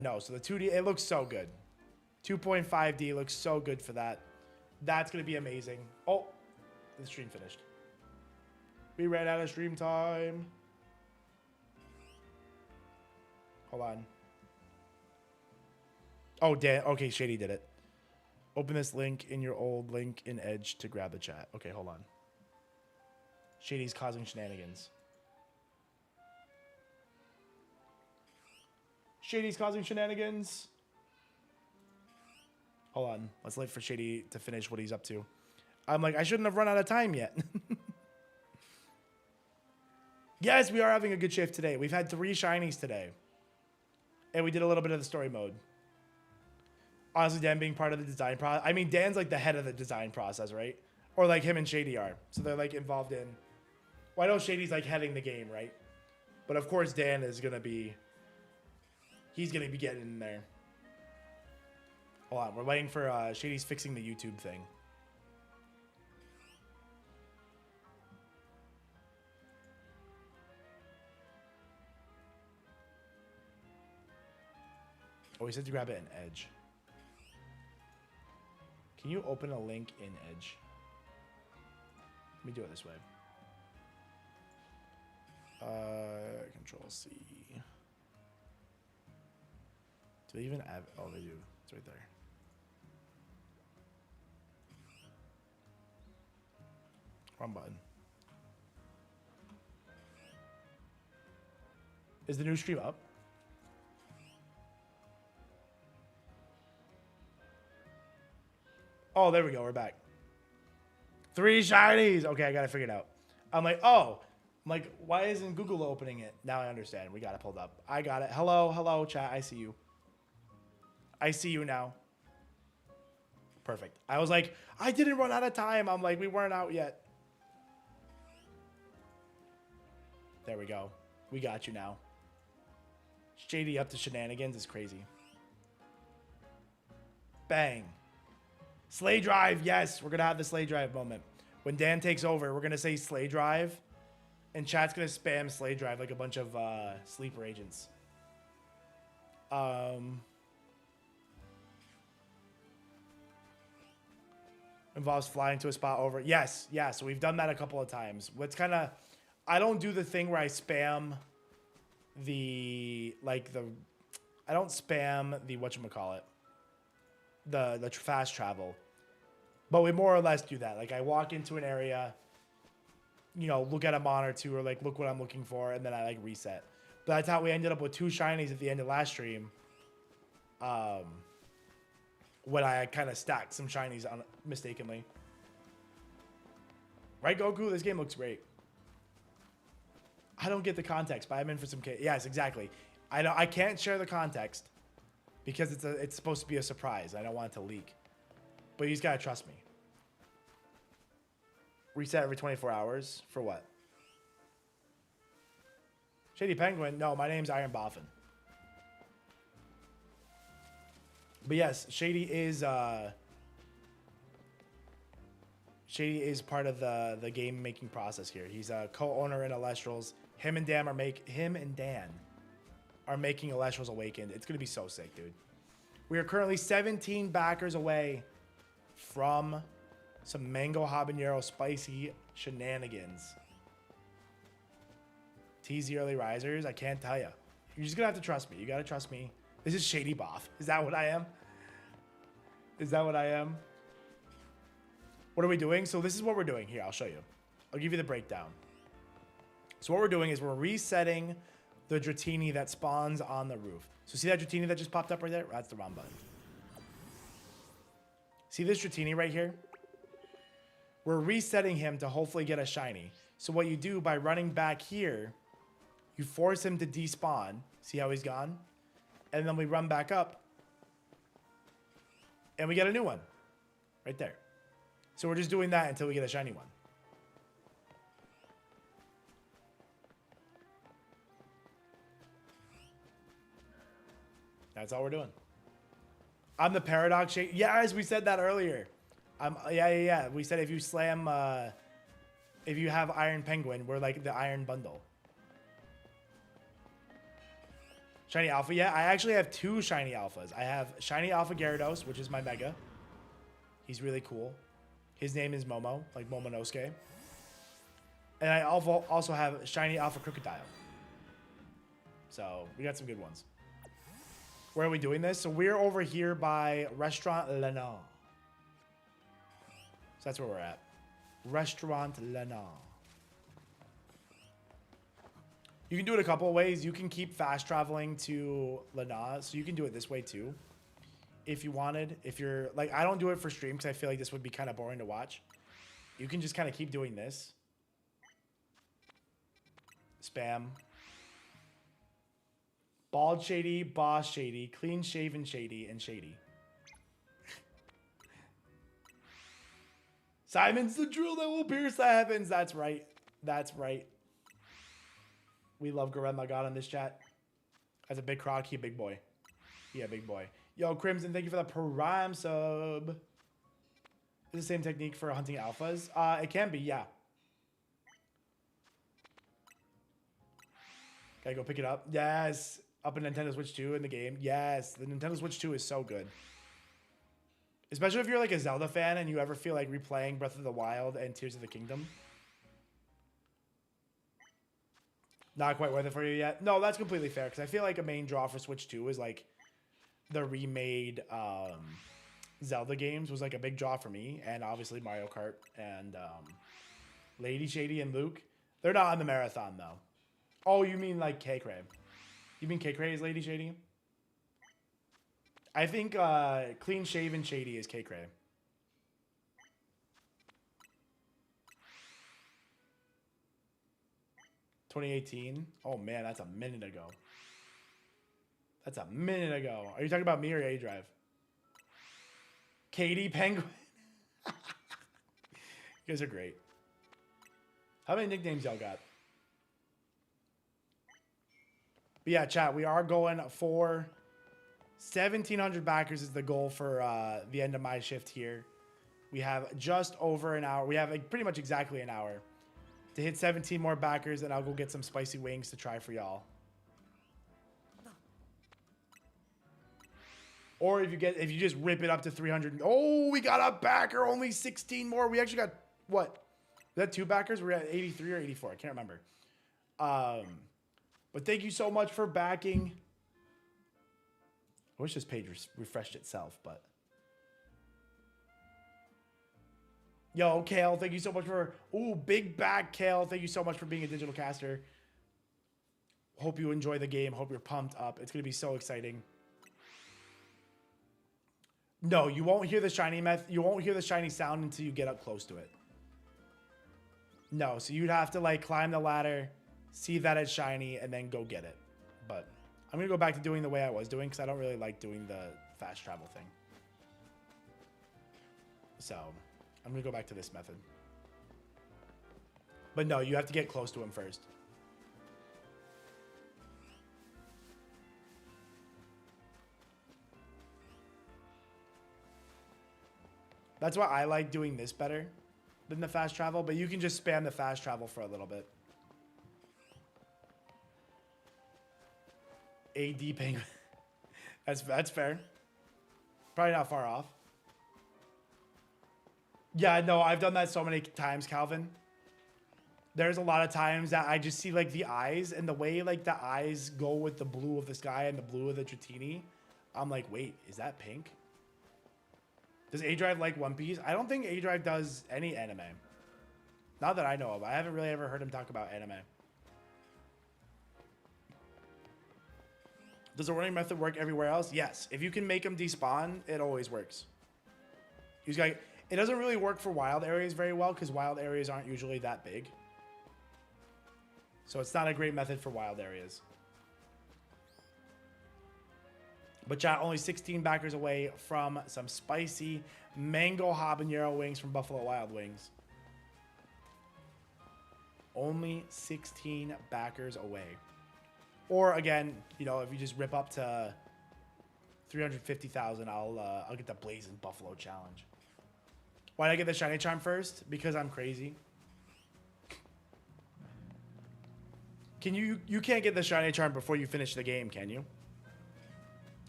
No, so the 2D, it looks so good. 2.5D looks so good for that. That's going to be amazing. Oh, the stream finished. We ran out of stream time. Hold on. Oh, damn. Okay, Shady did it. Open this link in your old link in Edge to grab the chat. Okay, hold on. Shady's causing shenanigans. Shady's causing shenanigans. Hold on. Let's wait for Shady to finish what he's up to. I'm like, I shouldn't have run out of time yet. Yes, we are having a good shift today. We've had 3 shinies today. And we did a little bit of the story mode. Honestly, Dan being part of the design process. I mean, Dan's like the head of the design process, right? Or like him and Shady are. So they're like involved in... Well, I know Shady's like heading the game, right? But of course, Dan is going to be... He's going to be getting in there. Hold on. We're waiting for Shady's fixing the YouTube thing. Oh, he said to grab it in Edge. Can you open a link in Edge? Let me do it this way. Control C. Do they even have... Oh, they do. It's right there. Wrong button. Is the new stream up? Oh, there we go. We're back. 3 shinies. Okay, I got it figured out. I'm like, oh. I'm like, why isn't Google opening it? Now I understand. We got it pulled up. I got it. Hello, hello, chat. I see you. I see you now. Perfect. I was like, I didn't run out of time. I'm like, we weren't out yet. There we go. We got you now. Shady up to shenanigans is crazy. Bang. Slay drive, yes. We're going to have the slay drive moment. When Dan takes over, we're going to say slay drive. And chat's going to spam slay drive like a bunch of sleeper agents. Involves flying to a spot over. Yes, yeah. So we've done that a couple of times. What's kind of... I don't do the thing where I spam the... Like the... I don't spam the... Whatchamacallit. The fast travel. But we more or less do that. Like I walk into an area, you know, look at a mon or two, or like look what I'm looking for, and then I like reset. But that's how we ended up with 2 shinies at the end of last stream. When I kind of stacked some shinies on mistakenly. Right, Goku? This game looks great. I don't get the context, but I'm in for some... Yes, exactly. I can't share the context. Because it's supposed to be a surprise. I don't want it to leak. But you just gotta trust me. Reset every 24 hours? For what? Shady Penguin? No, my name's IronBoffin. But yes, Shady is part of the game making process here. He's a co-owner in Elestrals. Him and Dan are making Elestrals Awakened. It's going to be so sick, dude. We are currently 17 backers away from some mango habanero spicy shenanigans. Tease early risers. I can't tell you. You're just going to have to trust me. You got to trust me. This is Shady Boff. Is that what I am? Is that what I am? What are we doing? So this is what we're doing. Here, I'll show you. I'll give you the breakdown. So what we're doing is we're resetting the Dratini that spawns on the roof. So see that Dratini that just popped up right there? That's the wrong button. See this Dratini right here? We're resetting him to hopefully get a shiny. So what you do by running back here, you force him to despawn. See how he's gone? And then we run back up. And we get a new one. Right there. So we're just doing that until we get a shiny one. That's all we're doing. I'm the Paradox Shade. Yeah, as we said that earlier. Yeah. We said if you slam, if you have Iron Penguin, we're like the Iron Bundle. Shiny Alpha, yeah. I actually have 2 Shiny Alphas. I have Shiny Alpha Gyarados, which is my Mega. He's really cool. His name is Momo, like Momonosuke. And I also have Shiny Alpha Crocodile. So we got some good ones. Where are we doing this? So we're over here by Restaurant Lena. So that's where we're at. Restaurant Lena. You can do it a couple of ways. You can keep fast traveling to Lena. So you can do it this way too. If you wanted. If you're like, I don't do it for stream because I feel like this would be kind of boring to watch. You can just kind of keep doing this. Spam. Bald Shady, Boss Shady, Clean Shaven Shady, and Shady. Simon's the drill that will pierce the heavens. That's right. That's right. We love Garemma God in this chat. As a big croc, he a big boy. Yeah, big boy. Yo, Crimson, thank you for the prime sub. Is it the same technique for hunting alphas? It can be, yeah. Gotta go pick it up. Yes. Up in Nintendo Switch 2 in the game. Yes. The Nintendo Switch 2 is so good. Especially if you're like a Zelda fan and you ever feel like replaying Breath of the Wild and Tears of the Kingdom. Not quite worth it for you yet. No, that's completely fair. Because I feel like a main draw for Switch 2 is like the remade Zelda games was like a big draw for me. And obviously Mario Kart and Lady Shady and Luke. They're not on the marathon though. Oh, you mean like Kaycreigh. You mean Kaycreigh is Lady Shady? I think Clean Shaven Shady is Kaycreigh. $2018. Oh man, that's a minute ago. That's a minute ago. Are you talking about me or aDrive? Katie Penguin. You guys are great. How many nicknames y'all got? But yeah, chat, we are going for 1,700 backers is the goal for the end of my shift here. We have just over an hour. We have like pretty much exactly an hour to hit 17 more backers, and I'll go get some spicy wings to try for y'all. Or if you just rip it up to 300. Oh, we got a backer. Only 16 more. We actually got what? Was that 2 backers? We're at 83 or 84. I can't remember. But thank you so much for backing. I wish this page refreshed itself, but. Yo, Kale, thank you so much for. Ooh, big back, Kale. Thank you so much for being a digital caster. Hope you enjoy the game. Hope you're pumped up. It's going to be so exciting. No, you won't hear the shiny You won't hear the shiny sound until you get up close to it. No, so you'd have to like climb the ladder, see that it's shiny, and then go get it. But I'm going to go back to doing the way I was doing because I don't really like doing the fast travel thing. So I'm going to go back to this method. But no, you have to get close to him first. That's why I like doing this better than the fast travel, but you can just spam the fast travel for a little bit. AD Penguin. That's fair. Probably not far off. Yeah, no, I've done that so many times, Calvin. There's a lot of times that I just see like the eyes and the way like the eyes go with the blue of the sky and the blue of the Dratini. I'm like, wait, is that pink? Does aDrive like One Piece? I don't think aDrive does any anime. Not that I know of. I haven't really ever heard him talk about anime. Does the running method work everywhere else? Yes. If you can make them despawn, it always works. He's got, it doesn't really work for wild areas very well because wild areas aren't usually that big. So it's not a great method for wild areas. But chat, only 16 backers away from some spicy mango habanero wings from Buffalo Wild Wings. Only 16 backers away. Or again, you know, if you just rip up to 350,000, I'll get the Blazing Buffalo challenge. Why did I get the shiny charm first? Because I'm crazy. Can you can't get the shiny charm before you finish the game, can you?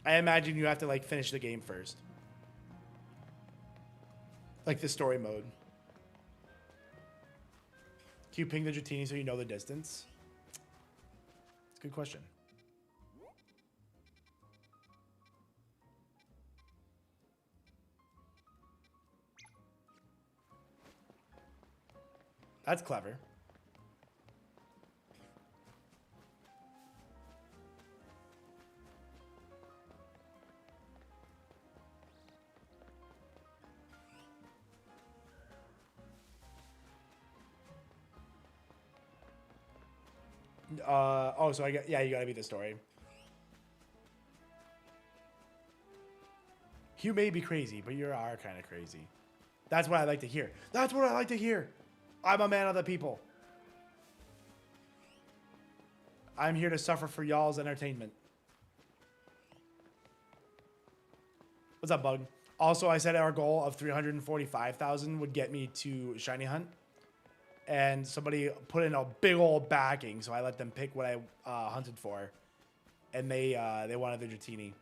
I imagine you have to like finish the game first. Like the story mode. Can you ping the Dratini so you know the distance? It's a good question. That's clever. Oh, so I get, yeah, you gotta beat the story. You may be crazy, but you are kind of crazy. That's what I like to hear. That's what I like to hear. I'm a man of the people. I'm here to suffer for y'all's entertainment. What's up, Bug? Also, I said our goal of 345,000 would get me to Shiny Hunt. And somebody put in a big old backing, so I let them pick what I hunted for. And they wanted the Dratini.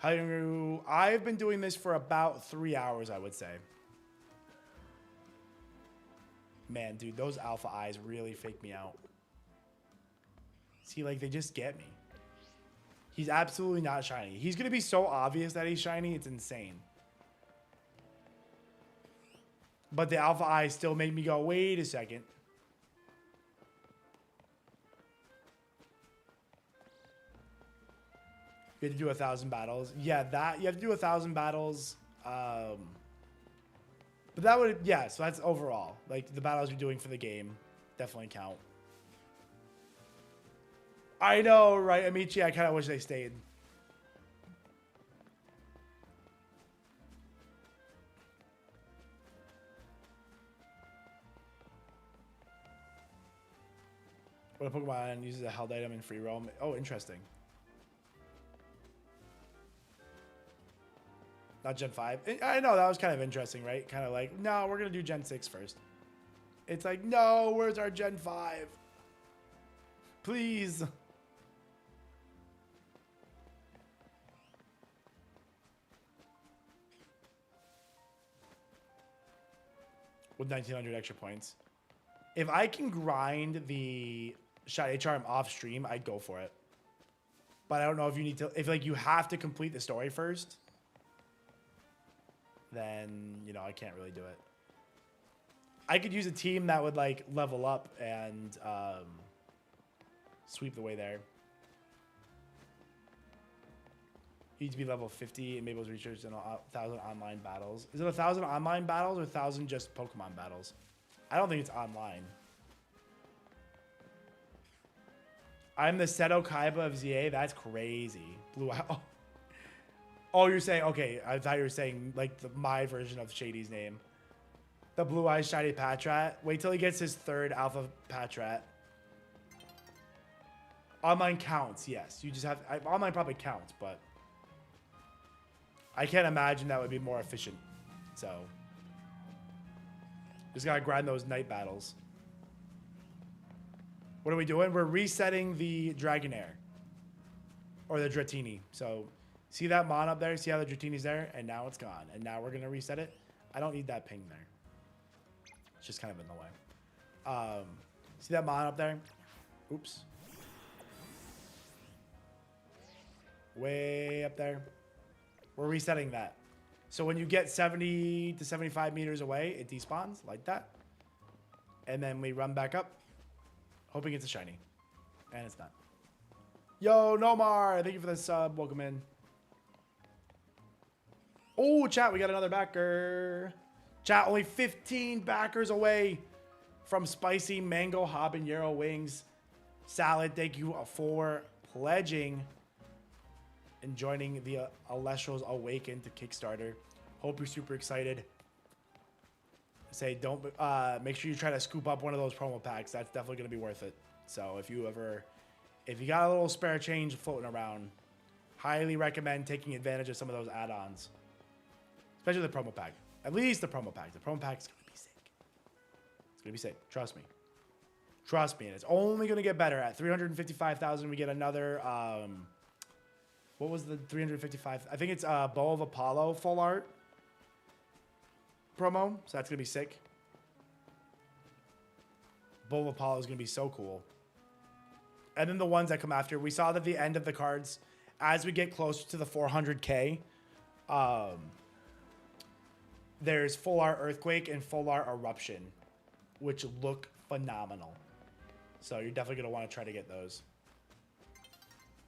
I've been doing this for about 3 hours, I would say. Man, dude, those alpha eyes really fake me out. See, like, they just get me. He's absolutely not shiny. He's going to be so obvious that he's shiny, it's insane. But the alpha eyes still make me go, wait a second. You have to do 1,000 battles. Yeah, that you have to do 1,000 battles. But that would, yeah, so that's overall. Like, the battles you're doing for the game definitely count. I know, right, Amici? I kind of wish they stayed. What a Pokemon uses a held item in free roam. Oh, interesting. Not Gen 5. I know, that was kind of interesting, right? Kind of like, no, we're going to do Gen 6 first. It's like, no, where's our Gen 5? Please. With 1,900 extra points. If I can grind the Shiny Charm off stream, I'd go for it. But I don't know if you need to, if like you have to complete the story first, then, you know, I can't really do it. I could use a team that would like level up and sweep the way there. You need to be level 50 and Mabel's research and 1,000 online battles. Is it 1,000 online battles or 1,000 just Pokemon battles? I don't think it's online. I'm the Seto Kaiba of Z-A. That's crazy. Blue Eye. Oh. Oh, you're saying, okay. I thought you were saying like my version of Shady's name. The Blue Eyes Shiny Patrat. Wait till he gets his 3rd Alpha Patrat. Online counts, yes. You just have, online probably counts, but I can't imagine that would be more efficient. So, just gotta grind those night battles. What are we doing? We're resetting the Dragonair. Or the Dratini. So, see that Mon up there? See how the Dratini's there? And now it's gone. And now we're gonna reset it. I don't need that ping there. It's just kind of in the way. See that Mon up there? Oops. Way up there. We're resetting that. So when you get 70 to 75 meters away, it despawns like that. And then we run back up, hoping it's a shiny. And it's not. Yo, Nomar, thank you for the sub. Welcome in. Oh, chat, we got another backer. Chat, only 15 backers away from spicy mango habanero wings. Salad, thank you for pledging and joining the Elestrals Awaken to Kickstarter. Hope you're super excited. Say, don't make sure you try to scoop up one of those promo packs. That's definitely going to be worth it. So if you got a little spare change floating around, highly recommend taking advantage of some of those add-ons, especially the promo pack. At least the promo pack. The promo pack is going to be sick. It's going to be sick. Trust me. Trust me, and it's only going to get better. At 355,000, we get another, what was the 355? I think it's Bow of Apollo full art promo, so that's going to be sick. Bow of Apollo is going to be so cool. And then the ones that come after, we saw that the end of the cards, as we get closer to the 400K, there's full art Earthquake and full art Eruption, which look phenomenal. So you're definitely going to want to try to get those.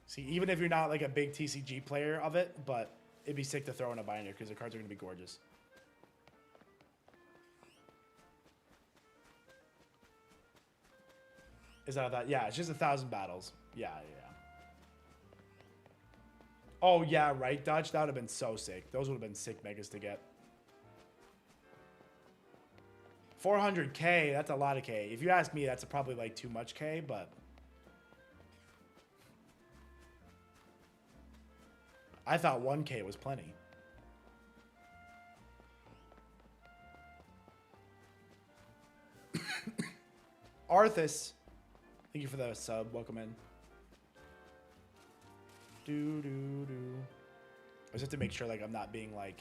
See, even if you're not like a big TCG player of it, but it'd be sick to throw in a binder because the cards are going to be gorgeous. Is that that? Yeah, it's just 1,000 battles. Yeah. Oh, yeah, right, Dutch? That would have been so sick. Those would have been sick megas to get. 400K, that's a lot of K. If you ask me, that's probably like too much K, but I thought 1K was plenty. Arthas, thank you for the sub. Welcome in. I just have to make sure like I'm not being like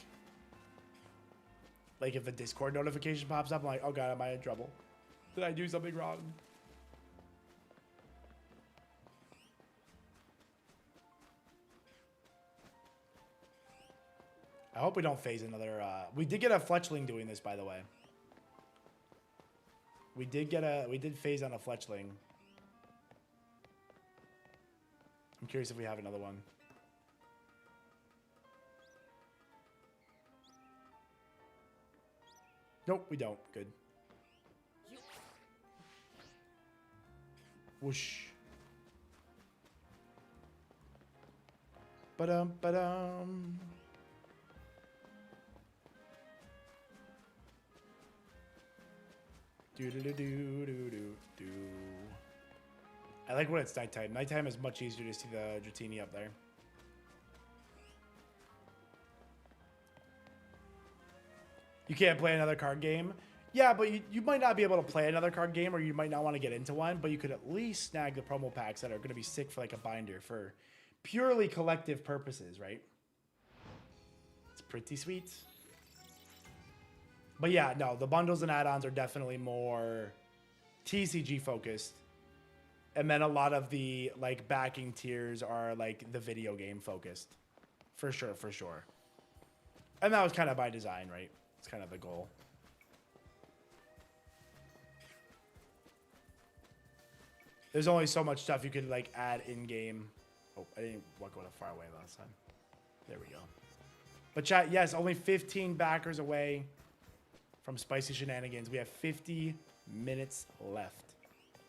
if the Discord notification pops up, I'm like, oh god, am I in trouble? Did I do something wrong? I hope we don't phase another. We did get a Fletchling doing this, by the way. We did phase on a Fletchling. I'm curious if we have another one. Nope, we don't. Good. Whoosh. Ba-dum, ba-dum. Do-do-do-do-do-do-do. I like when it's nighttime. Nighttime is much easier to see the Dratini up there. You can't play another card game. Yeah, but you might not be able to play another card game, or you might not want to get into one, but you could at least snag the promo packs that are going to be sick for like a binder for purely collective purposes, right? It's pretty sweet. But yeah, no, the bundles and add-ons are definitely more TCG focused. And then a lot of the like backing tiers are like the video game focused. For sure, for sure. And that was kind of by design, right? It's kind of the goal. There's only so much stuff you could like add in game. Oh, I didn't walk far away last time. There we go. But chat, yes, only 15 backers away from Spicy Shenanigans. We have 50 minutes left.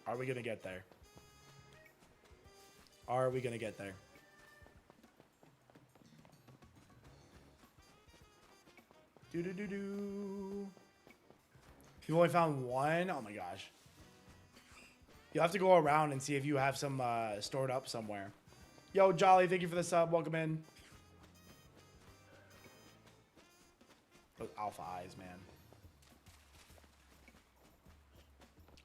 Are we going to get there? Are we going to get there? Do-do-do-do. You only found one? Oh my gosh. You'll have to go around and see if you have some stored up somewhere. Yo, Jolly, thank you for the sub. Welcome in. Those alpha eyes, man.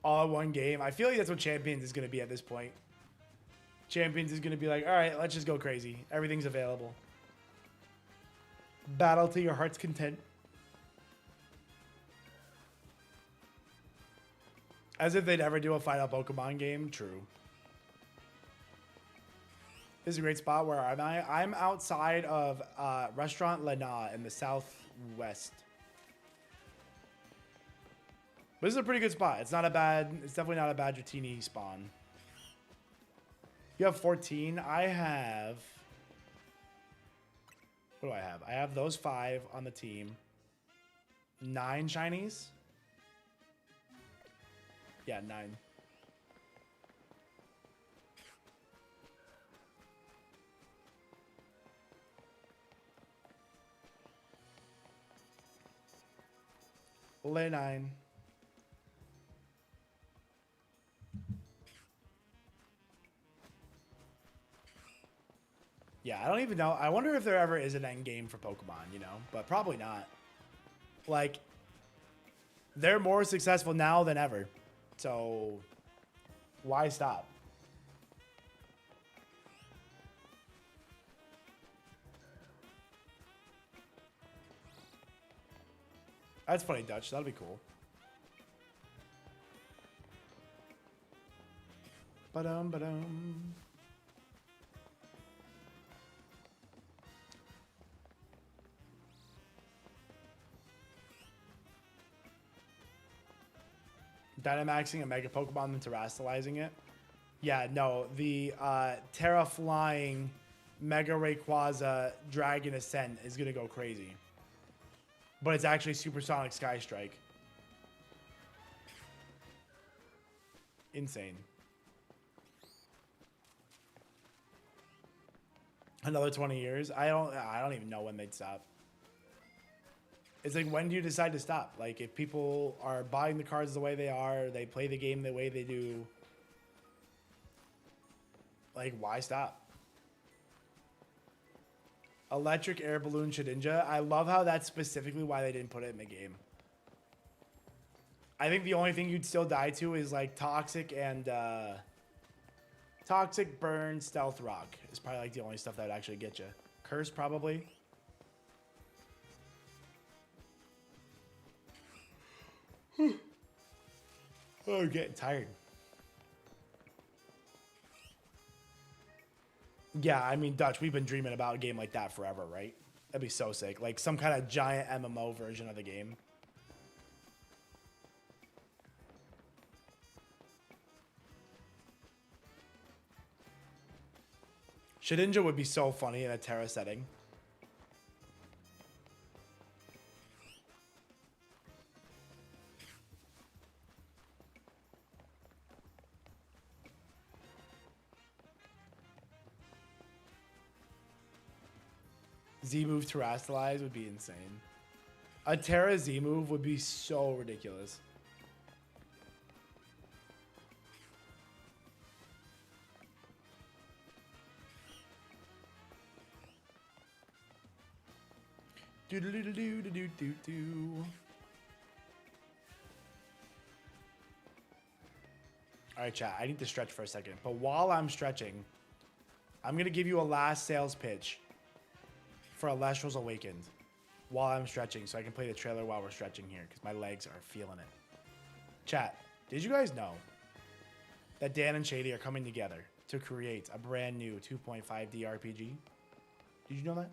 All in one game. I feel like that's what Champions is going to be at this point. Champions is going to be like, all right, let's just go crazy. Everything's available. Battle to your heart's content. As if they'd ever do a final Pokemon game. True. This is a great spot. Where am I? I'm outside of Restaurant Lana in the southwest. But this is a pretty good spot. It's not a bad. It's definitely not a bad Dratini spawn. You have 14. I have. What do I have? I have those 5 on the team. 9 shinies. Yeah, 9. Lay 9. Yeah, I don't even know. I wonder if there ever is an end game for Pokemon, you know? But probably not. Like, they're more successful now than ever. So, Why stop? That's funny, Dutch. That'll be cool. Ba-dum. Dynamaxing a Mega Pokemon and terastallizing it. Yeah, no. The Terra Flying Mega Rayquaza Dragon Ascent is going to go crazy. But it's actually Supersonic Sky Strike. Insane. Another 20 years? I don't even know when they'd stop. It's like, when do you decide to stop? Like, if people are buying the cards the way they are, they play the game the way they do, like, why stop? Electric Air Balloon Shedinja. I love how that's specifically why they didn't put it in the game. I think the only thing you'd still die to is, like, Toxic and, Toxic, Burn, Stealth Rock is probably, like, the only stuff that would actually get you. Curse, probably. Oh, I'm getting tired. Yeah, I mean, Dutch, we've been dreaming about a game like that forever, right? That'd be so sick. Like some kind of giant MMO version of the game. Shedinja would be so funny in a Terra setting. Z-move terastallize would be insane. A Terra Z-move would be so ridiculous. Do-do-do-do-do-do-do-do. All right, chat. I need to stretch for a second. But while I'm stretching, I'm going to give you a last sales pitch for Elestrals Awakened while I'm stretching, so I can play the trailer while we're stretching here because my legs are feeling it. Chat, did you guys know that Dan and Shady are coming together to create a brand new 2.5D RPG? Did you know that?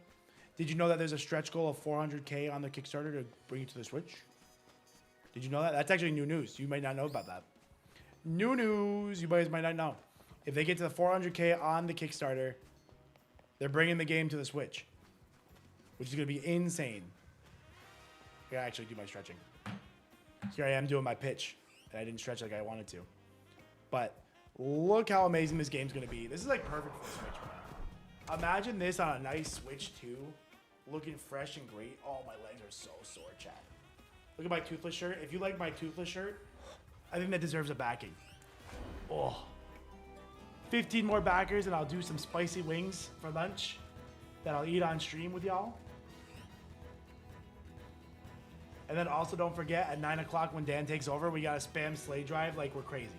Did you know that there's a stretch goal of 400K on the Kickstarter to bring you to the Switch? Did you know that? That's actually new news. You might not know about that. New news. You guys might not know. If they get to the 400K on the Kickstarter, they're bringing the game to the Switch, which is going to be insane. I gotta actually do my stretching. Here I am doing my pitch, and I didn't stretch like I wanted to. But look how amazing this game's going to be. This is like perfect for the Switch, man. Imagine this on a nice Switch 2, looking fresh and great. Oh, my legs are so sore, chat. Look at my toothless shirt. If you like my toothless shirt, I think that deserves a backing. Oh. 15 more backers, and I'll do some spicy wings for lunch that I'll eat on stream with y'all. And then also don't forget, at 9 o'clock when Dan takes over, we got to spam Slay Drive like we're crazy.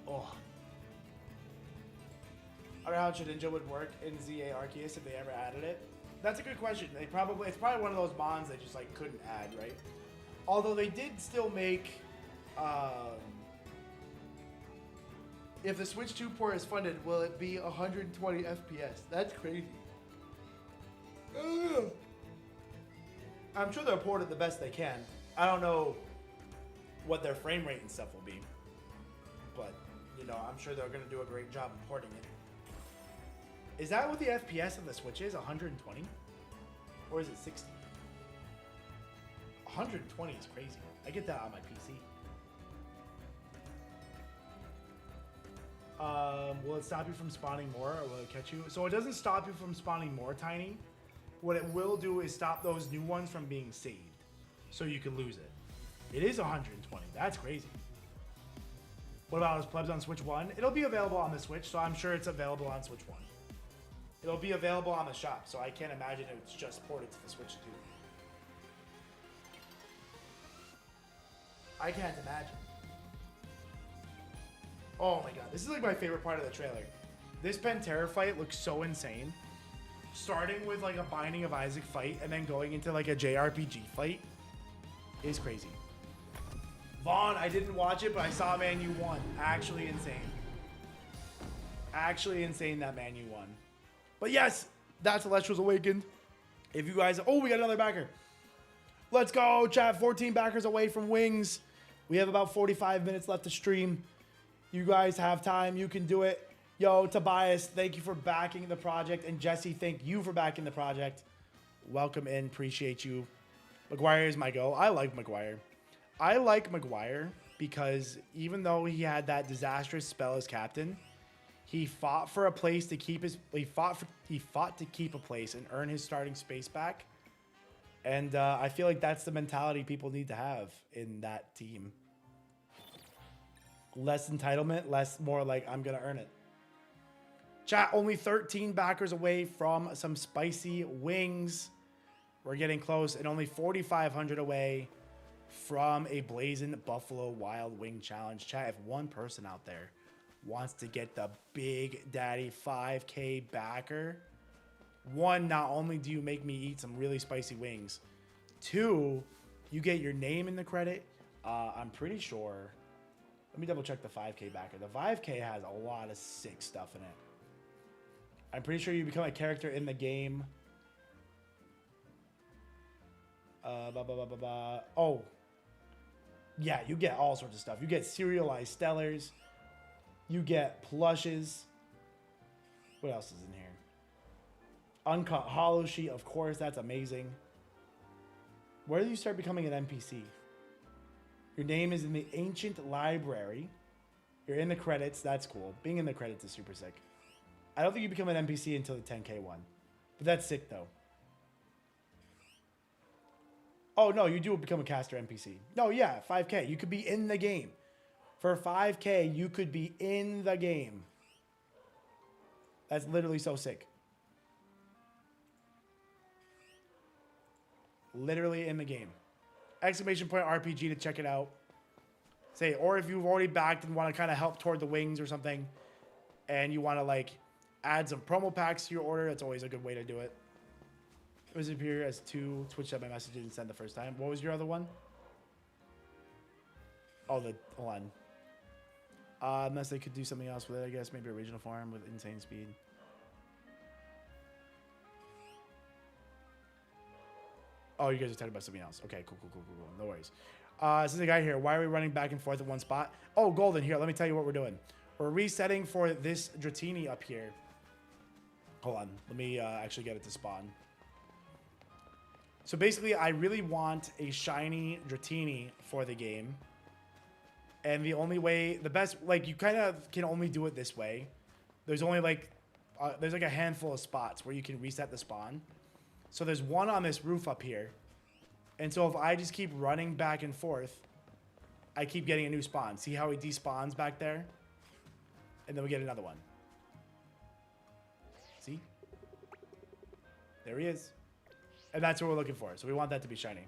Oh. I wonder how Shedinja would work in Z-A Arceus if they ever added it. That's a good question. It's probably one of those mons they just like couldn't add, right? Although they did still make, if the Switch 2 port is funded, will it be 120 FPS? That's crazy. Ugh. I'm sure they'll port it the best they can. I don't know what their frame rate and stuff will be, but you know, I'm sure they're going to do a great job of porting it. Is that what the FPS of the Switch is? 120? Or is it 60? 120 is crazy. I get that on my PC. Will it stop you from spawning more, or will it catch you? So it doesn't stop you from spawning more, Tiny. What it will do is stop those new ones from being saved, so you can lose it. It is 120. That's crazy. What about those plebs on Switch 1? It'll be available on the Switch, so I'm sure it's available on Switch 1. It'll be available on the shop, so I can't imagine it's just ported to the Switch 2. I can't imagine. Oh my god, this is like my favorite part of the trailer. This Pantera fight looks so insane. Starting with like a Binding of Isaac fight and then going into like a JRPG fight is crazy. Vaughn, I didn't watch it, but I saw Man U won. Actually insane. Actually insane that Man U won. But yes, that's Elestrals Awakened. If you guys... Oh, we got another backer. Let's go, chat. 14 backers away from wings. We have about 45 minutes left to stream. You guys have time. You can do it. Yo, Tobias, thank you for backing the project. And Jesse, thank you for backing the project. Welcome in. Appreciate you. Maguire is my go. I like Maguire. I like Maguire because even though he had that disastrous spell as captain, he fought for a place to keep his. He fought to keep a place and earn his starting space back. And I feel like that's the mentality people need to have in that team. Less entitlement, more like I'm gonna earn it. Chat, only 13 backers away from some spicy wings. We're getting close, and only 4,500 away from a Blazing Buffalo Wild Wing Challenge. Chat, if one person out there wants to get the Big Daddy 5K backer, one, not only do you make me eat some really spicy wings, two, you get your name in the credit. I'm pretty sure. Let me double check the 5K backer. The 5K has a lot of sick stuff in it. I'm pretty sure you become a character in the game. Oh. Yeah, you get all sorts of stuff. You get serialized stellars. You get plushes. What else is in here? Uncut hollow sheet, of course. That's amazing. Where do you start becoming an NPC? Your name is in the Ancient Library. You're in the credits. That's cool. Being in the credits is super sick. I don't think you become an NPC until the 10K one. But that's sick, though. Oh, no, you do become a caster NPC. No, yeah, 5K. You could be in the game. For 5K, you could be in the game. That's literally so sick. Literally in the game. Exclamation point RPG to check it out. Say, or if you've already backed and want to kind of help toward the wings or something, and you want to like add some promo packs to your order, that's always a good way to do it. It was appear as 2. Twitch that my message didn't send the first time. What was your other one? Oh, hold on. Unless they could do something else with it, I guess maybe a regional farm with insane speed. Oh, you guys are talking about something else. Okay, cool. No worries. This is a guy here. Why are we running back and forth at one spot? Oh, Golden, here. Let me tell you what we're doing. We're resetting for this Dratini up here. Hold on. Let me actually get it to spawn. So basically, I really want a shiny Dratini for the game. And the only way, the best, like, you kind of can only do it this way. There's only like, there's like a handful of spots where you can reset the spawn. So there's one on this roof up here. And so if I just keep running back and forth, I keep getting a new spawn. See how he despawns back there? And then we get another one. See? There he is. And that's what we're looking for. So we want that to be shiny.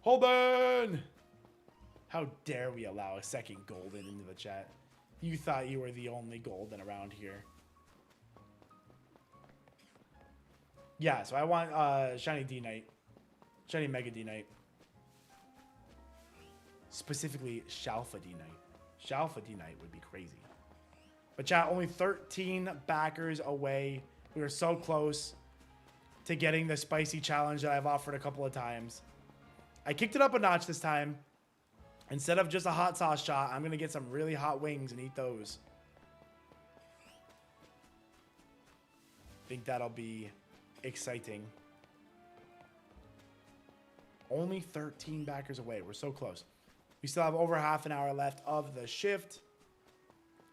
Holden! How dare we allow a second Golden into the chat? You thought you were the only Golden around here. Yeah, so I want shiny D-Knight. Shiny Mega D-Knight. Specifically, Shalfa D-Knight. Shalfa D-Knight would be crazy. But chat, only 13 backers away. We were so close to getting the spicy challenge that I've offered a couple of times. I kicked it up a notch this time. Instead of just a hot sauce shot, I'm going to get some really hot wings and eat those. Think that'll be exciting. Only 13 backers away. We're so close. We still have over half an hour left of the shift.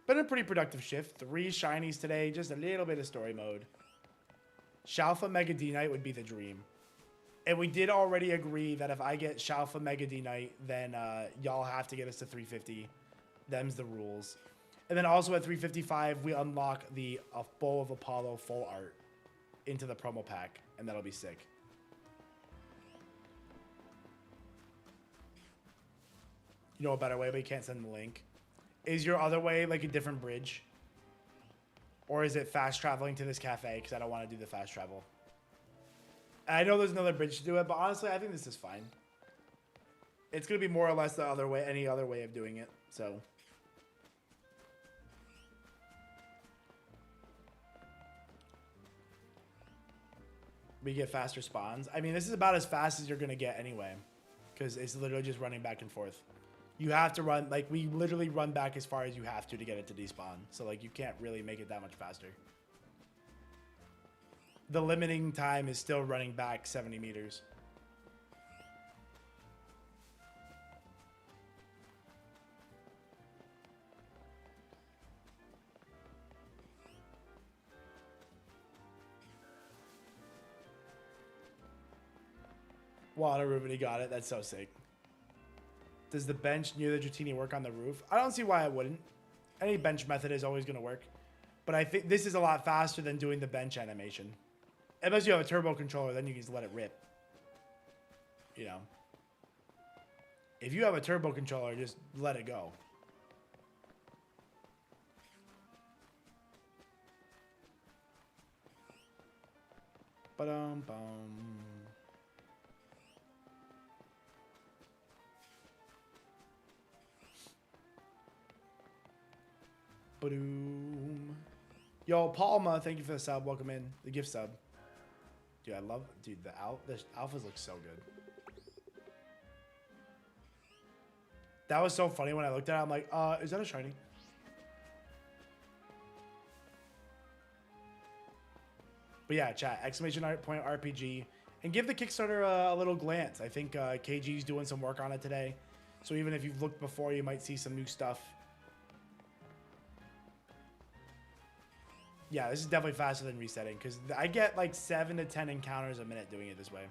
Been a pretty productive shift. 3 shinies today. Just a little bit of story mode. Shalfa Mega D-Knight would be the dream. And we did already agree that if I get Shalfa Mega D-Knight, then y'all have to get us to 350. Them's the rules. And then also at 355, we unlock the Bow of Apollo full art into the promo pack. And that'll be sick. You know a better way, but you can't send the link. Is your other way like a different bridge? Or is it fast traveling to this cafe? Because I don't want to do the fast travel. I know there's another bridge to do it, but honestly, I think this is fine. It's going to be more or less the other way, any other way of doing it. So. We get faster spawns. I mean, this is about as fast as you're going to get anyway. Because it's literally just running back and forth. You have to run, like, we literally run back as far as you have to get it to despawn. So, like, you can't really make it that much faster. The limiting time is still running back 70 meters. Water Ruben, he got it. That's so sick. Does the bench near the Dratini work on the roof? I don't see why it wouldn't. Any bench method is always going to work. But I think this is a lot faster than doing the bench animation. Unless you have a turbo controller, then you can just let it rip. You know. If you have a turbo controller, just let it go. Ba-dum-bum. Ba-doom. Yo, Palma, thank you for the sub. Welcome in. The gift sub. Dude, I love... Dude, the alphas look so good. That was so funny when I looked at it. I'm like, is that a shiny? But yeah, chat. Exclamation point RPG. And give the Kickstarter a little glance. I think KG's doing some work on it today. So even if you've looked before, you might see some new stuff. Yeah, this is definitely faster than resetting because I get like 7 to 10 encounters a minute doing it this way.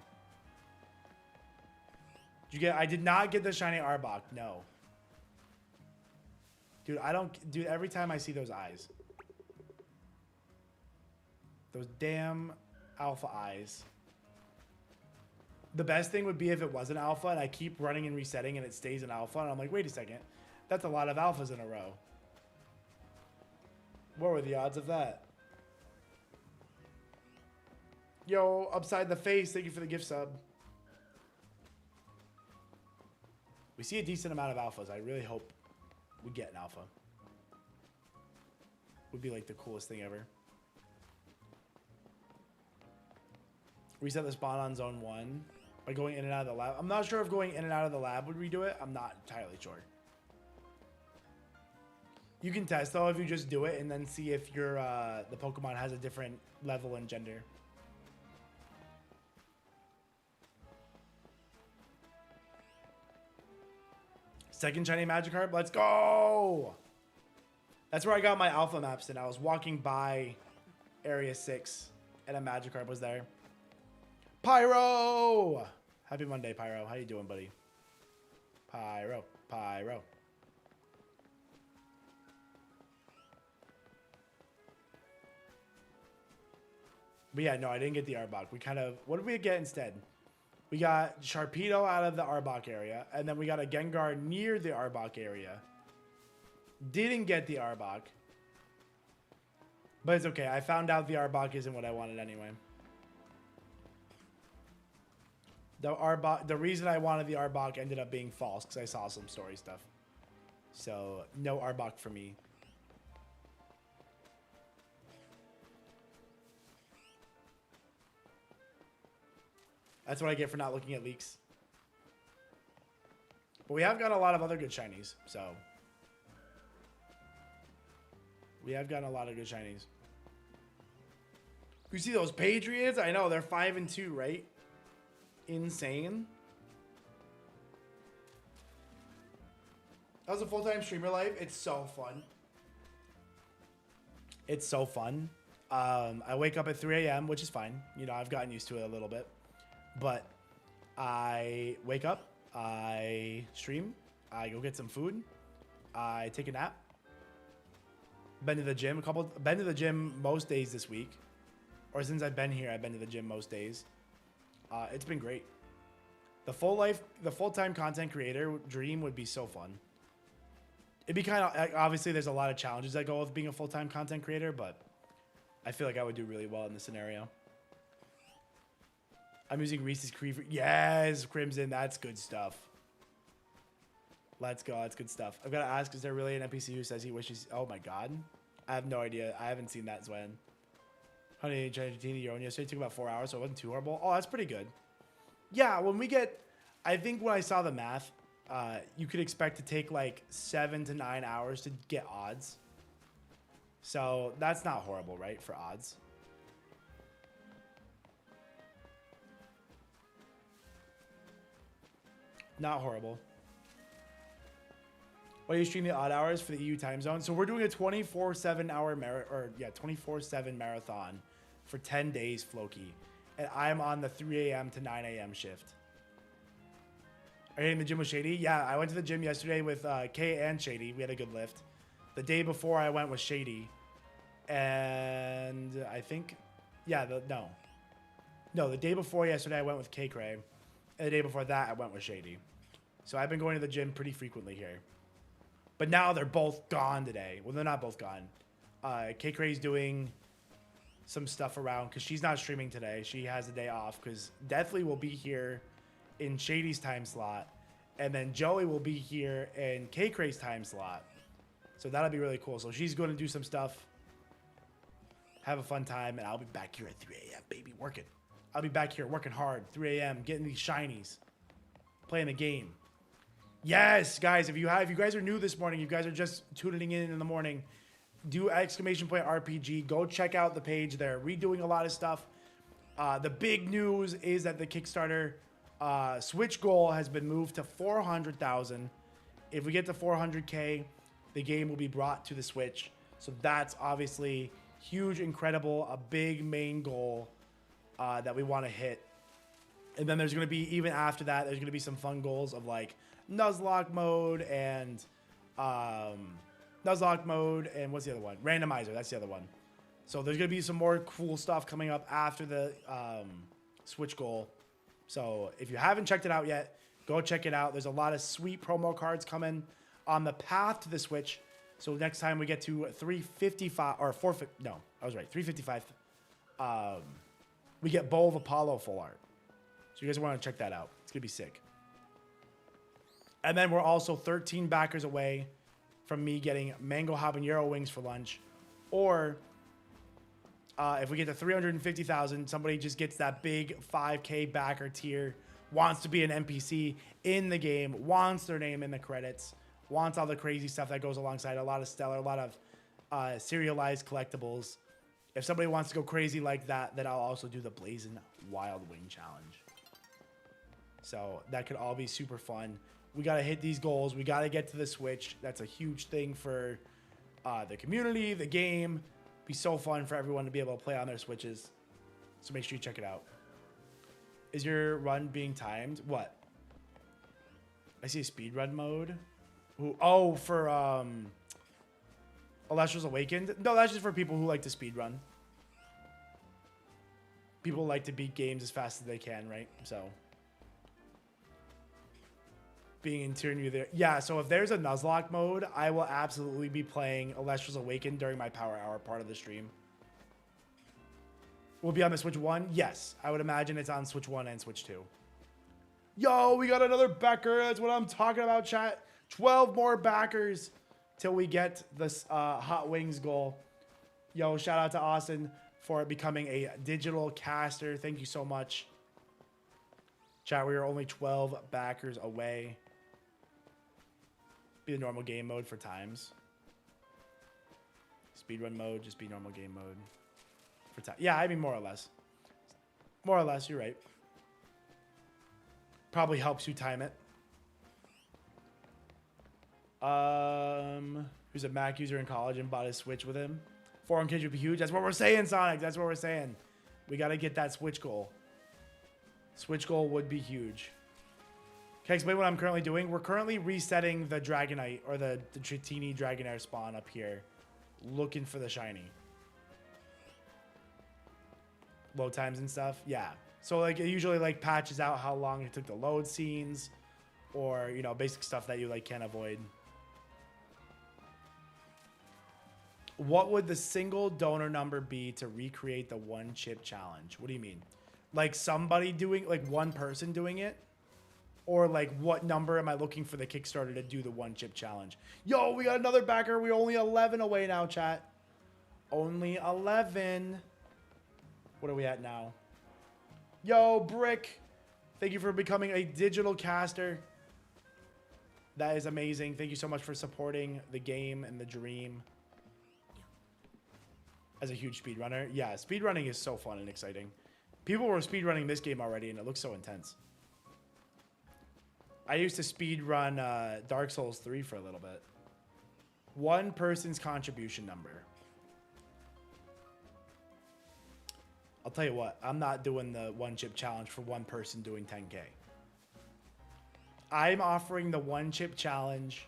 Did you get? I did not get the shiny Arbok. No. Dude, I don't. Dude, every time I see those eyes, those damn alpha eyes. The best thing would be if it was an alpha and I keep running and resetting and it stays an alpha and I'm like, wait a second, that's a lot of alphas in a row. What were the odds of that? Yo, upside the face, thank you for the gift sub. We see a decent amount of alphas. I really hope we get an alpha. Would be like the coolest thing ever. Reset the spawn on zone 1 by going in and out of the lab. I'm not sure if going in and out of the lab would redo it. I'm not entirely sure. You can test though if you just do it and then see if your the Pokemon has a different level and gender. Second shiny Magikarp, let's go! That's where I got my alpha maps and I was walking by Area 6 and a Magikarp was there. Pyro! Happy Monday, Pyro. How you doing, buddy? Pyro, Pyro. But yeah, no, I didn't get the Arbok. We kind of... What did we get instead? We got Sharpedo out of the Arbok area. And then we got a Gengar near the Arbok area. Didn't get the Arbok. But it's okay. I found out the Arbok isn't what I wanted anyway. The reason I wanted the Arbok ended up being false. Because I saw some story stuff. So, no Arbok for me. That's what I get for not looking at leaks. But we have got a lot of other good shinies, so. We have gotten a lot of good shinies. You see those Patriots? I know, they're 5-2, right? Insane. That was a full-time streamer life. It's so fun. It's so fun. I wake up at 3 a.m., which is fine. You know, I've gotten used to it a little bit. But I wake up, I stream, I go get some food, I take a nap, been to the gym been to the gym most days this week, or since I've been here, I've been to the gym most days. It's been great. The full-time content creator dream would be so fun. It'd be kind of, obviously there's a lot of challenges that go with being a full-time content creator, but I feel like I would do really well in this scenario. I'm using Reese's Cream. Yes, Crimson. That's good stuff. Let's go. That's good stuff. I've got to ask, is there really an NPC who says he wishes... Oh, my God. I have no idea. I haven't seen that, Swen. Honey, Dratini, your own yesterday. It took about 4 hours, so it wasn't too horrible. Oh, that's pretty good. Yeah, when we get... I think when I saw the math, you could expect to take like 7 to 9 hours to get odds. So that's not horrible, right, for odds. Not horrible. What do you stream the odd hours for the EU time zone? So we're doing a 24/7 hour 24/7 marathon for 10 days, Floki. And I'm on the 3 a.m. to 9 a.m. shift. Are you hitting the gym with Shady? Yeah, I went to the gym yesterday with Kay and Shady. We had a good lift. The day before I went with Shady. And I think, yeah, no, the day before yesterday I went with Kaycreigh. And the day before that I went with Shady. So I've been going to the gym pretty frequently here. But now they're both gone today. Well, they're not both gone. Kaycreigh's doing some stuff around because she's not streaming today. She has a day off because Deathly will be here in Shady's time slot. And then Joey will be here in Kaycreigh's time slot. So that'll be really cool. So she's going to do some stuff. Have a fun time. And I'll be back here at 3 a.m., baby, working. I'll be back here working hard. 3 a.m., getting these shinies. Playing the game. Yes, guys, if you guys are new this morning, you guys are just tuning in the morning, do !RPG. Go check out the page. They're redoing a lot of stuff. The big news is that the Kickstarter Switch goal has been moved to 400,000. If we get to 400K, the game will be brought to the Switch. So that's obviously huge, incredible, a big main goal that we want to hit. And then there's going to be, even after that, there's going to be some fun goals of like Nuzlocke mode and what's the other one? Randomizer, that's the other one. So there's going to be some more cool stuff coming up after the Switch goal. So if you haven't checked it out yet, go check it out. There's a lot of sweet promo cards coming on the path to the Switch. So next time we get to 355 or 450, no, I was right, 355. We get Bow of Apollo full art. So you guys want to check that out. It's going to be sick. And then we're also 13 backers away from me getting mango habanero wings for lunch. Or if we get to 350,000, somebody just gets that big 5K backer tier, wants to be an NPC in the game, wants their name in the credits, wants all the crazy stuff that goes alongside, a lot of stellar, a lot of serialized collectibles. If somebody wants to go crazy like that, then I'll also do the Blazing Wild Wing Challenge. So that could all be super fun. We got to hit these goals. We got to get to the Switch. That's a huge thing for the community, the game. Be so fun for everyone to be able to play on their Switches. So make sure you check it out. Is your run being timed? What? I see a speedrun mode. Ooh, oh, for Elestrals Awakened? No, that's just for people who like to speedrun. People like to beat games as fast as they can, right? So being in tier new there. Yeah, so if there's a Nuzlocke mode, I will absolutely be playing Elestrals Awakened during my Power Hour part of the stream. Will be on the Switch 1? Yes. I would imagine it's on Switch 1 and Switch 2. Yo, we got another backer. That's what I'm talking about, chat. 12 more backers till we get this Hot Wings goal. Yo, shout out to Austin for becoming a digital caster. Thank you so much. Chat, we are only 12 backers away. Be the normal game mode for times. Speedrun mode, just be normal game mode for time. Yeah, I mean, more or less. More or less, you're right. Probably helps you time it. Who's a Mac user in college and bought a Switch with him? Foreign kids would be huge. That's what we're saying, Sonic. That's what we're saying. We got to get that Switch goal. Switch goal would be huge. Can I explain what I'm currently doing? We're currently resetting the Dragonite or the Dratini Dragonair spawn up here. Looking for the shiny. Load times and stuff. Yeah. So like it usually like patches out how long it took to load scenes or, you know, basic stuff that you like can't avoid. What would the single donor number be to recreate the one chip challenge? What do you mean? Like somebody doing, like one person doing it? Or like what number am I looking for the Kickstarter to do the one chip challenge? Yo, we got another backer. We're only 11 away now, chat. Only 11. What are we at now? Yo, Brick. Thank you for becoming a digital caster. That is amazing. Thank you so much for supporting the game and the dream. As a huge speedrunner. Yeah, speedrunning is so fun and exciting. People were speedrunning this game already, and it looks so intense. I used to speedrun Dark Souls 3 for a little bit. One person's contribution number. I'll tell you what, I'm not doing the one chip challenge for one person doing 10K. I'm offering the one chip challenge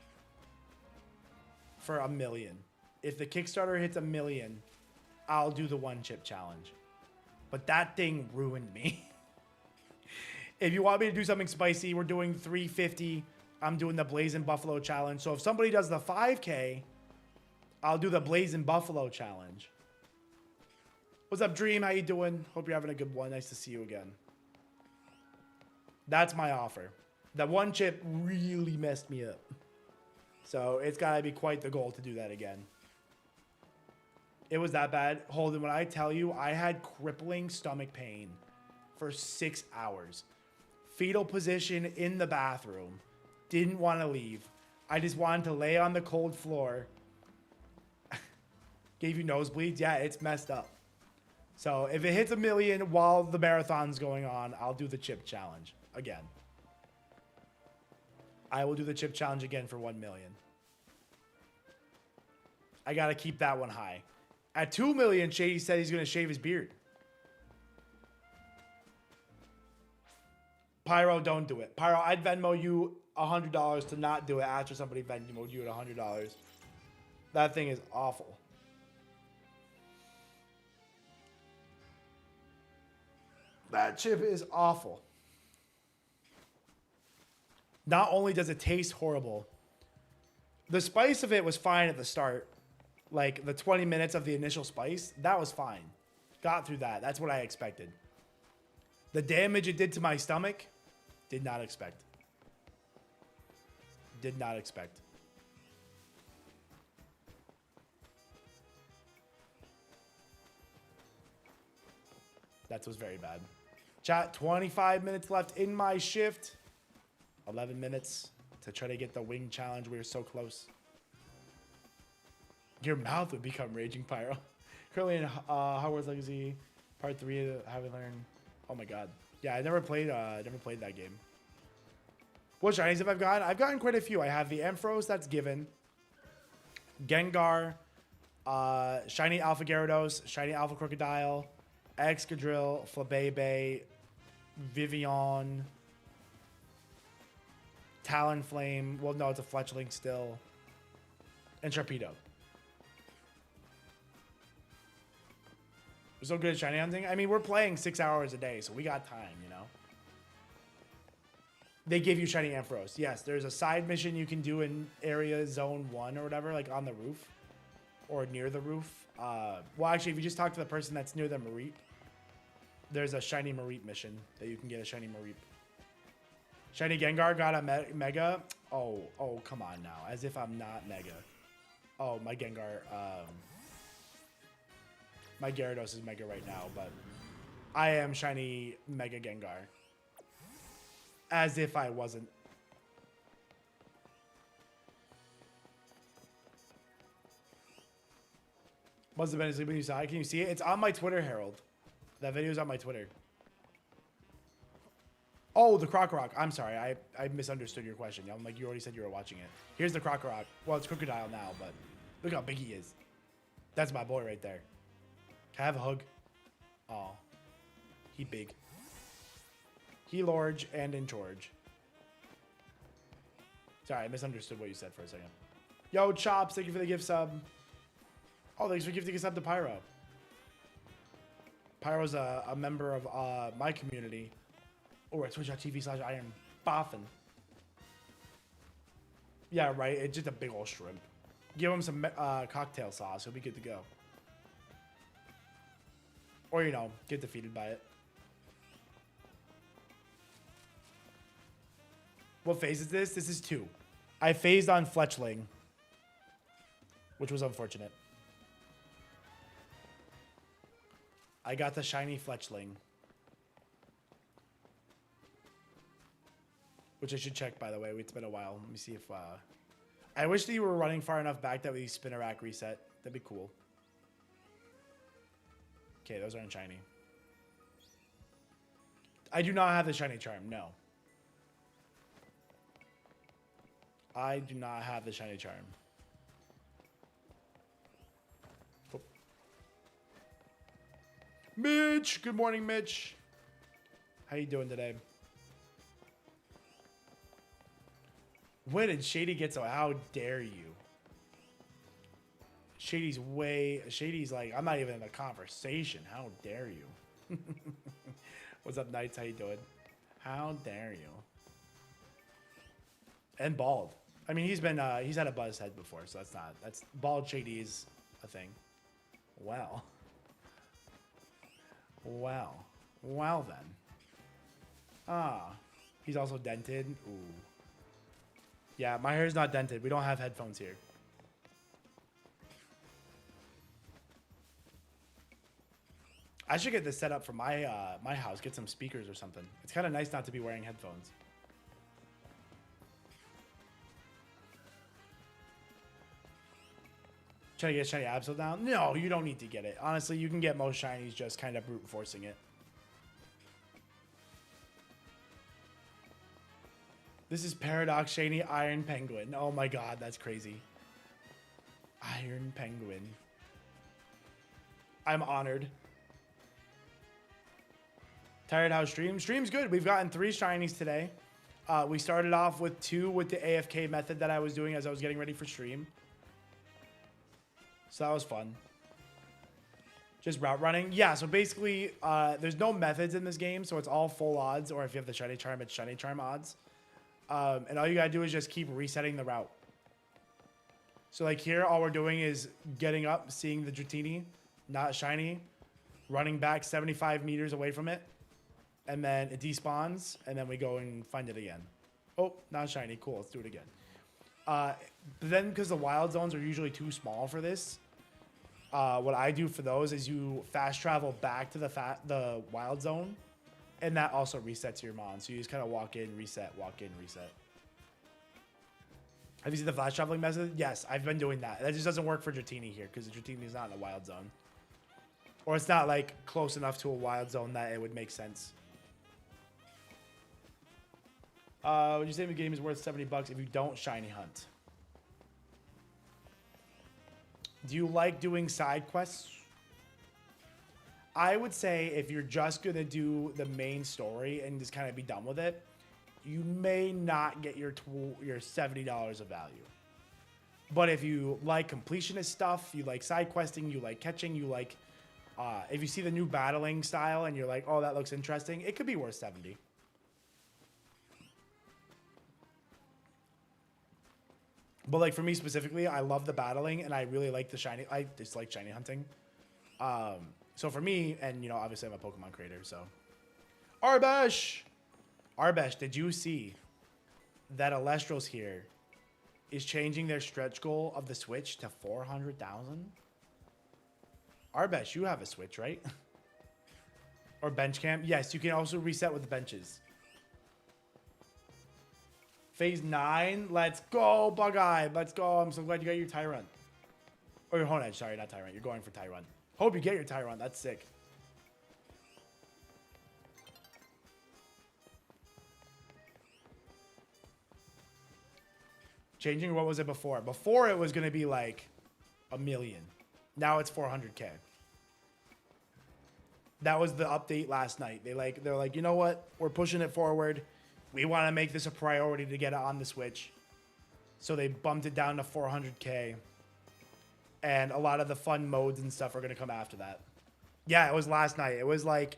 for $1 million. If the Kickstarter hits $1 million, I'll do the one chip challenge. But that thing ruined me. If you want me to do something spicy, we're doing 350. I'm doing the Blazing Buffalo challenge. So if somebody does the 5K, I'll do the Blazing Buffalo challenge. What's up, Dream? How you doing? Hope you're having a good one. Nice to see you again. That's my offer. That one chip really messed me up. So it's got to be quite the goal to do that again. It was that bad. Holden, when I tell you, I had crippling stomach pain for 6 hours. Fetal position in the bathroom. Didn't want to leave. I just wanted to lay on the cold floor. Gave you nosebleeds? Yeah, it's messed up. So if it hits $1 million while the marathon's going on, I'll do the chip challenge again. I will do the chip challenge again for $1 million. I got to keep that one high. At $2 million, Shady said he's going to shave his beard. Pyro, don't do it. Pyro, I'd Venmo you $100 to not do it after somebody Venmo'd you at $100. That thing is awful. That chip is awful. Not only does it taste horrible, the spice of it was fine at the start. Like the 20 minutes of the initial spice, that was fine. Got through that. That's what I expected. The damage it did to my stomach, did not expect. Did not expect. That was very bad. Chat, 25 minutes left in my shift. 11 minutes to try to get the wing challenge. We were so close. Your mouth would become Raging Pyro. Currently in Hogwarts Legacy, Part 3 of Have We Learned. Oh my god. Yeah, I never played that game. What shinies have I gotten? I've gotten quite a few. I have the Ampharos, that's given. Gengar, Shiny Alpha Gyarados, Shiny Alpha Crocodile, Excadrill, Flabébé, Vivian, Talonflame. Well, no, it's a Fletchling still. And Sharpedo. We're so good at shiny hunting. I mean, we're playing 6 hours a day, so we got time, you know? They give you shiny Ampharos. Yes, there's a side mission you can do in area zone 1 or whatever, like on the roof. Or near the roof. Well, actually, if you just talk to the person that's near the Mareep, there's a shiny Mareep mission that you can get a shiny Mareep. Shiny Gengar got a Mega. Oh, come on now. As if I'm not Mega. Oh, my Gengar. My Gyarados is Mega right now, but I am shiny Mega Gengar. As if I wasn't. Must have been asleep when you saw it. Can you see it? It's on my Twitter, Harold. That video is on my Twitter. Oh, the Crocorock. I'm sorry. I misunderstood your question. I'm like, you already said you were watching it. Here's the Crocorock. Well, it's Crocodile now, but look how big he is. That's my boy right there. Can I have a hug? Aw. He big. He large and in charge. Sorry, I misunderstood what you said for a second. Yo, Chops, thank you for the gift sub. Oh, thanks for gifting a sub to Pyro. Pyro's a member of my community. Or at twitch.tv/IronBoffin. Yeah, right. It's just a big old shrimp. Give him some cocktail sauce. He'll be good to go. Or, you know, get defeated by it. What phase is this? This is 2. I phased on Fletchling, which was unfortunate. I got the shiny Fletchling. Which I should check, by the way. It's been a while. Let me see if... I wish that you were running far enough back that we Spinnerack reset. That'd be cool. Okay, those aren't shiny. I do not have the shiny charm, no. I do not have the shiny charm. Oh. Mitch! Good morning, Mitch. How you doing today? When did Shady get so? How dare you? Shady's like, I'm not even in a conversation. How dare you? What's up, Knights? How you doing? How dare you? And bald. I mean, he's had a buzz head before, so that's bald Shady is a thing. Well. Well. Well then. Ah. He's also dented. Ooh. Yeah, my hair's not dented. We don't have headphones here. I should get this set up for my my house. Get some speakers or something. It's kind of nice not to be wearing headphones. Trying to get shiny Absol down? No, you don't need to get it. Honestly, you can get most shinies just kind of brute forcing it. This is Paradox Shiny Iron Penguin. Oh my god, that's crazy. Iron Penguin. I'm honored. Tired how stream? Stream's good. We've gotten 3 shinies today. We started off with 2 with the AFK method that I was doing as I was getting ready for stream. So that was fun. Just route running. Yeah, so basically, there's no methods in this game, so it's all full odds, or if you have the shiny charm, it's shiny charm odds. And all you gotta do is just keep resetting the route. So like here, all we're doing is getting up, seeing the Dratini, not shiny, running back 75 meters away from it, and then it despawns, and then we go and find it again. Oh, not shiny. Cool, let's do it again. But then because the wild zones are usually too small for this, what I do for those is you fast travel back to the wild zone, and that also resets your mon. So you just kind of walk in, reset, walk in, reset. Have you seen the fast traveling method? Yes, I've been doing that. That just doesn't work for Dratini here because the Dratini is not in a wild zone. Or it's not like close enough to a wild zone that it would make sense. Would you say the game is worth $70 if you don't shiny hunt? Do you like doing side quests? I would say if you're just going to do the main story and just kind of be done with it, you may not get your $70 of value. But if you like completionist stuff, you like side questing, you like catching, you like... if you see the new battling style and you're like, oh, that looks interesting, it could be worth 70. But like for me specifically, I love the battling and I really like the shiny. I just like shiny hunting. So for me, and you know, obviously I'm a Pokemon creator, so. Arbesh, did you see that Elestrals here is changing their stretch goal of the Switch to 400,000? Arbesh, you have a Switch, right? Or bench camp? Yes, you can also reset with the benches. Phase 9, let's go, Bug-Eye. Let's go. I'm so glad you got your Tyrant. Or your Honedge, sorry, not Tyrant. You're going for Tyrant. Hope you get your Tyrant. That's sick. Changing, what was it before? Before it was going to be like $1 million. Now it's 400K. That was the update last night. They're like, you know what? We're pushing it forward. We want to make this a priority to get it on the Switch. So they bumped it down to 400K. And a lot of the fun modes and stuff are going to come after that. Yeah, it was last night. It was like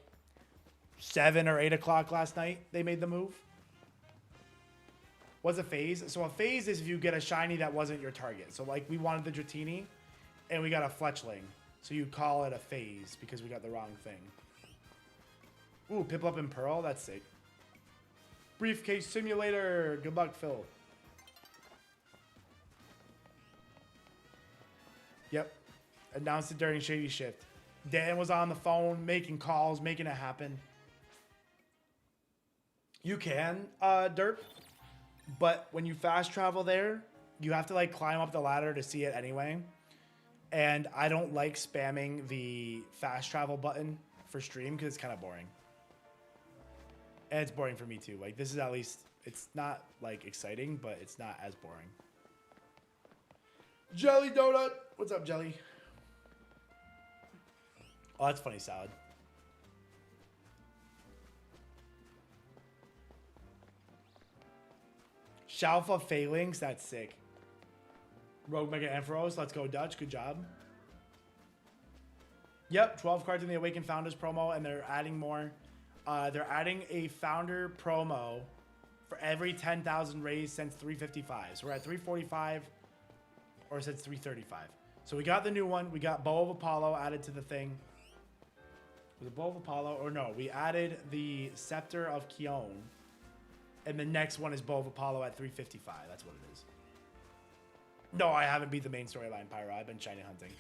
7 or 8 o'clock last night they made the move. What's a phase? So a phase is if you get a shiny that wasn't your target. So like we wanted the Dratini, and we got a Fletchling. So you call it a phase because we got the wrong thing. Ooh, Piplup and Pearl. That's sick. Briefcase Simulator. Good luck, Phil. Yep. Announced it during Shady Shift. Dan was on the phone making calls, making it happen. You can, Derp. But when you fast travel there, you have to like climb up the ladder to see it anyway. And I don't like spamming the fast travel button for stream because it's kind of boring. And it's boring for me too. Like this is at least, it's not like exciting, but it's not as boring. Jelly Donut. What's up, Jelly? Oh, that's funny salad. Shalfa Phalanx, that's sick. Rogue Mega Ampharos, let's go Dutch, good job. Yep, 12 cards in the Awakened Founders promo, and they're adding more. They're adding a Founder promo for every 10,000 raised since 355. So we're at 345, or since 335. So we got the new one. We got Bow of Apollo added to the thing. Was it Bow of Apollo? Or no, we added the Scepter of Kion. And the next one is Bow of Apollo at 355. That's what it is. No, I haven't beat the main storyline, Pyro. I've been shiny hunting.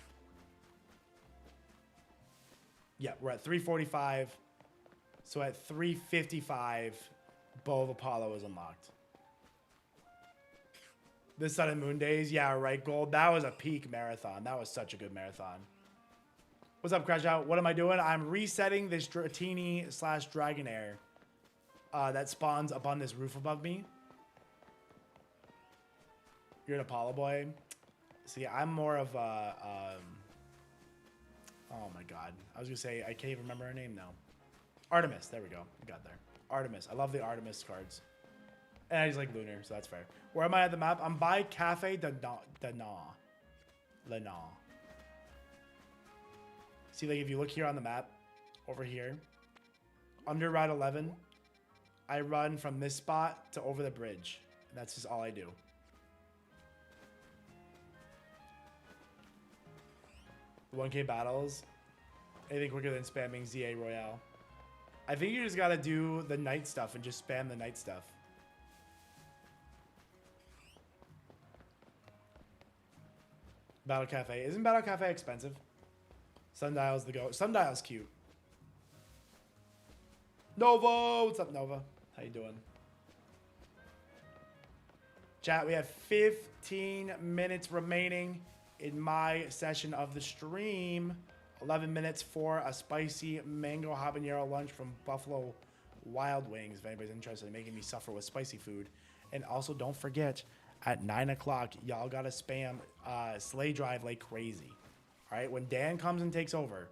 Yeah, we're at 345. So at 355, Bow of Apollo is unlocked. The Sun and Moon days. Yeah, right, Gold. That was a peak marathon. That was such a good marathon. What's up, Crash Out? What am I doing? I'm resetting this Dratini / Dragonair that spawns up on this roof above me. You're an Apollo boy. See, I'm more of a... oh my god. I was going to say, I can't even remember her name now. Artemis. There we go. We got there. Artemis. I love the Artemis cards. And I just like Lunar, so that's fair. Where am I at the map? I'm by Cafe de Na. See, like, if you look here on the map, over here, under Route 11, I run from this spot to over the bridge. And that's just all I do. The 1K battles. Anything quicker than spamming Z-A Royale. I think you just gotta do the night stuff and just spam the night stuff. Battle Cafe. Isn't Battle Cafe expensive? Sundial's the go. Sundial's cute. Nova! What's up, Nova? How you doing? Chat, we have 15 minutes remaining in my session of the stream. 11 minutes for a spicy mango habanero lunch from Buffalo Wild Wings. If anybody's interested in making me suffer with spicy food. And also, don't forget, at 9 o'clock, y'all got to spam Slay Drive like crazy. All right? When Dan comes and takes over,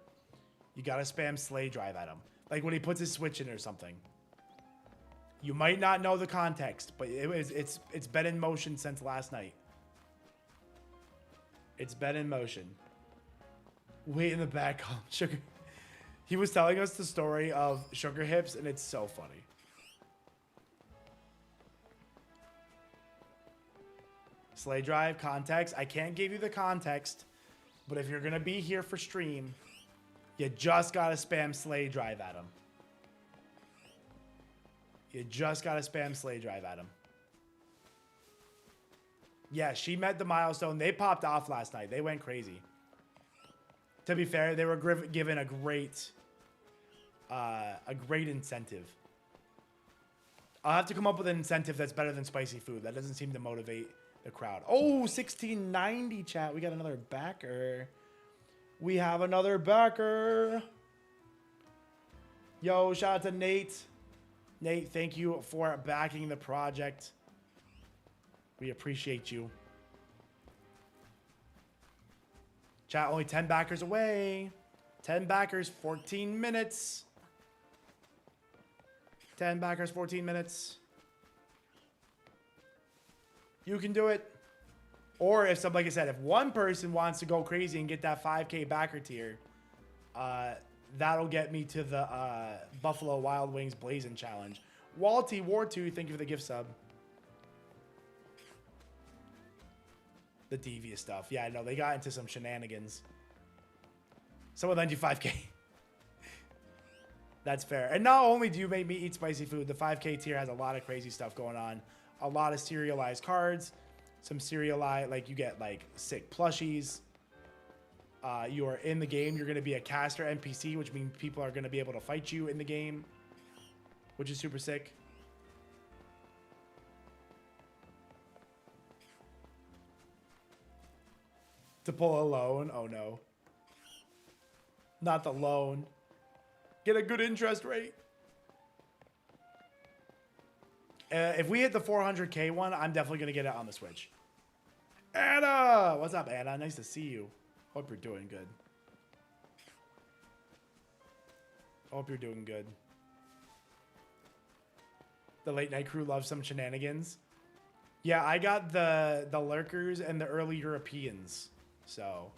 you got to spam Slay Drive at him. Like when he puts his switch in or something. You might not know the context, but it's been in motion since last night. It's been in motion. Wait in the back, Sugar. He was telling us the story of Sugar Hips, and it's so funny. Slay Drive, context. I can't give you the context, but if you're going to be here for stream, you just got to spam Slay Drive at him. You just got to spam Slay Drive at him. Yeah, she met the milestone. They popped off last night. They went crazy. To be fair, they were given a great incentive. I'll have to come up with an incentive that's better than spicy food. That doesn't seem to motivate the crowd. Oh, 1690, chat. We got another backer. We have another backer. Yo, shout out to Nate. Nate, thank you for backing the project. We appreciate you. Chat, only 10 backers away. 10 backers, 14 minutes. 10 backers, 14 minutes. You can do it. Or if somebody, like I said, if one person wants to go crazy and get that 5K backer tier, that'll get me to the Buffalo Wild Wings Blazing Challenge. Walty War 2, thank you for the gift sub. The devious stuff. Yeah, I know. They got into some shenanigans. Someone lend you 5K. That's fair. And not only do you make me eat spicy food, the 5K tier has a lot of crazy stuff going on. A lot of serialized cards. Some serialized, like you get like sick plushies. You are in the game. You're going to be a caster NPC, which means people are going to be able to fight you in the game, which is super sick. To pull a loan. Oh no. Not the loan. Get a good interest rate. If we hit the 400K one, I'm definitely going to get it on the Switch. Anna! What's up, Anna? Nice to see you. Hope you're doing good. Hope you're doing good. The late night crew loves some shenanigans. Yeah, I got the lurkers and the early Europeans. So,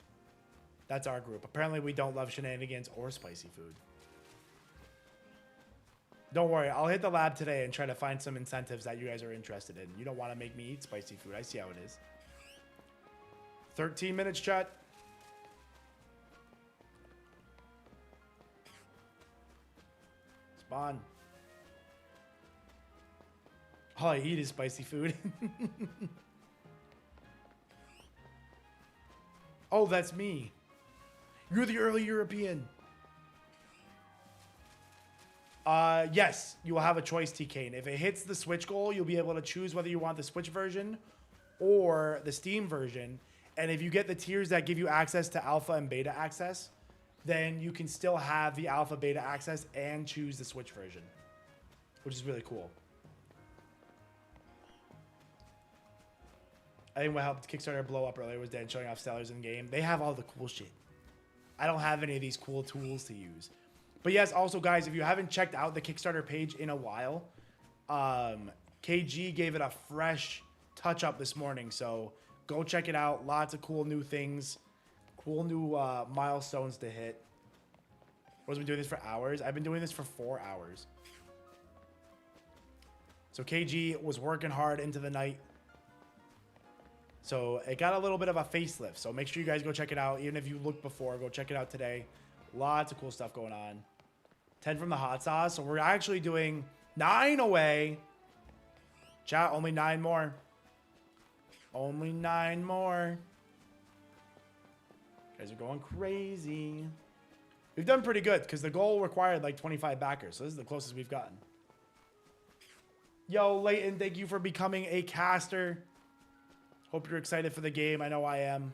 that's our group. Apparently, we don't love shenanigans or spicy food. Don't worry, I'll hit the lab today and try to find some incentives that you guys are interested in. You don't want to make me eat spicy food. I see how it is. 13 minutes, chat. Spawn. All I eat is spicy food. Oh, that's me. You're the early European. Yes, you will have a choice, TK. And if it hits the Switch goal, you'll be able to choose whether you want the Switch version or the Steam version. And if you get the tiers that give you access to alpha and beta access, then you can still have the alpha beta access and choose the Switch version, which is really cool. I think what helped Kickstarter blow up earlier was Dan showing off sellers in game. They have all the cool shit. I don't have any of these cool tools to use. But yes, also guys, if you haven't checked out the Kickstarter page in a while, KG gave it a fresh touch up this morning. So go check it out. Lots of cool new things, cool new milestones to hit. I've been doing this for hours. I've been doing this for 4 hours. So KG was working hard into the night. So it got a little bit of a facelift. So make sure you guys go check it out. Even if you looked before, go check it out today. Lots of cool stuff going on. 10 from the hot sauce. So we're actually doing 9 away. Chat, only 9 more. Only 9 more. You guys are going crazy. We've done pretty good because the goal required like 25 backers. So this is the closest we've gotten. Yo, Leighton, thank you for becoming a caster. Hope you're excited for the game. I know I am.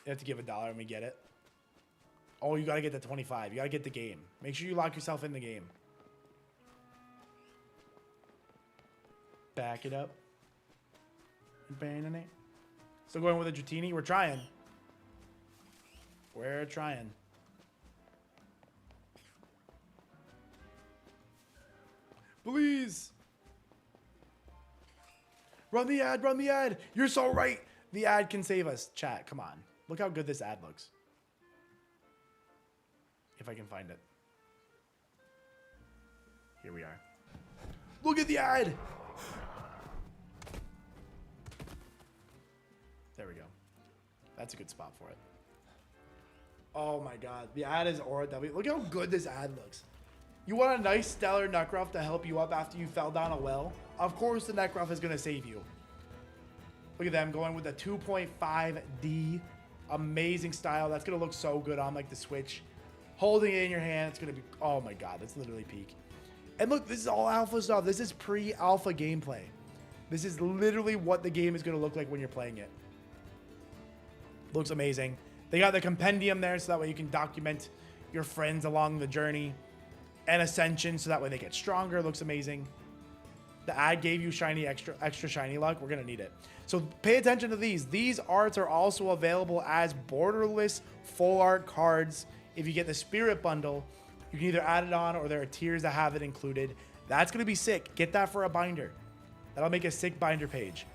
You have to give $1 and we get it. Oh, you got to get the 25. You got to get the game. Make sure you lock yourself in the game. Back it up. Still going with a Dratini. We're trying. We're trying. Please. Run the ad, run the ad. You're so right. The ad can save us. Chat, come on. Look how good this ad looks. If I can find it. Here we are. Look at the ad. There we go. That's a good spot for it. Oh my god. The ad is Aura W. Look how good this ad looks. You want a nice stellar Nutcruff to help you up after you fell down a well? Of course the Nutcruff is going to save you. Look at them going with a 2.5D. Amazing style. That's going to look so good on like the Switch. Holding it in your hand, it's going to be... Oh my god, that's literally peak. And look, this is all alpha stuff. This is pre-alpha gameplay. This is literally what the game is going to look like when you're playing it. Looks amazing. They got the compendium there so that way you can document your friends along the journey. And Ascension so that way they get stronger. Looks amazing. The ad gave you shiny extra shiny luck. We're going to need it. So pay attention to these. These arts are also available as borderless full art cards. If you get the Spirit Bundle, you can either add it on or there are tiers that have it included. That's going to be sick. Get that for a binder. That'll make a sick binder page.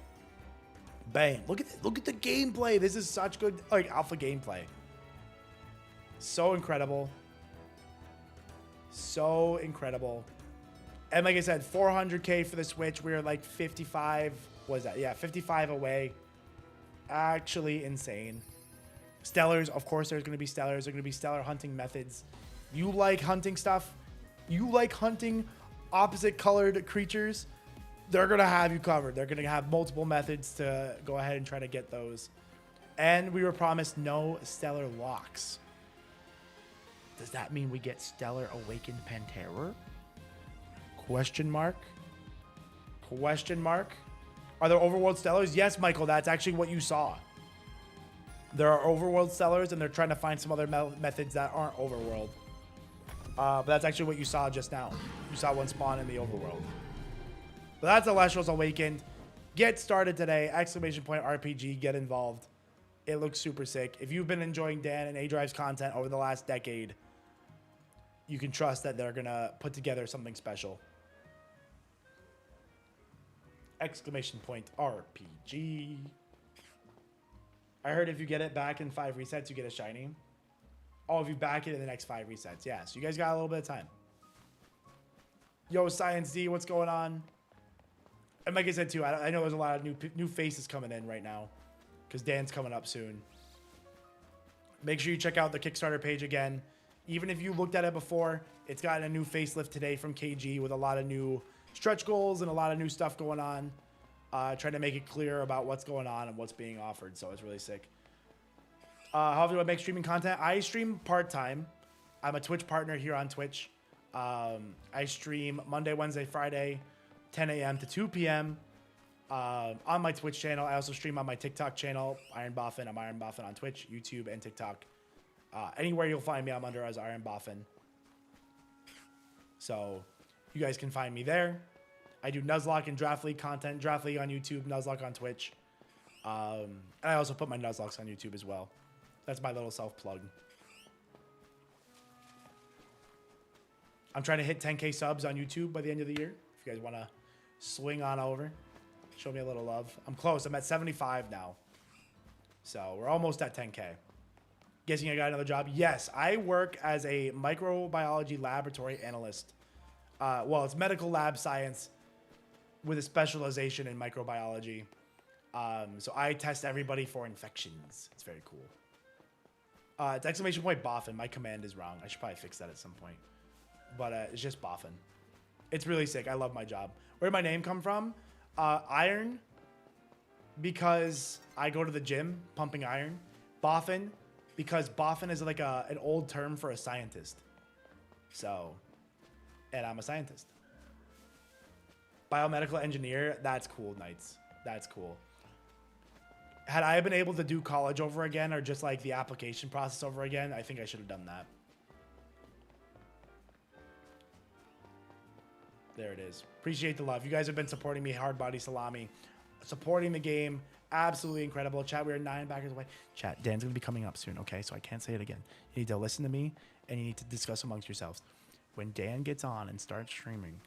Bang. Look at the gameplay. This is such good like alpha gameplay. So incredible. So incredible. And like I said, 400K for the Switch. We are like 55. What is that? Yeah, 55 away. Actually insane. Stellars, of course, there's going to be Stellars. There are going to be Stellar hunting methods. You like hunting stuff? You like hunting opposite colored creatures? They're going to have you covered. They're going to have multiple methods to go ahead and try to get those. And we were promised no Stellar locks. Does that mean we get Stellar Awakened Panterror? Question mark? Question mark? Are there overworld Stellars? Yes, Michael, that's actually what you saw. There are overworld Stellars, and they're trying to find some other methods that aren't overworld. But that's actually what you saw just now. You saw one spawn in the overworld. But that's Elestrals Awakened. Get started today. Exclamation point RPG. Get involved. It looks super sick. If you've been enjoying Dan and aDrive's content over the last decade, you can trust that they're going to put together something special. Exclamation point RPG. I heard if you get it back in 5 resets, you get a shiny. Oh, if you back it in the next 5 resets. Yeah, so you guys got a little bit of time. Yo, Science D, what's going on? And like I said, too, I know there's a lot of new faces coming in right now because Dan's coming up soon. Make sure you check out the Kickstarter page again. Even if you looked at it before, it's gotten a new facelift today from KG with a lot of new stretch goals and a lot of new stuff going on. Trying to make it clear about what's going on and what's being offered. So it's really sick. How do I make streaming content? I stream part-time. I'm a Twitch partner here on Twitch. I stream Monday, Wednesday, Friday, 10 a.m. to 2 p.m. On my Twitch channel. I also stream on my TikTok channel, IronBoffin. I'm IronBoffin on Twitch, YouTube, and TikTok. Anywhere you'll find me, I'm under as IronBoffin. So you guys can find me there. I do Nuzlocke and Draft League content. Draft League on YouTube, Nuzlocke on Twitch. And I also put my Nuzlocks on YouTube as well. That's my little self-plug. I'm trying to hit 10K subs on YouTube by the end of the year. If you guys want to swing on over, show me a little love. I'm close. I'm at 75 now. So we're almost at 10K. Guessing I got another job? Yes, I work as a microbiology laboratory analyst. Well, it's medical lab science with a specialization in microbiology. So I test everybody for infections. It's very cool. It's exclamation point Boffin. My command is wrong. I should probably fix that at some point. But it's just Boffin. It's really sick. I love my job. Where did my name come from? Iron, because I go to the gym pumping iron. Boffin, because Boffin is like an old term for a scientist. So, and I'm a scientist. Biomedical engineer, that's cool, Knights. That's cool. Had I been able to do college over again or just like the application process over again, I think I should have done that. There it is. Appreciate the love. You guys have been supporting me, Hard Body Salami, supporting the game. Absolutely incredible. Chat, we are 9 backers away. Chat, Dan's going to be coming up soon, okay? So I can't say it again. You need to listen to me, and you need to discuss amongst yourselves. When Dan gets on and starts streaming,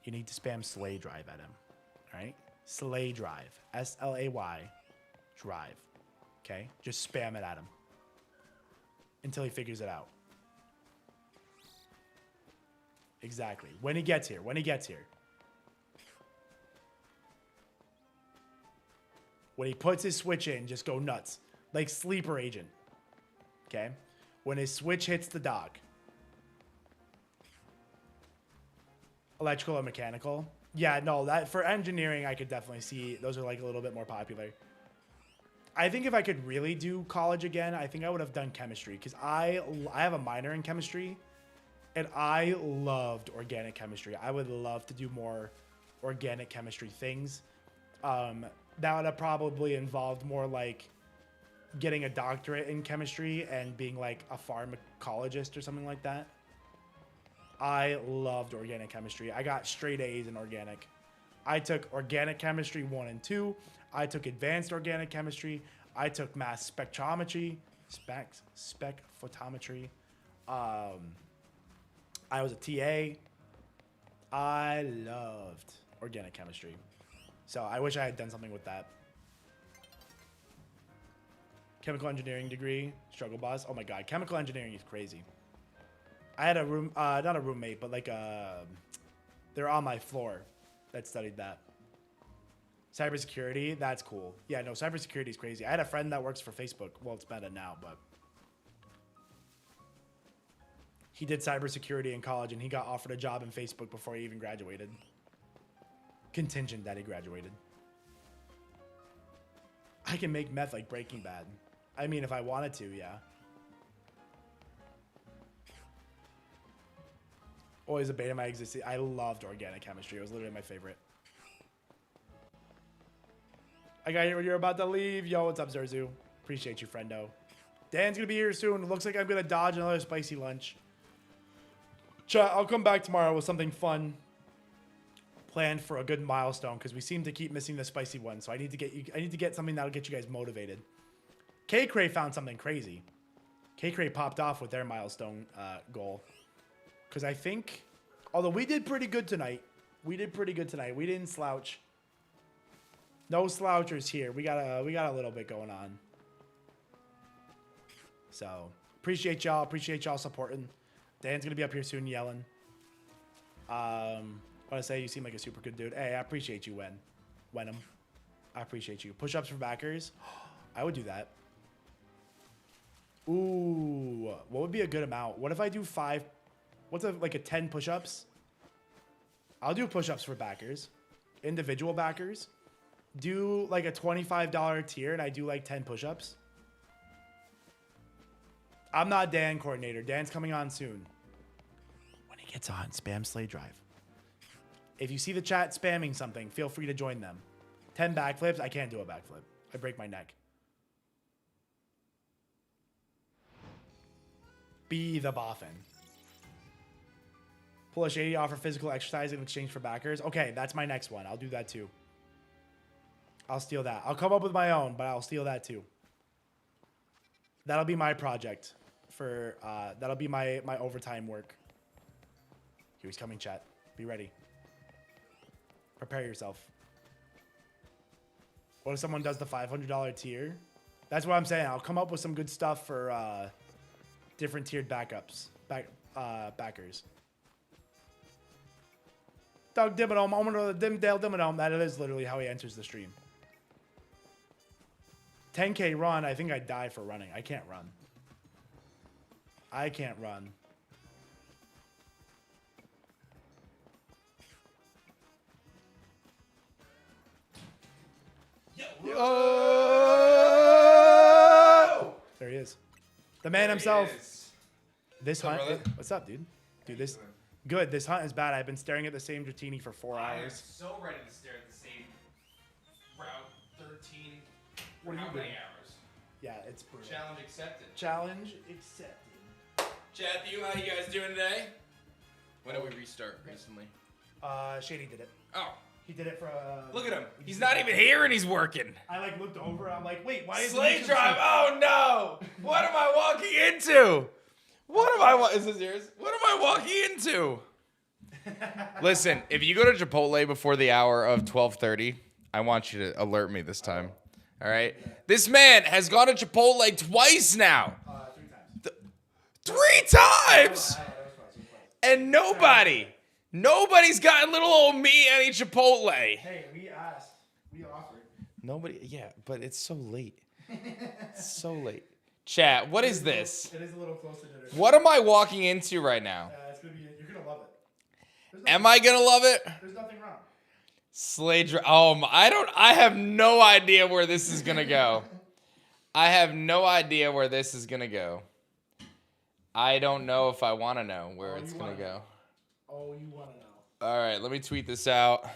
you need to spam Slay Drive at him, all right? Slay Drive. S-L-A-Y Drive, okay? Just spam it at him until he figures it out. Exactly. When he gets here. When he gets here. When he puts his switch in, just go nuts. Like Sleeper Agent. Okay? When his switch hits the dock. Electrical or mechanical. Yeah, no, that for engineering, I could definitely see those are like a little bit more popular. I think if I could really do college again, I think I would have done chemistry because I have a minor in chemistry. And I loved organic chemistry. I would love to do more organic chemistry things. That would have probably involved more like getting a doctorate in chemistry and being like a pharmacologist or something like that. I loved organic chemistry. I got straight A's in organic. I took organic chemistry 1 and 2. I took advanced organic chemistry. I took mass spectrometry, spec photometry. I was a TA. I loved organic chemistry. So I wish I had done something with that. Chemical engineering degree, struggle bus. Oh my God, chemical engineering is crazy. I had a room, not a roommate, but like a They're on my floor that studied that. Cybersecurity, that's cool. Yeah, no, cybersecurity is crazy. I had a friend that works for Facebook. Well, it's Meta now, but he did cybersecurity in college, and he got offered a job in Facebook before he even graduated. Contingent that he graduated. I can make meth like Breaking Bad. I mean, if I wanted to, yeah. Always a beta my existing. I loved organic chemistry. It was literally my favorite. I got here when you're about to leave. Yo, what's up, Zerzu? Appreciate you, friendo. Dan's gonna be here soon. It looks like I'm gonna dodge another spicy lunch. Chat, I'll come back tomorrow with something fun planned for a good milestone because we seem to keep missing the spicy one. So I need to get you. I need to get something that'll get you guys motivated. Kaycreigh found something crazy. Kaycreigh popped off with their milestone goal because I think, although we did pretty good tonight, we didn't slouch. No slouchers here. We got a little bit going on. So appreciate y'all. Appreciate y'all supporting. Dan's gonna be up here soon yelling. I want to say you seem like a super good dude. Hey, I appreciate you, Wenham. I appreciate you. Push-ups for backers. I would do that. Ooh, what would be a good amount? What if I do 5? What's like a 10 push-ups? I'll do push-ups for backers. Individual backers. Do like a $25 tier and I do like 10 push-ups. I'm not Dan coordinator. Dan's coming on soon. When he gets on, spam Slay Drive. If you see the chat spamming something, feel free to join them. 10 backflips. I can't do a backflip. I break my neck. Be the boffin. Pull a Shady, offer physical exercise in exchange for backers. Okay, that's my next one. I'll do that too. I'll steal that. I'll come up with my own, but I'll steal that too. That'll be my project for, that'll be my overtime work. Here he's coming, chat. Be ready. Prepare yourself. What if someone does the $500 tier? That's what I'm saying. I'll come up with some good stuff for different tiered backers. Doug Dimmadome, moment of the Dimdale Dimmadome. That is literally how he enters the stream. 10K run. I think I'd die for running. I can't run. I can't run. Yo! There he is. The man himself. This hunt. What's up, dude? Dude, this. Good. This hunt is bad. I've been staring at the same Dratini for 4 hours. I am so ready to stare at the same Route 13 for how many hours? Yeah, it's brutal. Challenge accepted. Challenge accepted. Chat, how you guys doing today? When did we restart recently? Shady did it. Oh. He did it for. Look at him. He's not even here and he's working. I like looked over. I'm like, wait, why is Slay Drive? Oh no! What am I walking into? What am I? Is this yours? What am I walking into? Listen, if you go to Chipotle before the hour of 12:30, I want you to alert me this time. All right? This man has gone to Chipotle twice now. 3 times. And nobody's gotten little old me any Chipotle. Hey, we asked. We offered. Nobody. Yeah, but it's so late. It's so late. Chat, what is this? It is a little close to dinner. What am I walking into right now? It's gonna be. You're gonna love it. Am I gonna love it? There's nothing wrong. Slay Drive. Oh, I have no idea where this is gonna go. I have no idea where this is gonna go. I don't know if I want to know where it's gonna go. Oh, you want to know? All right, let me tweet this out.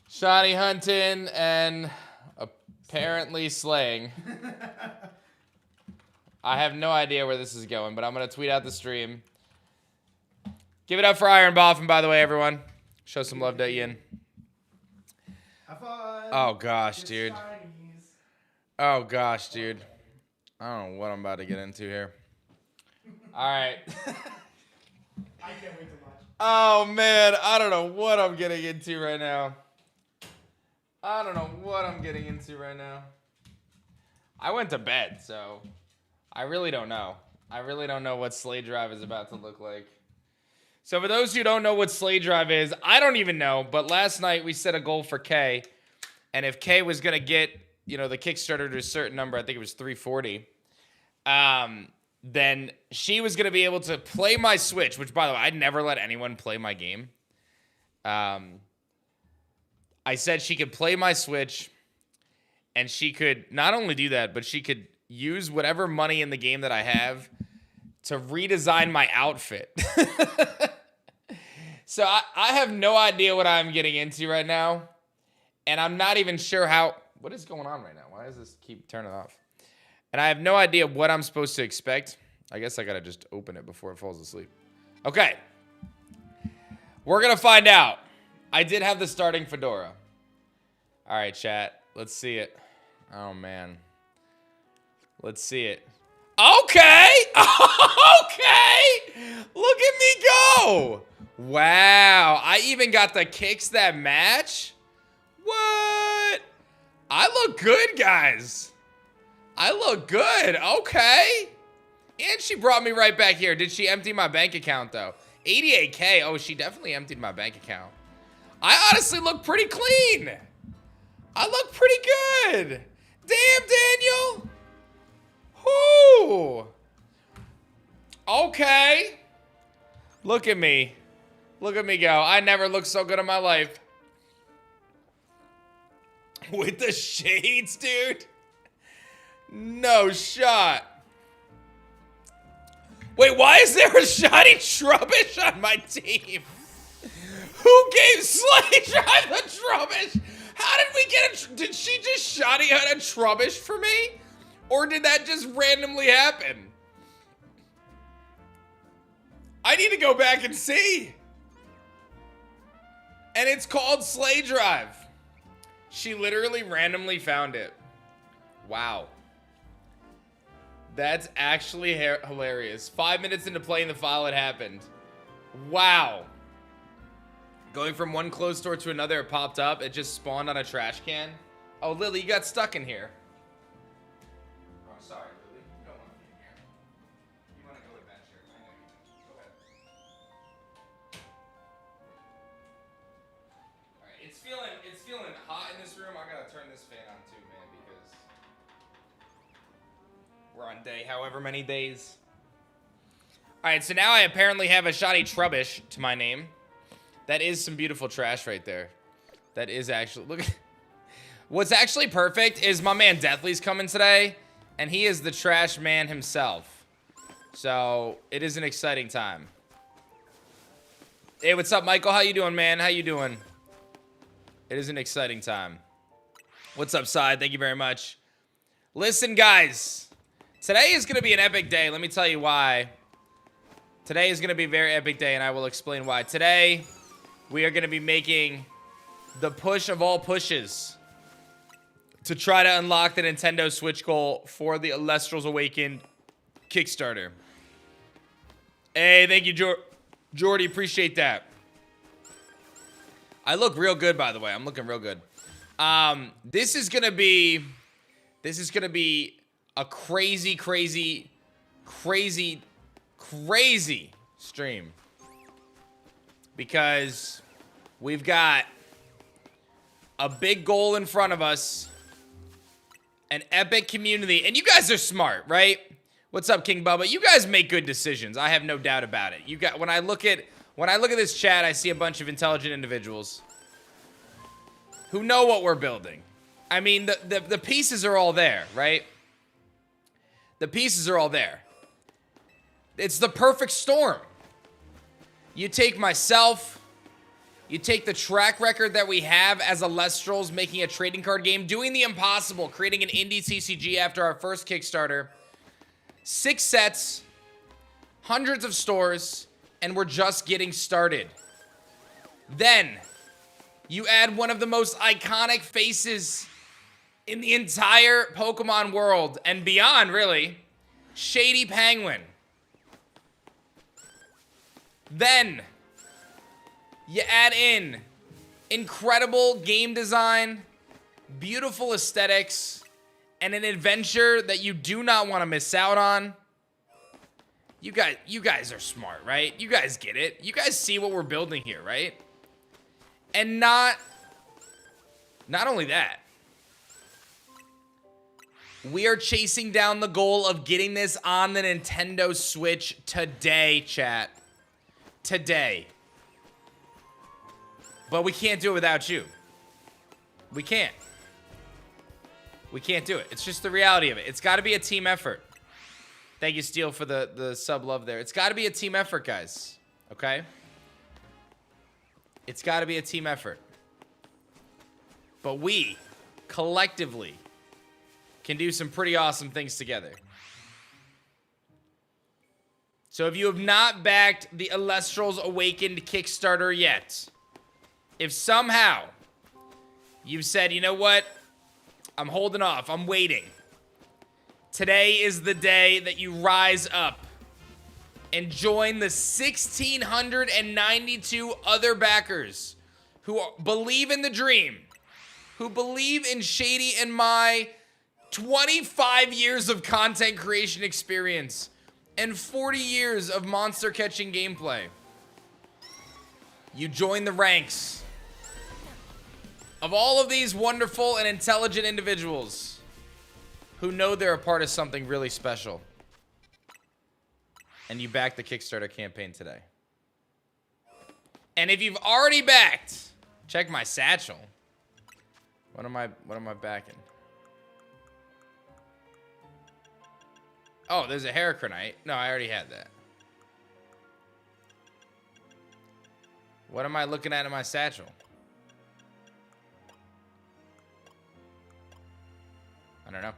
Shiny hunting and apparently slaying. I have no idea where this is going, but I'm going to tweet out the stream. Give it up for IronBoffin, by the way, everyone. Show some love to Ian. Have fun. Oh, gosh, dude. Oh, gosh, dude. I don't know what I'm about to get into here. All right. I can't wait to watch. Oh, man. I don't know what I'm getting into right now. I don't know what I'm getting into right now. I went to bed, so I really don't know. I really don't know what Slay Drive is about to look like. So for those who don't know what Slay Drive is, I don't even know, but last night we set a goal for Kay, and if Kay was going to get, you know, the Kickstarter to a certain number, I think it was 340, then she was going to be able to play my Switch, which, by the way, I'd never let anyone play my game. I said she could play my Switch, and she could not only do that, but she could use whatever money in the game that I have to redesign my outfit. So I have no idea what I'm getting into right now. And I'm not even sure how... What is going on right now? Why does this keep turning off? And I have no idea what I'm supposed to expect. I guess I gotta just open it before it falls asleep. Okay. We're gonna find out. I did have the starting fedora. All right, chat. Let's see it. Oh, man. Let's see it. Okay. Okay. Look at me go. Wow. I even got the kicks that match. What? I look good, guys. I look good. Okay. And she brought me right back here. Did she empty my bank account, though? 88K. Oh, she definitely emptied my bank account. I honestly look pretty clean. I look pretty good. Damn, Daniel. Whoo. Okay. Look at me. Look at me go. I never looked so good in my life. With the shades, dude. No shot. Wait, why is there a shoddy Trubbish on my team? Who gave Slay Drive the Trubbish? How did we get a... Did she just shoddy out a Trubbish for me? Or did that just randomly happen? I need to go back and see. And it's called Slay Drive. She literally randomly found it. Wow. That's actually hilarious. 5 minutes into playing the file, it happened. Wow. Going from one clothes store to another, it popped up. It just spawned on a trash can. Oh, Lily, you got stuck in here. Oh, sorry, Lily. You don't want to be in here. You want to go adventure. I know you do. Go ahead. All right, it's feeling hot in this room. I gotta turn this fan on too, man, because we're on day however many days. All right, so now I apparently have a shoddy Trubbish to my name. That is some beautiful trash right there. That is actually, look. What's actually perfect is my man Deathly's coming today, and he is the trash man himself. So it is an exciting time. Hey, what's up, Michael? How you doing, man? How you doing? It is an exciting time. What's up, Side? Thank you very much. Listen, guys. Today is going to be an epic day. Let me tell you why. Today is going to be a very epic day, and I will explain why. Today, we are going to be making the push of all pushes to try to unlock the Nintendo Switch goal for the Elestrals Awakened Kickstarter. Hey, thank you, Jordy. Appreciate that. I look real good, by the way. I'm looking real good. This is gonna be a crazy stream, because we've got a big goal in front of us, an epic community, and you guys are smart, right? What's up, King Bubba? You guys make good decisions. I have no doubt about it. You got when I look at this chat, I see a bunch of intelligent individuals who know what we're building. I mean, the pieces are all there, right? The pieces are all there. It's the perfect storm. You take myself, you take the track record that we have as Elestrals, making a trading card game, doing the impossible, creating an indie TCG after our first Kickstarter, 6 sets, hundreds of stores, and we're just getting started. Then, you add one of the most iconic faces in the entire Pokemon world, and beyond, really, Shady Penguin. Then, you add in incredible game design, beautiful aesthetics, and an adventure that you do not want to miss out on. You guys are smart, right? You guys get it. You guys see what we're building here, right? And not only that, we are chasing down the goal of getting this on the Nintendo Switch today, chat. Today. But we can't do it without you. We can't. We can't do it. It's just the reality of it. It's got to be a team effort. Thank you, Steel, for the sub love there. It's got to be a team effort, guys. Okay? It's got to be a team effort. But we, collectively, can do some pretty awesome things together. So if you have not backed the Elestrals Awakened Kickstarter yet, if somehow you've said, you know what, I'm holding off, I'm waiting, today is the day that you rise up and join the 1,692 other backers who believe in the dream, who believe in Shady and my 25 years of content creation experience and 40 years of monster catching gameplay. You join the ranks of all of these wonderful and intelligent individuals who know they're a part of something really special. And you back the Kickstarter campaign today. And if you've already backed, check my satchel. What am I backing? Oh, there's a Kaycreigh. No, I already had that. What am I looking at in my satchel? I don't know.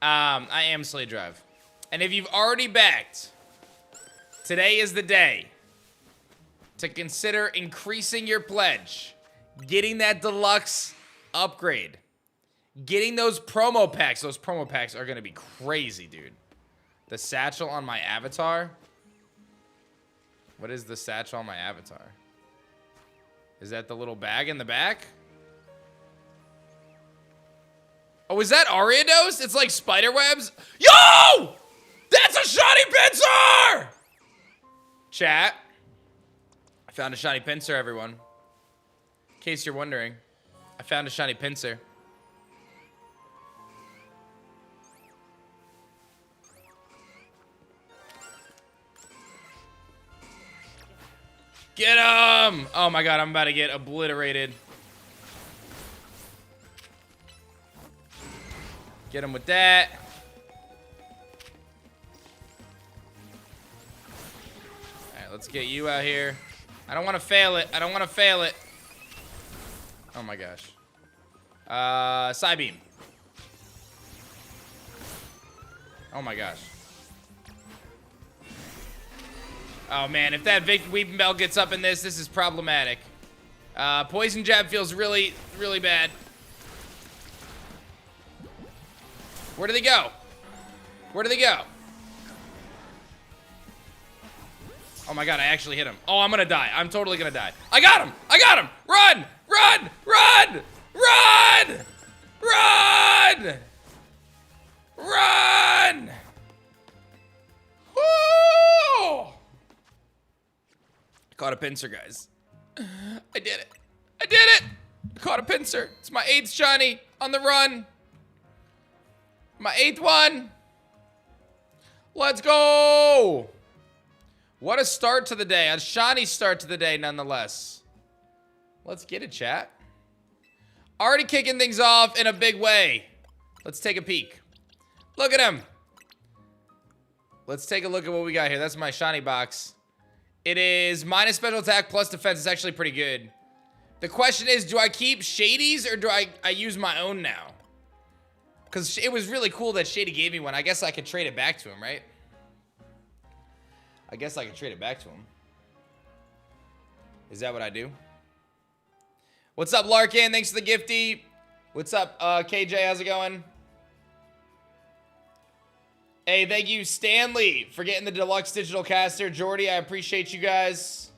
I am Slay Drive. And if you've already backed, today is the day to consider increasing your pledge, getting that deluxe upgrade, getting those promo packs. Those promo packs are going to be crazy, dude. The satchel on my avatar. What is the satchel on my avatar? Is that the little bag in the back? Oh, is that Ariados? It's like spider webs. Yo! That's a shiny Pinsir! Chat. I found a shiny Pinsir, everyone. In case you're wondering, I found a shiny Pinsir. Get him! Oh my god, I'm about to get obliterated. Get him with that. Alright, let's get you out here. I don't want to fail it. I don't want to fail it. Oh my gosh. Psybeam. Oh my gosh. Oh man, if that Weeping Bell gets up in this is problematic. Poison Jab feels really, really bad. Where do they go? Where do they go? Oh my god, I actually hit him. Oh, I'm gonna die. I'm totally gonna die. I got him! I got him! Run! Run! Run! Run! Run! Run! Woo! I caught a Pinsir, guys. I did it. I did it! I caught a Pinsir. It's my 8th shiny on the run. My 8th one. Let's go. What a start to the day. A shiny start to the day, nonetheless. Let's get it, chat. Already kicking things off in a big way. Let's take a peek. Look at him. Let's take a look at what we got here. That's my shiny box. It is minus special attack plus defense. It's actually pretty good. The question is, do I keep Shady's or do I use my own now? Because it was really cool that Shady gave me one. I guess I could trade it back to him, right? I guess I could trade it back to him. Is that what I do? What's up, Larkin? Thanks for the gifty. What's up, KJ? How's it going? Hey, thank you, Stanley, for getting the deluxe digital caster. Jordy, I appreciate you guys.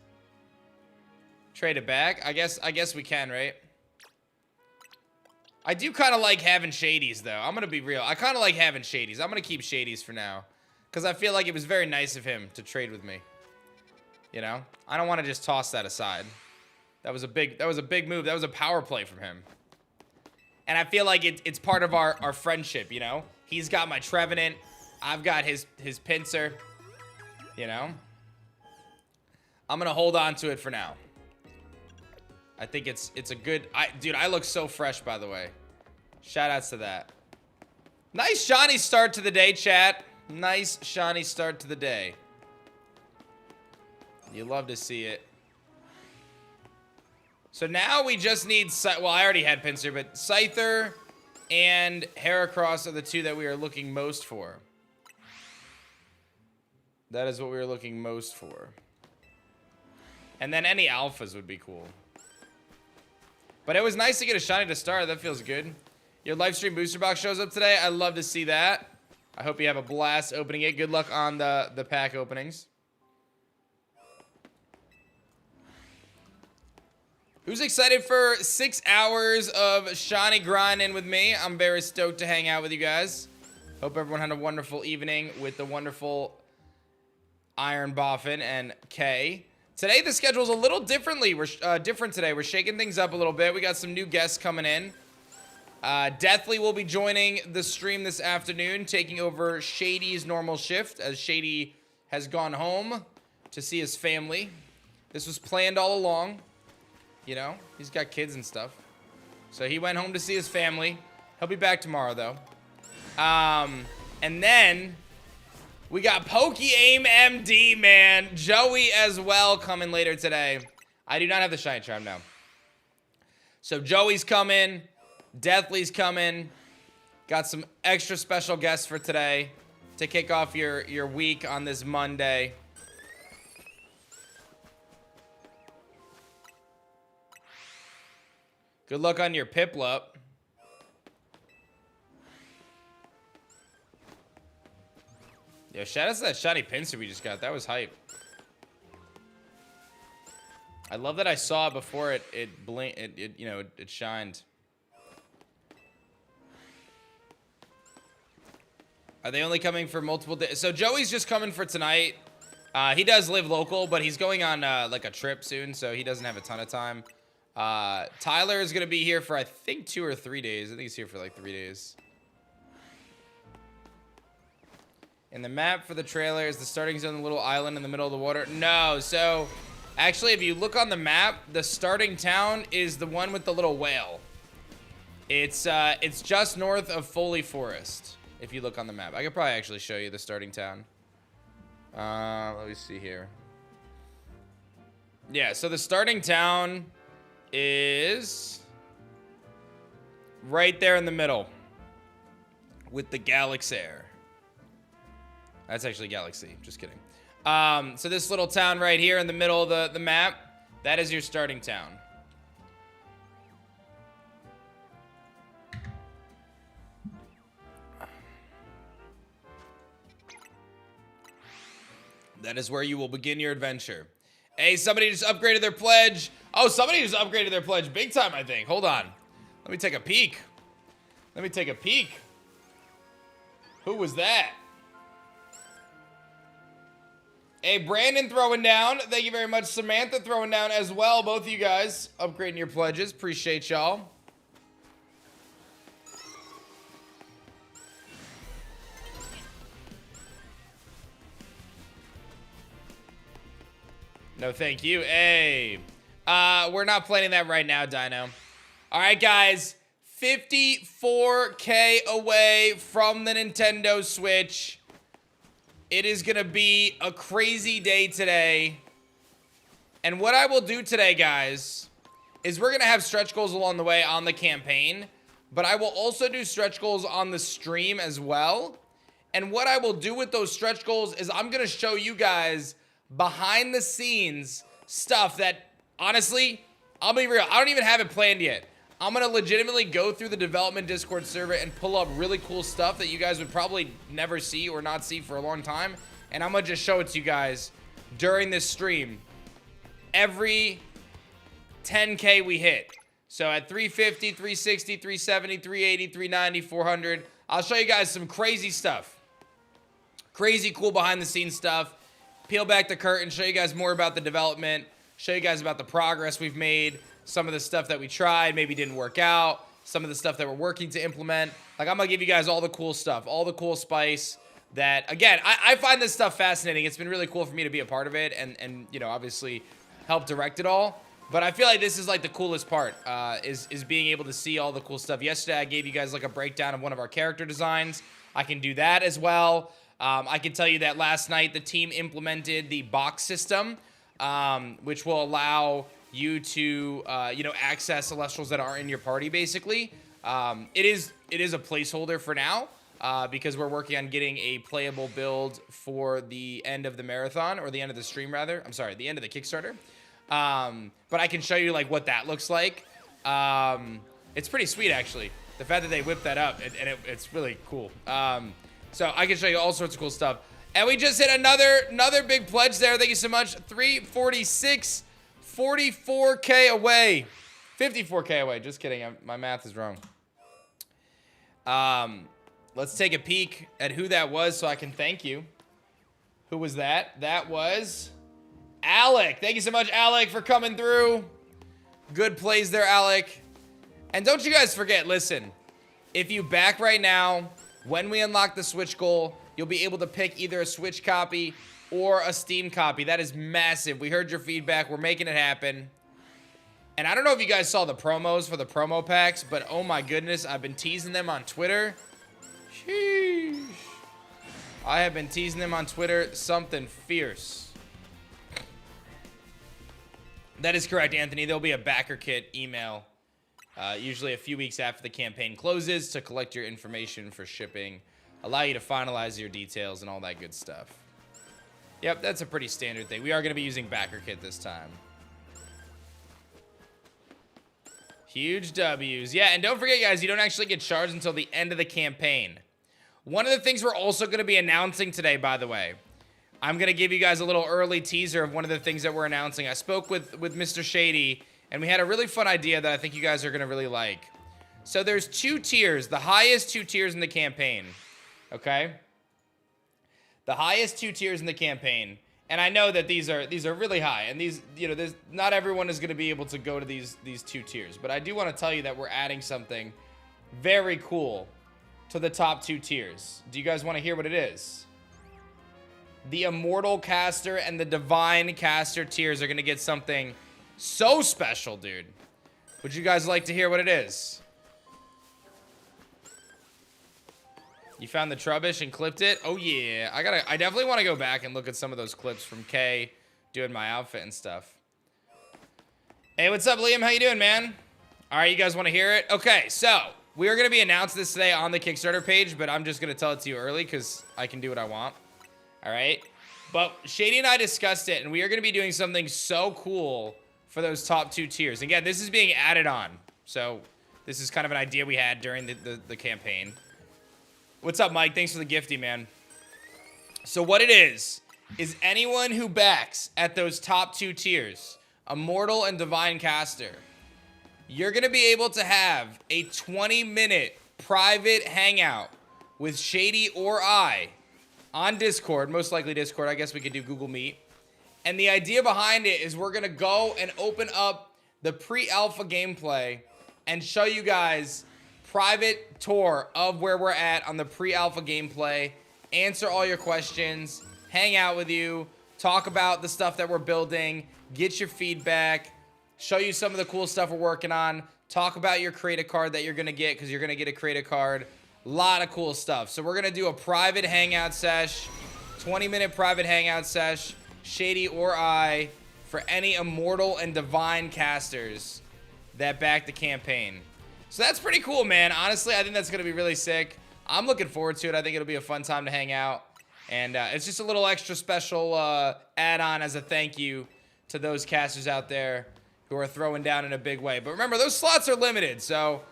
Trade it back? I guess we can, right? I do kind of like having Shady's, though. I'm going to be real. I kind of like having Shady's. I'm going to keep Shady's for now. Because I feel like it was very nice of him to trade with me. You know? I don't want to just toss that aside. That was a big move. That was a power play from him. And I feel like it's part of our friendship, you know? He's got my Trevenant. I've got his Pinsir. You know? I'm going to hold on to it for now. I think it's a good... Dude, I look so fresh, by the way. Shoutouts to that. Nice shiny start to the day, chat. Nice shiny start to the day. You love to see it. So now we just need... Well, I already had Pinsir, but Scyther and Heracross are the two that we are looking most for. That is what we were looking most for. And then any alphas would be cool. But it was nice to get a shiny to start. That feels good. Your Lifestream booster box shows up today. I love to see that. I hope you have a blast opening it. Good luck on the pack openings. Who's excited for 6 hours of shiny grinding with me? I'm very stoked to hang out with you guys. Hope everyone had a wonderful evening with the wonderful IronBoffin and Kay. Today the schedule's a little different today. We're shaking things up a little bit. We got some new guests coming in. Deathly will be joining the stream this afternoon, taking over Shady's normal shift, as Shady has gone home to see his family. This was planned all along. You know, he's got kids and stuff. So he went home to see his family. He'll be back tomorrow, though. And then we got PokeAim MD, man. Joey as well coming later today. I do not have the shiny charm now. So Joey's coming. Deathly's coming. Got some extra special guests for today to kick off your week on this Monday. Good luck on your Piplup. Yo, shout out to that shiny Pinsir we just got. That was hype. I love that I saw it before it blinked. It shined. Are they only coming for multiple days? So Joey's just coming for tonight. He does live local, but he's going on like a trip soon, so he doesn't have a ton of time. Tyler is gonna be here for I think 2 or 3 days. I think he's here for like 3 days. And the map for the trailer is the starting zone, the little island in the middle of the water. No, so actually, if you look on the map, the starting town is the one with the little whale. It's just north of Foley Forest. If you look on the map, I could probably actually show you the starting town. Let me see here. Yeah, so the starting town is right there in the middle with the Galaxair. That's actually Galaxy, just kidding. So this little town right here in the middle of the map, that is your starting town. That is where you will begin your adventure. Hey, somebody just upgraded their pledge. Oh, somebody just upgraded their pledge big time, I think. Hold on. Let me take a peek. Let me take a peek. Who was that? Hey, Brandon throwing down. Thank you very much. Samantha throwing down as well. Both of you guys upgrading your pledges. Appreciate y'all. No, thank you. Hey. We're not planning that right now, Dino. All right, guys. 54K away from the Nintendo Switch. It is going to be a crazy day today. And what I will do today, guys, is we're going to have stretch goals along the way on the campaign. But I will also do stretch goals on the stream as well. And what I will do with those stretch goals is I'm going to show you guys behind the scenes stuff that, honestly, I'll be real, I don't even have it planned yet. I'm going to legitimately go through the development Discord server and pull up really cool stuff that you guys would probably never see or not see for a long time. And I'm going to just show it to you guys during this stream. Every 10K we hit. So at 350, 360, 370, 380, 390, 400, I'll show you guys some crazy stuff. Crazy cool behind the scenes stuff. Peel back the curtain, show you guys more about the development, show you guys about the progress we've made, some of the stuff that we tried, maybe didn't work out, some of the stuff that we're working to implement. Like, I'm gonna give you guys all the cool stuff, all the cool spice that, again, I find this stuff fascinating. It's been really cool for me to be a part of it and you know, obviously help direct it all. But I feel like this is like the coolest part, is being able to see all the cool stuff. Yesterday, I gave you guys like a breakdown of one of our character designs. I can do that as well. I can tell you that last night the team implemented the box system, which will allow you to, you know, access Elestrals that are in your party, basically. It is a placeholder for now, because we're working on getting a playable build for the end of the marathon, or the end of the stream, rather. I'm sorry, the end of the Kickstarter. But I can show you like what that looks like. It's pretty sweet, actually. The fact that they whipped that up, and it's really cool. So I can show you all sorts of cool stuff. And we just hit another big pledge there. Thank you so much. 346, 44K away. 54K away. Just kidding. My math is wrong. Let's take a peek at who that was so I can thank you. Who was that? That was Alec. Thank you so much, Alec, for coming through. Good plays there, Alec. And don't you guys forget, listen, if you back right now, when we unlock the Switch goal, you'll be able to pick either a Switch copy or a Steam copy. That is massive. We heard your feedback. We're making it happen. And I don't know if you guys saw the promos for the promo packs, but oh my goodness, I've been teasing them on Twitter. Sheesh. I have been teasing them on Twitter. Something fierce. That is correct, Anthony. There'll be a backer kit email, usually a few weeks after the campaign closes, to collect your information for shipping, allow you to finalize your details and all that good stuff. Yep, that's a pretty standard thing. We are going to be using backer kit this time. Huge W's. Yeah, and don't forget, guys, you don't actually get charged until the end of the campaign. One of the things we're also going to be announcing today, by the way, I'm going to give you guys a little early teaser of one of the things that we're announcing. I spoke with Mr. Shady, and we had a really fun idea that I think you guys are going to really like. So there's 2 tiers, the highest 2 tiers in the campaign, okay? The highest 2 tiers in the campaign. And I know that these are really high, and these, you know, not everyone is going to be able to go to these 2 tiers, but I do want to tell you that we're adding something very cool to the top 2 tiers. Do you guys want to hear what it is? The Immortal Caster and the Divine Caster tiers are going to get something so special, dude. Would you guys like to hear what it is? You found the Trubbish and clipped it? Oh, yeah. I definitely want to go back and look at some of those clips from Kay doing my outfit and stuff. Hey, what's up, Liam? How you doing, man? All right, you guys want to hear it? Okay, so we are going to be announcing this today on the Kickstarter page, but I'm just going to tell it to you early because I can do what I want. All right? But Shady and I discussed it, and we are going to be doing something so cool for those top 2 tiers. Again, this is being added on. So this is kind of an idea we had during the campaign. What's up, Mike? Thanks for the gifty, man. So what it is anyone who backs at those top 2 tiers, Immortal and Divine Caster, you're going to be able to have a 20-minute private hangout with Shady or I on Discord, most likely Discord. I guess we could do Google Meet. And the idea behind it is we're going to go and open up the pre-alpha gameplay and show you guys private tour of where we're at on the pre-alpha gameplay, answer all your questions, hang out with you, talk about the stuff that we're building, get your feedback, show you some of the cool stuff we're working on, talk about your creative card that you're going to get, because you're going to get a creative card. A lot of cool stuff. So we're going to do a private hangout sesh, 20-minute private hangout sesh, Shady or I, for any Immortal and Divine casters that back the campaign. So that's pretty cool, man. Honestly, I think that's going to be really sick. I'm looking forward to it. I think it'll be a fun time to hang out. And it's just a little extra special add-on as a thank you to those casters out there who are throwing down in a big way. But remember, those slots are limited. So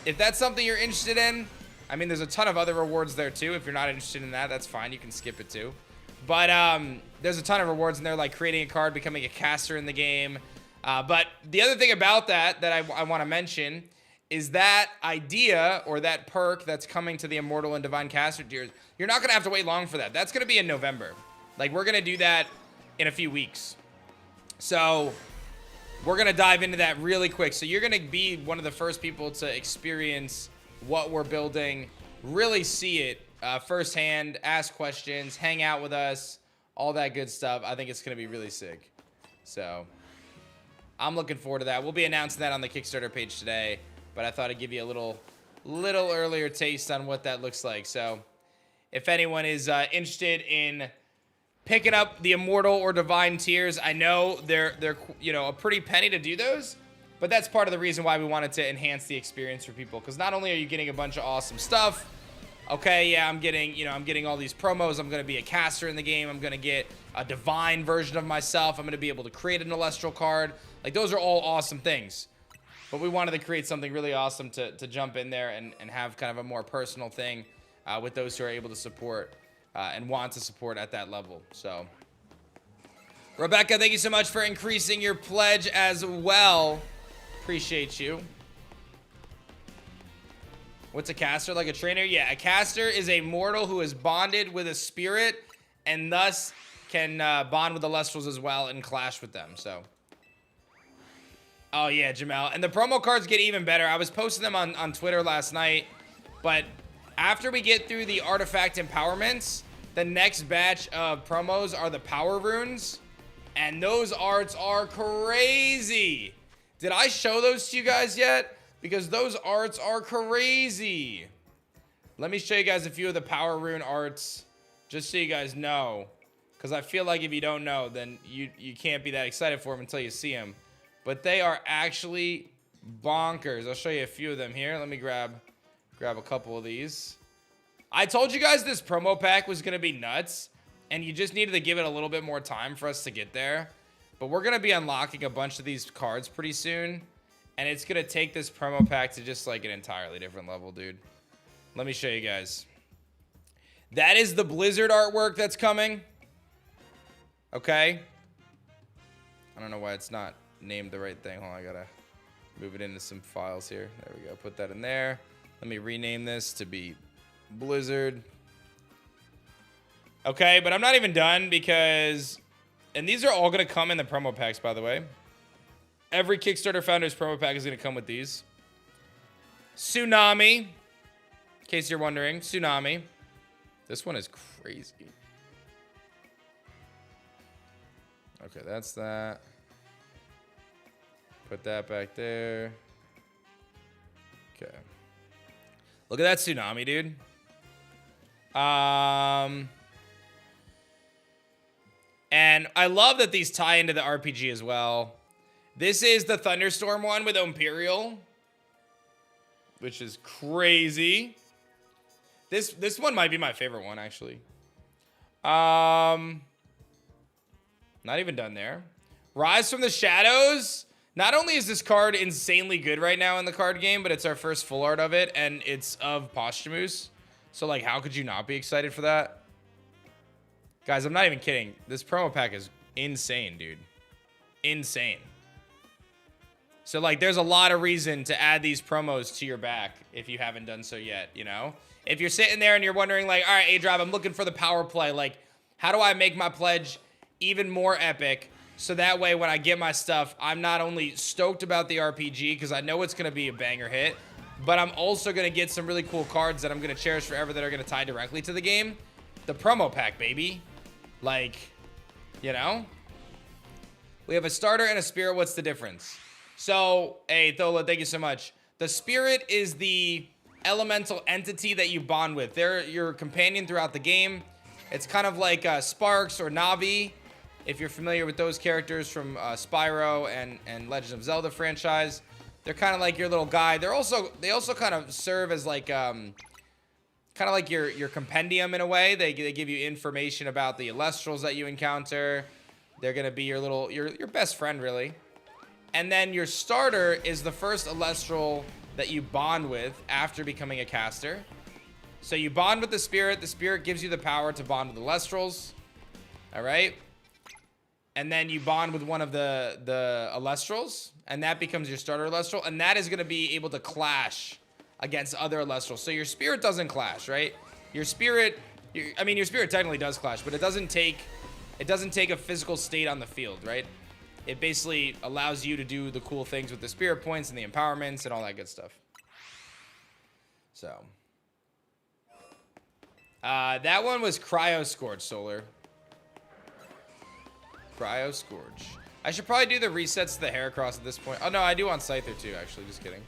if that's something you're interested in, I mean, there's a ton of other rewards there, too. If you're not interested in that, that's fine. You can skip it, too. But there's a ton of rewards in there, like creating a card, becoming a caster in the game. But the other thing about that I want to mention is that idea or that perk that's coming to the Immortal and Divine Caster tiers. You're not going to have to wait long for that. That's going to be in November. Like, we're going to do that in a few weeks. So we're going to dive into that really quick. So you're going to be one of the first people to experience what we're building, really see it firsthand, ask questions, hang out with us, all that good stuff. I think it's going to be really sick. So I'm looking forward to that. We'll be announcing that on the Kickstarter page today, but I thought I'd give you a little earlier taste on what that looks like. So if anyone is interested in picking up the Immortal or Divine tiers, I know they're you know, a pretty penny to do those, but that's part of the reason why we wanted to enhance the experience for people, because not only are you getting a bunch of awesome stuff, okay, yeah, I'm getting all these promos. I'm going to be a caster in the game. I'm going to get a divine version of myself. I'm going to be able to create an Elestral card. Like, those are all awesome things. But we wanted to create something really awesome to jump in there and have kind of a more personal thing with those who are able to support and want to support at that level. So, Rebecca, thank you so much for increasing your pledge as well. Appreciate you. What's a caster? Like a trainer? Yeah, a caster is a mortal who is bonded with a spirit and thus can bond with the Elestrals as well and clash with them. So, oh yeah, Jamel. And the promo cards get even better. I was posting them on Twitter last night, but after we get through the artifact empowerments, the next batch of promos are the power runes, and those arts are crazy. Did I show those to you guys yet? Because those arts are crazy. Let me show you guys a few of the power rune arts, just so you guys know. Because I feel like if you don't know, then you can't be that excited for them until you see them. But they are actually bonkers. I'll show you a few of them here. Let me grab a couple of these. I told you guys this promo pack was going to be nuts, and you just needed to give it a little bit more time for us to get there. But we're going to be unlocking a bunch of these cards pretty soon. And it's going to take this promo pack to just like an entirely different level, dude. Let me show you guys. That is the Blizzard artwork that's coming. Okay. I don't know why it's not named the right thing. Hold on, I got to move it into some files here. There we go. Put that in there. Let me rename this to be Blizzard. Okay, but I'm not even done because... And these are all going to come in the promo packs, by the way. Every Kickstarter Founders promo pack is going to come with these. Tsunami. In case you're wondering. Tsunami. This one is crazy. Okay, that's that. Put that back there. Okay. Look at that Tsunami, dude. And I love that these tie into the RPG as well. This is the Thunderstorm one with Imperial, which is crazy. This one might be my favorite one, actually. Not even done there. Rise from the Shadows. Not only is this card insanely good right now in the card game, but it's our first full art of it, and it's of Posthumous. So, like, how could you not be excited for that? Guys, I'm not even kidding. This promo pack is insane, dude. Insane. So, like, there's a lot of reason to add these promos to your back if you haven't done so yet, you know? If you're sitting there and you're wondering, like, all right, aDrive, I'm looking for the power play. Like, how do I make my pledge even more epic so that way when I get my stuff, I'm not only stoked about the RPG because I know it's going to be a banger hit, but I'm also going to get some really cool cards that I'm going to cherish forever that are going to tie directly to the game. The promo pack, baby. Like, you know? We have a starter and a spirit. What's the difference? So, hey, Thola, thank you so much. The spirit is the elemental entity that you bond with. They're your companion throughout the game. It's kind of like Sparks or Navi, if you're familiar with those characters from Spyro and Legend of Zelda franchise. They're kind of like your little guide. They also kind of serve as like kind of like your compendium in a way. They give you information about the Elestrals that you encounter. They're gonna be your best friend, really. And then your starter is the first Elestral that you bond with after becoming a caster. So you bond with the spirit. The spirit gives you the power to bond with the Elestrals. All right. and then you bond with one of the Elestrals, and that becomes your starter Elestral, and that is going to be able to clash against other Elestrals. So your spirit doesn't clash, right? Your spirit, I mean, your spirit technically does clash, but it doesn't take a physical state on the field, right? It basically allows you to do the cool things with the spirit points and the empowerments and all that good stuff. So, that one was Cryo Scourge, Solar. Cryo Scourge. I should probably do the resets to the Heracross at this point. Oh, no, I do on Scyther too, actually. Just kidding.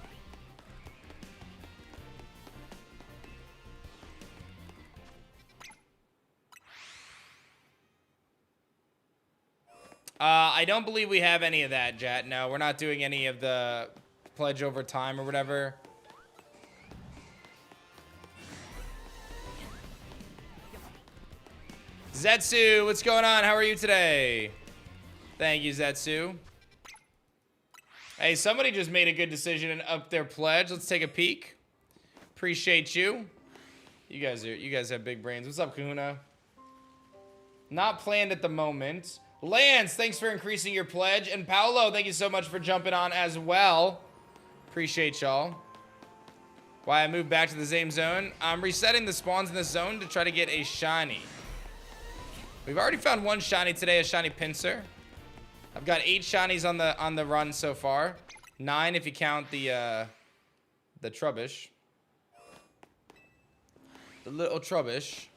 I don't believe we have any of that, Jat. No, we're not doing any of the pledge over time or whatever. Zetsu, what's going on? How are you today? Thank you, Zetsu. Hey, somebody just made a good decision and upped their pledge. Let's take a peek. Appreciate you. You guys have big brains. What's up, Kahuna? Not planned at the moment. Lance, thanks for increasing your pledge. And Paolo, thank you so much for jumping on as well. Appreciate y'all. Why I moved back to the same zone? I'm resetting the spawns in the zone to try to get a shiny. We've already found one shiny today, a shiny Pinsir. I've got 8 shinies on the run so far. 9 if you count the Trubbish. The little Trubbish.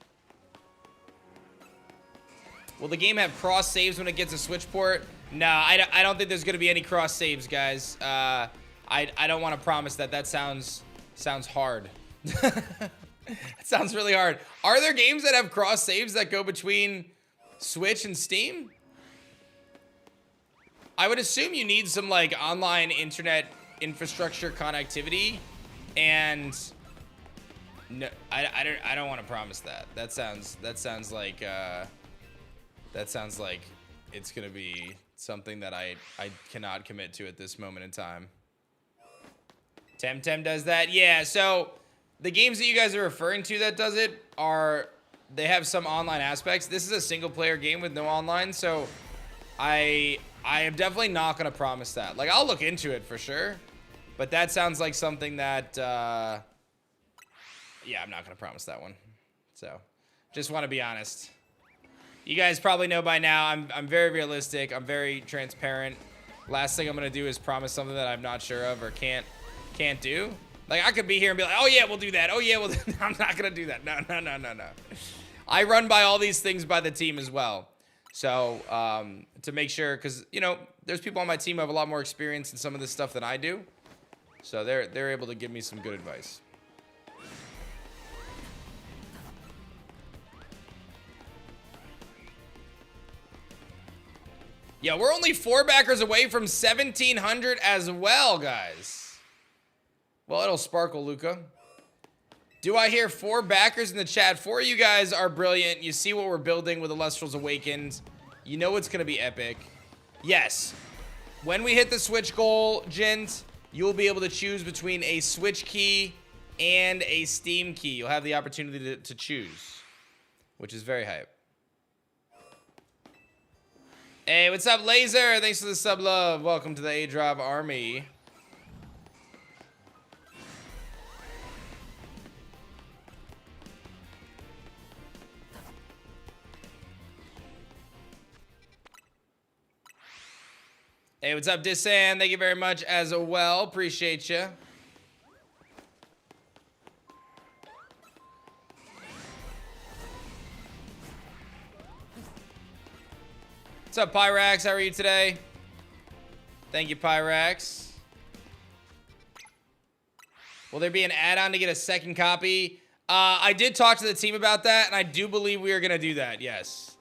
Will the game have cross saves when it gets a Switch port? No, I don't think there's gonna be any cross saves, guys. I don't want to promise that. That sounds hard. It sounds really hard. Are there games that have cross saves that go between Switch and Steam? I would assume you need some like online internet infrastructure connectivity, and no, I don't want to promise that. That sounds like it's gonna be something that I cannot commit to at this moment in time. Temtem does that, yeah. So the games that you guys are referring to that does it they have some online aspects. This is a single player game with no online, so I am definitely not gonna promise that. Like, I'll look into it for sure, but that sounds like something that yeah, I'm not gonna promise that one. So just want to be honest. You guys probably know by now I'm very realistic. I'm very transparent. Last thing I'm gonna do is promise something that I'm not sure of or can't do. Like, I could be here and be like, oh yeah, we'll do that. Oh yeah, well, I'm not gonna do that. No. I run by all these things by the team as well. So to make sure, because you know, there's people on my team who have a lot more experience in some of this stuff than I do. So they're able to give me some good advice. Yeah, we're only 4 backers away from 1,700 as well, guys. Well, it'll sparkle, Luca. Do I hear 4 backers in the chat? 4 of you guys are brilliant. You see what we're building with Elestrals Awakened. You know it's going to be epic. Yes. When we hit the Switch goal, Jint, you'll be able to choose between a Switch key and a Steam key. You'll have the opportunity to choose, which is very hype. Hey, what's up, Laser? Thanks for the sub love. Welcome to the aDrive army. Hey, what's up, Disan? Thank you very much as well. Appreciate you. What's up, Pyrax? How are you today? Thank you, Pyrax. Will there be an add-on to get a second copy? I did talk to the team about that, and I do believe we are going to do that, yes.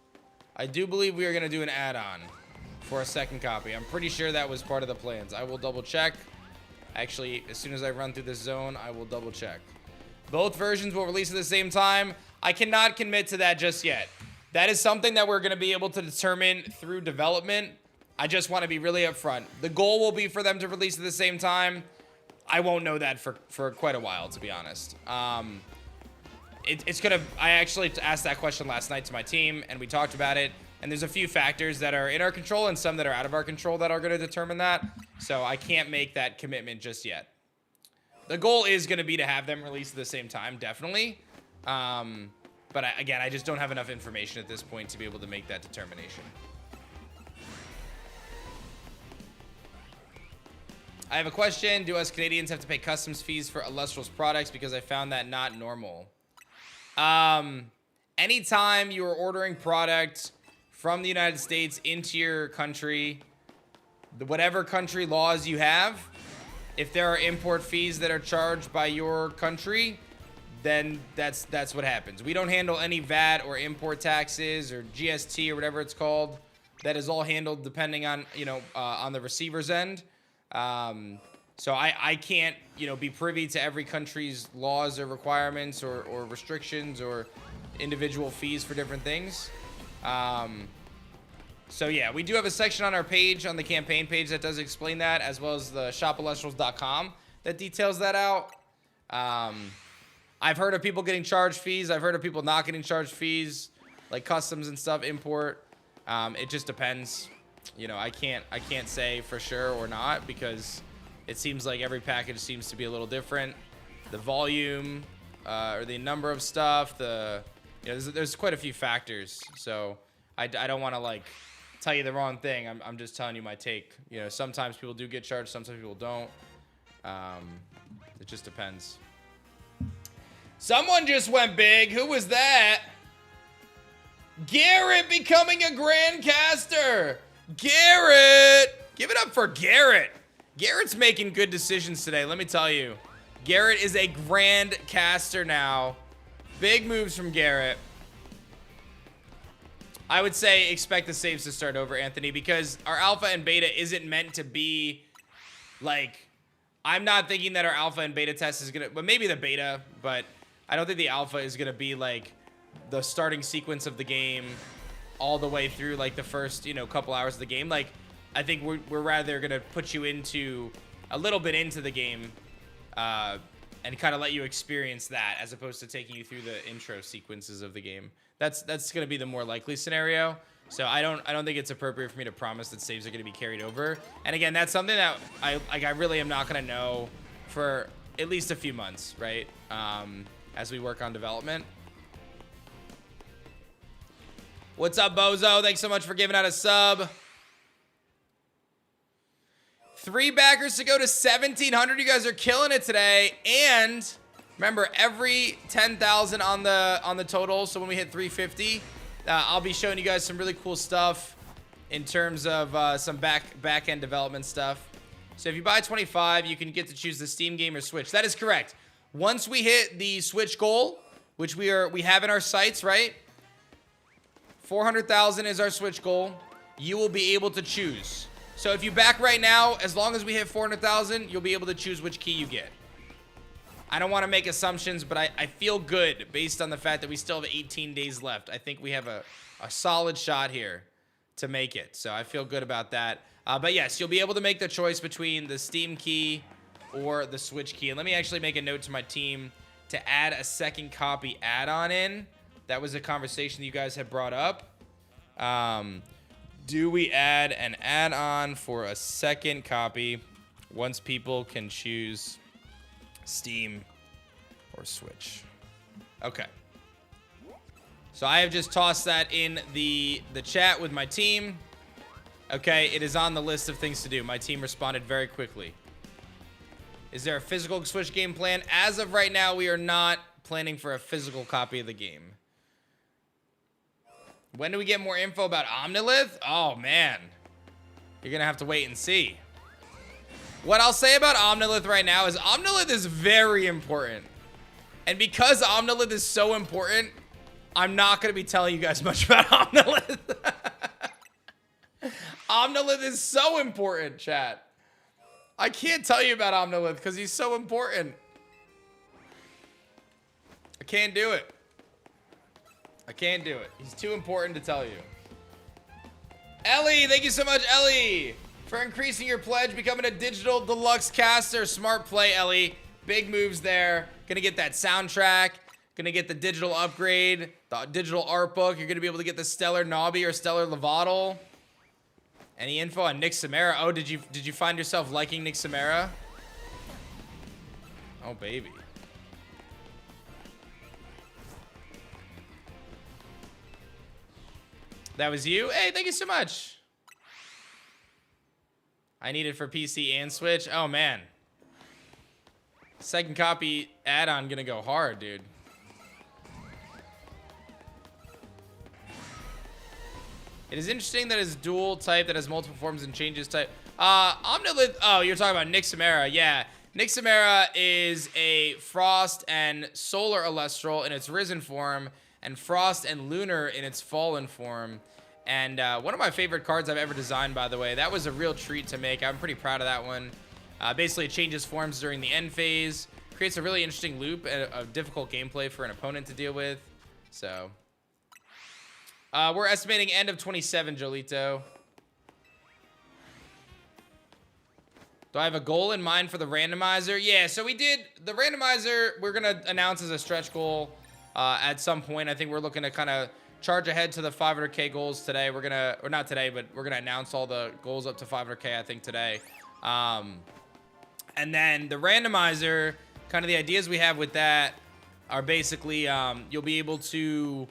I do believe we are going to do an add-on for a second copy. I'm pretty sure that was part of the plans. I will double check. Actually, as soon as I run through this zone, I will double check. Both versions will release at the same time. I cannot commit to that just yet. That is something that we're going to be able to determine through development. I just want to be really upfront. The goal will be for them to release at the same time. I won't know that for quite a while, to be honest. It's gonna. I actually asked that question last night to my team, and we talked about it. And there's a few factors that are in our control and some that are out of our control that are going to determine that. So I can't make that commitment just yet. The goal is going to be to have them released at the same time, definitely. But again, I just don't have enough information at this point to be able to make that determination. I have a question. Do us Canadians have to pay customs fees for Elestrals products? Because I found that not normal. Anytime you are ordering product from the United States into your country, whatever country laws you have, if there are import fees that are charged by your country, then that's what happens. We don't handle any VAT or import taxes or GST or whatever it's called. That is all handled depending on, on the receiver's end. So I can't, be privy to every country's laws or requirements or restrictions or individual fees for different things. So yeah, we do have a section on our page, on the campaign page, that does explain that, as well as the shopelestrals.com that details that out. I've heard of people getting charged fees. I've heard of people not getting charged fees, like customs and stuff, import. It just depends. I can't say for sure or not, because it seems like every package seems to be a little different. The volume, or the number of stuff, there's quite a few factors. So I don't want to tell you the wrong thing. I'm just telling you my take. Sometimes people do get charged, sometimes people don't. It just depends. Someone just went big. Who was that? Garrett becoming a Grandcaster. Garrett! Give it up for Garrett. Garrett's making good decisions today, let me tell you. Garrett is a Grandcaster now. Big moves from Garrett. I would say expect the saves to start over, Anthony, because our alpha and beta isn't meant to be I'm not thinking that our alpha and beta test is gonna, well, maybe the beta, but I don't think the alpha is gonna be the starting sequence of the game all the way through the first, couple hours of the game. I think we're rather gonna put you into a little bit into the game, and kind of let you experience that, as opposed to taking you through the intro sequences of the game. That's gonna be the more likely scenario. So I don't think it's appropriate for me to promise that saves are gonna be carried over. And again, that's something that I really am not gonna know for at least a few months, right? As we work on development. What's up, Bozo? Thanks so much for giving out a sub. 3 backers to go to 1,700. You guys are killing it today. And remember, every 10,000 on the total. So when we hit 350, I'll be showing you guys some really cool stuff in terms of some back-end development stuff. So if you buy 25, you can get to choose the Steam game or Switch. That is correct. Once we hit the Switch goal, which we have in our sights, right? 400,000 is our Switch goal. You will be able to choose. So if you back right now, as long as we hit 400,000, you'll be able to choose which key you get. I don't want to make assumptions, but I feel good based on the fact that we still have 18 days left. I think we have a solid shot here to make it. So I feel good about that. But yes, you'll be able to make the choice between the Steam key or the Switch key. And let me actually make a note to my team to add a second copy add-on in. That was a conversation you guys had brought up. Do we add an add-on for a second copy once people can choose Steam or Switch? Okay. So I have just tossed that in the chat with my team. Okay, it is on the list of things to do. My team responded very quickly. Is there a physical Switch game plan? As of right now, we are not planning for a physical copy of the game. When do we get more info about Omnilith? Oh, man. You're going to have to wait and see. What I'll say about Omnilith right now is Omnilith is very important. And because Omnilith is so important, I'm not going to be telling you guys much about Omnilith. Omnilith is so important, chat. I can't tell you about Omnilith because he's so important. I can't do it. I can't do it. He's too important to tell you. Ellie, thank you so much, Ellie, for increasing your pledge, becoming a digital deluxe caster. Smart play, Ellie. Big moves there. Gonna get that soundtrack. Gonna get the digital upgrade, the digital art book. You're gonna be able to get the Stellar Nobby or Stellar Levaddle. Any info on Nick Samara? Oh, did you find yourself liking Nick Samara? Oh, baby. That was you? Hey, thank you so much. I need it for PC and Switch. Oh, man. Second copy add-on gonna go hard, dude. It is interesting that it's dual type that has multiple forms and changes type. Omnilith. Oh, you're talking about Nick Samara. Yeah. Nick Samara is a Frost and Solar Elestral in its Risen form, and Frost and Lunar in its Fallen form. And one of my favorite cards I've ever designed, by the way. That was a real treat to make. I'm pretty proud of that one. Basically, it changes forms during the end phase. Creates a really interesting loop and a difficult gameplay for an opponent to deal with. So, we're estimating end of 27, Jolito. Do I have a goal in mind for the randomizer? Yeah, so we did the randomizer. We're going to announce as a stretch goal at some point. I think we're looking to kind of charge ahead to the 500K goals today. We're going to, or not today, but we're going to announce all the goals up to 500K, I think, today. And then the randomizer, kind of the ideas we have with that are basically you'll be able to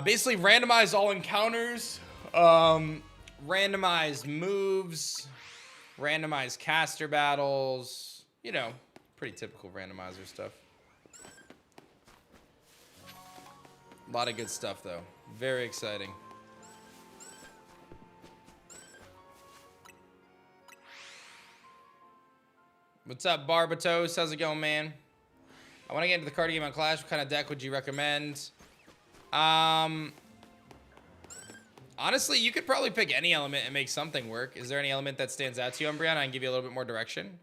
basically randomize all encounters, randomize moves, randomize caster battles, you know, pretty typical randomizer stuff. A lot of good stuff, though. Very exciting. What's up, Barbatos? How's it going, man? I want to get into the card game on Clash. What kind of deck would you recommend? Honestly, you could probably pick any element and make something work. Is there any element that stands out to you, Umbreon? I can give you a little bit more direction.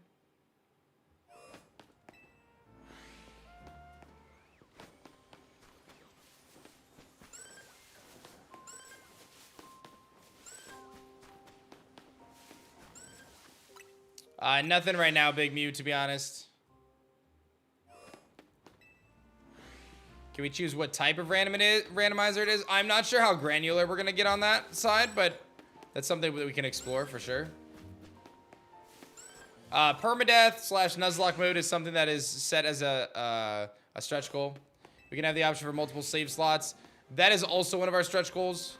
Nothing right now, Big Mew, to be honest. Can we choose what type of randomizer it is? I'm not sure how granular we're going to get on that side, but that's something that we can explore for sure. Permadeath / Nuzlocke mode is something that is set as a stretch goal. We can have the option for multiple save slots. That is also one of our stretch goals,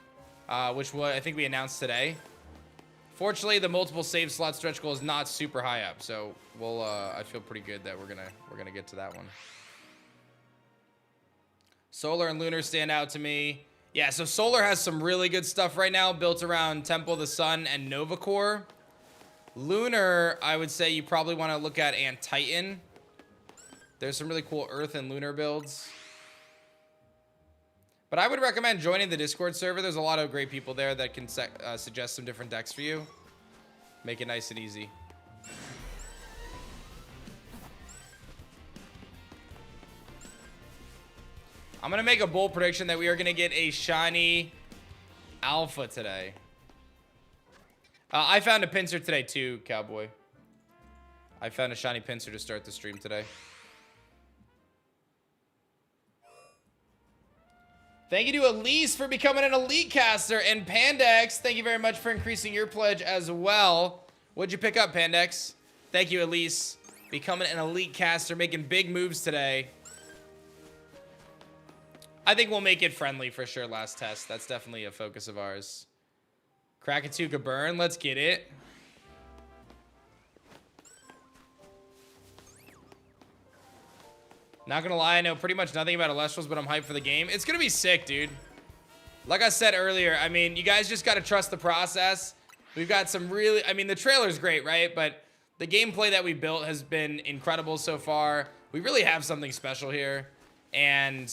which I think we announced today. Fortunately, the multiple save slot stretch goal is not super high up, so we'll. I feel pretty good that we're gonna get to that one. Solar and Lunar stand out to me. Yeah, so Solar has some really good stuff right now built around Temple of the Sun and Nova Core. Lunar, I would say you probably want to look at Titan. There's some really cool Earth and Lunar builds. But I would recommend joining the Discord server. There's a lot of great people there that can suggest some different decks for you. Make it nice and easy. I'm going to make a bold prediction that we are going to get a shiny alpha today. I found a Pinsir today too, Cowboy. I found a shiny Pinsir to start the stream today. Thank you to Elise for becoming an elite caster, and Pandex, thank you very much for increasing your pledge as well. What'd you pick up, Pandex? Thank you, Elise. Becoming an elite caster, making big moves today. I think we'll make it friendly for sure last test. That's definitely a focus of ours. Krakatuka burn, let's get it. Not gonna lie, I know pretty much nothing about Elestrals, but I'm hyped for the game. It's gonna be sick, dude. Like I said earlier, I mean, you guys just gotta trust the process. We've got some really, I mean, the trailer's great, right? But the gameplay that we built has been incredible so far. We really have something special here. And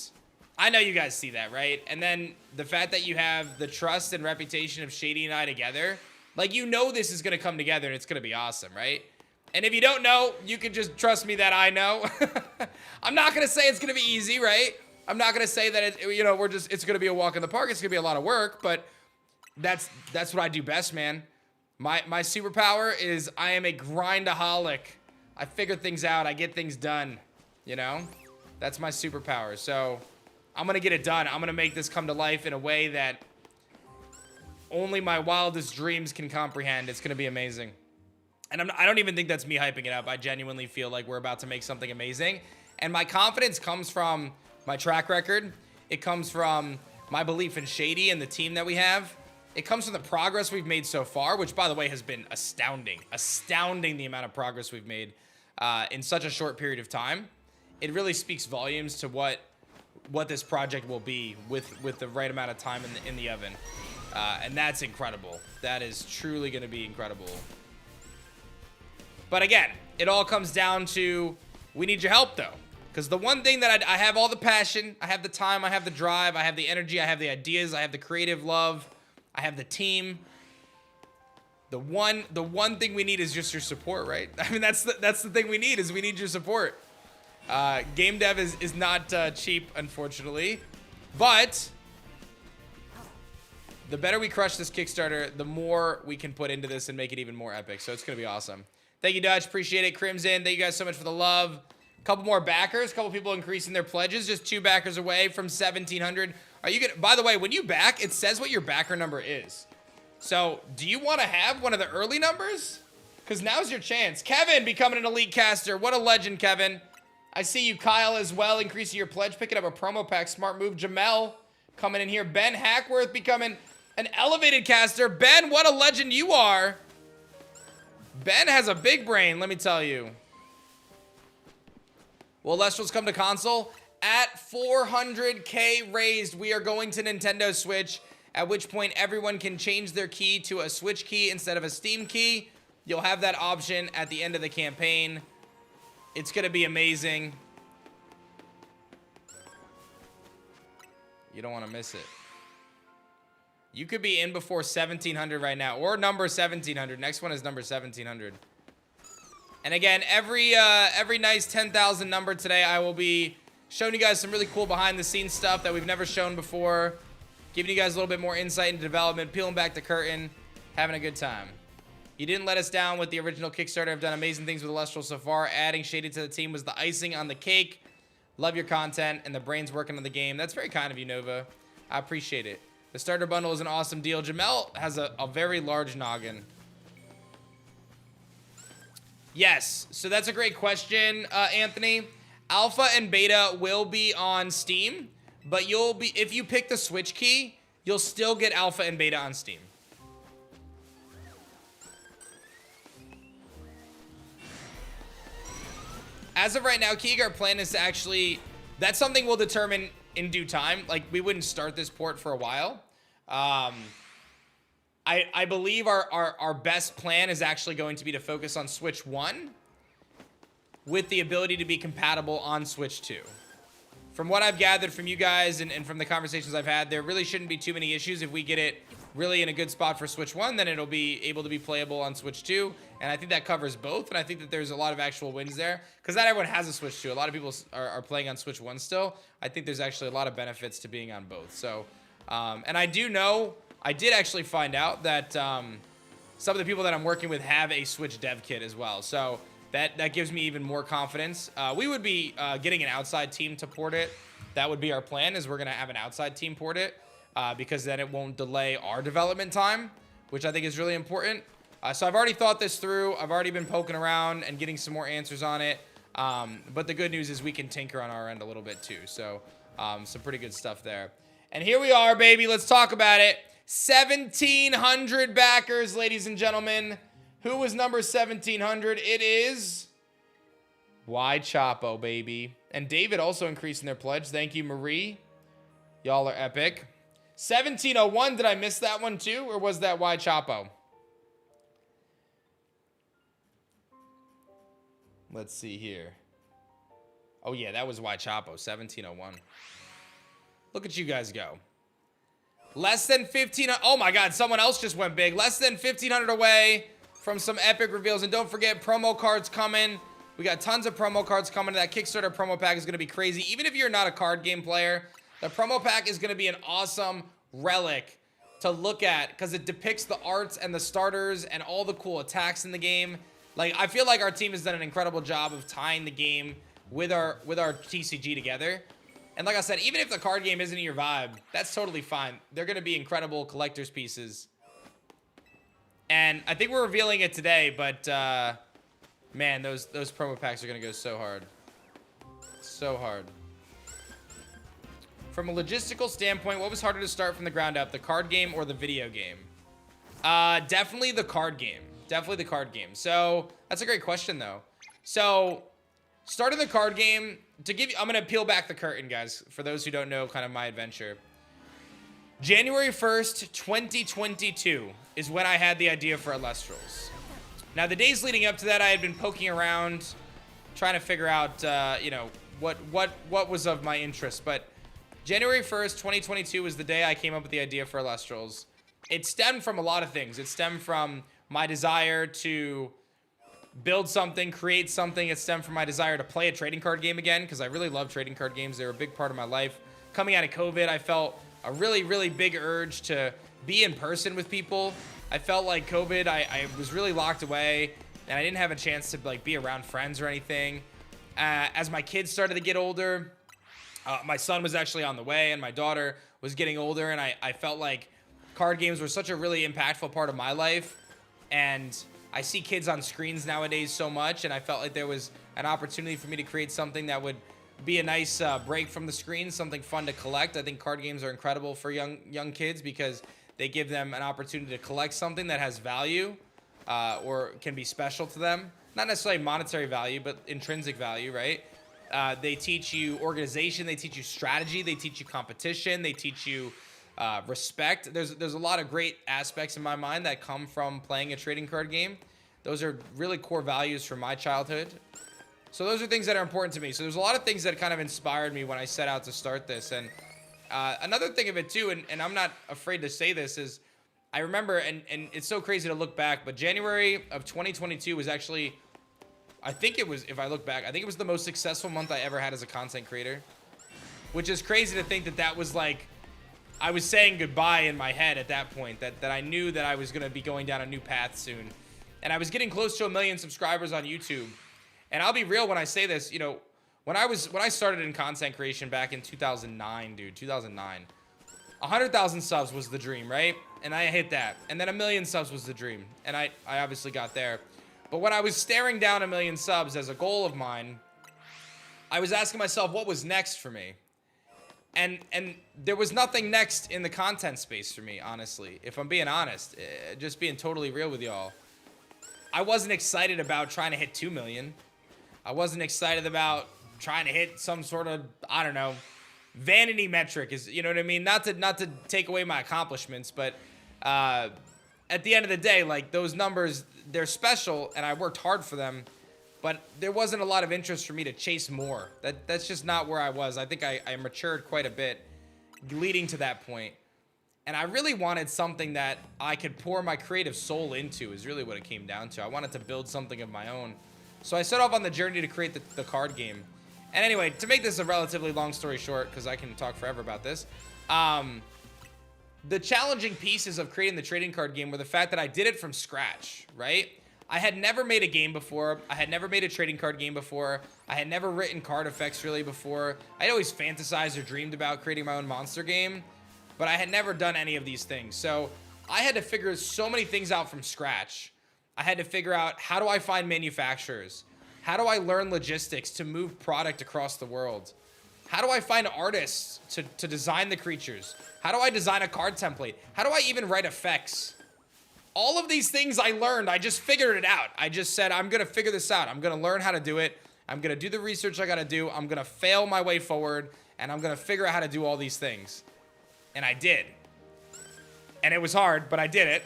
I know you guys see that, right? And then the fact that you have the trust and reputation of Shady and I together, like, you know this is gonna come together and it's gonna be awesome, right? And if you don't know, you can just trust me that I know. I'm not going to say it's going to be easy, right? I'm not going to say that, it's going to be a walk in the park. It's going to be a lot of work, but that's what I do best, man. My superpower is I am a grindaholic. I figure things out. I get things done, you know? That's my superpower. So I'm going to get it done. I'm going to make this come to life in a way that only my wildest dreams can comprehend. It's going to be amazing. And I don't even think that's me hyping it up. I genuinely feel like we're about to make something amazing. And my confidence comes from my track record. It comes from my belief in Shady and the team that we have. It comes from the progress we've made so far, which, by the way, has been astounding. Astounding the amount of progress we've made in such a short period of time. It really speaks volumes to what this project will be with the right amount of time in the oven. And that's incredible. That is truly going to be incredible. But again, it all comes down to we need your help, though. Because the one thing that I have all the passion, I have the time, I have the drive, I have the energy, I have the ideas, I have the creative love, I have the team. The one thing we need is just your support, right? I mean, that's the thing we need is we need your support. Game dev is not cheap, unfortunately, but the better we crush this Kickstarter, the more we can put into this and make it even more epic. So it's gonna be awesome. Thank you, Dutch. Appreciate it. Crimson, thank you guys so much for the love. Couple more backers, couple people increasing their pledges, just 2 backers away from 1,700. Are you gonna, by the way, when you back, it says what your backer number is. So do you want to have one of the early numbers? Because now's your chance. Kevin becoming an elite caster. What a legend, Kevin. I see you, Kyle, as well, increasing your pledge, picking up a promo pack. Smart move. Jamel coming in here. Ben Hackworth becoming an elevated caster. Ben, what a legend you are. Ben has a big brain, let me tell you. Will Elestals come to console? At 400K raised, we are going to Nintendo Switch, at which point everyone can change their key to a Switch key instead of a Steam key. You'll have that option at the end of the campaign. It's going to be amazing. You don't want to miss it. You could be in before 1,700 right now, or number 1,700. Next one is number 1,700. And again, every nice 10,000 number today, I will be showing you guys some really cool behind-the-scenes stuff that we've never shown before, giving you guys a little bit more insight into development, peeling back the curtain, having a good time. You didn't let us down with the original Kickstarter. I've done amazing things with Elestrals so far. Adding Shady to the team was the icing on the cake. Love your content and the brains working on the game. That's very kind of you, Nova. I appreciate it. The starter bundle is an awesome deal. Jamel has a very large noggin. Yes, so that's a great question, Anthony. Alpha and beta will be on Steam, but if you pick the Switch key, you'll still get alpha and beta on Steam. As of right now, Kaycreigh, our plan is to actually, that's something we'll determine in due time. Like, we wouldn't start this port for a while. I believe our best plan is actually going to be to focus on Switch 1 with the ability to be compatible on Switch 2. From what I've gathered from you guys and from the conversations I've had, there really shouldn't be too many issues. If we get it really in a good spot for Switch 1, then it'll be able to be playable on Switch 2. And I think that covers both. And I think that there's a lot of actual wins there. Because not everyone has a Switch 2. A lot of people are playing on Switch 1 still. I think there's actually a lot of benefits to being on both. So, and I do know, I did actually find out that some of the people that I'm working with have a Switch dev kit as well. So that gives me even more confidence. We would be getting an outside team to port it. That would be our plan, is we're going to have an outside team port it. Because then it won't delay our development time, which I think is really important. So I've already thought this through. I've already been poking around and getting some more answers on it. But the good news is we can tinker on our end a little bit too. So some pretty good stuff there. And here we are, baby. Let's talk about it. 1,700 backers, ladies and gentlemen. Who was number 1,700? It is Y Chapo, baby. And David also increasing their pledge. Thank you, Marie. Y'all are epic. 1,701, did I miss that one too? Or was that Y Chapo? Let's see here. Oh yeah, that was Y Chapo, 1,701. Look at you guys go. Less than 1,500. Oh my God, someone else just went big. Less than 1,500 away from some epic reveals. And don't forget, promo cards coming. We got tons of promo cards coming. That Kickstarter promo pack is going to be crazy. Even if you're not a card game player, the promo pack is going to be an awesome relic to look at because it depicts the arts and the starters and all the cool attacks in the game. Like, I feel like our team has done an incredible job of tying the game with our TCG together. And like I said, even if the card game isn't your vibe, that's totally fine. They're going to be incredible collector's pieces. And I think we're revealing it today, but man, those promo packs are going to go so hard. So hard. From a logistical standpoint, what was harder to start from the ground up, the card game or the video game? Definitely the card game. Definitely the card game. So that's a great question, though. So starting the card game, to give you, I'm going to peel back the curtain, guys, for those who don't know kind of my adventure. January 1st, 2022 is when I had the idea for Elestrals. Now, the days leading up to that, I had been poking around, trying to figure out, you know, what was of my interest. But January 1st, 2022 was the day I came up with the idea for Elestrals. It stemmed from a lot of things. It stemmed from my desire to build something, create something. It stemmed from my desire to play a trading card game again, because I really love trading card games. They were a big part of my life. Coming out of COVID, I felt a really, really big urge to be in person with people. I felt like COVID, I was really locked away, and I didn't have a chance to like be around friends or anything. As my kids started to get older, my son was actually on the way, and my daughter was getting older, and I felt like card games were such a really impactful part of my life. And I see kids on screens nowadays so much, and I felt like there was an opportunity for me to create something that would be a nice break from the screen, something fun to collect. I think card games are incredible for young kids because they give them an opportunity to collect something that has value or can be special to them. Not necessarily monetary value, but intrinsic value, right? They teach you organization, they teach you strategy, they teach you competition, they teach you respect. There's a lot of great aspects in my mind that come from playing a trading card game. Those are really core values from my childhood. So those are things that are important to me. So there's a lot of things that kind of inspired me when I set out to start this. And another thing of it too, and I'm not afraid to say this, is I remember, and it's so crazy to look back, but January of 2022 was actually, I think it was, if I look back, I think it was the most successful month I ever had as a content creator. Which is crazy to think that that was like, I was saying goodbye in my head at that point, that I knew that I was going to be going down a new path soon. And I was getting close to 1 million subscribers on YouTube. And I'll be real when I say this, you know, when I started in content creation back in 2009, dude, 2009, 100,000 subs was the dream, right? And I hit that. And then 1 million subs was the dream. And I obviously got there. But when I was staring down 1 million subs as a goal of mine, I was asking myself, what was next for me? And there was nothing next in the content space for me, honestly. If I'm being honest, just being totally real with y'all. I wasn't excited about trying to hit 2 million. I wasn't excited about trying to hit some sort of, I don't know, vanity metric, is, you know what I mean? Not to take away my accomplishments, but at the end of the day, like, those numbers, they're special, and I worked hard for them, but there wasn't a lot of interest for me to chase more. That's just not where I was. I think I matured quite a bit leading to that point. And I really wanted something that I could pour my creative soul into, is really what it came down to. I wanted to build something of my own. So I set off on the journey to create the card game. And anyway, to make this a relatively long story short, because I can talk forever about this, the challenging pieces of creating the trading card game were the fact that I did it from scratch, right? I had never made a game before. I had never made a trading card game before. I had never written card effects really before. I'd always fantasized or dreamed about creating my own monster game, but I had never done any of these things. So I had to figure so many things out from scratch. I had to figure out, how do I find manufacturers? How do I learn logistics to move product across the world? How do I find artists to design the creatures? How do I design a card template? How do I even write effects? All of these things I learned, I just figured it out. I just said, I'm going to figure this out. I'm going to learn how to do it. I'm going to do the research I got to do. I'm going to fail my way forward, and I'm going to figure out how to do all these things. And I did. And it was hard, but I did it.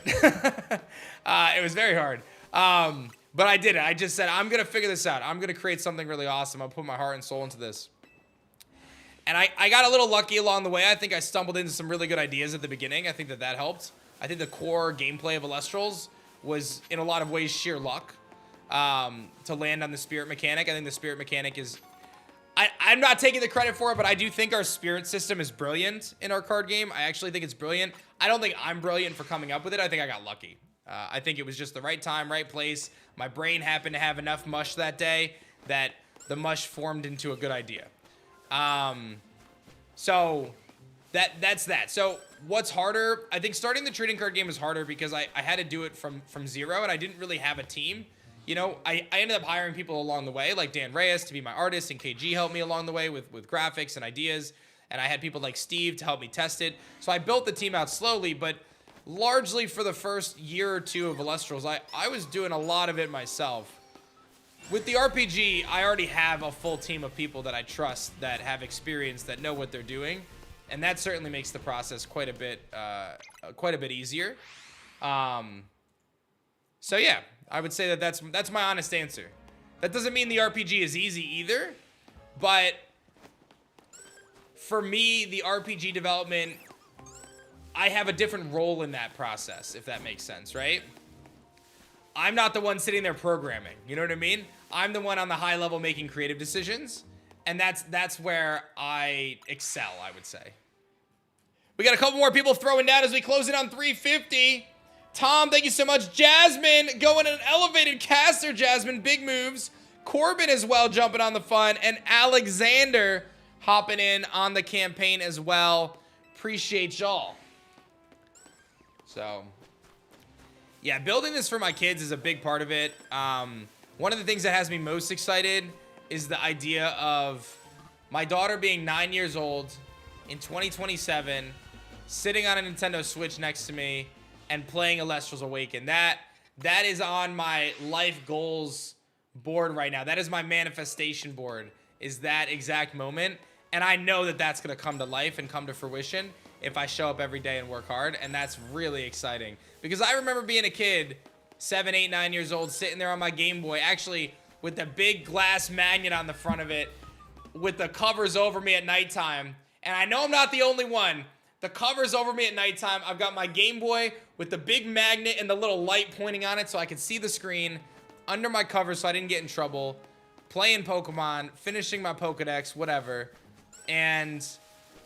It was very hard. But I did it. I just said, I'm going to figure this out. I'm going to create something really awesome. I'll put my heart and soul into this. And I got a little lucky along the way. I think I stumbled into some really good ideas at the beginning. I think that helped. I think the core gameplay of Elestrals was, in a lot of ways, sheer luck to land on the spirit mechanic. I think the spirit mechanic is... I'm not taking the credit for it, but I do think our spirit system is brilliant in our card game. I actually think it's brilliant. I don't think I'm brilliant for coming up with it. I think I got lucky. I think it was just the right time, right place. My brain happened to have enough mush that day that the mush formed into a good idea. So that's that. So what's harder? I think starting the trading card game is harder because I had to do it from zero, and I didn't really have a team. You know, I ended up hiring people along the way, like Dan Reyes to be my artist, and KG helped me along the way with graphics and ideas. And I had people like Steve to help me test it. So I built the team out slowly, but largely for the first year or two of Elestrals, I was doing a lot of it myself. With the RPG, I already have a full team of people that I trust, that have experience, that know what they're doing. And that certainly makes the process quite a bit easier. So yeah, I would say that's my honest answer. That doesn't mean the RPG is easy either, but for me, the RPG development, I have a different role in that process, if that makes sense, right? I'm not the one sitting there programming, you know what I mean? I'm the one on the high level making creative decisions, and that's where I excel, I would say. We got a couple more people throwing down as we close in on 350. Tom, thank you so much. Jasmine, going an elevated caster, Jasmine, big moves. Corbin as well, jumping on the fun, and Alexander hopping in on the campaign as well. Appreciate y'all. So, yeah, building this for my kids is a big part of it. One of the things that has me most excited is the idea of my daughter being 9 years old in 2027, sitting on a Nintendo Switch next to me and playing Elestrals Awaken. That is on my life goals board right now. That is my manifestation board, is that exact moment. And I know that that's going to come to life and come to fruition if I show up every day and work hard. And that's really exciting. Because I remember being a kid, 7, 8, 9 years old, sitting there on my Game Boy, actually with the big glass magnet on the front of it, with the covers over me at nighttime. And I know I'm not the only one. The covers over me at nighttime. I've got my Game Boy with the big magnet and the little light pointing on it so I could see the screen under my covers so I didn't get in trouble. Playing Pokemon, finishing my Pokedex, whatever. And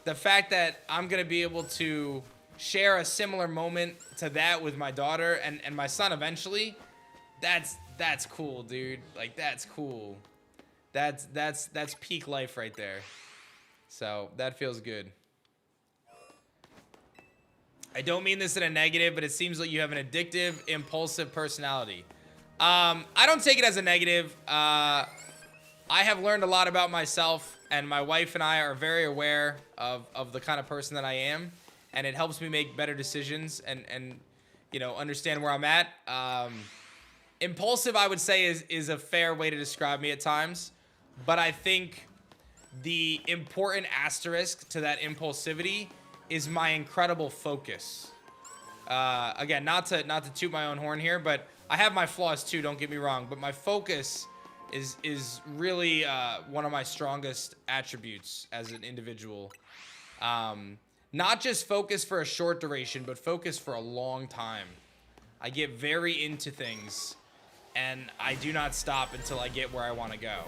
the fact that I'm going to be able to share a similar moment to that with my daughter and my son eventually, that's cool, dude. Like, that's cool. That's peak life right there. So that feels good. I don't mean this in a negative, but it seems like you have an addictive, impulsive personality. I don't take it as a negative. I have learned a lot about myself, and my wife and I are very aware of the kind of person that I am, and it helps me make better decisions and you know, understand where I'm at. Impulsive, I would say, is a fair way to describe me at times, but I think the important asterisk to that impulsivity is my incredible focus. Again, not to toot my own horn here, but I have my flaws too, don't get me wrong, but my focus is really one of my strongest attributes as an individual. Not just focus for a short duration, but focus for a long time. I get very into things, and I do not stop until I get where I want to go.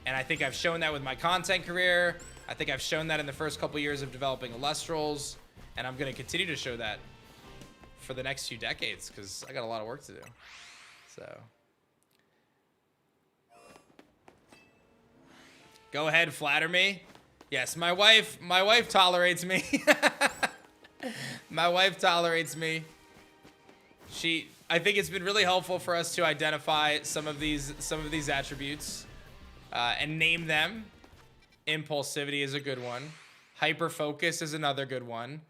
And I think I've shown that with my content career. I think I've shown that in the first couple years of developing Elestrals, and I'm going to continue to show that for the next few decades because I got a lot of work to do. So go ahead, flatter me. Yes, my wife tolerates me. My wife tolerates me. I think it's been really helpful for us to identify some of these attributes and name them. Impulsivity is a good one. Hyper focus is another good one.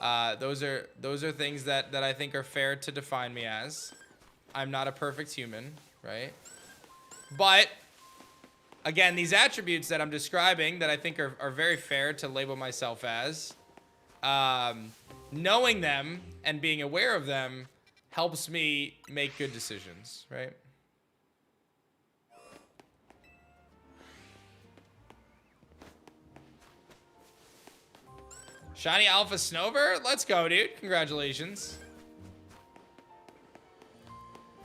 Those are things that I think are fair to define me as. I'm not a perfect human, right? But again, these attributes that I'm describing that I think are very fair to label myself as, knowing them and being aware of them helps me make good decisions, right? Shiny Alpha Snover, let's go, dude. Congratulations.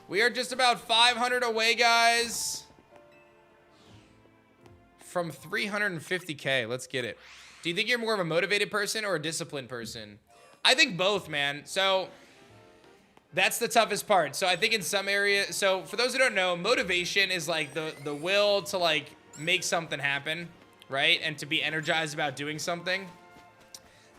We are just about 500 away, guys. From 350K, let's get it. Do you think you're more of a motivated person or a disciplined person? I think both, man. So That's the toughest part. So I think in some areas, so for those who don't know, motivation is like the will to like make something happen, right? And to be energized about doing something.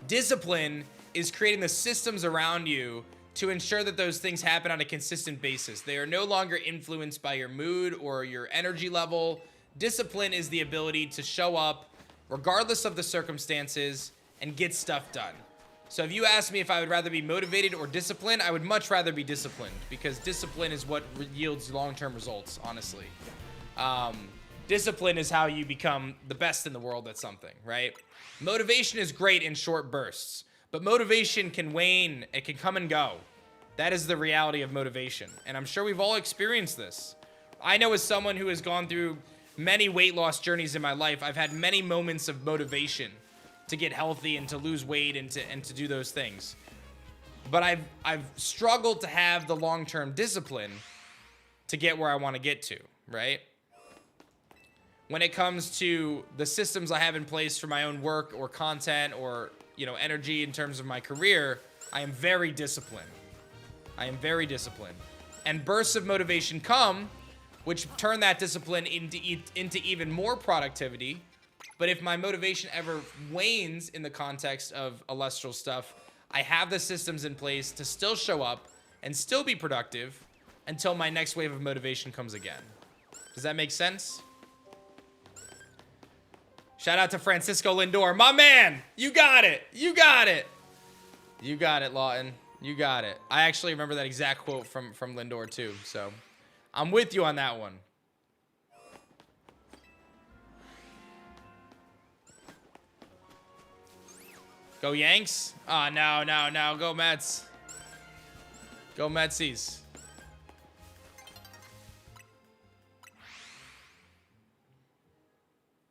Discipline is creating the systems around you to ensure that those things happen on a consistent basis. They are no longer influenced by your mood or your energy level. Discipline is the ability to show up regardless of the circumstances and get stuff done. So if you ask me if I would rather be motivated or disciplined, I would much rather be disciplined because discipline is what yields long-term results, honestly. Discipline is how you become the best in the world at something, right? Motivation is great in short bursts, but motivation can wane, it can come and go. That is the reality of motivation, and I'm sure we've all experienced this. I know as someone who has gone through many weight loss journeys in my life, I've had many moments of motivation to get healthy and to lose weight and to do those things. But I've struggled to have the long-term discipline to get where I want to get to, right? When it comes to the systems I have in place for my own work or content or, you know, energy in terms of my career, I am very disciplined. I am very disciplined. And bursts of motivation come, which turn that discipline into even more productivity. But if my motivation ever wanes in the context of Elestral stuff, I have the systems in place to still show up and still be productive until my next wave of motivation comes again. Does that make sense? Shout out to Francisco Lindor. My man, you got it. You got it. You got it, Lawton. You got it. I actually remember that exact quote from Lindor too. So I'm with you on that one. Go Yanks. Oh, no. Go Mets. Go Metsies.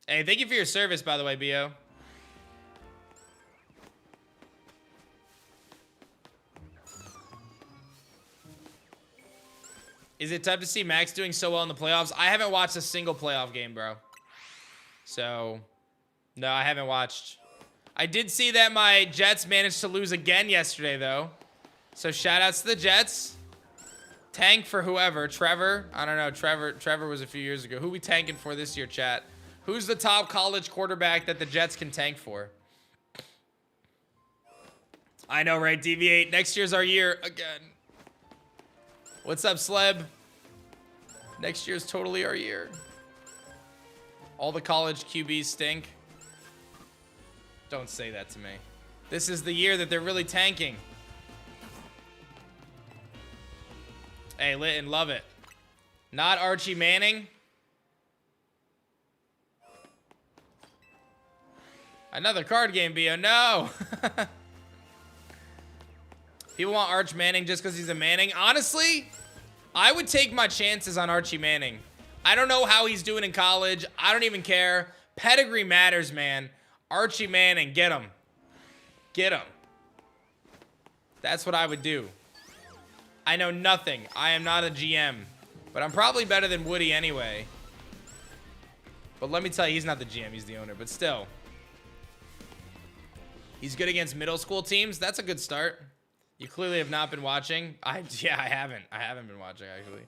Hey, thank you for your service, by the way, Bio. Is it tough to see Max doing so well in the playoffs? I haven't watched a single playoff game, bro. So, no, I haven't watched. I did see that my Jets managed to lose again yesterday, though. So, shout-outs to the Jets. Tank for whoever. Trevor. I don't know. Trevor was a few years ago. Who we tanking for this year, chat? Who's the top college quarterback that the Jets can tank for? I know, right? DV8. Next year's our year again. What's up, Sleb? Next year's totally our year. All the college QBs stink. Don't say that to me. This is the year that they're really tanking. Hey, lit and love it. Not Archie Manning. Another card game, Bio. No. People want Arch Manning just because he's a Manning. Honestly, I would take my chances on Archie Manning. I don't know how he's doing in college. I don't even care. Pedigree matters, man. Archie Manning, get him. Get him. That's what I would do. I know nothing. I am not a GM. But I'm probably better than Woody anyway. But let me tell you, he's not the GM. He's the owner. But still. He's good against middle school teams. That's a good start. You clearly have not been watching. Yeah, I haven't. I haven't been watching, actually.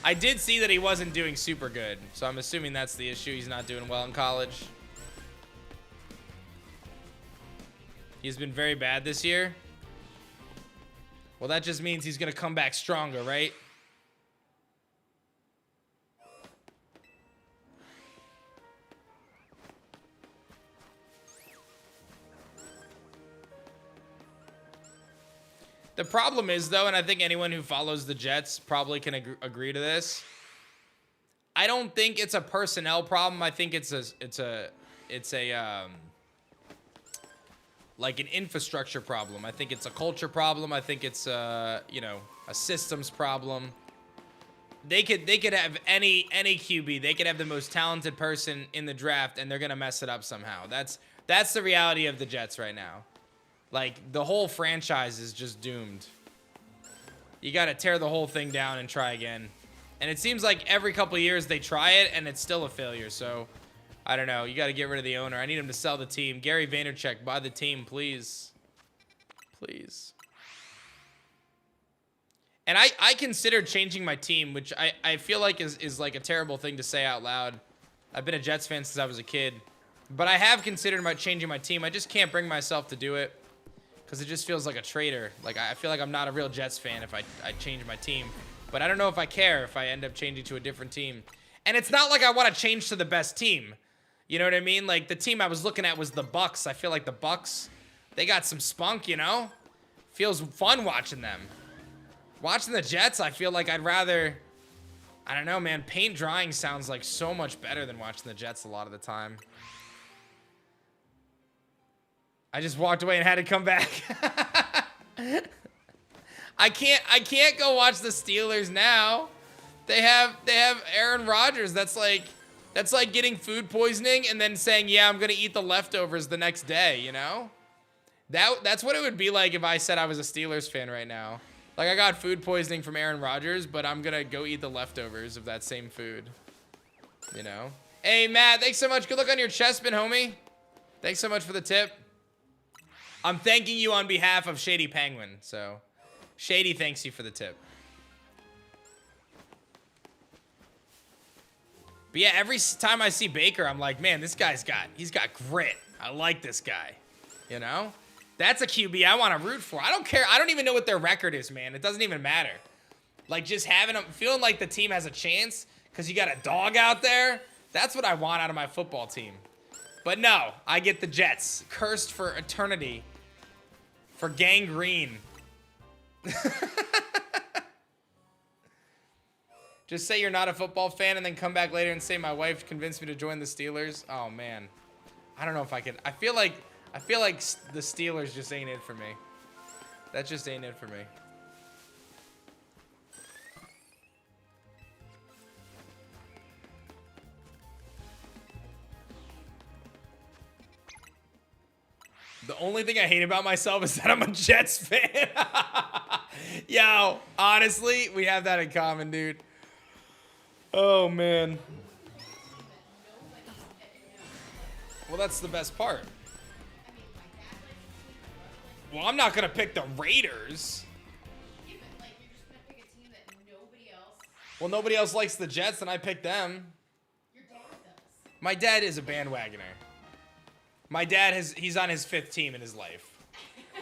I did see that he wasn't doing super good, so I'm assuming that's the issue. He's not doing well in college. He's been very bad this year. Well, that just means he's going to come back stronger, right? The problem is, though, and I think anyone who follows the Jets probably can agree to this. I don't think it's a personnel problem. I think it's like an infrastructure problem. I think it's a culture problem. I think it's a systems problem. They could have any QB. They could have the most talented person in the draft, and they're gonna mess it up somehow. That's the reality of the Jets right now. Like, the whole franchise is just doomed. You got to tear the whole thing down and try again. And it seems like every couple of years they try it, and it's still a failure. So, I don't know. You got to get rid of the owner. I need him to sell the team. Gary Vaynerchuk, buy the team, please. Please. And I considered changing my team, which I feel like is like a terrible thing to say out loud. I've been a Jets fan since I was a kid. But I have considered changing my team. I just can't bring myself to do it. Because it just feels like a traitor. Like, I feel like I'm not a real Jets fan if I change my team. But I don't know if I care if I end up changing to a different team. And it's not like I want to change to the best team. You know what I mean? Like, the team I was looking at was the Bucks. I feel like the Bucks, they got some spunk, you know? Feels fun watching them. Watching the Jets, I feel like I'd rather... I don't know, man. Paint drying sounds like so much better than watching the Jets a lot of the time. I just walked away and had to come back. I can't go watch the Steelers now. They have Aaron Rodgers. That's like getting food poisoning and then saying, "Yeah, I'm going to eat the leftovers the next day," you know? That's what it would be like if I said I was a Steelers fan right now. Like, I got food poisoning from Aaron Rodgers, but I'm going to go eat the leftovers of that same food. You know? Hey, Matt, thanks so much. Good luck on your chest spin, homie. Thanks so much for the tip. I'm thanking you on behalf of Shady Penguin, so Shady thanks you for the tip. But yeah, every time I see Baker, I'm like, man, he's got grit. I like this guy, you know? That's a QB I want to root for. I don't care. I don't even know what their record is, man. It doesn't even matter. Like, just having them, feeling like the team has a chance because you got a dog out there. That's what I want out of my football team. But no, I get the Jets. Cursed for eternity. For gangrene. Just say you're not a football fan and then come back later and say my wife convinced me to join the Steelers. Oh, man. I don't know if I could. I feel like the Steelers just ain't it for me. That just ain't it for me. The only thing I hate about myself is that I'm a Jets fan. Yo, honestly, we have that in common, dude. Oh, man. Well, that's the best part. Well, I'm not going to pick the Raiders. Well, nobody else likes the Jets, and I picked them. Your dad does. My dad is a bandwagoner. My dad he's on his 5th team in his life. I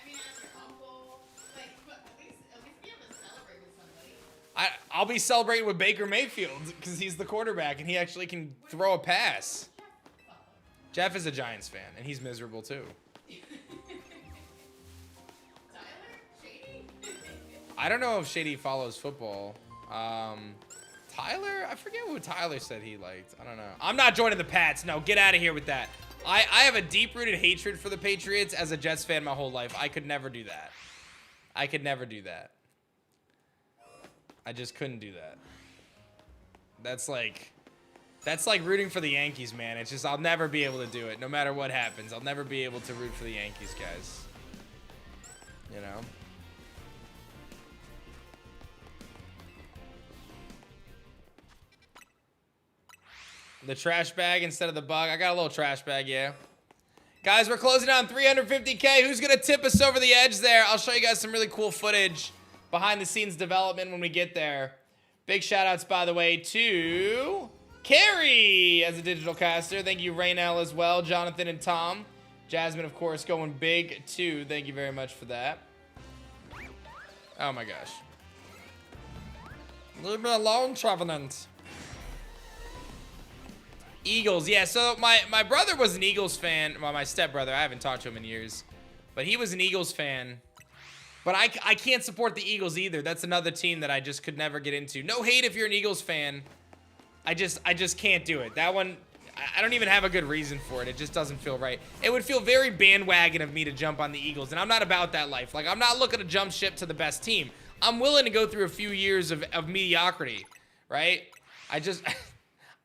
mean, as your uncle, like, but at least be able to celebrate with somebody. I'll be celebrating with Baker Mayfield because he's the quarterback and he actually can throw a pass. Jeff is a Giants fan and he's miserable too. Tyler? Shady? I don't know if Shady follows football. Tyler? I forget who Tyler said he liked. I don't know. I'm not joining the Pats. No, get out of here with that. I have a deep-rooted hatred for the Patriots as a Jets fan my whole life. I could never do that. I could never do that. I just couldn't do that. That's like rooting for the Yankees, man. It's just I'll never be able to do it. No matter what happens, I'll never be able to root for the Yankees, guys. You know? The trash bag instead of the bug. I got a little trash bag, yeah. Guys, we're closing on 350K. Who's going to tip us over the edge there? I'll show you guys some really cool footage, behind-the-scenes development when we get there. Big shout-outs, by the way, to Kaycreigh as a digital caster. Thank you, Raynell, as well. Jonathan and Tom. Jasmine, of course, going big, too. Thank you very much for that. Oh, my gosh. Leave me alone, Trevenant. Eagles, yeah, so my brother was an Eagles fan. Well, my stepbrother, I haven't talked to him in years. But he was an Eagles fan. But I can't support the Eagles either. That's another team that I just could never get into. No hate if you're an Eagles fan. I just can't do it. That one, I don't even have a good reason for it. It just doesn't feel right. It would feel very bandwagon of me to jump on the Eagles. And I'm not about that life. Like, I'm not looking to jump ship to the best team. I'm willing to go through a few years of mediocrity, right?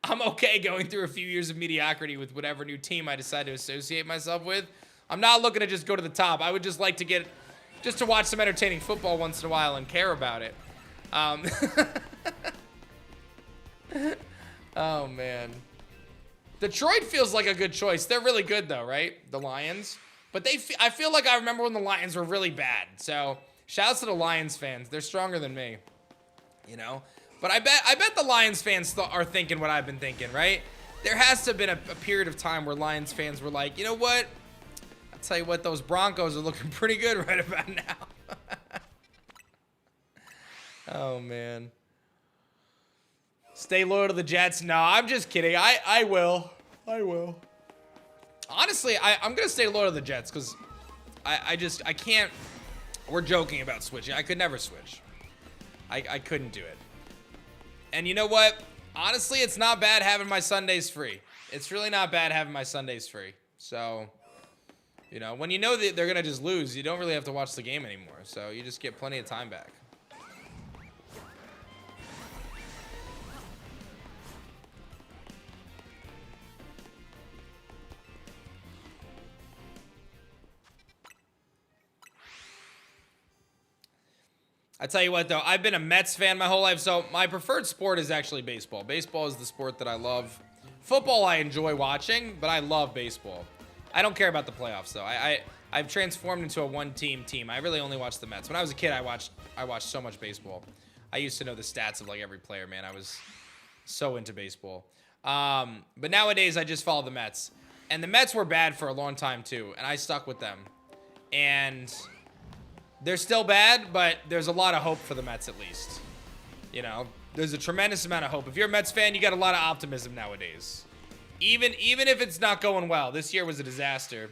I'm okay going through a few years of mediocrity with whatever new team I decide to associate myself with. I'm not looking to just go to the top. I would just like to just to watch some entertaining football once in a while and care about it. Oh, man. Detroit feels like a good choice. They're really good, though, right? The Lions. But I feel like I remember when the Lions were really bad. So, shouts to the Lions fans. They're stronger than me. You know? But I bet the Lions fans are thinking what I've been thinking, right? There has to have been a period of time where Lions fans were like, you know what? I'll tell you what, those Broncos are looking pretty good right about now. Oh, man. Stay loyal to the Jets? No, I'm just kidding. I will. I will. Honestly, I'm going to stay loyal to the Jets because I can't. We're joking about switching. I could never switch. I couldn't do it. And you know what? Honestly, it's not bad having my Sundays free. It's really not bad having my Sundays free. So, you know, when you know that they're going to just lose, you don't really have to watch the game anymore. So you just get plenty of time back. I tell you what, though, I've been a Mets fan my whole life, so my preferred sport is actually baseball. Baseball is the sport that I love. Football I enjoy watching, but I love baseball. I don't care about the playoffs, though. I've transformed into a one-team team. I really only watch the Mets. When I was a kid, I watched so much baseball. I used to know the stats of, like, every player, man. I was so into baseball. But nowadays, I just follow the Mets. And the Mets were bad for a long time, too, and I stuck with them. And they're still bad, but there's a lot of hope for the Mets at least. You know, there's a tremendous amount of hope. If you're a Mets fan, you got a lot of optimism nowadays. Even if it's not going well. This year was a disaster.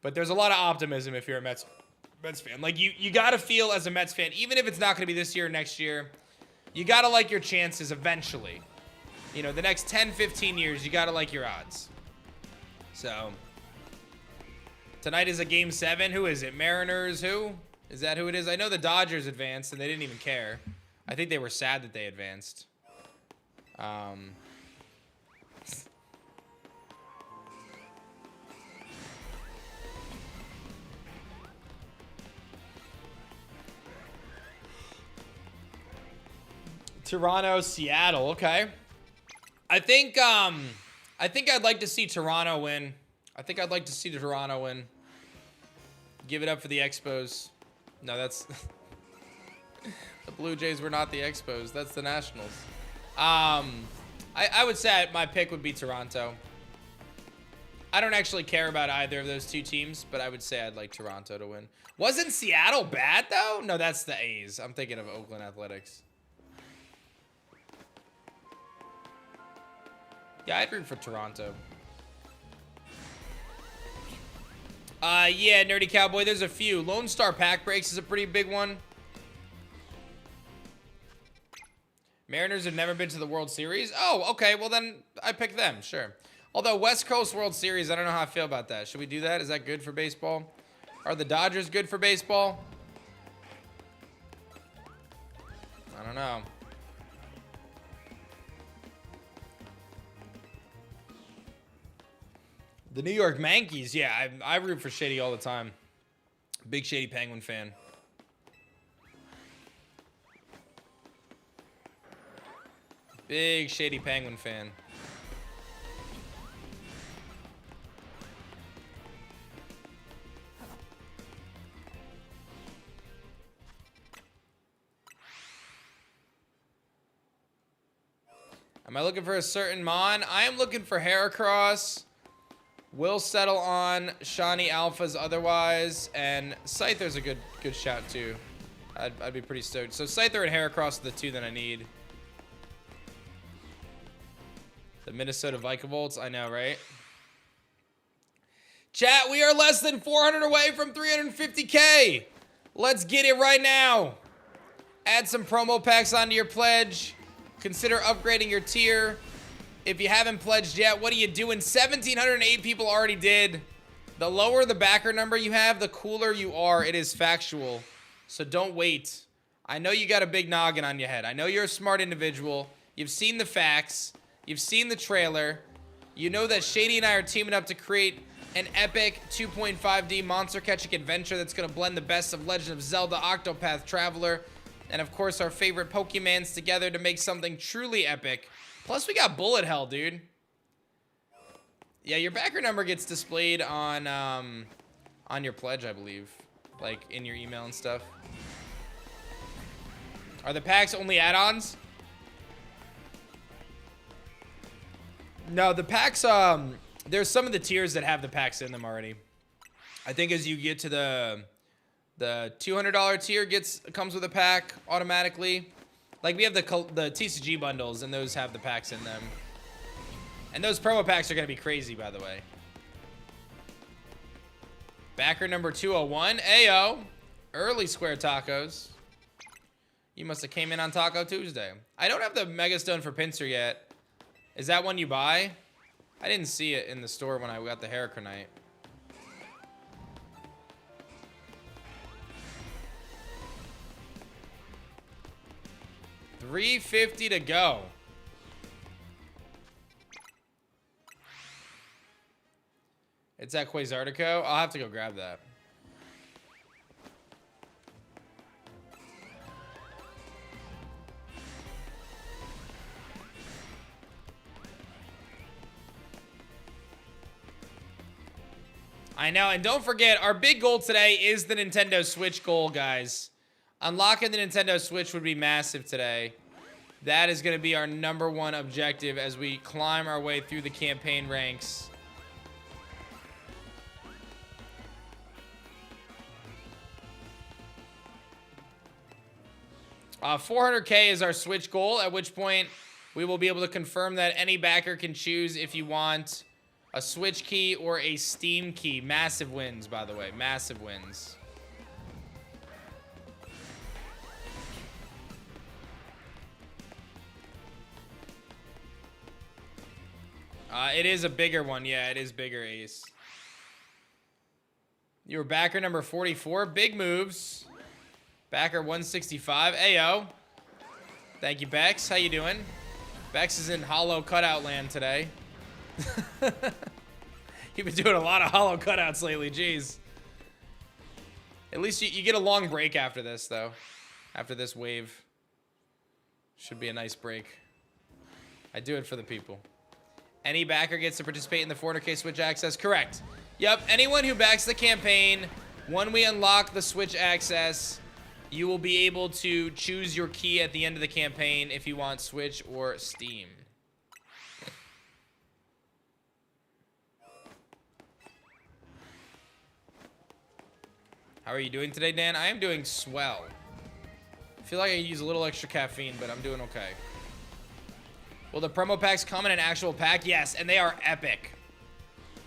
But there's a lot of optimism if you're a Mets fan. Like, you got to feel as a Mets fan, even if it's not going to be this year or next year, you got to like your chances eventually. You know, the next 10, 15 years, you got to like your odds. So, tonight is a Game 7. Who is it? Mariners who? Is that who it is? I know the Dodgers advanced, and they didn't even care. I think they were sad that they advanced. Toronto, Seattle. Okay. I think I'd like to see Toronto win. Give it up for the Expos. No, that's the Blue Jays were not the Expos. That's the Nationals. I would say my pick would be Toronto. I don't actually care about either of those two teams, but I would say I'd like Toronto to win. Wasn't Seattle bad, though? No, that's the A's. I'm thinking of Oakland Athletics. Yeah, I'd root for Toronto. Yeah, Nerdy Cowboy, there's a few. Lone Star Pack Breaks is a pretty big one. Mariners have never been to the World Series? Oh, okay, well then I pick them, sure. Although West Coast World Series, I don't know how I feel about that. Should we do that? Is that good for baseball? Are the Dodgers good for baseball? I don't know. The New York Yankees, yeah, I root for Shady all the time. Big Shady Penguin fan. Big Shady Penguin fan. Am I looking for a certain Mon? I am looking for Heracross. Will settle on Shiny Alphas otherwise, and Scyther's a good shout too. I'd be pretty stoked. So Scyther and Heracross are the two that I need. The Minnesota Vikavolt, I know, right? Chat, we are less than 400 away from 350K. Let's get it right now. Add some promo packs onto your pledge. Consider upgrading your tier. If you haven't pledged yet, what are you doing? 1,708 people already did. The lower the backer number you have, the cooler you are. It is factual. So don't wait. I know you got a big noggin on your head. I know you're a smart individual. You've seen the facts. You've seen the trailer. You know that Shady and I are teaming up to create an epic 2.5D monster catching adventure that's going to blend the best of Legend of Zelda, Octopath Traveler, and of course our favorite Pokemons together to make something truly epic. Plus, we got bullet hell, dude. Yeah, your backer number gets displayed on your pledge, I believe. Like, in your email and stuff. Are the packs only add-ons? No, the packs, there's some of the tiers that have the packs in them already. I think as you get to the $200 tier comes with a pack automatically. Like, we have the TCG bundles, and those have the packs in them. And those promo packs are going to be crazy, by the way. Backer number 201. Ayo. Early Square Tacos. You must have came in on Taco Tuesday. I don't have the Mega Stone for Pinsir yet. Is that one you buy? I didn't see it in the store when I got the Kaycreigh. $350 to go. It's at Quasartico. I'll have to go grab that. I know, and don't forget, our big goal today is the Nintendo Switch goal, guys. Unlocking the Nintendo Switch would be massive today. That is going to be our #1 objective as we climb our way through the campaign ranks. $400K is our Switch goal, at which point we will be able to confirm that any backer can choose if you want a Switch key or a Steam key. Massive wins, by the way. Massive wins. It is a bigger one. Yeah, it is bigger, Ace. You were backer number 44. Big moves. Backer 165. Ayo. Thank you, Bex. How you doing? Bex is in hollow cutout land today. You've been doing a lot of hollow cutouts lately. Jeez. At least you get a long break after this, though. After this wave. Should be a nice break. I do it for the people. Any backer gets to participate in the 400K Switch access. Correct. Yep, anyone who backs the campaign, when we unlock the Switch access, you will be able to choose your key at the end of the campaign if you want Switch or Steam. How are you doing today, Dan? I am doing swell. I feel like I use a little extra caffeine, but I'm doing okay. Will the promo packs come in an actual pack? Yes, and they are epic.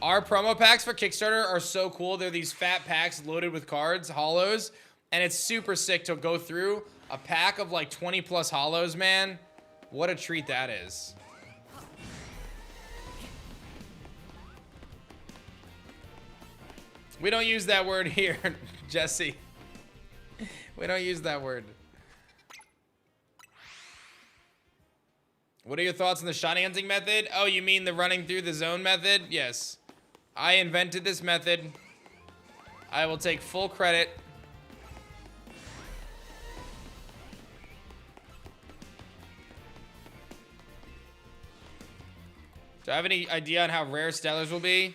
Our promo packs for Kickstarter are so cool. They're these fat packs loaded with cards, hollows, and it's super sick to go through a pack of like 20 plus hollows, man. What a treat that is. We don't use that word here, Jesse. We don't use that word. What are your thoughts on the shiny hunting method? Oh, you mean the running through the zone method? Yes. I invented this method. I will take full credit. Do I have any idea on how rare Stellars will be?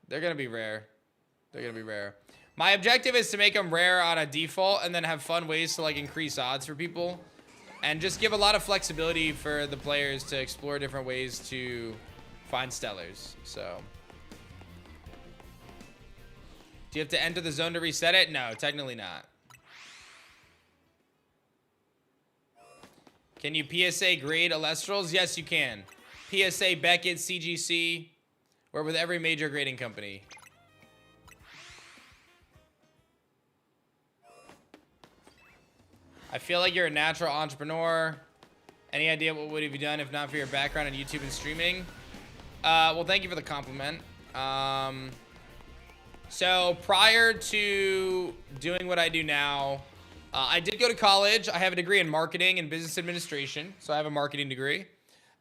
They're going to be rare. They're going to be rare. My objective is to make them rare on a default and then have fun ways to like increase odds for people. And just give a lot of flexibility for the players to explore different ways to find Stellars. So, do you have to enter the zone to reset it? No, technically not. Can you PSA grade Elestrals? Yes, you can. PSA, Beckett, CGC. We're with every major grading company. I feel like you're a natural entrepreneur. Any idea what would have you done if not for your background on YouTube and streaming? Well, thank you for the compliment. So prior to doing what I do now, I did go to college. I have a degree in marketing and business administration, so I have a marketing degree.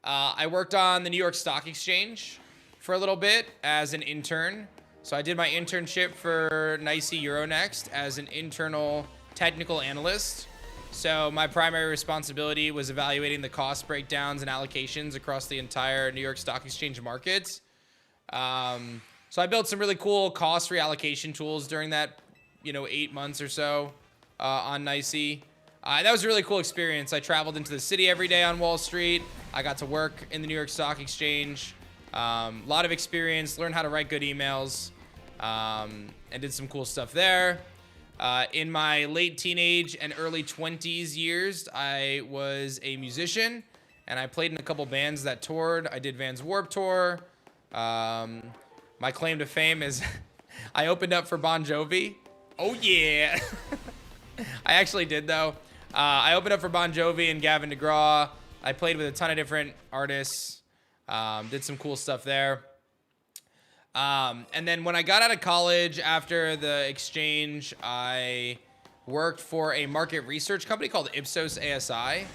I worked on the New York Stock Exchange for a little bit as an intern. So I did my internship for Nicey Euronext as an internal technical analyst. So my primary responsibility was evaluating the cost breakdowns and allocations across the entire New York Stock Exchange markets. So I built some really cool cost reallocation tools during that, 8 months or so on Nicey. That was a really cool experience. I traveled into the city every day on Wall Street. I got to work in the New York Stock Exchange. A lot of experience, learned how to write good emails, and did some cool stuff there. In my late teenage and early 20s years, I was a musician, and I played in a couple bands that toured. I did Vans Warped Tour. My claim to fame is I opened up for Bon Jovi. Oh, yeah. I actually did, though. I opened up for Bon Jovi and Gavin DeGraw. I played with a ton of different artists. Did some cool stuff there. And then when I got out of college after the exchange, I worked for a market research company called Ipsos ASI.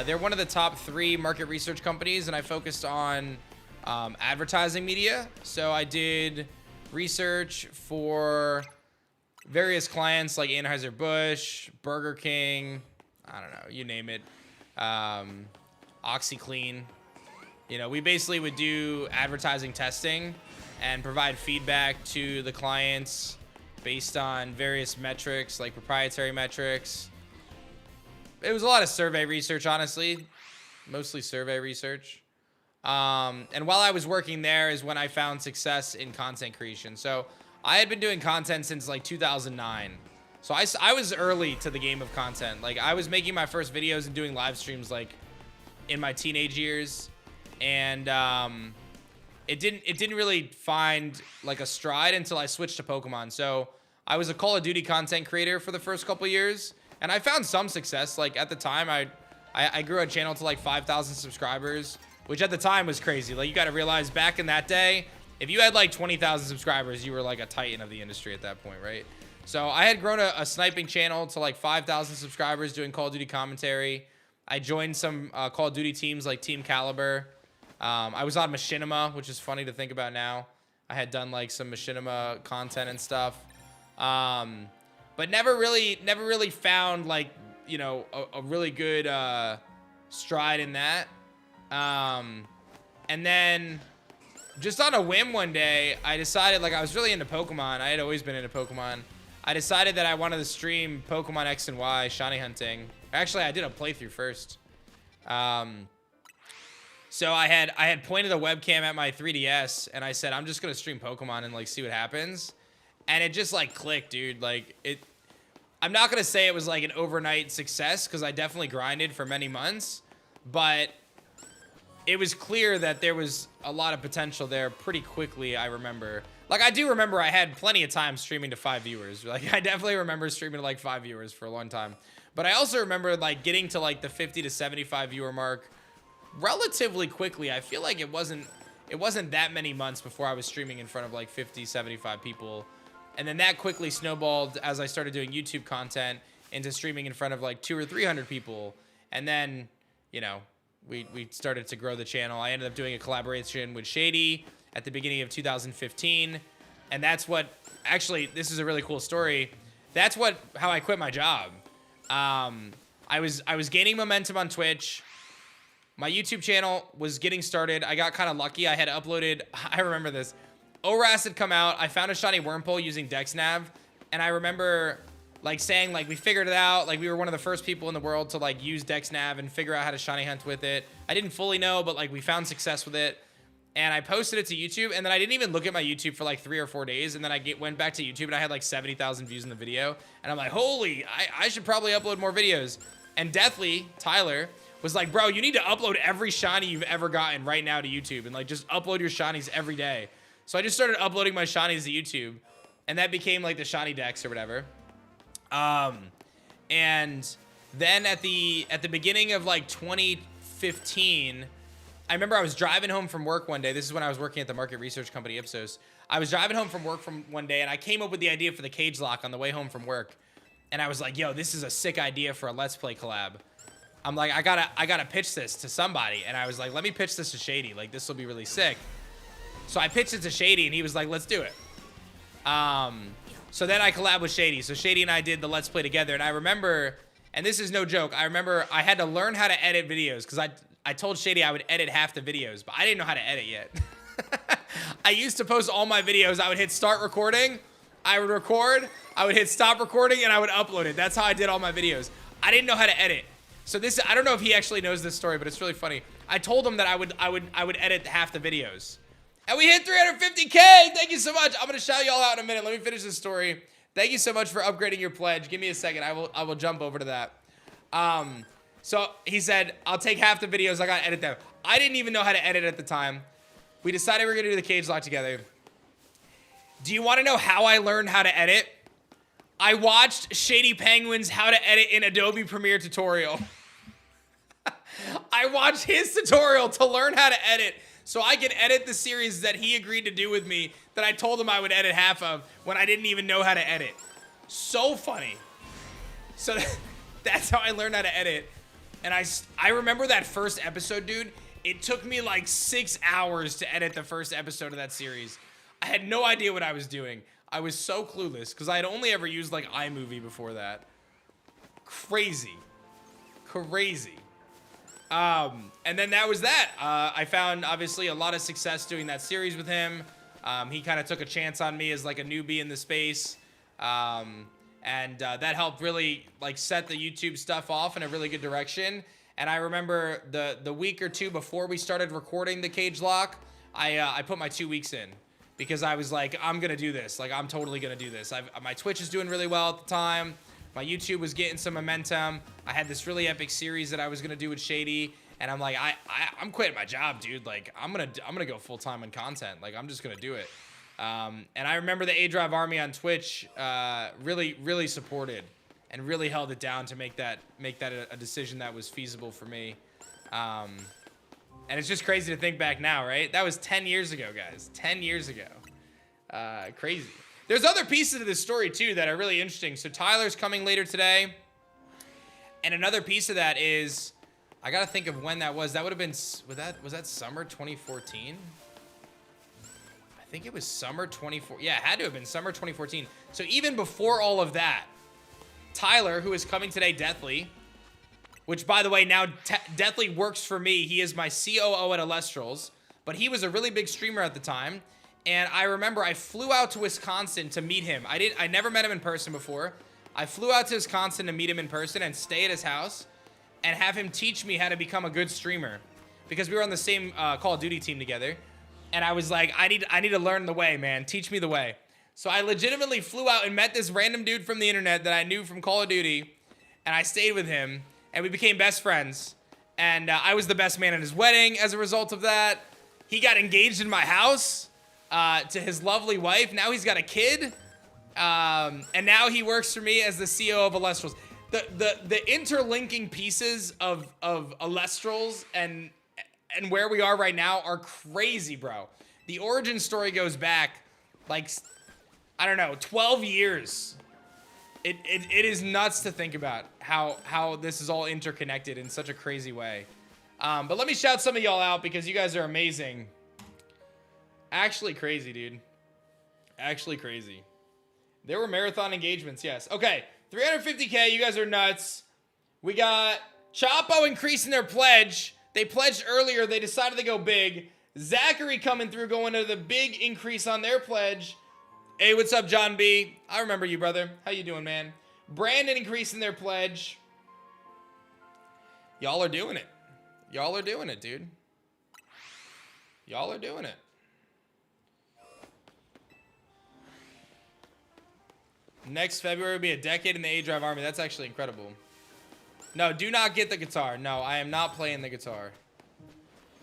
They're one of the top 3 market research companies, and I focused on advertising media. So I did research for various clients like Anheuser-Busch, Burger King, I don't know, you name it, OxyClean. We basically would do advertising testing and provide feedback to the clients based on various metrics, like proprietary metrics. It was a lot of survey research, honestly, mostly survey research. And while I was working there is when I found success in content creation. So I had been doing content since like 2009. So I was early to the game of content. Like I was making my first videos and doing live streams like in my teenage years. And it didn't really find like a stride until I switched to Pokemon. So I was a Call of Duty content creator for the first couple years, and I found some success. Like at the time, I grew a channel to like 5,000 subscribers, which at the time was crazy. Like you got to realize back in that day, if you had like 20,000 subscribers, you were like a titan of the industry at that point, right? So I had grown a sniping channel to like 5,000 subscribers doing Call of Duty commentary. I joined some Call of Duty teams like Team Caliber. I was on Machinima, which is funny to think about now. I had done like some Machinima content and stuff. But never really found like, a really good stride in that. And then just on a whim one day, I decided, like, I was really into Pokemon. I had always been into Pokemon. I decided that I wanted to stream Pokemon X and Y, shiny hunting. Actually, I did a playthrough first. So I had pointed a webcam at my 3DS, and I said, I'm just going to stream Pokemon and, like, see what happens. And it just, like, clicked, dude. Like, I'm not going to say it was, like, an overnight success, because I definitely grinded for many months. But it was clear that there was a lot of potential there pretty quickly, I remember. Like, I do remember I had plenty of time streaming to 5 viewers. Like, I definitely remember streaming to, like, 5 viewers for a long time. But I also remember, like, getting to, like, the 50 to 75 viewer mark relatively quickly. I feel like it wasn't that many months before I was streaming in front of, like, 50, 75 people. And then that quickly snowballed as I started doing YouTube content into streaming in front of, like, 200 or 300 people. And then, we started to grow the channel. I ended up doing a collaboration with Shady at the beginning of 2015. And that's what, actually, this is a really cool story. That's how I quit my job. I was gaining momentum on Twitch. My YouTube channel was getting started. I got kind of lucky. I had uploaded, I remember this. ORAS had come out. I found a shiny Wurmple using DexNav. And I remember like saying, like, we figured it out. Like, we were one of the first people in the world to, like, use DexNav and figure out how to shiny hunt with it. I didn't fully know, but, like, we found success with it. And I posted it to YouTube, and then I didn't even look at my YouTube for, like, 3 or 4 days. And then I went back to YouTube, and I had, like, 70,000 views in the video. And I'm like, holy, I should probably upload more videos. And Deathly, Tyler, was like, bro, you need to upload every shiny you've ever gotten right now to YouTube. And, like, just upload your shinies every day. So I just started uploading my shinies to YouTube. And that became, like, the shiny Dex or whatever. And then at the beginning of like 2015, I remember I was driving home from work one day. This is when I was working at the market research company Ipsos. I was driving home from work one day, and I came up with the idea for the cage lock on the way home from work. And I was like, yo, this is a sick idea for a Let's Play collab. I'm like, I gotta pitch this to somebody. And I was like, let me pitch this to Shady. Like, this will be really sick. So I pitched it to Shady, and he was like, let's do it. So then I collabed with Shady. So Shady and I did the Let's Play together. And I remember And this is no joke. I remember I had to learn how to edit videos because I told Shady I would edit half the videos, but I didn't know how to edit yet. I used to post all my videos. I would hit start recording, I would record, I would hit stop recording, and I would upload it. That's how I did all my videos. I didn't know how to edit. So this, I don't know if he actually knows this story, but it's really funny. I told him that I would edit half the videos. And we hit 350K. Thank you so much. I'm gonna shout y'all out in a minute. Let me finish this story. Thank you so much for upgrading your pledge. Give me a second. I will jump over to that. So he said, I'll take half the videos. I gotta edit them. I didn't even know how to edit at the time. We decided we were gonna do the cage lock together. Do you want to know how I learned how to edit? I watched Shady Penguin's how to edit in Adobe Premiere tutorial. I watched his tutorial to learn how to edit so I could edit the series that he agreed to do with me that I told him I would edit half of when I didn't even know how to edit. So funny. So that's how I learned how to edit. And I remember that first episode, dude. It took me like 6 hours to edit the first episode of that series. I had no idea what I was doing. I was so clueless because I had only ever used like iMovie before that. Crazy. Crazy. And then that was that. I found obviously a lot of success doing that series with him. He kind of took a chance on me as like a newbie in the space. That helped really like set the YouTube stuff off in a really good direction. And I remember the week or two before we started recording the cage lock, I put my 2 weeks in because I was like, I'm gonna do this. Like I'm totally gonna do this. My Twitch is doing really well at the time. My YouTube was getting some momentum. I had this really epic series that I was gonna do with Shady, and I'm like, I'm quitting my job, dude. Like I'm gonna go full time on content. Like I'm just gonna do it. And I remember the aDrive army on Twitch really supported and really held it down to make that a decision that was feasible for me. And it's just crazy to think back now, right? That was 10 years ago, guys. 10 years ago. Crazy. There's other pieces of this story too that are really interesting. So Tyler's coming later today. And another piece of that is, I gotta think of when that was. That would have been, was that summer 2014? I think it was summer 2014. Yeah, it had to have been summer 2014. So even before all of that, Tyler, who is coming today, Deathly, which by the way, now Deathly works for me. He is my COO at Elestrals, but he was a really big streamer at the time. And I remember I flew out to Wisconsin to meet him. I never met him in person before. I flew out to Wisconsin to meet him in person and stay at his house and have him teach me how to become a good streamer because we were on the same Call of Duty team together. And I was like, I need to learn the way, man. Teach me the way. So I legitimately flew out and met this random dude from the internet that I knew from Call of Duty, and I stayed with him, and we became best friends. And I was the best man at his wedding as a result of that. He got engaged in my house to his lovely wife. Now he's got a kid, and now he works for me as the CEO of Elestrals. The interlinking pieces of Elestrals and where we are right now are crazy, bro. The origin story goes back like, I don't know, 12 years. It is nuts to think about how this is all interconnected in such a crazy way. But let me shout some of y'all out because you guys are amazing. Actually crazy, dude. Actually crazy. There were marathon engagements, yes. Okay, 350K, you guys are nuts. We got Chapo increasing their pledge. They pledged earlier, they decided to go big. Zachary coming through, going to the big increase on their pledge. Hey, what's up, John B? I remember you, brother. How you doing, man? Brandon increasing their pledge. Y'all are doing it. Y'all are doing it, dude. Y'all are doing it. Next February will be a decade in the aDrive army. That's actually incredible. No, do not get the guitar. No, I am not playing the guitar.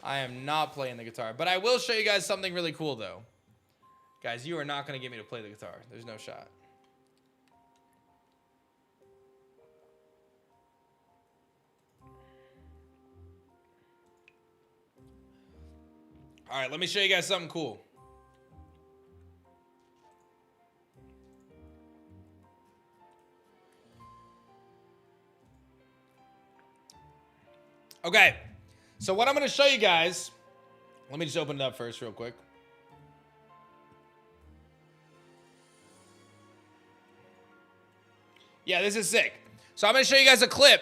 I am not playing the guitar. But I will show you guys something really cool, though. Guys, you are not going to get me to play the guitar. There's no shot. All right, let me show you guys something cool. Okay, so what I'm going to show you guys, let me just open it up first real quick. Yeah, this is sick. So I'm going to show you guys a clip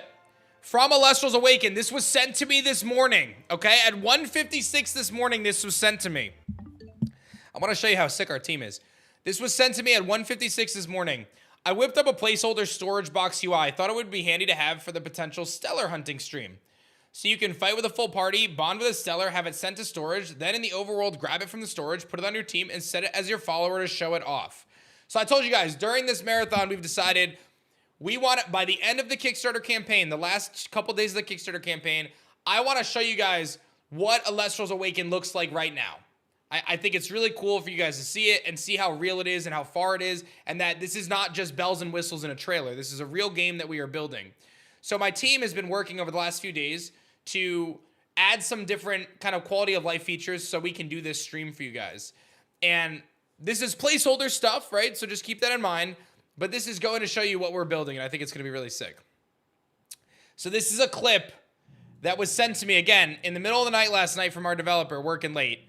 from Elestrals Awaken. This was sent to me this morning, okay? At 1:56 this morning, this was sent to me. I want to show you how sick our team is. This was sent to me at 1:56 this morning. I whipped up a placeholder storage box UI. I thought it would be handy to have for the potential stellar hunting stream. So you can fight with a full party, bond with a stellar, have it sent to storage, then in the overworld, grab it from the storage, put it on your team, and set it as your follower to show it off. So I told you guys, during this marathon, we've decided we want it, by the end of the Kickstarter campaign, the last couple days of the Kickstarter campaign, I want to show you guys what Elestrals Awaken looks like right now. I think it's really cool for you guys to see it and see how real it is and how far it is, and that this is not just bells and whistles in a trailer. This is a real game that we are building. So my team has been working over the last few days to add some different kind of quality of life features so we can do this stream for you guys. And this is placeholder stuff, right? So just keep that in mind. But this is going to show you what we're building, and I think it's going to be really sick. So this is a clip that was sent to me, again, in the middle of the night last night from our developer, working late,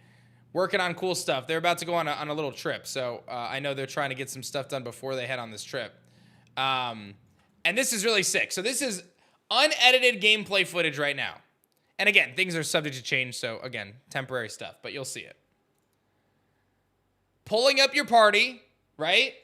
working on cool stuff. They're about to go on a little trip, so I know they're trying to get some stuff done before they head on this trip. And this is really sick. So this is unedited gameplay footage right now. And again, things are subject to change, so again, temporary stuff, but you'll see it. Pulling up your party, right?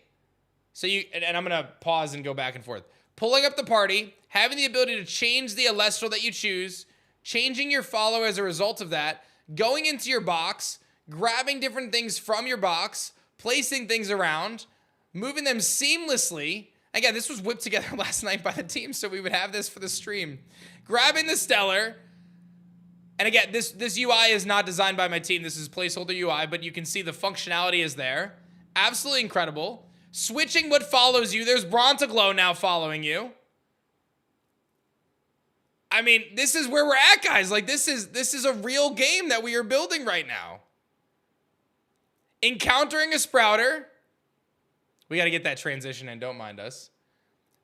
So and I'm going to pause and go back and forth. Pulling up the party, having the ability to change the Elestral that you choose, changing your follower as a result of that, going into your box, grabbing different things from your box, placing things around, moving them seamlessly. Again, this was whipped together last night by the team, so we would have this for the stream. Grabbing the stellar. And again, this UI is not designed by my team. This is placeholder UI, but you can see the functionality is there. Absolutely incredible. Switching what follows you. There's Bronteglow now following you. I mean, this is where we're at, guys. Like, this is a real game that we are building right now. Encountering a Sprouter. We got to get that transition in. Don't mind us.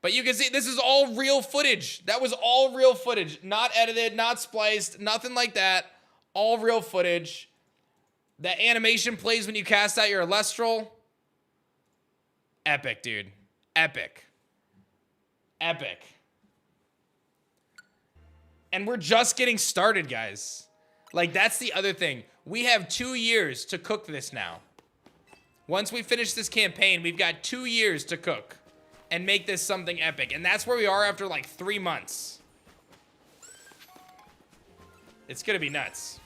But you can see this is all real footage. That was all real footage. Not edited, not spliced, nothing like that. All real footage. That animation plays when you cast out your Elestral. Epic, dude. Epic. Epic. And we're just getting started, guys. Like, that's the other thing. We have 2 years to cook this now. Once we finish this campaign, we've got 2 years to cook and make this something epic. And that's where we are after like 3 months. It's gonna be nuts.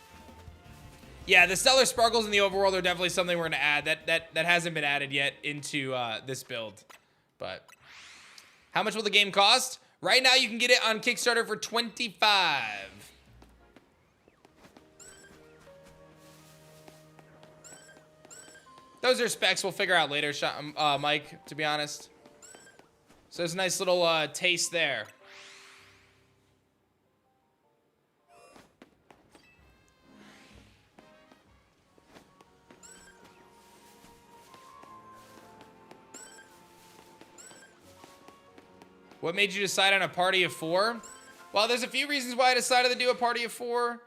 Yeah, the Stellar Sparkles in the overworld are definitely something we're gonna add. That hasn't been added yet into this build. But how much will the game cost? Right now you can get it on Kickstarter for $25. Those are specs we'll figure out later, Mike, to be honest. So there's a nice little taste there. What made you decide on a party of 4? Well, there's a few reasons why I decided to do a party of 4.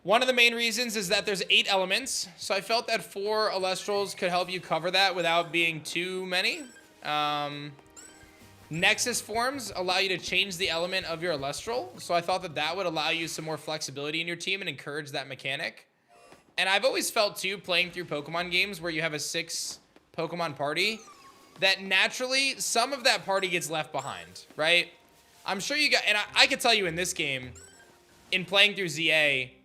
One of the main reasons is that there's 8 elements, so I felt that 4 Elestrals could help you cover that without being too many. Nexus forms allow you to change the element of your Elestral, so I thought that that would allow you some more flexibility in your team and encourage that mechanic. And I've always felt, too, playing through Pokemon games where you have a 6 Pokemon party, that naturally some of that party gets left behind, right? I'm sure you got, and I could tell you in this game, in playing through Z-A,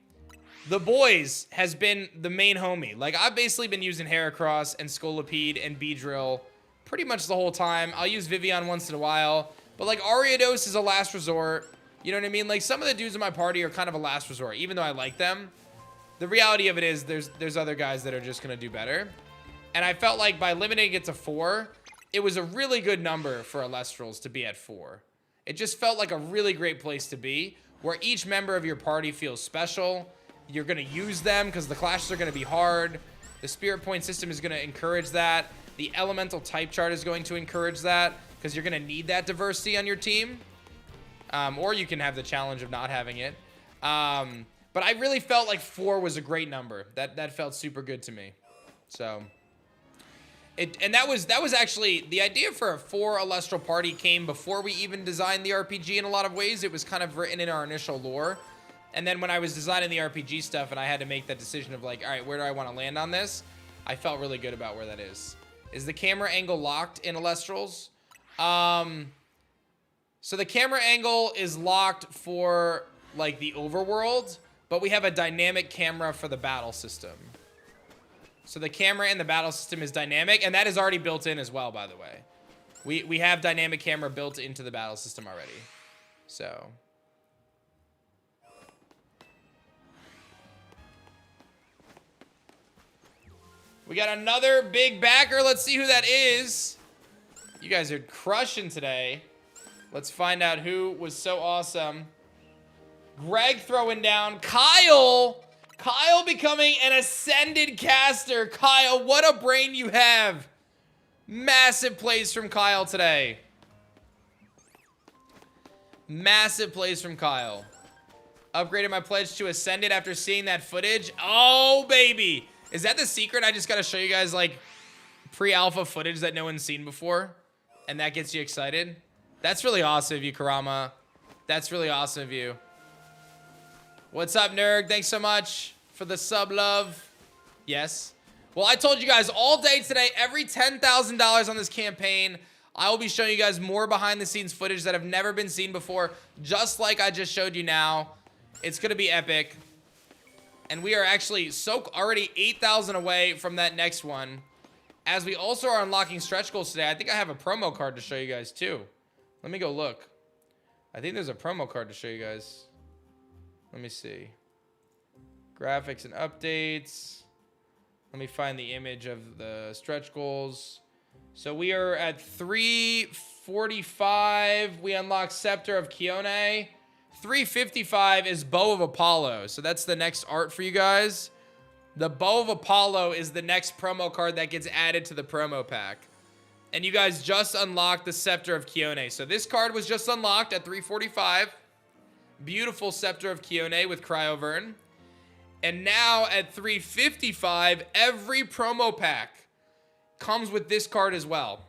the boys has been the main homie. Like, I've basically been using Heracross and Scolipede and Beedrill pretty much the whole time. I'll use Vivian once in a while. But, like, Ariados is a last resort. You know what I mean? Like, some of the dudes in my party are kind of a last resort, even though I like them. The reality of it is there's other guys that are just going to do better. And I felt like by limiting it to 4, it was a really good number for Elestrals to be at 4. It just felt like a really great place to be, where each member of your party feels special. You're going to use them because the clashes are going to be hard. The spirit point system is going to encourage that. The elemental type chart is going to encourage that because you're going to need that diversity on your team. Or you can have the challenge of not having it. But I really felt like 4 was a great number. That felt super good to me. So, And that was actually the idea for a 4 Elestral party came before we even designed the RPG in a lot of ways. It was kind of written in our initial lore. And then when I was designing the RPG stuff and I had to make that decision of like, all right, where do I want to land on this? I felt really good about where that is. Is the camera angle locked in Elestrals? So the camera angle is locked for like the overworld, but we have a dynamic camera for the battle system. So the camera in the battle system is dynamic, and that is already built in as well, by the way. We have dynamic camera built into the battle system already. So. We got another big backer. Let's see who that is. You guys are crushing today. Let's find out who was so awesome. Greg throwing down. Kyle. Kyle becoming an ascended caster. Kyle, what a brain you have. Massive plays from Kyle today. Massive plays from Kyle. Upgraded my pledge to ascended after seeing that footage. Oh, baby. Is that the secret? I just got to show you guys, like, pre-alpha footage that no one's seen before. And that gets you excited. That's really awesome of you, Karama. That's really awesome of you. What's up, Nerg? Thanks so much for the sub love. Yes. Well, I told you guys all day today, every $10,000 on this campaign, I will be showing you guys more behind-the-scenes footage that have never been seen before, just like I just showed you now. It's going to be epic. And we are actually already 8,000 away from that next one. As we also are unlocking stretch goals today, I think I have a promo card to show you guys, too. Let me go look. I think there's a promo card to show you guys. Let me see. Graphics and updates. Let me find the image of the stretch goals. So we are at 345. We unlock Scepter of Kione. 355 is Bow of Apollo. So that's the next art for you guys. The Bow of Apollo is the next promo card that gets added to the promo pack. And you guys just unlocked the Scepter of Kione. So this card was just unlocked at 345. Beautiful Scepter of Kione with Cryovern. And now at 355, every promo pack comes with this card as well.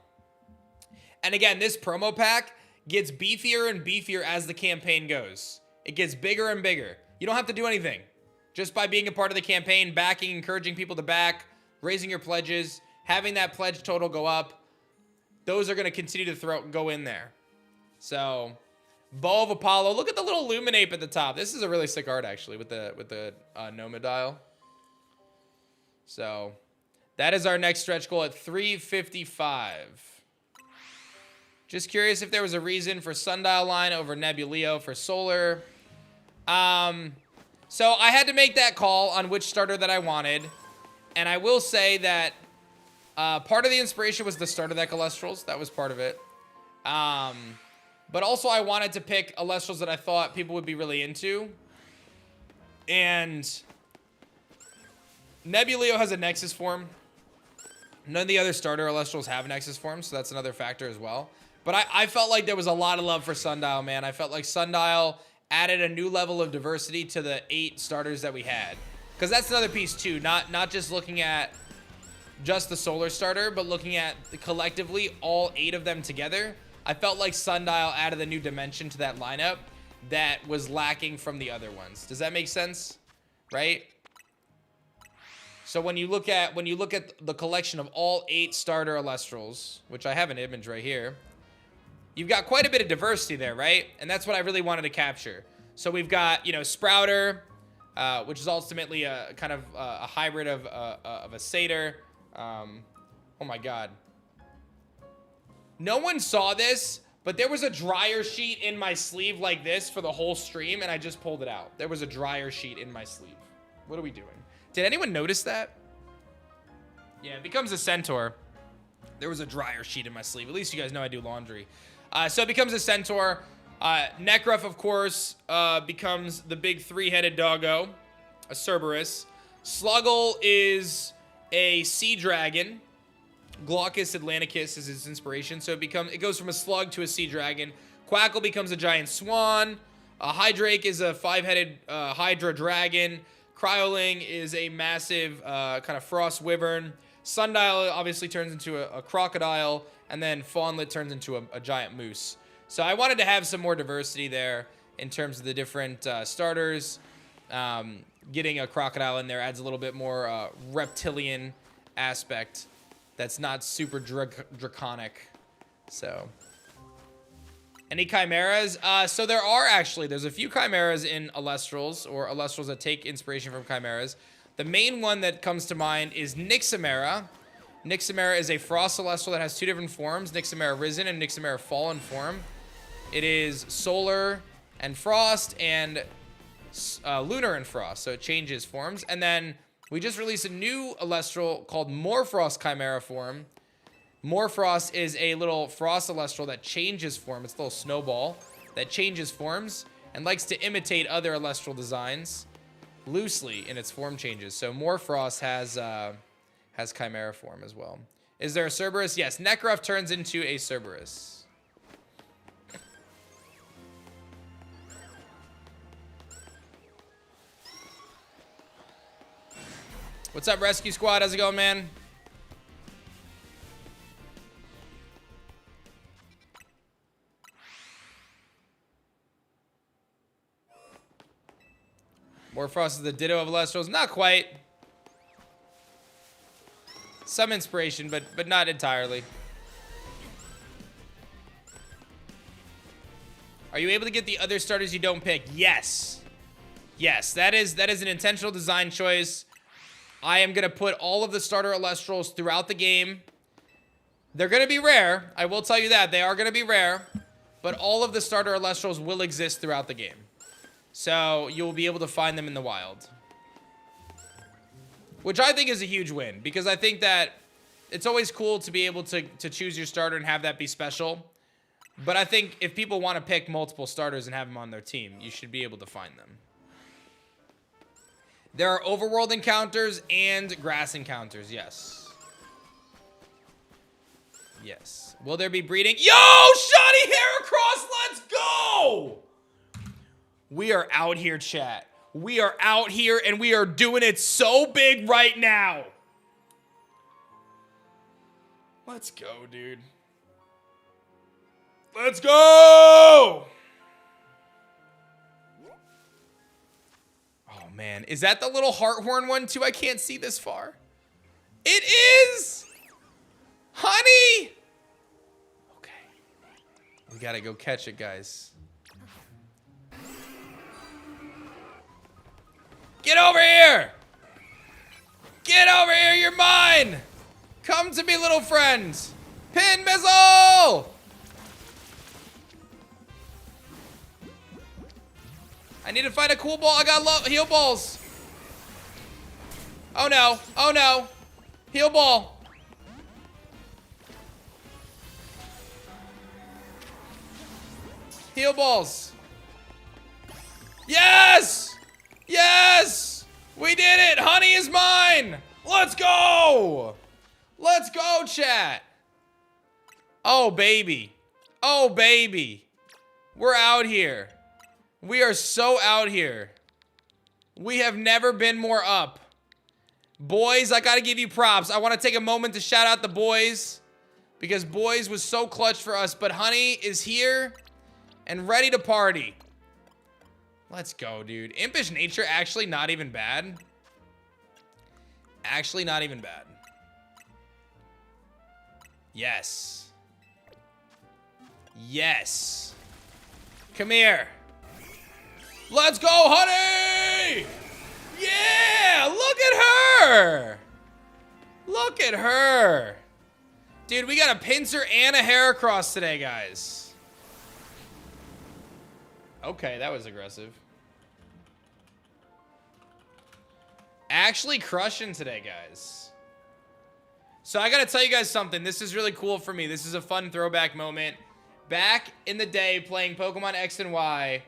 And again, this promo pack gets beefier and beefier as the campaign goes. It gets bigger and bigger. You don't have to do anything. Just by being a part of the campaign, backing, encouraging people to back, raising your pledges, having that pledge total go up, those are going to continue to go in there. So, Bow of Apollo. Look at the little Luminape at the top. This is a really sick art, actually, with the Nomadial. So, that is our next stretch goal at 355. Just curious if there was a reason for Sundial line over Nebuleo for Solar. So, I had to make that call on which starter that I wanted. And I will say that part of the inspiration was the starter deck Elestrals. That was part of it. But also I wanted to pick Elestrals that I thought people would be really into. And Nebuleo has a Nexus form. None of the other starter Elestrals have Nexus forms, so that's another factor as well. But I felt like there was a lot of love for Sundial, man. I felt like Sundial added a new level of diversity to the 8 starters that we had. Because that's another piece too, not just looking at just the Solar starter, but looking at collectively all 8 of them together. I felt like Sundial added a new dimension to that lineup that was lacking from the other ones. Does that make sense? Right? So when you look at the collection of all 8 starter Elestrals, which I have an image right here, you've got quite a bit of diversity there, right? And that's what I really wanted to capture. So we've got, Sprouter, which is ultimately a kind of a hybrid of a Satyr. Oh my God. No one saw this, but there was a dryer sheet in my sleeve like this for the whole stream, and I just pulled it out. There was a dryer sheet in my sleeve. What are we doing? Did anyone notice that? Yeah, it becomes a Centaur. There was a dryer sheet in my sleeve. At least you guys know I do laundry. So it becomes a Centaur. Necruff, of course, becomes the big 3-headed doggo, a Cerberus. Sluggle is a sea dragon. Glaucus Atlanticus is its inspiration, so it goes from a slug to a sea dragon. Quackle becomes a giant swan. Hydrake is a 5-headed Hydra dragon. Cryoling is a massive kind of frost wyvern. Sundial obviously turns into a crocodile, and then Fawnlet turns into a giant moose. So I wanted to have some more diversity there in terms of the different starters. Getting a crocodile in there adds a little bit more reptilian aspect that's not super draconic. So, any chimeras? So there's a few chimeras in Elestrals, or Elestrals that take inspiration from chimeras. The main one that comes to mind is Nixamera. Nixamera is a frost celestial that has two different forms, Nixamera Risen and Nixamera Fallen form. It is solar and frost and lunar and frost, so it changes forms. And then we just released a new Elestral called Morfrost Chimera form. Morfrost is a little frost Elestral that changes form. It's a little snowball that changes forms and likes to imitate other Elestral designs loosely in its form changes. So Morfrost has Chimera form as well. Is there a Cerberus? Yes, Necruff turns into a Cerberus. What's up, Rescue Squad? How's it going, man? Morfrost is the ditto of Elestrals. Not quite. Some inspiration, but not entirely. Are you able to get the other starters you don't pick? Yes. Yes, that is an intentional design choice. I am going to put all of the starter Elestrals throughout the game. They're going to be rare. I will tell you that. They are going to be rare. But all of the starter Elestrals will exist throughout the game. So you'll be able to find them in the wild. Which I think is a huge win. Because I think that it's always cool to be able to choose your starter and have that be special. But I think if people want to pick multiple starters and have them on their team, you should be able to find them. There are overworld encounters and grass encounters, yes. Yes. Will there be breeding? Yo, Shady Heracross, let's go! We are out here, chat. We are out here, and we are doing it so big right now. Let's go, dude. Let's go! Oh, man. Is that the little Hearthorn one, too? I can't see this far. It is! Honey! Okay. We gotta go catch it, guys. Get over here! Get over here, you're mine! Come to me, little friends! Pin missile! I need to find a cool ball. I got heal balls. Oh no. Oh no. Heal ball. Heal balls. Yes! Yes! We did it! Honey is mine! Let's go! Let's go, chat! Oh, baby. Oh, baby. We're out here. We are so out here. We have never been more up. Boys, I gotta give you props. I want to take a moment to shout out the boys, because boys was so clutch for us, but Honey is here and ready to party. Let's go, dude. Impish Nature, actually not even bad. Actually not even bad. Yes. Yes. Come here. Let's go, Honey! Yeah, look at her! Look at her. Dude, we got a Pinsir and a Heracross today, guys. Okay, that was aggressive. Actually crushing today, guys. So I gotta tell you guys something. This is really cool for me. This is a fun throwback moment. Back in the day playing Pokemon X and Y,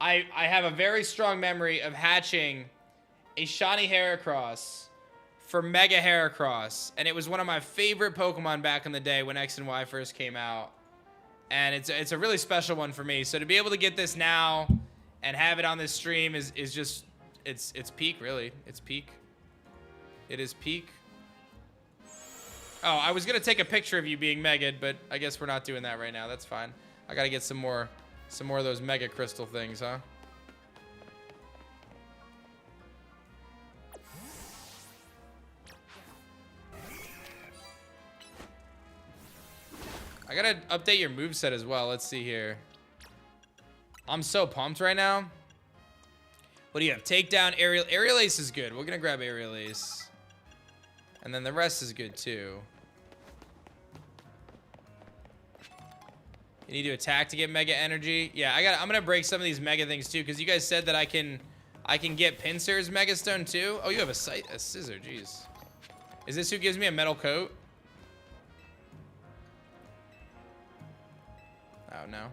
I have a very strong memory of hatching a shiny Heracross for Mega Heracross. And it was one of my favorite Pokemon back in the day when X and Y first came out. And it's a really special one for me. So to be able to get this now and have it on this stream is just, it's peak, really. It's peak. It is peak. Oh, I was gonna take a picture of you being Mega'd, but I guess we're not doing that right now. That's fine. I gotta get some more of those Mega Crystal things, huh? I gotta update your moveset as well. Let's see here. I'm so pumped right now. What do you have? Takedown, Aerial. Aerial Ace is good. We're gonna grab Aerial Ace. And then the rest is good too. You need to attack to get Mega Energy. Yeah, I'm gonna break some of these Mega things too, because you guys said that I can get Pinsir's Mega Stone too. Oh, you have a scissor, jeez. Is this who gives me a metal coat? Oh no.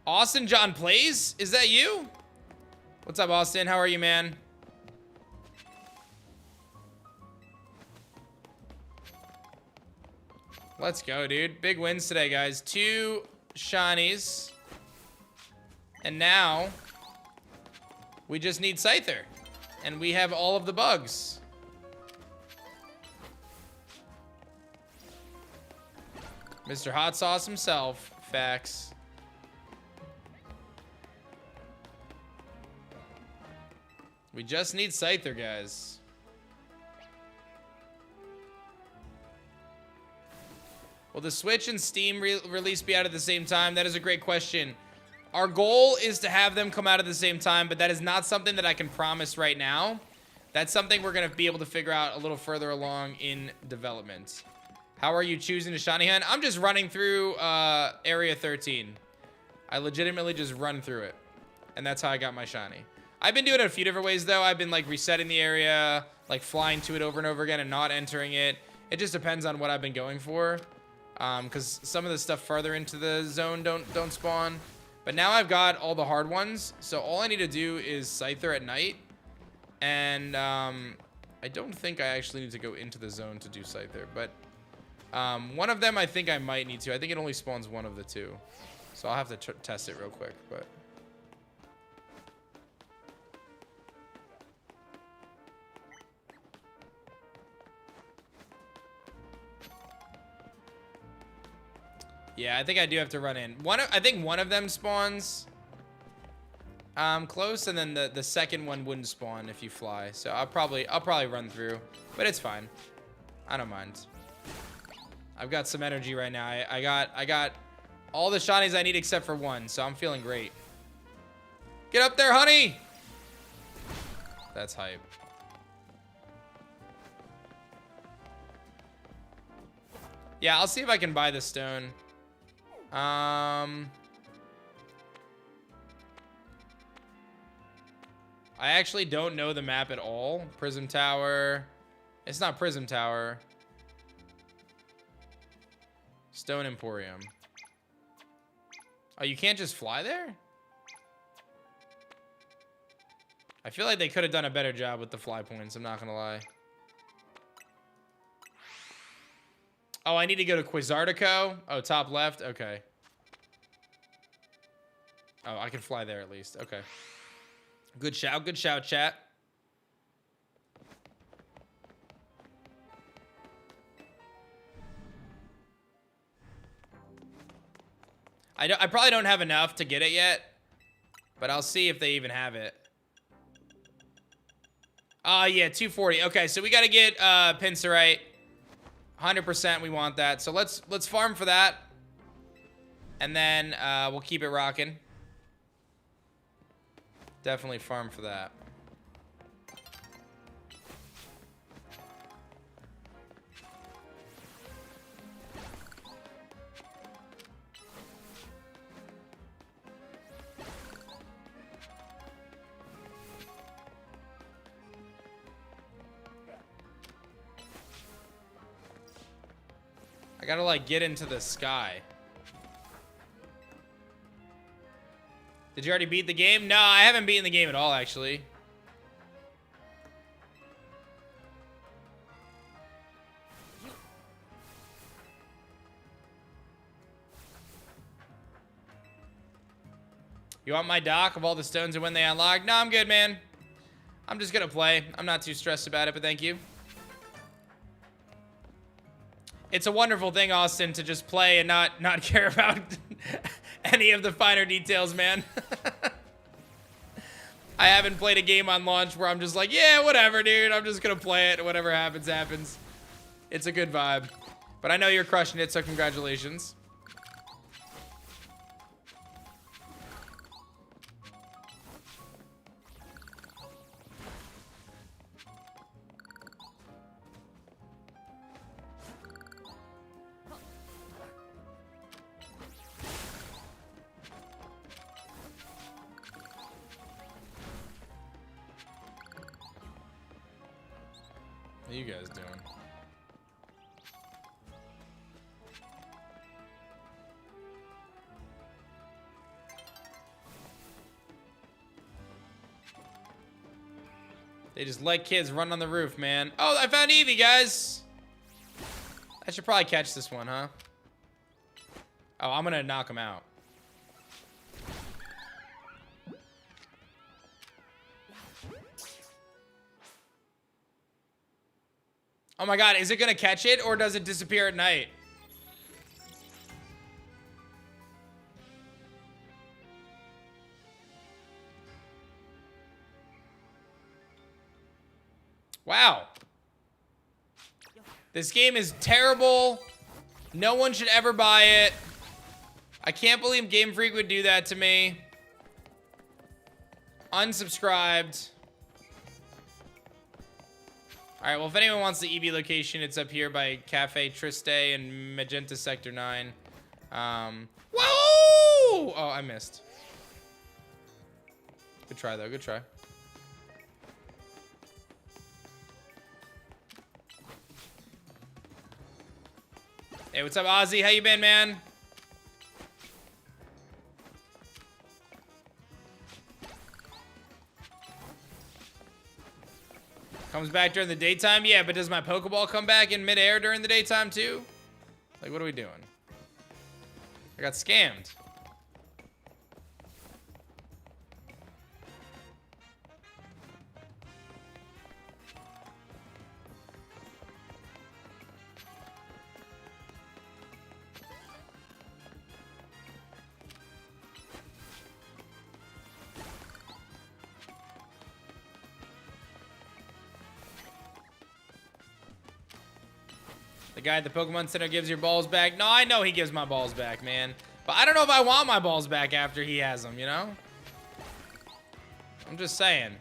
Austin John Plays? Is that you? What's up, Austin? How are you, man? Let's go, dude. Big wins today, guys. 2 shinies. And now we just need Scyther. And we have all of the bugs. Mr. Hot Sauce himself. Facts. We just need Scyther, guys. Will the Switch and Steam release be out at the same time? That is a great question. Our goal is to have them come out at the same time, but that is not something that I can promise right now. That's something we're going to be able to figure out a little further along in development. How are you choosing to shiny hunt? I'm just running through Area 13. I legitimately just run through it. And that's how I got my shiny. I've been doing it a few different ways, though. I've been, like, resetting the area, like, flying to it over and over again and not entering it. It just depends on what I've been going for. Because some of the stuff farther into the zone don't spawn. But now I've got all the hard ones. So all I need to do is Scyther at night. And I don't think I actually need to go into the zone to do Scyther. But one of them I think I might need to. I think it only spawns one of the 2. So I'll have to test it real quick. But yeah, I think I do have to run in. I think one of them spawns close, and then the second one wouldn't spawn if you fly. So I'll probably run through, but it's fine. I don't mind. I've got some energy right now. I got all the shinies I need except for one, so I'm feeling great. Get up there, honey! That's hype. Yeah, I'll see if I can buy the stone. I actually don't know the map at all. Prism Tower. It's not Prism Tower. Stone Emporium. Oh, you can't just fly there? I feel like they could have done a better job with the fly points, I'm not gonna lie. Oh, I need to go to Quizartico. Oh, top left. Okay. Oh, I can fly there at least. Okay. Good shout. Good shout, chat. I probably don't have enough to get it yet, but I'll see if they even have it. Yeah, 240. Okay, so we got to get Pinsir. 100% we want that. So let's farm for that. And then we'll keep it rocking. Definitely farm for that. I gotta, like, get into the sky. Did you already beat the game? No, I haven't beaten the game at all, actually. You want my doc of all the stones and when they unlock? No, I'm good, man. I'm just gonna play. I'm not too stressed about it, but thank you. It's a wonderful thing, Austin, to just play and not care about any of the finer details, man. I haven't played a game on launch where I'm just like, yeah, whatever, dude. I'm just gonna play it. Whatever happens, happens. It's a good vibe. But I know you're crushing it, so congratulations. What are you guys doing? They just let kids run on the roof, man. Oh, I found Eevee, guys. I should probably catch this one, huh? Oh, I'm gonna knock him out. Oh my god, is it gonna catch it or does it disappear at night? Wow. This game is terrible. No one should ever buy it. I can't believe Game Freak would do that to me. Unsubscribed. Alright, well, if anyone wants the EB location, it's up here by Cafe Triste and Magenta Sector 9. Whoa! Oh, I missed. Good try, though. Good try. Hey, what's up, Ozzy? How you been, man? Comes back during the daytime? Yeah, but does my Pokeball come back in midair during the daytime, too? Like, what are we doing? I got scammed. The guy at the Pokemon Center gives your balls back. No, I know he gives my balls back, man. But I don't know if I want my balls back after he has them, you know? I'm just saying.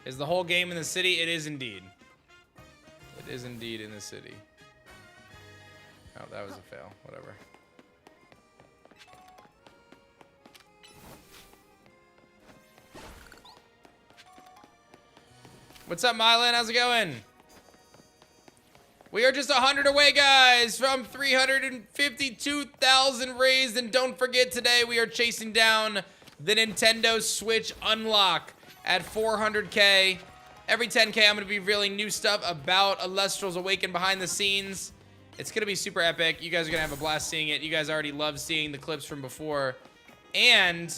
Is the whole game in the city? It is indeed. It is indeed in the city. Oh, that was a fail. Whatever. What's up, Mylan? How's it going? We are just 100 away, guys, from 352,000 raised. And don't forget, today we are chasing down the Nintendo Switch unlock at 400K. Every 10K, I'm going to be revealing new stuff about Elestrals Awaken behind the scenes. It's going to be super epic. You guys are going to have a blast seeing it. You guys already love seeing the clips from before. And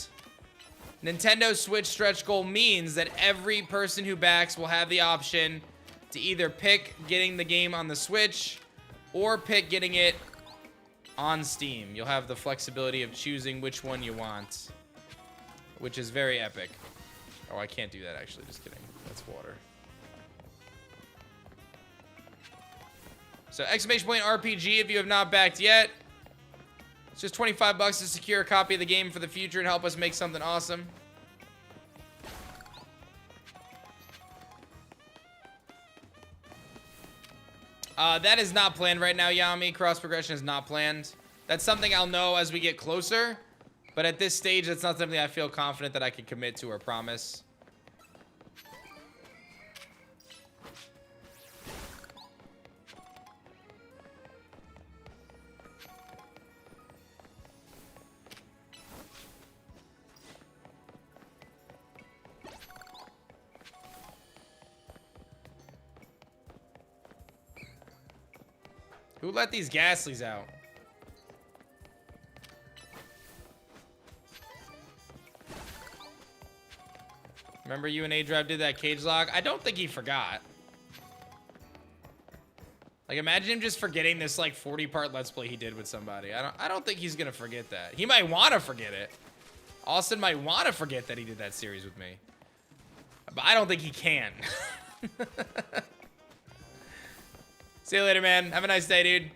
Nintendo Switch stretch goal means that every person who backs will have the option to either pick getting the game on the Switch or pick getting it on Steam. You'll have the flexibility of choosing which one you want, which is very epic. Oh, I can't do that, actually. Just kidding. That's water. So, exclamation point RPG if you have not backed yet. It's just 25 bucks to secure a copy of the game for the future and help us make something awesome. That is not planned right now, Yami. Cross progression is not planned. That's something I'll know as we get closer. But at this stage, that's not something I feel confident that I can commit to or promise. Who let these Ghastlies out? Remember you and aDrive did that cage lock? I don't think he forgot. Like, imagine him just forgetting this, like, 40-part Let's Play he did with somebody. I don't think he's gonna forget that. He might want to forget it. Austin might want to forget that he did that series with me. But I don't think he can. See you later, man. Have a nice day, dude.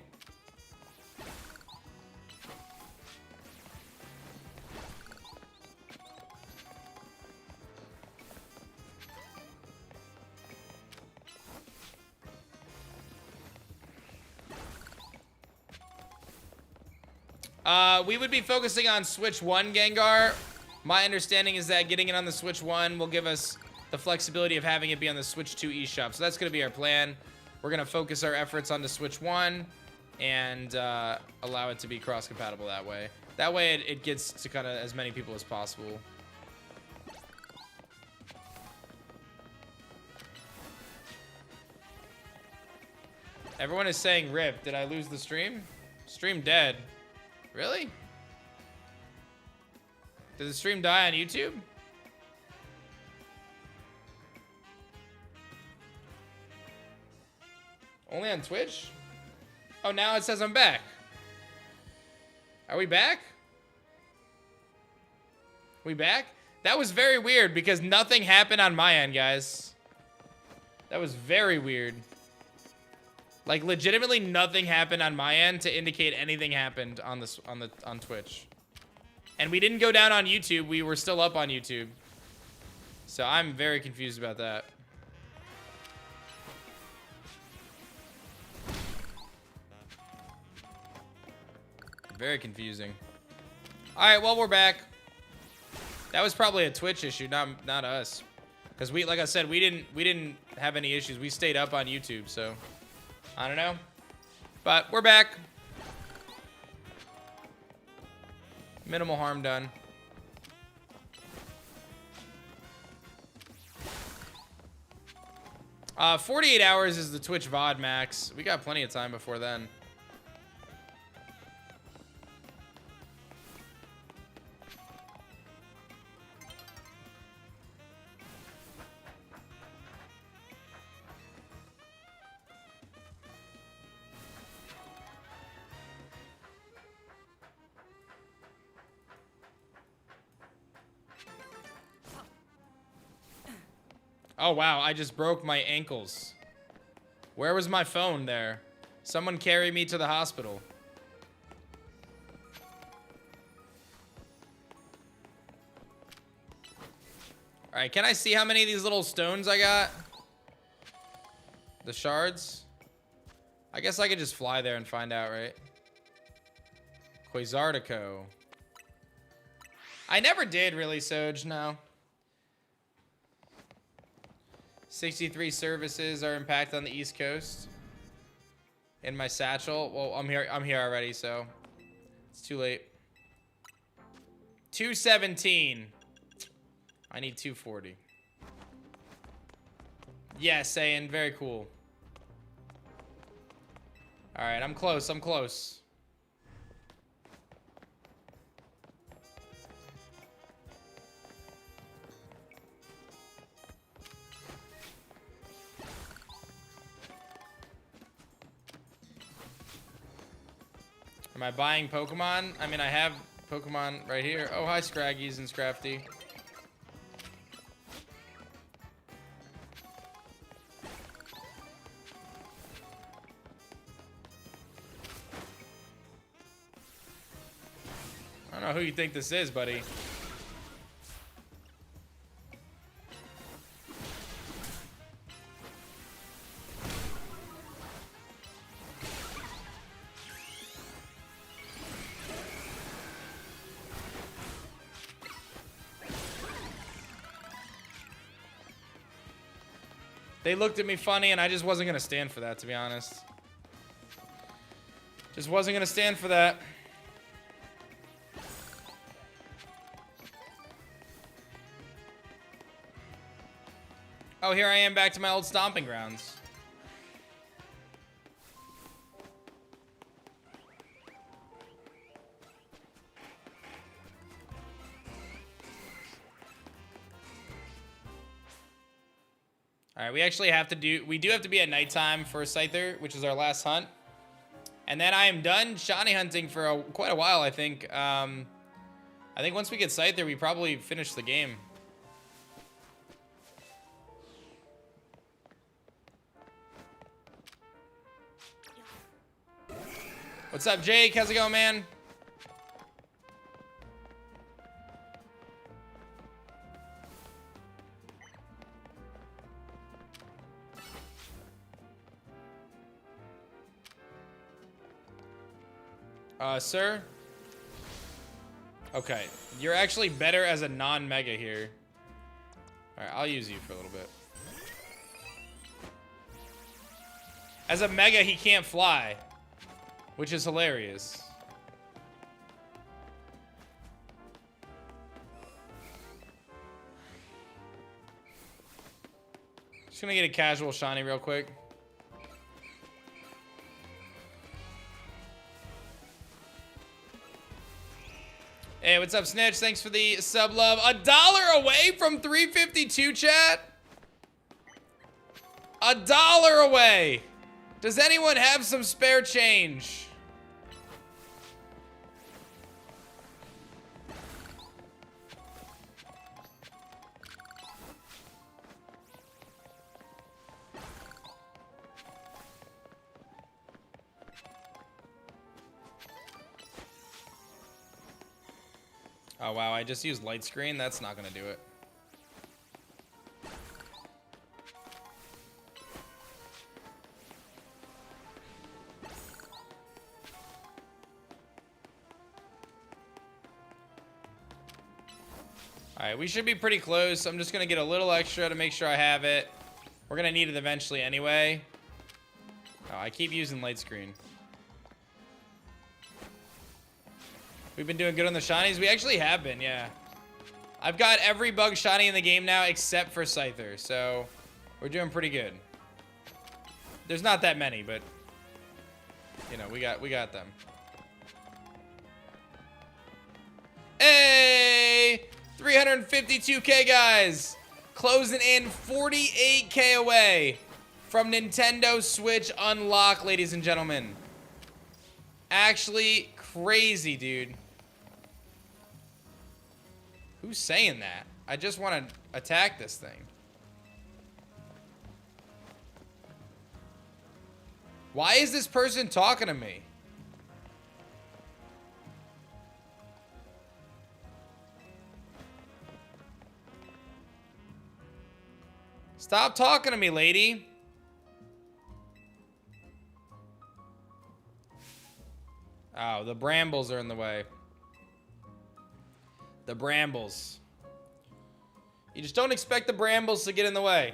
We would be focusing on Switch 1, Gengar. My understanding is that getting it on the Switch 1 will give us the flexibility of having it be on the Switch 2 eShop. So that's going to be our plan. We're going to focus our efforts on the Switch 1 and allow it to be cross-compatible that way. That way it gets to kind of as many people as possible. Everyone is saying RIP. Did I lose the stream? Stream dead. Really? Did the stream die on YouTube? Only on Twitch? Oh, now it says I'm back. Are we back? We back? That was very weird because nothing happened on my end, guys. That was very weird. Like, legitimately nothing happened on my end to indicate anything happened on this on Twitch. And we didn't go down on YouTube. We were still up on YouTube. So I'm very confused about that. Very confusing. All right, well, we're back. That was probably a Twitch issue, not us. Cuz we, like I said, we didn't have any issues. We stayed up on YouTube, so I don't know. But we're back. Minimal harm done. 48 hours is the Twitch VOD max. We got plenty of time before then. Oh, wow. I just broke my ankles. Where was my phone there? Someone carry me to the hospital. All right, can I see how many of these little stones I got? The shards? I guess I could just fly there and find out, right? Quasartico. I never did really, Soj, no. 63 services are impacted on the East Coast. In my satchel. Well, I'm here already, so it's too late. 217. I need 240. Yes, saying very cool. All right, I'm close. I'm close. Am I buying Pokemon? I mean, I have Pokemon right here. Oh, hi, Scraggies and Scrafty. I don't know who you think this is, buddy. They looked at me funny, and I just wasn't going to stand for that, to be honest. Just wasn't going to stand for that. Oh, here I am back to my old stomping grounds. All right, we actually have to do... We do have to be at nighttime for Scyther, which is our last hunt. And then I am done shiny hunting for quite a while, I think. I think once we get Scyther, we probably finish the game. What's up, Jake? How's it going, man? Sir? Okay. You're actually better as a non-mega here. Alright, I'll use you for a little bit. As a mega, he can't fly. Which is hilarious. Just gonna get a casual shiny real quick. Hey, what's up, Snitch? Thanks for the sub love. $1 away from 352, chat? $1 away. Does anyone have some spare change? Oh, wow, I just used light screen. That's not gonna do it. All right, we should be pretty close. I'm just gonna get a little extra to make sure I have it. We're gonna need it eventually anyway. Oh, I keep using light screen. We've been doing good on the shinies. We actually have been, yeah. I've got every bug shiny in the game now except for Scyther, so we're doing pretty good. There's not that many, but you know, we got them. Hey! 352K, guys! Closing in 48K away from Nintendo Switch Unlock, ladies and gentlemen. Actually crazy, dude. Who's saying that? I just want to attack this thing. Why is this person talking to me? Stop talking to me, lady. Oh, the brambles are in the way. The brambles. You just don't expect the brambles to get in the way.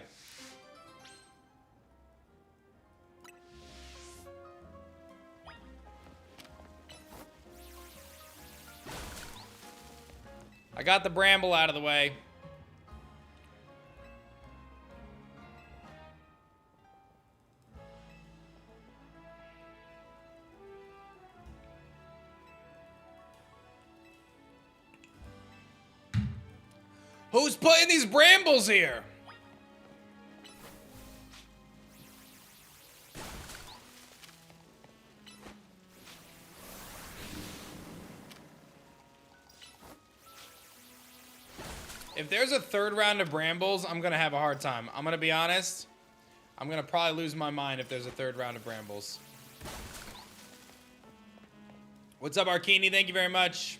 I got the bramble out of the way. Who's putting these brambles here? If there's a third round of brambles, I'm gonna have a hard time. I'm gonna be honest. I'm gonna probably lose my mind if there's a third round of brambles. What's up, Arkini? Thank you very much.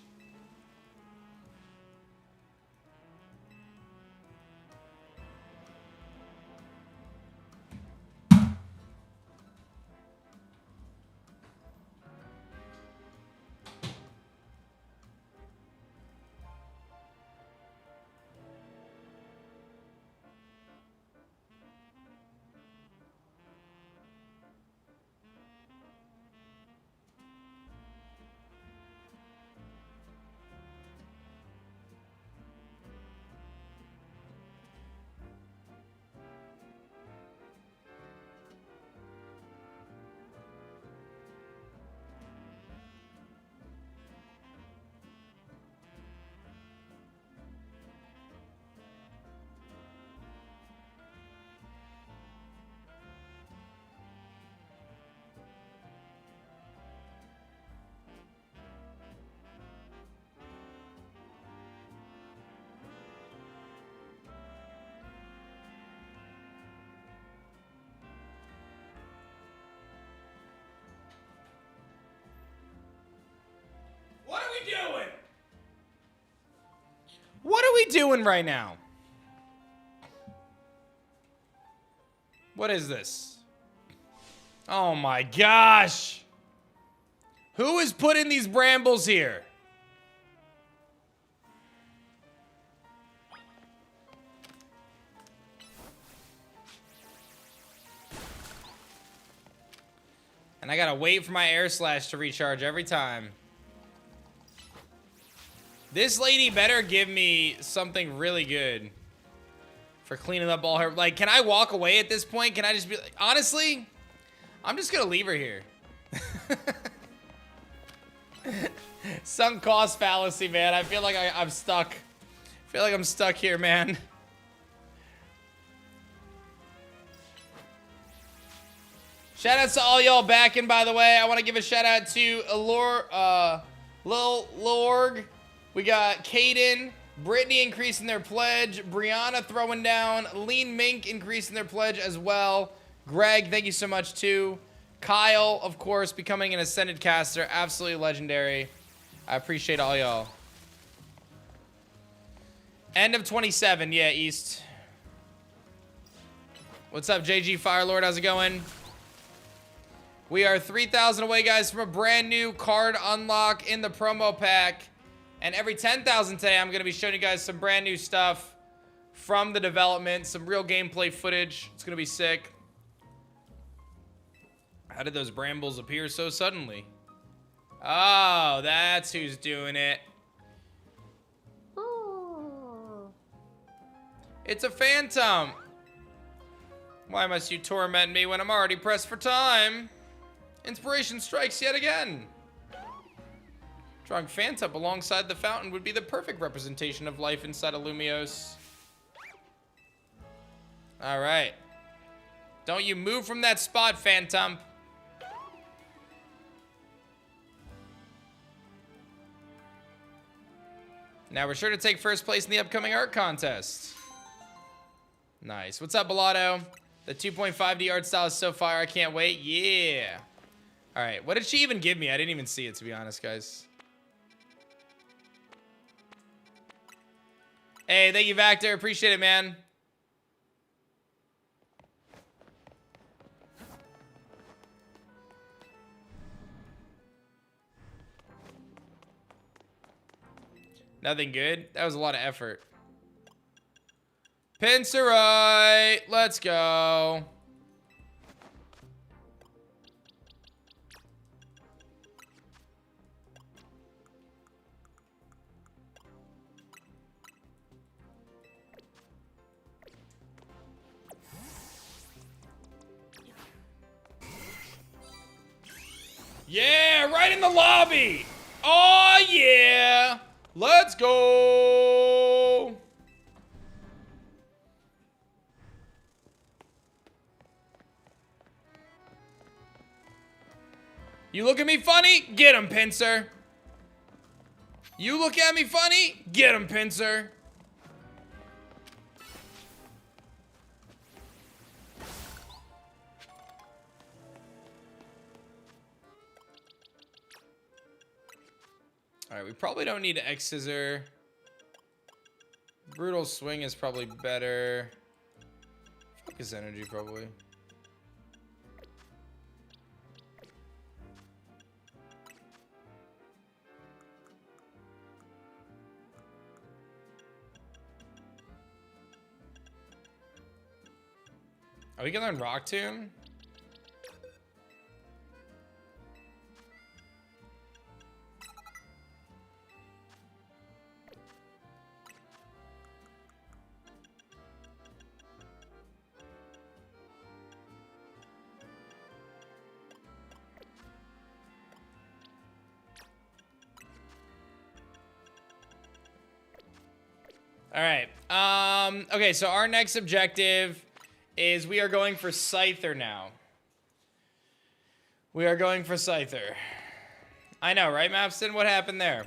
doing right now? What is this? Oh my gosh. Who is putting these brambles here? And I gotta wait for my air slash to recharge every time. This lady better give me something really good for cleaning up all her... Like, can I walk away at this point? Can I just be like... Honestly, I'm just gonna leave her here. Sunk cost fallacy, man. I feel like I'm stuck. I feel like I'm stuck here, man. Shout out to all y'all backing, by the way. I want to give a shout out to Lil Lorg. We got Caden, Brittany increasing their pledge, Brianna throwing down, Lean Mink increasing their pledge as well. Greg, thank you so much too. Kyle, of course, becoming an Ascended caster. Absolutely legendary. I appreciate all y'all. End of 27. Yeah, East. What's up, JG Firelord? How's it going? We are 3,000 away, guys, from a brand new card unlock in the promo pack. And every 10,000 today, I'm going to be showing you guys some brand new stuff from the development. Some real gameplay footage. It's going to be sick. How did those brambles appear so suddenly? Oh, that's who's doing it. It's a phantom. Why must you torment me when I'm already pressed for time? Inspiration strikes yet again. Drawing Phantom alongside the fountain would be the perfect representation of life inside of Lumios. All right. Don't you move from that spot, Phantom. Now we're sure to take first place in the upcoming art contest. Nice. What's up, Bellotto? The 2.5D art style is so fire. I can't wait. Yeah. All right. What did she even give me? I didn't even see it, to be honest, guys. Hey, thank you, Vactor. Appreciate it, man. Nothing good? That was a lot of effort. Pinsir, let's go. Yeah, right in the lobby. Oh, yeah. Let's go. You look at me funny? Get him, Pinsir. You look at me funny? Get him, Pinsir. All right, we probably don't need X Scissor. Brutal Swing is probably better. Focus Energy, probably. Oh, we can learn Rock Tomb? All right. Okay, so our next objective is we are going for Scyther now. We are going for Scyther. I know, right, Mapston? What happened there?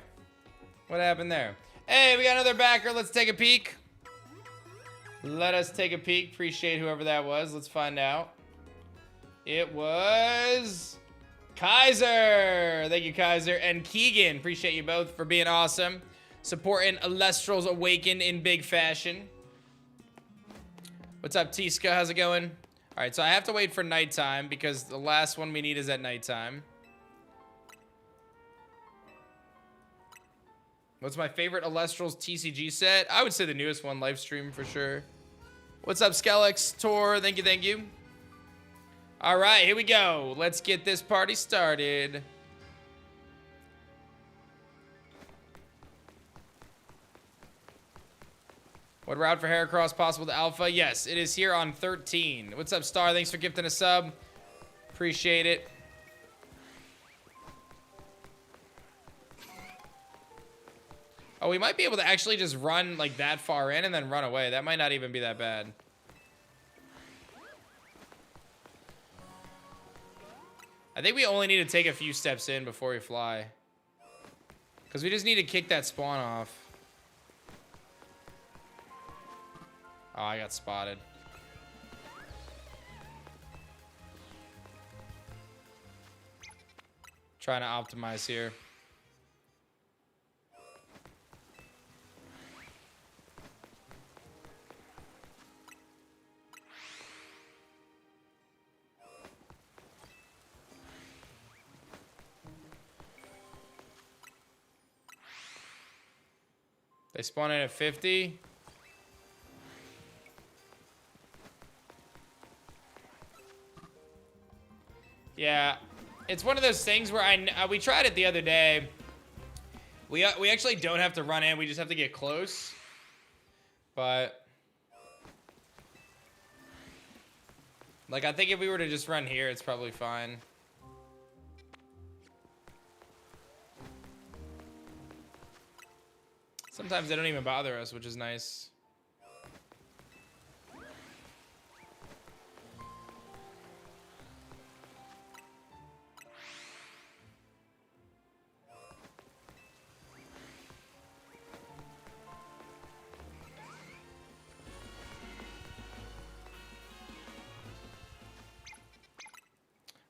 What happened there? Hey, we got another backer. Let's take a peek. Let us take a peek. Appreciate whoever that was. Let's find out. It was Kaiser. Thank you, Kaiser. And Keegan. Appreciate you both for being awesome. Supporting Elestrals Awaken in big fashion. What's up, Tiska? How's it going? All right, so I have to wait for nighttime because the last one we need is at nighttime. What's my favorite Elestrals TCG set? I would say the newest one, Lifestream, for sure. What's up, Skelex Tor? Thank you, thank you. All right, here we go. Let's get this party started. What route for Heracross possible to Alpha? Yes, it is here on 13. What's up, Star? Thanks for gifting a sub. Appreciate it. Oh, we might be able to actually just run like that far in and then run away. That might not even be that bad. I think we only need to take a few steps in before we fly. Because we just need to kick that spawn off. Oh, I got spotted. Trying to optimize here. They spawn in at 50. Yeah, it's one of those things where we tried it the other day. We actually don't have to run in. We just have to get close. But like, I think if we were to just run here, it's probably fine. Sometimes they don't even bother us, which is nice.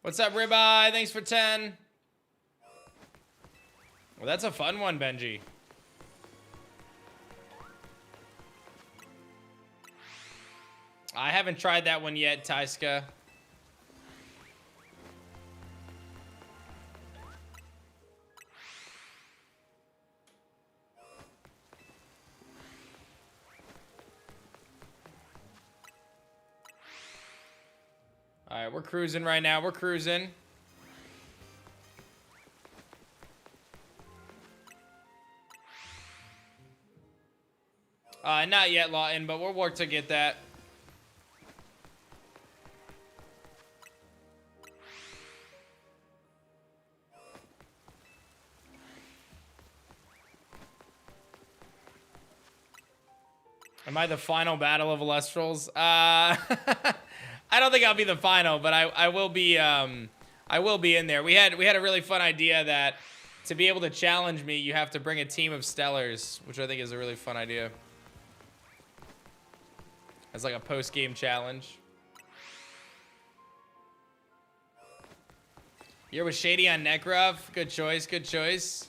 What's up, Ribeye? Thanks for 10. Well, that's a fun one, Benji. I haven't tried that one yet, Tyska. All right, we're cruising right now. We're cruising. Not yet, Lawton, but we'll work to get that. Am I the final battle of Elestrals? I don't think I'll be the final, but I will be. I will be in there. We had a really fun idea that to be able to challenge me, you have to bring a team of Stellars, which I think is a really fun idea. As like a post-game challenge. You're with Shady on Necruff. Good choice. Good choice.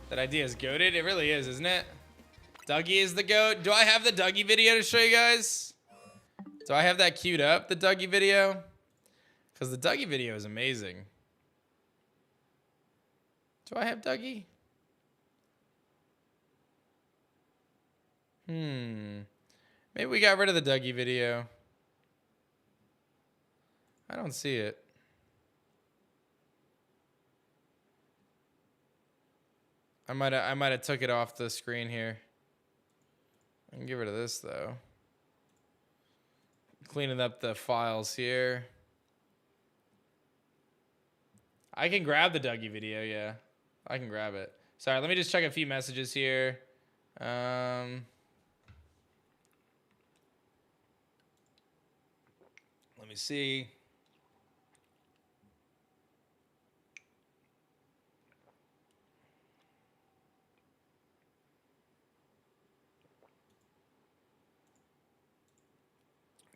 That idea is goated. It really is, isn't it? Dougie is the goat. Do I have the Dougie video to show you guys? Do I have that queued up, the Dougie video? Because the Dougie video is amazing. Do I have Dougie? Maybe we got rid of the Dougie video. I don't see it. I might have took it off the screen here. I can get rid of this though. Cleaning up the files here. I can grab the Dougie video, yeah. I can grab it. Sorry, let me just check a few messages here. Let me see.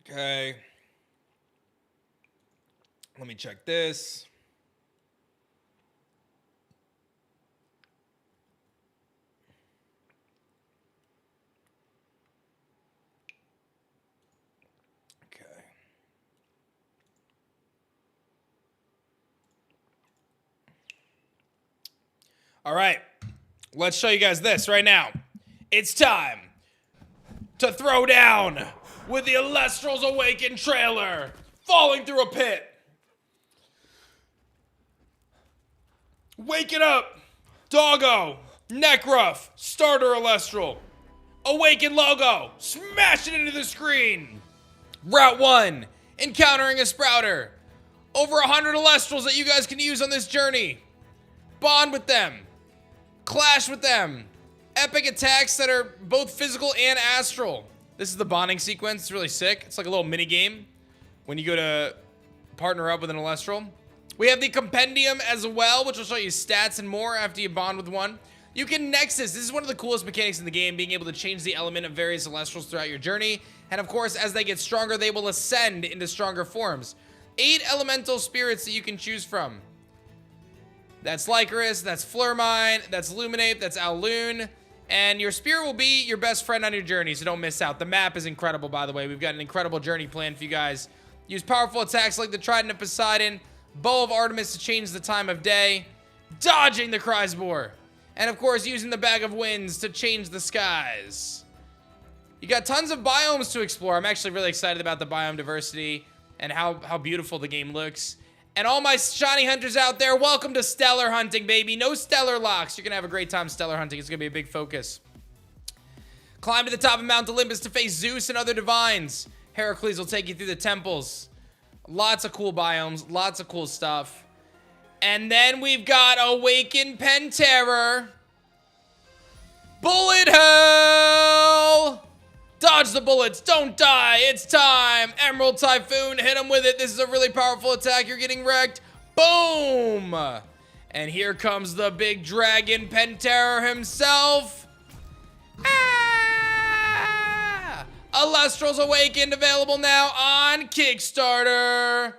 Okay. Let me check this. All right, let's show you guys this right now. It's time to throw down with the Elestrals Awaken trailer falling through a pit. Wake it up, Doggo, Neckruff, Starter Elestral. Awaken logo, smash it into the screen. Route 1, encountering a Sprouter. Over 100 Elestrals that you guys can use on this journey. Bond with them. Clash with them. Epic attacks that are both physical and astral. This is the bonding sequence. It's really sick. It's like a little mini game when you go to partner up with an Elestral. We have the Compendium as well, which will show you stats and more after you bond with one. You can Nexus. This is one of the coolest mechanics in the game, being able to change the element of various Elestrals throughout your journey. And of course, as they get stronger, they will ascend into stronger forms. 8 elemental spirits that you can choose from. That's Lycaris, that's Flurmine, that's Luminape, that's Owloon. And your spirit will be your best friend on your journey, so don't miss out. The map is incredible, by the way. We've got an incredible journey plan for you guys. Use powerful attacks like the Trident of Poseidon, Bow of Artemis to change the time of day, dodging the Chrysbore, and of course using the Bag of Winds to change the skies. You got tons of biomes to explore. I'm actually really excited about the biome diversity and how beautiful the game looks. And all my shiny hunters out there, welcome to Stellar Hunting, baby. No Stellar locks. You're going to have a great time Stellar Hunting. It's going to be a big focus. Climb to the top of Mount Olympus to face Zeus and other divines. Heracles will take you through the temples. Lots of cool biomes. Lots of cool stuff. And then we've got Awaken Penterror. Bullet Hell! Dodge the bullets, don't die, it's time! Emerald Typhoon, hit him with it. This is a really powerful attack, you're getting wrecked. Boom! And here comes the big dragon Penterror himself. Ah! Elestrals Awakened, available now on Kickstarter.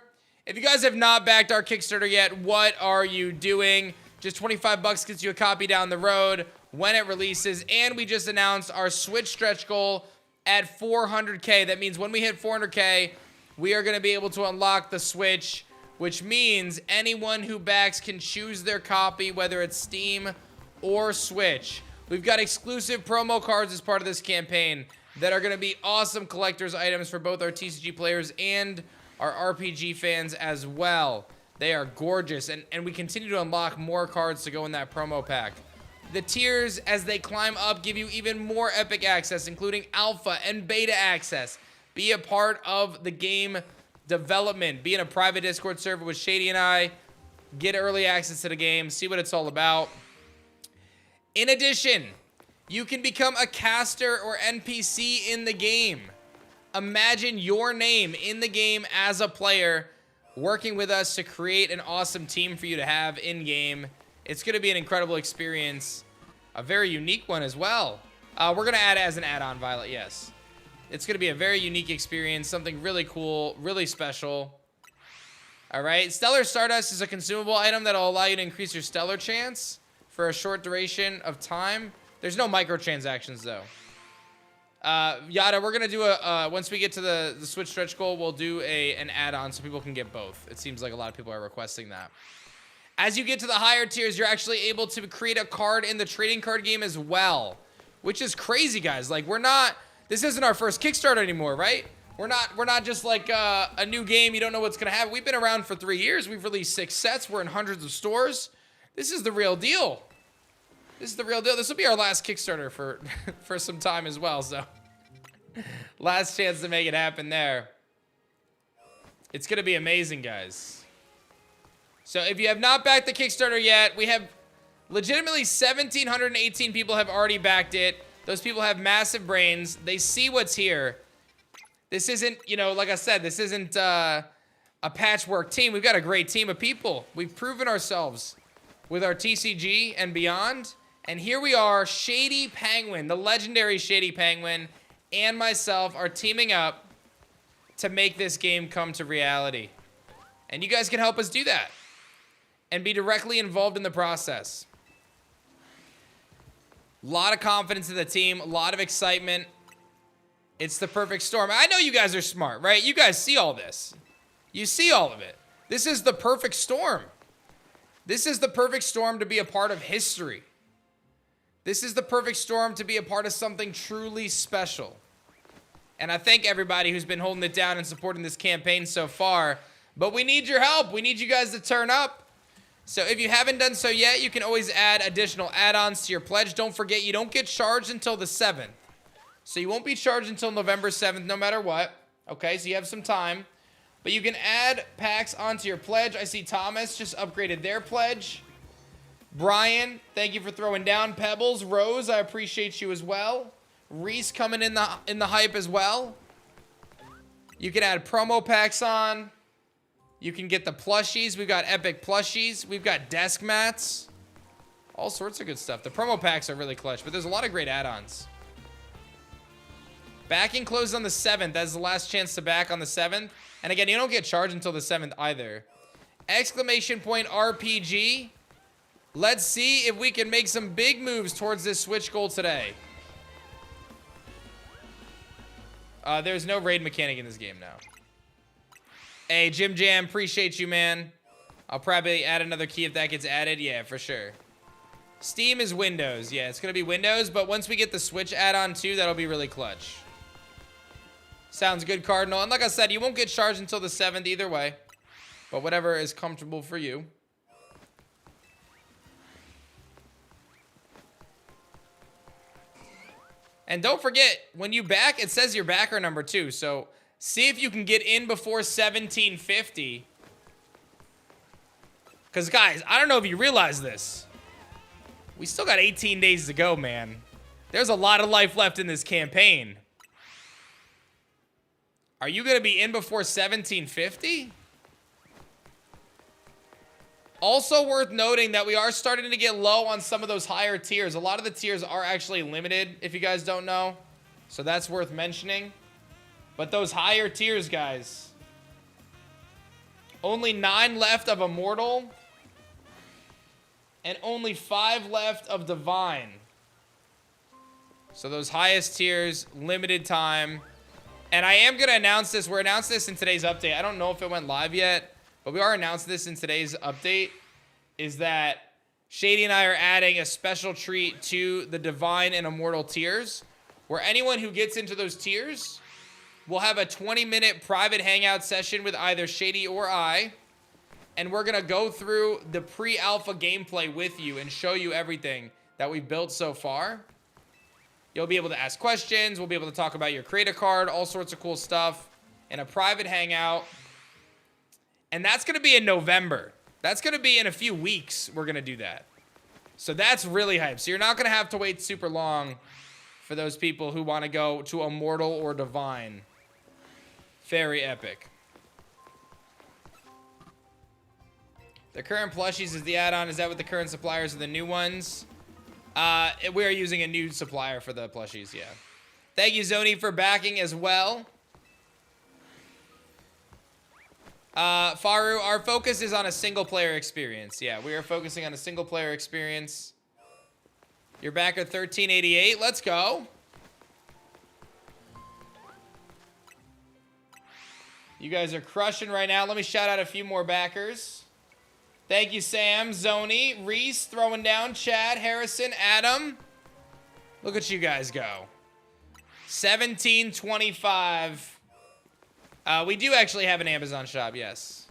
If you guys have not backed our Kickstarter yet, what are you doing? Just 25 bucks gets you a copy down the road when it releases. And we just announced our Switch stretch goal at 400K. That means when we hit 400K, we are going to be able to unlock the Switch, which means anyone who backs can choose their copy, whether it's Steam or Switch. We've got exclusive promo cards as part of this campaign that are going to be awesome collector's items for both our TCG players and our RPG fans as well. They are gorgeous, and we continue to unlock more cards to go in that promo pack. The tiers, as they climb up, give you even more epic access, including alpha and beta access. Be a part of the game development. Be in a private Discord server with Shady and I. Get early access to the game. See what it's all about. In addition, you can become a caster or NPC in the game. Imagine your name in the game as a player, working with us to create an awesome team for you to have in-game. It's going to be an incredible experience. A very unique one as well. We're going to add it as an add-on, Violet, yes. It's going to be a very unique experience, something really cool, really special. All right, Stellar Stardust is a consumable item that will allow you to increase your Stellar chance for a short duration of time. There's no microtransactions, though. Yada, we're going to do once we get to the Switch stretch goal, we'll do an add-on so people can get both. It seems like a lot of people are requesting that. As you get to the higher tiers, you're actually able to create a card in the trading card game as well, which is crazy, guys. Like, this isn't our first Kickstarter anymore, right? We're not just like a new game. You don't know what's going to happen. We've been around for 3 years. We've released 6 sets. We're in hundreds of stores. This is the real deal. This is the real deal. This will be our last Kickstarter for some time as well, so last chance to make it happen there. It's going to be amazing, guys. So if you have not backed the Kickstarter yet, we have legitimately 1,718 people have already backed it. Those people have massive brains. They see what's here. This isn't, like I said, this isn't a patchwork team. We've got a great team of people. We've proven ourselves with our TCG and beyond. And here we are, Shady Penguin, the legendary Shady Penguin, and myself are teaming up to make this game come to reality. And you guys can help us do that and be directly involved in the process. A lot of confidence in the team, a lot of excitement. It's the perfect storm. I know you guys are smart, right? You guys see all this. You see all of it. This is the perfect storm. This is the perfect storm to be a part of history. This is the perfect storm to be a part of something truly special. And I thank everybody who's been holding it down and supporting this campaign so far. But we need your help. We need you guys to turn up. So if you haven't done so yet, you can always add additional add-ons to your pledge. Don't forget, you don't get charged until the 7th. So you won't be charged until November 7th, no matter what. Okay, so you have some time. But you can add packs onto your pledge. I see Thomas just upgraded their pledge. Brian, thank you for throwing down. Pebbles, Rose, I appreciate you as well. Reese coming in the hype as well. You can add promo packs on. You can get the plushies. We've got epic plushies. We've got desk mats. All sorts of good stuff. The promo packs are really clutch, but there's a lot of great add-ons. Backing closes on the 7th. That's the last chance to back on the 7th. And again, you don't get charged until the 7th either. Exclamation point RPG. Let's see if we can make some big moves towards this Switch goal today. There's no raid mechanic in this game now. Hey, Jim Jam, appreciate you, man. I'll probably add another key if that gets added. Yeah, for sure. Steam is Windows. Yeah, it's going to be Windows, but once we get the Switch add-on too, that'll be really clutch. Sounds good, Cardinal. And like I said, you won't get charged until the 7th either way. But whatever is comfortable for you. And don't forget, when you back, it says your backer number too. So see if you can get in before 1750. Because guys, I don't know if you realize this. We still got 18 days to go, man. There's a lot of life left in this campaign. Are you going to be in before 1750? Also worth noting that we are starting to get low on some of those higher tiers. A lot of the tiers are actually limited, if you guys don't know. So that's worth mentioning. But those higher tiers, guys. Only 9 left of Immortal. And only 5 left of Divine. So those highest tiers, limited time. And I am going to announce this. We're announcing this in today's update. I don't know if it went live yet. But we are announcing this in today's update, is that Shady and I are adding a special treat to the Divine and Immortal tiers, where anyone who gets into those tiers will have a 20-minute private hangout session with either Shady or I, and we're going to go through the pre-alpha gameplay with you and show you everything that we've built so far. You'll be able to ask questions. We'll be able to talk about your creator card, all sorts of cool stuff in a private hangout. And that's going to be in November. That's going to be in a few weeks we're going to do that. So that's really hype. So you're not going to have to wait super long for those people who want to go to Immortal or Divine. Very epic. The current plushies is the add-on. Is that what the current suppliers are the new ones? We are using a new supplier for the plushies, yeah. Thank you, Zoni, for backing as well. Faru, our focus is on a single-player experience. Yeah, we are focusing on a single-player experience. You're back at 1388. Let's go. You guys are crushing right now. Let me shout out a few more backers. Thank you, Sam, Zoni, Reese, throwing down, Chad, Harrison, Adam. Look at you guys go. 1725. We do actually have an Amazon shop, yes.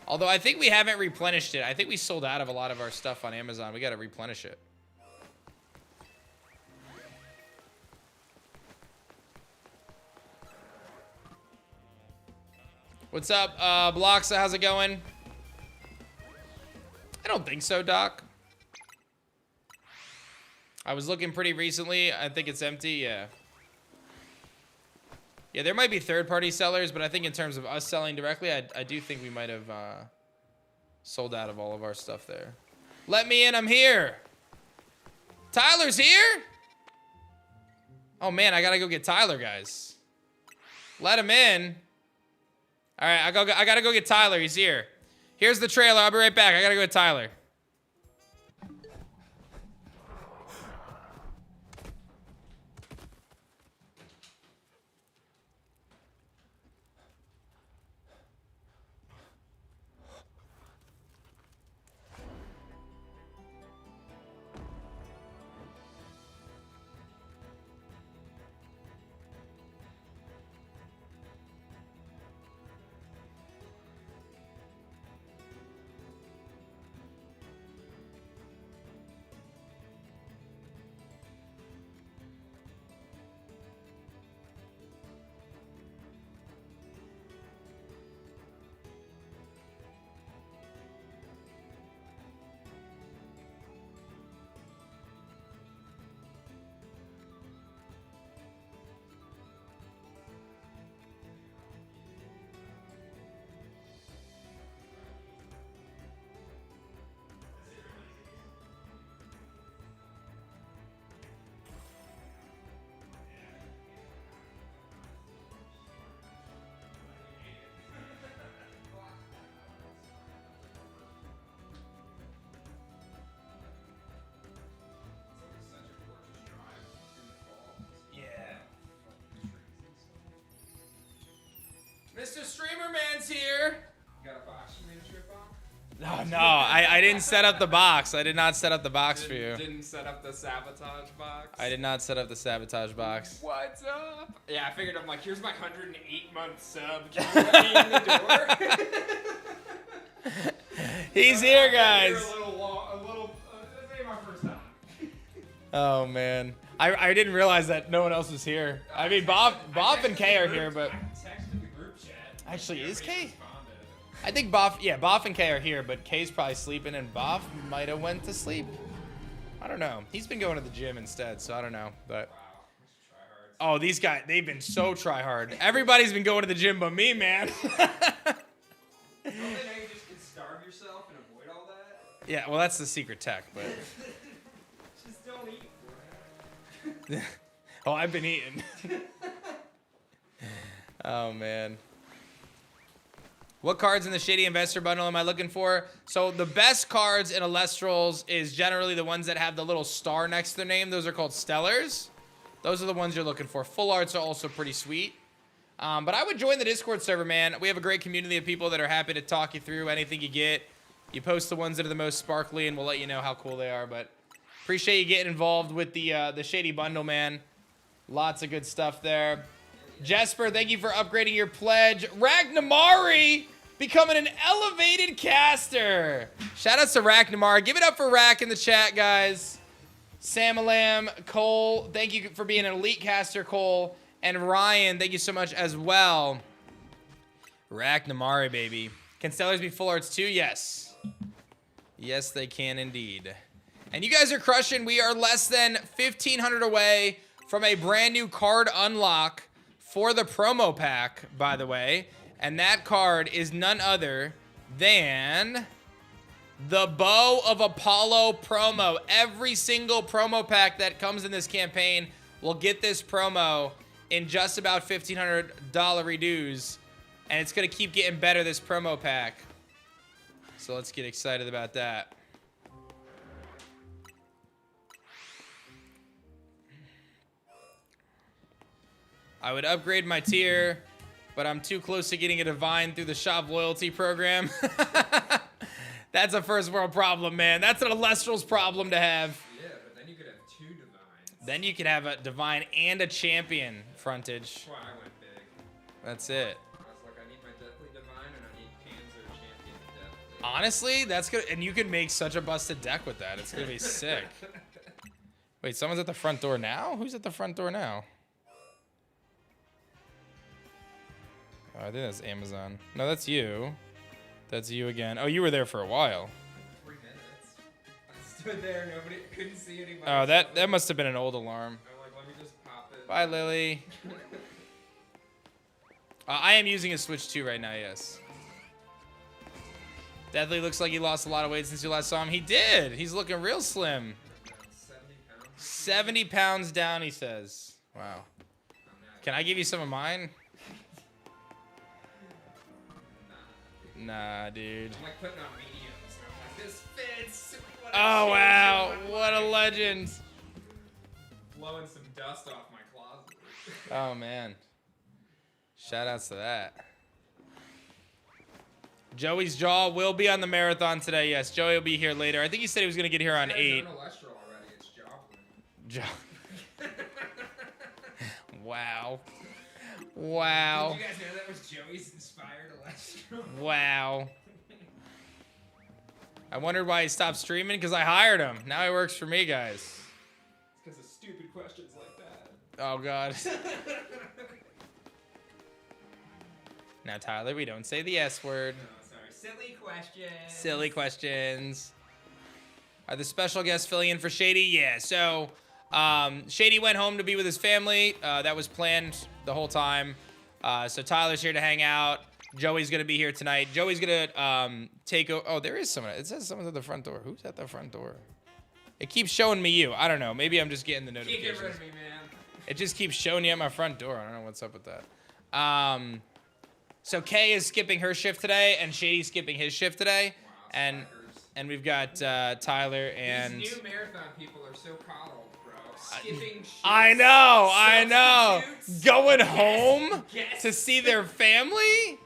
Although I think we haven't replenished it. I think we sold out of a lot of our stuff on Amazon. We got to replenish it. What's up, Bloxa? How's it going? I don't think so, Doc. I was looking pretty recently. I think it's empty, yeah. Yeah, there might be third-party sellers, but I think in terms of us selling directly, I do think we might have sold out of all of our stuff there. Let me in, I'm here. Tyler's here? Oh, man, I gotta go get Tyler, guys. Let him in. All right, I gotta go get Tyler, he's here. Here's the trailer, I'll be right back. I gotta go get Tyler. Mr. Streamer Man's here. You got a box you made a trip on? No, I didn't set up the box. I did not set up the box for you. Didn't set up the sabotage box? I did not set up the sabotage box. What's up? Yeah, I figured I'm like, here's my 108-month sub. Can you let me in the door? He's here, guys. This ain't my first time. Oh man, I didn't realize that no one else was here. I mean, Boff and Kay are here, but I texted the group chat. actually, is Kay? Responded. I think Boff and Kay are here, but Kay's probably sleeping, and Boff might have went to sleep. I don't know. He's been going to the gym instead, so I don't know. But oh, these guys, they've been so try hard. Everybody's been going to the gym, but me, man. Don't they know you just can starve yourself and avoid all that? Yeah, well, that's the secret tech, but. Just don't eat. Oh, I've been eating. Oh man. What cards in the Shady Investor Bundle am I looking for? So the best cards in Elestrals is generally the ones that have the little star next to their name. Those are called Stellars. Those are the ones you're looking for. Full arts are also pretty sweet. But I would join the Discord server, man. We have a great community of people that are happy to talk you through anything you get. You post the ones that are the most sparkly, and we'll let you know how cool they are. But appreciate you getting involved with the Shady Bundle, man. Lots of good stuff there. Jesper, thank you for upgrading your pledge. Ragnamari becoming an elevated caster. Shout out to Ragnamari. Give it up for Rack in the chat, guys. Samalam, Cole, thank you for being an elite caster, Cole. And Ryan, thank you so much as well. Ragnamari, baby. Can Stellars be full arts too? Yes. Yes, they can indeed. And you guys are crushing. We are less than 1,500 away from a brand new card unlock for the promo pack, by the way. And that card is none other than the Bow of Apollo promo. Every single promo pack that comes in this campaign will get this promo in just about $1,500 dues. And it's going to keep getting better, this promo pack. So let's get excited about that. I would upgrade my tier, but I'm too close to getting a divine through the shop loyalty program. That's a first world problem, man. That's an Elestrals problem to have. Yeah, but then you could have 2 divines. Then you could have a divine and a champion frontage. That's why I went big. That's it. I was like, I need my Deathly Divine and I need Pinsir Champion Deathly. Honestly, that's good. And you could make such a busted deck with that. It's going to be sick. Wait, someone's at the front door now? Who's at the front door now? Oh, I think that's Amazon. No, that's you. That's you again. Oh, you were there for a while. 3 minutes. I stood there, nobody couldn't see anybody. Oh, that must have been an old alarm. I'm like, let me just pop it. Bye, Lily. I am using a Switch 2 right now, yes. Deadly looks like he lost a lot of weight since you last saw him. He did. He's looking real slim. 70 pounds. 70 pounds down, he says. Wow. Can I give you some of mine? Nah, dude. I'm like putting on mediums. And I'm like, this fits. What a Oh, change wow. in my What a life. legend. Blowing some dust off my closet. Oh, man. Shout outs to that. Joey's jaw will be on the marathon today. Yes, Joey will be here later. I think he said he was going to get here on 8. There's an Elestral already. It's Joplin. Wow. Wow. Did you guys know that was Joey's inspired Elestral? Wow. I wondered why he stopped streaming because I hired him. Now he works for me, guys. It's because of stupid questions like that. Oh, God. Now, Tyler, we don't say the S word. No, sorry. Silly questions. Silly questions. Are the special guests filling in for Shady? Yeah, so Shady went home to be with his family. That was planned the whole time. So Tyler's here to hang out. Joey's going to be here tonight. Joey's going to take over. Oh, there is someone. It says someone's at the front door. Who's at the front door? It keeps showing me you. I don't know. Maybe I'm just getting the Can't notifications. get rid of me, man. It just keeps showing you at my front door. I don't know what's up with that. So Kay is skipping her shift today, and Shady's skipping his shift today. Wow, And we've got Tyler and... These new marathon people are so coddled, bro. Skipping shifts, I know. substitutes, Going home guests. to see their family?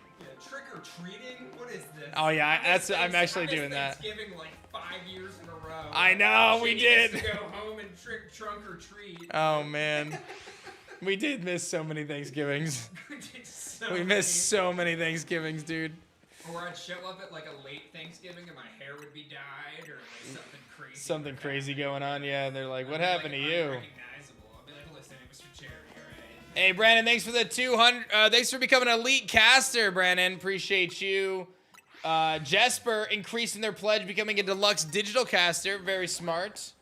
treating? What is this? Oh yeah, I miss I'm actually I miss doing that. Thanksgiving like 5 years in a row. I know, we Shady gets did. to go home and trunk or treat. Oh man, we did miss so many Thanksgivings. We missed so many Thanksgivings, dude. Or I'd show up at like a late Thanksgiving and my hair would be dyed or like something crazy. Something crazy going on, yeah. And they're like, "What I'd be, happened like, to you?" unrecognizable. I'll be like, listen, it was for charity, alright? Hey, Brandon, thanks for the 200. Thanks for becoming an elite caster, Brandon. Appreciate you. Jesper increasing their pledge, becoming a deluxe digital caster. Very smart.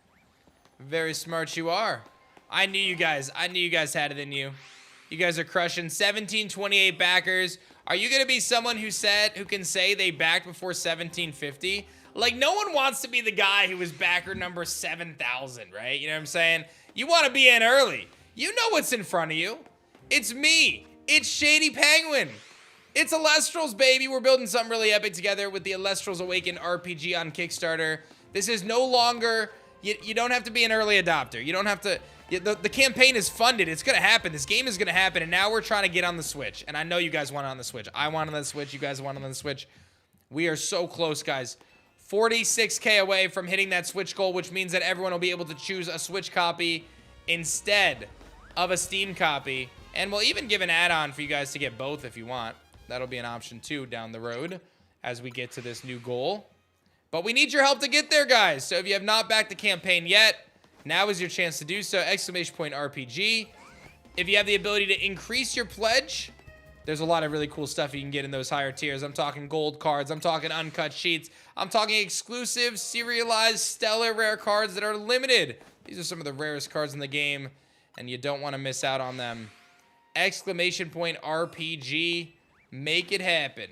Very smart you are. I knew you guys had it in you. You guys are crushing. 1728 backers. Are you gonna be someone who can say they backed before 1750? Like, no one wants to be the guy who was backer number 7,000, right? You know what I'm saying? You want to be in early. You know what's in front of you. It's me. It's Shady Penguin. It's Elestrals, baby. We're building something really epic together with the Elestrals Awakened RPG on Kickstarter. This is no longer... You don't have to be an early adopter. You don't have to... The campaign is funded. It's going to happen. This game is going to happen, and now we're trying to get on the Switch. And I know you guys want it on the Switch. I want it on the Switch. You guys want it on the Switch. We are so close, guys. 46K away from hitting that Switch goal, which means that everyone will be able to choose a Switch copy instead of a Steam copy. And we'll even give an add-on for you guys to get both if you want. That'll be an option, too, down the road as we get to this new goal. But we need your help to get there, guys. So if you have not backed the campaign yet, now is your chance to do so. Exclamation point RPG. If you have the ability to increase your pledge, there's a lot of really cool stuff you can get in those higher tiers. I'm talking gold cards. I'm talking uncut sheets. I'm talking exclusive, serialized, stellar rare cards that are limited. These are some of the rarest cards in the game, and you don't want to miss out on them. Exclamation point RPG. Make it happen.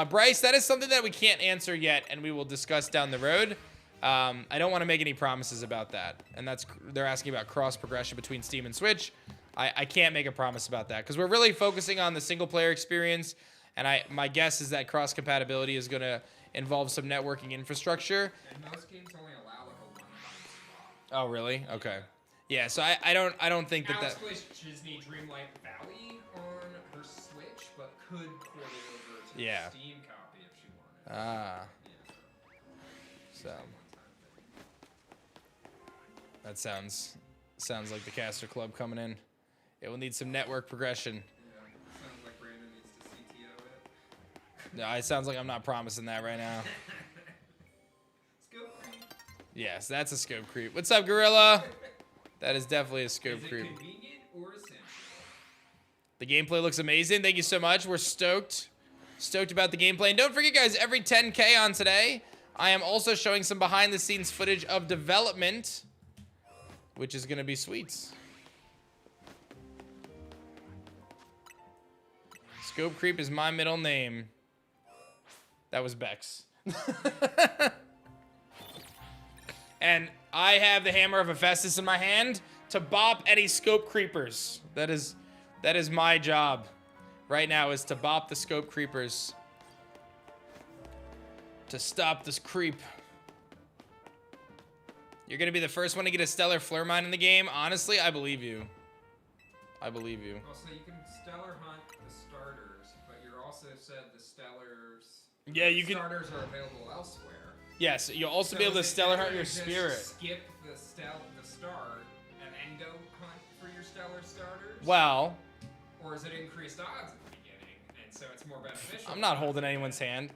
Bryce, that is something that we can't answer yet, and we will discuss down the road. I don't want to make any promises about that. And they're asking about cross progression between Steam and Switch. I can't make a promise about that because we're really focusing on the single player experience. And my guess is that cross compatibility is going to involve some networking infrastructure. And most games only allow like a one-time swap. Oh, really? Okay. Yeah. So I don't think Alex that. plays Disney Dreamlight Valley on her Switch, but could port it over to Yeah. the Steam copy if she wanted. Ah. Yeah. So that sounds like the caster club coming in. It will need some network progression. Yeah. Sounds like Brandon needs to CTO it. No, it sounds like I'm not promising that right now. Scope creep. Yes, that's a scope creep. What's up, Gorilla? That is definitely a scope Is it creep. convenient or essential? The gameplay looks amazing. Thank you so much. We're stoked. Stoked about the gameplay. And don't forget, guys, every 10K on today, I am also showing some behind-the-scenes footage of development, which is going to be sweet. Scope Creep is my middle name. That was Bex. And I have the Hammer of Hephaestus in my hand to bop any Scope Creepers. That is my job right now, is to bop the Scope Creepers. To stop this creep. You're going to be the first one to get a Stellar Flare Mine in the game. Honestly, I believe you. I believe you. Also, you can stellar hunt the starters, but you also said the stellars. Yeah, you can. Starters are available elsewhere. Yes, you'll also So be able to is it Stellar better Hunt your to just spirit. Skip the start and then go hunt for your stellar starters. Well, Or is it increased odds at the beginning, and so it's more beneficial? I'm not holding anyone's hand.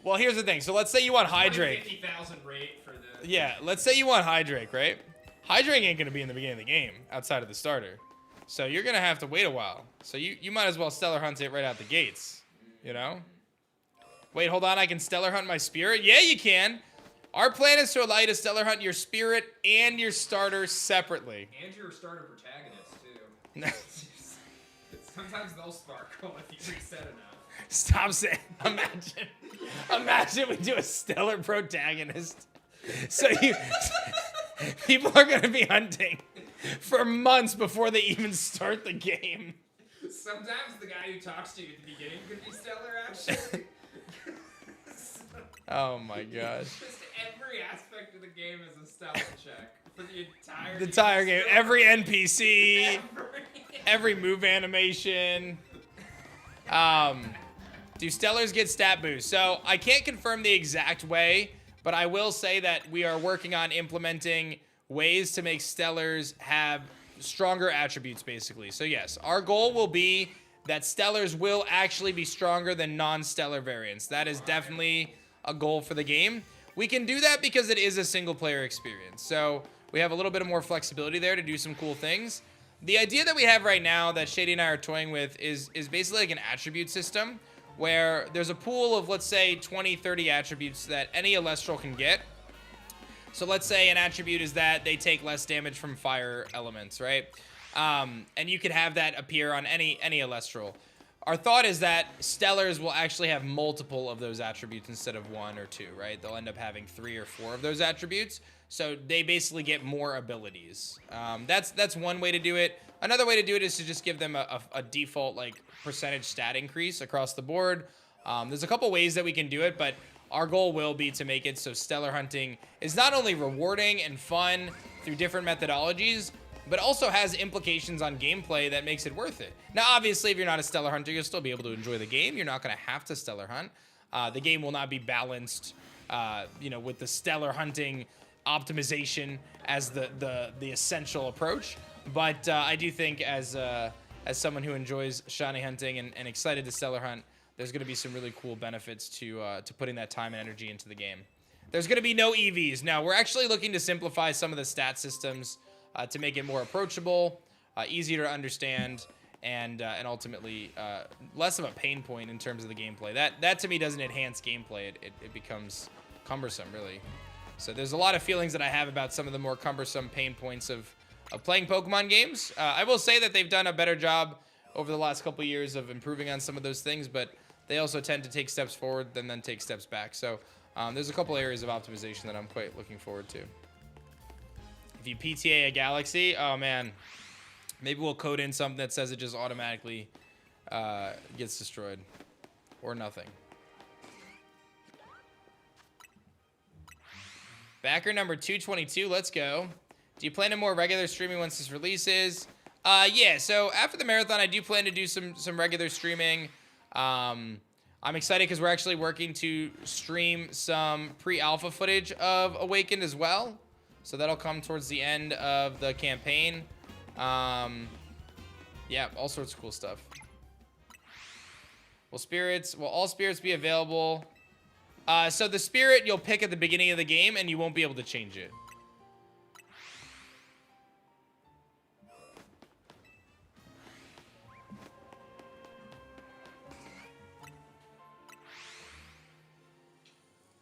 Well, here's the thing. So let's say you want Hydrake. 50,000 rate for the. Yeah, let's say you want Hydrake, right? Hydrake ain't gonna be in the beginning of the game outside of the starter. So you're gonna have to wait a while. So you might as well Stellar Hunt it right out the gates. You know? Wait, hold on, I can Stellar Hunt my spirit? Yeah, you can. Our plan is to allow you to Stellar Hunt your spirit and your starter separately. And your starter protagonist, too. Sometimes they'll sparkle if you reset enough. Stop saying. Imagine we do a stellar protagonist. So people are gonna be hunting for months before they even start the game. Sometimes the guy who talks to you at the beginning could be stellar, actually. Oh my god. Just every aspect of the game is a stellar check for the The entire game, every NPC, Every- every move animation. Do Stellars get stat boost? So I can't confirm the exact way, but I will say that we are working on implementing ways to make Stellars have stronger attributes, basically. So yes, our goal will be that Stellars will actually be stronger than non-Stellar variants. That is definitely a goal for the game. We can do that because it is a single-player experience. So we have a little bit of more flexibility there to do some cool things. The idea that we have right now that Shady and I are toying with is basically like an attribute system where there's a pool of, let's say, 20, 30 attributes that any Elestral can get. So let's say an attribute is that they take less damage from fire elements, right? And you could have that appear on any Elestral. Our thought is that Stellars will actually have multiple of those attributes instead of 1 or 2, right? They'll end up having 3 or 4 of those attributes. So they basically get more abilities. That's one way to do it. Another way to do it is to just give them a default like percentage stat increase across the board. There's a couple ways that we can do it, but our goal will be to make it so stellar hunting is not only rewarding and fun through different methodologies, but also has implications on gameplay that makes it worth it. Now, obviously, if you're not a stellar hunter, you'll still be able to enjoy the game. You're not going to have to stellar hunt. The game will not be balanced, with the stellar hunting optimization as the essential approach. But I do think as someone who enjoys shiny hunting and excited to stellar hunt, there's going to be some really cool benefits to putting that time and energy into the game. There's going to be no EVs. Now, we're actually looking to simplify some of the stat systems to make it more approachable, easier to understand, and ultimately less of a pain point in terms of the gameplay. That to me doesn't enhance gameplay. It becomes cumbersome, really. So there's a lot of feelings that I have about some of the more cumbersome pain points of playing Pokemon games. I will say that they've done a better job over the last couple years of improving on some of those things, but they also tend to take steps forward and then take steps back. So there's a couple areas of optimization that I'm quite looking forward to. If you PTA a galaxy, oh man, maybe we'll code in something that says it just automatically gets destroyed or nothing. Backer number 222, let's go. Do you plan to more regular streaming once this releases? Yeah, so after the marathon, I do plan to do some regular streaming. I'm excited because we're actually working to stream some pre-alpha footage of Awakened as well. So that'll come towards the end of the campaign. Yeah, all sorts of cool stuff. Will all spirits be available? So the spirit you'll pick at the beginning of the game and you won't be able to change it.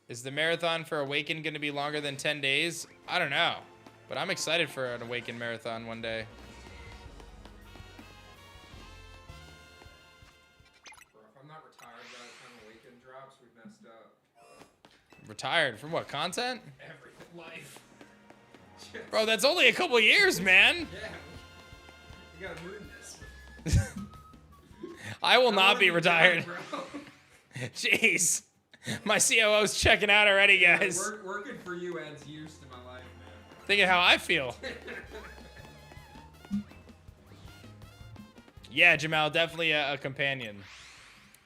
Is the marathon for Awaken going to be longer than 10 days? I don't know, but I'm excited for an Awaken marathon one day. Bro, if I'm not retired by the time Awaken drops, we've messed up. Retired from what, content? Everything, life. Bro, that's only a couple years, man. Yeah, we gotta ruin this. I will not be retired. Bro. Jeez. My COO's checking out already, guys. Working for you adds years to my life, man. Think of how I feel. Yeah, Jamal, definitely a companion.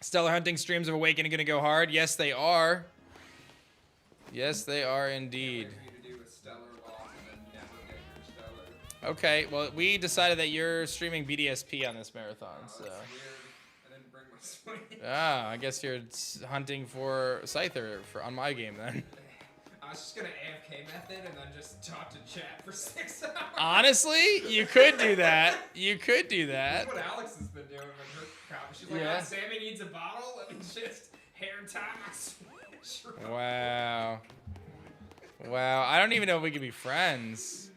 Stellar hunting streams of Awaken are going to go hard. Yes, they are. Yes, they are indeed. Okay, well, we decided that you're streaming BDSP on this marathon, so. That's weird. I didn't bring my swing. Ah, I guess you're hunting for Scyther on my game then. I was just gonna AFK method and then just talk to chat for 6 hours. Honestly, you could do that. You could do that. That's what Alex has been doing with her copy. She's like, Yeah. oh, Sammy needs a bottle. Let me just hair tie my switch. Wow. Wow, I don't even know if we could be friends.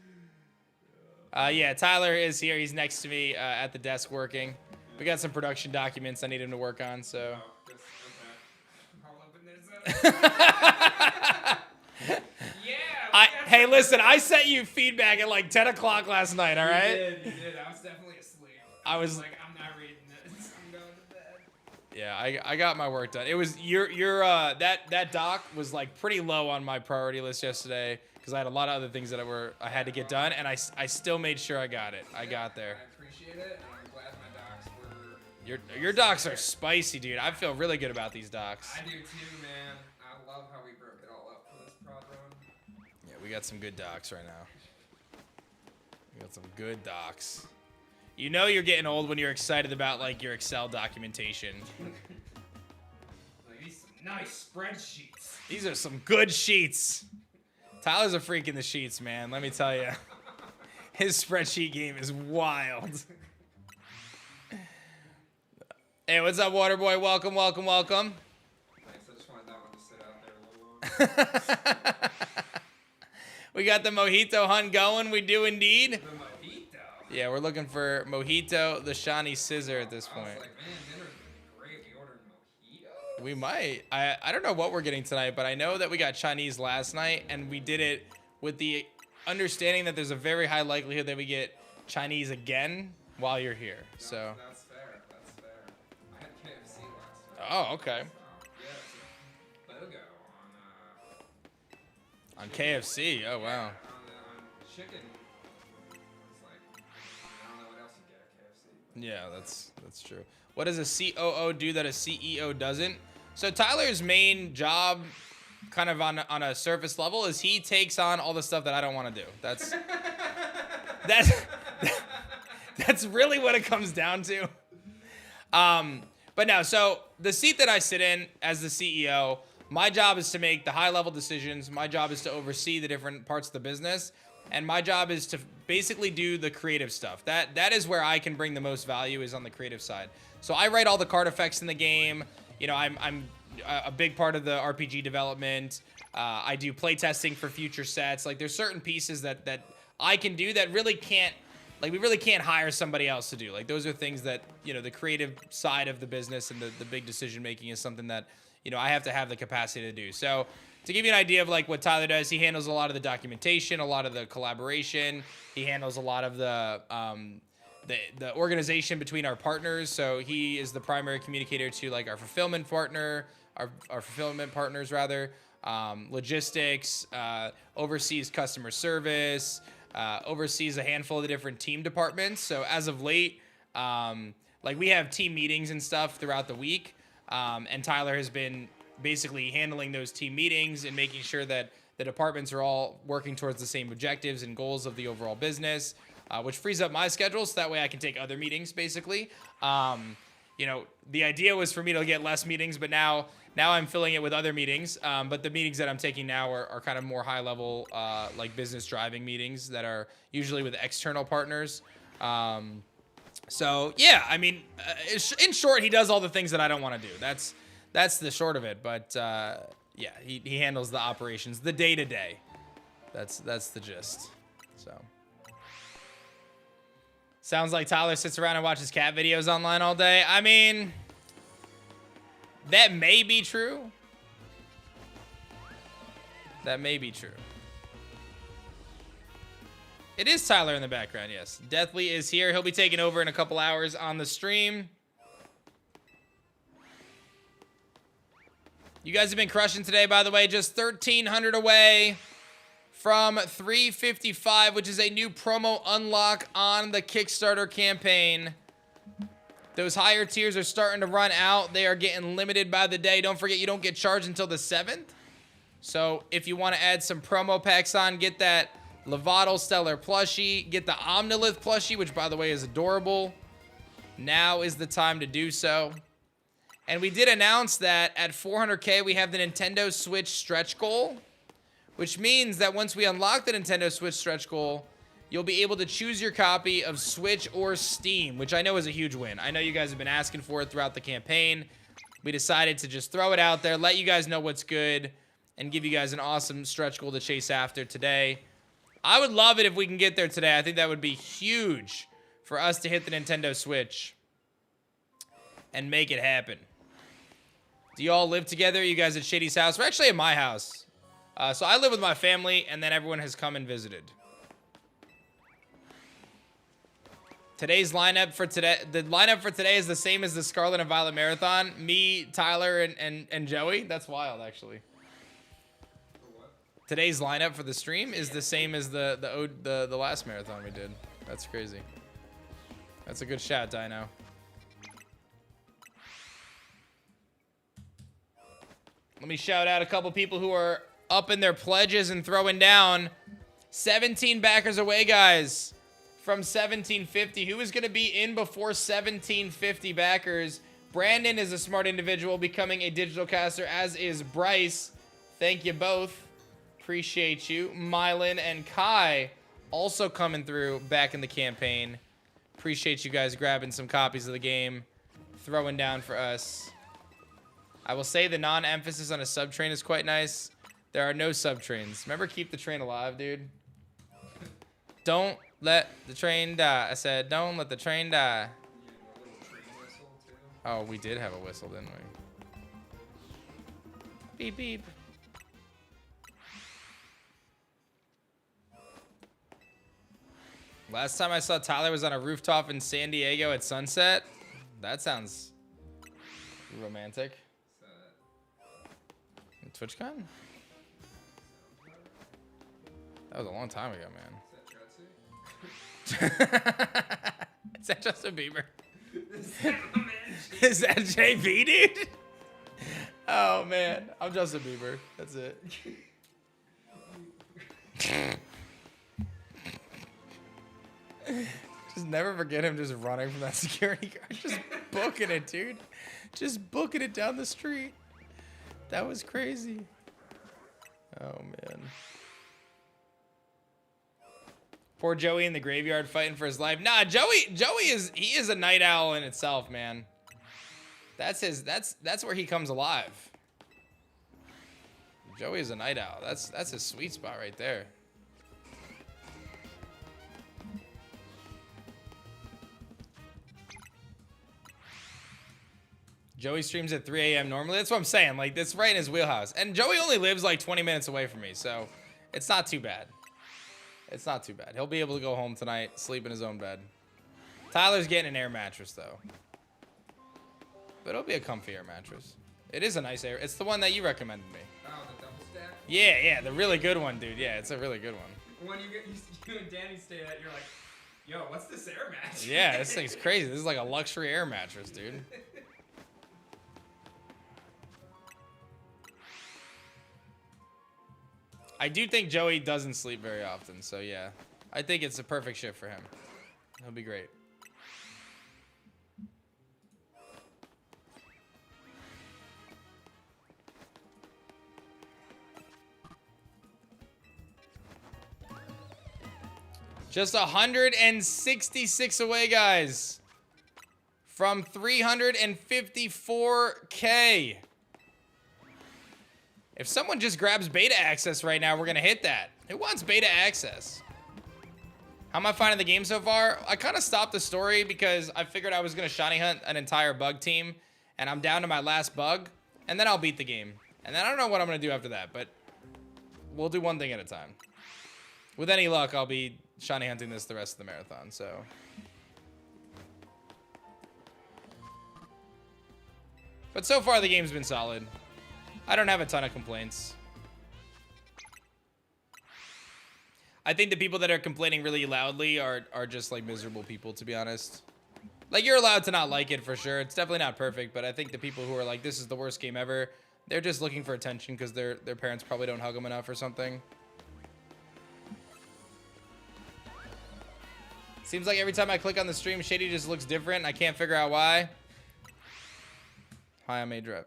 Yeah, Tyler is here. He's next to me at the desk working. We got some production documents I need him to work on, so. Oh, okay. I'll open this up. Yeah. Hey, listen, I sent you feedback at like 10 o'clock last night, all right? You did. I was definitely asleep. I was like, I'm not reading this. I'm going to bed. Yeah, I got my work done. It was that doc was like pretty low on my priority list yesterday because I had a lot of other things that I had to get done, and I still made sure I got it. I got there. I appreciate it, and I'm glad my docs Your docks are spicy, dude. I feel really good about these docks. I do too, man. I love how we broke it all up for this prod run. Yeah, we got some good docks right now. We got some good docks. You know you're getting old when you're excited about like your Excel documentation. Like, these some nice spreadsheets. These are some good sheets. Tyler's a freak in the sheets, man. Let me tell you. His spreadsheet game is wild. Hey, what's up, Waterboy? Welcome, welcome, welcome. Thanks, I just wanted that one to sit out there a little longer. We got the mojito hunt going. We do indeed. The mojito. Yeah, we're looking for mojito, the shiny scissor at this I was point. like, man, dinner's been great. We ordered mojito. We might. I don't know what we're getting tonight, but I know that we got Chinese last night, and we did it with the understanding that there's a very high likelihood that we get Chinese again while you're here. So. That's fair. That's fair. I had KFC last night. Oh, okay. Yeah, it's a BOGO On KFC. Oh, wow. on chicken. It's like, I don't know what else you get at KFC. Yeah, that's true. What does a COO do that a CEO doesn't? So Tyler's main job, kind of on a surface level, is he takes on all the stuff that I don't want to do. That's really what it comes down to. But no, so the seat that I sit in as the CEO, my job is to make the high level decisions. My job is to oversee the different parts of the business. And my job is to basically do the creative stuff. That is where I can bring the most value, is on the creative side. So I write all the card effects in the game. You know, I'm a big part of the RPG development. I do play testing for future sets. Like, there's certain pieces that I can do that really can't, like, we really can't hire somebody else to do. Like, those are things that, you know, the creative side of the business and the big decision making is something that, you know, I have to have the capacity to do. So to give you an idea of like what Tyler does, he handles a lot of the documentation, a lot of the collaboration. He handles a lot of the organization between our partners. So he is the primary communicator to like our fulfillment partner, our fulfillment partners rather, logistics, oversees customer service, oversees a handful of the different team departments. So as of late, like we have team meetings and stuff throughout the week. And Tyler has been basically handling those team meetings and making sure that the departments are all working towards the same objectives and goals of the overall business, which frees up my schedule so that way I can take other meetings basically. You know, the idea was for me to get less meetings, but now I'm filling it with other meetings. But the meetings that I'm taking now are kind of more high level, like business driving meetings that are usually with external partners. So yeah, I mean, in short, he does all the things that I don't want to do. That's the short of it. But yeah, he handles the operations, the day to day. That's the gist. So sounds like Tyler sits around and watches cat videos online all day. I mean, that may be true. That may be true. It is Tyler in the background, yes. Deathly is here. He'll be taking over in a couple hours on the stream. You guys have been crushing today, by the way. Just 1,300 away from 355, which is a new promo unlock on the Kickstarter campaign. Those higher tiers are starting to run out. They are getting limited by the day. Don't forget, you don't get charged until the 7th. So if you want to add some promo packs on, get that Lovato Stellar plushie, get the Omnilith plushie, which by the way is adorable. Now is the time to do so. And we did announce that at 400K we have the Nintendo Switch stretch goal, which means that once we unlock the Nintendo Switch stretch goal, you'll be able to choose your copy of Switch or Steam, which I know is a huge win. I know you guys have been asking for it throughout the campaign. We decided to just throw it out there, let you guys know what's good, and give you guys an awesome stretch goal to chase after today. I would love it if we can get there today. I think that would be huge for us to hit the Nintendo Switch and make it happen. Do you all live together? You guys at Shady's house? We're actually at my house. So I live with my family, and then everyone has come and visited. Today's lineup for today, the lineup for today is the same as the Scarlet and Violet Marathon. Me, Tyler, and Joey. That's wild, actually. Today's lineup for the stream is the same as the last marathon we did. That's crazy. That's a good shout, Dino. Let me shout out a couple people who are up in their pledges and throwing down. 17 backers away, guys, from 1750. Who is going to be in before 1750 backers? Brandon is a smart individual becoming a digital caster, as is Bryce. Thank you both. Appreciate you. Mylan and Kai also coming through back in the campaign. Appreciate you guys grabbing some copies of the game, throwing down for us. I will say the non-emphasis on a sub-train is quite nice. There are no sub-trains. Remember, keep the train alive, dude. Don't let the train die. I said, don't let the train die. Oh, we did have a whistle, didn't we? Beep, beep. Last time I saw Tyler was on a rooftop in San Diego at sunset. That sounds romantic. TwitchCon? That was a long time ago, man. Is that Justin Bieber? Is that JB, dude? Oh, man. I'm Justin Bieber. That's it. Just never forget him just running from that security guard. Just booking it, dude. Just booking it down the street. That was crazy. Oh, man. Poor Joey in the graveyard fighting for his life. Nah, Joey is a night owl in itself, man. That's where he comes alive. Joey is a night owl. That's his sweet spot right there. Joey streams at 3 a.m. normally. That's what I'm saying. Like, that's right in his wheelhouse. And Joey only lives like 20 minutes away from me, so it's not too bad. It's not too bad. He'll be able to go home tonight, sleep in his own bed. Tyler's getting an air mattress, though. But it'll be a comfy air mattress. It is a nice air. It's the one that you recommended me. Oh, the double stack? Yeah, the really good one, dude. Yeah, it's a really good one. When you and Danny stay at, you're like, yo, what's this air mattress? Yeah, this thing's crazy. This is like a luxury air mattress, dude. I do think Joey doesn't sleep very often, so yeah. I think it's a perfect shift for him. He'll be great. Just 166 away, guys. From 354K. If someone just grabs beta access right now, we're going to hit that. Who wants beta access? How am I finding the game so far? I kind of stopped the story because I figured I was going to shiny hunt an entire bug team. And I'm down to my last bug. And then I'll beat the game. And then I don't know what I'm going to do after that. But we'll do one thing at a time. With any luck, I'll be shiny hunting this the rest of the marathon. So... But so far, the game's been solid. I don't have a ton of complaints. I think the people that are complaining really loudly are just like miserable people, to be honest. Like, you're allowed to not like it for sure. It's definitely not perfect, but I think the people who are like, this is the worst game ever, they're just looking for attention because their parents probably don't hug them enough or something. Seems like every time I click on the stream, Shady just looks different. I can't figure out why. Hi, I'm aDrive's.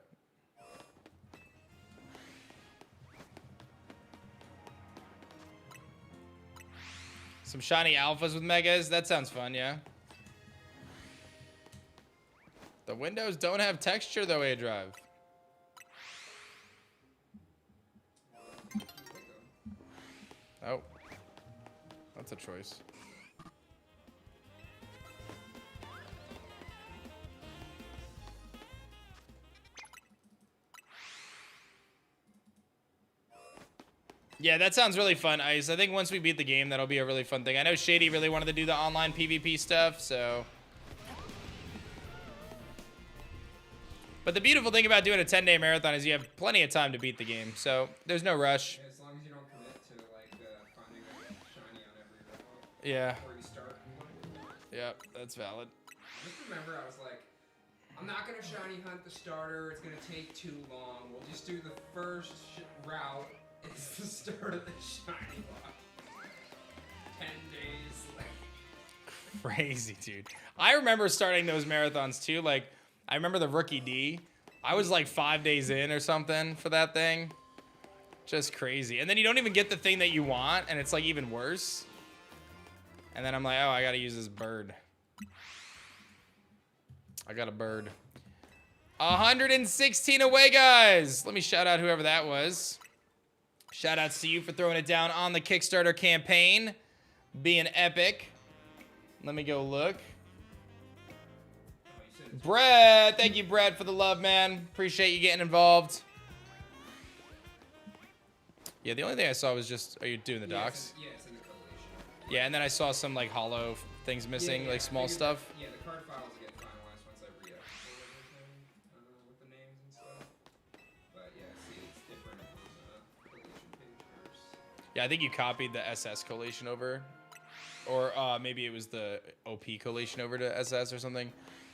Some shiny alphas with megas. That sounds fun, yeah. The windows don't have texture, though, aDrive. Oh. That's a choice. Yeah, that sounds really fun, Ice. I think once we beat the game, that'll be a really fun thing. I know Shady really wanted to do the online PvP stuff, so... But the beautiful thing about doing a 10-day marathon is you have plenty of time to beat the game, so there's no rush. Yeah, as long as you don't commit to, like, finding a shiny on every round. Yeah. Before you start. Yep, that's valid. I just remember I was like, I'm not gonna shiny hunt the starter. It's gonna take too long. We'll just do the first route. It's the start of the shiny block. 10 days. Crazy, dude. I remember starting those marathons too. Like, I remember the rookie D. I was like 5 days in or something for that thing. Just crazy. And then you don't even get the thing that you want, and it's like even worse. And then I'm like, oh, I gotta use this bird. I got a bird. 116 away, guys. Let me shout out whoever that was. Shout outs to you for throwing it down on the Kickstarter campaign. Being epic. Let me go look. Brett. Thank you, Brett, for the love, man. Appreciate you getting involved. Yeah, the only thing I saw was just, are you doing the docs? Yeah, it's in the collation. Yeah, and then I saw some like hollow things missing, like small stuff. Yeah, the card files get finalized once I re-upload everything with the names and stuff. But yeah, see, it's different on the collation page first. Yeah, I think you copied the SS collation over. Or maybe it was the OP collation over to SS or something.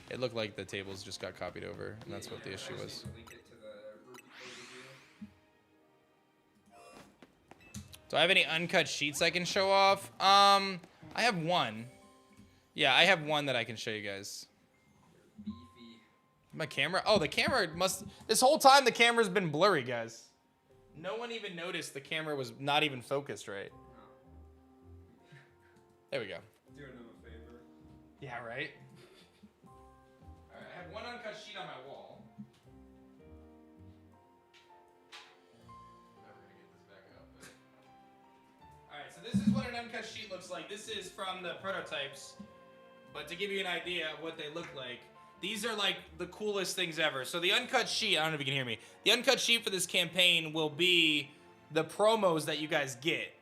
It looked like the tables just got copied over, and that's what the issue was. Do I have any uncut sheets I can show off? I have one. Yeah, I have one that I can show you guys. My camera? Oh, the camera must... This whole time the camera's been blurry, guys. No one even noticed the camera was not even focused right. There we go. Doing him a favor. Yeah, right? Alright, I have one uncut sheet on my wall. Never gonna get this back up, but... Alright, so this is what an uncut sheet looks like. This is from the prototypes. But to give you an idea of what they look like, these are like the coolest things ever. So the uncut sheet, I don't know if you can hear me. The uncut sheet for this campaign will be the promos that you guys get.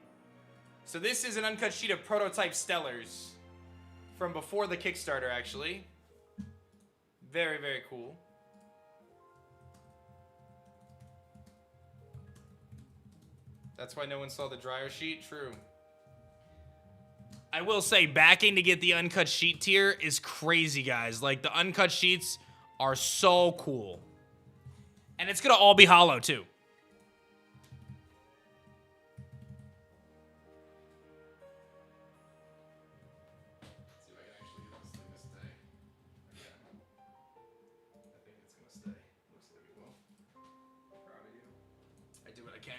So this is an uncut sheet of prototype Stellars from before the Kickstarter, actually. Very, very cool. That's why no one saw the dryer sheet? True. I will say, backing to get the uncut sheet tier is crazy, guys. Like, the uncut sheets are so cool. And it's going to all be hollow, too.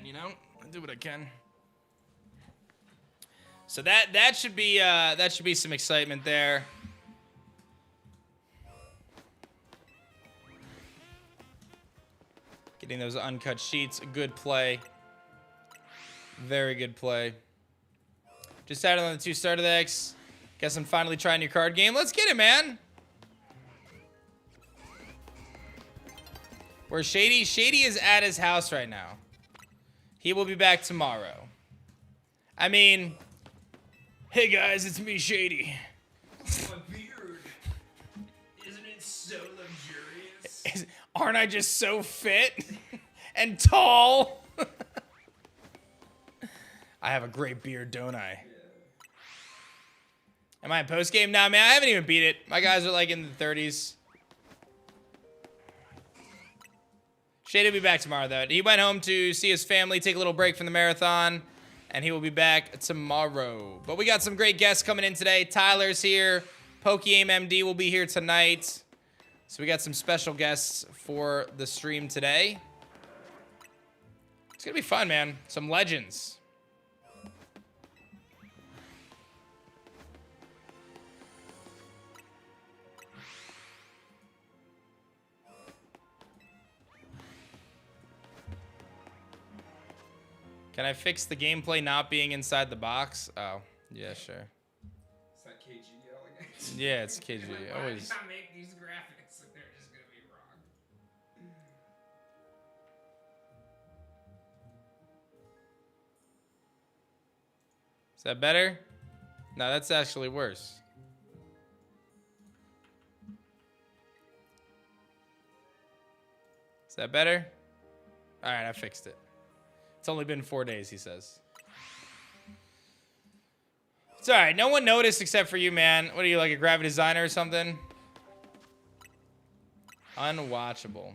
You know, I do what I can. So that should be some excitement there. Getting those uncut sheets, a good play. Very good play. Just added on the 2 starter decks. Guess I'm finally trying your card game. Let's get it, man. Where's Shady? Shady is at his house right now. He will be back tomorrow. I mean, hey guys, it's me, Shady. My beard. Isn't it so luxurious? Aren't I just so fit and tall? I have a great beard, don't I? Yeah. Am I in post game? Nah, man, I haven't even beat it. My guys are like in the 30s. Shady will be back tomorrow, though. He went home to see his family, take a little break from the marathon, and he will be back tomorrow. But we got some great guests coming in today. Tyler's here. Pokeaim MD will be here tonight. So we got some special guests for the stream today. It's going to be fun, man. Some legends. Can I fix the gameplay not being inside the box? Oh, yeah, sure. Is that KG yelling at you? Yeah, it's KG. Like, Always. why did I make these graphics and they're just gonna be wrong? Is that better? No, that's actually worse. Is that better? All right, I fixed it. It's only been 4 days, he says. It's all right. No one noticed except for you, man. What are you, like a graphic designer or something? Unwatchable.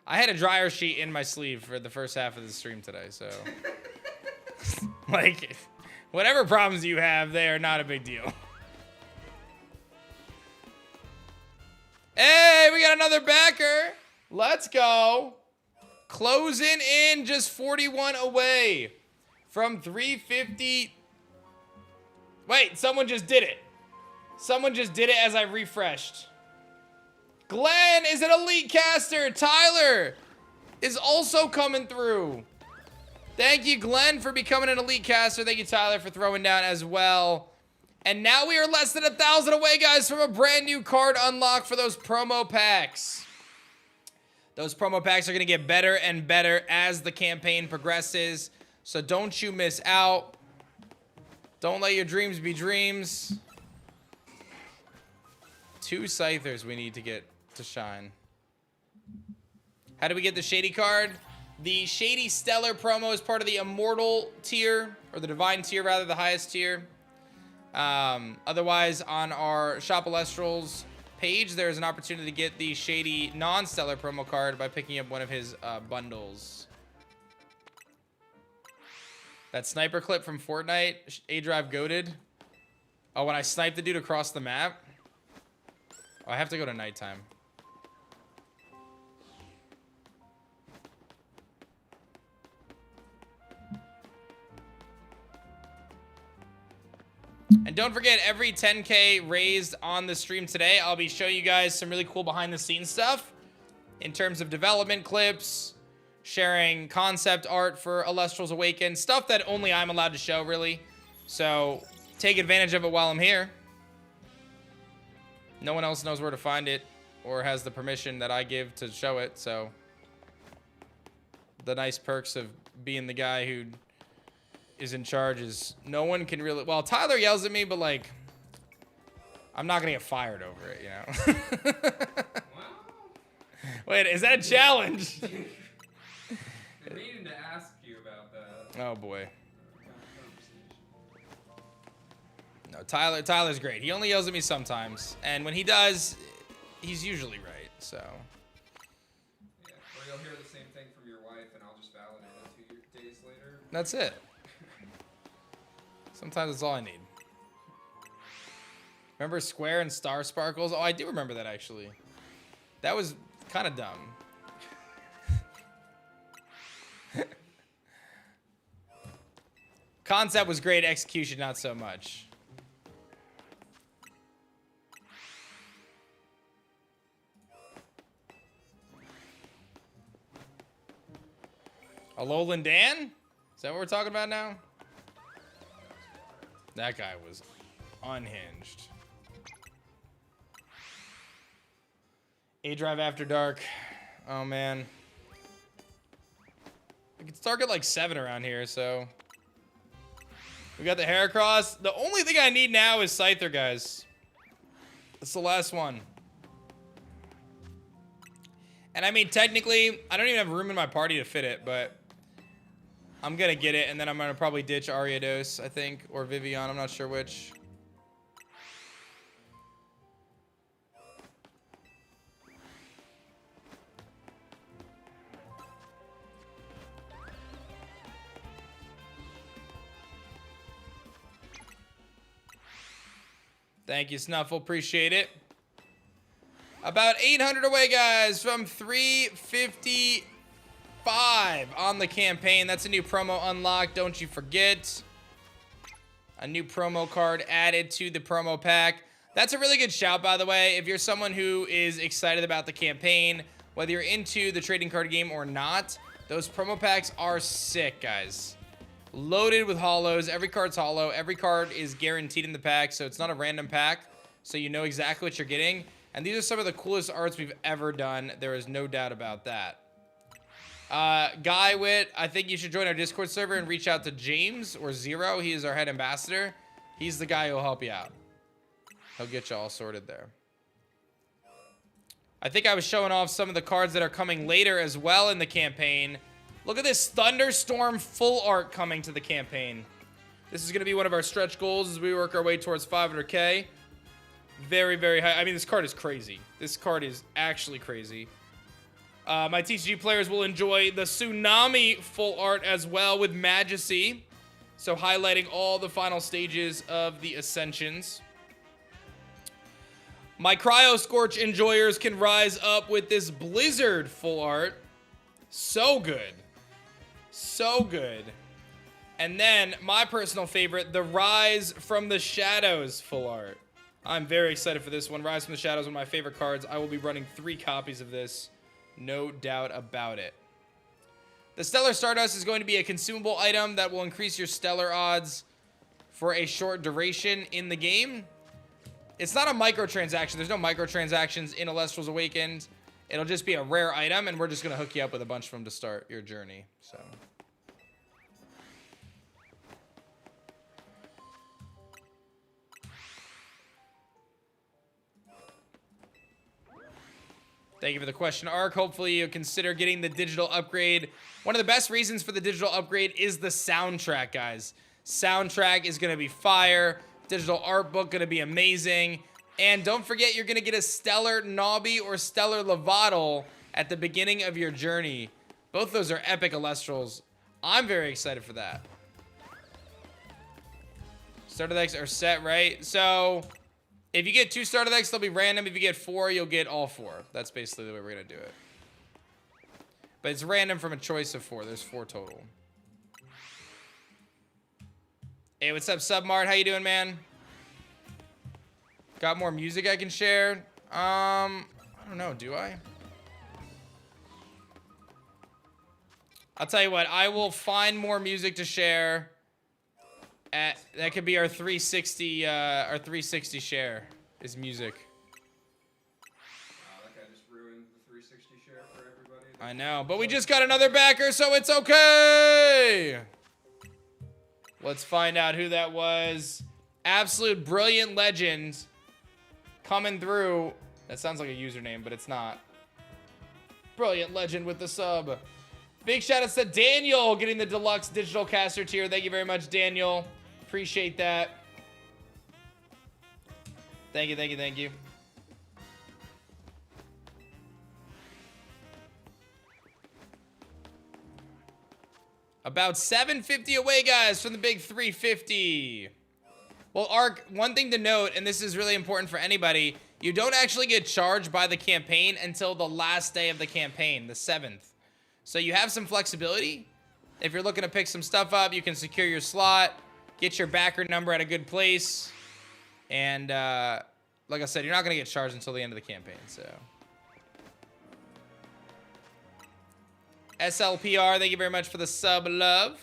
I had a dryer sheet in my sleeve for the first half of the stream today, so. Like, whatever problems you have, they are not a big deal. Hey, we got another backer. Let's go. Closing in, just 41 away from 350. Wait, someone just did it. Someone just did it as I refreshed. Glenn is an elite caster. Tyler is also coming through. Thank you, Glenn, for becoming an elite caster. Thank you, Tyler, for throwing down as well. And now we are less than 1,000 away, guys, from a brand new card unlock for those promo packs. Those promo packs are going to get better and better as the campaign progresses. So don't you miss out. Don't let your dreams be dreams. 2 Scythers we need to get to shine. How do we get the Shady card? The Shady Stellar promo is part of the Immortal tier, or the Divine tier, rather, the highest tier. Otherwise, on our Shop Elestrals page, there's an opportunity to get the Shady non-Stellar promo card by picking up one of his bundles. That sniper clip from Fortnite, aDrive goated. Oh, when I sniped the dude across the map. Oh, I have to go to nighttime. And don't forget, every 10K raised on the stream today, I'll be showing you guys some really cool behind-the-scenes stuff in terms of development clips, sharing concept art for Elestrals Awaken, stuff that only I'm allowed to show, really. So take advantage of it while I'm here. No one else knows where to find it or has the permission that I give to show it, so the nice perks of being the guy who is in charge is no one can really, well, Tyler yells at me, but like, I'm not gonna get fired over it, you know? Wait, is that a challenge? I'm meaning to ask you about that. Oh boy. No, Tyler's great. He only yells at me sometimes, and when he does, he's usually right, so. Yeah, or you'll hear the same thing from your wife, and I'll just validate it 2 days later. That's it. Sometimes that's all I need. Remember Square and Star Sparkles? Oh, I do remember that, actually. That was kind of dumb. Concept was great, execution not so much. Alolan Dan? Is that what we're talking about now? That guy was unhinged. aDrive After Dark. Oh, man. We can start at like 7 around here, so. We got the Heracross. The only thing I need now is Scyther, guys. That's the last one. And I mean, technically, I don't even have room in my party to fit it, but I'm gonna get it, and then I'm gonna probably ditch Ariados, I think, or Vivian. I'm not sure which. Thank you, Snuffle. Appreciate it. About 800 away, guys, from 355 on the campaign. That's a new promo unlock. Don't you forget. A new promo card added to the promo pack. That's a really good shout, by the way. If you're someone who is excited about the campaign, whether you're into the trading card game or not, those promo packs are sick, guys. Loaded with holos. Every card's holo. Every card is guaranteed in the pack, so it's not a random pack, so you know exactly what you're getting. And these are some of the coolest arts we've ever done. There is no doubt about that. Guy Wit, I think you should join our Discord server and reach out to James or Zero. He is our head ambassador. He's the guy who'll help you out. He'll get you all sorted there. I think I was showing off some of the cards that are coming later as well in the campaign. Look at this Thunderstorm full art coming to the campaign. This is going to be one of our stretch goals as we work our way towards 500K. Very, very high. I mean, this card is crazy. This card is actually crazy. My TCG players will enjoy the Tsunami full art as well with Majesty. So highlighting all the final stages of the Ascensions. My Cryo Scorch enjoyers can rise up with this Blizzard full art. So good. So good. And then my personal favorite, the Rise from the Shadows full art. I'm very excited for this one. Rise from the Shadows, one of my favorite cards. I will be running 3 copies of this. No doubt about it. The Stellar Stardust is going to be a consumable item that will increase your Stellar odds for a short duration in the game. It's not a microtransaction. There's no microtransactions in Elestrals Awakened. It'll just be a rare item, and we're just going to hook you up with a bunch of them to start your journey. So, thank you for the question, Ark. Hopefully you consider getting the digital upgrade. One of the best reasons for the digital upgrade is the soundtrack, guys. Soundtrack is going to be fire. Digital art book going to be amazing. And don't forget, you're going to get a Stellar Nobby or Stellar Levatel at the beginning of your journey. Both those are epic Elestrals. I'm very excited for that. Starter decks are set, right? So, if you get 2 starter decks, they'll be random. If you get 4, you'll get all 4. That's basically the way we're going to do it. But it's random from a choice of 4. There's 4 total. Hey, what's up, Submart? How you doing, man? Got more music I can share? I don't know. Do I? I'll tell you what. I will find more music to share. That could be our 360. Our 360 share is music. That guy just ruined the 360 share for everybody. I know, but we just got another backer, so it's okay. Let's find out who that was. Absolute brilliant legend coming through. That sounds like a username, but it's not. Brilliant legend with the sub. Big shout out to Daniel getting the deluxe digital caster tier. Thank you very much, Daniel. Appreciate that. Thank you, thank you, thank you. About 750 away, guys, from the big 350. Well, Ark, one thing to note, and this is really important for anybody, you don't actually get charged by the campaign until the last day of the campaign, the 7th. So you have some flexibility. If you're looking to pick some stuff up, you can secure your slot, get your backer number at a good place, and like I said, you're not going to get charged until the end of the campaign, so... SLPR, thank you very much for the sub love.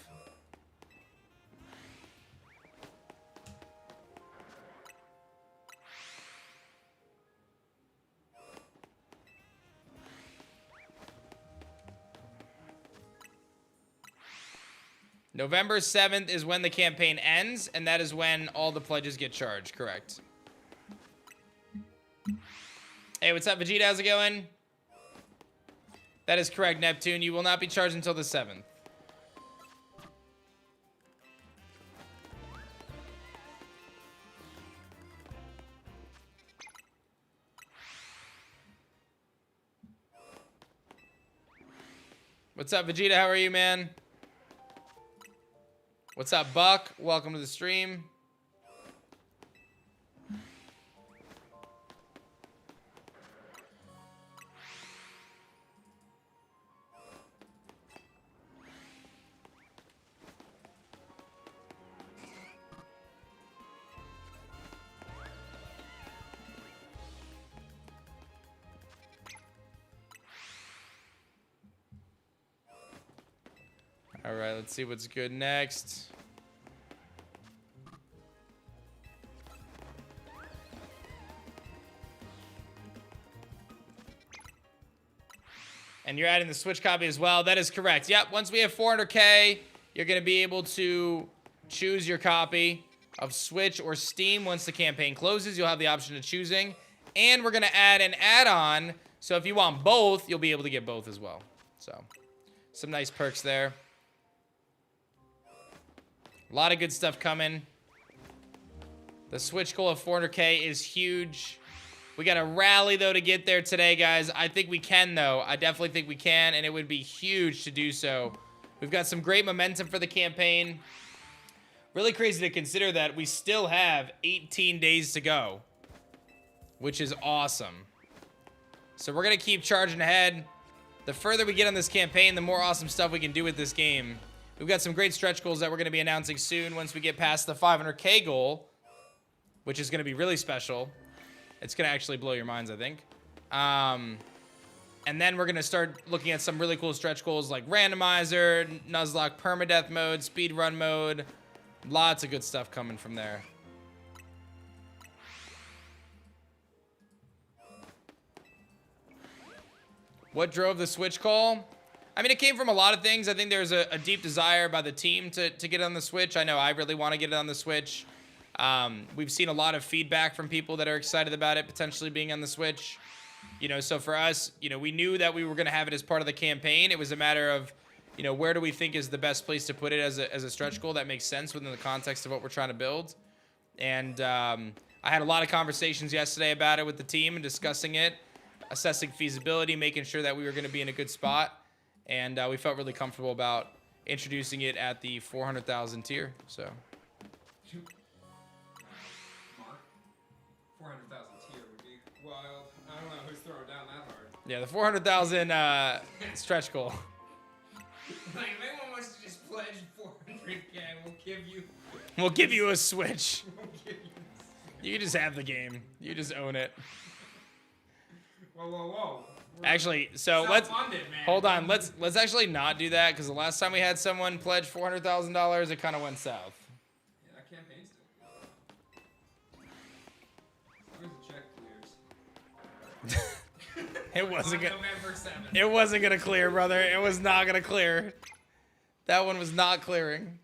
November 7th is when the campaign ends, and that is when all the pledges get charged, correct? Hey, what's up, Vegeta? How's it going? That is correct, Neptune. You will not be charged until the 7th. What's up, Vegeta? How are you, man? What's up, Buck? Welcome to the stream. All right, let's see what's good next. And you're adding the Switch copy as well. That is correct. Yep, once we have 400K, you're going to be able to choose your copy of Switch or Steam. Once the campaign closes, you'll have the option of choosing. And we're going to add an add-on. So if you want both, you'll be able to get both as well. So, some nice perks there. A lot of good stuff coming. The Switch goal of 400K is huge. We got to rally, though, to get there today, guys. I think we can, though. I definitely think we can, and it would be huge to do so. We've got some great momentum for the campaign. Really crazy to consider that we still have 18 days to go, which is awesome. So we're going to keep charging ahead. The further we get on this campaign, the more awesome stuff we can do with this game. We've got some great stretch goals that we're going to be announcing soon once we get past the 500K goal, which is going to be really special. It's going to actually blow your minds, I think. And then we're going to start looking at some really cool stretch goals like randomizer, Nuzlocke permadeath mode, speedrun mode. Lots of good stuff coming from there. What drove the Switch call? I mean, it came from a lot of things. I think there's a deep desire by the team to get on the Switch. I know I really want to get it on the Switch. We've seen a lot of feedback from people that are excited about it potentially being on the Switch. You know, so for us, you know, we knew that we were going to have it as part of the campaign. It was a matter of, you know, where do we think is the best place to put it as a stretch goal that makes sense within the context of what we're trying to build. And I had a lot of conversations yesterday about it with the team and discussing it, assessing feasibility, making sure that we were going to be in a good spot. And we felt really comfortable about introducing it at the 400,000 tier. So. Mark, 400,000 tier would be wild. I don't know who's throwing down that hard. Yeah, the 400,000 stretch goal. Like, if anyone wants to just pledge 400K, We'll give you a Switch. we'll give you this. You can just have the game. You just own it. Whoa, whoa, whoa. Actually, so let's Self-funded, man. hold on. Let's actually not do that because the last time we had someone pledge $400,000, it kind of went south. Yeah, that campaign's still good. As long as the check clears. It wasn't On gonna. November 7th. It wasn't gonna clear, brother. It was not gonna clear. That one was not clearing.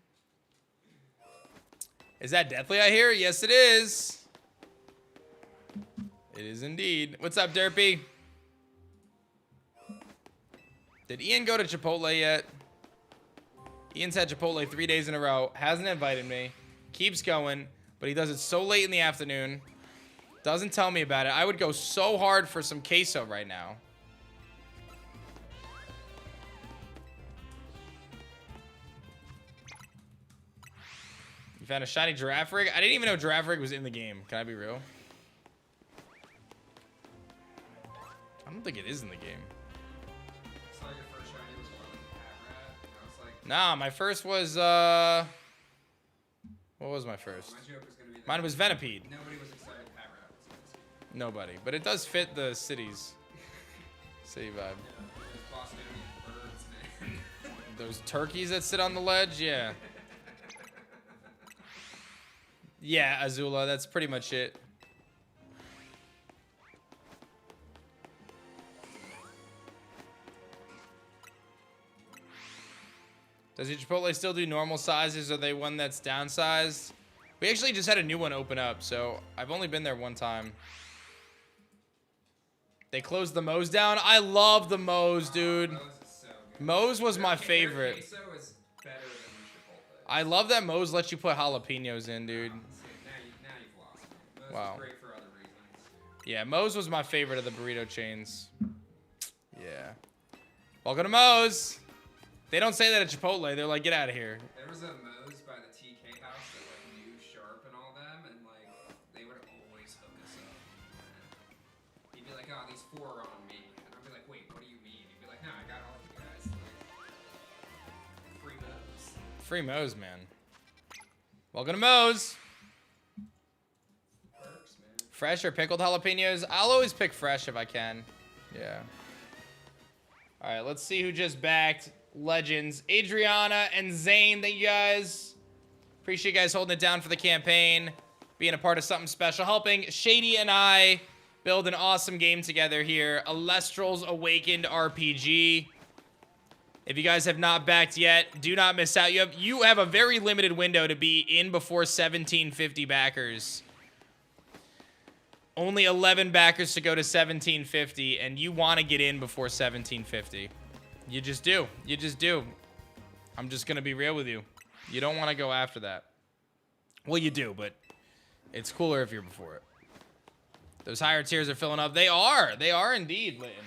Is that Deathly I hear? Yes, it is. It is indeed. What's up, Derpy? Did Ian go to Chipotle yet? Ian's had Chipotle 3 days in a row. Hasn't invited me. Keeps going, but he does it so late in the afternoon. Doesn't tell me about it. I would go so hard for some queso right now. You found a shiny giraffe rig? I didn't even know giraffe rig was in the game. Can I be real? I don't think it is in the game. So your first shiny was one with Cat Rat, and I was like, Nah, my first was, what was my first? my joke was gonna be that Mine was Venipede. nobody was excited Cat Rat was in this. Nobody. But it does fit the city vibe. Yeah, those Bostonian birds, man. Those turkeys that sit on the ledge, yeah. Yeah, Azula, that's pretty much it. Does your Chipotle still do normal sizes? Are they one that's downsized? We actually just had a new one open up, so I've only been there one time. They closed the Moe's down. I love the Moe's, dude. Moe's is so good. Moe's was my Their favorite. queso is better than Chipotle. I love that Moe's lets you put jalapenos in, dude. See, now you've lost me. Moe's Wow. is great for other reasons. Yeah, Moe's was my favorite of the burrito chains. Yeah. Welcome to Moe's. They don't say that at Chipotle. They're like, get out of here. There was a Moe's by the TK house that like knew Sharp and all them, and like they would always hook us up. He'd be like, "Oh, these 4 are on me," and I'd be like, "Wait, what do you mean?" He'd be like, "No, I got all you guys." Like, free Moe's. Free Moe's, man. Welcome to Moe's. Perks, man. Fresh or pickled jalapenos? I'll always pick fresh if I can. Yeah. All right, let's see who just backed Legends. Adriana and Zane, thank you guys. Appreciate you guys holding it down for the campaign, being a part of something special, helping Shady and I build an awesome game together here. Elestrals Awakened RPG. If you guys have not backed yet, do not miss out. You have a very limited window to be in before 1750 backers. Only 11 backers to go to 1750, and you want to get in before 1750. You just do. You just do. I'm just going to be real with you. You don't want to go after that. Well, you do, but it's cooler if you're before it. Those higher tiers are filling up. They are. They are indeed, Litton.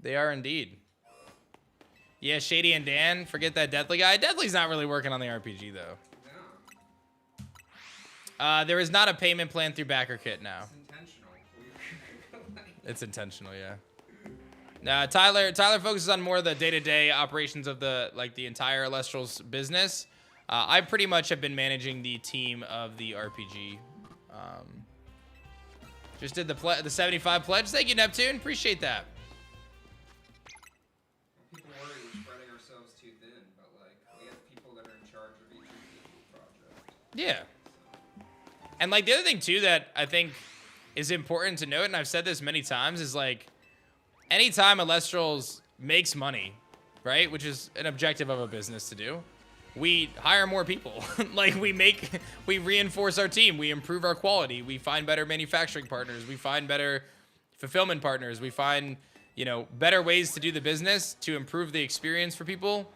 They are indeed. Yeah, Shady and Dan. Forget that Deathly guy. Deathly's not really working on the RPG, though. There is not a payment plan through Backer Kit now. It's intentional. It's intentional, yeah. Now, Tyler focuses on more of the day-to-day operations of the entire Elestrals business. I pretty much have been managing the team of the RPG. Just did the 75 pledge. Thank you, Neptune. Appreciate that. People worry we're spreading ourselves too thin, but like we have people that are in charge of each individual project. Yeah. And like the other thing too that I think is important to note, and I've said this many times, is like anytime Elestrals makes money, right, which is an objective of a business to do, we hire more people. Like we reinforce our team, we improve our quality, we find better manufacturing partners, we find better fulfillment partners, we find, you know, better ways to do the business to improve the experience for people,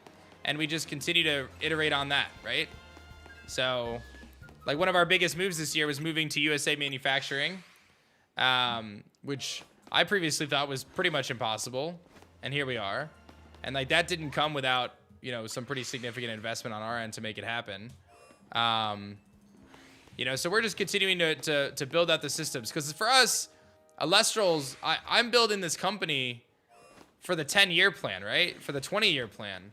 and we just continue to iterate on that, right? So like one of our biggest moves this year was moving to USA manufacturing, which I previously thought was pretty much impossible, and here we are. And like that didn't come without, you know, some pretty significant investment on our end to make it happen. You know, so we're just continuing to build out the systems, because for us, Elestrals, I'm building this company for the 10-year plan, right? For the 20-year plan.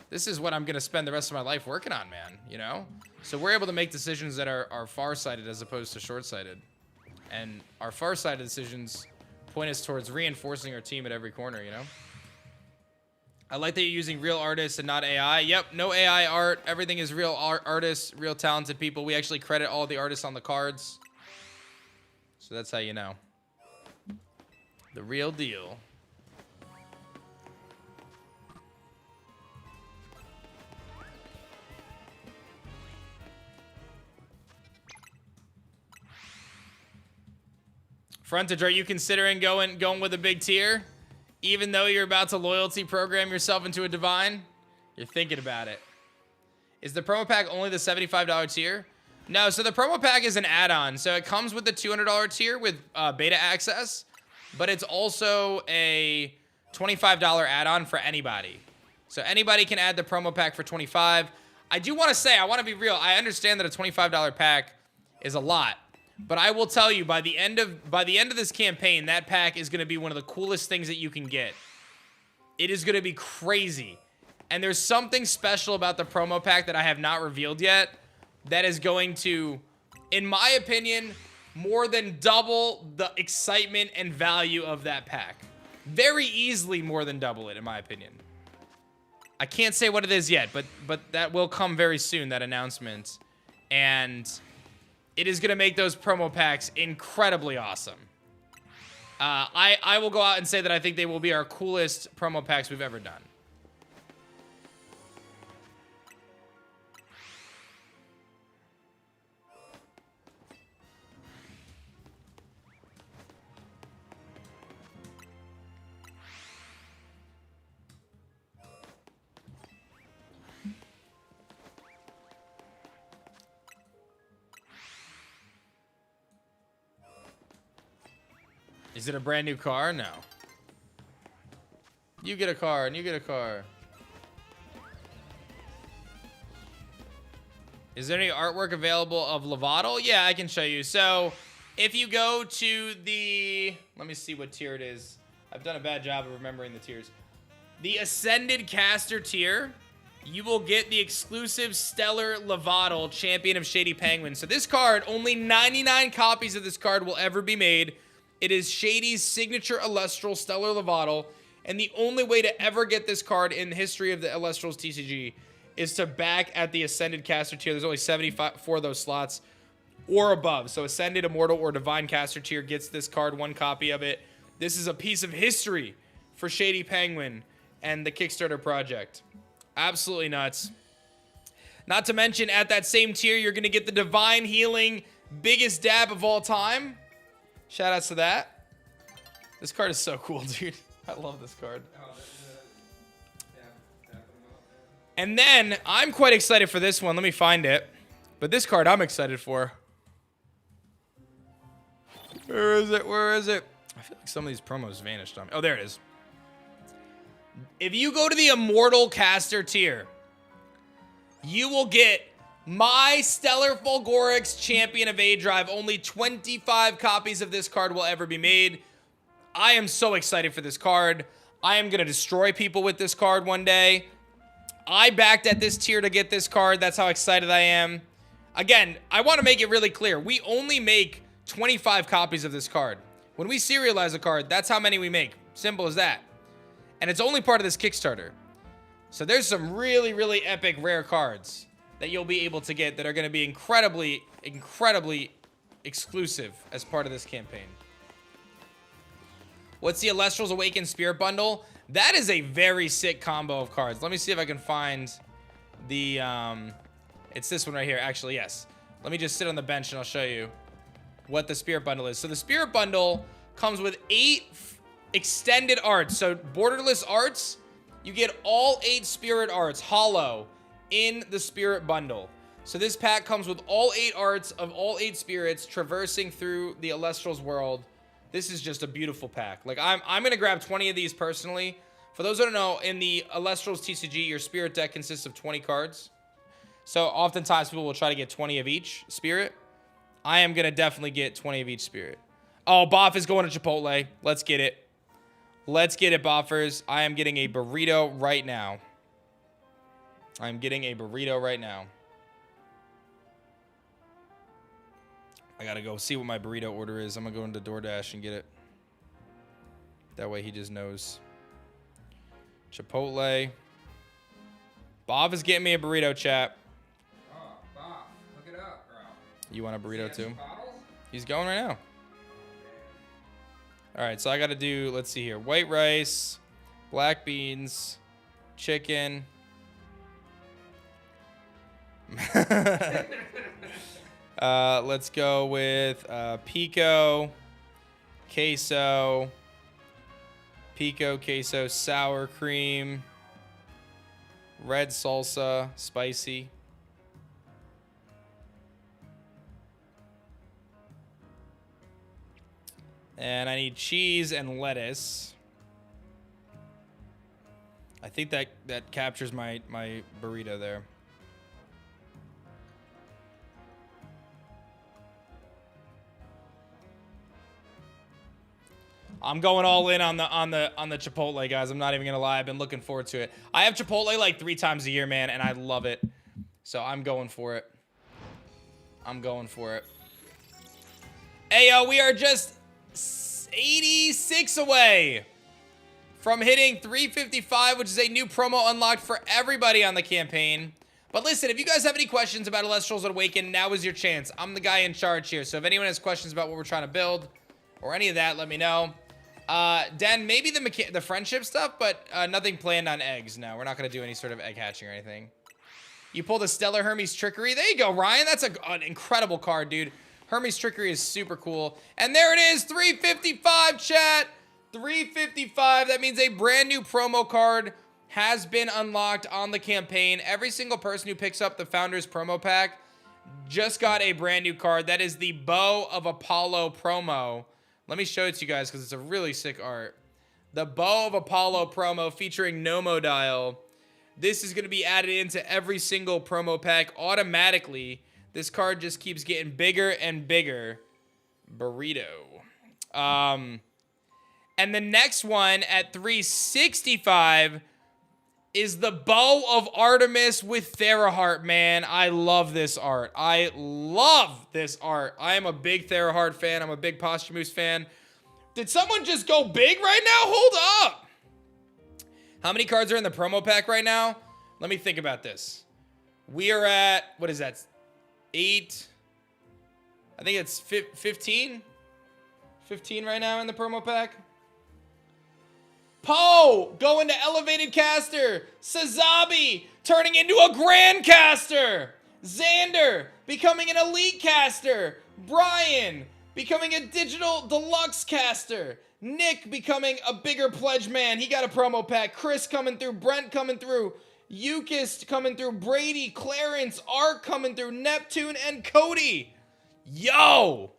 This is what I'm gonna spend the rest of my life working on, man, you know? So we're able to make decisions that are far-sighted as opposed to short-sighted. And our far-sighted decisions point us towards reinforcing our team at every corner, you know? I like that you're using real artists and not AI. Yep, no AI art. Everything is real artists, real talented people. We actually credit all the artists on the cards. So that's how you know. The real deal. Frontage, are you considering going with a big tier? Even though you're about to loyalty program yourself into a divine? You're thinking about it. Is the promo pack only the $75 tier? No, so the promo pack is an add-on. So it comes with the $200 tier with beta access, but it's also a $25 add-on for anybody. So anybody can add the promo pack for $25. I do want to say, I want to be real. I understand that a $25 pack is a lot. But I will tell you, by the end of this campaign, that pack is going to be one of the coolest things that you can get. It is going to be crazy. And there's something special about the promo pack that I have not revealed yet that is going to, in my opinion, more than double the excitement and value of that pack. Very easily more than double it, in my opinion. I can't say what it is yet, but that will come very soon, that announcement. And it is going to make those promo packs incredibly awesome. I will go out and say that I think they will be our coolest promo packs we've ever done. Is it a brand new car? No. You get a car, and you get a car. Is there any artwork available of Lovato? Yeah, I can show you. So, if you go to the... Let me see what tier it is. I've done a bad job of remembering the tiers. The Ascended Caster tier, you will get the exclusive Stellar Lovato, Champion of Shady Penguin. So this card, only 99 copies of this card will ever be made. It is Shady's signature Elestral Stellar Lovato, and the only way to ever get this card in the history of the Elestrals TCG is to back at the Ascended Caster tier. There's only 74 of those slots or above. So Ascended, Immortal, or Divine Caster tier gets this card, one copy of it. This is a piece of history for Shady Penguin and the Kickstarter project. Absolutely nuts. Not to mention, at that same tier, you're going to get the Divine Healing biggest dab of all time. Shout outs to that. This card is so cool, dude. I love this card. And then, I'm quite excited for this one. Let me find it. But this card I'm excited for. Where is it? Where is it? I feel like some of these promos vanished on me. Oh, there it is. If you go to the Immortal Caster tier, you will get my Stellar Fulgorix Champion of aDrive. Only 25 copies of this card will ever be made. I am so excited for this card. I am going to destroy people with this card one day. I backed at this tier to get this card. That's how excited I am. Again, I want to make it really clear. We only make 25 copies of this card. When we serialize a card, that's how many we make. Simple as that. And it's only part of this Kickstarter. So there's some really, really epic rare cards that you'll be able to get that are going to be incredibly, incredibly exclusive as part of this campaign. What's the Elestrals Awakened Spirit Bundle? That is a very sick combo of cards. Let me see if I can find the, it's this one right here. Actually, yes. Let me just sit on the bench and I'll show you what the Spirit Bundle is. So the Spirit Bundle comes with 8 extended arts. So borderless arts, you get all 8 spirit arts hollow in the Spirit Bundle. So this pack comes with all 8 arts of all 8 spirits traversing through the Elestrals world. This is just a beautiful pack. Like, I'm going to grab 20 of these personally. For those who don't know, in the Elestrals TCG, your spirit deck consists of 20 cards. So oftentimes people will try to get 20 of each spirit. I am going to definitely get 20 of each spirit. Oh, Boff is going to Chipotle. Let's get it. Let's get it, Boffers. I am getting a burrito right now. I'm getting a burrito right now. I gotta go see what my burrito order is. I'm gonna go into DoorDash and get it. That way he just knows. Chipotle. Bob is getting me a burrito, chat. Oh, Bob, hook it up, bro. You want a burrito too? Bottles? He's going right now. All right, so I gotta do, let's see here. White rice, black beans, chicken. Let's go with pico, queso, sour cream, red salsa, spicy. And I need cheese and lettuce. I think that captures my burrito there. I'm going all in on the Chipotle, guys. I'm not even gonna lie. I've been looking forward to it. I have Chipotle like 3 times a year, man, and I love it. So I'm going for it. I'm going for it. Hey, yo, we are just 86 away from hitting 355, which is a new promo unlocked for everybody on the campaign. But listen, if you guys have any questions about Elestrals Awakened, now is your chance. I'm the guy in charge here. So if anyone has questions about what we're trying to build or any of that, let me know. Den, maybe the friendship stuff, but nothing planned on eggs. No, we're not going to do any sort of egg hatching or anything. You pulled a Stellar Hermes Trickery. There you go, Ryan. That's an incredible card, dude. Hermes Trickery is super cool. And there it is, 355, chat. 355. That means a brand new promo card has been unlocked on the campaign. Every single person who picks up the Founders promo pack just got a brand new card. That is the Bow of Apollo promo. Let me show it to you guys because it's a really sick art. The Bow of Apollo promo featuring Nomodile. This is going to be added into every single promo pack automatically. This card just keeps getting bigger and bigger. Burrito. And the next one at 365 is the Bow of Artemis with Theraheart, man. I love this art. I love this art. I am a big Theraheart fan. I'm a big Posthumous fan. Did someone just go big right now? Hold up. How many cards are in the promo pack right now? Let me think about this. We are at, what is that? 8. I think it's 15. 15 right now in the promo pack. Poe going to Elevated Caster. Sazabi turning into a Grand Caster. Xander becoming an Elite Caster. Brian becoming a Digital Deluxe Caster. Nick becoming a bigger Pledge Man. He got a promo pack. Chris coming through. Brent coming through. Yukist coming through. Brady, Clarence, Ark coming through. Neptune, and Cody. Yo!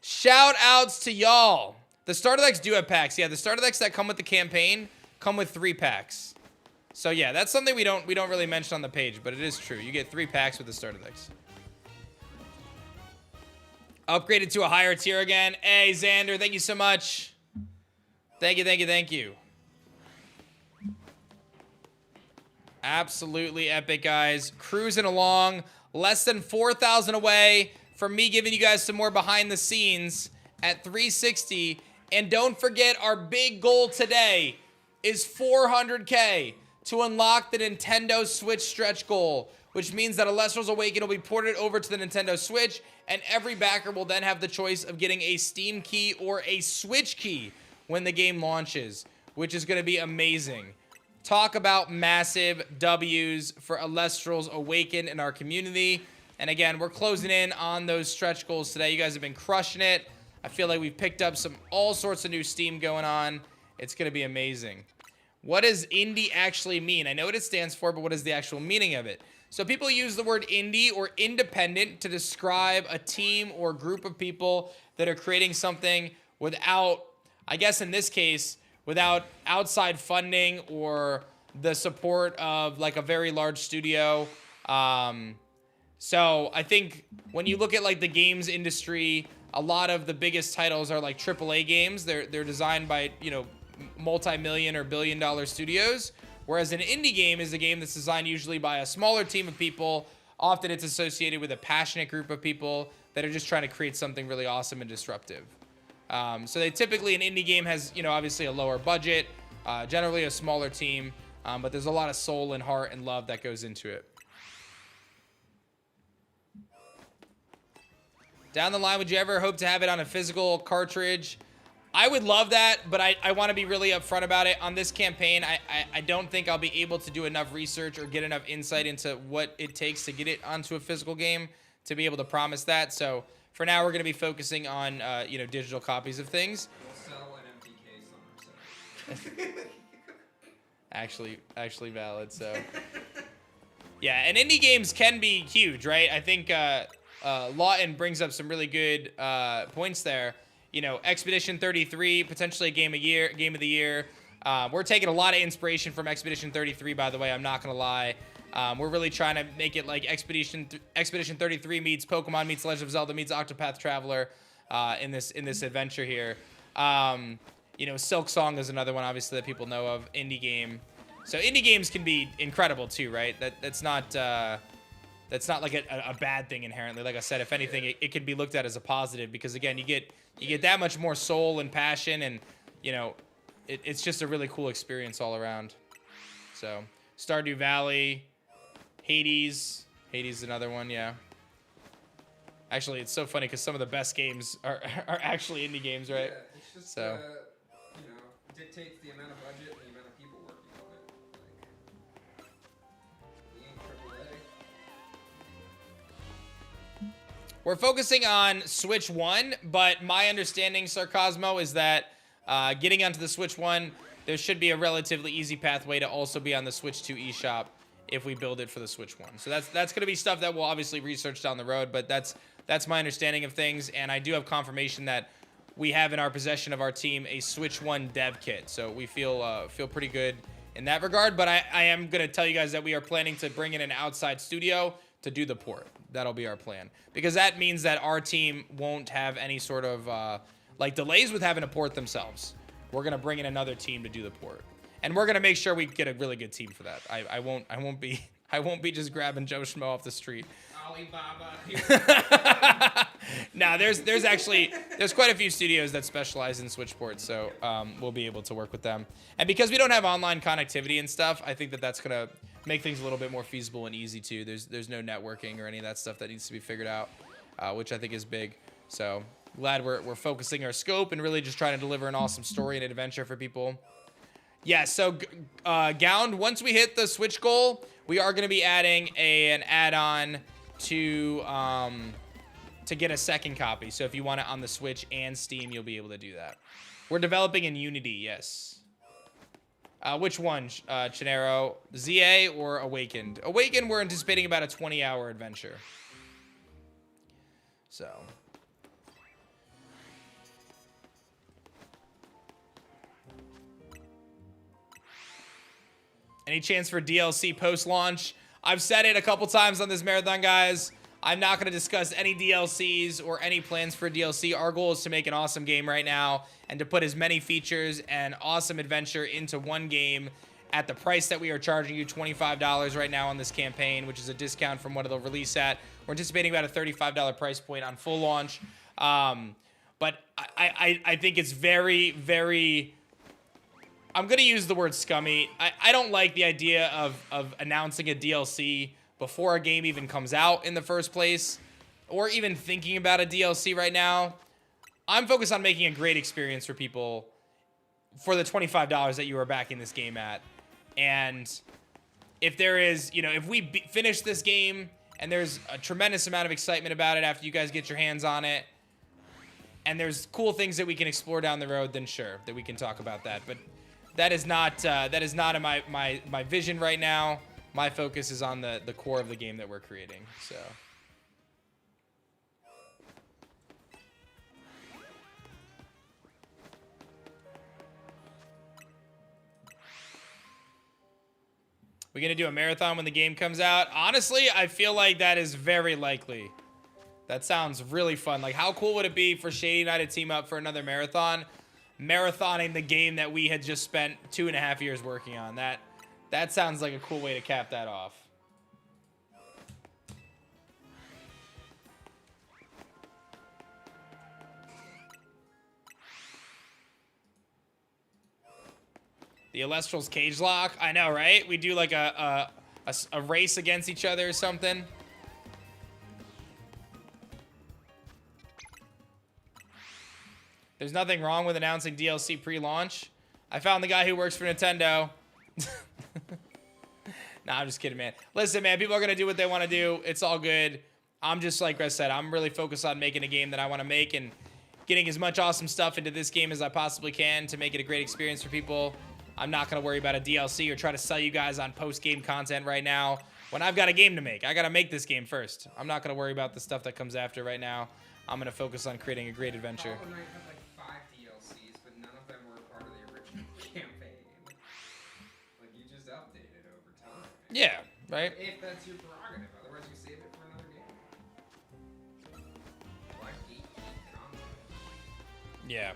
Shout outs to y'all. The starter decks do have packs. Yeah, the starter decks that come with the campaign come with 3 packs. So yeah, that's something we don't really mention on the page, but it is true. You get 3 packs with the starter decks. Upgraded to a higher tier again. Hey, Xander, thank you so much. Thank you, thank you, thank you. Absolutely epic, guys. Cruising along. Less than 4,000 away from me giving you guys some more behind the scenes at 360. And don't forget, our big goal today is 400K to unlock the Nintendo Switch stretch goal, which means that Elestrals Awaken will be ported over to the Nintendo Switch, and every backer will then have the choice of getting a Steam key or a Switch key when the game launches, which is going to be amazing. Talk about massive W's for Elestrals Awaken in our community. And again, we're closing in on those stretch goals today. You guys have been crushing it. I feel like we've picked up all sorts of new Steam going on. It's going to be amazing. What does indie actually mean? I know what it stands for, but what is the actual meaning of it? So people use the word indie or independent to describe a team or group of people that are creating something without, I guess in this case, without outside funding or the support of like a very large studio. So I think when you look at like the games industry, a lot of the biggest titles are like AAA games. They're designed by, you know, multi-million or billion-dollar studios, whereas an indie game is a game that's designed usually by a smaller team of people. Often it's associated with a passionate group of people that are just trying to create something really awesome and disruptive. So they typically, an indie game has, you know, obviously a lower budget, generally a smaller team, but there's a lot of soul and heart and love that goes into it. Down the line, would you ever hope to have it on a physical cartridge? I would love that, but I want to be really upfront about it. On this campaign, I don't think I'll be able to do enough research or get enough insight into what it takes to get it onto a physical game to be able to promise that. So for now, we're going to be focusing on, you know, digital copies of things. We'll sell an empty case on our site. Actually valid, so. Yeah, and indie games can be huge, right? I think Lawton brings up some really good points there. You know, Expedition 33, potentially a game of the year. We're taking a lot of inspiration from Expedition 33, by the way. I'm not gonna lie. We're really trying to make it like Expedition 33 meets Pokemon meets Legend of Zelda meets Octopath Traveler in this adventure here. You know, Silk Song is another one, obviously, that people know of. Indie game. So indie games can be incredible too, right? That's not like a bad thing inherently. Like I said, if anything, it can be looked at as a positive because again, you get that much more soul and passion, and you know, it's just a really cool experience all around. So Stardew Valley, Hades is another one, yeah. Actually, it's so funny because some of the best games are actually indie games, right? Yeah, it's just so. You know, dictates the amount of budget and the amount of people working on it. Like, we ain't AAA. We're focusing on Switch 1, but my understanding, Sarcasmo, is that getting onto the Switch 1, there should be a relatively easy pathway to also be on the Switch 2 eShop if we build it for the Switch 1. So that's going to be stuff that we'll obviously research down the road, but that's my understanding of things, and I do have confirmation that we have in our possession of our team a Switch 1 dev kit, so we feel pretty good in that regard, but I am going to tell you guys that we are planning to bring in an outside studio to do the port. That'll be our plan, because that means that our team won't have any sort of like delays with having to port themselves. We're gonna bring in another team to do the port, and we're gonna make sure we get a really good team for that. I won't be just grabbing Joe Schmo off the street. Alibaba. Now there's quite a few studios that specialize in Switch ports, so we'll be able to work with them. And because we don't have online connectivity and stuff, I think that's gonna make things a little bit more feasible and easy too. There's no networking or any of that stuff that needs to be figured out, which I think is big. So glad we're focusing our scope and really just trying to deliver an awesome story and adventure for people. Yeah, so Gound, once we hit the Switch goal, we are going to be adding an add-on to get a second copy. So if you want it on the Switch and Steam, you'll be able to do that. We're developing in Unity, yes. Which one, Chinero? Z-A or Awakened? Awakened, we're anticipating about a 20-hour adventure. So. Any chance for DLC post-launch? I've said it a couple times on this marathon, guys. I'm not going to discuss any DLCs or any plans for DLC. Our goal is to make an awesome game right now and to put as many features and awesome adventure into one game at the price that we are charging you, $25 right now on this campaign, which is a discount from what it'll release at. We're anticipating about a $35 price point on full launch. But I think it's very, very... I'm going to use the word scummy. I don't like the idea of announcing a DLC before a game even comes out in the first place, or even thinking about a DLC right now. I'm focused on making a great experience for people for the $25 that you are backing this game at. And if there is, you know, if we finish this game and there's a tremendous amount of excitement about it after you guys get your hands on it, and there's cool things that we can explore down the road, then sure, that we can talk about that. But that is not in my vision right now. My focus is on the core of the game that we're creating. So. We're going to do a marathon when the game comes out. Honestly, I feel like that is very likely. That sounds really fun. Like, how cool would it be for Shady and I to team up for another marathon? Marathoning the game that we had just spent 2.5 years working on. That sounds like a cool way to cap that off. The Elestrals cage lock. I know, right? We do like a race against each other or something. There's nothing wrong with announcing DLC pre-launch. I found the guy who works for Nintendo. Nah, I'm just kidding, man. Listen, man, people are going to do what they want to do. It's all good. I'm just, like I said, I'm really focused on making a game that I want to make and getting as much awesome stuff into this game as I possibly can to make it a great experience for people. I'm not going to worry about a DLC or try to sell you guys on post-game content right now when I've got a game to make. I got to make this game first. I'm not going to worry about the stuff that comes after right now. I'm going to focus on creating a great adventure. Hollow Knight had like 5 DLCs, but none of them were part of the original campaign. Like, you just update it over time. Yeah, right? If that's your prerogative. Otherwise, you save it for another game. Like, eat content. Yeah.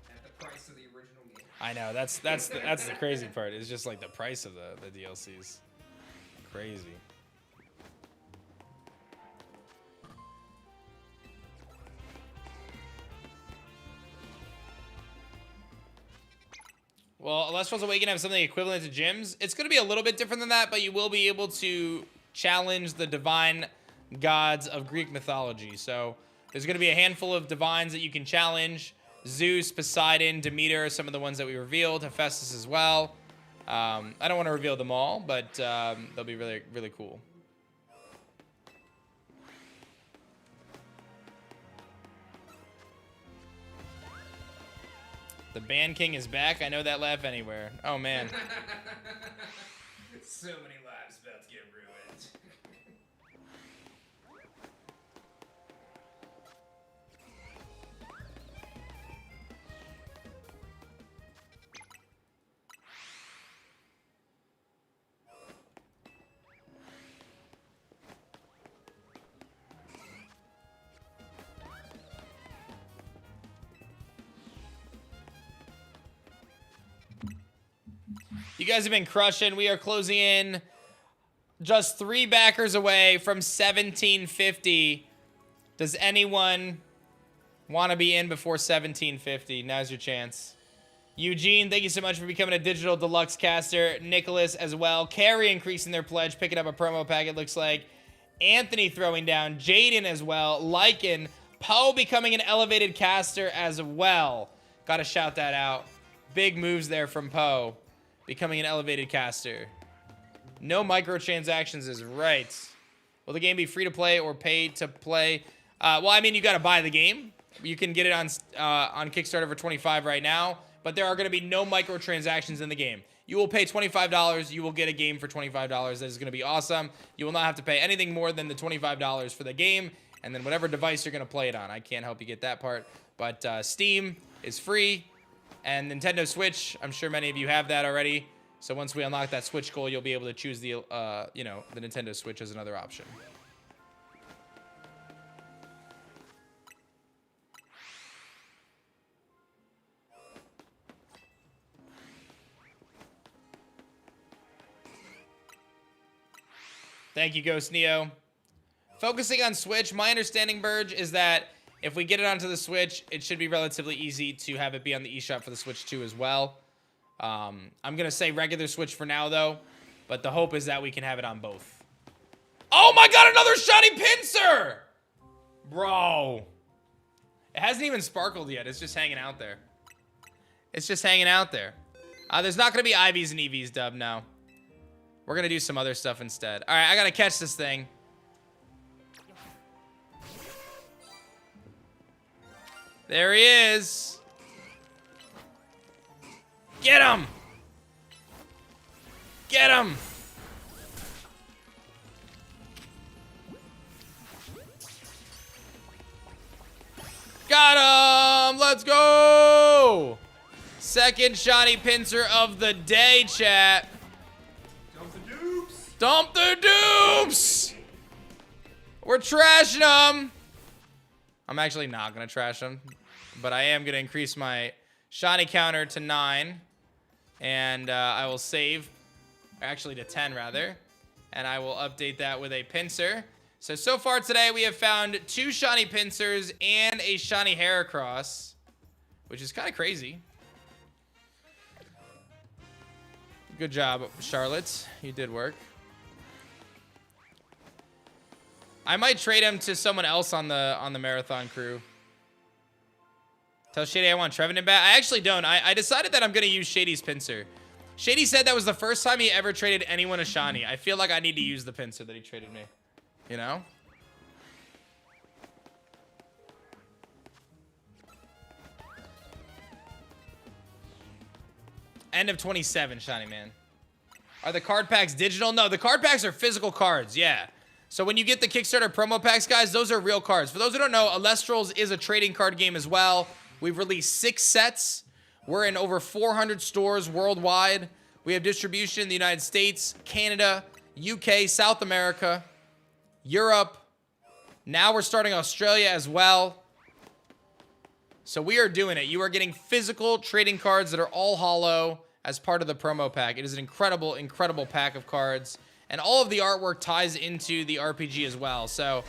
At the price of the original game. I know. That's the crazy part. It's just like the price of the DLCs. Crazy. Well, Elestrals Awaken have something equivalent to gyms. It's going to be a little bit different than that, but you will be able to challenge the divine gods of Greek mythology. So there's going to be a handful of divines that you can challenge. Zeus, Poseidon, Demeter are some of the ones that we revealed. Hephaestus as well. I don't want to reveal them all, but they'll be really, really cool. The Band King is back. I know that laugh anywhere. Oh, man. So many lives about to get ruined. You guys have been crushing. We are closing in just 3 backers away from 1750. Does anyone want to be in before 1750? Now's your chance. Eugene, thank you so much for becoming a digital deluxe caster. Nicholas as well. Carrie increasing their pledge, picking up a promo pack, it looks like. Anthony throwing down. Jaden as well. Lycan. Poe becoming an elevated caster as well. Got to shout that out. Big moves there from Poe. Becoming an elevated caster. No microtransactions is right. Will the game be free to play or pay to play? Well, I mean, you got to buy the game. You can get it on Kickstarter for $25 right now, but there are going to be no microtransactions in the game. You will pay $25. You will get a game for $25. That is going to be awesome. You will not have to pay anything more than the $25 for the game, and then whatever device you're going to play it on. I can't help you get that part, but Steam is free. And Nintendo Switch, I'm sure many of you have that already. So once we unlock that Switch goal, you'll be able to choose the, you know, the Nintendo Switch as another option. Thank you, Ghost Neo. Focusing on Switch, my understanding, Burge, is that if we get it onto the Switch, it should be relatively easy to have it be on the eShop for the Switch 2 as well. I'm going to say regular Switch for now, though, but the hope is that we can have it on both. Oh my god, another shiny Pinsir! Bro. It hasn't even sparkled yet. It's just hanging out there. It's just hanging out there. There's not going to be IVs and EVs, Dub, no. We're going to do some other stuff instead. All right, I got to catch this thing. There he is. Get him. Get him. Got him. Let's go. Second shiny Pinsir of the day, chat. Dump the dupes. Dump the dupes. We're trashing them. I'm actually not going to trash them, but I am going to increase my shiny counter to 9, and I will save, actually to 10 rather, and I will update that with a Pinsir. So far today we have found 2 shiny Pinsirs and a shiny Heracross, which is kind of crazy. Good job, Charlotte. You did work. I might trade him to someone else on the marathon crew. Tell Shady I want Trevenant back. I actually don't. I decided that I'm going to use Shady's Pinsir. Shady said that was the first time he ever traded anyone a shiny. I feel like I need to use the Pinsir that he traded me. You know? End of 27, shiny man. Are the card packs digital? No, the card packs are physical cards. Yeah. So when you get the Kickstarter promo packs, guys, those are real cards. For those who don't know, Elestrals is a trading card game as well. We've released 6 sets. We're in over 400 stores worldwide. We have distribution in the United States, Canada, UK, South America, Europe. Now we're starting Australia as well. So we are doing it. You are getting physical trading cards that are all hollow as part of the promo pack. It is an incredible, incredible pack of cards. And all of the artwork ties into the RPG as well. So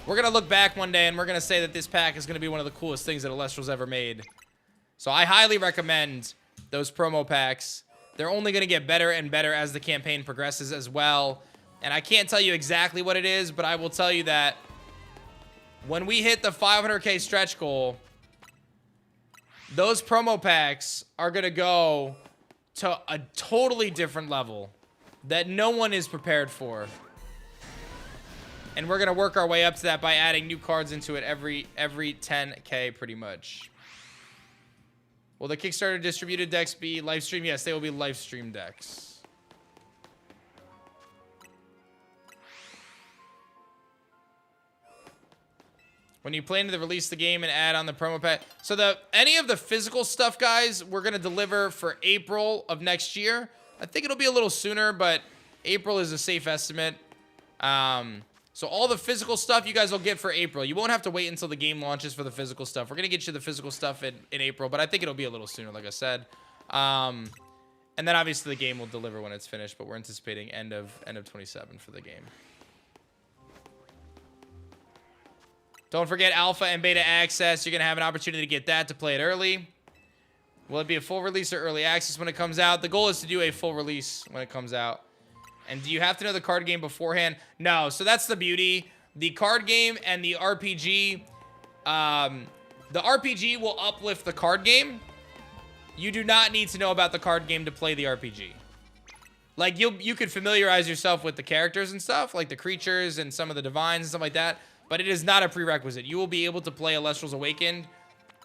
we're going to look back one day and we're going to say that this pack is going to be one of the coolest things that Elestrals ever made. So I highly recommend those promo packs. They're only going to get better and better as the campaign progresses as well. And I can't tell you exactly what it is, but I will tell you that when we hit the 500K stretch goal, those promo packs are going to go to a totally different level that no one is prepared for. And we're going to work our way up to that by adding new cards into it every 10K pretty much. Will the Kickstarter distributed decks be Lifestream? Yes, they will be Lifestream decks. When you plan to release the game and add on the promo pack. So any of the physical stuff, guys, we're going to deliver for April of next year. I think it'll be a little sooner, but April is a safe estimate. So all the physical stuff you guys will get for April. You won't have to wait until the game launches for the physical stuff. We're going to get you the physical stuff in April, but I think it'll be a little sooner, like I said. And then obviously the game will deliver when it's finished, but we're anticipating end of 27 for the game. Don't forget alpha and beta access. You're going to have an opportunity to get that to play it early. Will it be a full release or early access when it comes out? The goal is to do a full release when it comes out. And do you have to know the card game beforehand? No. So that's the beauty. The card game and the RPG, the RPG will uplift the card game. You do not need to know about the card game to play the RPG. Like, you could familiarize yourself with the characters and stuff, like the creatures and some of the divines and stuff like that, but it is not a prerequisite. You will be able to play Elestrals Awakened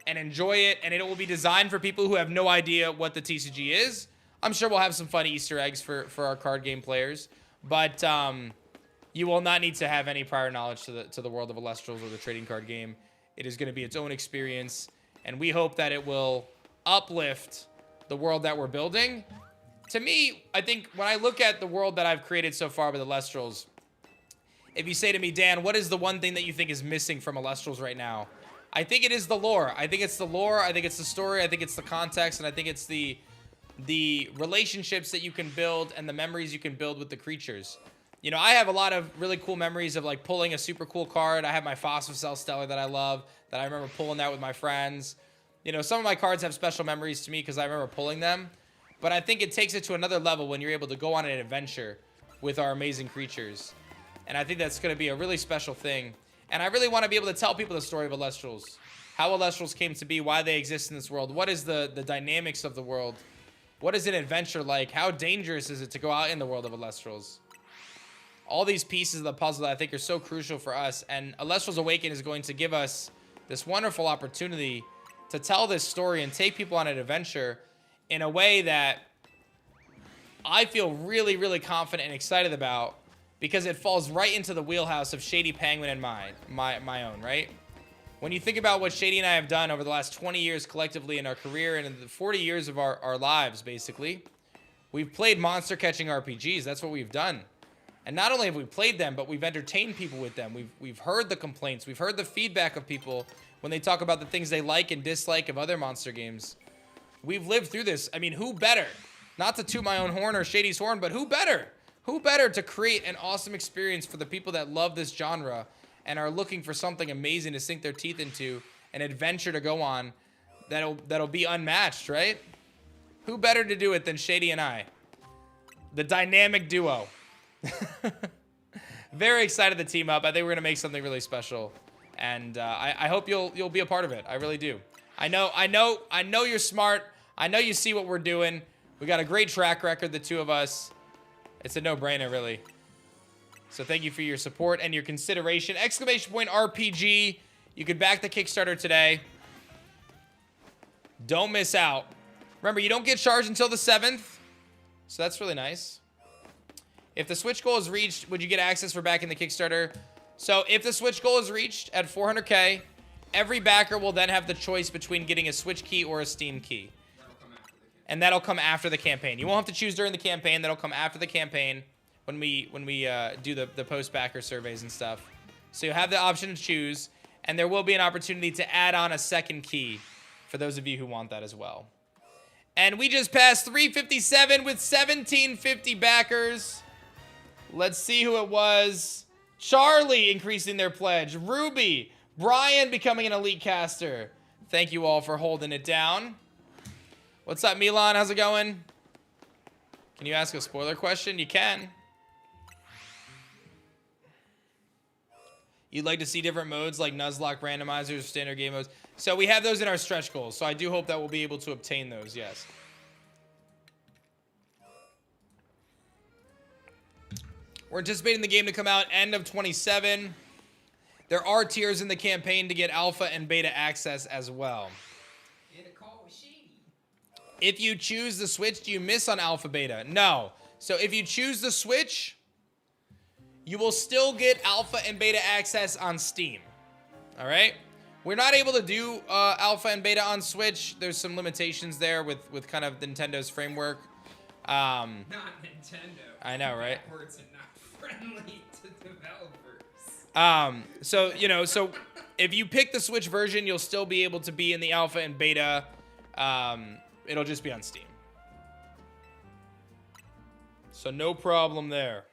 and enjoy it, and it will be designed for people who have no idea what the TCG is. I'm sure we'll have some fun Easter eggs for our card game players, but you will not need to have any prior knowledge to the world of Elestrals or the trading card game. It is going to be its own experience, and we hope that it will uplift the world that we're building to me, I think when I look at the world that I've created so far with Elestrals, if you say to me, Dan, what is the one thing that you think is missing from Elestrals right now? I think it is the lore. I think it's the lore. I think it's the story. I think it's the context. And I think it's the relationships that you can build and the memories you can build with the creatures. You know, I have a lot of really cool memories of like pulling a super cool card. I have my Phosphocell Stellar that I love, that I remember pulling that with my friends. You know, some of my cards have special memories to me because I remember pulling them. But I think it takes it to another level when you're able to go on an adventure with our amazing creatures. And I think that's going to be a really special thing. And I really want to be able to tell people the story of Elestrals. How Elestrals came to be, why they exist in this world. What is the dynamics of the world? What is an adventure like? How dangerous is it to go out in the world of Elestrals? All these pieces of the puzzle that I think are so crucial for us. And Elestrals Awaken is going to give us this wonderful opportunity to tell this story and take people on an adventure in a way that I feel really, really confident and excited about, because it falls right into the wheelhouse of Shady, Penguin, and my own, right? When you think about what Shady and I have done over the last 20 years collectively in our career and in the 40 years of our lives, basically, we've played monster catching RPGs. That's what we've done. And not only have we played them, but we've entertained people with them. We've heard the complaints. We've heard the feedback of people when they talk about the things they like and dislike of other monster games. We've lived through this. I mean, who better? Not to toot my own horn or Shady's horn, but who better? Who better to create an awesome experience for the people that love this genre and are looking for something amazing to sink their teeth into, an adventure to go on that'll be unmatched, right? Who better to do it than Shady and I? The dynamic duo. Very excited to team up. I think we're gonna make something really special, and I hope you'll be a part of it. I really do. I know you're smart. I know you see what we're doing. We got a great track record, the two of us. It's a no-brainer, really. So thank you for your support and your consideration. !RPG. You could back the Kickstarter today. Don't miss out. Remember, you don't get charged until the 7th. So that's really nice. If the Switch goal is reached, would you get access for backing the Kickstarter? So if the Switch goal is reached at 400K, every backer will then have the choice between getting a Switch key or a Steam key. And that'll come after the campaign. You won't have to choose during the campaign. That'll come after the campaign when we do the post-backer surveys and stuff. So you'll have the option to choose, and there will be an opportunity to add on a second key for those of you who want that as well. And we just passed 357 with 1750 backers. Let's see who it was. Charlie increasing their pledge. Ruby. Brian becoming an elite caster. Thank you all for holding it down. What's up, Milan? How's it going? Can you ask a spoiler question? You can. You'd like to see different modes like Nuzlocke randomizers, standard game modes. So we have those in our stretch goals. So I do hope that we'll be able to obtain those, yes. We're anticipating the game to come out end of 27. There are tiers in the campaign to get alpha and beta access as well. If you choose the Switch, do you miss on alpha beta? No. So if you choose the Switch, you will still get alpha and beta access on Steam. All right? We're not able to do alpha and beta on Switch. There's some limitations there with kind of Nintendo's framework. Not Nintendo. I know, right? Backwards and not friendly to developers. So if you pick the Switch version, you'll still be able to be in the alpha and beta. It'll just be on Steam. So no problem there.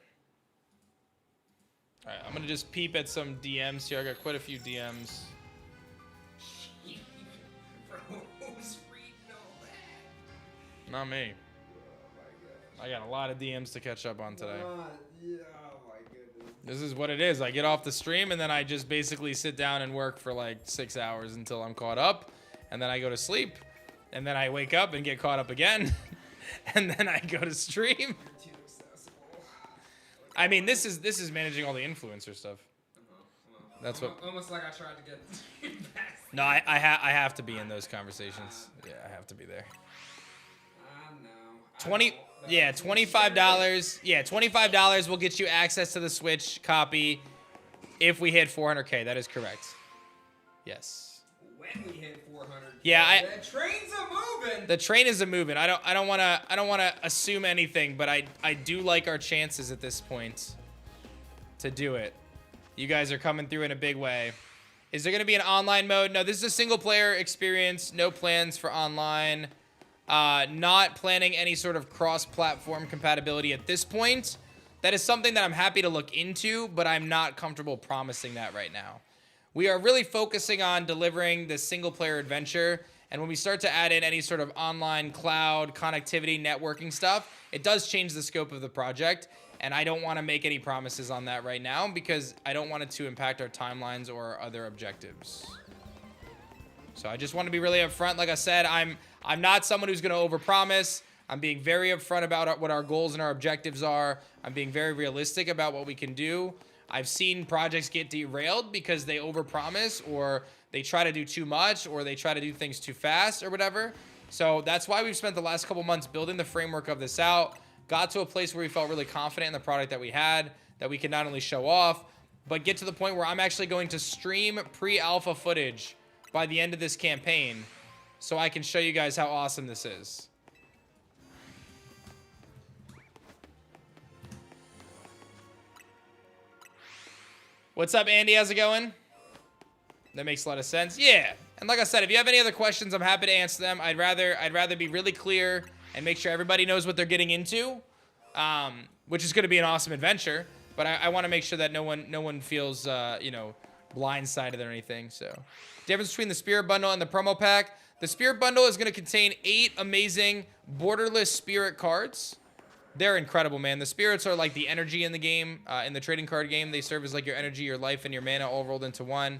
All right, I'm going to just peep at some DMs here. I got quite a few DMs. Bro, who's reading all that? Not me. I got a lot of DMs to catch up on today. Yeah, oh my goodness. This is what it is. I get off the stream and then I just basically sit down and work for like 6 hours until I'm caught up. And then I go to sleep. And then I wake up and get caught up again. And then I go to stream. You're too accessible. I mean, this is managing all the influencer stuff. Well, That's what. Almost like I tried to get back. No, I have to be in those conversations. Yeah, I have to be there. No. $25. Yeah, $25 will get you access to the Switch copy if we hit 400K. That is correct. Yes. when we hit 400. Yeah, the train's a moving. The train is a moving. I don't wanna assume anything, but I do like our chances at this point to do it. You guys are coming through in a big way. Is there gonna be an online mode? No, this is a single player experience. No plans for online. Not planning any sort of cross-platform compatibility at this point. That is something that I'm happy to look into, but I'm not comfortable promising that right now. We are really focusing on delivering the single-player adventure, and when we start to add in any sort of online cloud connectivity networking stuff, it does change the scope of the project, and I don't want to make any promises on that right now because I don't want it to impact our timelines or our other objectives. So I just want to be really upfront. Like I said, I'm not someone who's going to overpromise. I'm being very upfront about what our goals and our objectives are. I'm being very realistic about what we can do. I've seen projects get derailed because they overpromise or they try to do too much or they try to do things too fast or whatever. So that's why we've spent the last couple months building the framework of this out. Got to a place where we felt really confident in the product that we had, that we could not only show off, but get to the point where I'm actually going to stream pre-alpha footage by the end of this campaign so I can show you guys how awesome this is. What's up, Andy? How's it going? That makes a lot of sense. Yeah. And like I said, if you have any other questions, I'm happy to answer them. I'd rather be really clear and make sure everybody knows what they're getting into, which is going to be an awesome adventure. But I want to make sure that no one feels you know, blindsided or anything. So, difference between the Spirit Bundle and the promo pack. The Spirit Bundle is going to contain 8 amazing borderless Spirit cards. They're incredible, man. The spirits are like the energy in the game, in the trading card game. They serve as like your energy, your life, and your mana all rolled into one.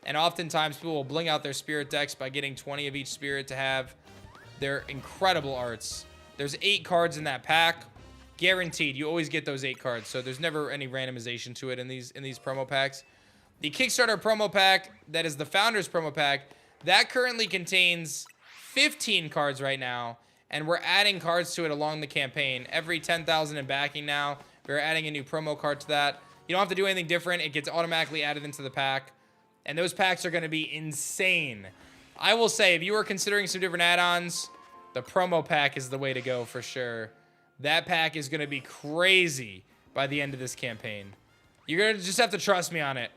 And oftentimes people will bling out their spirit decks by getting 20 of each spirit to have. They're incredible arts. There's 8 cards in that pack. Guaranteed. You always get those 8 cards. So there's never any randomization to it in these promo packs. The Kickstarter promo pack, that is the Founders promo pack, that currently contains 15 cards right now. And we're adding cards to it along the campaign. Every 10,000 in backing now, we're adding a new promo card to that. You don't have to do anything different. It gets automatically added into the pack. And those packs are going to be insane. I will say, if you are considering some different add-ons, the promo pack is the way to go for sure. That pack is going to be crazy by the end of this campaign. You're going to just have to trust me on it.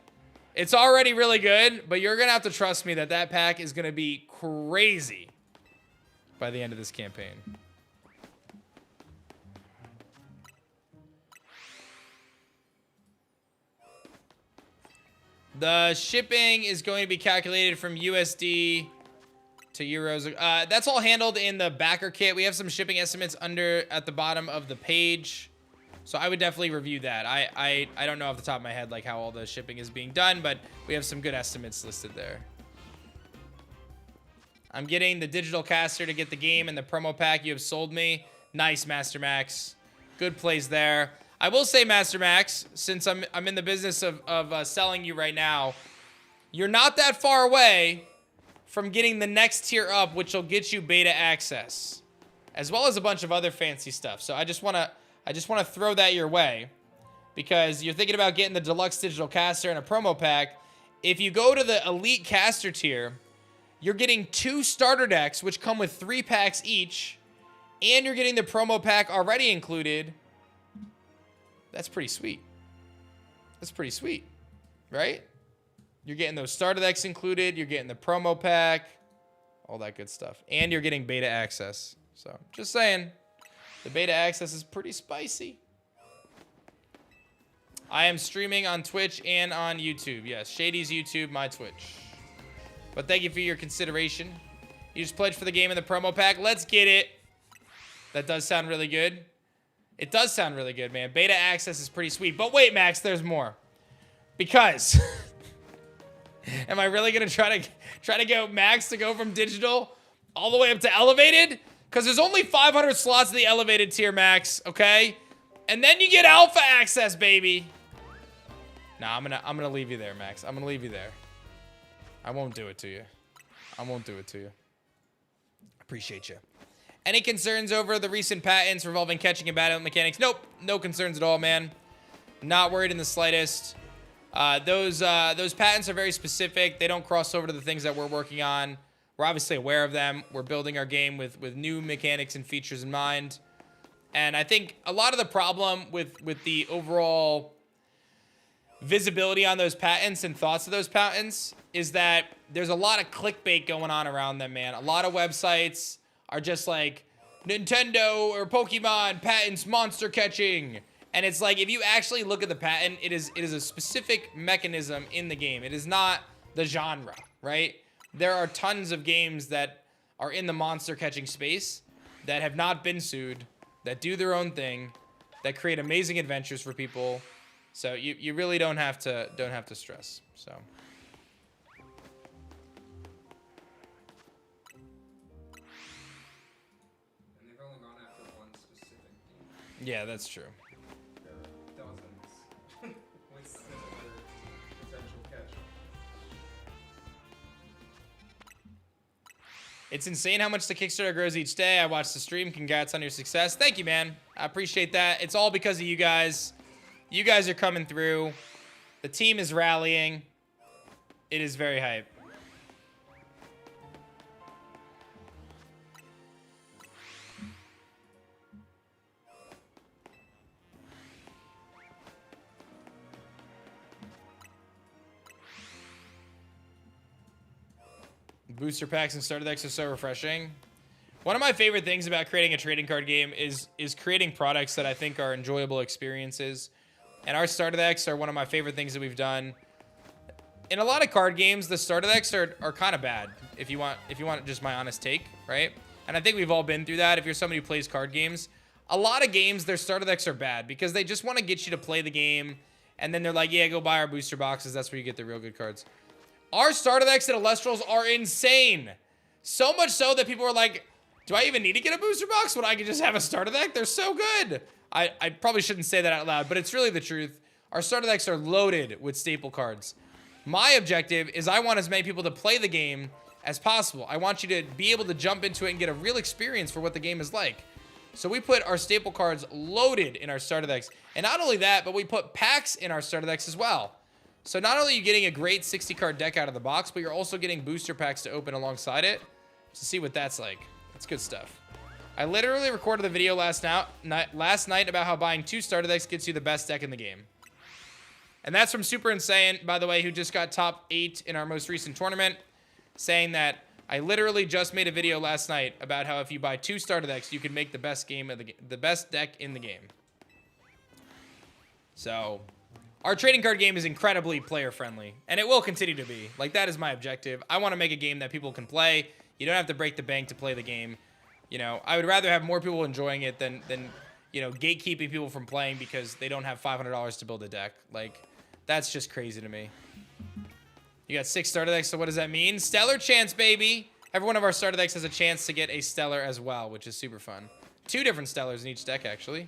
It's already really good, but you're going to have to trust me that that pack is going to be crazy by the end of this campaign. The shipping is going to be calculated from USD to euros. That's all handled in the backer kit. We have some shipping estimates at the bottom of the page. So I would definitely review that. I don't know off the top of my head like how all the shipping is being done, but we have some good estimates listed there. I'm getting the digital caster to get the game and the promo pack you have sold me. Nice, Master Max. Good plays there. I will say, Master Max, since I'm in the business of selling you right now, you're not that far away from getting the next tier up, which will get you beta access, as well as a bunch of other fancy stuff. So I just want to throw that your way, because you're thinking about getting the deluxe digital caster and a promo pack. If you go to the elite caster tier, you're getting 2 starter decks, which come with 3 packs each, and you're getting the promo pack already included. That's pretty sweet. That's pretty sweet, right? You're getting those starter decks included. You're getting the promo pack, all that good stuff. And you're getting beta access. So, just saying, the beta access is pretty spicy. I am streaming on Twitch and on YouTube. Yes, Shady's YouTube, my Twitch. But thank you for your consideration. You just pledged for the game and the promo pack. Let's get it. That does sound really good. It does sound really good, man. Beta access is pretty sweet. But wait, Max, there's more. Because am I really gonna try to go Max to go from digital all the way up to elevated? Because there's only 500 slots in the elevated tier, Max. Okay, and then you get alpha access, baby. Nah, I'm gonna leave you there, Max. I'm gonna leave you there. I won't do it to you. I won't do it to you. Appreciate you. Any concerns over the recent patents revolving catching and battle mechanics? Nope. No concerns at all, man. Not worried in the slightest. Those patents are very specific. They don't cross over to the things that we're working on. We're obviously aware of them. We're building our game with new mechanics and features in mind. And I think a lot of the problem with the overall visibility on those patents and thoughts of those patents is that there's a lot of clickbait going on around them, man. A lot of websites are just like, Nintendo or Pokemon patents monster catching. And it's like, if you actually look at the patent, it is a specific mechanism in the game. It is not the genre, right? There are tons of games that are in the monster catching space that have not been sued, that do their own thing, that create amazing adventures for people. So you really don't have to stress. So. And they've only gone after one specific game. Yeah, that's true. There are dozens with similar potential catch. It's insane how much the Kickstarter grows each day. I watched the stream. Congrats on your success. Thank you, man. I appreciate that. It's all because of you guys. You guys are coming through. The team is rallying. It is very hype. Booster packs and starter decks are so refreshing. One of my favorite things about creating a trading card game is creating products that I think are enjoyable experiences. And our starter decks are one of my favorite things that we've done. In a lot of card games, the starter decks are kind of bad, if you want just my honest take, right? And I think we've all been through that. If you're somebody who plays card games, a lot of games, their starter decks are bad because they just want to get you to play the game. And then they're like, yeah, go buy our booster boxes. That's where you get the real good cards. Our starter decks at Elestrals are insane. So much so that people are like, do I even need to get a booster box when I can just have a starter deck? They're so good. I probably shouldn't say that out loud, but it's really the truth. Our starter decks are loaded with staple cards. My objective is I want as many people to play the game as possible. I want you to be able to jump into it and get a real experience for what the game is like. So we put our staple cards loaded in our starter decks. And not only that, but we put packs in our starter decks as well. So not only are you getting a great 60 card deck out of the box, but you're also getting booster packs to open alongside it to see what that's like. It's good stuff. I literally recorded the video last night about how buying 2 starter decks gets you the best deck in the game. And that's from Super Insane, by the way, who just got top 8 in our most recent tournament, saying that I literally just made a video last night about how if you buy 2 starter decks, you can make the best deck in the game. So, our trading card game is incredibly player friendly, and it will continue to be. Like, that is my objective. I want to make a game that people can play. You don't have to break the bank to play the game. You know, I would rather have more people enjoying it than you know, gatekeeping people from playing because they don't have $500 to build a deck. Like, that's just crazy to me. You got 6 starter decks, so what does that mean? Stellar chance, baby. Every one of our starter decks has a chance to get a stellar as well, which is super fun. 2 different stellars in each deck, actually.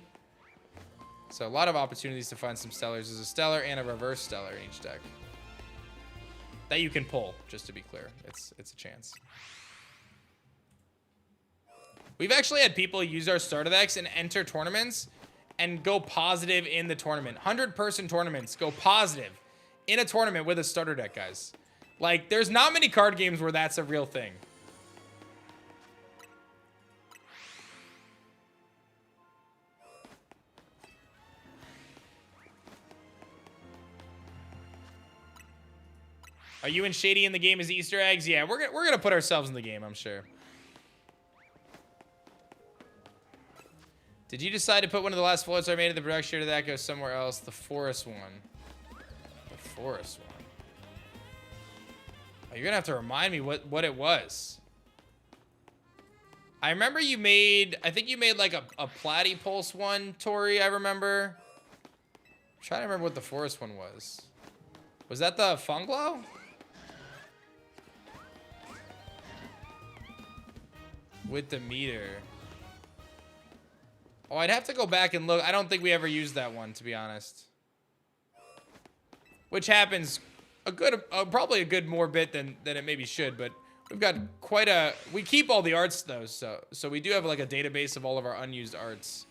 So a lot of opportunities to find some stellars. There's a stellar and a reverse stellar in each deck that you can pull, just to be clear. It's a chance. We've actually had people use our starter decks and enter tournaments and go positive in the tournament. 100-person tournaments go positive in a tournament with a starter deck, guys. Like, there's not many card games where that's a real thing. Are you and Shady in the game as Easter eggs? Yeah, we're gonna put ourselves in the game, I'm sure. Did you decide to put one of the last floats I made in the production, or did that go somewhere else? The forest one. The forest one. Oh, you're gonna have to remind me what it was. I remember you made, I think you made like a Platypulse one, Tori, I remember. I'm trying to remember what the forest one was. Was that the Funglow? With the meter. Oh, I'd have to go back and look. I don't think we ever used that one, to be honest. Which happens probably a good more bit than it maybe should, but we've got quite a... We keep all the arts, though, so we do have like a database of all of our unused arts.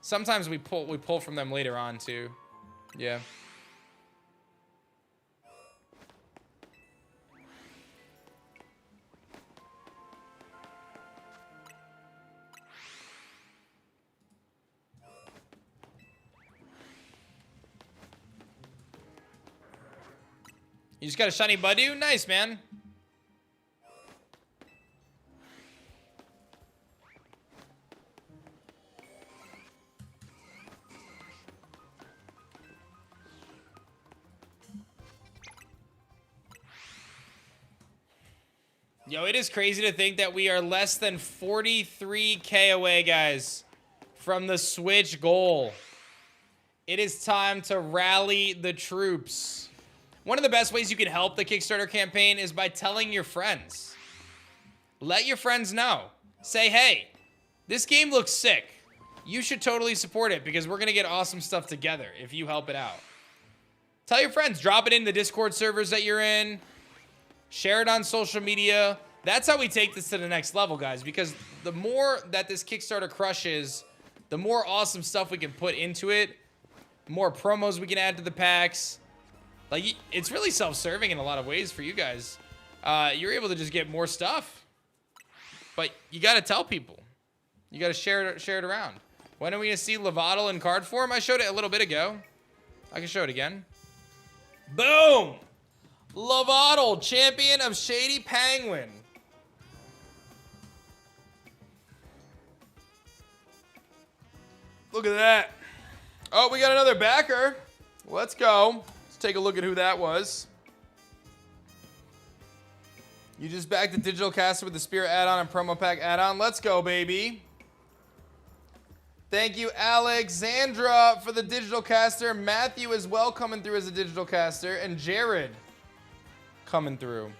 Sometimes we pull from them later on, too. Yeah. You just got a shiny Budew? Nice, man. Yo, it is crazy to think that we are less than 43K away, guys, from the Switch goal. It is time to rally the troops. One of the best ways you can help the Kickstarter campaign is by telling your friends. Let your friends know. Say, hey, this game looks sick. You should totally support it because we're going to get awesome stuff together if you help it out. Tell your friends. Drop it in the Discord servers that you're in. Share it on social media. That's how we take this to the next level, guys, because the more that this Kickstarter crushes, the more awesome stuff we can put into it, the more promos we can add to the packs. Like, it's really self-serving in a lot of ways for you guys. You're able to just get more stuff. But you got to tell people. You got to share it around. When are we going to see Lovato in card form? I showed it a little bit ago. I can show it again. Boom! Lovato, champion of Shady Penguin. Look at that. Oh, we got another backer. Let's go. Let's take a look at who that was. You just backed the digital caster with the Spirit add-on and promo pack add-on. Let's go, baby. Thank you, Alexandra, for the digital caster. Matthew as well coming through as a digital caster. And Jared coming through.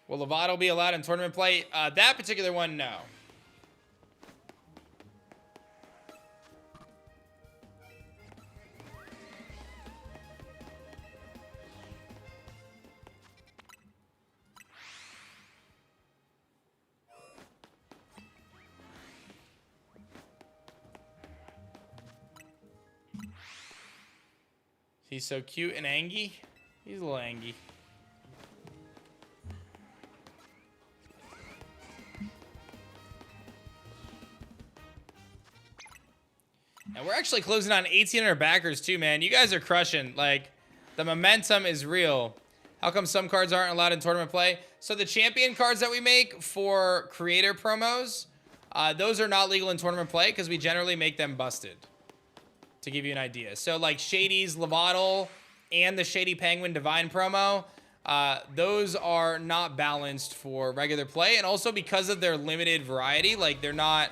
Will Lovato be allowed in tournament play? That particular one, no. He's so cute and angy. He's a little angy. And we're actually closing on 1,800 backers too, man. You guys are crushing. Like, the momentum is real. How come some cards aren't allowed in tournament play? So the champion cards that we make for creator promos, those are not legal in tournament play because we generally make them busted. To give you an idea. So like Shady's Lovato and the Shady Penguin Divine promo, those are not balanced for regular play. And also because of their limited variety, like they're not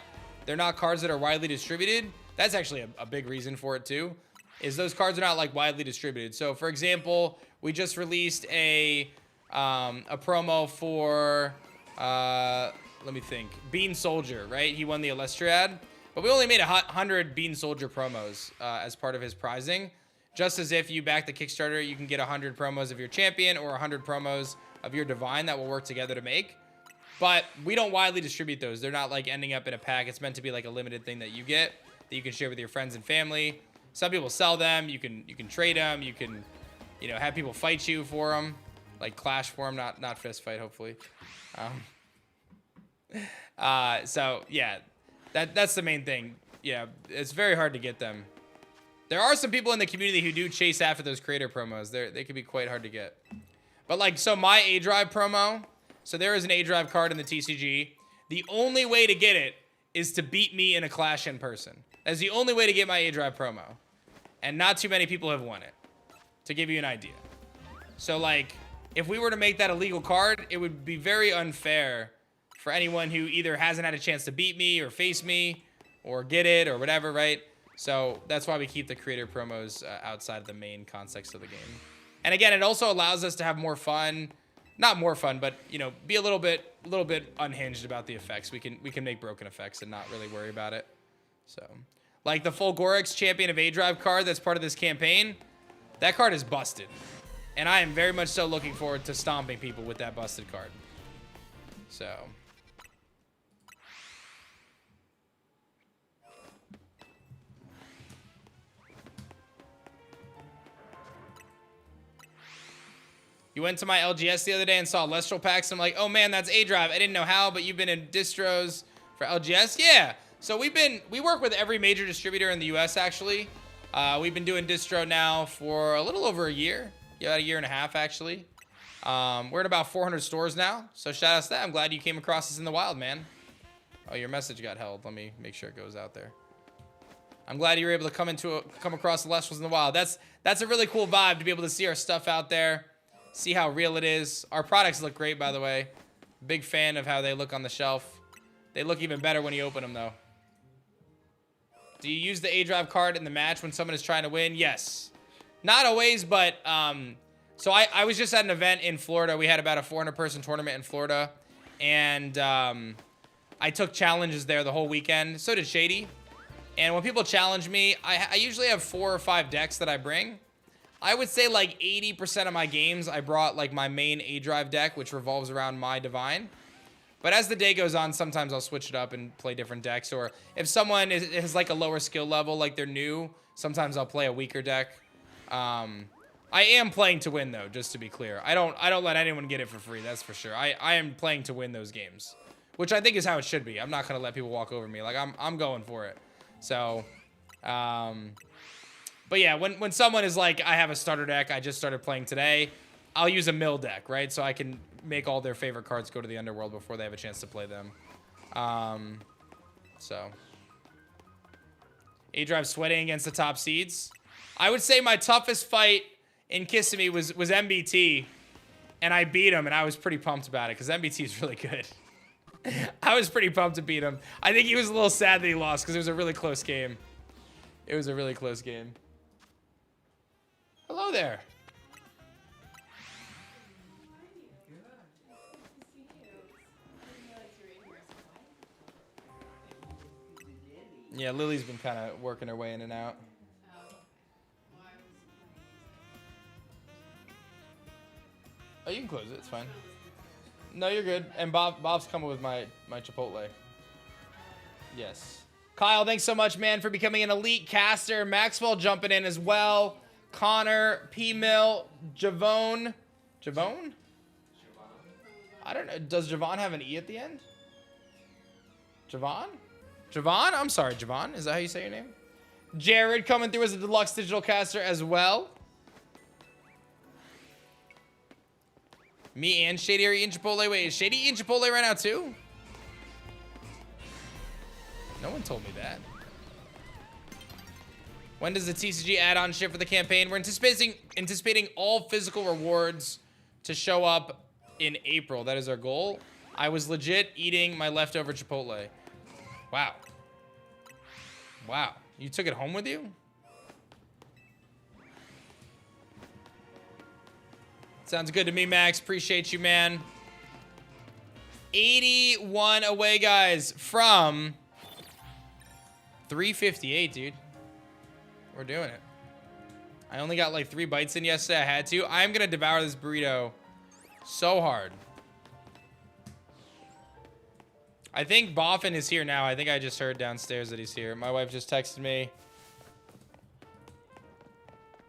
cards that are widely distributed. That's actually a big reason for it too, is those cards are not like widely distributed. So for example, we just released a promo for, let me think, Bean Soldier, right? He won the Elestrals. But we only made 100 Bean Soldier promos as part of his prizing. Just as if you back the Kickstarter, you can get 100 promos of your champion or 100 promos of your divine that will work together to make. But we don't widely distribute those. They're not like ending up in a pack. It's meant to be like a limited thing that you get, that you can share with your friends and family. Some people sell them. You can trade them. You can, have people fight you for them, like clash for them, not fist fight, hopefully. So yeah. That's the main thing. Yeah, it's very hard to get them. There are some people in the community who do chase after those creator promos. They can be quite hard to get. But like, so my aDrive promo, so there is an aDrive card in the TCG. The only way to get it is to beat me in a clash in person. That's the only way to get my aDrive promo. And not too many people have won it, to give you an idea. So like, if we were to make that a legal card, it would be very unfair for anyone who either hasn't had a chance to beat me or face me or get it or whatever, right? So that's why we keep the creator promos outside of the main context of the game. And again, it also allows us to have more fun. Not more fun, but, be a little bit unhinged about the effects. We can make broken effects and not really worry about it. So, like the Fulgorix Champion of aDrive card that's part of this campaign, that card is busted. And I am very much so looking forward to stomping people with that busted card. So... You went to my LGS the other day and saw Elestral packs. I'm like, oh man, that's aDrive. I didn't know how, but you've been in distros for LGS? Yeah. So we work with every major distributor in the US actually. We've been doing distro now for a little over a year. Yeah, about a year and a half actually. We're at about 400 stores now. So shout out to that. I'm glad you came across us in the wild, man. Oh, your message got held. Let me make sure it goes out there. I'm glad you were able to come across the Elestrals in the wild. That's a really cool vibe to be able to see our stuff out there, see how real it is. Our products look great, by the way. Big fan of how they look on the shelf. They look even better when you open them, though. Do you use the aDrive card in the match when someone is trying to win? Yes. Not always, but so I was just at an event in Florida. We had about a 400-person tournament in Florida, and I took challenges there the whole weekend. So did Shady. And when people challenge me, I usually have 4 or 5 decks that I bring. I would say like 80% of my games, I brought like my main aDrive deck, which revolves around my Divine. But as the day goes on, sometimes I'll switch it up and play different decks. Or if someone is like a lower skill level, like they're new, sometimes I'll play a weaker deck. I am playing to win though, just to be clear. I don't let anyone get it for free, that's for sure. I am playing to win those games, which I think is how it should be. I'm not gonna let people walk over me. Like I'm going for it. So, but yeah, when someone is like, I have a starter deck, I just started playing today, I'll use a mill deck, right? So I can make all their favorite cards go to the underworld before they have a chance to play them. So, aDrive sweating against the top seeds. I would say my toughest fight in Kissimmee was MBT, and I beat him, and I was pretty pumped about it because MBT is really good. I was pretty pumped to beat him. I think he was a little sad that he lost because it was a really close game. It was a really close game. Hello there. Yeah, Lily's been kind of working her way in and out. Oh, you can close it. It's fine. No, you're good. And Bob's coming with my Chipotle. Yes. Kyle, thanks so much, man, for becoming an elite caster. Maxwell jumping in as well. Connor, P-Mill, Javone. Javone? I don't know. Does Javon have an E at the end? Javon? Javon? I'm sorry, Javon. Is that how you say your name? Jared coming through as a deluxe digital caster as well. Me and Shady are eating Chipotle. Wait, is Shady eating Chipotle right now too? No one told me that. When does the TCG add-on ship for the campaign? We're anticipating all physical rewards to show up in April. That is our goal. I was legit eating my leftover Chipotle. Wow. Wow. You took it home with you? Sounds good to me, Max. Appreciate you, man. 81 away, guys, from 358, dude. We're doing it. I only got like 3 bites in yesterday. I had to. I'm going to devour this burrito so hard. I think Boffin is here now. I think I just heard downstairs that he's here. My wife just texted me.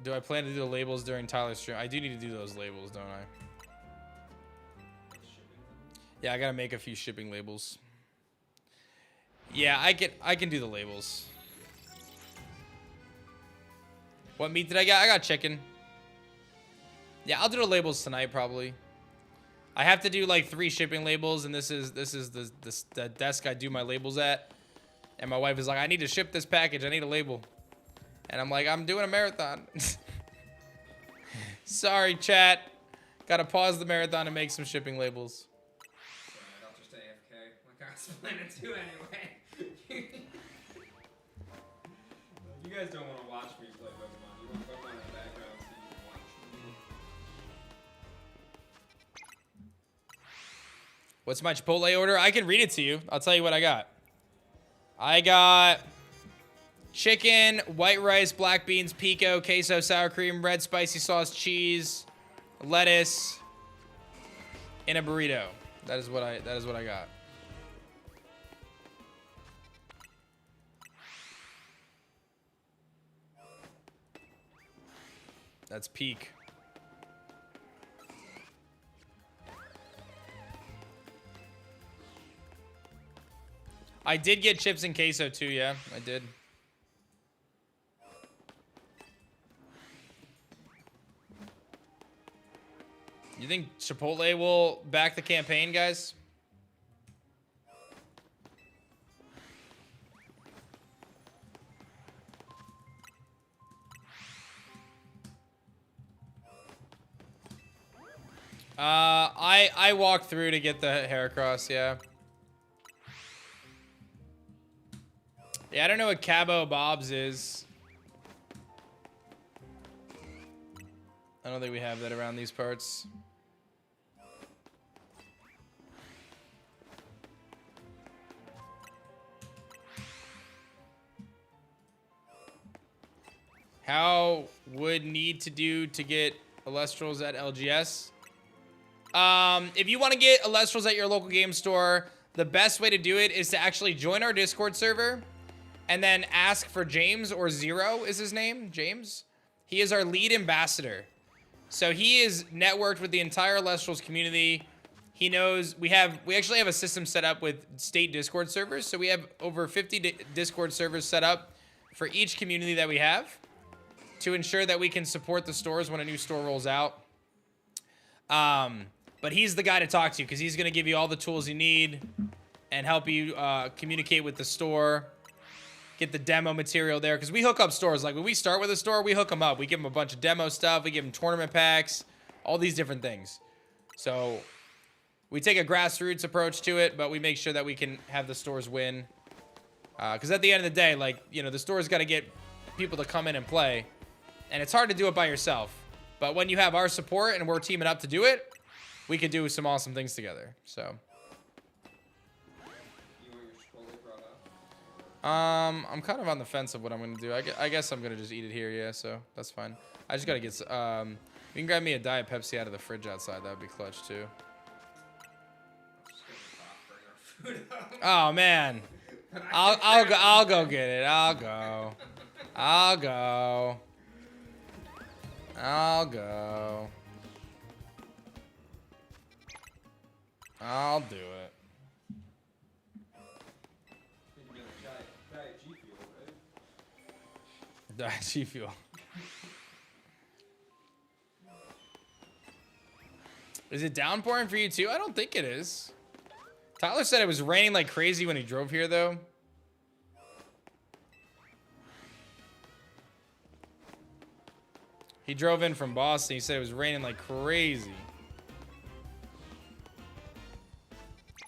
Do I plan to do the labels during Tyler's stream? I do need to do those labels, don't I? Yeah, I gotta make a few shipping labels. Yeah, I can do the labels. What meat did I get? I got chicken. Yeah, I'll do the labels tonight probably. I have to do like 3 shipping labels, and this is the desk I do my labels at. And my wife is like, I need to ship this package. I need a label. And I'm like, I'm doing a marathon. Sorry, chat. Gotta pause the marathon to make some shipping labels. Alright, I'll just AFK. Like I was planning to anyway. You guys don't want to watch me play Pokemon. You want Pokemon in the background so you can watch me. What's my Chipotle order? I can read it to you. I'll tell you what I got. I got chicken, white rice, black beans, pico, queso, sour cream, red spicy sauce, cheese, lettuce, in a burrito. That is what I got. That's peak. I did get chips and queso too, yeah. I did. You think Chipotle will back the campaign, guys? I walked through to get the hair cross, yeah. Yeah, I don't know what Cabo Bob's is. I don't think we have that around these parts. How would need to do to get Elestrals at LGS? If you want to get Elestrals at your local game store, the best way to do it is to actually join our Discord server and then ask for James, or Zero is his name, James. He is our lead ambassador. So he is networked with the entire Elestrals community. He knows we actually have a system set up with state Discord servers. So we have over 50 Discord servers set up for each community that we have to ensure that we can support the stores when a new store rolls out. But he's the guy to talk to because he's going to give you all the tools you need and help you communicate with the store, get the demo material there. Because we hook up stores. Like when we start with a store, we hook them up. We give them a bunch of demo stuff. We give them tournament packs, all these different things. So we take a grassroots approach to it, but we make sure that we can have the stores win. Because at the end of the day, like, you know, the store's got to get people to come in and play. And it's hard to do it by yourself. But when you have our support and we're teaming up to do it, we could do some awesome things together. So. You want your Chipotle brought up? I'm kind of on the fence of what I'm going to do. I guess I'm going to just eat it here, yeah, so that's fine. I just got to get, you can grab me a Diet Pepsi out of the fridge outside. That would be clutch, too. Just gonna bring our food up. Oh, man. I'll go get it. I'll go. I'll do it. Diet G Fuel, right? Diet G Fuel. Is it downpouring for you too? I don't think it is. Tyler said it was raining like crazy when he drove here though. He drove in from Boston. He said it was raining like crazy.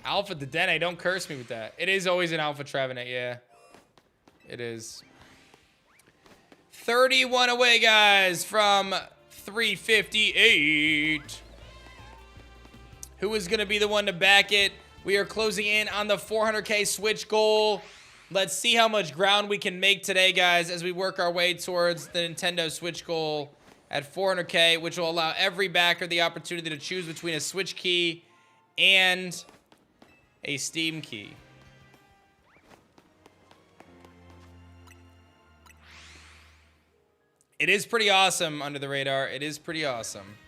Alpha Dedenne, don't curse me with that. It is always an Alpha Travinet, yeah. It is. 31 away, guys, from 358. Who is going to be the one to back it? We are closing in on the 400K Switch goal. Let's see how much ground we can make today, guys, as we work our way towards the Nintendo Switch goal at 400K, which will allow every backer the opportunity to choose between a Switch key and a Steam key. It is pretty awesome under the radar. It is pretty awesome.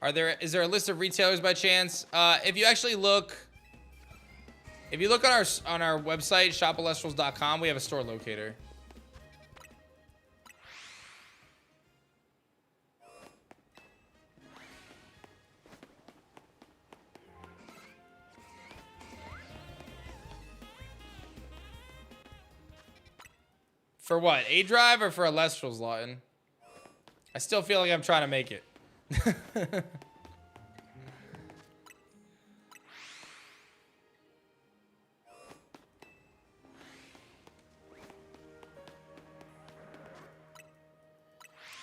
Is there a list of retailers by chance? If you actually look, on our website, shopelestrals.com, we have a store locator. For what? aDrive or for Elestrals, Lawton? I still feel like I'm trying to make it.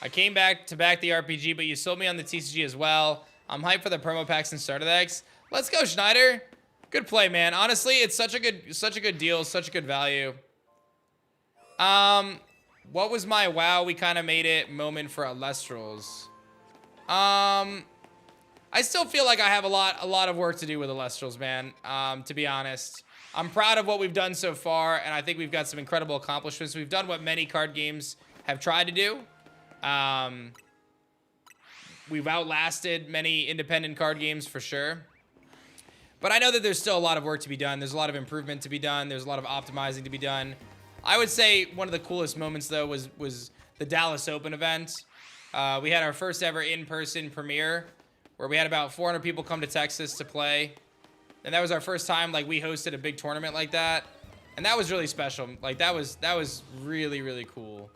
I came back to back the RPG, but you sold me on the TCG as well. I'm hyped for the promo packs and starter decks. Let's go, Schneider. Good play, man. Honestly, it's such a good deal, such a good value. What was my wow, we kind of made it moment for Elestrals? I still feel like I have a lot of work to do with Elestrals, man. To be honest, I'm proud of what we've done so far, and I think we've got some incredible accomplishments. We've done what many card games have tried to do. We've outlasted many independent card games for sure. But I know that there's still a lot of work to be done. There's a lot of improvement to be done. There's a lot of optimizing to be done. I would say one of the coolest moments, though, was the Dallas Open event. We had our first ever in-person premiere where we had about 400 people come to Texas to play. And that was our first time, like, we hosted a big tournament like that. And that was really special. Like, that was really, really cool.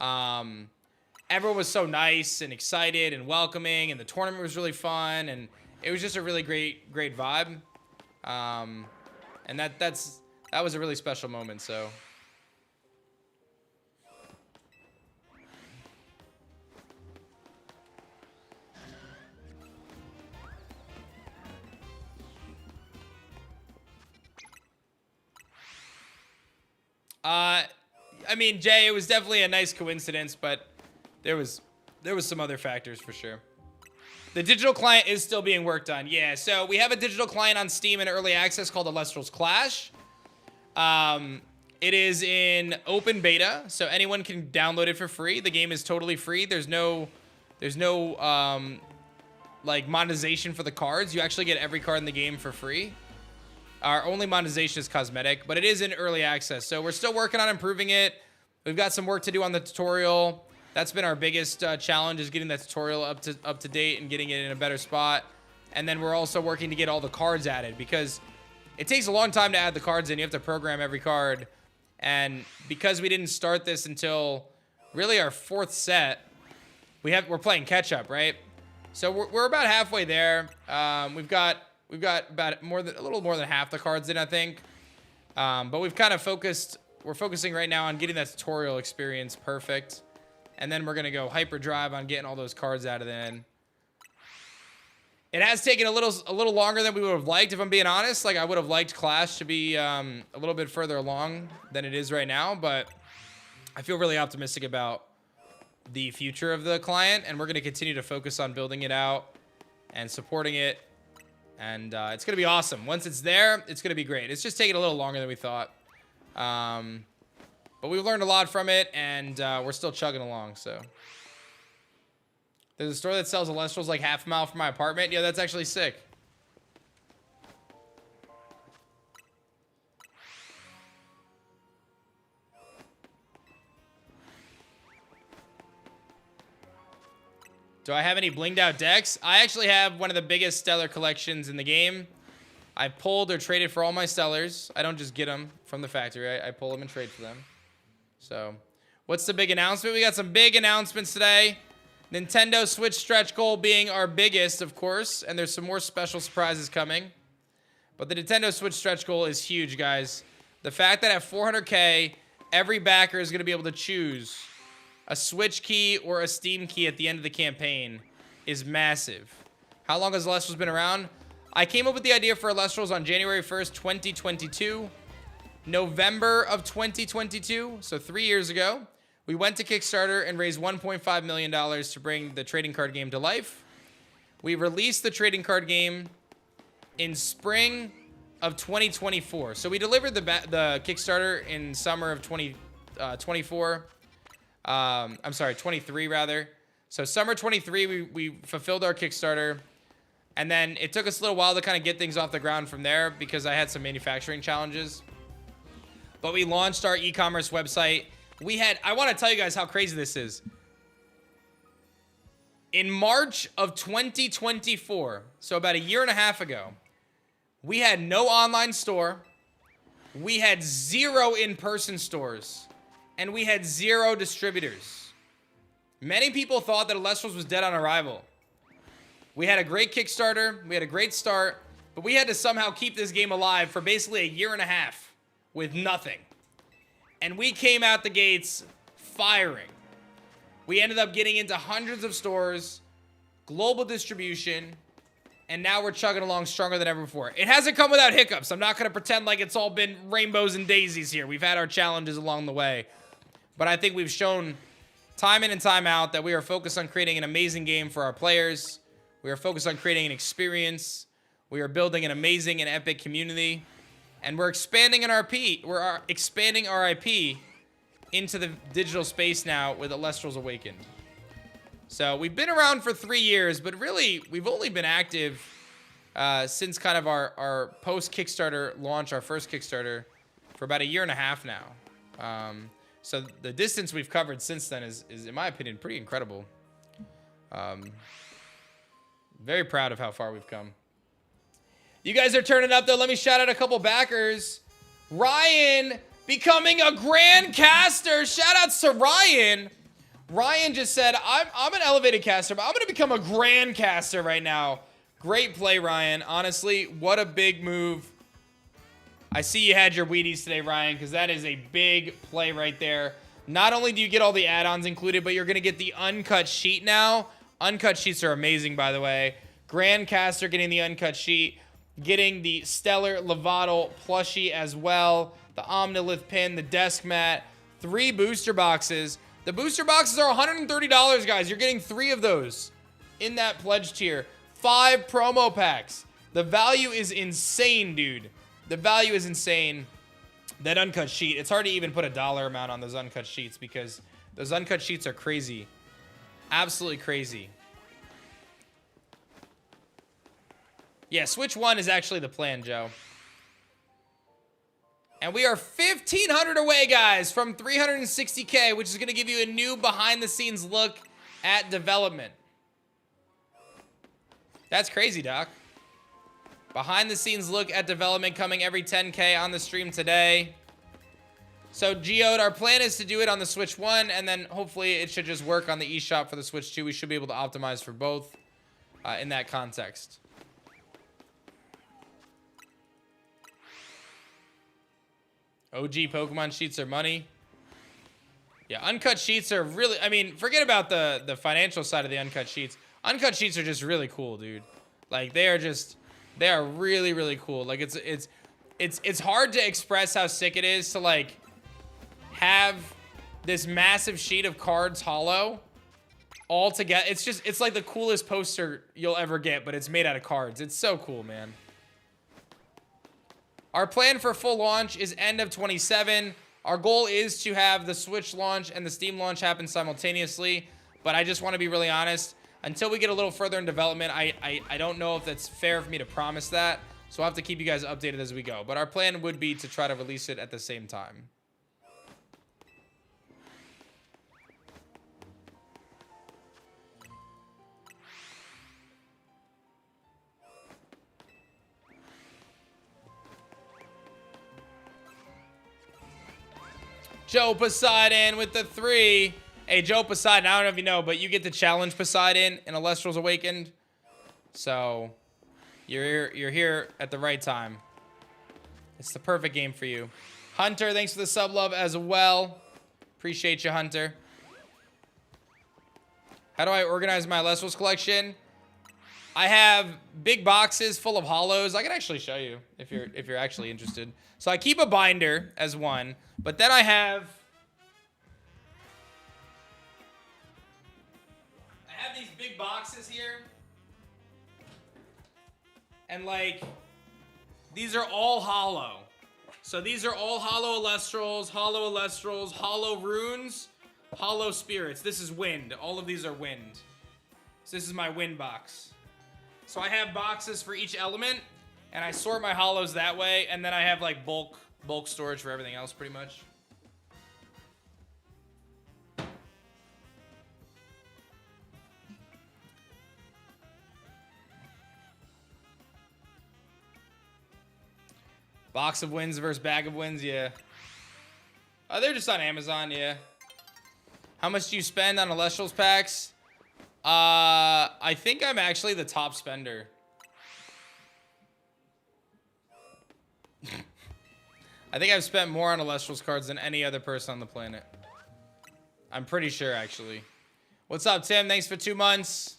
Everyone was so nice and excited and welcoming, and the tournament was really fun, and it was just a really great vibe. And that was a really special moment, so. I mean, Jay, it was definitely a nice coincidence, but there was some other factors for sure. The digital client is still being worked on. Yeah, so we have a digital client on Steam in early access called Elestrals Clash. It is in open beta, so anyone can download it for free. The game is totally free. There's no like monetization for the cards. You actually get every card in the game for free. Our only monetization is cosmetic, but it is in early access. So we're still working on improving it. We've got some work to do on the tutorial. That's been our biggest challenge, is getting that tutorial up to date and getting it in a better spot. And then we're also working to get all the cards added, because it takes a long time to add the cards in. You have to program every card. And because we didn't start this until really our 4th set, we're playing catch up, right? So we're about halfway there. We've got about a little more than half the cards in, I think. But we're focusing right now on getting that tutorial experience perfect. And then we're going to go hyperdrive on getting all those cards out of the end. It has taken a little longer than we would have liked, if I'm being honest. Like, I would have liked Clash to be a little bit further along than it is right now. But I feel really optimistic about the future of the client. And we're going to continue to focus on building it out and supporting it. And it's going to be awesome. Once it's there, it's going to be great. It's just taking a little longer than we thought. But we've learned a lot from it, and we're still chugging along, so. There's a store that sells Elestrals like half a mile from my apartment. Yeah, that's actually sick. Do I have any blinged out decks? I actually have one of the biggest stellar collections in the game. I pulled or traded for all my stellars. I don't just get them from the factory. I pull them and trade for them. So, what's the big announcement? We got some big announcements today. Nintendo Switch stretch goal being our biggest, of course. And there's some more special surprises coming. But the Nintendo Switch stretch goal is huge, guys. The fact that at 400K, every backer is going to be able to choose a Switch key or a Steam key at the end of the campaign is massive. How long has Elestrals been around? I came up with the idea for Elestrals on January 1st, 2022. November of 2022, so 3 years ago, we went to Kickstarter and raised $1.5 million to bring the trading card game to life. We released the trading card game in spring of 2024. So we delivered the Kickstarter in summer of 2024. I'm sorry, 23 rather. So summer 23, we fulfilled our Kickstarter. And then it took us a little while to kind of get things off the ground from there because I had some manufacturing challenges. But we launched our e-commerce website. I want to tell you guys how crazy this is. In March of 2024, so about a year and a half ago, we had no online store. We had 0 in-person stores. And we had 0 distributors. Many people thought that Elestrals was dead on arrival. We had a great Kickstarter. We had a great start. But we had to somehow keep this game alive for basically a year and a half with nothing. And we came out the gates firing. We ended up getting into hundreds of stores, global distribution, and now we're chugging along stronger than ever before. It hasn't come without hiccups. I'm not going to pretend like it's all been rainbows and daisies here. We've had our challenges along the way. But I think we've shown time in and time out that we are focused on creating an amazing game for our players. We are focused on creating an experience. We are building an amazing and epic community. And we're expanding our IP. We're expanding our IP into the digital space now with Elestrals Awakened. So we've been around for 3 years, but really we've only been active since kind of our post-Kickstarter launch, our first Kickstarter, for about 1.5 years now. So the distance we've covered since then is in my opinion, pretty incredible. Very proud of how far we've come. You guys are turning up, though. Let me shout out a couple backers. Ryan becoming a Grand Caster. Shout outs to Ryan. Ryan just said, I'm an elevated caster, but I'm going to become a Grand Caster right now. Great play, Ryan. Honestly, what a big move. I see you had your Wheaties today, Ryan, because that is a big play right there. Not only do you get all the add-ons included, but you're going to get the uncut sheet now. Uncut sheets are amazing, by the way. Grand Caster getting the uncut sheet. Getting the Stellar Lovato plushie as well. The Omnilith pin, the desk mat. 3 booster boxes. The booster boxes are $130, guys. You're getting 3 of those in that pledge tier. 5 promo packs. The value is insane, dude. The value is insane. That uncut sheet, it's hard to even put a dollar amount on those uncut sheets because those uncut sheets are crazy. Absolutely crazy. Yeah, Switch 1 is actually the plan, Joe. And we are 1,500 away, guys, from 360K, which is going to give you a new behind-the-scenes look at development. That's crazy, Doc. Behind-the-scenes look at development coming every 10K on the stream today. So, Geode, our plan is to do it on the Switch 1, and then hopefully it should just work on the eShop for the Switch 2. We should be able to optimize for both in that context. OG Pokemon sheets are money. Yeah, uncut sheets are really, I mean, forget about the financial side of the uncut sheets. Uncut sheets are just really cool, dude. Like, they are really, really cool. Like, it's hard to express how sick it is to, like, have this massive sheet of cards hollow all together. It's like the coolest poster you'll ever get, but it's made out of cards. It's so cool, man. Our plan for full launch is end of 27. Our goal is to have the Switch launch and the Steam launch happen simultaneously, but I just want to be really honest. Until we get a little further in development, I don't know if that's fair for me to promise that, so I'll have to keep you guys updated as we go. But our plan would be to try to release it at the same time. Joe Poseidon with the 3. Hey, Joe Poseidon, I don't know if you know, but you get to challenge Poseidon in Elestrals Awakened. So, you're here at the right time. It's the perfect game for you. Hunter, thanks for the sub love as well. Appreciate you, Hunter. How do I organize my Elestrals collection? I have big boxes full of hollows. I can actually show you if you're actually interested. So I keep a binder as one, but then I have these big boxes here. And like these are all hollow. So these are all hollow Elestrals, hollow runes, hollow spirits. This is wind. All of these are wind. So this is my wind box. So I have boxes for each element, and I sort my hollows that way, and then I have like bulk storage for everything else pretty much. Box of wins versus bag of wins, yeah. They're just on Amazon, yeah. How much do you spend on Elestrals packs? I think I'm actually the top spender. I think I've spent more on Elestrals cards than any other person on the planet. I'm pretty sure, actually. What's up, Tim? Thanks for 2 months.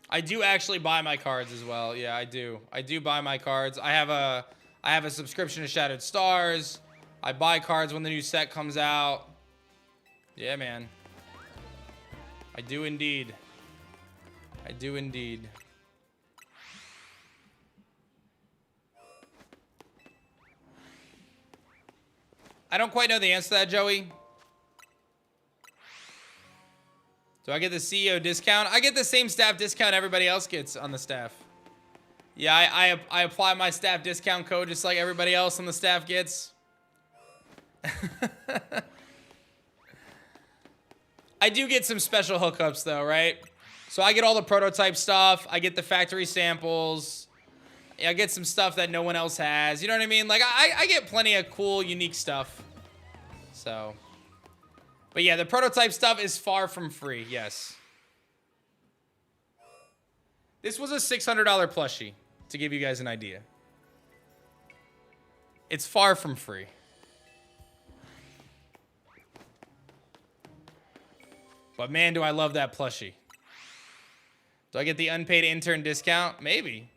I do actually buy my cards as well. Yeah, I do. I do buy my cards. I have a subscription to Shattered Stars. I buy cards when the new set comes out. Yeah, man. I do indeed. I do indeed. I don't quite know the answer to that, Joey. Do I get the CEO discount? I get the same staff discount everybody else gets on the staff. Yeah, I apply my staff discount code just like everybody else on the staff gets. I do get some special hookups though, right? So I get all the prototype stuff. I get the factory samples. I get some stuff that no one else has. You know what I mean? Like, I get plenty of cool, unique stuff. So... But yeah, the prototype stuff is far from free, yes. This was a $600 plushie, to give you guys an idea. It's far from free. But man, do I love that plushie. Do I get the unpaid intern discount? Maybe.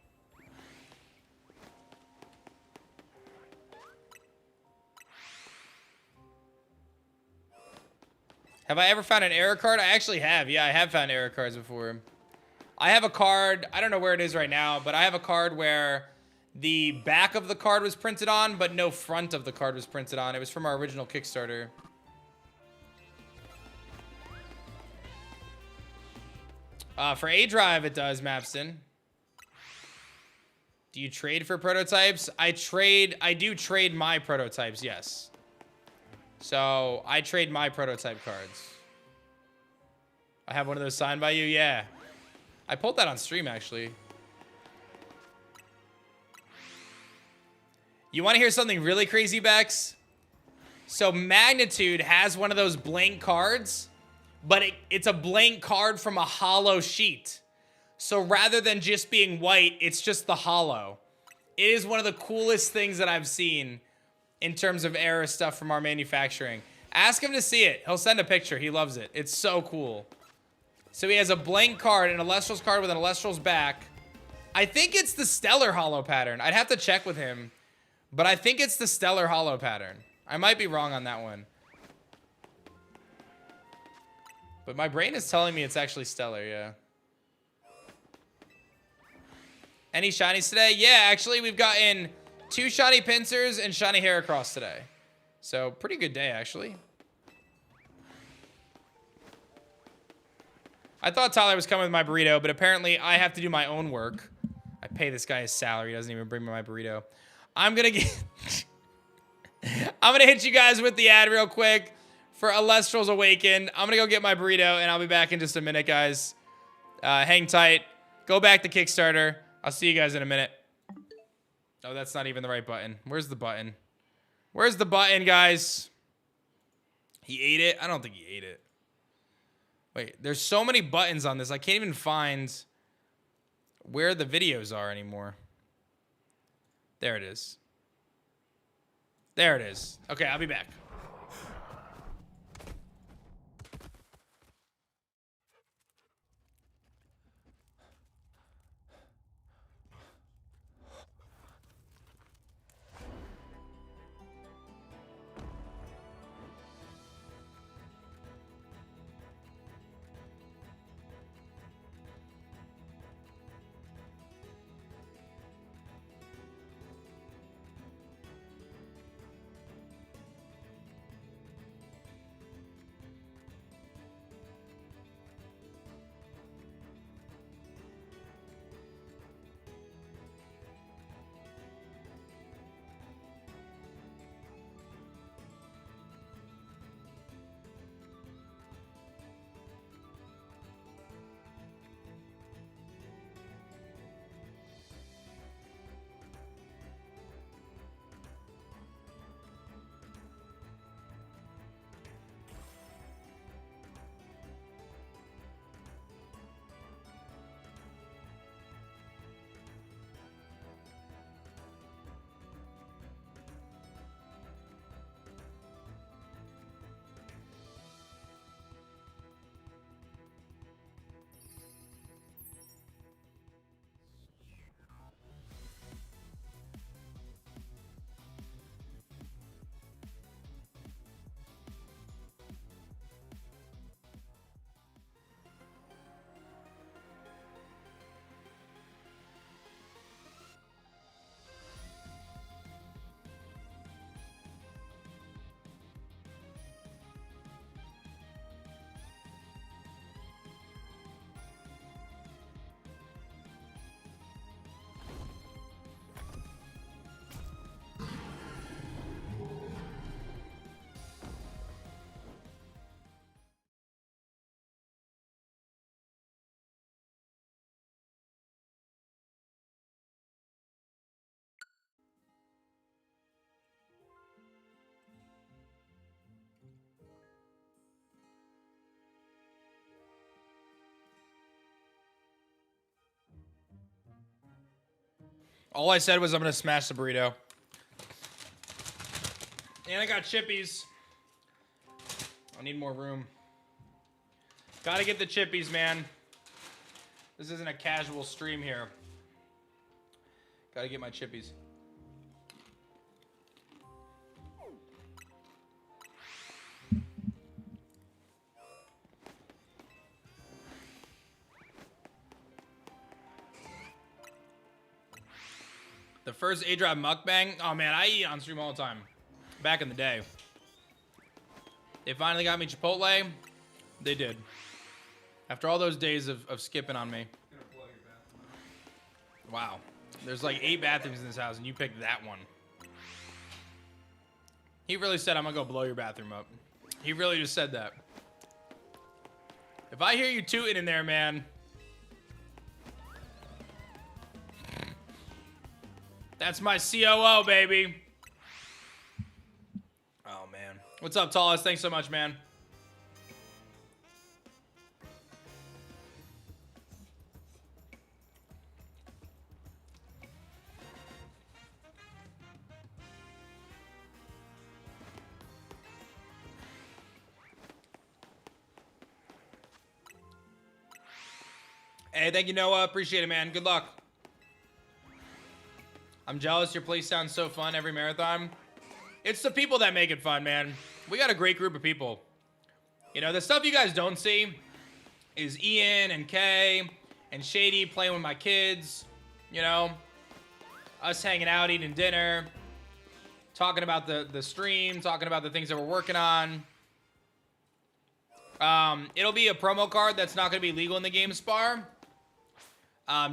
Have I ever found an error card? I actually have. Yeah, I have found error cards before. I have a card. I don't know where it is right now, but I have a card where the back of the card was printed on, but no front of the card was printed on. It was from our original Kickstarter. For aDrive, it does, Mapston. Do you trade for prototypes? I do trade my prototypes, yes. So, I trade my prototype cards. I have one of those signed by you? Yeah. I pulled that on stream, actually. You want to hear something really crazy, Bex? So, Magnitude has one of those blank cards, but it's a blank card from a hollow sheet. So, rather than just being white, it's just the hollow. It is one of the coolest things that I've seen in terms of error stuff from our manufacturing. Ask him to see it. He'll send a picture. He loves it. It's so cool. So he has a blank card, an Elestrals card with an Elestrals back. I think it's the Stellar Hollow pattern. I'd have to check with him. But I think it's the Stellar Hollow pattern. I might be wrong on that one. But my brain is telling me it's actually Stellar, yeah. Any shinies today? Yeah, actually, we've gotten 2 shiny Pinsirs and shiny Heracross today. So, pretty good day, actually. I thought Tyler was coming with my burrito, but apparently I have to do my own work. I pay this guy his salary. He doesn't even bring me my burrito. I'm going to hit you guys with the ad real quick for Elestrals Awaken. I'm going to go get my burrito, and I'll be back in just a minute, guys. Hang tight. Go back to Kickstarter. I'll see you guys in a minute. Oh, that's not even the right button. Where's the button? Where's the button, guys? He ate it? I don't think he ate it. Wait, there's so many buttons on this. I can't even find where the videos are anymore. There it is. There it is. Okay, I'll be back. All I said was I'm gonna smash the burrito. And I got chippies. I need more room. Gotta get the chippies, man. This isn't a casual stream here. Gotta get my chippies. The first aDrive mukbang. Oh man, I eat on stream all the time. Back in the day. They finally got me Chipotle. They did. After all those days of skipping on me. Wow. There's like 8 bathrooms in this house and you picked that one. He really said, I'm gonna go blow your bathroom up. He really just said that. If I hear you tooting in there, man. That's my COO, baby. Oh, man. What's up, Tallest? Thanks so much, man. Hey, thank you, Noah. Appreciate it, man. Good luck. I'm jealous. Your place sounds so fun every marathon. It's the people that make it fun, man. We got a great group of people. You know, the stuff you guys don't see is Ian and Kay and Shady playing with my kids. You know, us hanging out, eating dinner, talking about the stream, talking about the things that we're working on. It'll be a promo card that's not going to be legal in the game spar.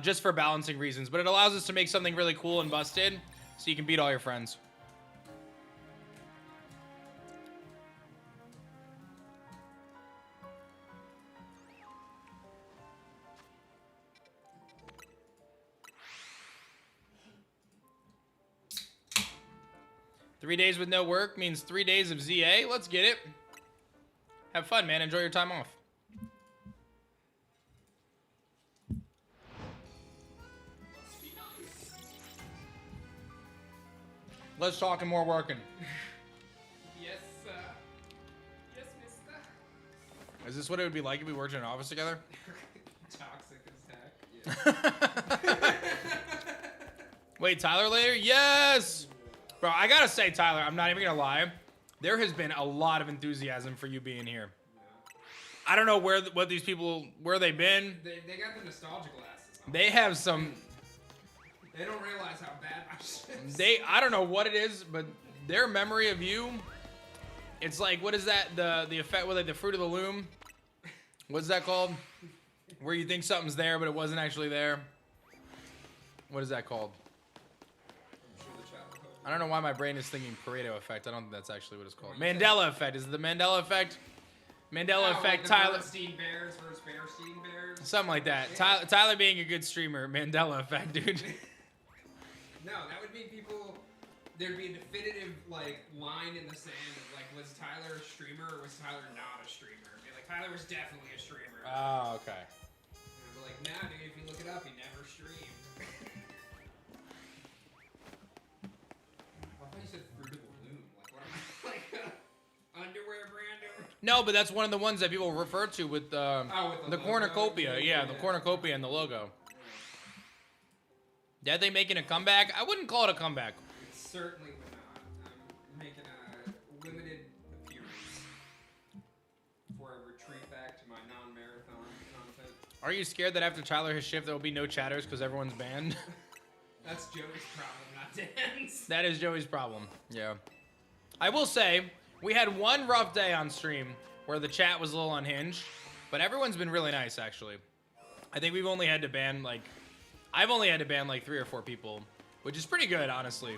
Just for balancing reasons, but it allows us to make something really cool and busted so you can beat all your friends. Three days with no work means 3 days of Z-A. Let's get it. Have fun, man. Enjoy your time off. Less talking, more working. Yes, yes, mister. Is this what it would be like if we worked in an office together? Toxic as heck. Yeah. Wait, Tyler later? Yes! Bro, I gotta say, Tyler, I'm not even gonna lie. There has been a lot of enthusiasm for you being here. Yeah. I don't know what these people, where they've been. They got the nostalgia glasses on. They have some... They don't realize how bad my shit is. I don't know what it is, but their memory of you, it's like, what is that? The effect with like the fruit of the loom? What's that called? Where you think something's there, but it wasn't actually there. What is that called? I'm sure the chat will help. I don't know why my brain is thinking Pareto effect. I don't think that's actually what it's called. Mandela effect. Is it the Mandela effect? Mandela effect, like Tyler. Bernstein Bears versus Bearstein Bears. Something like that. Yeah. Tyler being a good streamer. Mandela effect, dude. No, that would mean people. There'd be a definitive like line in the sand of like, was Tyler a streamer or was Tyler not a streamer? It'd be like Tyler was definitely a streamer. Oh, okay. And I'd be like, nah, dude. If you look it up, he never streamed. I thought you said Fruit of the Loom. Like, what am I like? Underwear brand over? No, but that's one of the ones that people refer to with, with the the cornucopia. logo. Yeah, the cornucopia and the logo. Yeah, they making a comeback? I wouldn't call it a comeback. It certainly would not. I'm making a limited appearance before I retreat back to my non-marathon content. Are you scared that after Tyler his shift there will be no chatters because everyone's banned? That's Joey's problem, not Dan's. That is Joey's problem. Yeah. I will say, we had one rough day on stream where the chat was a little unhinged, but everyone's been really nice, actually. I think we've only had to ban, like... I've only had to ban, like, 3 or 4 people, which is pretty good, honestly.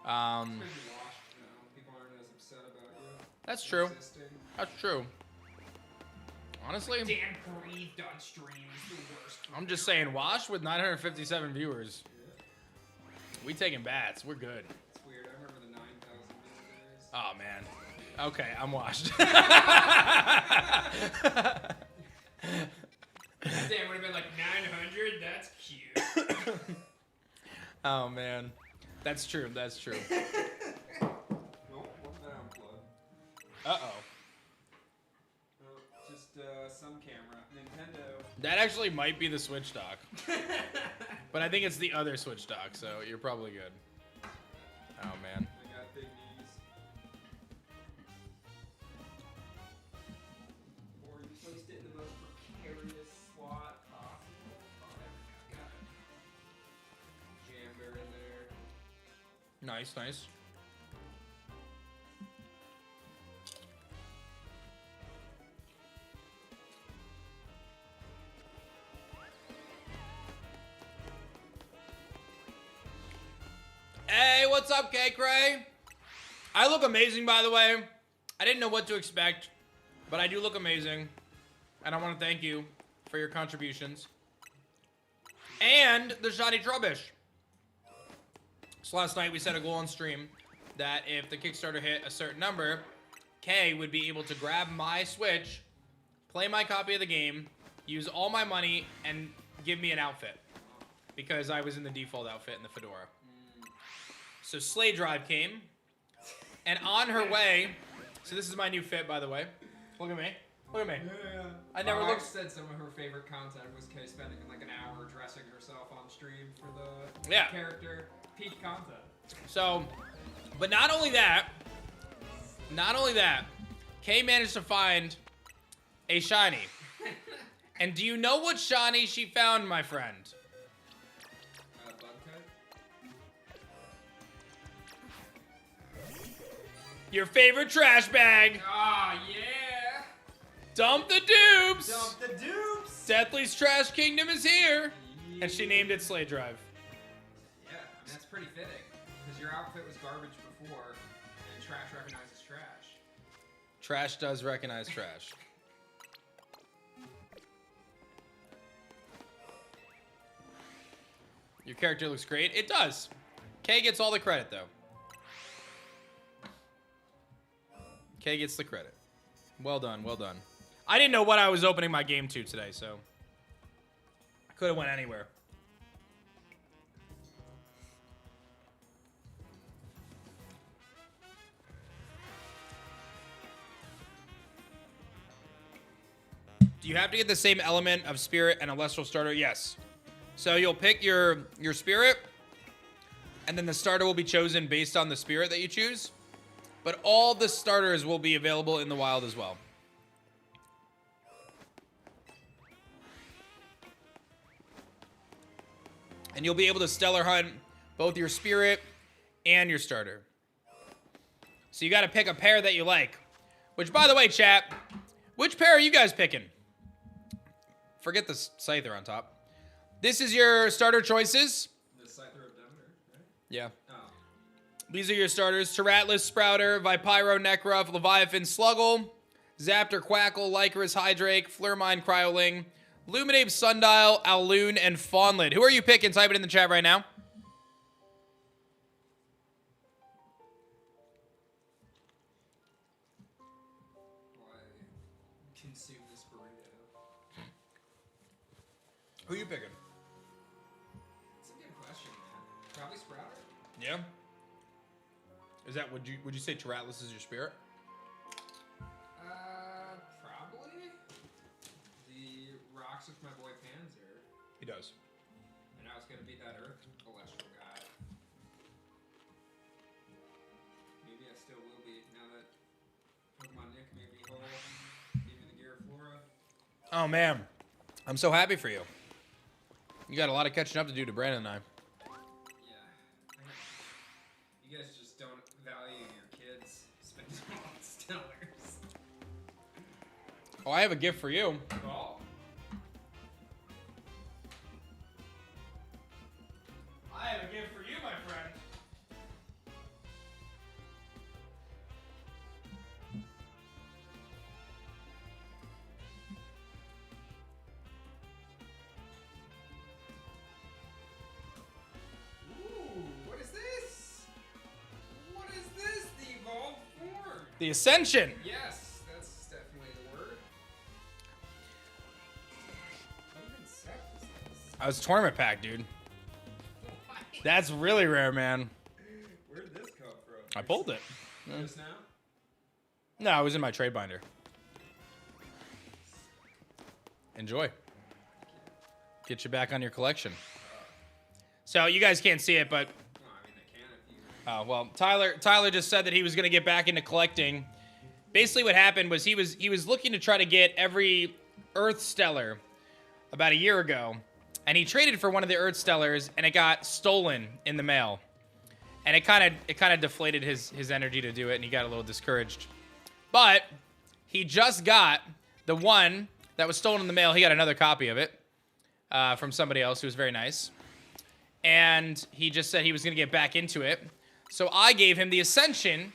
Because you're washed now. People aren't as upset about you. That's true. Existing. That's true. Honestly, Dan breathed on stream. He's the worst. I'm just saying, Wash with 957 viewers. We taking bats. We're good. It's weird. I remember the 9,000 visitors. Oh, man. Okay, I'm washed. Dan would have been like 900. That's cute. Oh man, that's true. That's true. Nope, what's that unplug? Uh-oh. Oh, just some camera. Nintendo. That actually might be the Switch dock. But I think it's the other Switch dock, so you're probably good. Oh man. I got big knees. Or you placed it in the most precarious slot possible. Oh, there we go. Got it. Jammed her in there. Nice, nice. Hey, what's up, Kaycreigh? I look amazing, by the way. I didn't know what to expect, but I do look amazing. And I want to thank you for your contributions. And the Shady Trubbish. So last night we set a goal on stream that if the Kickstarter hit a certain number, Kay would be able to grab my Switch, play my copy of the game, use all my money, and give me an outfit. Because I was in the default outfit in the fedora. So Slay Drive came, and on her way, so this is my new fit, by the way. Look at me. Look at me. Yeah. I never My looked. wife said some of her favorite content was Kay spending like an hour dressing herself on stream for the Yeah. character. Peak content. So, but not only that, Kay managed to find a shiny. And do you know what shiny she found, my friend? Bug cut. Your favorite trash bag. Ah, yeah. Dump the dupes. Dump the dupes. Deathly's Trash Kingdom is here. And she named it Slay Drive. Yeah, I mean, that's pretty fitting. Because your outfit was garbage before, and trash recognizes trash. Trash does recognize trash. Your character looks great. It does. Kay gets all the credit, though. Kay gets the credit. Well done, well done. I didn't know what I was opening my game to today, so I could have went anywhere. Do you have to get the same element of spirit and Elestral starter? Yes. So you'll pick your spirit, and then the starter will be chosen based on the spirit that you choose. But all the starters will be available in the wild as well. And you'll be able to stellar hunt both your spirit and your starter. So you got to pick a pair that you like. Which, by the way, chat, which pair are you guys picking? Forget the Scyther on top. This is your starter choices. The Scyther of Demeter, right? Yeah. Oh. These are your starters. Tyratlas, Sprouter, Vipyro, Nekruff, Leviathan, Sluggle, Zaptor, Quackle, Lycurus, Hydrake, Flurmine, Cryoling, Luminape, Sundial, Aloon, and Fawnlid. Who are you picking? Type it in the chat right now. Why consume this burrito? Who are you picking? It's a good question, man. Probably Sprouter. Yeah. Is that would you say Tyratlas is your spirit? Probably. The rocks with my boy Pinsir. He does. And I was gonna be that Earth Elestral guy. Maybe I still will be now that Pokemon Nick made me whole. Gave me the Gear Flora. Oh man, I'm so happy for you. You got a lot of catching up to do to Brandon and I. Yeah. You guys just don't value your kids. Spend them on Stellars. Oh, I have a gift for you. Oh. I have a gift for you, my friend. Ooh, what is this? What is this? The evolved form. The Ascension. Yes, that's definitely the word. What even set is this? I was tournament pack, dude. What? That's really rare, man. Where did this come from? I pulled it. Just now? No, it was in my trade binder. Enjoy. Get you back on your collection. So you guys can't see it, but No, I mean, they can if you... well, Tyler just said that he was going to get back into collecting. Basically, what happened was he was looking to try to get every Earth Stellar about a year ago, and he traded for one of the Earth Stellars, and it got stolen in the mail, and it kind of deflated his energy to do it, and he got a little discouraged. But he just got the one that was stolen in the mail. He got another copy of it from somebody else who was very nice, and he just said he was going to get back into it. So I gave him the Ascension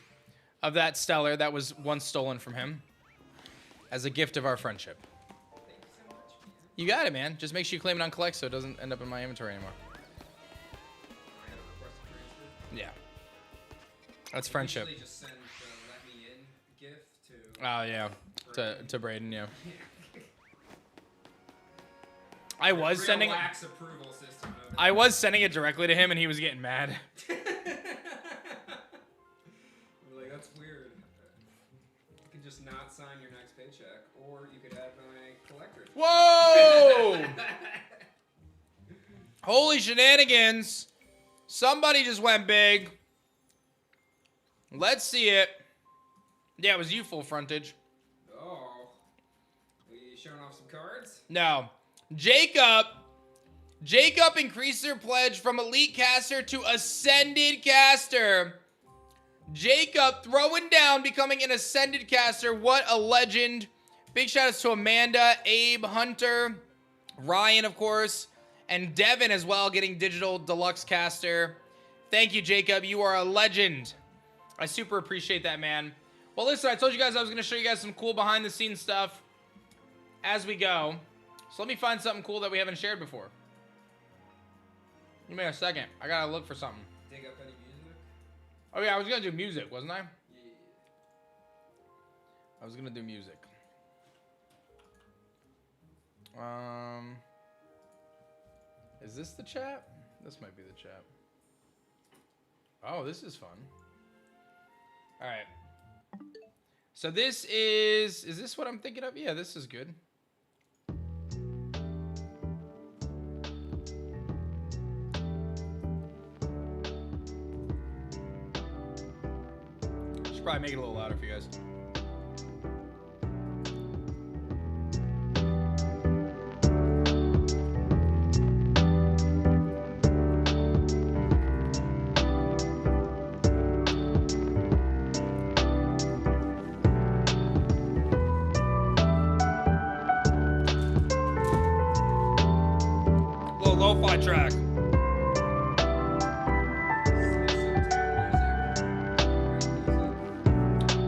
of that Stellar that was once stolen from him as a gift of our friendship. Thank you so much, man. You got it, man. Just make sure you claim it on Collect so it doesn't end up in my inventory anymore. I had a request to transfer. Yeah. That's friendship. Usually just send the let me in gift to... Oh, yeah. To Braden, yeah. I was Real sending lax approval system. I was sending it directly to him and he was getting mad. I'm like, that's weird. You could just not sign your next paycheck, or you could have my collector's. Whoa! Holy shenanigans. Somebody just went big. Let's see it. Yeah, it was you, full frontage. Oh. We showing off some cards? No. Jacob increased their pledge from Elite Caster to Ascended Caster. Jacob throwing down, becoming an Ascended Caster. What a legend. Big shout outs to Amanda, Abe, Hunter, Ryan, of course, and Devin as well, getting Digital Deluxe Caster. Thank you, Jacob. You are a legend. I super appreciate that, man. Well, listen, I told you guys I was going to show you guys some cool behind-the-scenes stuff as we go. So let me find something cool that we haven't shared before. Give me a second. I got to look for something. Dig up any music? Oh, yeah, I was going to do music, wasn't I? Yeah. I was going to do music. Is this the chat? This might be the chat. Oh, this is fun. All right. So this is this what I'm thinking of? Yeah, this is good. Should probably make it a little louder for you guys. Lo-fi track.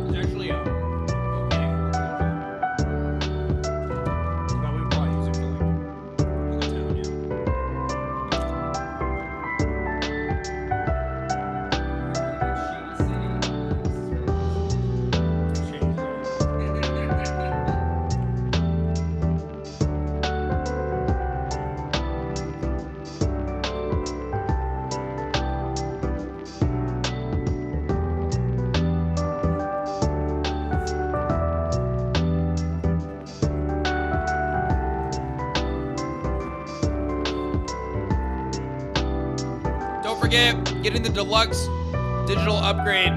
It's actually okay. But we would probably use it for like the town, Don't forget, getting the deluxe digital upgrade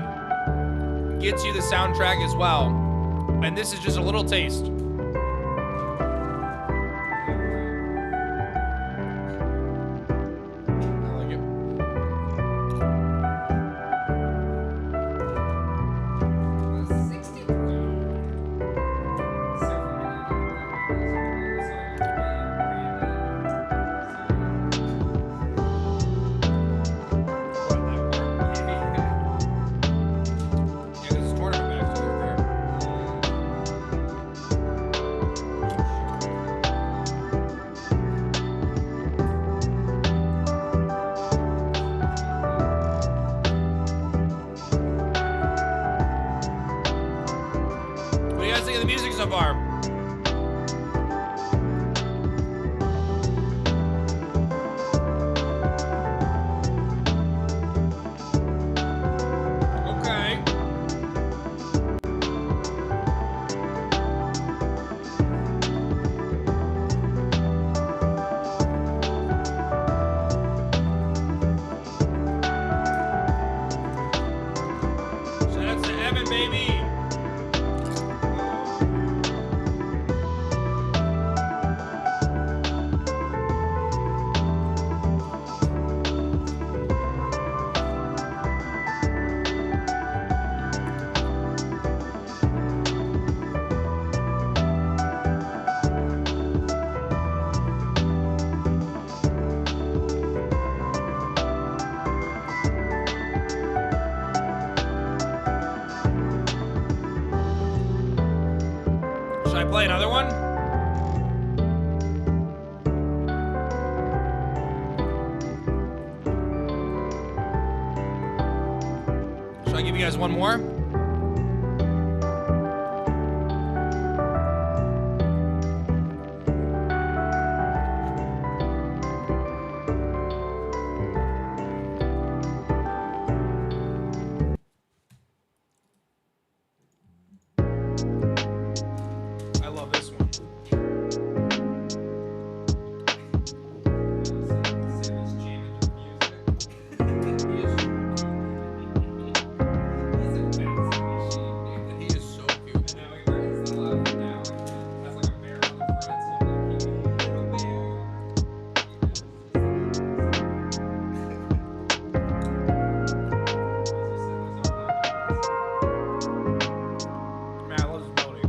gets you the soundtrack as well. And this is just a little taste. I like it. Yeah, 'cause it's tournament bags, so they're rare. What do you guys think of the music so far? baby. Should I play another one? Should I give you guys one more? I love this one. Sam's jamming to music. He is a fancy machine, dude. He is so cute. And now he wears the left now. Has like a bear on the front, so I'm like, "Hey, little bear." Man, I love this melody.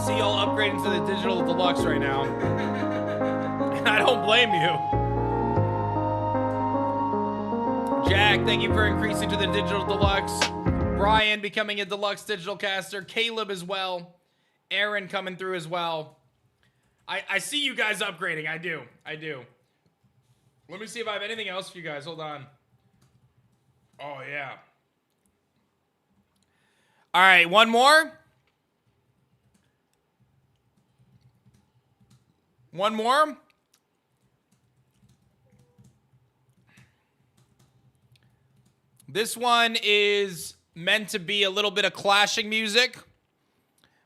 See y'all upgrading to the digital deluxe right now. And I don't blame you. Jack, thank you for increasing to the digital deluxe. Brian becoming a deluxe digital caster. Caleb as well. Aaron coming through as well. I see you guys upgrading. I do. Let me see if I have anything else for you guys. Hold on. Oh, yeah. All right, one more. One more. This one is meant to be a little bit of clashing music,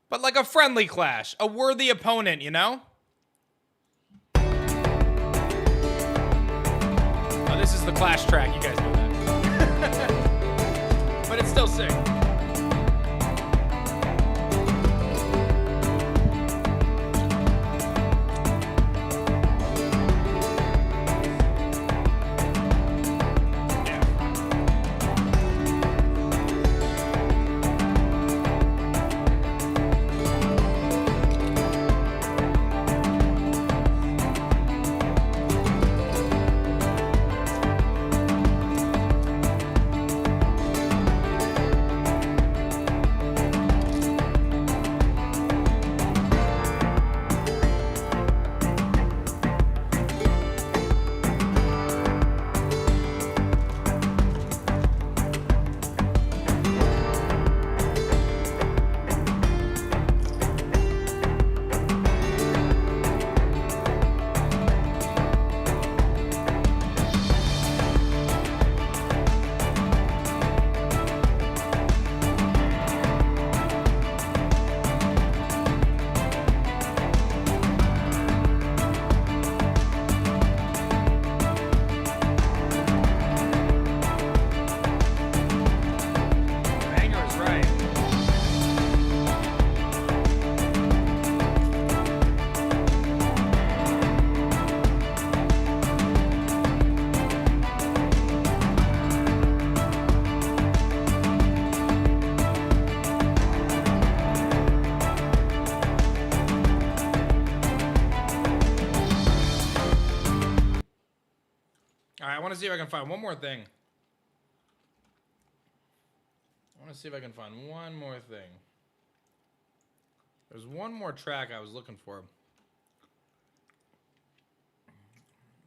but like a friendly clash, a worthy opponent, you know? this is the Clash track. You guys know that. But it's still sick. I want to see if I can find one more thing. I want to see if I can find one more thing. There's one more track I was looking for.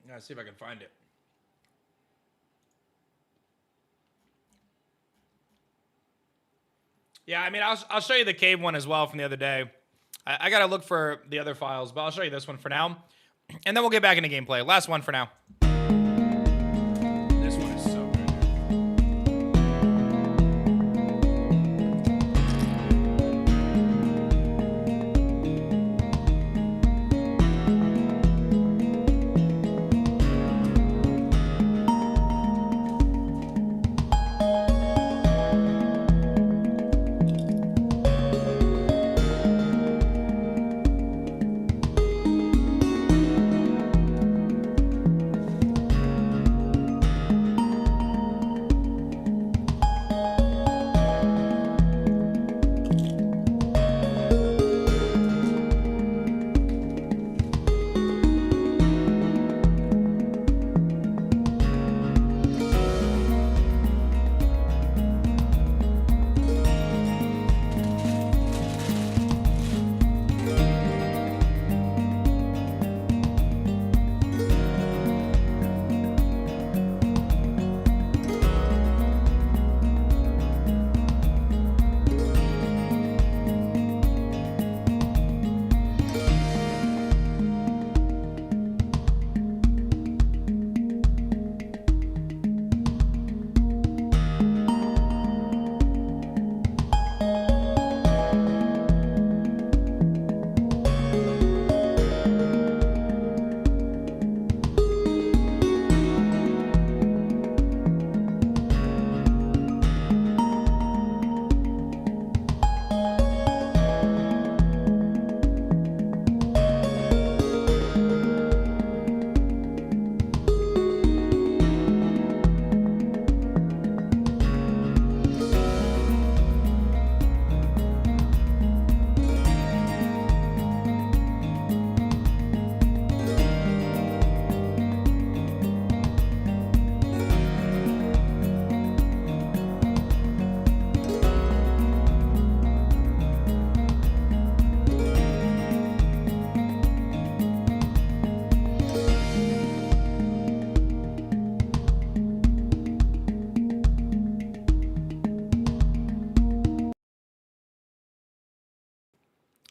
Gotta see if I can find it. Yeah, I mean, I'll show you the cave one as well from the other day. I gotta look for the other files, but I'll show you this one for now. And then we'll get back into gameplay. Last one for now. This one is so good.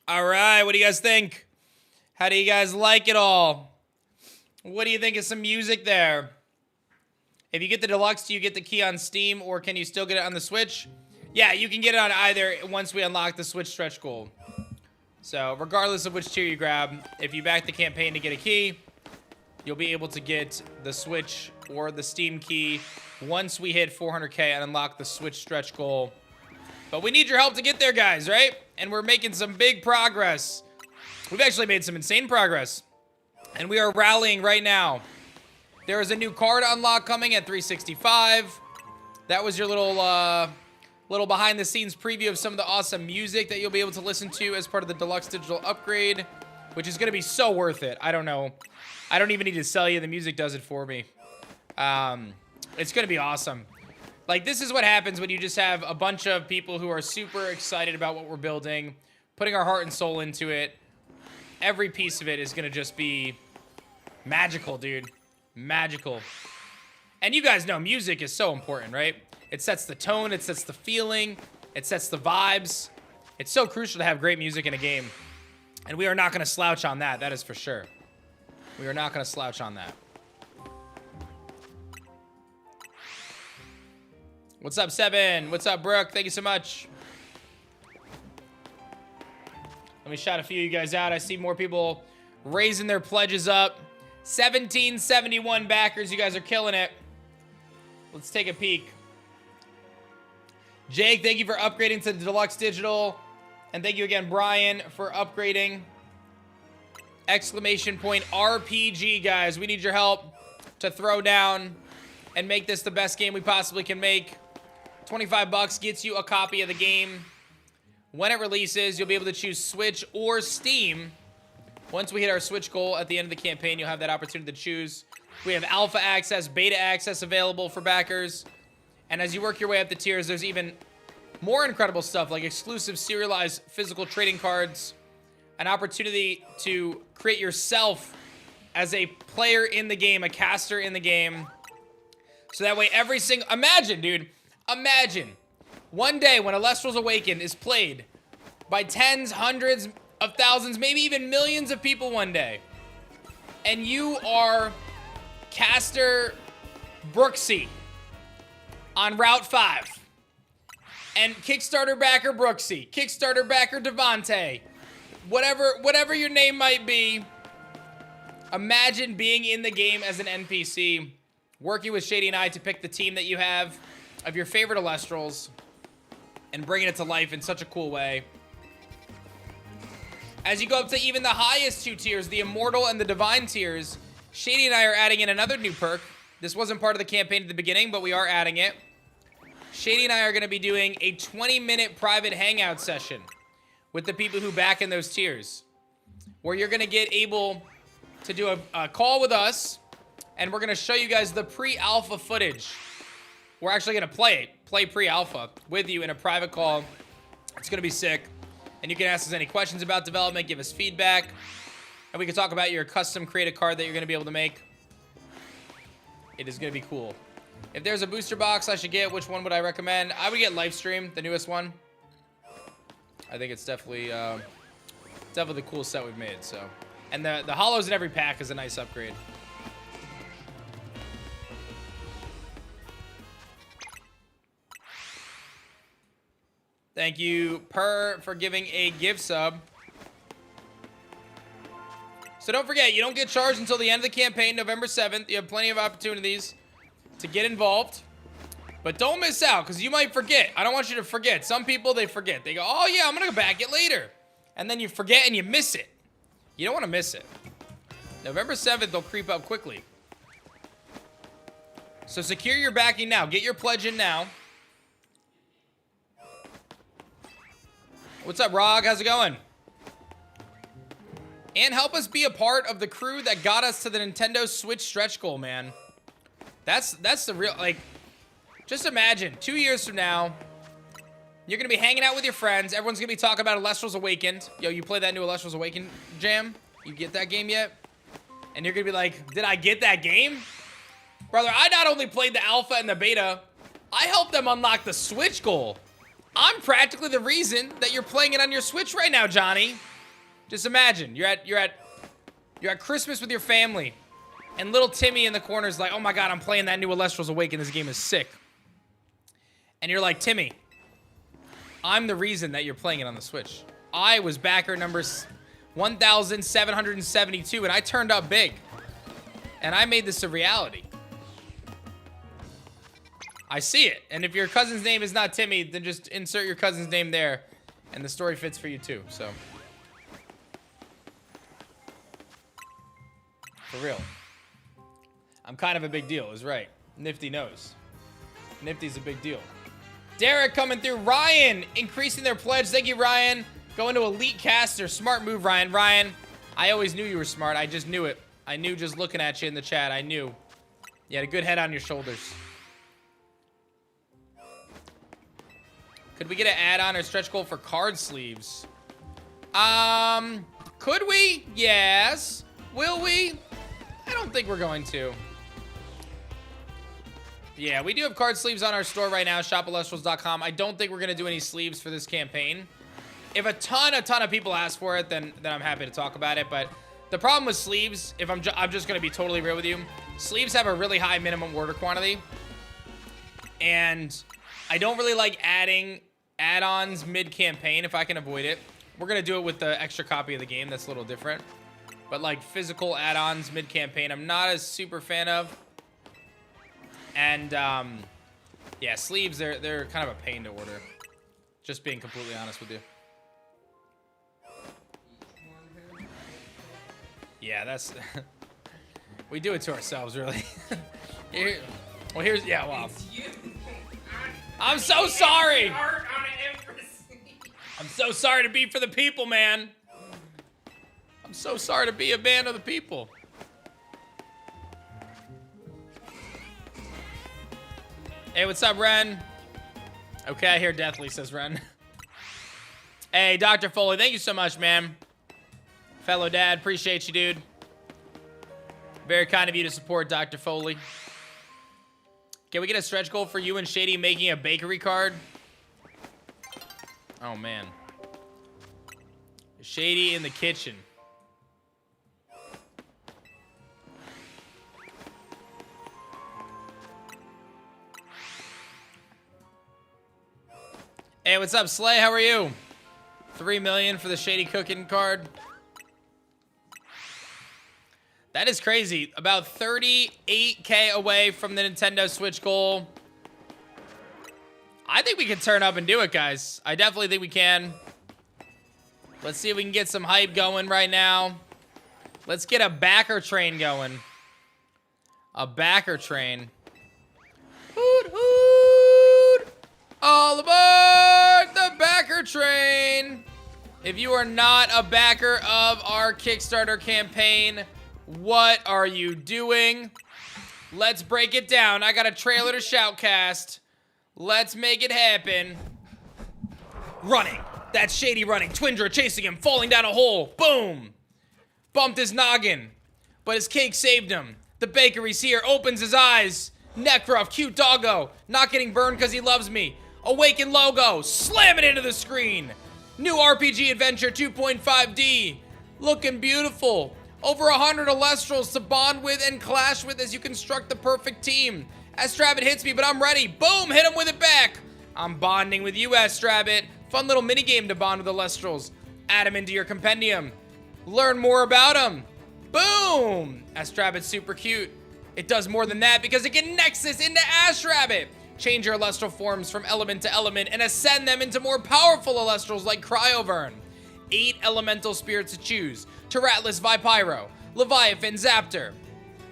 All right, what do you guys think? How do you guys like it all? What do you think of some music there? If you get the deluxe, do you get the key on Steam, or can you still get it on the Switch? Yeah, you can get it on either once we unlock the Switch stretch goal. So regardless of which tier you grab, if you back the campaign to get a key, you'll be able to get the Switch or the Steam key once we hit 400K and unlock the Switch stretch goal. But we need your help to get there, guys, right? And we're making some big progress. We've actually made some insane progress. And we are rallying right now. There is a new card unlock coming at 365. That was your little behind-the-scenes preview of some of the awesome music that you'll be able to listen to as part of the deluxe digital upgrade, which is going to be so worth it. I don't know. I don't even need to sell you. The music does it for me. It's going to be awesome. Like, this is what happens when you just have a bunch of people who are super excited about what we're building, putting our heart and soul into it. Every piece of it is going to just be magical, dude. Magical. And you guys know music is so important, right? It sets the tone, it sets the feeling, it sets the vibes. It's so crucial to have great music in a game. And we are not going to slouch on that, that is for sure. We are not going to slouch on that. What's up, Seven? What's up, Brooke? Thank you so much. Let me shout a few of you guys out. I see more people raising their pledges up. 1771 backers. You guys are killing it. Let's take a peek. Jake, thank you for upgrading to the Deluxe Digital. And thank you again, Brian, for upgrading. Exclamation point RPG, guys. We need your help to throw down and make this the best game we possibly can make. 25 bucks gets you a copy of the game. When it releases, you'll be able to choose Switch or Steam. Once we hit our Switch goal at the end of the campaign, you'll have that opportunity to choose. We have alpha access, beta access available for backers. And as you work your way up the tiers, there's even more incredible stuff like exclusive serialized physical trading cards, an opportunity to create yourself as a player in the game, a caster in the game. So that way every single... Imagine, dude. Imagine. One day when Elestrals Awakened is played by tens, hundreds of thousands, maybe even millions of people one day. And you are caster Brooksy on Route 5. And Kickstarter backer Brooksy. Kickstarter backer Devontae. Whatever your name might be. Imagine being in the game as an NPC, working with Shady and I to pick the team that you have of your favorite Elestrals and bringing it to life in such a cool way. As you go up to even the highest two tiers, the Immortal and the Divine tiers, Shady and I are adding in another new perk. This wasn't part of the campaign at the beginning, but we are adding it. Shady and I are going to be doing a 20-minute private hangout session with the people who back in those tiers, where you're going to get able to do a call with us, and we're going to show you guys the pre-alpha footage. We're actually going to play pre-alpha with you in a private call. It's going to be sick. And you can ask us any questions about development, give us feedback, and we can talk about your custom created card that you're going to be able to make. It is going to be cool. If there's a booster box I should get, which one would I recommend? I would get Lifestream, the newest one. I think it's definitely the coolest set we've made. So, and the hollows in every pack is a nice upgrade. Thank you, for giving a gift sub. So don't forget, you don't get charged until the end of the campaign, November 7th. You have plenty of opportunities to get involved. But don't miss out, because you might forget. I don't want you to forget. Some people, they forget. They go, oh yeah, I'm going to go back it later. And then you forget and you miss it. You don't want to miss it. November 7th, they'll creep up quickly. So secure your backing now. Get your pledge in now. What's up, Rog? How's it going? And help us be a part of the crew that got us to the Nintendo Switch stretch goal, man. That's the real, like, just imagine 2 years from now, you're going to be hanging out with your friends. Everyone's going to be talking about Elestrals Awakened. Yo, you play that new Elestrals Awakened jam? You get that game yet? And you're going to be like, did I get that game? Brother, I not only played the alpha and the beta, I helped them unlock the Switch goal. I'm practically the reason that you're playing it on your Switch right now, Johnny. Just imagine, you're at Christmas with your family, and little Timmy in the corner is like, oh my god, I'm playing that new Elestrals Awakened, this game is sick. And you're like, Timmy, I'm the reason that you're playing it on the Switch. I was backer number 1,772, and I turned up big. And I made this a reality. I see it. And if your cousin's name is not Timmy, then just insert your cousin's name there. And the story fits for you too, so. For real. I'm kind of a big deal, is right. Nifty knows. Nifty's a big deal. Derek coming through. Ryan increasing their pledge. Thank you, Ryan. Going to Elite Caster. Smart move, Ryan. Ryan, I always knew you were smart. I just knew it. I knew just looking at you in the chat. I knew. You had a good head on your shoulders. Could we get an add-on or stretch goal for card sleeves? Could we? Yes. Will we? I don't think we're going to. Yeah, we do have card sleeves on our store right now, shop@elestrals.com. I don't think we're going to do any sleeves for this campaign. If a ton of people ask for it, then I'm happy to talk about it. But the problem with sleeves, if I'm just going to be totally real with you, sleeves have a really high minimum order quantity. And I don't really like adding add-ons mid-campaign if I can avoid it. We're going to do it with the extra copy of the game. That's a little different. But like physical add-ons mid-campaign, I'm not a super fan of. And yeah, sleeves, they're kind of a pain to order. Just being completely honest with you. Yeah, that's... we do it to ourselves, really. Yeah, wow. I'm so sorry. I'm so sorry to be for the people, man. I'm so sorry to be a man of the people. Hey, what's up, Ren? Okay, I hear Deathly, says Ren. Hey, Dr. Foley, thank you so much, man. Fellow dad, appreciate you, dude. Very kind of you to support Dr. Foley. Can we get a stretch goal for you and Shady making a bakery card? Oh, man. Shady in the kitchen. Hey, what's up, Slay? How are you? 3 million for the Shady cooking card. That is crazy. About 38K away from the Nintendo Switch goal. I think we can turn up and do it, guys. I definitely think we can. Let's see if we can get some hype going right now. Let's get a backer train going. A backer train. Hoot, hoot. All aboard the backer train. If you are not a backer of our Kickstarter campaign, what are you doing? Let's break it down. I got a trailer to shoutcast. Let's make it happen. Running. That's Shady running. Twindra chasing him, falling down a hole. Boom. Bumped his noggin. But his cake saved him. The bakery's here. Opens his eyes. Neck rough. Cute doggo. Not getting burned because he loves me. Awaken logo. Slam it into the screen. New RPG Adventure 2.5D. Looking beautiful. Over 100 Elestrals to bond with and clash with as you construct the perfect team. Astrabbit hits me, but I'm ready. Boom, hit him with it back. I'm bonding with you, Astrabbit. Fun little minigame to bond with Elestrals. Add him into your compendium. Learn more about him. Boom. Astrabbit's super cute. It does more than that because it can Nexus into Astrabbit. Change your Elestral forms from element to element and ascend them into more powerful Elestrals like Cryovern. 8 elemental spirits to choose. Teratlus Vipyro, Leviathan Zaptor,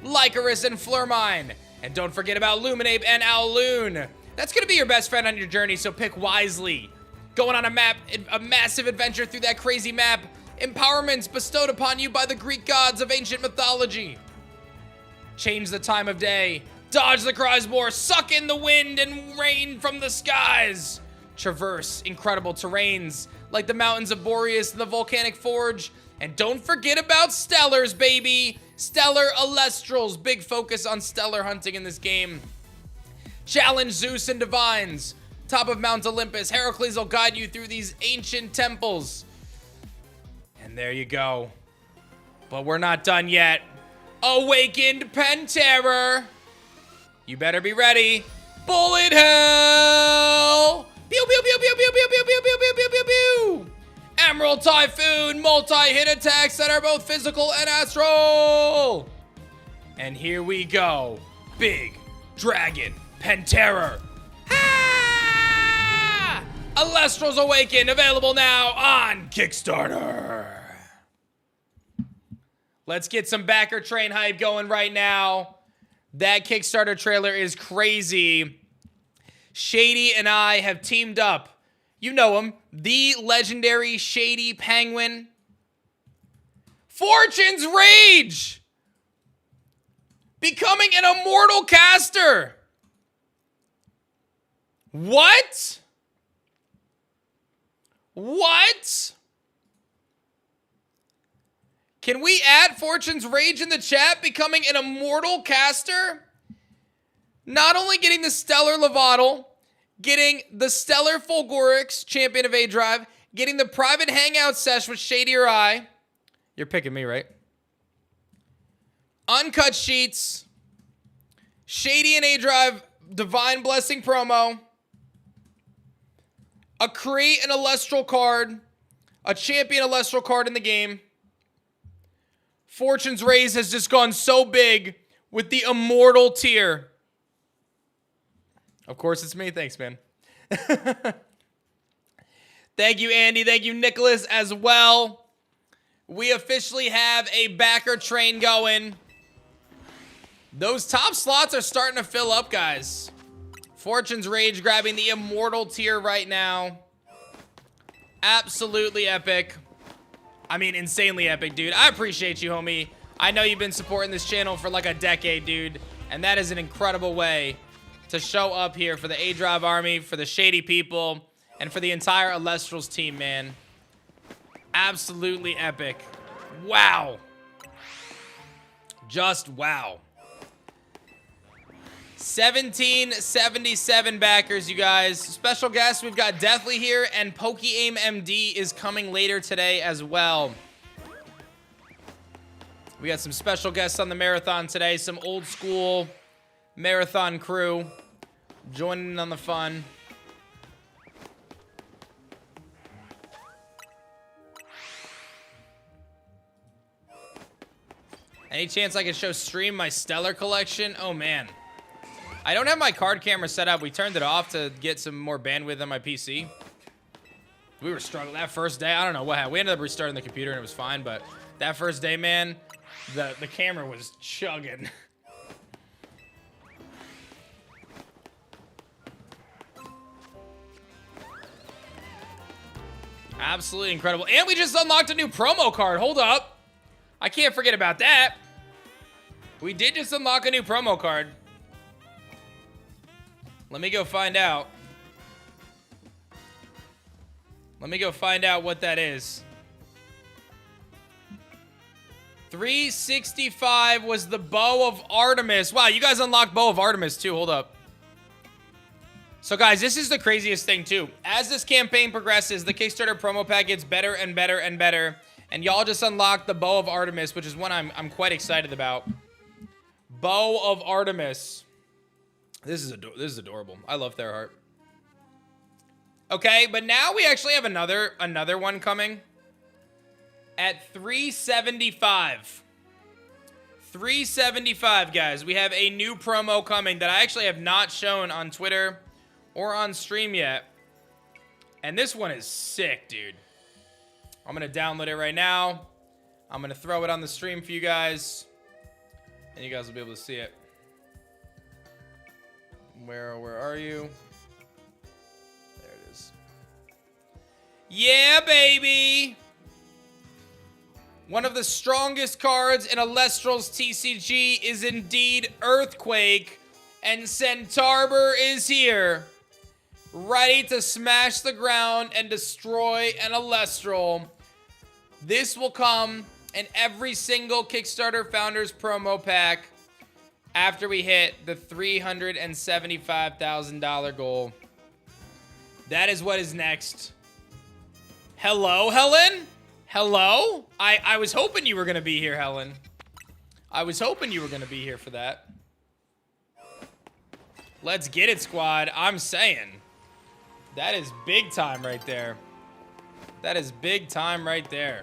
Lycaris and Flurmine. And don't forget about Luminape and Owloon. That's gonna be your best friend on your journey, so pick wisely. Going on a massive adventure through that crazy map. Empowerments bestowed upon you by the Greek gods of ancient mythology. Change the time of day. Dodge the Chrysbore, suck in the wind and rain from the skies. Traverse incredible terrains like the mountains of Boreas and the volcanic forge. And don't forget about Stellars, baby. Stellar Elestrals. Big focus on stellar hunting in this game. Challenge Zeus and Divines. Top of Mount Olympus. Heracles will guide you through these ancient temples. And there you go. But we're not done yet. Awakened Penterror. You better be ready. Bullet hell. Pew, pew, pew, pew, pew, pew, pew, pew, pew, pew, pew, pew, pew. Emerald Typhoon, multi-hit attacks that are both physical and astral. And here we go. Big Dragon Penterror. Ah! Elestrals Awaken, available now on Kickstarter. Let's get some backer train hype going right now. That Kickstarter trailer is crazy. Shady and I have teamed up. You know him, the legendary Shady Penguin. Fortune's Rage! Becoming an immortal caster! What? What? Can we add Fortune's Rage in the chat? Becoming an immortal caster? Not only getting the Stellar Levaddle, getting the Stellar Fulgurix, champion of aDrive, getting the private hangout sesh with Shady or I. You're picking me, right? Uncut sheets. Shady and aDrive Divine Blessing promo. A Kaycreigh and Elestral card. A champion Elestral card in the game. Fortune's Raise has just gone so big with the immortal tier. Of course, it's me. Thanks, man. Thank you, Andy. Thank you, Nicholas, as well. We officially have a backer train going. Those top slots are starting to fill up, guys. Fortune's Rage grabbing the immortal tier right now. Absolutely epic. I mean, insanely epic, dude. I appreciate you, homie. I know you've been supporting this channel for like a decade, dude. And that is an incredible way to show up here for the aDrive army, for the Shady people, and for the entire Elestrals team, man. Absolutely epic. Wow. Just wow. 1777 backers, you guys. Special guests, we've got Deathly here, and PokeAim MD is coming later today as well. We got some special guests on the marathon today, some old school marathon crew joining in on the fun. Any chance I could stream my Stellar collection? Oh, man. I don't have my card camera set up. We turned it off to get some more bandwidth on my PC. We were struggling that first day. I don't know what happened. We ended up restarting the computer and it was fine, but that first day, man, the camera was chugging. Absolutely incredible. And we just unlocked a new promo card. Hold up. I can't forget about that. We did just unlock a new promo card. Let me go find out. Let me go find out what that is. 365 was the Bow of Artemis. Wow, you guys unlocked Bow of Artemis too. Hold up. So guys, this is the craziest thing too. As this campaign progresses, the Kickstarter promo pack gets better and better and better. And y'all just unlocked the Bow of Artemis, which is one I'm quite excited about. Bow of Artemis. This is adorable. I love Theraheart. Okay, but now we actually have another one coming at 375. 375, guys. We have a new promo coming that I actually have not shown on Twitter or on stream yet. And this one is sick, dude. I'm going to download it right now. I'm going to throw it on the stream for you guys. And you guys will be able to see it. Where are you? There it is. Yeah, baby! One of the strongest cards in Elestrals TCG is indeed Earthquake. And Centaurber is here. Ready to smash the ground and destroy an Elestral. This will come in every single Kickstarter Founders promo pack after we hit the $375,000 goal. That is what is next. Hello, Helen? Hello? I was hoping you were going to be here, Helen. I was hoping you were going to be here for that. Let's get it, squad. I'm saying. That is big time right there. That is big time right there.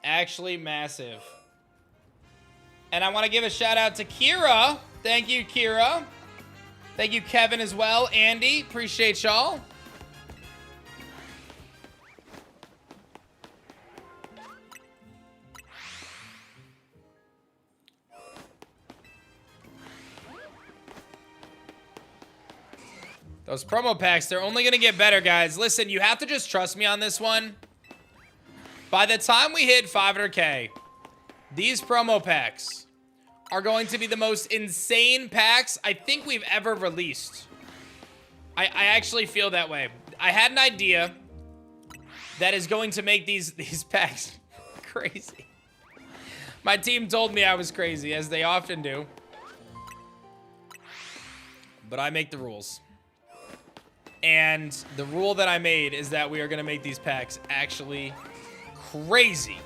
Actually massive. And I want to give a shout out to Kira. Thank you, Kira. Thank you, Kevin, as well. Andy, appreciate y'all. Those promo packs, they're only going to get better, guys. Listen, you have to just trust me on this one. By the time we hit 500K, these promo packs are going to be the most insane packs I think we've ever released. I actually feel that way. I had an idea that is going to make these packs crazy. My team told me I was crazy, as they often do. But I make the rules. And the rule that I made is that we are going to make these packs actually crazy.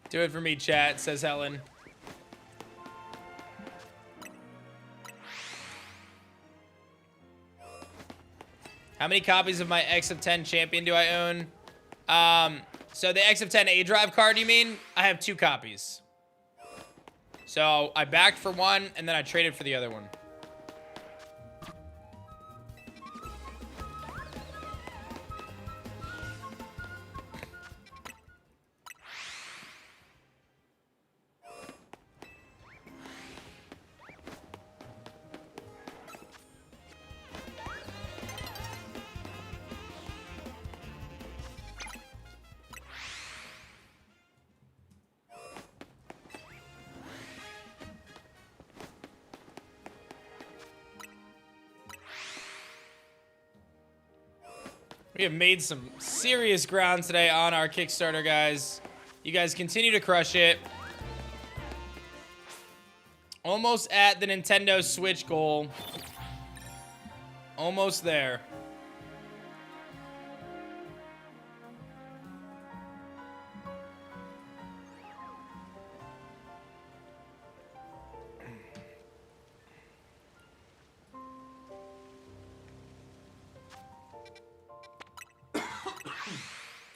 Do it for me, chat, says Helen. How many copies of my X of 10 champion do I own? So the X of 10 aDrive card, you mean? I have 2 copies. So I backed for one, and then I traded for the other one. We have made some serious ground today on our Kickstarter, guys. You guys continue to crush it. Almost at the Nintendo Switch goal. Almost there.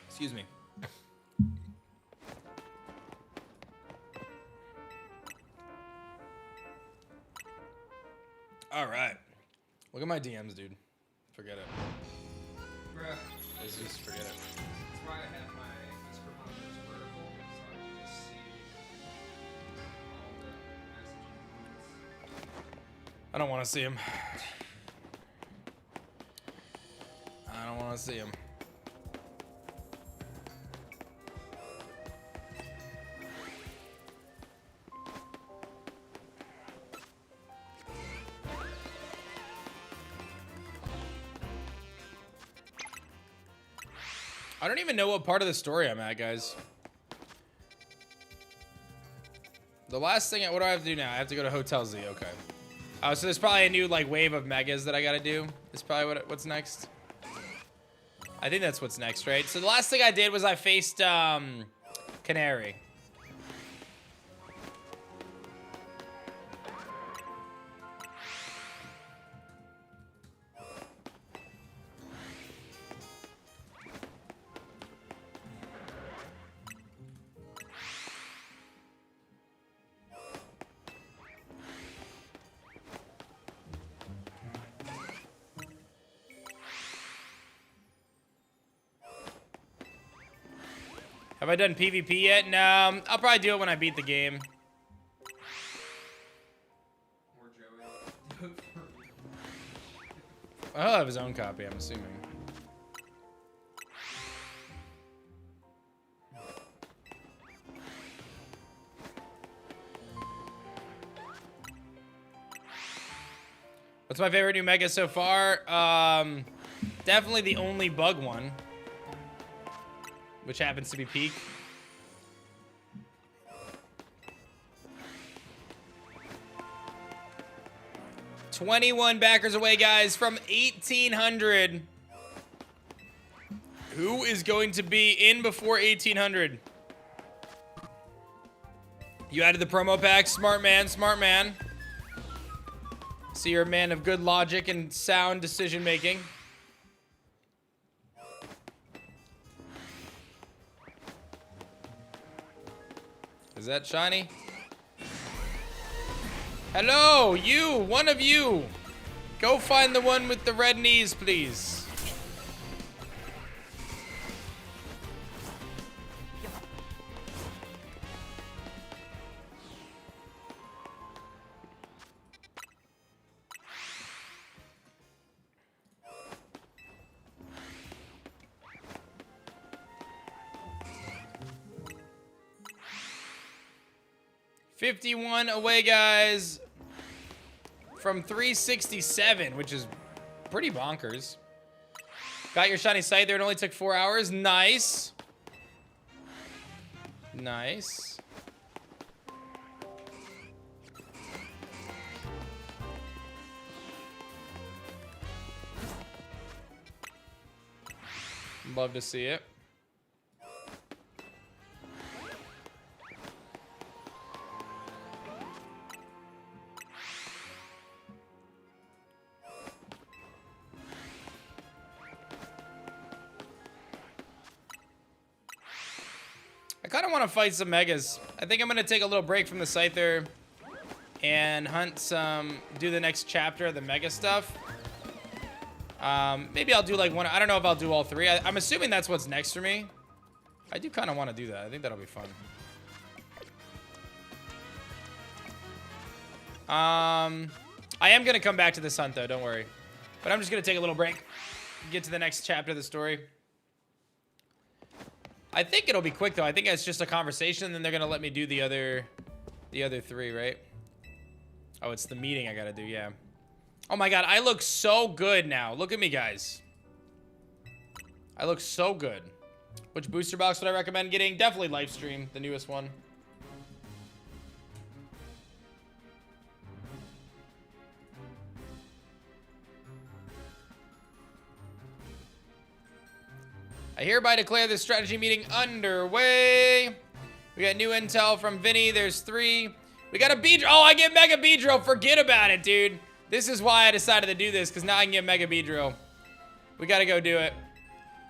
Excuse me. All right. Look at my DMs, dude. Forget it. Bruh. Let's just forget it. That's why I have my Whisper Monitors vertical, so I can just see all the messaging. I don't want to see him. I don't want to see him. I don't even know what part of the story I'm at, guys. The last thing, what do I have to do now? I have to go to Hotel Z, okay. Oh, so there's probably a new, like, wave of megas that I gotta do. That's probably what's next. I think that's what's next, right? So the last thing I did was I faced, Canary. Have I done PvP yet? No, I'll probably do it when I beat the game. Or Joey. I'll have his own copy, I'm assuming. What's my favorite new mega so far? Definitely the only bug one, which happens to be Peak. $21 backers away, guys, from 1,800. Who is going to be in before 1,800? You added the promo pack. Smart man, smart man. So you're a man of good logic and sound decision making. Is that shiny? Hello, you, one of you. Go find the one with the red knees, please. $51 away, guys, from 367, which is pretty bonkers. Got your shiny scyther. It only took 4 hours. Nice. Nice. Love to see it. I kind of want to fight some megas. I think I'm going to take a little break from the Scyther and hunt some, do the next chapter of the mega stuff. Maybe I'll do like one. I don't know if I'll do all three. I'm assuming that's what's next for me. I do kind of want to do that. I think that'll be fun. I am going to come back to this hunt though, don't worry. But I'm just going to take a little break, get to the next chapter of the story. I think it'll be quick though. I think it's just a conversation, then they're gonna let me do the other three, right? Oh, it's the meeting I gotta do, yeah. Oh my god, I look so good now. Look at me, guys. I look so good. Which booster box would I recommend getting? Definitely Lifestream, the newest one. I hereby declare this strategy meeting underway. We got new intel from Vinny. There's 3. We got a Beedrill. Oh, I get Mega Beedrill. Forget about it, dude. This is why I decided to do this, because now I can get Mega Beedrill. We got to go do it.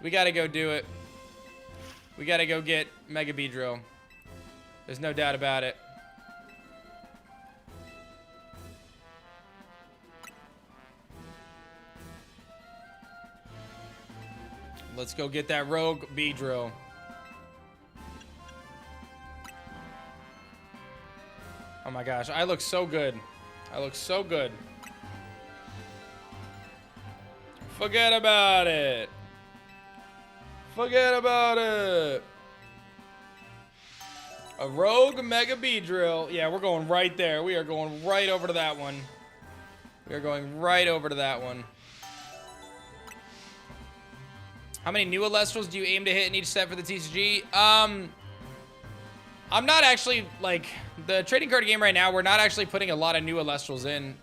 We got to go do it. We got to go get Mega Beedrill. There's no doubt about it. Let's go get that rogue Beedrill. Oh my gosh, I look so good. I look so good. Forget about it. Forget about it. A rogue Mega Beedrill. Yeah, we're going right there. We are going right over to that one. We are going right over to that one. How many new Elestrals do you aim to hit in each set for the TCG? I'm not actually, like, the trading card game right now, we're not actually putting a lot of new Elestrals in,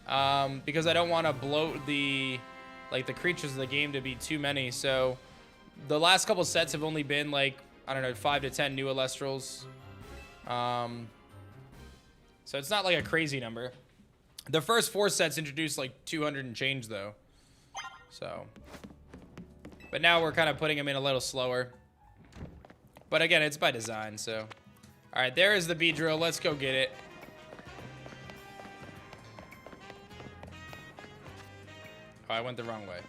because I don't want to bloat the, like, the creatures of the game to be too many. So the last couple sets have only been, like, I don't know, 5 to 10 new Elestrals. So it's not like a crazy number. The first 4 sets introduced like 200 and change though. So, but now we're kind of putting them in a little slower. But again, it's by design, so. All right, there is the Beedrill. Let's go get it. Oh, I went the wrong way.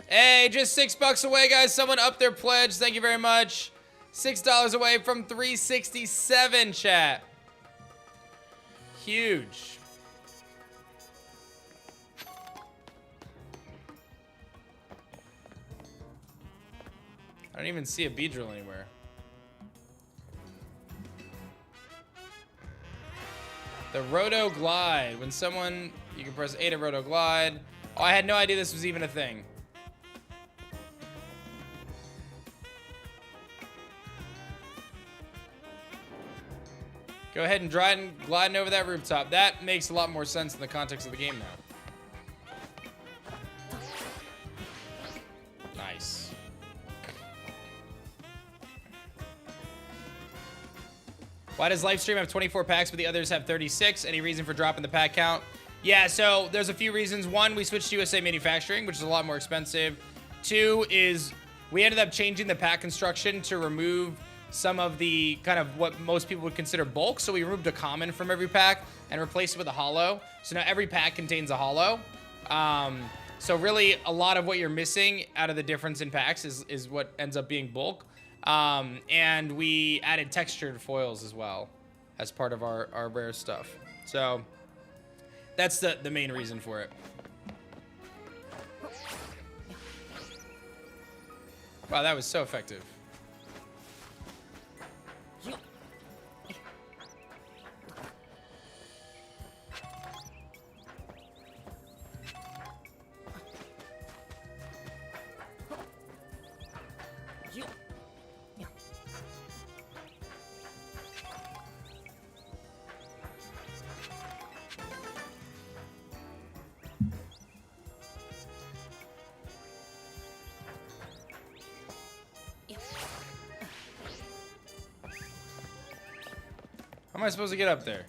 Hey, just $6 away, guys. Someone upped their pledge. Thank you very much. $6 away from 367, chat. Huge. I don't even see a Beedrill anywhere. The Roto Glide. When someone, you can press A to Roto Glide. Oh, I had no idea this was even a thing. Go ahead and gliding over that rooftop. That makes a lot more sense in the context of the game now. Nice. Why does Lifestream have 24 packs but the others have 36? Any reason for dropping the pack count? Yeah, so there's a few reasons. 1, we switched to USA manufacturing, which is a lot more expensive. 2 is We ended up changing the pack construction to remove some of the kind of what most people would consider bulk. So we removed a common from every pack and replaced it with a holo. So now every pack contains a holo. So really a lot of what you're missing out of the difference in packs is what ends up being bulk. And we added textured foils as well as part of our rare stuff. So that's the main reason for it. Wow, that was so effective. How am I supposed to get up there?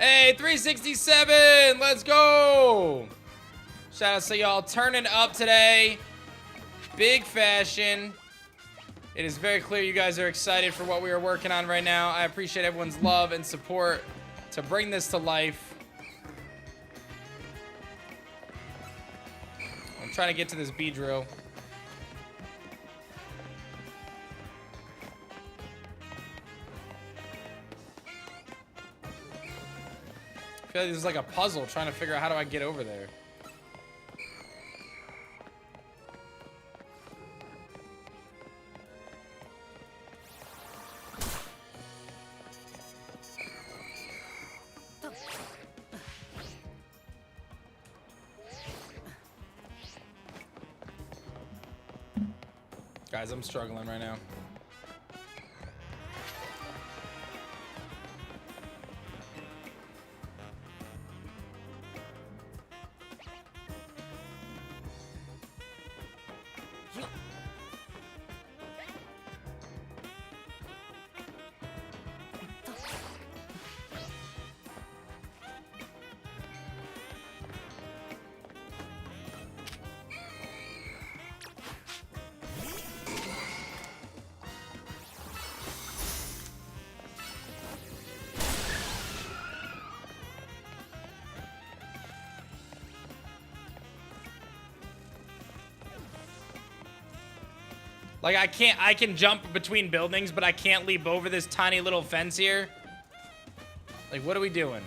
Hey, 367, let's go. Shout out to y'all turning up today. Big fashion. It is very clear you guys are excited for what we are working on right now. I appreciate everyone's love and support to bring this to life. I'm trying to get to this bee drill. I feel like this is like a puzzle trying to figure out how do I get over there. Guys, I'm struggling right now. Like, I can jump between buildings, but I can't leap over this tiny little fence here. Like, what are we doing?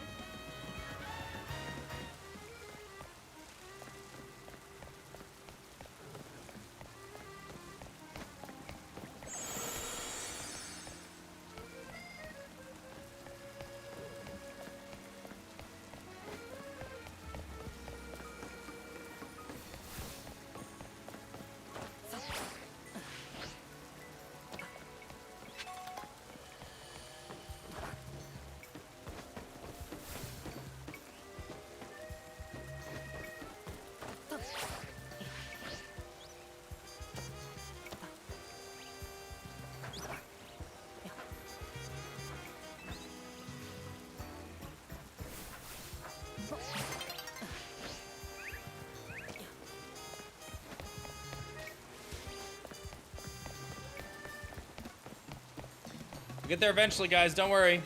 We'll get there eventually, guys. Don't worry.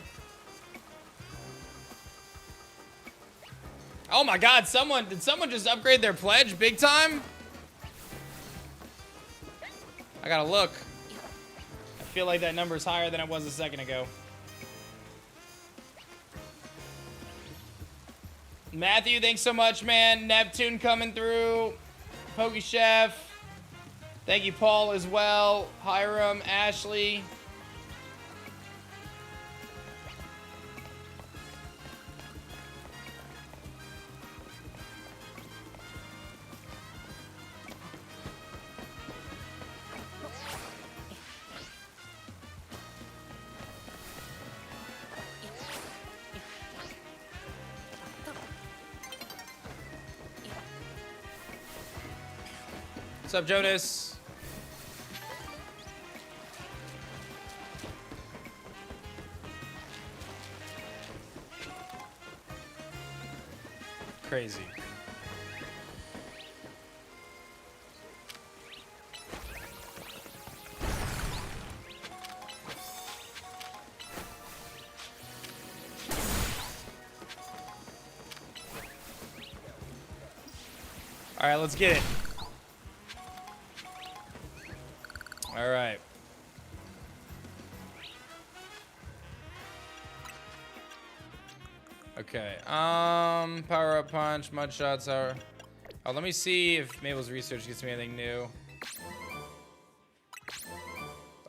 Oh my God! Did someone just upgrade their pledge big time? I gotta look. I feel like that number is higher than it was a second ago. Matthew, thanks so much, man. Neptune coming through. Pokey Chef. Thank you, Paul, as well. Hiram, Ashley. What's up, Jonas? Crazy. All right, let's get it. All right. Okay. Power up punch, mud shots are. Oh, let me see if Mabel's research gets me anything new.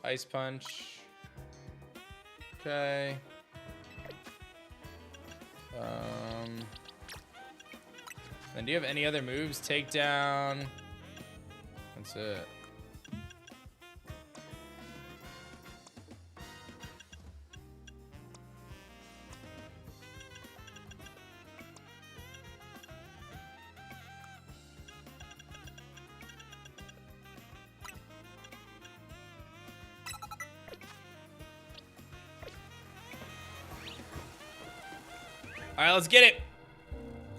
Ice punch. Okay. Then do you have any other moves? Takedown. That's it. All right, let's get it.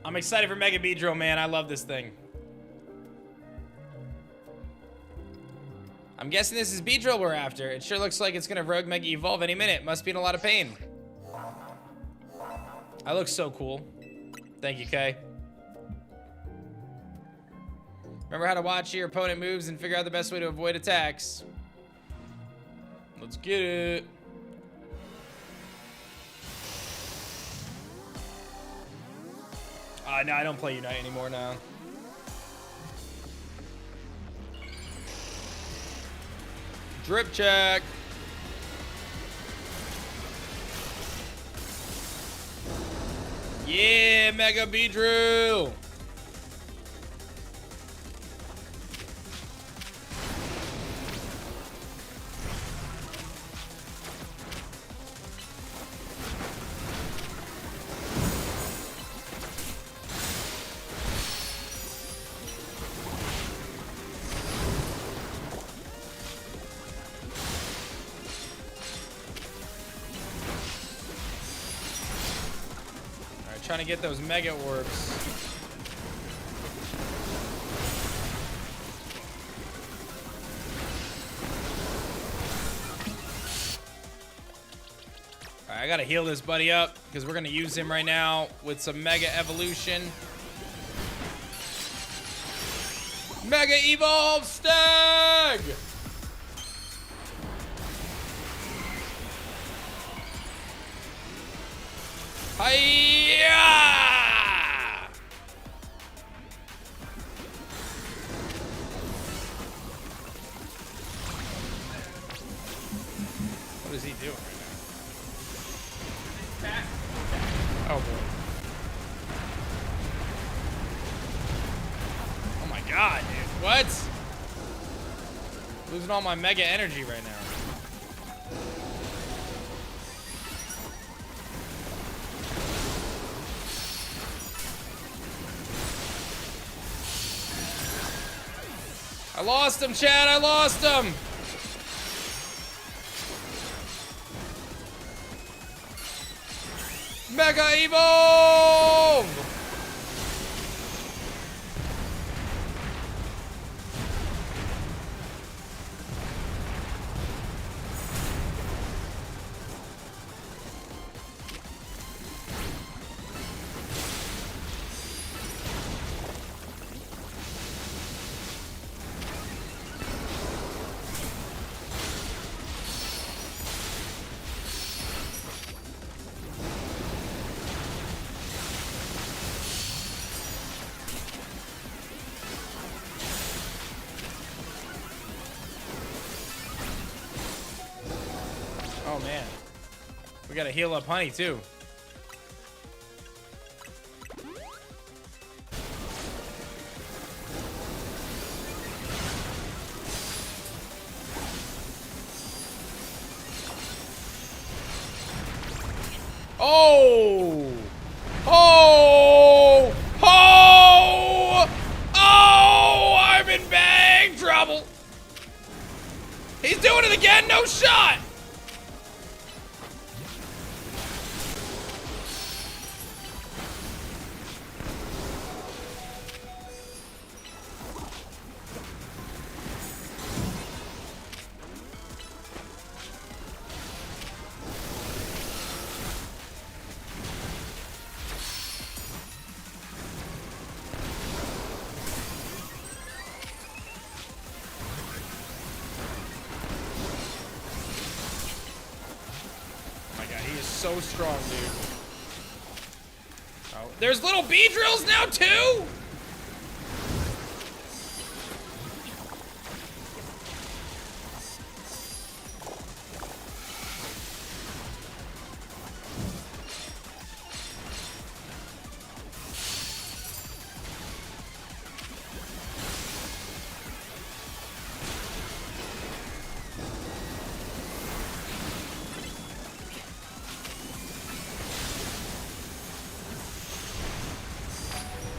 I'm excited for Mega Beedrill, man. I love this thing. I'm guessing this is Beedrill we're after. It sure looks like it's gonna Rogue Mega Evolve any minute. Must be in a lot of pain. That looks so cool. Thank you, Kay. Remember how to watch your opponent moves and figure out the best way to avoid attacks. Let's get it. No, I don't play Unite anymore now. Drip check. Yeah, Mega Beedrill. Trying to get those Mega Orbs. Alright, I gotta heal this buddy up because we're gonna use him right now with some Mega Evolution. Mega Evolve Stag! Hiya! What is he doing right now? Oh boy. Oh my god, dude. What? Losing all my mega energy right now. I lost him, Chad. I lost him. Mega Evolve! Oh man, we gotta heal up Honey too. Oh! Oh! Oh! Oh! I've been bagged! doing it again. No shot. So strong, dude. Oh, there's little bee drills now too?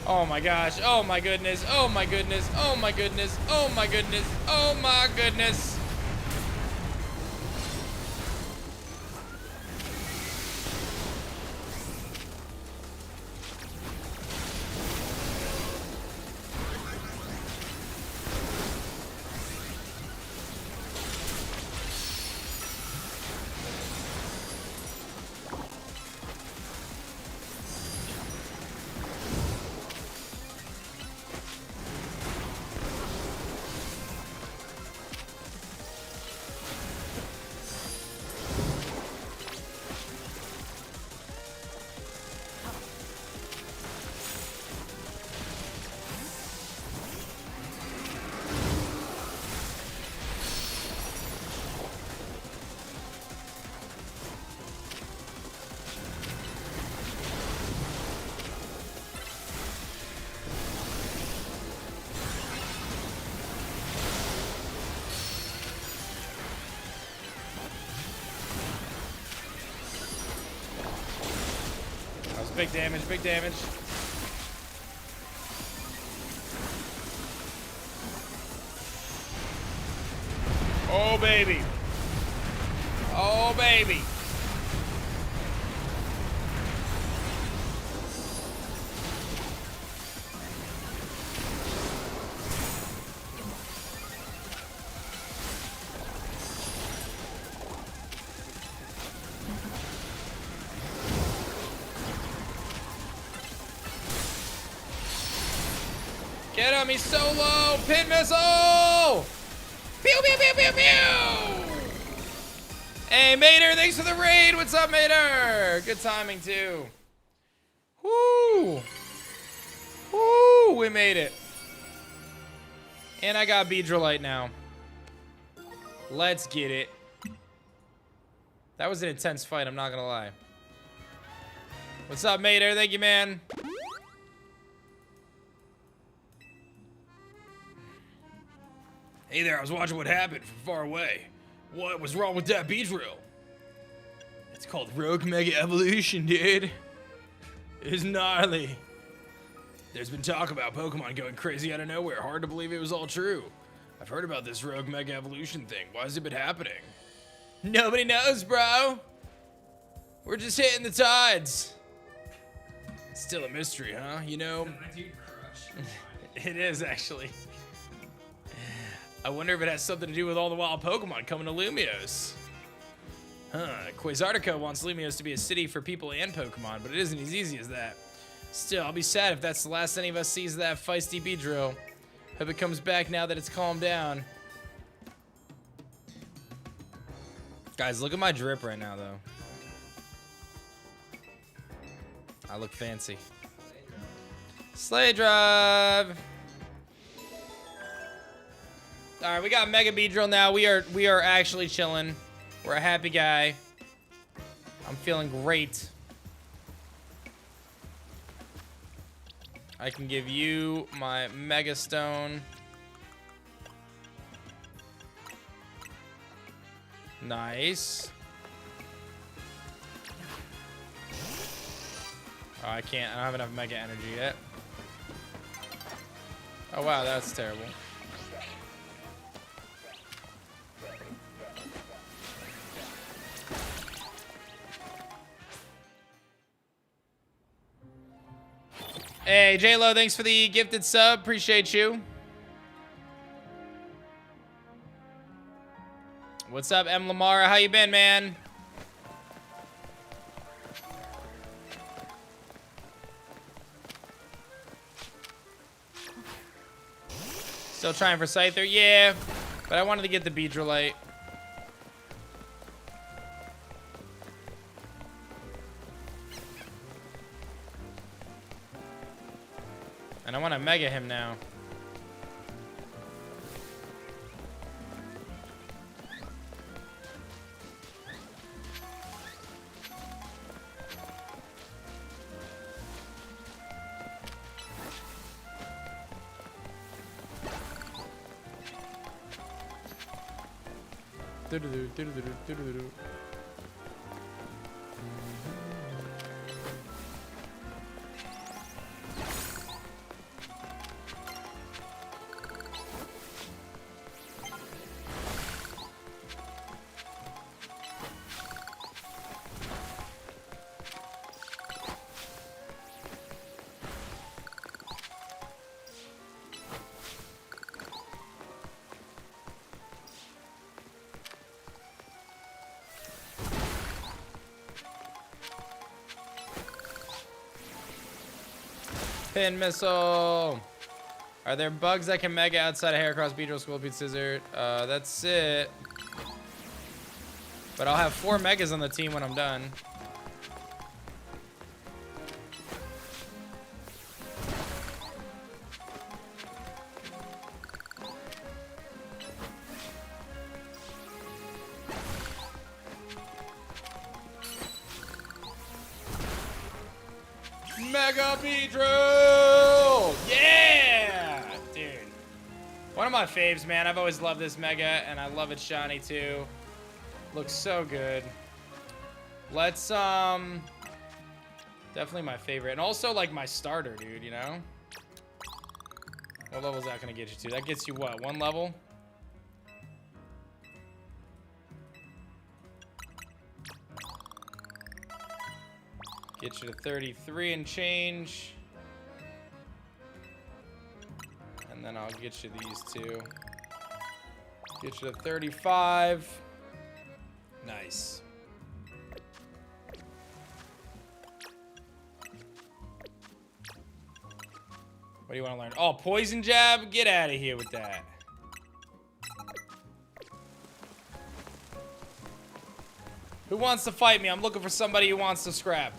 Oh my gosh, oh my goodness, oh my goodness, oh my goodness, oh my goodness, oh my goodness. Big damage, big damage. Oh, baby. Oh, baby. Get him, he's so low. Pin missile! Pew, pew, pew, pew, pew! Hey, Mater, thanks for the raid. What's up, Mater? Good timing, too. Woo! Woo, we made it. And I got Beedrillite now. Let's get it. That was an intense fight, I'm not gonna lie. What's up, Mater? Thank you, man. Hey there, I was watching what happened from far away. What was wrong with that Beedrill? It's called Rogue Mega Evolution, dude. It's gnarly. There's been talk about Pokemon going crazy out of nowhere. Hard to believe it was all true. I've heard about this Rogue Mega Evolution thing. Why has it been happening? Nobody knows, bro. We're just hitting the tides. It's still a mystery, huh? You know? Dude, crush. It is, actually. I wonder if it has something to do with all the wild Pokemon coming to Lumios. Huh, Quasartico wants Lumios to be a city for people and Pokemon, but it isn't as easy as that. Still, I'll be sad if that's the last any of us sees of that feisty Beedrill. Hope it comes back now that it's calmed down. Guys, look at my drip right now, though. I look fancy. Slay Drive! All right, we got Mega Beedrill now. We are actually chilling. We're a happy guy. I'm feeling great. I can give you my Mega Stone. Nice. Oh, I can't. I don't have enough Mega Energy yet. Oh, wow, that's terrible. Hey, J-Lo, thanks for the gifted sub. Appreciate you. What's up, M. Lamara? How you been, man? Still trying for Scyther? Yeah, but I wanted to get the Beedrillite. And I want to Mega him now. Pin missile. Are there bugs I can mega outside of Heracross, Beedrill, Squirrel, Scissor? That's it. But I'll have 4 megas on the team when I'm done. Mega Beedrill! Yeah! Dude. One of my faves, man. I've always loved this Mega, and I love it shiny, too. Looks so good. Let's, definitely my favorite. And also, like, my starter, dude, you know? What level is that gonna get you to? That gets you, what, 1 level? Get you to 33 and change. And then I'll get you these two. Get you to 35. Nice. What do you want to learn? Oh, poison jab? Get out of here with that. Who wants to fight me? I'm looking for somebody who wants to scrap.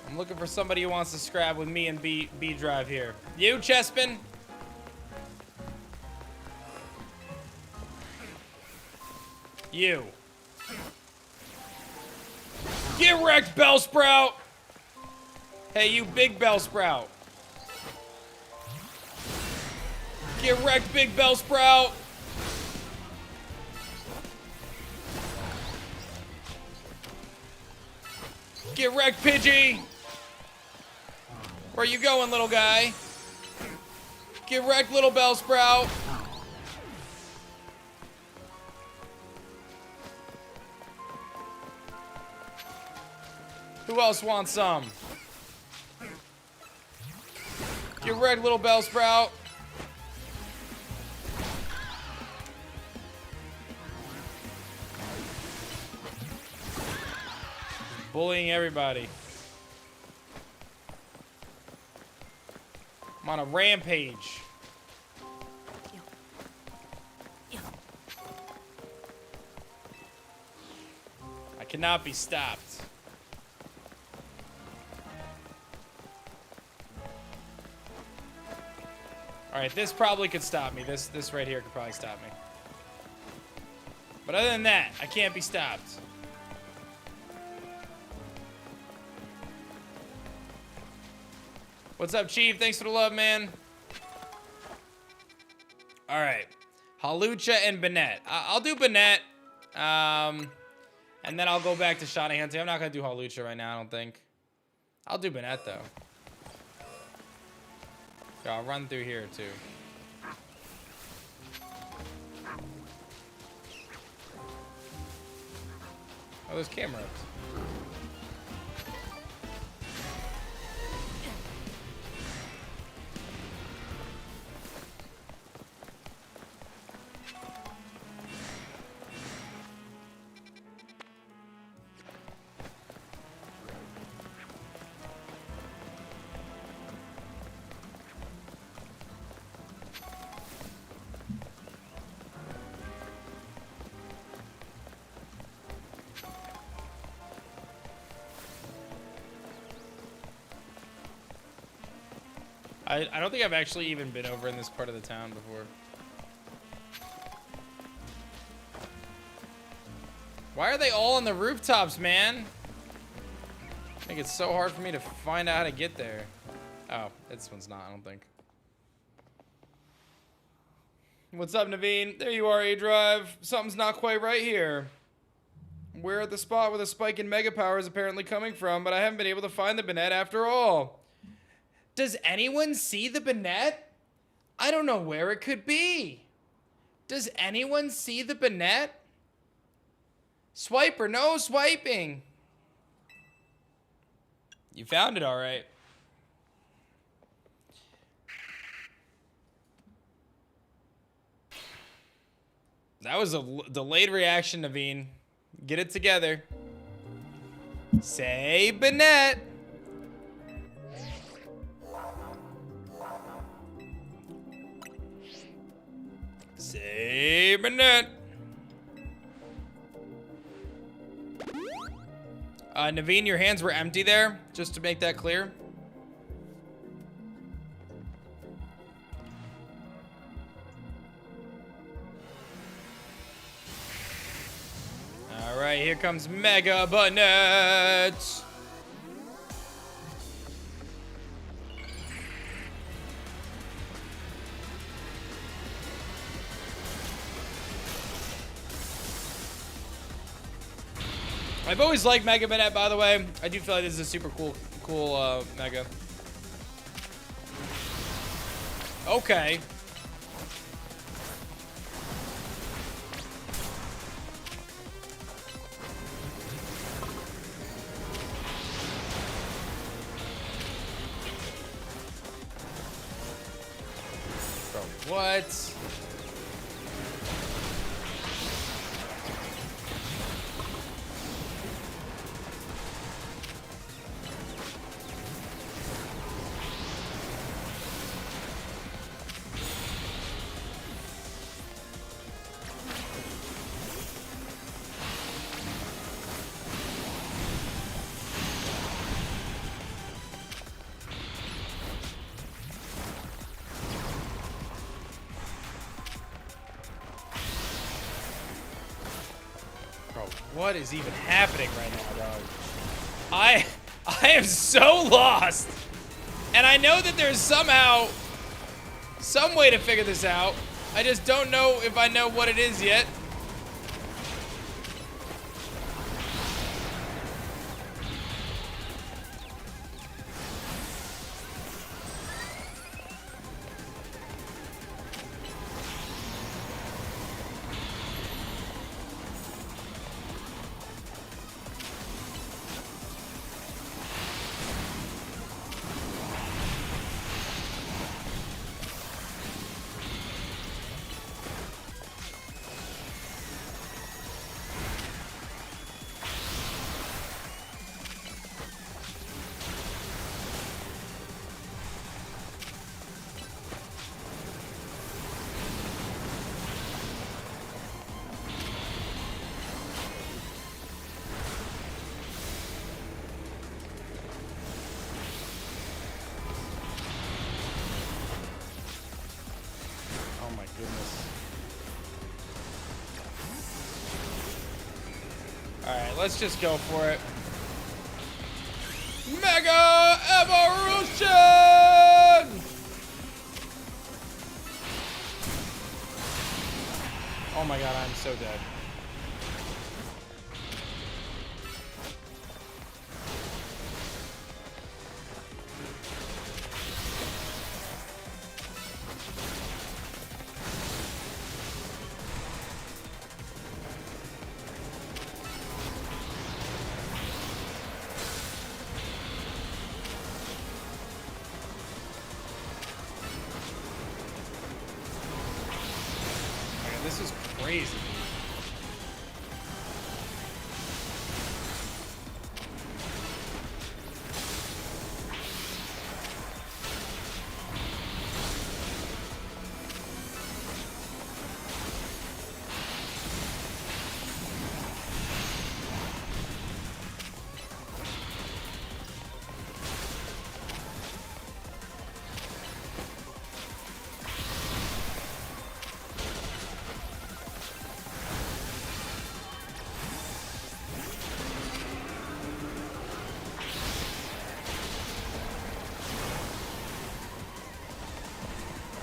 I'm looking for somebody who wants to scrap with me and B-Drive here. You, Chespin? You. Get wrecked, Bellsprout! Hey, you big Bellsprout. Get wrecked, big Bellsprout! Get wrecked, Pidgey! Where you going, little guy? Get wrecked, little Bellsprout! Who else wants some? Get wrecked, little Bellsprout! Bullying everybody. I'm on a rampage. I cannot be stopped. All right, this probably could stop me. This right here could probably stop me. But other than that, I can't be stopped. What's up, Chief? Thanks for the love, man. All right. Halucha and Banette. I'll do Banette. And then I'll go back to Shiny Hunting. I'm not going to do Halucha right now, I don't think. I'll do Banette, though. So I'll run through here, too. Oh, there's camera ups. I don't think I've actually even been over in this part of the town before. Why are they all on the rooftops, man? I think it's so hard for me to find out how to get there. Oh, this one's not, I don't think. What's up, Naveen? There you are, aDrive. Something's not quite right here. We're at the spot where the spike in mega power is apparently coming from, but I haven't been able to find the Banette after all. Does anyone see the Banette? I don't know where it could be. Does anyone see the Banette? Swiper, no swiping. You found it all right. That was a delayed reaction, Naveen. Get it together. Say Banette. Say Banette. Naveen, your hands were empty there, just to make that clear. All right, here comes Mega Banette. I've always liked Mega Banette, by the way. I do feel like this is a super cool Mega. Okay. Bro, what? What is even happening right now, dog? I am so lost. And I know that there's somehow some way to figure this out. I just don't know if I know what it is yet. Alright, let's just go for it. Mega Evolution! Oh my god, I'm so dead. This is crazy.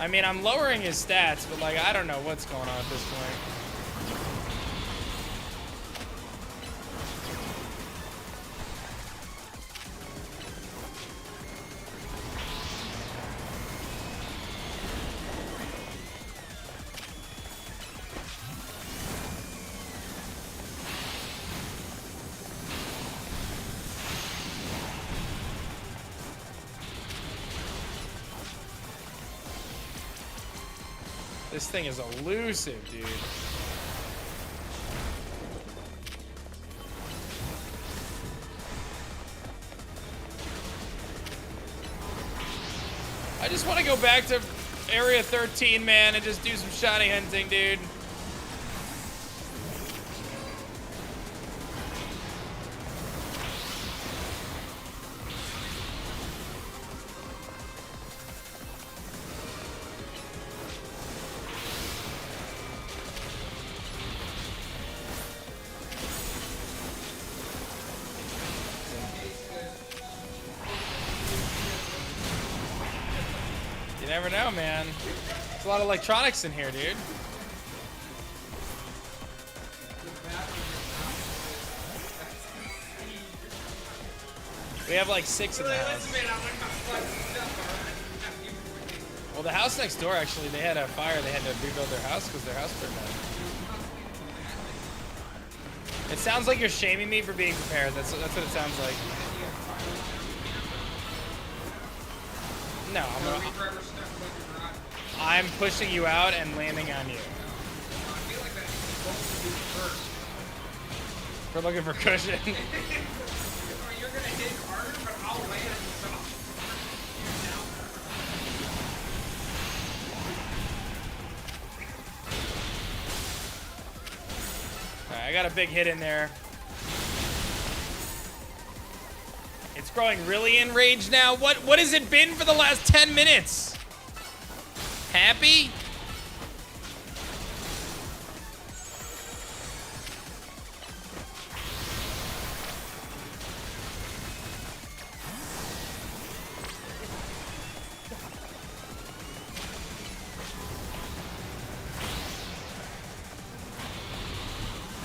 I mean, I'm lowering his stats, but like, I don't know what's going on at this point. This thing is elusive, dude. I just want to go back to Area 13, man, and just do some shiny hunting, dude. You never know, man. There's a lot of electronics in here, dude. We have like 6 in the house. Well, the house next door, actually, they had a fire. They had to rebuild their house because their house burned down. It sounds like you're shaming me for being prepared. That's what it sounds like. No, I'm pushing you out and landing on you. We're looking for cushion. You're gonna hit harder, but I'll land Alright, I got a big hit in there. It's growing really enraged now. What has it been for the last 10 minutes? Happy?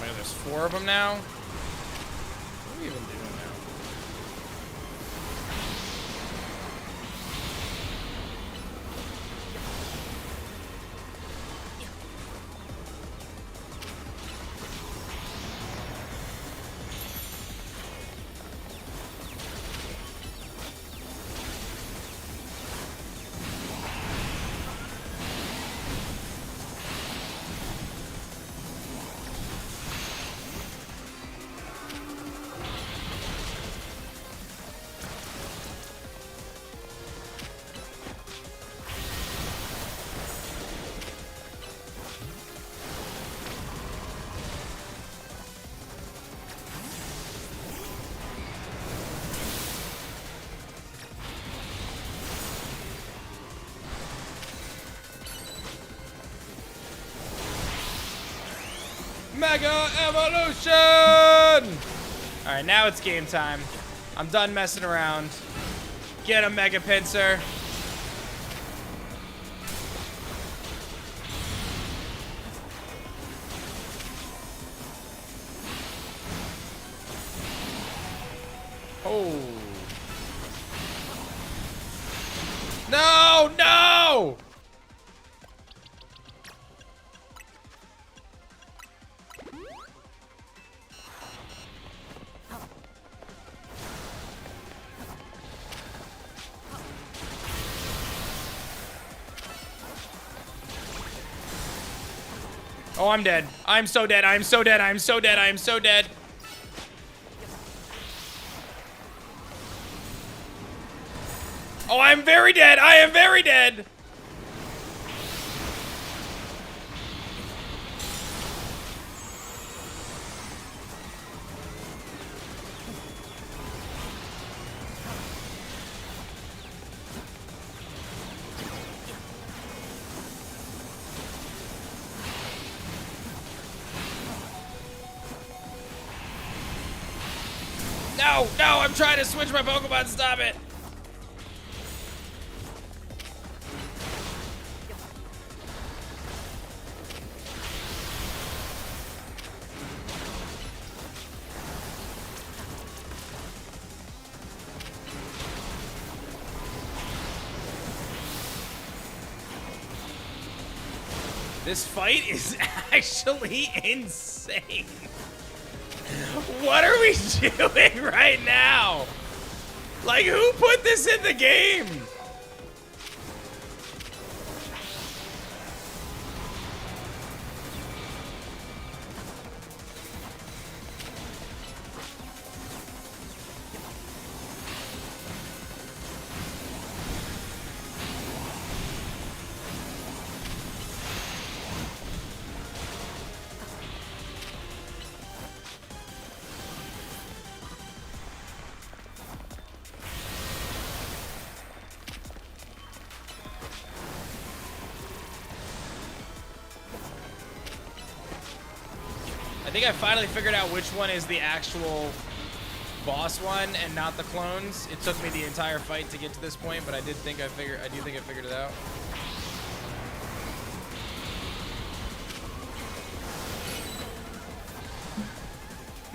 Wait, there's 4 of them now? What are we even doing now? Mega Evolution! Alright, now it's game time. I'm done messing around. Get a Mega Pinsir. Oh. No, no! Oh, I'm dead. I'm so dead. I'm so dead. I'm so dead. I'm so dead. Oh, I'm very dead. I am very dead. No, no, I'm trying to switch my Pokemon. Stop it. This fight is actually insane. What are we doing right now? Like, who put this in the game? I think I finally figured out which one is the actual boss one and not the clones. It took me the entire fight to get to this point, but I do think I figured it out.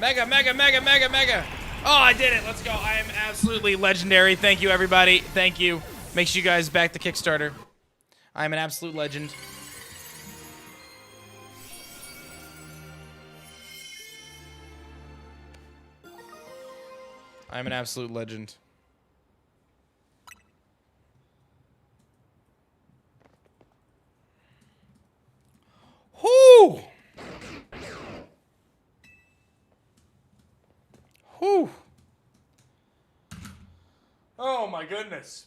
Mega, mega, mega, mega, mega. Oh, I did it. Let's go. I am absolutely legendary. Thank you, everybody. Thank you. Make sure you guys back the Kickstarter. I am an absolute legend. I'm an absolute legend. Whoo! Whoo! Oh my goodness.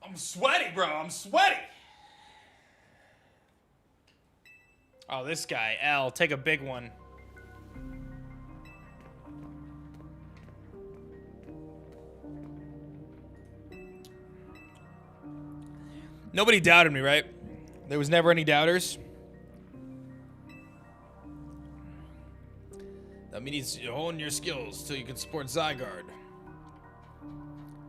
I'm sweaty, bro. I'm sweaty. Oh, this guy, L. Take a big one. Nobody doubted me, right? There was never any doubters. That means you hone your skills till you can support Zygarde.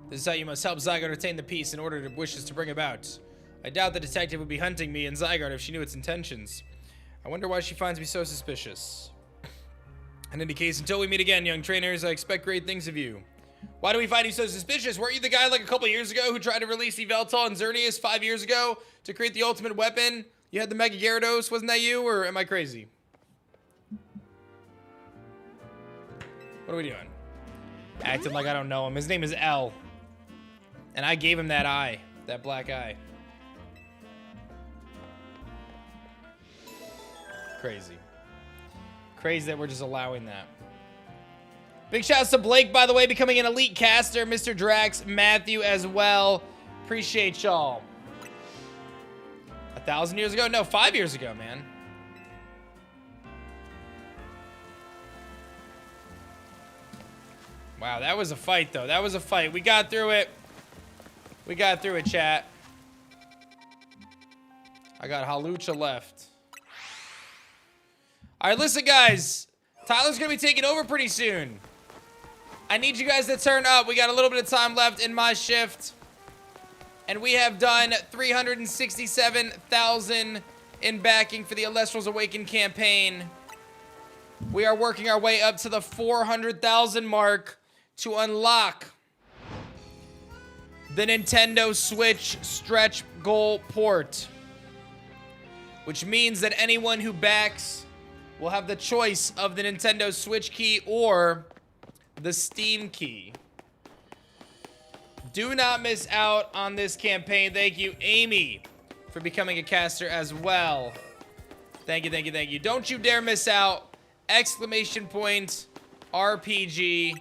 This is how you must help Zygarde attain the peace in order to wishes to bring about. I doubt the detective would be hunting me and Zygarde if she knew its intentions. I wonder why she finds me so suspicious. In any case, until we meet again, young trainers, I expect great things of you. Why do we find you so suspicious? Weren't you the guy like a couple years ago who tried to release Yveltal and Xerneas 5 years ago to create the ultimate weapon? You had the Mega Gyarados, wasn't that you, or am I crazy? What are we doing? Acting like I don't know him. His name is L. And I gave him that eye, that black eye. Crazy. Crazy that we're just allowing that. Big shouts to Blake, by the way, becoming an elite caster. Mr. Drax, Matthew as well. Appreciate y'all. 1,000 years ago? No, 5 years ago, man. Wow, that was a fight, though. That was a fight. We got through it. We got through it, chat. I got Halucha left. All right, listen, guys. Tyler's going to be taking over pretty soon. I need you guys to turn up. We got a little bit of time left in my shift. And we have done 367,000 in backing for the Elestrals Awaken campaign. We are working our way up to the 400,000 mark to unlock the Nintendo Switch stretch goal port. Which means that anyone who backs will have the choice of the Nintendo Switch key or the Steam key. Do not miss out on this campaign. Thank you, Amy, for becoming a caster as well. Thank you, thank you, thank you. Don't you dare miss out. Exclamation point RPG.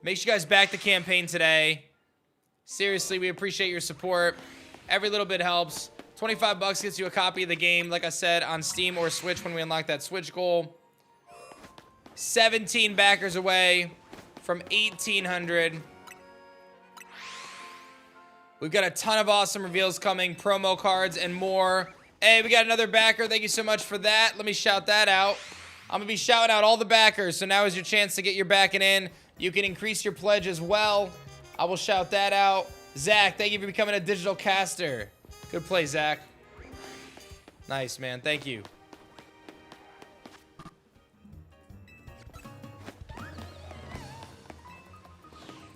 Make sure you guys back the campaign today. Seriously, we appreciate your support. Every little bit helps. 25 bucks gets you a copy of the game, like I said, on Steam or Switch when we unlock that Switch goal. 17 backers away from 1,800. We've got a ton of awesome reveals coming, promo cards, and more. Hey, we got another backer. Thank you so much for that. Let me shout that out. I'm going to be shouting out all the backers, so now is your chance to get your backing in. You can increase your pledge as well. I will shout that out. Zach, thank you for becoming a digital caster. Good play, Zach. Nice, man. Thank you.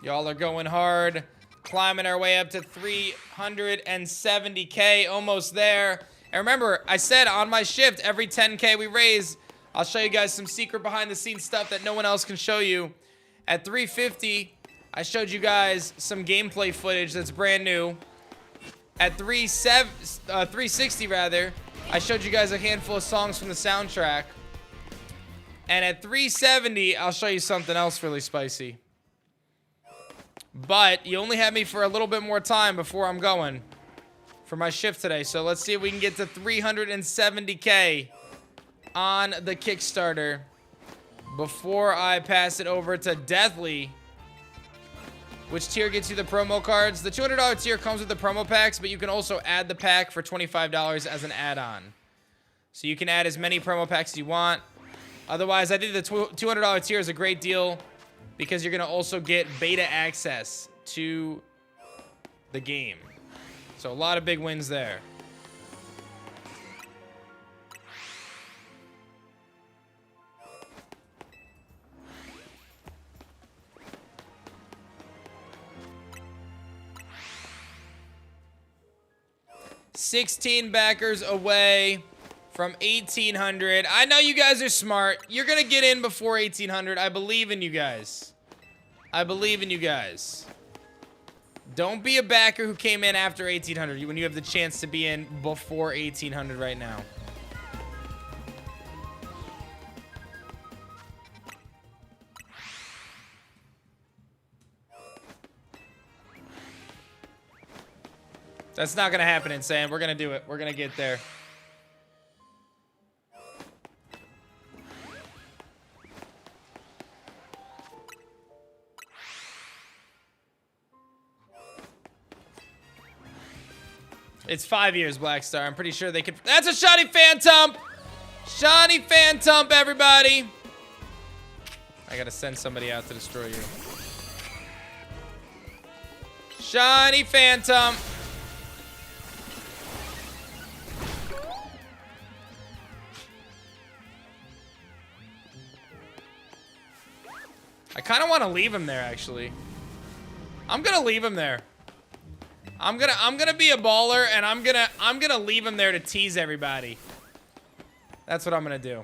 Y'all are going hard. Climbing our way up to 370K. Almost there. And remember, I said on my shift, every 10K we raise, I'll show you guys some secret behind the scenes stuff that no one else can show you. At 350, I showed you guys some gameplay footage that's brand new. At 360 rather, I showed you guys a handful of songs from the soundtrack. And at 370, I'll show you something else really spicy. But you only have me for a little bit more time before I'm going for my shift today. So let's see if we can get to 370K on the Kickstarter before I pass it over to Deathly. Which tier gets you the promo cards? The $200 tier comes with the promo packs, but you can also add the pack for $25 as an add-on. So you can add as many promo packs as you want. Otherwise, I think the $200 tier is a great deal because you're going to also get beta access to the game. So a lot of big wins there. $16 backers away from 1,800. I know you guys are smart. You're going to get in before 1,800. I believe in you guys. I believe in you guys. Don't be a backer who came in after 1,800 when you have the chance to be in before 1,800 right now. That's not going to happen, Insane. We're going to do it. We're going to get there. It's 5 years, Black Star. I'm pretty sure they could. That's a Shiny Phantom! Shiny Phantom, everybody! I gotta send somebody out to destroy you. Shiny Phantom! I kind of want to leave him there, actually. I'm gonna leave him there. I'm gonna be a baller, and I'm gonna leave him there to tease everybody. That's what I'm gonna do.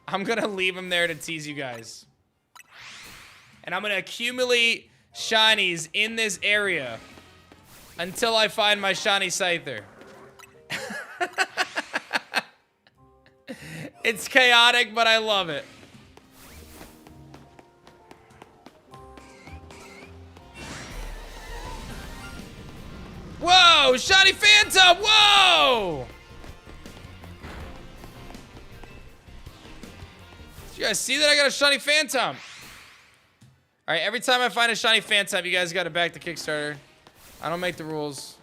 I'm gonna leave him there to tease you guys. And I'm gonna accumulate shinies in this area until I find my shiny Scyther. It's chaotic, but I love it. Whoa! Shiny Phantom! Whoa! Did you guys see that? I got a Shiny Phantom. Alright, every time I find a Shiny Phantom, you guys gotta back the Kickstarter. I don't make the rules.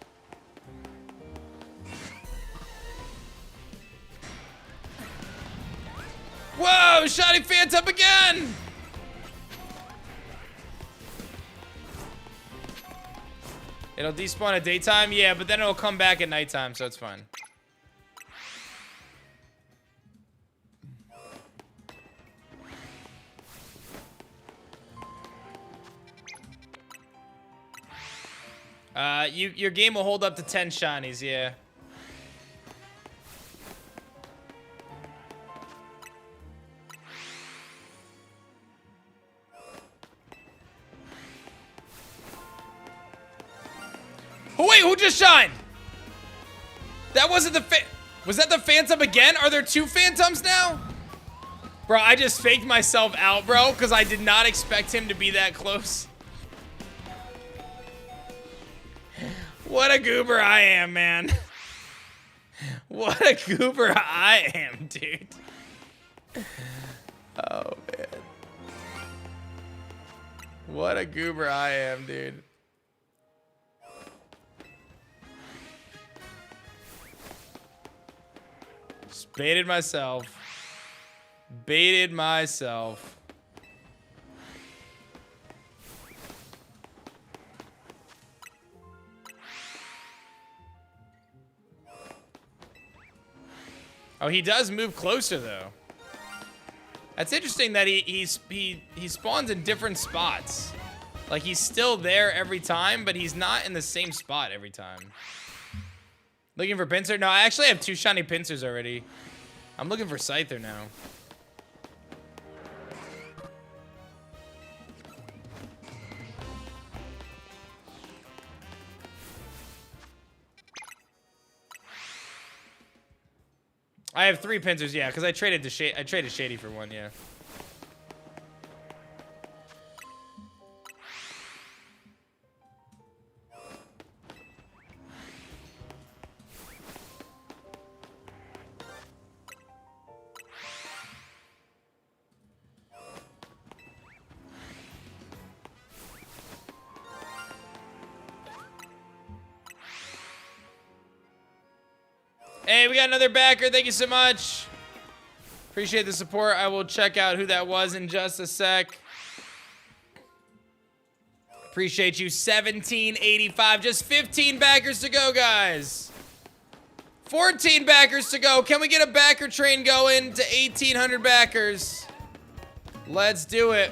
Whoa! Shiny Phantom again! It'll despawn at daytime? Yeah, but then it'll come back at nighttime, so it's fine. Your game will hold up to 10 shinies, yeah. Oh, wait, who just shined? That wasn't the was that the Phantom again? Are there 2 Phantoms now? Bro, I just faked myself out, bro, because I did not expect him to be that close. What a goober I am, man. What a goober I am, dude. Oh, man. What a goober I am, dude. Just baited myself. Baited myself. Oh, he does move closer though. That's interesting that he spawns in different spots. Like he's still there every time, but he's not in the same spot every time. Looking for Pinsir? No, I actually have 2 shiny Pinsirs already. I'm looking for Scyther now. I have 3 Pinsirs, yeah, because I traded Shady for 1, yeah. Hey, we got another backer. Thank you so much. Appreciate the support. I will check out who that was in just a sec. Appreciate you. 1785. Just 15 backers to go, guys. 14 backers to go. Can we get a backer train going to 1,800 backers? Let's do it.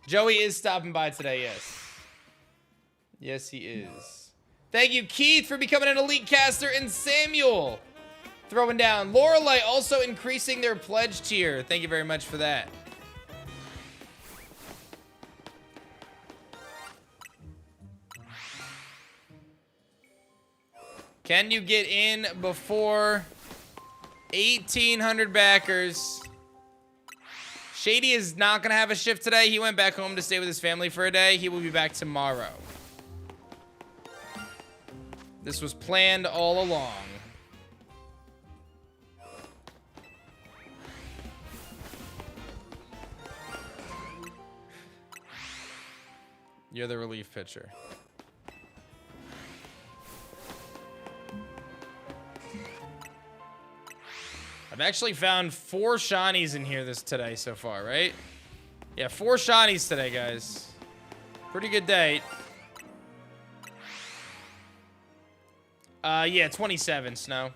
Joey is stopping by today, yes. Yes, he is. Thank you, Keith, for becoming an elite caster, and Samuel throwing down. Lorelei also increasing their pledge tier. Thank you very much for that. Can you get in before 1,800 backers? Shady is not going to have a shift today. He went back home to stay with his family for a day. He will be back tomorrow. This was planned all along. You're the relief pitcher. I've actually found 4 shinies in here today so far, right? Yeah, 4 shinies today, guys. Pretty good day. Yeah, 27, Snow.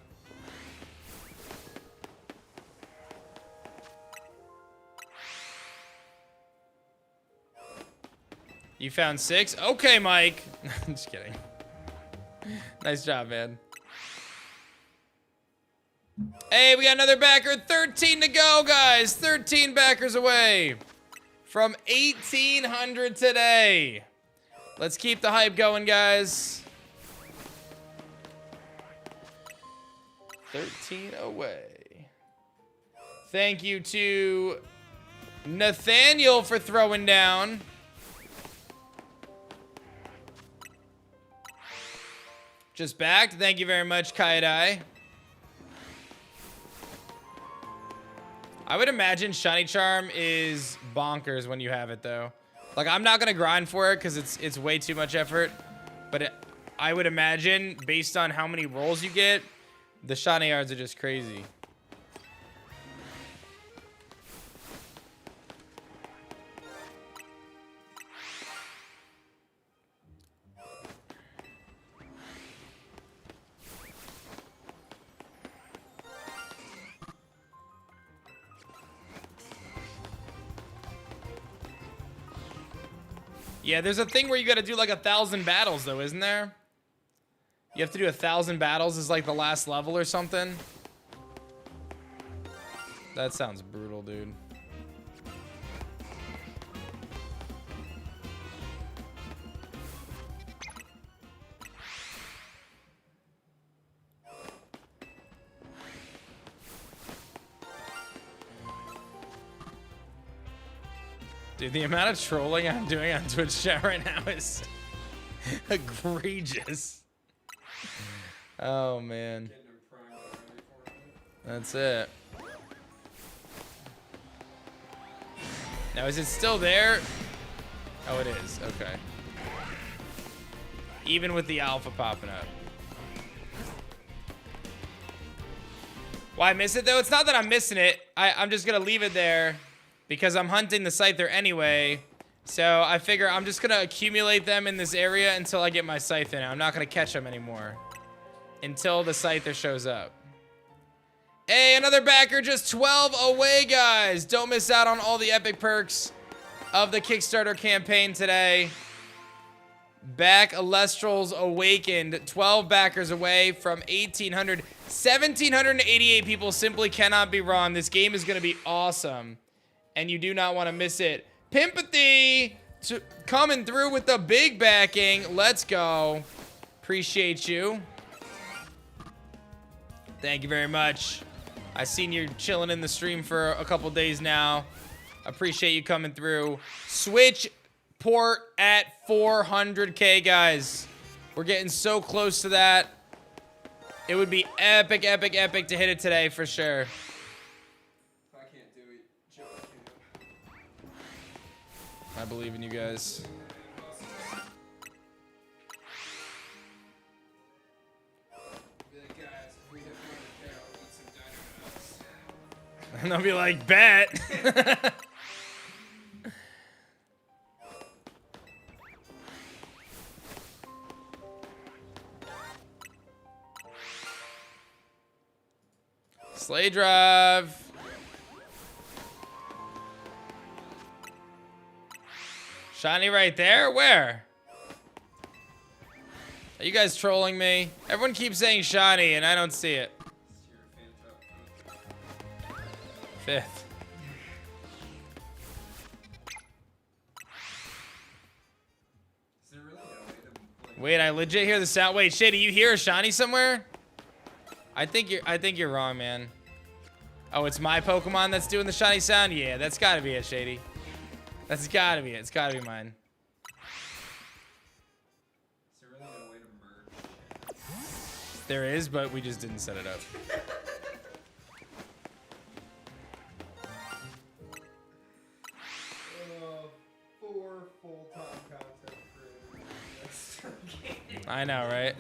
You found 6? Okay, Mike. I'm just kidding. Nice job, man. Hey, we got another backer. 13 to go, guys. 13 backers away from 1,800 today. Let's keep the hype going, guys. 13 away. Thank you to Nathaniel for throwing down. Just backed. Thank you very much, Kaycreigh. I would imagine Shiny Charm is bonkers when you have it, though. Like, I'm not going to grind for it because it's way too much effort. But I would imagine, based on how many rolls you get, the shiny yards are just crazy. Yeah, there's a thing where you gotta do like 1,000 battles though, isn't there? You have to do 1,000 battles as like the last level or something. That sounds brutal, dude. Dude, the amount of trolling I'm doing on Twitch chat right now is egregious. Oh, man. That's it. Now, is it still there? Oh, it is. Okay. Even with the alpha popping up. Why miss it, though? It's not that I'm missing it. I'm just going to leave it there because I'm hunting the Scyther anyway. So I figure I'm just going to accumulate them in this area until I get my Scyther in. I'm not going to catch them anymore until the Scyther shows up. Hey, another backer, just 12 away, guys. Don't miss out on all the epic perks of the Kickstarter campaign today. Back Elestrals awakened. 12 backers away from 1,800. 1,788 people simply cannot be wrong. This game is going to be awesome. And you do not want to miss it. Pimpathy coming through with the big backing. Let's go. Appreciate you. Thank you very much. I seen you chilling in the stream for a couple days now. Appreciate you coming through. Switch port at 400K, guys. We're getting so close to that. It would be epic, epic, epic to hit it today for sure. If I can't do it, Joe can. I believe in you guys. Be like, guys, if we hit 400K, I'll eat some dino nuts. And they'll be like, bet. Sleigh drive. Shiny right there? Where? Are you guys trolling me? Everyone keeps saying shiny and I don't see it. Fifth. Is there really a way to play? Wait, I legit hear the sound. Wait, Shady, you hear a shiny somewhere? I think you're wrong, man. Oh, it's my Pokemon that's doing the shiny sound? Yeah, that's gotta be it, Shady. That's gotta be it. It's gotta be mine. Is there really no way to merge? There is, but we just didn't set it up. Four full-time content creators. I know, right?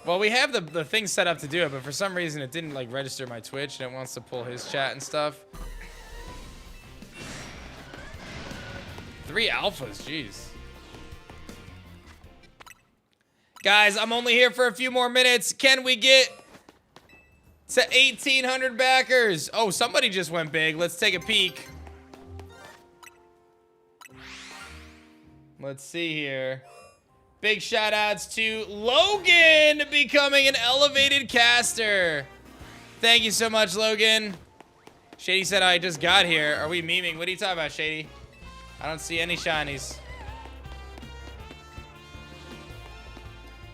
Well, we have the thing set up to do it, but for some reason it didn't like register my Twitch and it wants to pull his chat and stuff. 3 alphas, jeez. Guys, I'm only here for a few more minutes. Can we get to 1,800 backers? Oh, somebody just went big. Let's take a peek. Let's see here. Big shout outs to Logan becoming an elevated caster. Thank you so much, Logan. Shady said I just got here. Are we memeing? What are you talking about, Shady? I don't see any shinies.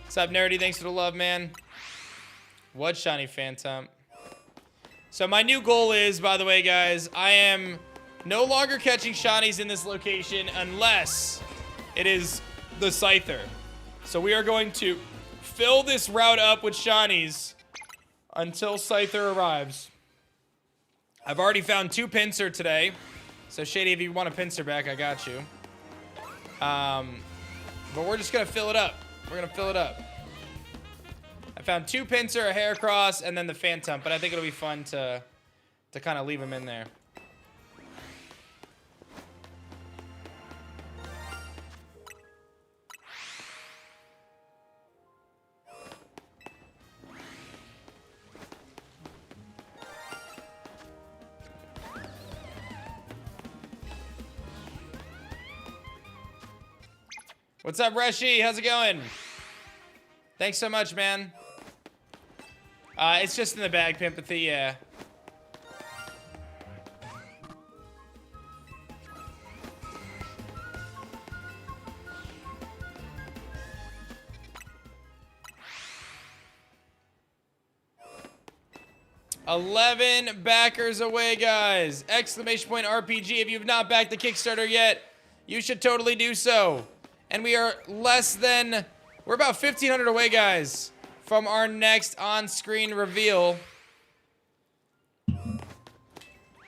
What's up, Nerdy? Thanks for the love, man. What shiny Phantom? So my new goal is, by the way, guys, I am no longer catching shinies in this location unless it is the Scyther. So we are going to fill this route up with shinies until Scyther arrives. I've already found 2 Pinsir today. So Shady, if you want a Pinsir back, I got you. But we're just gonna fill it up. We're gonna fill it up. I found 2 Pinsir, a Heracross, and then the Phantom. But I think it'll be fun to kind of leave them in there. What's up, Reshi? How's it going? Thanks so much, man. It's just in the bag, Pimpathy, yeah. $11 backers away, guys. Exclamation point RPG. If you have not backed the Kickstarter yet, you should totally do so. And we are we're about 1,500 away, guys, from our next on-screen reveal.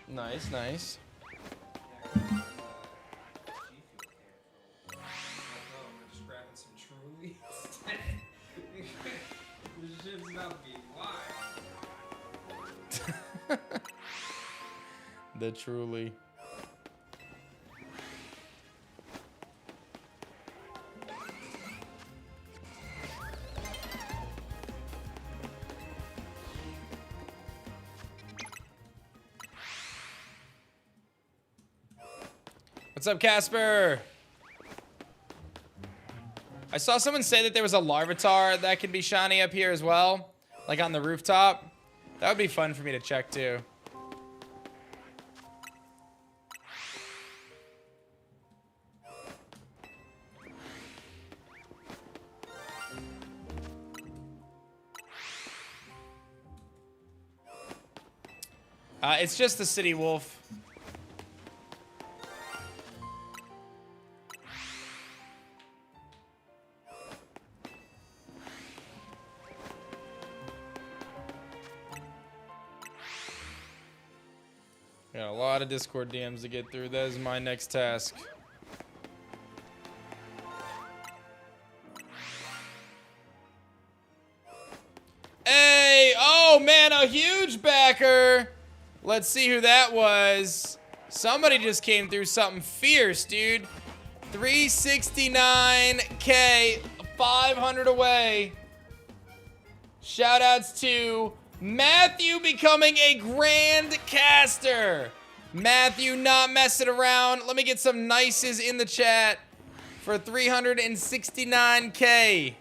Nice, nice. I'm just grabbing some Truly instead. This shit's not being live. The Truly. What's up, Casper? I saw someone say that there was a Larvitar that can be shiny up here as well, like on the rooftop. That would be fun for me to check too. It's just the City Wolf. Got a lot of Discord DMs to get through. That is my next task. Hey! Oh, man, a huge backer! Let's see who that was. Somebody just came through something fierce, dude. 369K, 500 away. Shoutouts to Matthew becoming a grand caster. Matthew not messing around. Let me get some nices in the chat for 369K.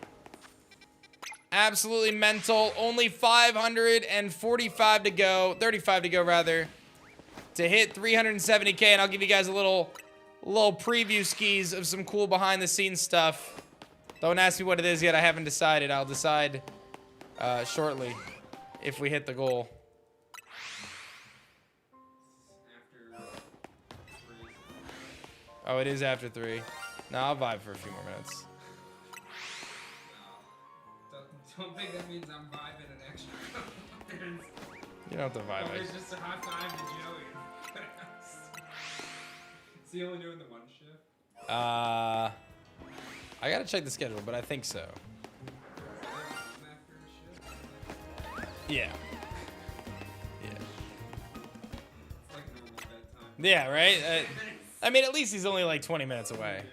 Absolutely mental. Only 545 to go. 35 to go, rather. To hit 370K. And I'll give you guys a little preview skis of some cool behind-the-scenes stuff. Don't ask me what it is yet. I haven't decided. I'll decide shortly if we hit the goal. Oh, it is after 3. No, I'll vibe for a few more minutes. Don't think that means I'm vibing an extra. You don't have to vibe. It's just a high five to Joey. Is he only doing the one shift? I gotta check the schedule, but I think so. Yeah. Yeah. It's like normal bedtime. Yeah, right? I mean, at least he's only like 20 minutes away.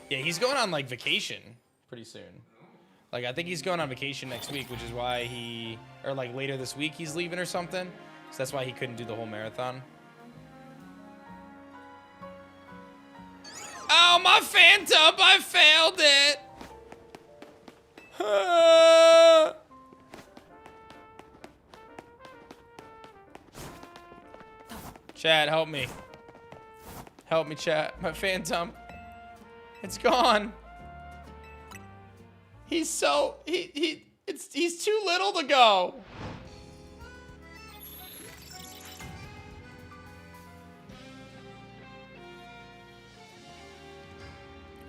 Yeah, he's going on like vacation pretty soon. Like, I think he's going on vacation next week, which is why or like later this week he's leaving or something. So that's why he couldn't do the whole marathon. Oh, my Phantom, I failed it. Chat, help me. Help me, chat. My Phantom. It's gone. He's so he's too little to go.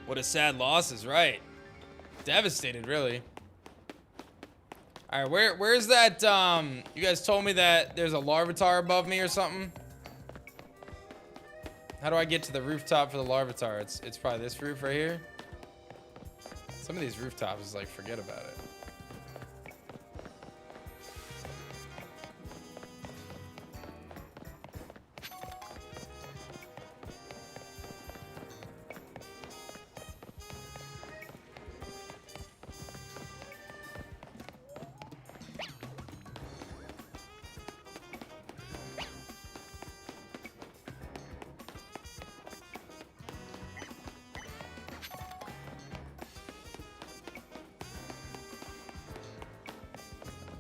What a sad loss is right. Devastated, really. All right, where's that? You guys told me that there's a Larvitar above me or something. How do I get to the rooftop for the Larvitar? It's probably this roof right here. Some of these rooftops is like, forget about it.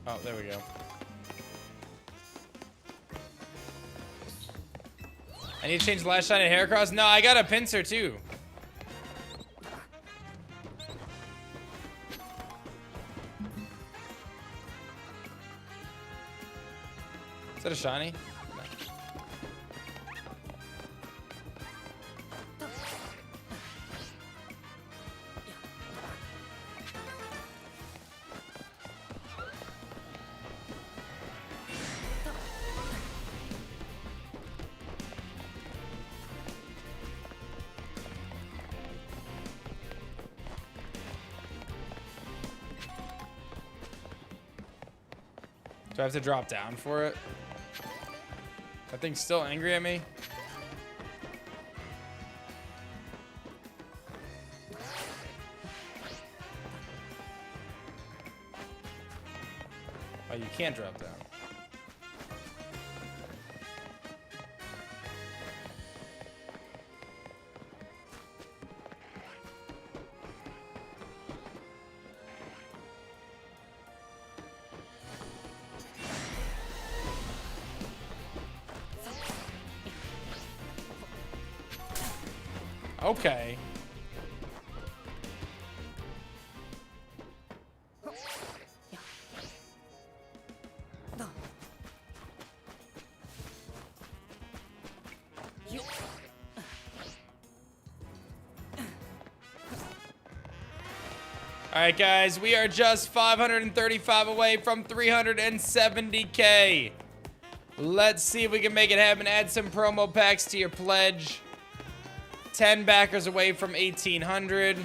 Oh, there we go. I need to change the last shine at Heracross? No, I got a Pinsir too. Is that a shiny? Do I have to drop down for it? That thing's still angry at me. Oh, you can't drop down. Okay. All right, guys, we are just 535 away from 370K. Let's see if we can make it happen. Add some promo packs to your pledge. 10 backers away from 1,800.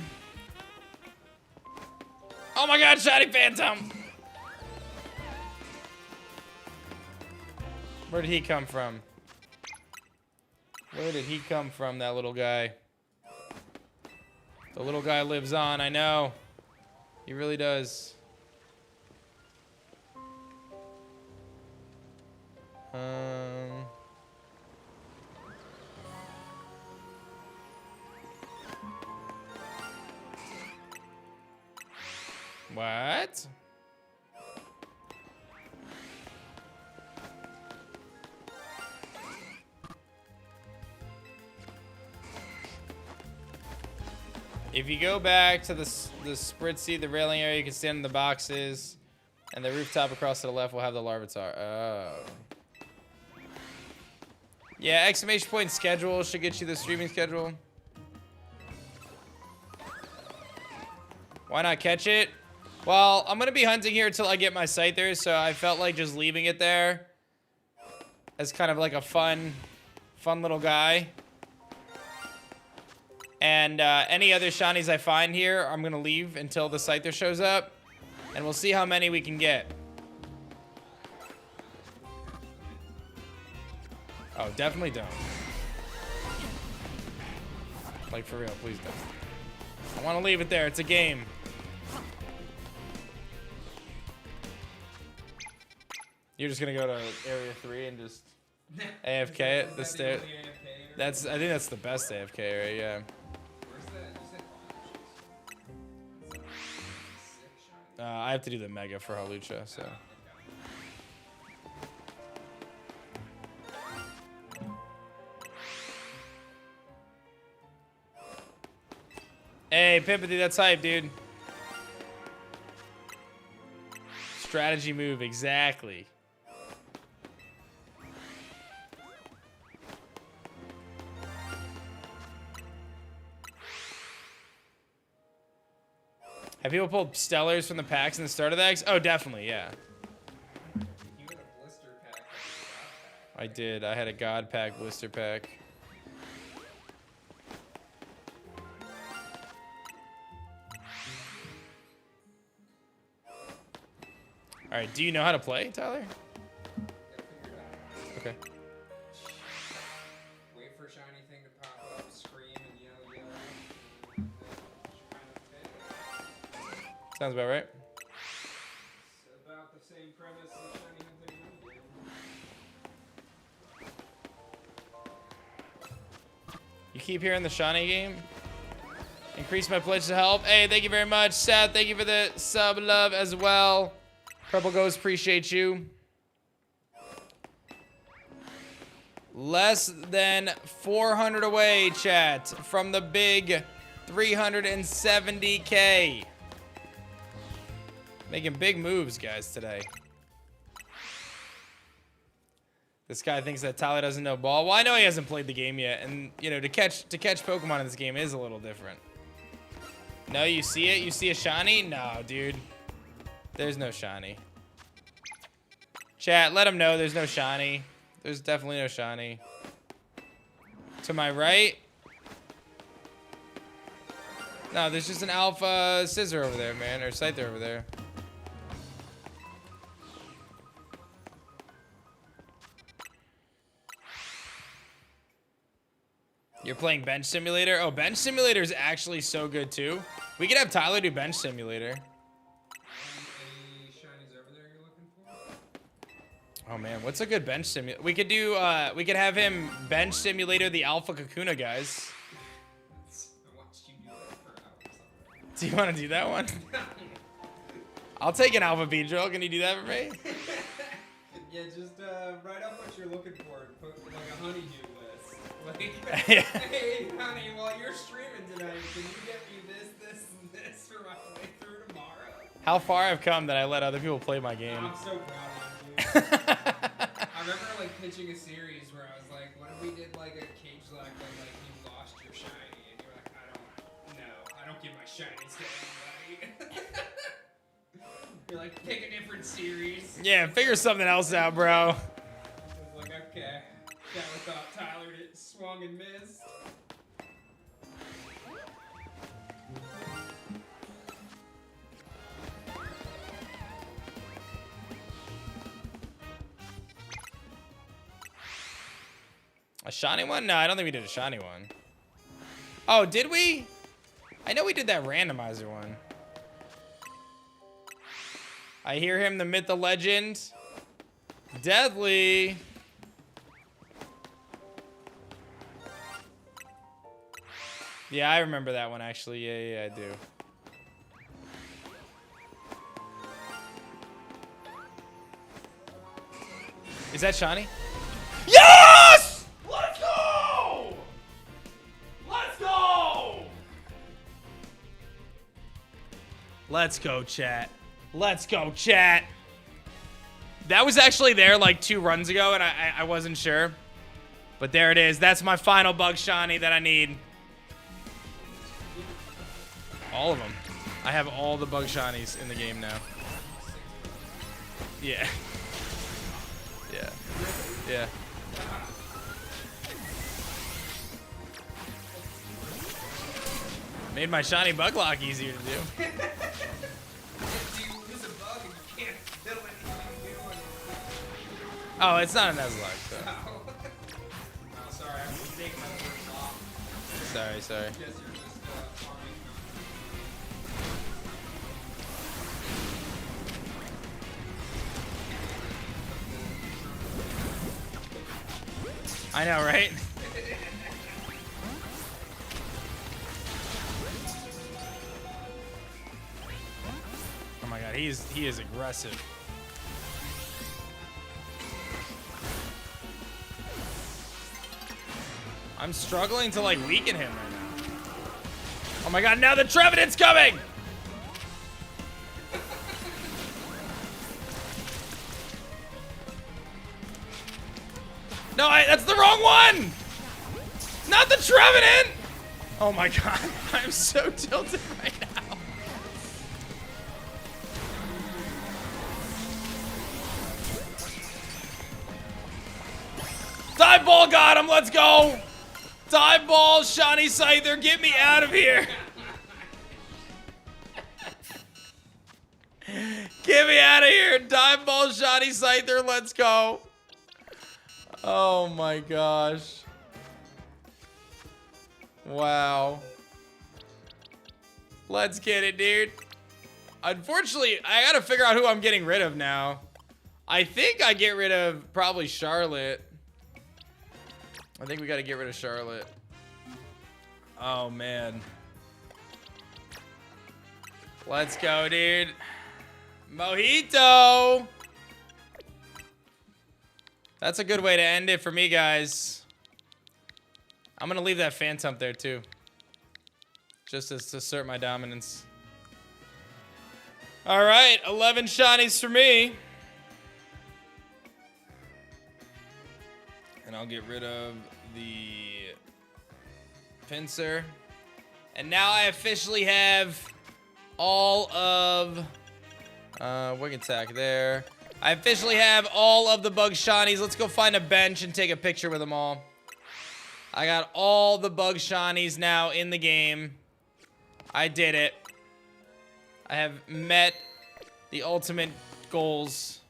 Oh my God, Shady Phantom. Where did he come from? Where did he come from, that little guy? The little guy lives on, I know. He really does. What? If you go back to the spritzy, the railing area, you can stand in the boxes, and the rooftop across to the left will have the Larvitar. Oh. Yeah, exclamation point schedule should get you the streaming schedule. Why not catch it? Well, I'm going to be hunting here until I get my Scyther, so I felt like just leaving it there as kind of like a fun little guy. And any other shinies I find here, I'm going to leave until the Scyther shows up. And we'll see how many we can get. Oh, definitely don't. Like, for real, please don't. I want to leave it there. It's a game. You're just going to go to Area 3 and just AFK it? The stair. I think that's the best AFK area, yeah. I have to do the Mega for Halucha, so. Hey, Pimpathy, that's hype, dude. Strategy move, exactly. Have people pulled Stellars from the packs in the starter decks? Oh, definitely, yeah. You had a blister pack. I did. I had a God pack, blister pack. All right, do you know how to play, Tyler? Okay. Wait for a shiny thing to pop up, scream and yell. Sounds about right. It's about the same premise as shiny hunting. You keep hearing the shiny game? Increase my pledge to help. Hey, thank you very much. Seth, thank you for the sub love as well. Purple Ghost, appreciate you. Less than 400 away, chat, from the big 370K. Making big moves, guys, today. This guy thinks that Tyler doesn't know ball. Well, I know he hasn't played the game yet, and you know, to catch Pokemon in this game is a little different. No, you see it? You see a shiny? No, dude. There's no shiny. Chat, let him know there's no shiny. There's definitely no shiny. To my right? No, there's just an alpha scissor over there, man, or Scyther over there. You're playing Bench Simulator? Oh, Bench Simulator is actually so good, too. We could have Tyler do Bench Simulator. Any shinies over there you're looking for? Oh, man. What's a good Bench Simulator? We could do, we could have him Bench Simulator the Alpha Kakuna, guys. I watched you do that for hours already. Do you want to do that one? I'll take an Alpha Beedrill. Can you do that for me? Yeah, just write up what you're looking for and put like a honeydew list. Like, hey, honey, while you're streaming tonight, can you get me this, and this for my playthrough tomorrow? How far I've come that I let other people play my game. I'm so proud of you, dude. I remember like pitching a series where I was like, what if we did like a cage lock when like you lost your shiny, and you're like, I don't give my shinies to anybody. You're like, pick a different series. Yeah, figure something else out, bro. I was like, okay. Never thought Tyler swung and missed. A shiny one? No, I don't think we did a shiny one. Oh, did we? I know we did that randomizer one. I hear him, the myth, the legend. Deadly. Yeah, I remember that one actually. Yeah, I do. Is that shiny? Yes! Let's go! Let's go! Let's go, chat. Let's go, chat. That was actually there like 2 runs ago, and I wasn't sure. But there it is. That's my final bug shiny that I need. All of them. I have all the bug shinies in the game now. Yeah. Yeah. Yeah. Made my shiny bug lock easier to do. If you lose a bug and you can't fill anything new. Oh, it's not a Nuzlocke, so. Oh, sorry, I'm just taking my words off. Sorry. Guess you're just farming. I know, right? Oh my god, he is aggressive. I'm struggling to like weaken him right now. Oh my god, now the Trevenant's coming! No, that's the wrong one! Not the Trevenant! Oh my god, I'm so tilted right now. Dive ball got him, let's go! Dive ball, shiny Scyther, get me out of here! Get me out of here! Dive ball, shiny Scyther, let's go! Oh my gosh. Wow. Let's get it, dude. Unfortunately, I gotta figure out who I'm getting rid of now. I think I get rid of probably Charlotte. I think we gotta get rid of Charlotte. Oh man. Let's go, dude. Mojito! That's a good way to end it for me, guys. I'm gonna leave that Phantump there too. Just to assert my dominance. Alright, 11 shinies for me. And I'll get rid of the Pinsir. And now I officially have all of Wing Attack there. I officially have all of the bug shinies. Let's go find a bench and take a picture with them all. I got all the bug shinies now in the game. I did it. I have met the ultimate goals.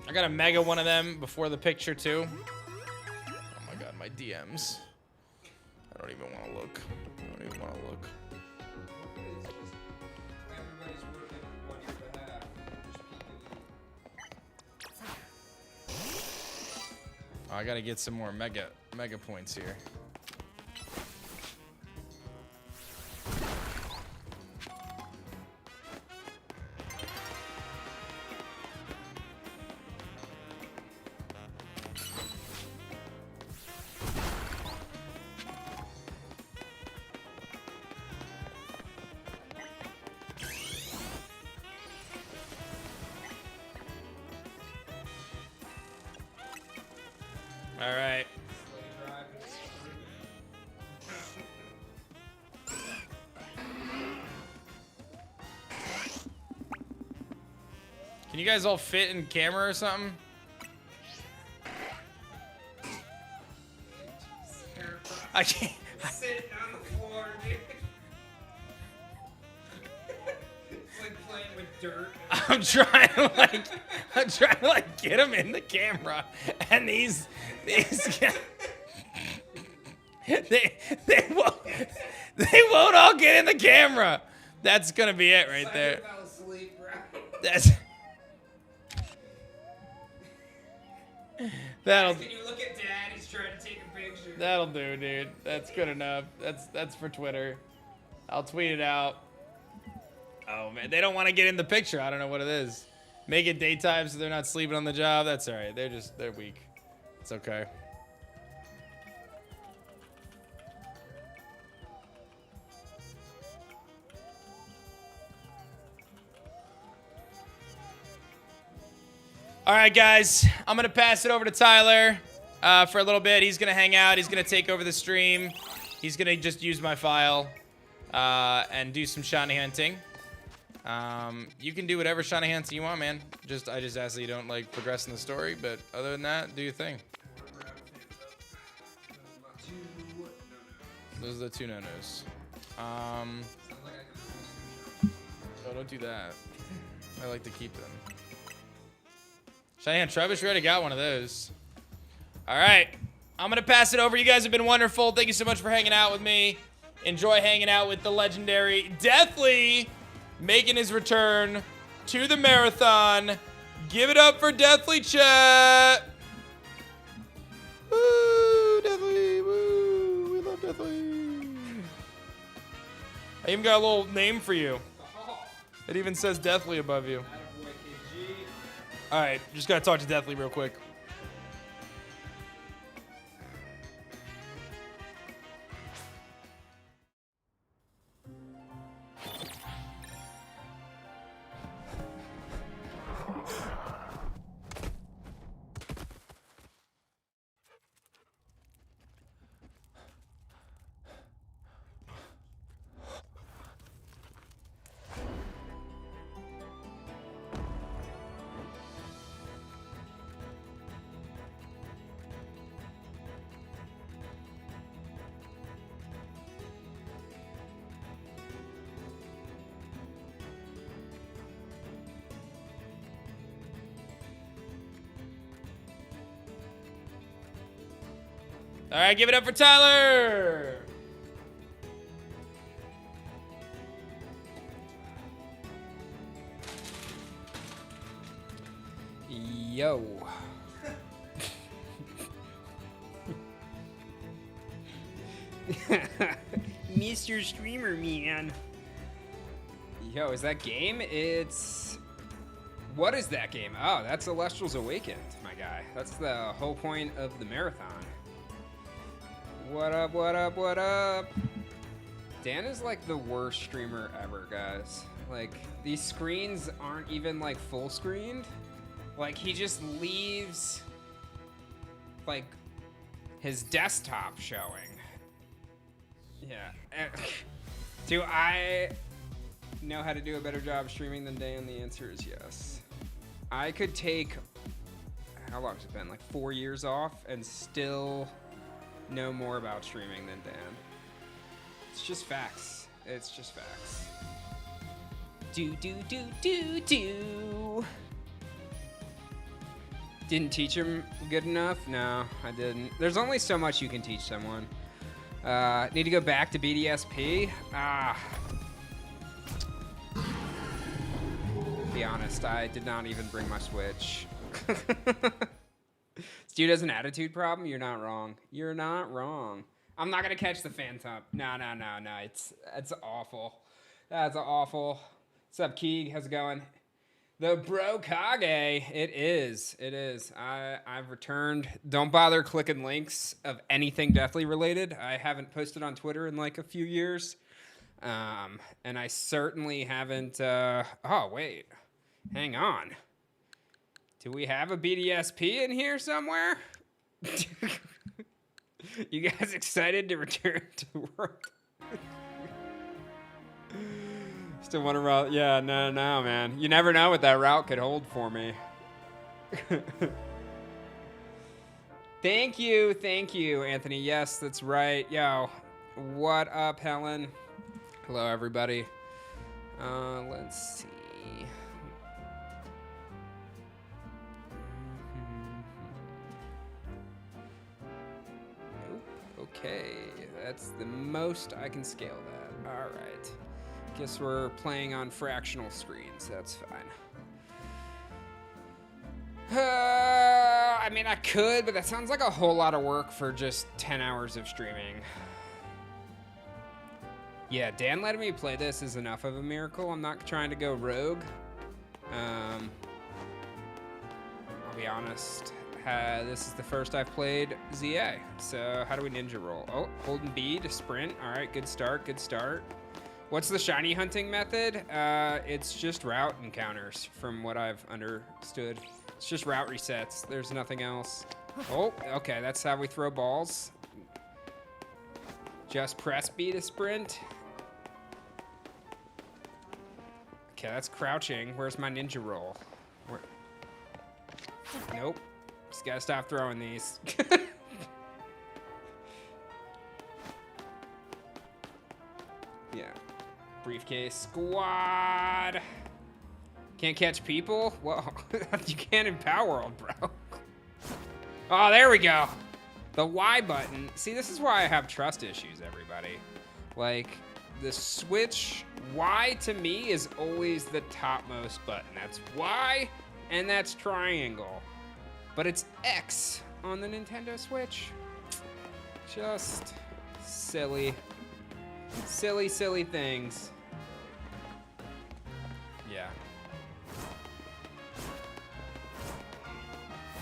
I got a mega one of them before the picture too. Oh my god, my DMs. I don't even want to look. I don't even want to look. Everybody's working on your behalf. Just Oh, I gotta get some more mega points here. All right. Can you guys all fit in camera or something? I can't. Sitting on the floor, dude. It's like playing with dirt. I'm trying to like get him in the camera, and these guys, they won't all get in the camera. That's gonna be it right there. Fell asleep, bro. That'll Can you look at Dad? He's trying to take a picture. that'll do, dude. That's good enough. That's for Twitter. I'll tweet it out. Oh man, they don't want to get in the picture. I don't know what it is. Make it daytime so they're not sleeping on the job. That's all right. They're weak. It's okay. All right, guys. I'm gonna pass it over to Tyler for a little bit. He's gonna hang out. He's gonna take over the stream. He's gonna just use my file and do some shiny hunting. You can do whatever shiny hunting you want, man. I just ask that you don't like progress in the story, but other than that, do your thing. Those are the 2 no-nos. Oh, don't do that. I like to keep them. Cheyenne Trevish, we already got one of those. All right. I'm going to pass it over. You guys have been wonderful. Thank you so much for hanging out with me. Enjoy hanging out with the legendary Deathly making his return to the marathon. Give it up for Deathly, chat. Woo, Deathly. Woo. We love Deathly. I even got a little name for you. It even says Deathly above you. All right, just gotta talk to Deathly real quick. All right, give it up for Tyler. Yo. Mr. Streamer Man. Yo, is that game? What is that game? Oh, that's Elestrals Awakened, my guy. That's the whole point of the marathon. What up, what up, what up? Dan is like the worst streamer ever, guys. Like, these screens aren't even like full screened. Like, he just leaves like his desktop showing. Yeah. Do I know how to do a better job streaming than Dan? The answer is yes. I could take, how long has it been? Like 4 years off and still know more about streaming than Dan. It's just facts. It's just facts. Do. Didn't teach him good enough? No, I didn't. There's only so much you can teach someone. Need to go back to BDSP? Be honest, I did not even bring my Switch. This dude has an attitude problem? You're not wrong. You're not wrong. I'm not gonna catch the Phantom. No. It's awful. That's awful. What's up, Keeg? How's it going? The Brokage. It is. I've returned. Don't bother clicking links of anything Deathly related. I haven't posted on Twitter in like a few years. And I certainly haven't. Oh, wait. Hang on. Do we have a BDSP in here somewhere? You guys excited to return to work? Still want to route? Yeah, no, man. You never know what that route could hold for me. Thank you, Anthony. Yes, that's right. Yo, what up, Helen? Hello, everybody. Let's see. Nope. Okay, that's the most I can scale that. All right. Guess we're playing on fractional screens. That's fine. I mean, I could, but that sounds like a whole lot of work for just 10 hours of streaming. Yeah, Dan letting me play this is enough of a miracle. I'm not trying to go rogue. I'll be honest. This is the first I've played Z-A. So how do we ninja roll? Oh, holding B to sprint. All right, good start. What's the shiny hunting method? It's just route encounters from what I've understood. It's just route resets. There's nothing else. Oh, okay, that's how we throw balls. Just press B to sprint. Okay, that's crouching. Where's my ninja roll? Nope. Just gotta stop throwing these. Yeah. Briefcase squad. Can't catch people? Whoa. You can in Power World, bro. Oh, there we go. The Y button. See, this is why I have trust issues, everybody. Like, the Switch, Y to me is always the topmost button. That's Y, and that's triangle. But it's X on the Nintendo Switch. Just silly. Silly things. Yeah.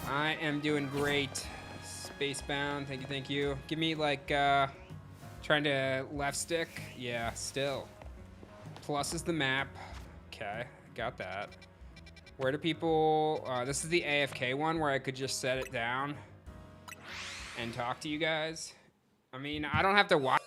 I am doing great. Spacebound, thank you. Give me like, trying to left stick. Yeah, still. Plus is the map. Okay, got that. Where do people, this is the AFK one where I could just set it down and talk to you guys. I mean, I don't have to watch.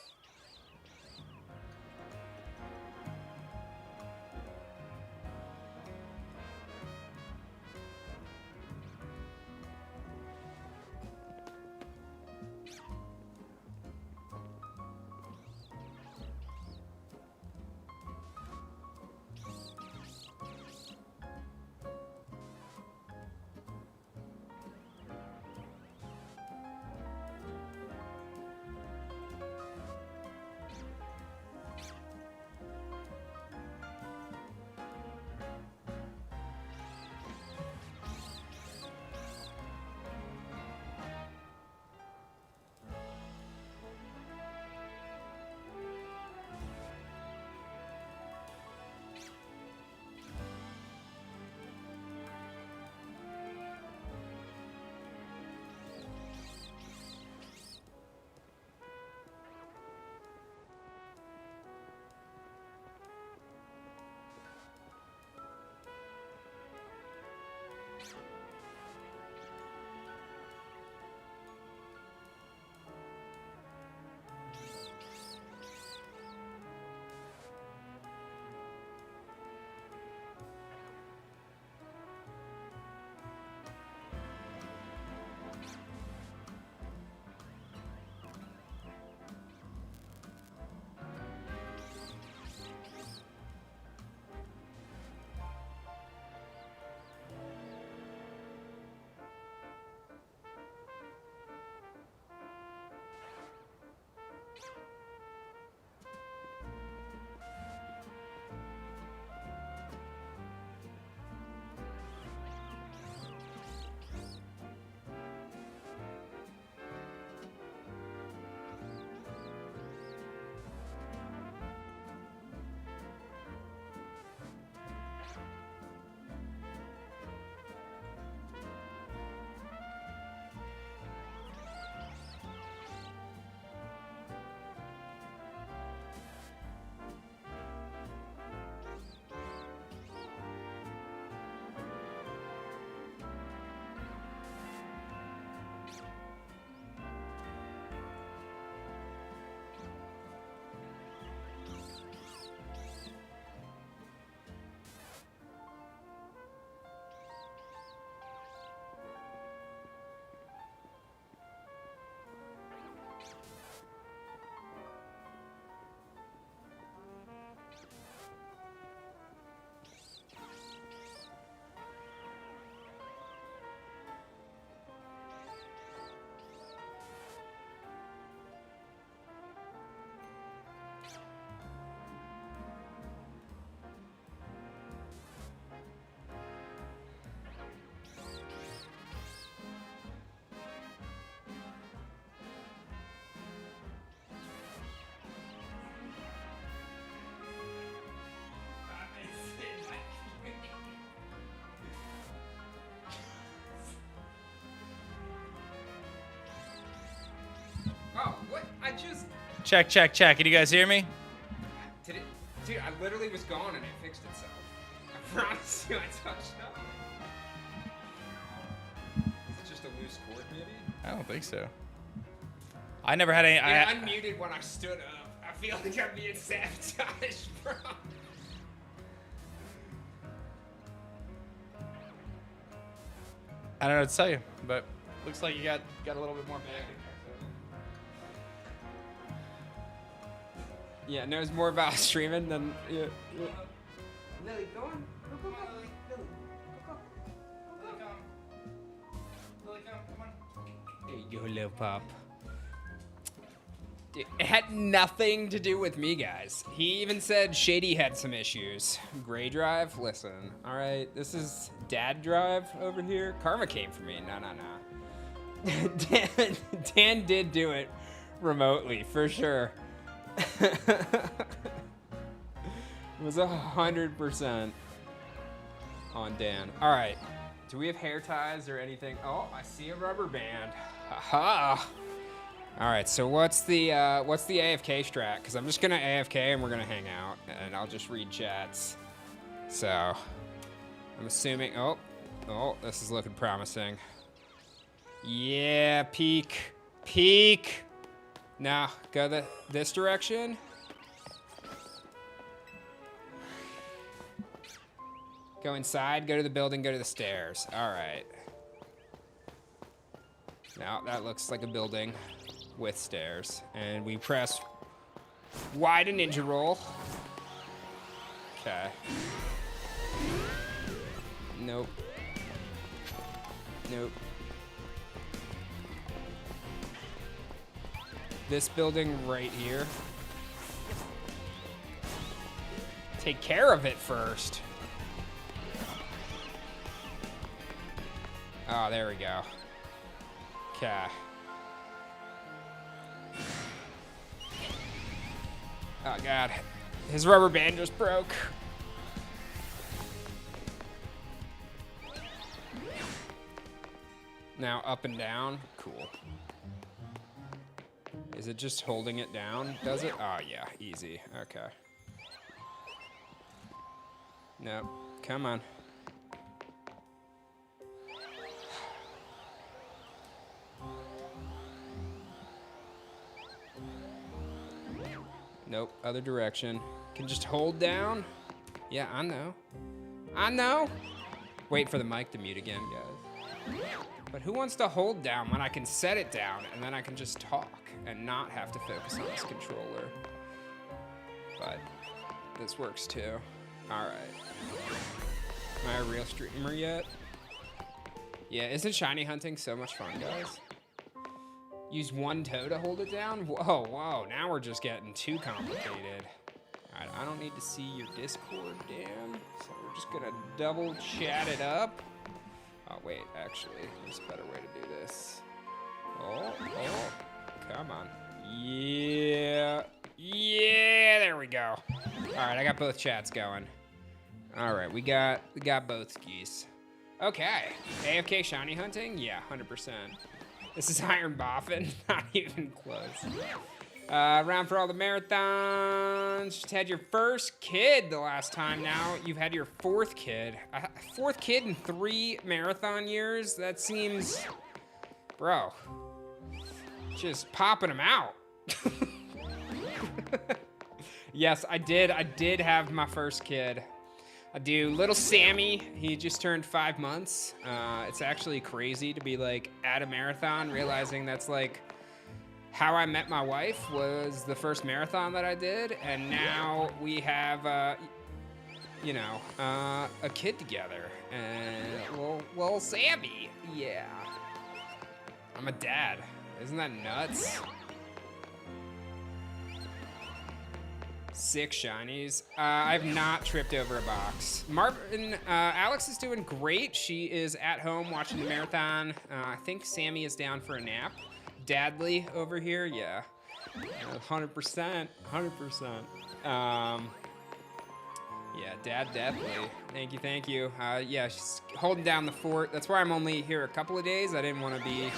I just... Check, check, check. Can you guys hear me? Did it? Dude, I literally was gone and it fixed itself. I promise you I touched nothing. Is it just a loose cord, maybe? I don't think so. I never had any. It I unmuted when I stood up. I feel like I'm being sabotaged, bro. don't know what to tell you, but looks like you got a little bit more back. Yeah, knows more about streaming than... Yeah. Lily, go on. Go, Lily. Lily, come on. There you go, little pup. Dude, it had nothing to do with me, guys. He even said Shady had some issues. Gray Drive, listen. All right, this is Dad Drive over here. Karma came for me. No. Dan did do it remotely, for sure. It was 100% on Dan. All right, do we have hair ties or anything? Oh, I see a rubber band. Aha! All right, so what's the AFK strat? Because I'm just gonna AFK and we're gonna hang out, and I'll just read chats. So I'm assuming. Oh, this is looking promising. Yeah, peek. Now go this direction. Go inside. Go to the building. Go to the stairs. All right. Now that looks like a building with stairs, and we press Y to ninja roll. Okay. Nope. This building right here. Take care of it first. Oh, there we go. Okay. Oh God, his rubber band just broke. Now up and down, cool. Is it just holding it down? Does it? Oh yeah, easy, okay. Nope, come on. Nope, other direction. Can just hold down? Yeah, I know. Wait for the mic to mute again, guys. But who wants to hold down when I can set it down and then I can just talk and not have to focus on this controller? But this works too. All right. Am I a real streamer yet? Yeah, isn't shiny hunting so much fun, guys? Use one toe to hold it down? Whoa, now we're just getting too complicated. All right, I don't need to see your Discord, Dan. So we're just gonna double chat it up. Oh, wait, actually, there's a better way to do this. Oh, come on. Yeah, there we go. All right, I got both chats going. All right, we got both skis. Okay, AFK shiny hunting? Yeah, 100%. This is IronBoffin, not even close. Round for all the marathons. Just had your first kid the last time. Now you've had your fourth kid. Fourth kid in 3 marathon years? That seems, bro, just popping them out. Yes, I did have my first kid. I do. Little Sammy, he just turned 5 months. It's actually crazy to be like at a marathon, realizing that's like how I met my wife was the first marathon that I did. And now we have, a kid together. And little Sammy, yeah. I'm a dad. Isn't that nuts? 6 shinies. I've not tripped over a box. Marvin, Alex is doing great. She is at home watching the marathon. I think Sammy is down for a nap. Dadly over here, yeah. 100%, 100%. Yeah, Dad definitely. Thank you. Yeah, she's holding down the fort. That's why I'm only here a couple of days. I didn't want to be,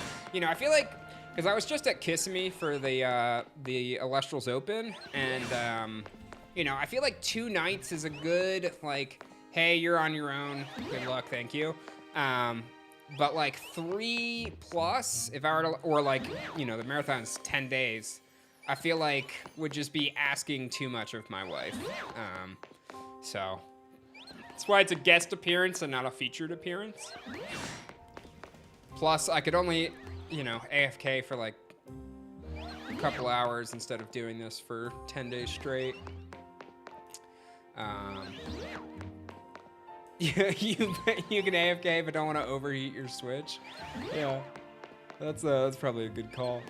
I feel like Because I was just at Kissimmee for the Elestrals Open, and you know, I feel like 2 nights is a good, like, hey, you're on your own, good luck, thank you. But like 3+, if I were to, or like, you know, the marathon's 10 days, I feel like would just be asking too much of my wife. So that's why it's a guest appearance and not a featured appearance. Plus, I could only, you know, AFK for like a couple hours instead of doing this for 10 days straight. You can AFK but don't want to overheat your Switch. Yeah, that's probably a good call.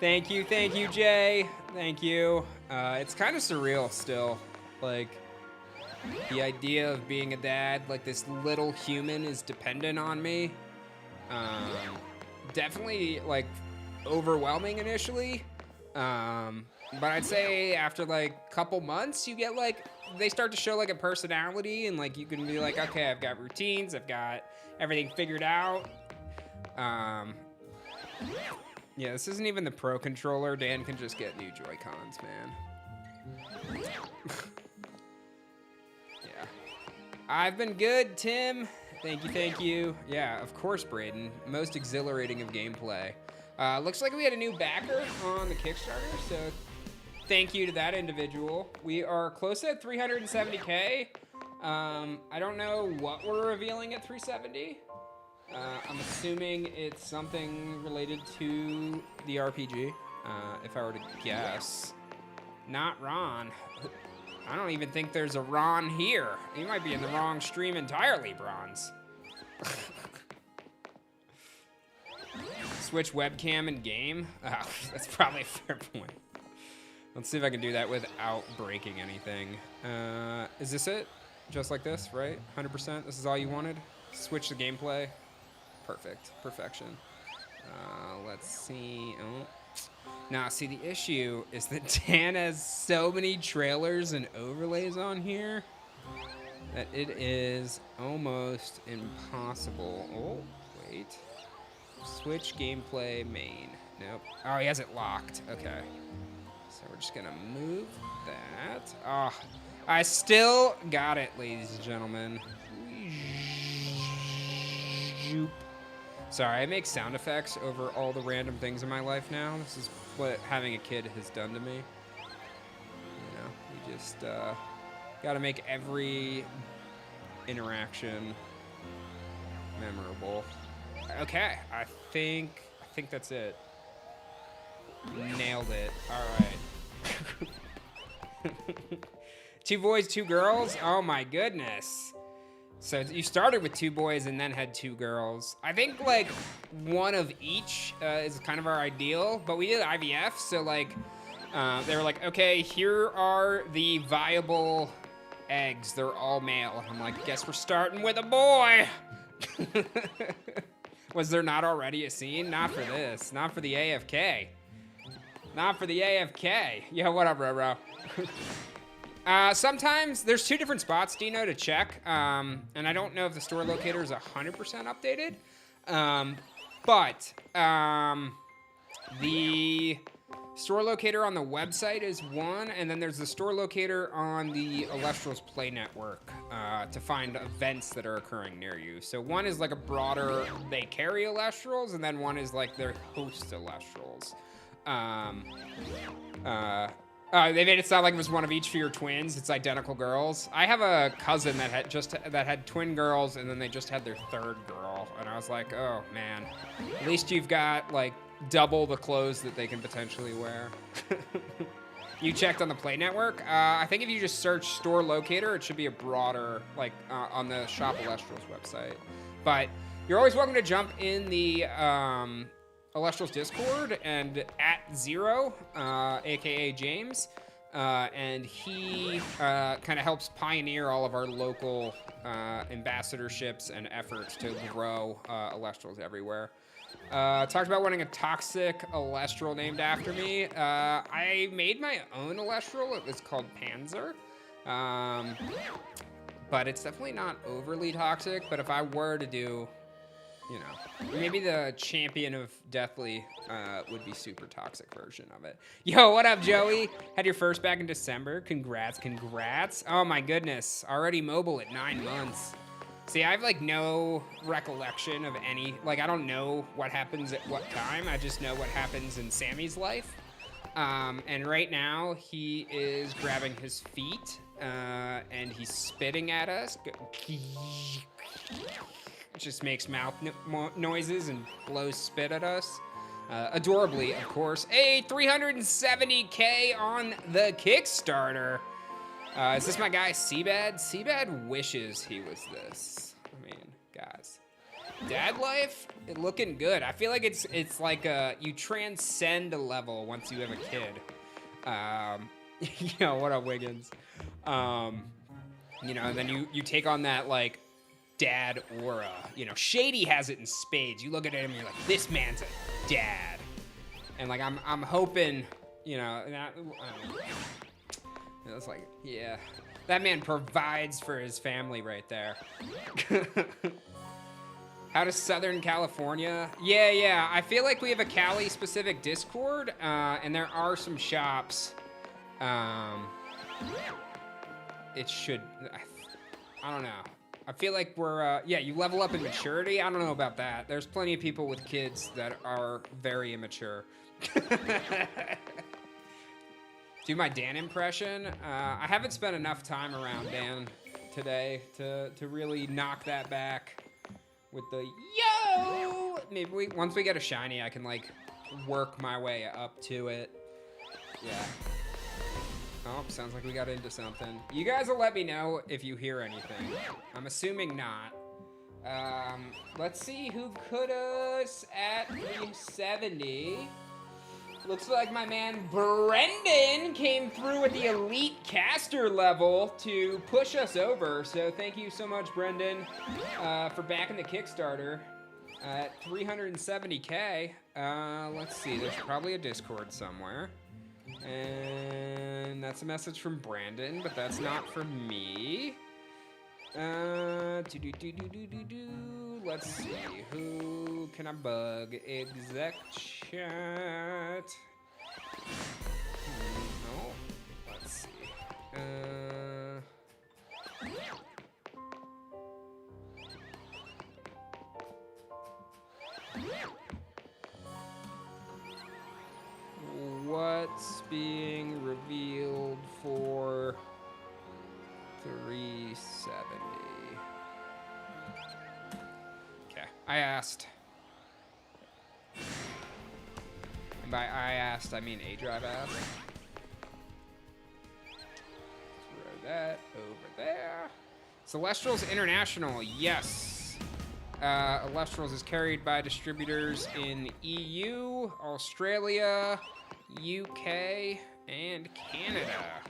Thank you, Jay. Thank you. It's kind of surreal still, like the idea of being a dad, like this little human is dependent on me. Definitely like overwhelming initially. But I'd say after like a couple months, you get like, they start to show like a personality, and like you can be like, okay, I've got routines, I've got everything figured out. Yeah, this isn't even the Pro controller. Dan can just get new Joy-Cons, man. Yeah. I've been good, Tim. Thank you. Yeah, of course, Braden. Most exhilarating of gameplay. Looks like we had a new backer on the Kickstarter, so thank you to that individual. We are close at 370K. I don't know what we're revealing at 370. I'm assuming it's something related to the RPG, if I were to guess. Not Ron. I don't even think there's a Ron here. You might be in the wrong stream entirely, Bronze. Switch webcam and game? Oh, that's probably a fair point. Let's see if I can do that without breaking anything. Is this it? Just like this, right? 100%? This is all you wanted? Switch the gameplay? Perfect. Perfection. Let's see. Oh. Now, see, the issue is that Dan has so many trailers and overlays on here that it is almost impossible. Oh, wait. Switch gameplay main. Nope. Oh, he has it locked. Okay. So we're just gonna move that. Oh, I still got it, ladies and gentlemen. Sorry, I make sound effects over all the random things in my life now. This is what having a kid has done to me. You know, you just gotta make every interaction memorable. Okay, I think that's it. Nailed it. All right. 2 boys, 2 girls. Oh my goodness. So you started with 2 boys and then had 2 girls. I think like one of each is kind of our ideal, but we did IVF, so like they were like, okay, here are the viable eggs. They're all male. I'm like, guess we're starting with a boy. Was there not already a scene? Not for this. Not for the AFK. Not for the AFK. Yeah, what up, bro? Sometimes there's 2 different spots, Dino, to check. And I don't know if the store locator is 100% updated. But the store locator on the website is one, and then there's the store locator on the Elestrals Play Network to find events that are occurring near you. So one is like a broader, they carry Elestrals, and then one is like their host Elestrals. They made it sound like it was one of each for your twins. It's identical girls. I have a cousin that had twin girls, and then they just had their 3rd girl, and I was like, oh man, at least you've got like double the clothes that they can potentially wear. You checked on the Play Network? I think if you just search store locator, it should be a broader, like on the Shop Elestrals website. But you're always welcome to jump in the Elestrals Discord and @Zero, aka James, and he kind of helps pioneer all of our local ambassadorships and efforts to grow Elestrals everywhere. Talked about wanting a toxic Elestral named after me. I made my own Elestral. It was called Pinsir. But it's definitely not overly toxic. But if I were to do you know, maybe the champion of Deathly would be super toxic version of it. Yo, what up, Joey? Had your first back in December. Congrats, congrats. Oh my goodness, already mobile at 9 months. See, I have like no recollection of any, like I don't know what happens at what time. I just know what happens in Sammy's life. And right now he is grabbing his feet and he's spitting at us. Just makes mouth noises and blows spit at us. Adorably, of course. Hey, 370K on the Kickstarter. Is this my guy, Seabad? Seabad wishes he was this. I mean, guys. Dad life, looking good. I feel like it's like you transcend a level once you have a kid. You know, what up, Wiggins? You know, and then you take on that, like, dad aura. You know, Shady has it in spades. You look at him and you're like, this man's a dad. And, like, I'm hoping, you know, it's like, yeah, that man provides for his family right there. How does Southern California? Yeah, I feel like we have a Cali-specific Discord, and there are some shops. It should, I don't know. I feel like we're, yeah, you level up in maturity. I don't know about that. There's plenty of people with kids that are very immature. Do my Dan impression. I haven't spent enough time around Dan today to really knock that back with the yo. Maybe once we get a shiny, I can like work my way up to it. Yeah. Oh, sounds like we got into something. You guys will let me know if you hear anything. I'm assuming not. Let's see who could us at 370. Looks like my man Brendan came through with the elite caster level to push us over. So thank you so much, Brendan, for backing the Kickstarter at 370K. Let's see, there's probably a Discord somewhere. And that's a message from Brandon, but that's not for me. Let's see, who can I bug? Exec chat. No, let's see. What's being revealed for 370? Okay, I asked. And by I asked, I mean aDrive asked. Throw that over there. Elestrals International, yes. Elestrals is carried by distributors in EU, Australia, UK, and Canada.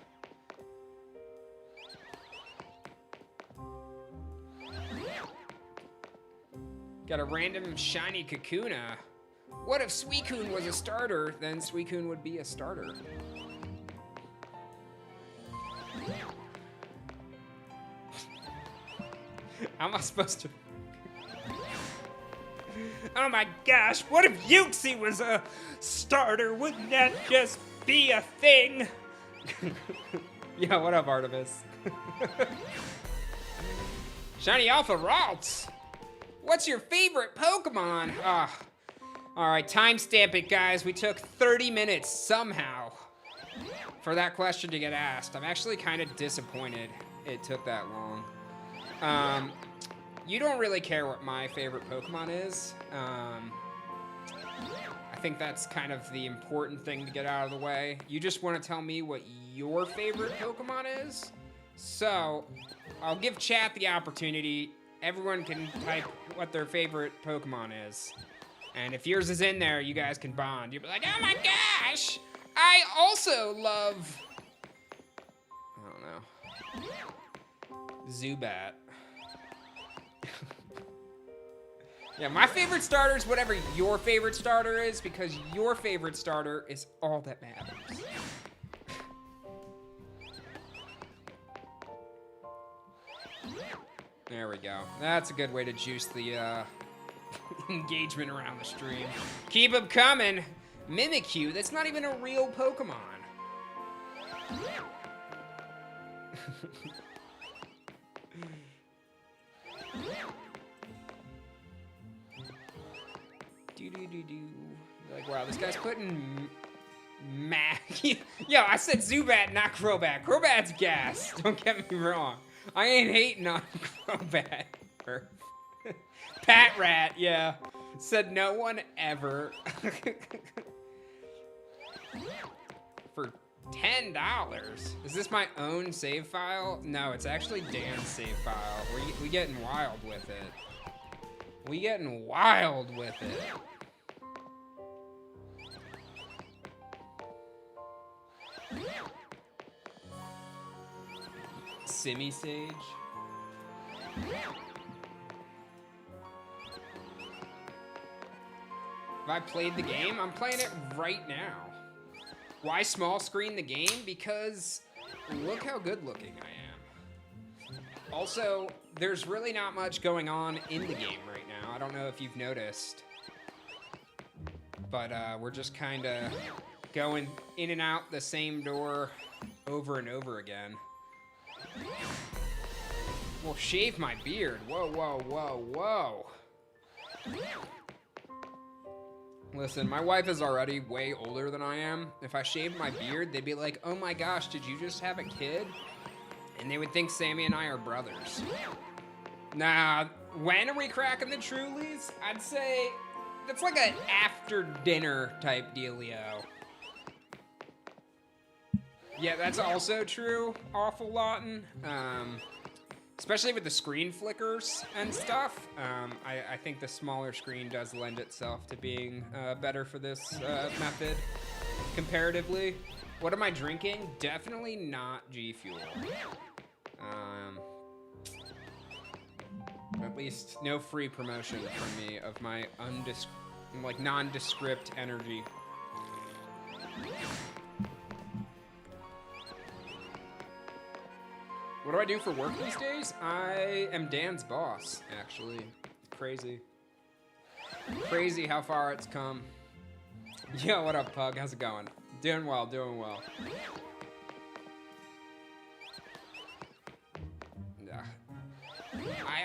Got a random shiny Kakuna. What if Suicune was a starter? Then Suicune would be a starter. How am I supposed to? Oh my gosh, what if Yuxi was a starter? Wouldn't that just be a thing? Yeah, what up, Artemis? Shiny Alpha Ralts. What's your favorite Pokemon? All right, timestamp it, guys. We took 30 minutes somehow for that question to get asked. I'm actually kind of disappointed it took that long. You don't really care what my favorite Pokemon is. I think that's kind of the important thing to get out of the way. You just want to tell me what your favorite Pokemon is. So, I'll give chat the opportunity. Everyone can type what their favorite Pokemon is. And if yours is in there, you guys can bond. You'll be like, oh my gosh, I also love, I don't know, Zubat. Yeah, my favorite starter is whatever your favorite starter is, because your favorite starter is all that matters. There we go. That's a good way to juice the engagement around the stream. Keep them coming. Mimikyu, that's not even a real Pokemon. Like, wow, this guy's putting Yo, I said Zubat, not Crobat. Crobat's gas. Don't get me wrong. I ain't hating on Crobat. Pat Rat, yeah. Said no one ever. For $10. Is this my own save file? No, it's actually Dan's save file. We getting wild with it. We getting wild with it. Simi Sage. Have I played the game? I'm playing it right now. Why small screen the game? Because look how good looking I am. Also, there's really not much going on in the game right now. I don't know if you've noticed. But we're just kind of going in and out the same door over and over again. Well, shave my beard. Whoa, whoa, whoa, whoa. Listen, my wife is already way older than I am. If I shaved my beard, they'd be like, oh my gosh, did you just have a kid? And they would think Sammy and I are brothers. Nah, when are we cracking the Trulies? I'd say that's like an after dinner type dealio. Yeah, that's also true, Awful Lawton. Especially with the screen flickers and stuff. I think the smaller screen does lend itself to being better for this method, comparatively. What am I drinking? Definitely not G Fuel. At least no free promotion from me of my nondescript energy. What do I do for work these days? I am Dan's boss, actually. Crazy. Crazy how far it's come. Yo, what up, Pug? How's it going? Doing well, doing well. Yeah.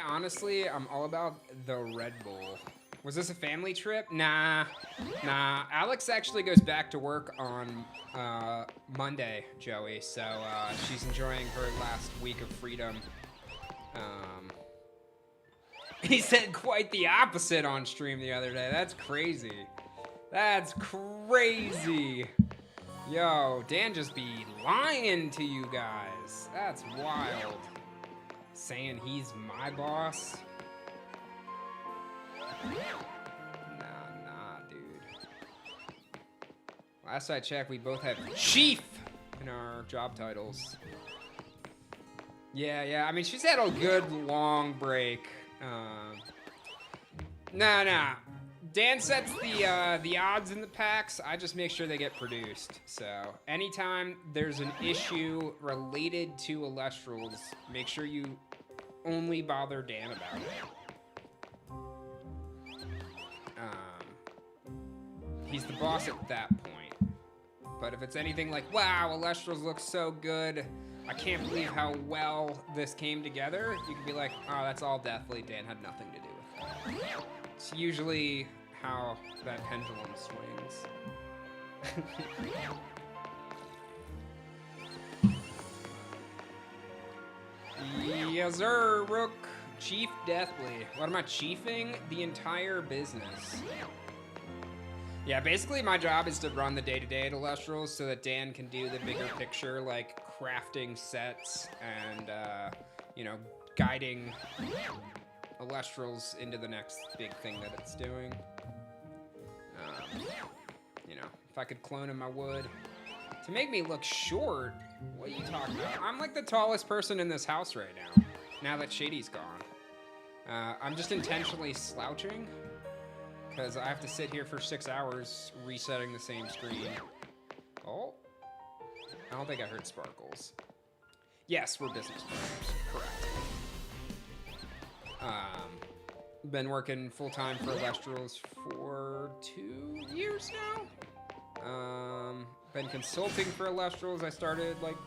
I'm all about the Red Bull. Was this a family trip? Nah. Alex actually goes back to work on Monday, Joey. So she's enjoying her last week of freedom. He said quite the opposite on stream the other day. That's crazy. That's crazy. Yo, Dan just be lying to you guys. That's wild. Saying he's my boss. Nah, dude. Last I checked, we both have Chief in our job titles. Yeah. I mean, she's had a good long break. Nah. Dan sets the odds in the packs. I just make sure they get produced. So anytime there's an issue related to Elestrals, make sure you only bother Dan about it. He's the boss at that point. But if it's anything like, wow, Elestrals looks so good, I can't believe how well this came together, you can be like, oh, that's all Deathly. Dan had nothing to do with that. It's usually how that pendulum swings. Yes, sir, Rook. Chief Deathly. What am I chiefing? The entire business. Yeah, basically my job is to run the day-to-day at Elestrals so that Dan can do the bigger picture, like crafting sets and, guiding Elestrals into the next big thing that it's doing. If I could clone him, I would. To make me look short, what are you talking about? I'm like the tallest person in this house right now that Shady's gone. I'm just intentionally slouching because I have to sit here for 6 hours resetting the same screen. Oh, I don't think I heard Sparkles. Yes, we're business partners, correct. Been working full time for Elestrals for 2 years now. Been consulting for Elestrals. I started like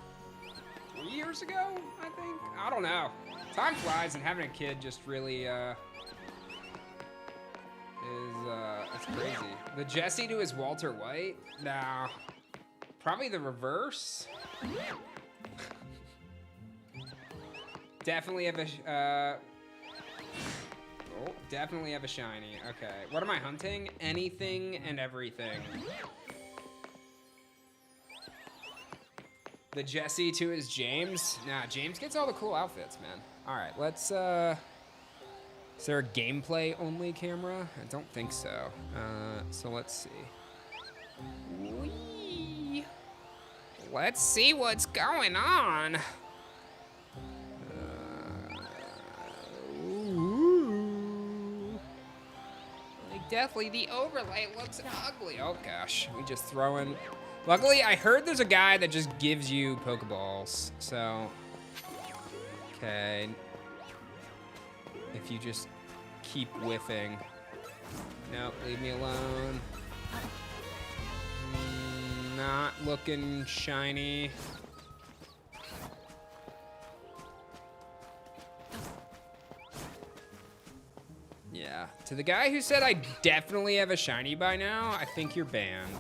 3 years ago, I think. I don't know. Time flies, and having a kid just really it's crazy. The Jesse to his Walter White? Nah. Probably the reverse. Definitely have a definitely have a shiny. Okay. What am I hunting? Anything and everything. The Jesse to his James? Nah, James gets all the cool outfits, man. All right, let's is there a gameplay only camera? I don't think so. So let's see. Whee! Let's see what's going on. Like definitely the overlay looks ugly. Oh gosh, we just throwing. Luckily, I heard there's a guy that just gives you Pokeballs. So, okay. If you just keep whiffing. Nope, leave me alone. Not looking shiny. Yeah, to the guy who said I definitely have a shiny by now, I think you're banned.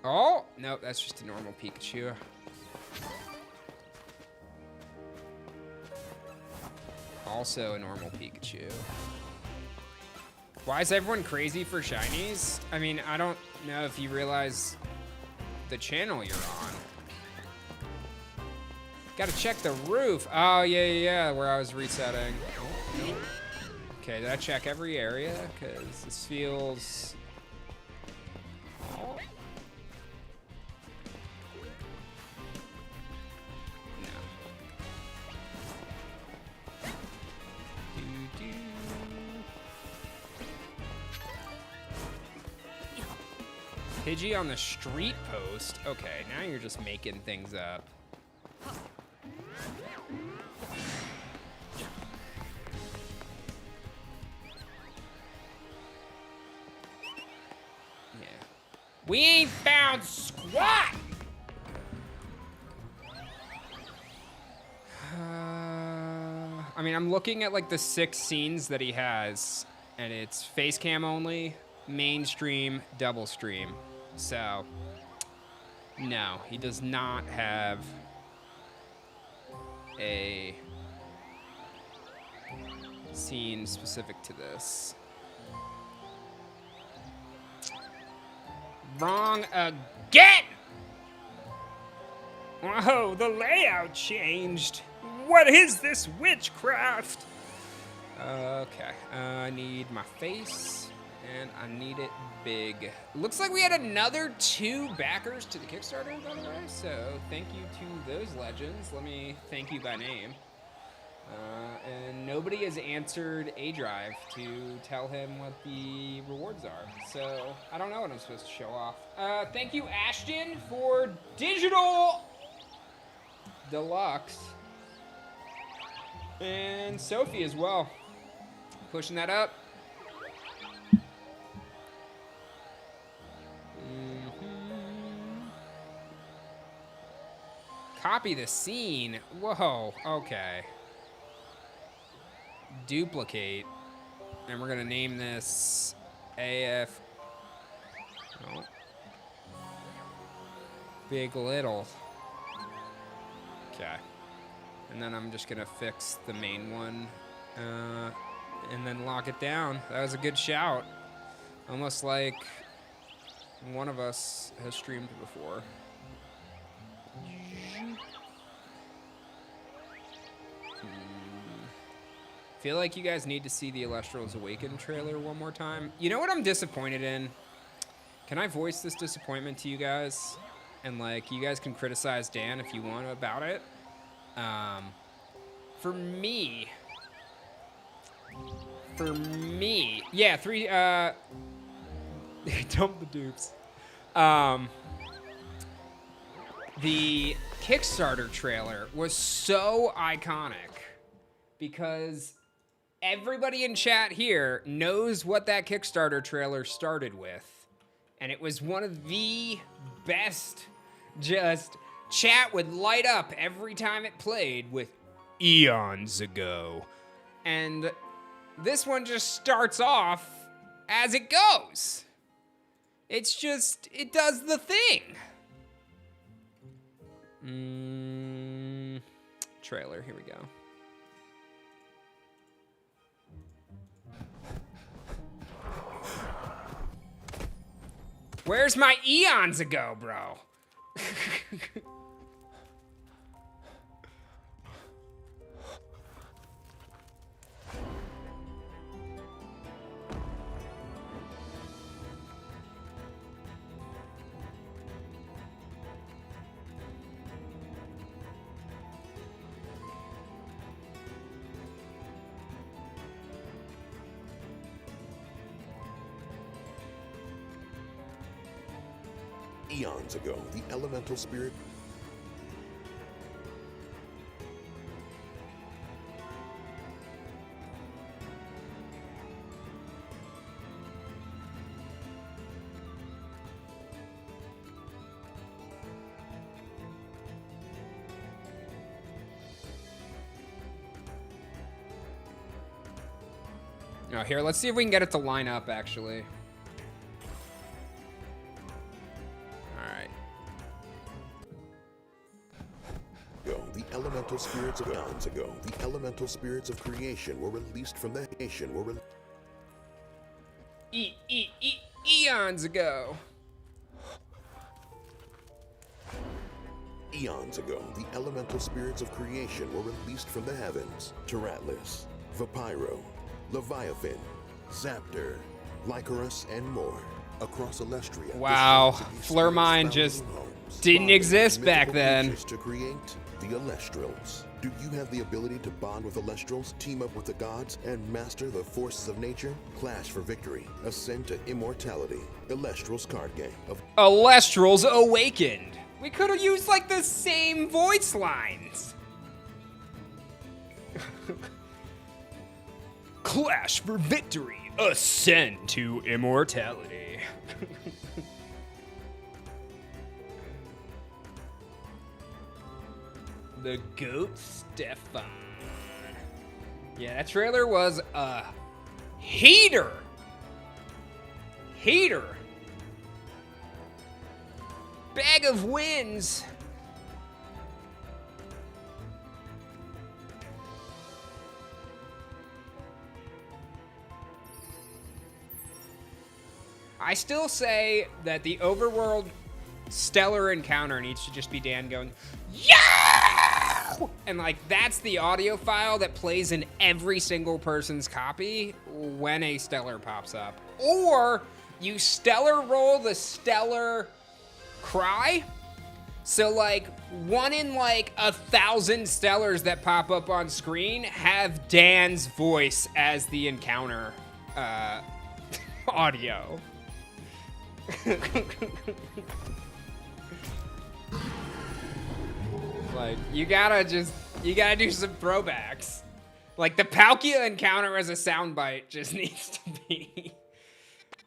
Oh, nope, that's just a normal Pikachu. Also a normal Pikachu. Why is everyone crazy for shinies? I mean, I don't know if you realize the channel you're on. Gotta check the roof. Oh, yeah, where I was resetting. Oh, no. Okay, did I check every area? Because this feels... Oh. Pidgey on the street post? Okay, now you're just making things up. Yeah. We ain't found squat! I mean, I'm looking at like the 6 scenes that he has, and it's face cam only, mainstream, double stream. So, no, he does not have a scene specific to this. Wrong again! Whoa, the layout changed. What is this witchcraft? Okay, I need my face, and I need it big. Looks like we had another 2 backers to the Kickstarter, by the way, so thank you to those legends. Let me thank you by name. And nobody has answered aDrive to tell him what the rewards are, so I don't know what I'm supposed to show off. Thank you, Ashton, for Digital Deluxe. And Sophie as well. Pushing that up. Copy the scene. Whoa, okay. Duplicate. And we're gonna name this AF. Oh. Big Little. Okay. And then I'm just gonna fix the main one. And then lock it down. That was a good shout. Almost like one of us has streamed before. Feel like you guys need to see the Elestrals Awaken trailer one more time. You know what I'm disappointed in? Can I voice this disappointment to you guys? And like, you guys can criticize Dan if you want about it. For me, yeah, 3, dump the dupes. the Kickstarter trailer was so iconic because everybody in chat here knows what that Kickstarter trailer started with. And it was one of the best. Just chat would light up every time it played with eons ago. And this one just starts off as it goes. It's just, it does the thing. Trailer, here we go. Where's my eons ago, bro? Eons ago, the elemental spirit Oh, here, let's see if we can get it to line up, actually. the elemental spirits of eons ago, the elemental spirits of creation were released from the nation. Eons ago. Eons ago, the elemental spirits of creation were released from the heavens. Tyratlis, Vapyro, Leviathan, Zaptor, Lycaris, and more. Across Elestria. Wow, Flurmine just didn't exist back then. To create the Elestrals. Do you have the ability to bond with Elestrals, team up with the gods, and master the forces of nature? Clash for victory. Ascend to immortality. Elestrals card game. Elestrals Awakened. We could have used like the same voice lines. Clash for victory. Ascend to immortality. The Goat Stefan. Yeah, that trailer was a heater. Bag of wins. I still say that the overworld stellar encounter needs to just be Dan going, yeah! And like, that's the audio file that plays in every single person's copy when a stellar pops up. Or you stellar roll the stellar cry. So like, 1 in like 1,000 stellars that pop up on screen have Dan's voice as the encounter audio. Like, you gotta do some throwbacks. Like, the Palkia encounter as a soundbite just needs to be.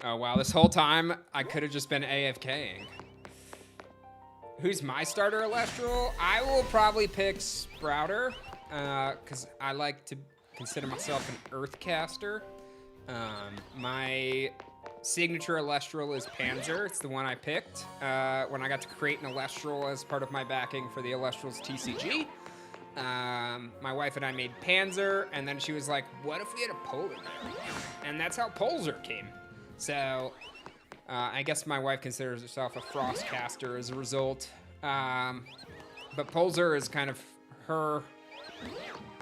Oh, wow, this whole time, I could have just been AFKing. Who's my starter Elestral? I will probably pick Sprouter, because I like to consider myself an Earthcaster. My signature Elestral is Pinsir. It's the one I picked when I got to create an Elestral as part of my backing for the Elestrals TCG. My wife and I made Pinsir, and then she was like, what if we had a Polar Bear? And that's how Pinsir came. So I guess my wife considers herself a Frostcaster as a result. But Pinsir is kind of her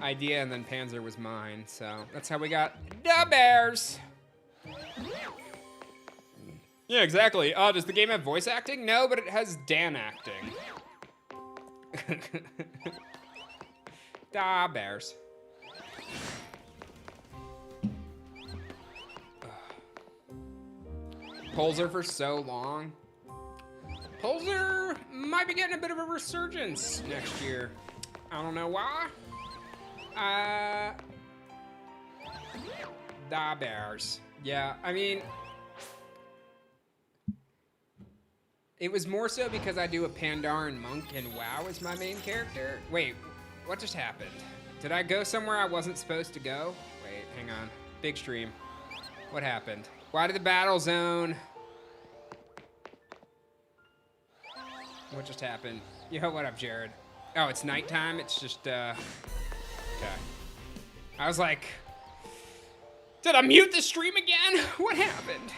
idea, and then Pinsir was mine. So that's how we got the Bears. Yeah, exactly. Does the game have voice acting? No, but it has Dan acting. Da Bears. Pinsir for so long. Pulsar might be getting a bit of a resurgence next year. I don't know why. Da Bears. Yeah, I mean, it was more so because I do a Pandaren monk and WoW is my main character. Wait, what just happened? Did I go somewhere I wasn't supposed to go? Wait, hang on. Big stream. What happened? Why did the battle zone? What just happened? Yo, what up, Jared? Oh, it's nighttime? It's just, okay. I was like, did I mute the stream again? What happened?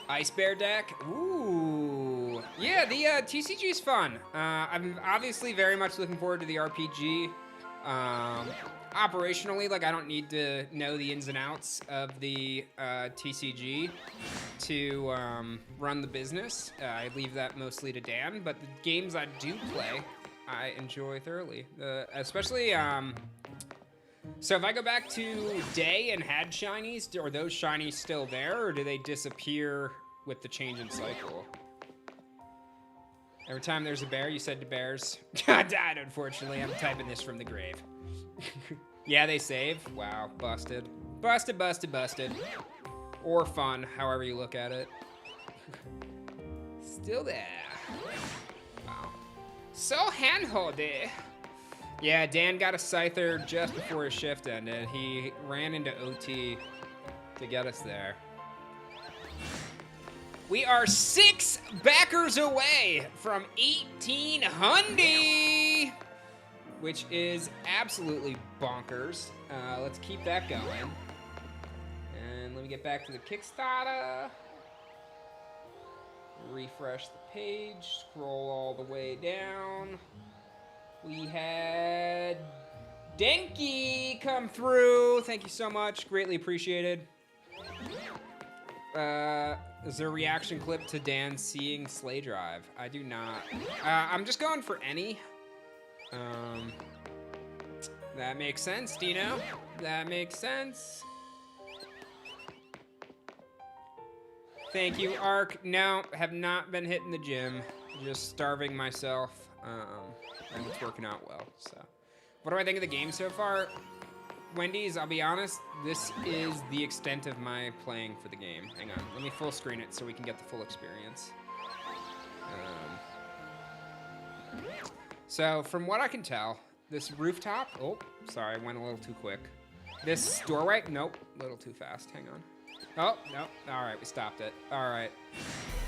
Ice Bear deck? Ooh. Yeah, the TCG is fun. I'm obviously very much looking forward to the RPG. Operationally, like, I don't need to know the ins and outs of the TCG to run the business. I leave that mostly to Dan, but the games I do play, I enjoy thoroughly. Especially, so if I go back to Day and had shinies, are those shinies still there, or do they disappear with the change in cycle? Every time there's a bear, you said to bears. I died, unfortunately. I'm typing this from the grave. Yeah, they save. Wow, busted. Busted, busted, busted. Or fun, however you look at it. Still there. Wow. So handholdy. Yeah, Dan got a Scyther just before his shift ended. He ran into OT to get us there. We are 6 backers away from 1,800, which is absolutely bonkers. Let's keep that going. And let me get back to the Kickstarter. Refresh the page, scroll all the way down. We had Denki come through. Thank you so much, greatly appreciated. Is there a reaction clip to Dan seeing Slay Drive? I do not. I'm just going for any. That makes sense, Dino. That makes sense. Thank you, Ark. No, have not been hitting the gym. Just starving myself. And it's working out well, so. What do I think of the game so far? Wendy's, I'll be honest, this is the extent of my playing for the game. Hang on, let me full screen it so we can get the full experience. So from what I can tell, this rooftop, oh, sorry, I went a little too quick. This doorway, nope, a little too fast, hang on. Oh, nope, all right, we stopped it. All right,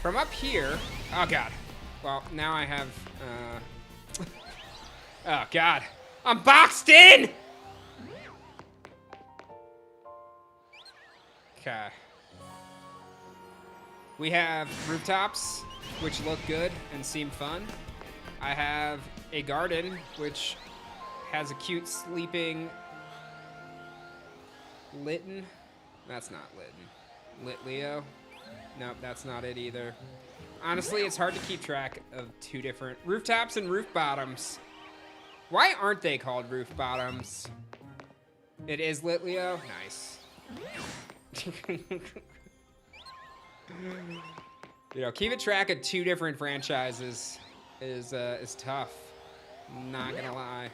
from up here, oh God. Well, now I have, oh God, I'm boxed in! Okay. We have rooftops, which look good and seem fun. I have a garden, which has a cute sleeping Litten. That's not Litten. Litleo. Nope, that's not it either. Honestly, it's hard to keep track of two different rooftops and roof bottoms. Why aren't they called roof bottoms? It is Litleo? Nice. You know, keeping track of two different franchises is tough. Not gonna lie.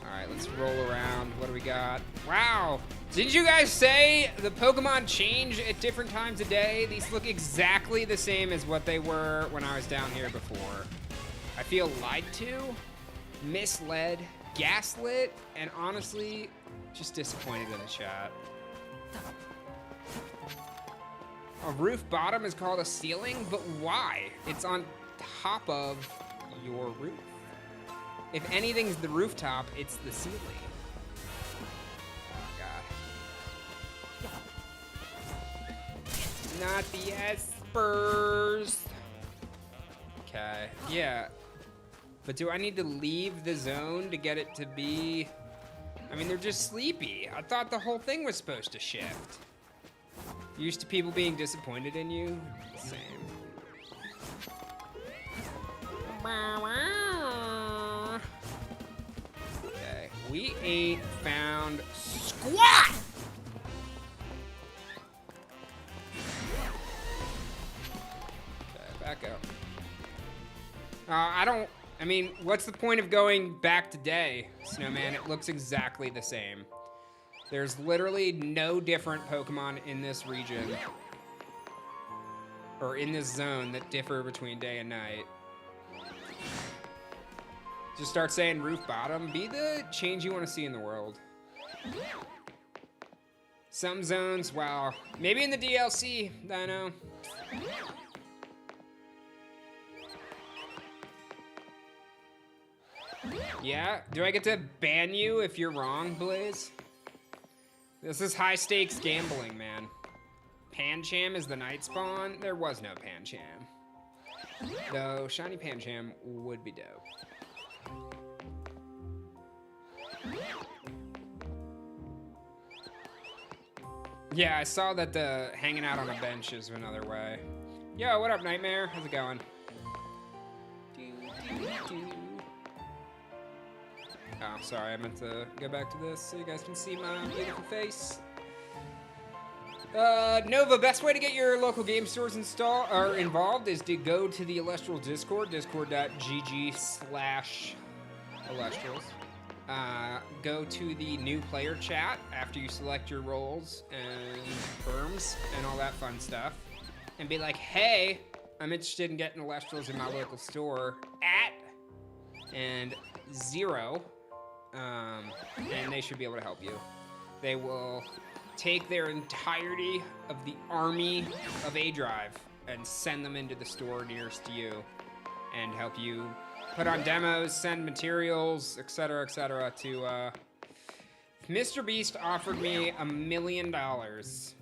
All right, let's roll around. What do we got? Wow! Didn't you guys say the Pokemon change at different times of day? These look exactly the same as what they were when I was down here before. I feel lied to, misled, gaslit, and honestly, just disappointed in the chat. A roof bottom is called a ceiling, but why? It's on top of your roof. If anything's the rooftop, it's the ceiling. Oh God. Not the espers. Okay, yeah. But do I need to leave the zone to get it to be... I mean, they're just sleepy. I thought the whole thing was supposed to shift. Used to people being disappointed in you? Same. Okay, we ain't found squat! Echo. I mean, what's the point of going back to day, Snowman? It looks exactly the same. There's literally no different Pokemon in this region or in this zone that differ between day and night. Just start saying roof bottom. Be the change you want to see in the world. Some zones, wow. Maybe in the DLC, I know. Yeah? Do I get to ban you if you're wrong, Blaze? This is high stakes gambling, man. Pancham is the night spawn. There was no Pancham. Though shiny Pancham would be dope. Yeah, I saw that the hanging out on a bench is another way. Yo, what up, Nightmare? How's it going? Oh, sorry, I meant to go back to this so you guys can see my beautiful face. Nova, best way to get your local game stores involved is to go to the Elestrals Discord, discord.gg/Elestrals. Go to the new player chat after you select your roles and firms and all that fun stuff. And be like, hey, I'm interested in getting Elestrals in my local store and 0. And they should be able to help you. They will take their entirety of the army of aDrive and send them into the store nearest to you and help you put on demos, send materials, etc., to, if Mr. Beast offered me $1 million,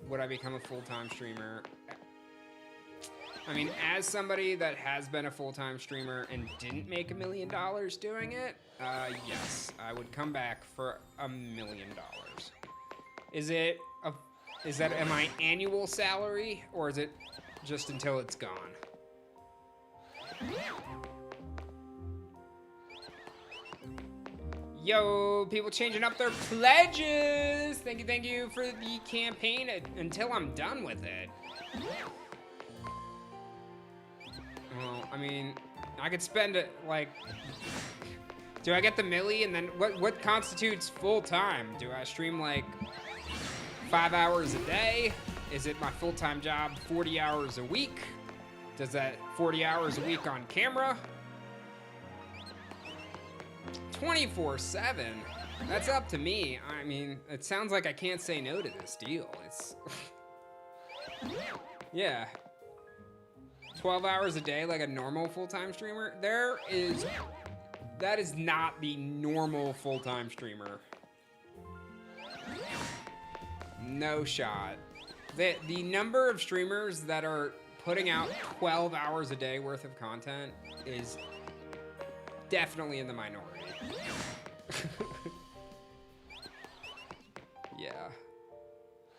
would I become a full-time streamer? I mean, as somebody that has been a full-time streamer and didn't make $1 million doing it, yes, I would come back for $1 million. Is that my annual salary, or is it just until it's gone? Yo, people changing up their pledges. Thank you for the campaign until I'm done with it. Well, I mean, I could spend it, like, do I get the milli and then what constitutes full time? Do I stream like 5 hours a day? Is it my full-time job 40 hours a week? Does that 40 hours a week on camera? 24/7. That's up to me. I mean, it sounds like I can't say no to this deal. It's yeah. 12 hours a day like a normal full-time streamer? That is not the normal full-time streamer. No shot. The number of streamers that are putting out 12 hours a day worth of content is definitely in the minority. Yeah.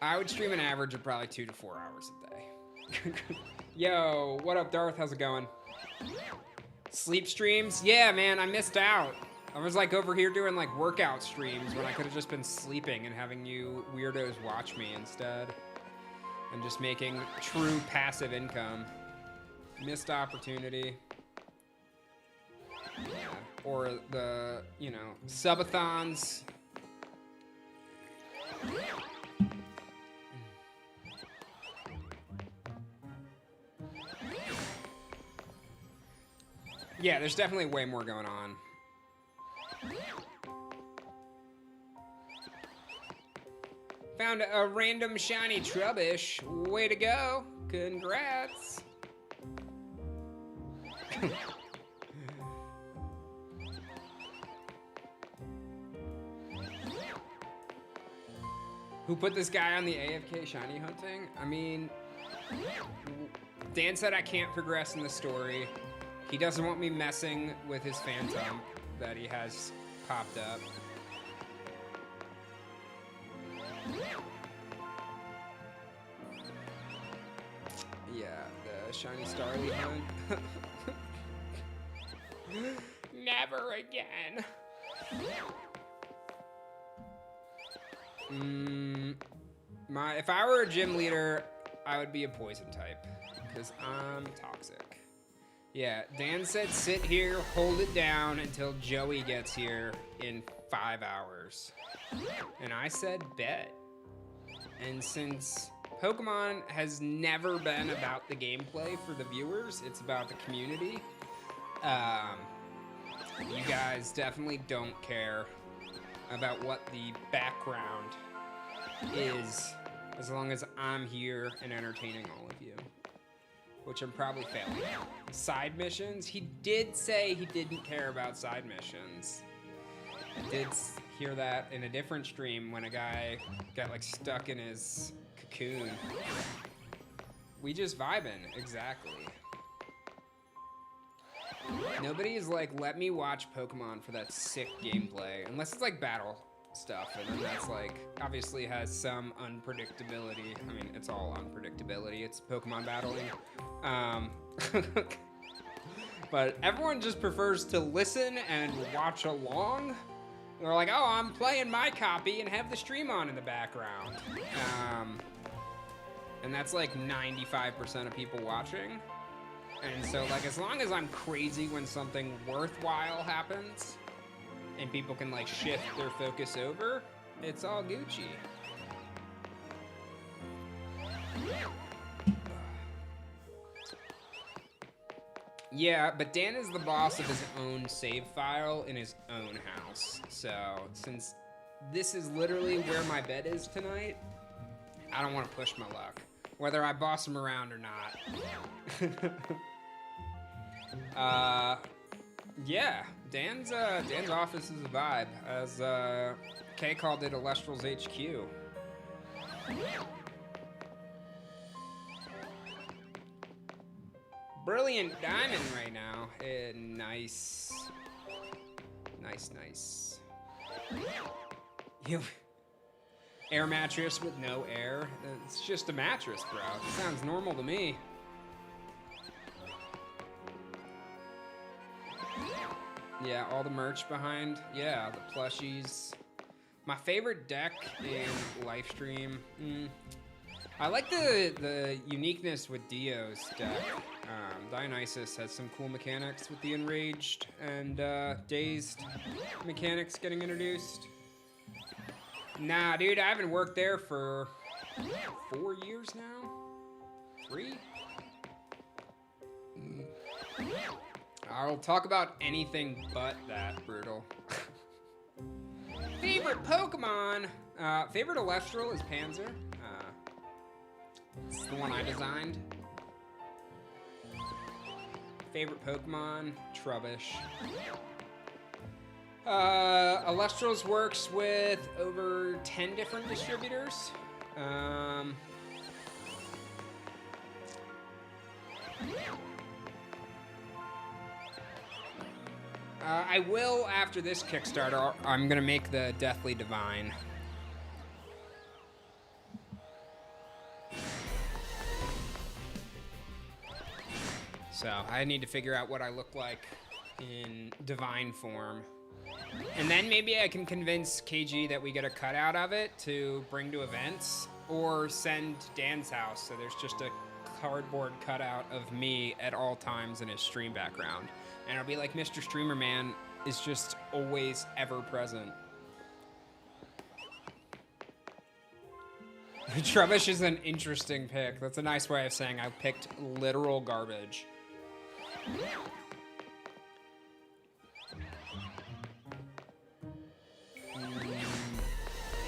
I would stream an average of probably 2 to 4 hours a day. Yo, what up, Darth? How's it going? Sleep streams? Yeah, man, I missed out. I was like over here doing like workout streams when I could have just been sleeping and having you weirdos watch me instead. And just making true passive income. Missed opportunity. Yeah. Or the, you know, subathons. Yeah, there's definitely way more going on. Found a random shiny Trubbish. Way to go. Congrats. Who put this guy on the AFK shiny hunting? I mean, Dan said I can't progress in the story. He doesn't want me messing with his phantom that he has popped up. Yeah, the shiny Starly hunt. Never again. If I were a gym leader, I would be a poison type because I'm toxic. Yeah, Dan said sit here, hold it down until Joey gets here in 5 hours. And I said bet. And since Pokemon has never been about the gameplay for the viewers, it's about the community. You guys definitely don't care about what the background is, as long as I'm here and entertaining all of you, which I'm probably failing at. Side missions? He did say he didn't care about side missions. I did hear that in a different stream when a guy got like stuck in his cocoon. We just vibing, exactly. Nobody is like, let me watch Pokemon for that sick gameplay, unless it's like battle stuff, and then that's like, obviously has some unpredictability. I mean, it's all unpredictability. It's Pokemon battling. But everyone just prefers to listen and watch along. They're like, oh, I'm playing my copy and have the stream on in the background. And that's like 95% of people watching. And so like, as long as I'm crazy when something worthwhile happens and people can like shift their focus over, it's all Gucci. Yeah, but Dan is the boss of his own save file in his own house. So since this is literally where my bed is tonight, I don't want to push my luck, whether I boss him around or not. Yeah, Dan's office is a vibe, as Kay called it Elestrals HQ. Brilliant diamond right now. Nice. Nice. You air mattress with no air? It's just a mattress, bro. It sounds normal to me. Yeah, all the merch behind. Yeah, the plushies. My favorite deck in Lifestream. I like the uniqueness with Dio's deck. Dionysus has some cool mechanics with the Enraged and Dazed mechanics getting introduced. Nah, dude, I haven't worked there for 4 years now? 3? I'll talk about anything but that, Brutal. Favorite Pokemon? Favorite Elestral is Pinsir. It's the one I designed. Favorite Pokemon? Trubbish. Elestrals works with over 10 different distributors. I will, after this Kickstarter, I'm gonna make the Deathly Divine. So I need to figure out what I look like in divine form. And then maybe I can convince KG that we get a cutout of it to bring to events, or send to Dan's house so there's just a cardboard cutout of me at all times in his stream background. And it'll be like Mr. Streamer Man is just always ever present. Trubbish is an interesting pick. That's a nice way of saying I picked literal garbage.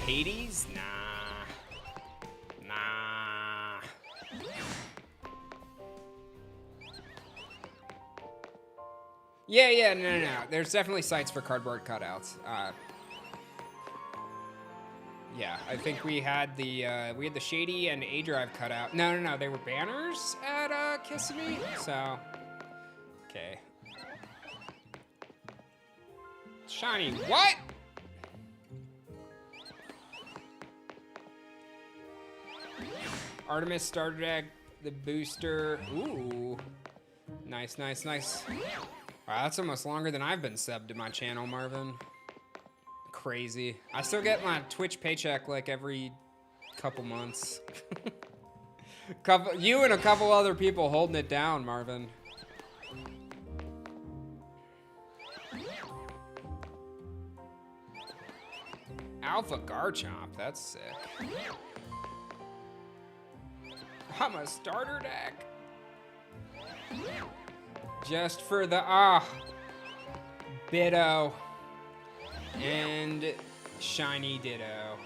Hades? Nah. Yeah, no. There's definitely sites for cardboard cutouts. Yeah, I think we had the Shady and aDrive cutout. No, they were banners at Kissimmee. So, okay. Shiny, what? Artemis starter deck, the booster. Ooh, nice. Wow, that's almost longer than I've been subbed to my channel, Marvin. Crazy. I still get my Twitch paycheck like every couple months. You and a couple other people holding it down, Marvin. Alpha Garchomp. That's sick. I'm a starter deck. Just for the Bitto and shiny Ditto.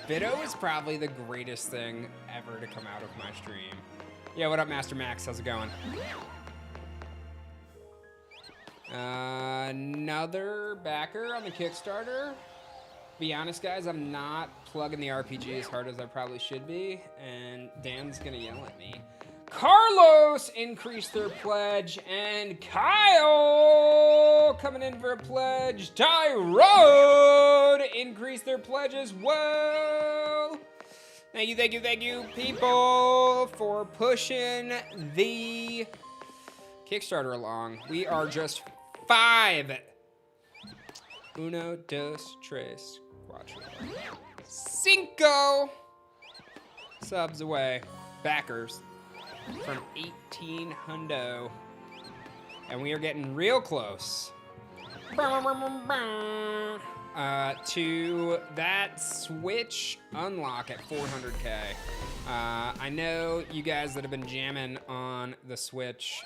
Bitto is probably the greatest thing ever to come out of my stream. Yeah, what up, Master Max? How's it going? Another backer on the Kickstarter. Be honest, guys, I'm not plugging the RPG as hard as I probably should be, and Dan's gonna yell at me. Kalos increased their pledge, and Kyle coming in for a pledge. Tyrone increased their pledge as well. Thank you, people, for pushing the Kickstarter along. We are just 5. Uno, dos, tres, cuatro, cinco subs away. Backers from 1800. And we are getting real close to that Switch unlock at 400K. I know you guys that have been jamming on the Switch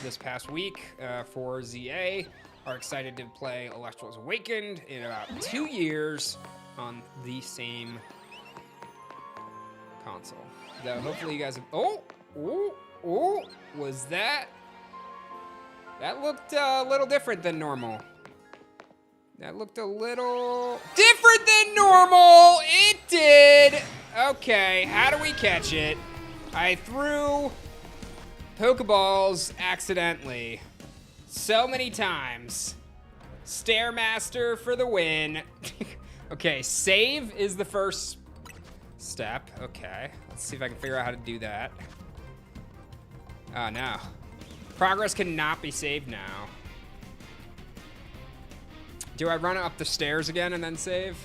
this past week for Z-A are excited to play Elestrals Awakened in about 2 years on the same console. Though hopefully you guys have, was that? That looked a little different than normal. That looked a little different than normal. It did. Okay, how do we catch it? I threw Pokeballs accidentally so many times. Stairmaster for the win. Okay, save is the first step. Okay, let's see if I can figure out how to do that. Oh, no. Progress cannot be saved now. Do I run up the stairs again and then save?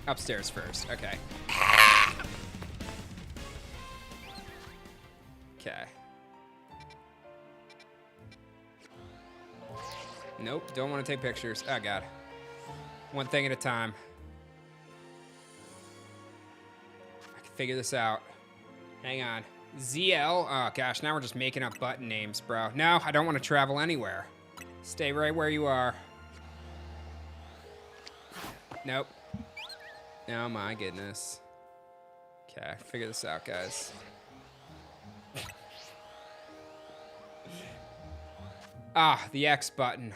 Upstairs first, okay. Okay. Nope, don't want to take pictures. Oh, God. One thing at a time. I can figure this out. Hang on. ZL. Oh, gosh, now we're just making up button names, bro. No, I don't want to travel anywhere. Stay right where you are. Nope. Oh, my goodness. Okay, figure this out, guys. The X button.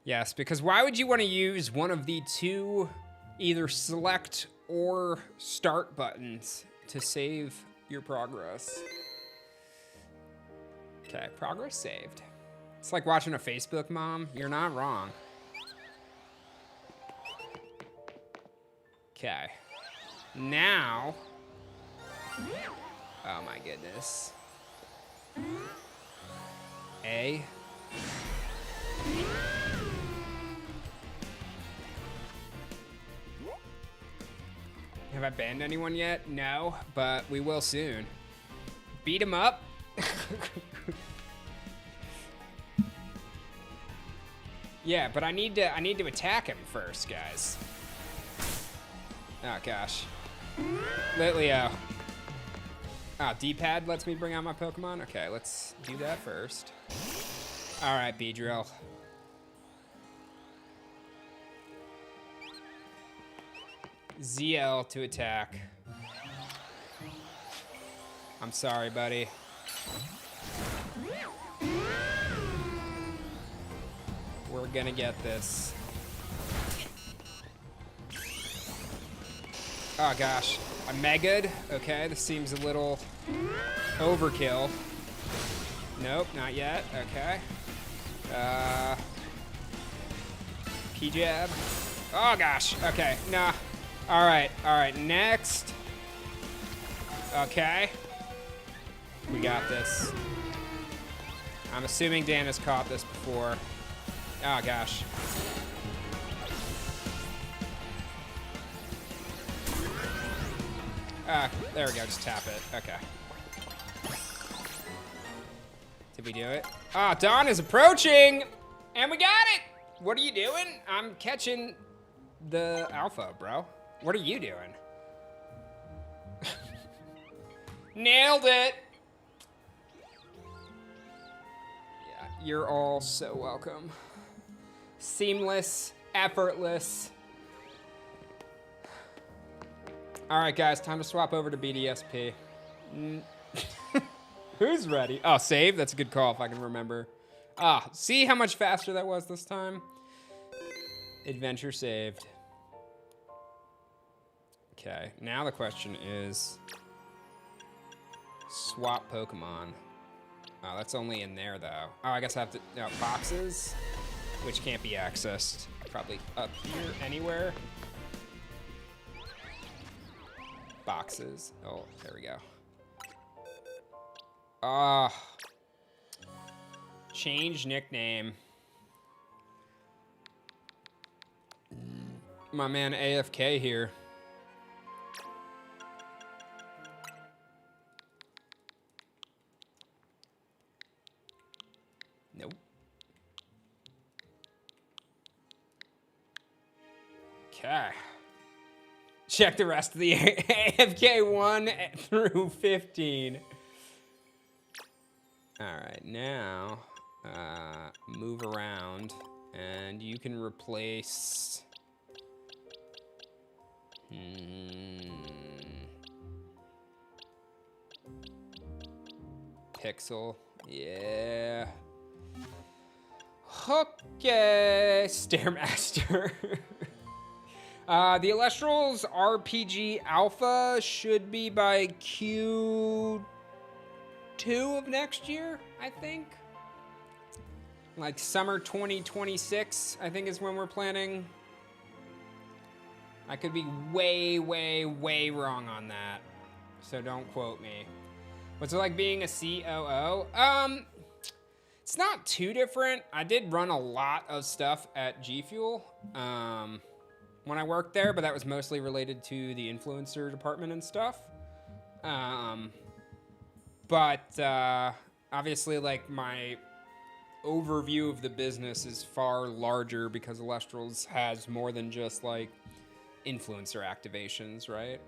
Yes, because why would you want to use one of the two either select or start buttons to save your progress? Okay, progress saved. It's like watching a Facebook mom. You're not wrong. Okay. Now. Oh my goodness. A. Have I banned anyone yet? No, but we will soon. Beat him up. Yeah, but I need to attack him first, guys. Oh gosh. Litleo. Oh, D-pad lets me bring out my Pokemon? Okay, let's do that first. Alright, Beedrill. ZL to attack. I'm sorry, buddy. We're gonna get this. Oh gosh, I mega'd. Okay, this seems a little overkill. Nope, not yet. Okay. P-jab. Oh gosh. Okay, nah. All right, next. Okay. We got this. I'm assuming Dan has caught this before. Oh gosh. There we go, just tap it. Okay. Did we do it? Ah, dawn is approaching! And we got it! What are you doing? I'm catching the alpha, bro. What are you doing? Nailed it! Yeah, you're all so welcome. Seamless, effortless. All right, guys, time to swap over to BDSP. Who's ready? Oh, save? That's a good call if I can remember. Ah, see how much faster that was this time? Adventure saved. Okay, now the question is... swap Pokemon. Oh, that's only in there, though. Oh, I guess I have to... No, boxes, which can't be accessed. Probably up here anywhere. Boxes. Oh, there we go. Ah. Change nickname. My man AFK here. Nope. Okay. Check the rest of the AFK 1 through 15. All right, now move around, and you can replace. Pixel, yeah. Okay, Stairmaster. The Elestrals RPG Alpha should be by Q2 of next year, I think. Like summer 2026, I think is when we're planning. I could be way, way, way wrong on that, so don't quote me. What's it like being a COO? It's not too different. I did run a lot of stuff at G Fuel when I worked there, but that was mostly related to the influencer department and stuff. But obviously, like, my overview of the business is far larger because Elestrals has more than just, like, influencer activations, right?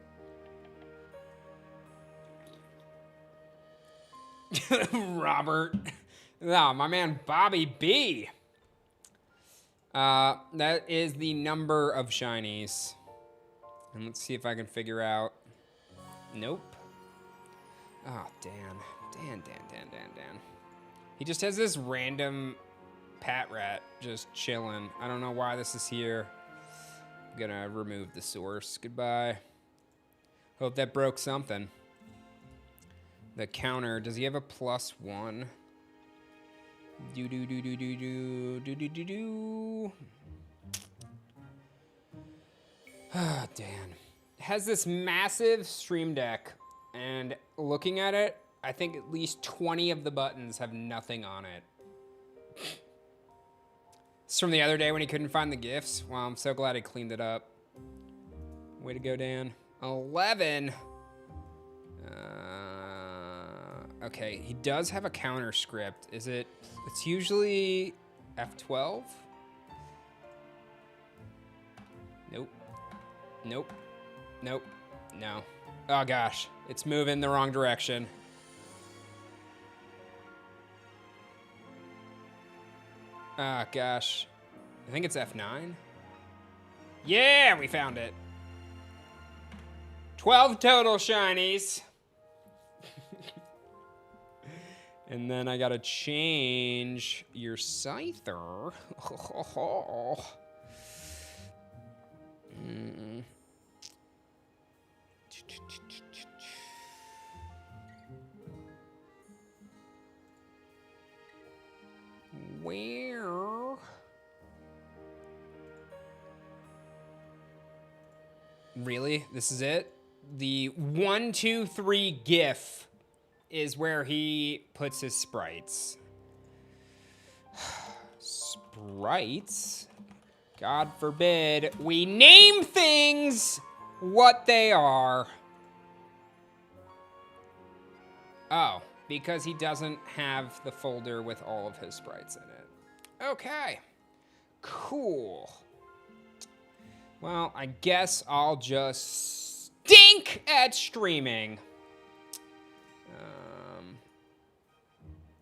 Robert. No, my man Bobby B. That is the number of shinies. And let's see if I can figure out. Nope. Oh, Dan. Dan. He just has this random pat rat just chilling. I don't know why this is here. I'm gonna remove the source. Goodbye. Hope that broke something. The counter. Does he have a +1? Do. Ah, Dan. It has this massive stream deck, and looking at it, I think at least 20 of the buttons have nothing on it. It's from the other day when he couldn't find the gifts. Well, I'm so glad he cleaned it up. Way to go, Dan. 11. Okay, he does have a counter script. Is it? It's usually F12? Nope. No. Oh gosh, it's moving the wrong direction. Ah, gosh. I think it's F9. Yeah, we found it. 12 total shinies. And then I gotta change your Scyther. Where? Really? This is it? The 1, 2, 3 GIF is where he puts his sprites. Sprites? God forbid we name things what they are. Oh, because he doesn't have the folder with all of his sprites in it. Okay. Cool. Well, I guess I'll just stink at streaming.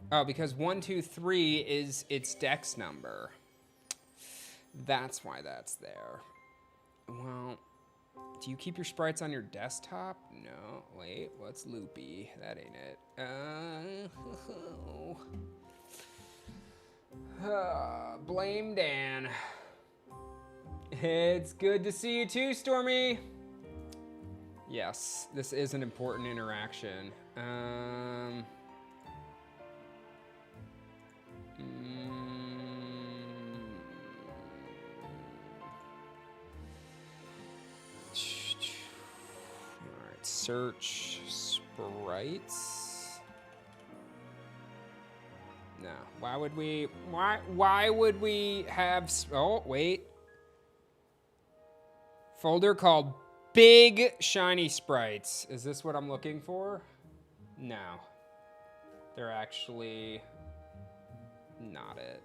Oh, because 1, 2, 3 is its dex number. That's why that's there. Well, do you keep your sprites on your desktop? No. Wait, what's loopy? That ain't it. Blame Dan. It's good to see you too, Stormy. Yes, this is an important interaction. Alright, search sprites. No, why would we have, oh, wait. Folder called Big Shiny Sprites. Is this what I'm looking for? No. They're actually not it.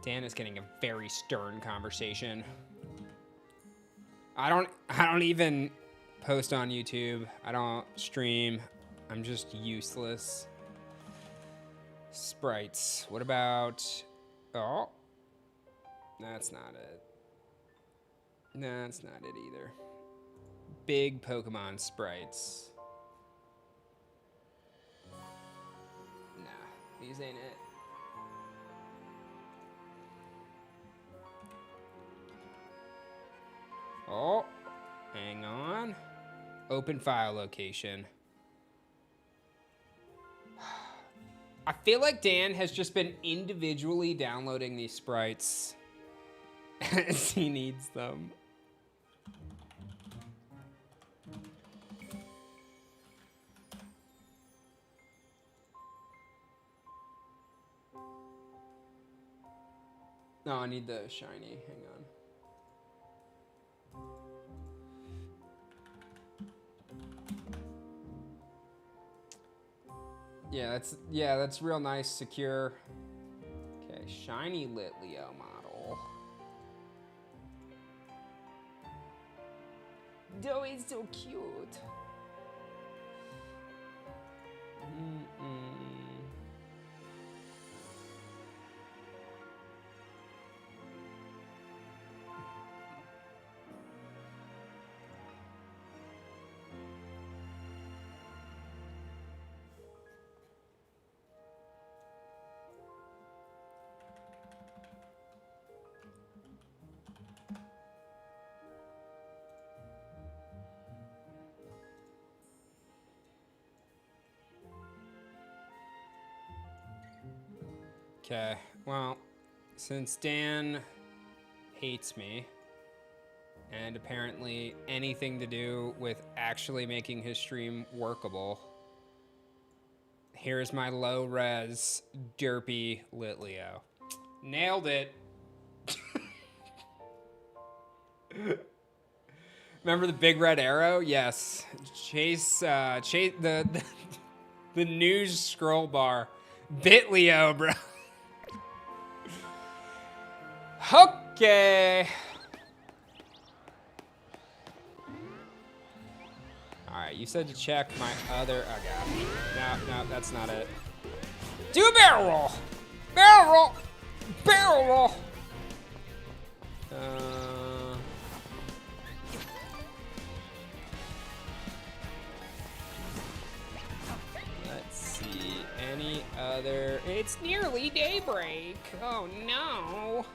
Dan is getting a very stern conversation. I don't even post on YouTube. I don't stream. I'm just useless. Sprites. What about, oh, that's not it. No, that's not it either. Big Pokemon sprites. Nah, these ain't it. Oh, hang on. Open file location. I feel like Dan has just been individually downloading these sprites as he needs them. No, I need the shiny. Hang on. Yeah, that's real nice, secure. Okay, shiny Litleo model. Oh, he's so cute. Okay, well, since Dan hates me, and apparently anything to do with actually making his stream workable, here's my low-res, derpy Litleo. Nailed it. Remember the big red arrow? Yes. Chase the news scroll bar. Bitleo, bro. Okay. Alright, you said to check my other... Oh, God. No, that's not it. Do a barrel roll! Barrel roll! Barrel roll! Let's see. Any other... It's nearly daybreak. Oh, no.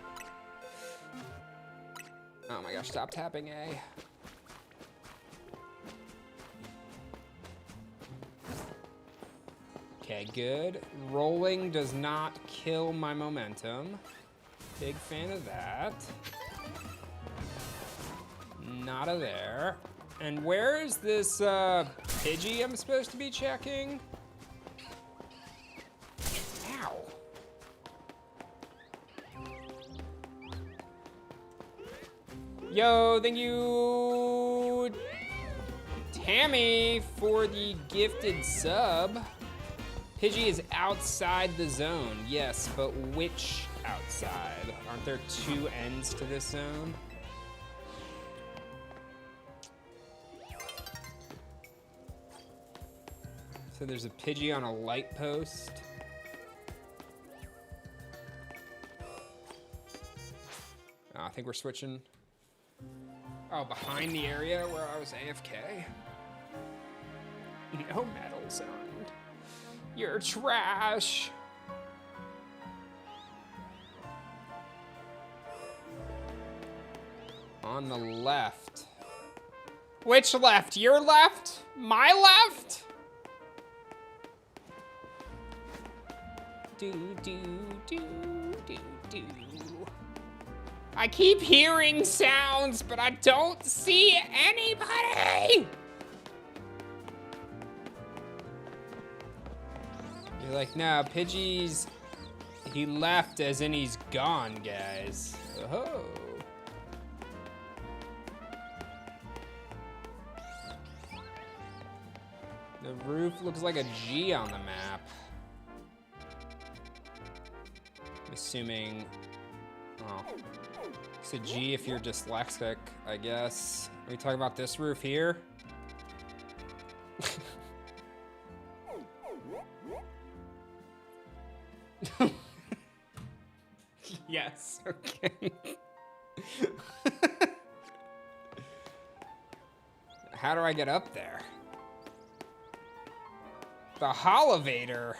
Oh my gosh, stop tapping A. Okay, good. Rolling does not kill my momentum. Big fan of that. Not a there. And where is this Pidgey I'm supposed to be checking? Ow. Yo, thank you, Tammy, for the gifted sub. Pidgey is outside the zone. Yes, but which outside? Aren't there 2 ends to this zone? So there's a Pidgey on a light post. Oh, I think we're switching. Oh, behind the area where I was AFK? No metal zone. You're trash. On the left. Which left? Your left? My left? Do, do, do, do, do. I keep hearing sounds, but I don't see anybody. You're like, nah, Pidgey's, he left as in he's gone, guys. Oh. The roof looks like a G on the map. I'm assuming, oh, it's a G if you're dyslexic, I guess. Are we talking about this roof here? Yes, okay. How do I get up there? The Holovator.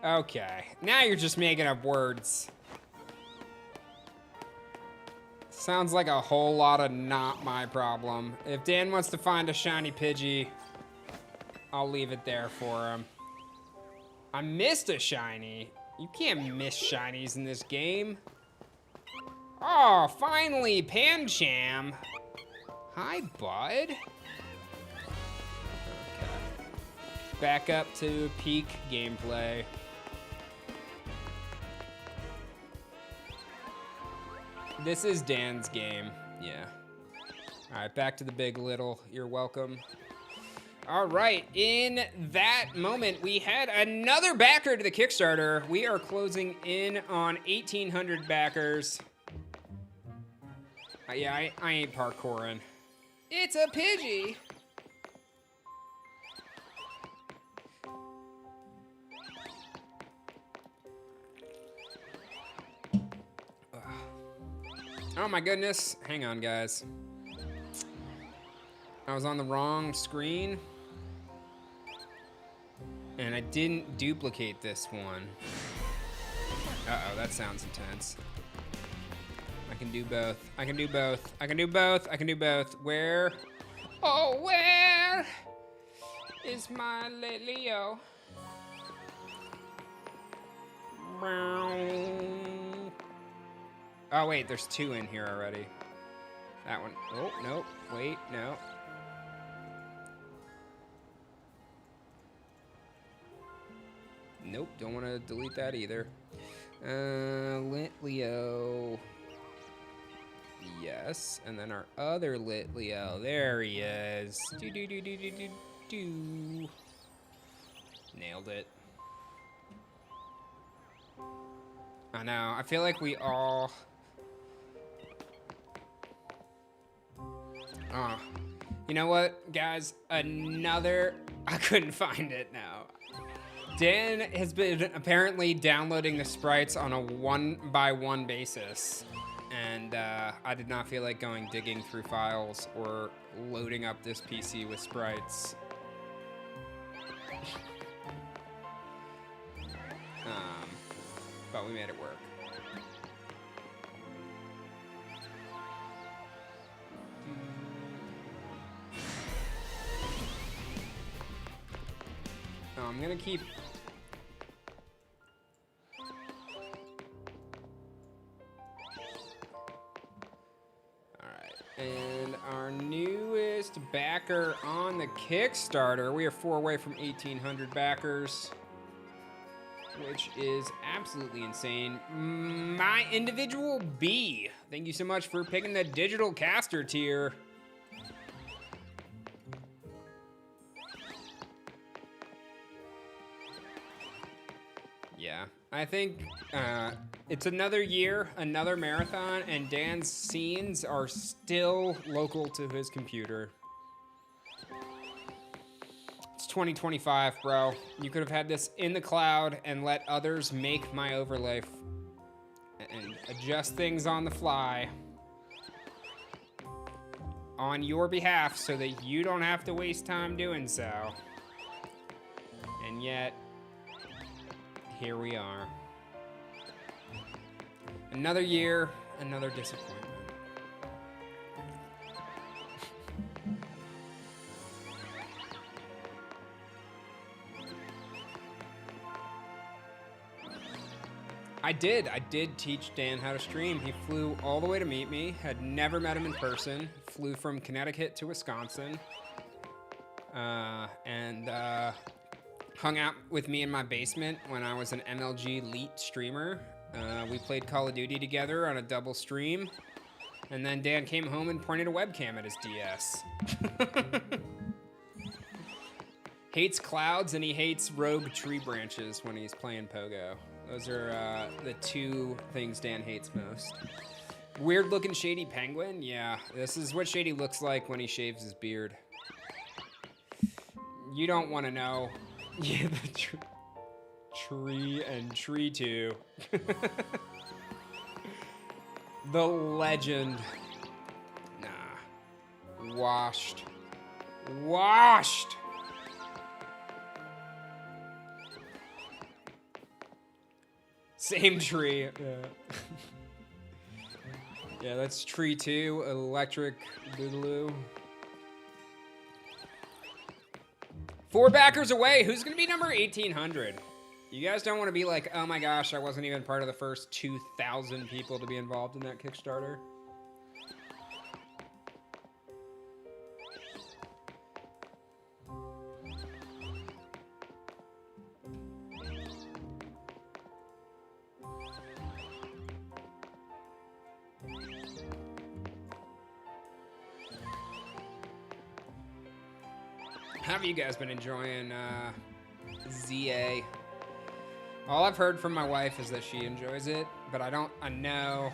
Okay, now you're just making up words. Sounds like a whole lot of not my problem. If Dan wants to find a shiny Pidgey, I'll leave it there for him. I missed a shiny. You can't miss shinies in this game. Oh, finally, Pancham. Hi, bud. Okay. Back up to peak gameplay. This is Dan's game, yeah. All right, back to the big little. You're welcome. All right, in that moment, we had another backer to the Kickstarter. We are closing in on 1,800 backers. Yeah, I ain't parkouring. It's a Pidgey. Oh my goodness. Hang on, guys. I was on the wrong screen. And I didn't duplicate this one. Uh-oh, that sounds intense. I can do both. I can do both. I can do both. I can do both. Where? Oh, where is my Leo? Oh, wait, there's 2 in here already. That one. Oh, nope. Wait, no. Nope, don't want to delete that either. Leo. Yes, and then our other Leo. There he is. Do. Nailed it. I know, I feel like we all... Oh, you know what, guys? Another... I couldn't find it now. Dan has been apparently downloading the sprites on a 1-by-1 basis. And I did not feel like going digging through files or loading up this PC with sprites. But we made it work. I'm gonna keep... Alright, and our newest backer on the Kickstarter, we are 4 away from 1,800 backers, which is absolutely insane. My individual B, thank you so much for picking the digital caster tier. I think it's another year, another marathon, and Dan's scenes are still local to his computer. It's 2025, bro. You could have had this in the cloud and let others make my overlay and adjust things on the fly on your behalf so that you don't have to waste time doing so. And yet, here we are. Another year, another disappointment. I did teach Dan how to stream. He flew all the way to meet me, had never met him in person, flew from Connecticut to Wisconsin, and hung out with me in my basement when I was an MLG elite streamer. We played Call of Duty together on a double stream, and then Dan came home and pointed a webcam at his DS. Hates clouds and he hates rogue tree branches when he's playing Pogo. Those are the two things Dan hates most. Weird looking Shady penguin? Yeah, this is what Shady looks like when he shaves his beard. You don't want to know. Yeah, the tree and tree two. The legend. Nah. Washed. Washed! Same tree. Yeah. Yeah, that's tree 2, electric boogaloo. 4 backers away. Who's gonna be number 1800? You guys don't want to be like, oh my gosh, I wasn't even part of the first 2,000 people to be involved in that Kickstarter. How have you guys been enjoying Z-A? All I've heard from my wife is that she enjoys it, but I know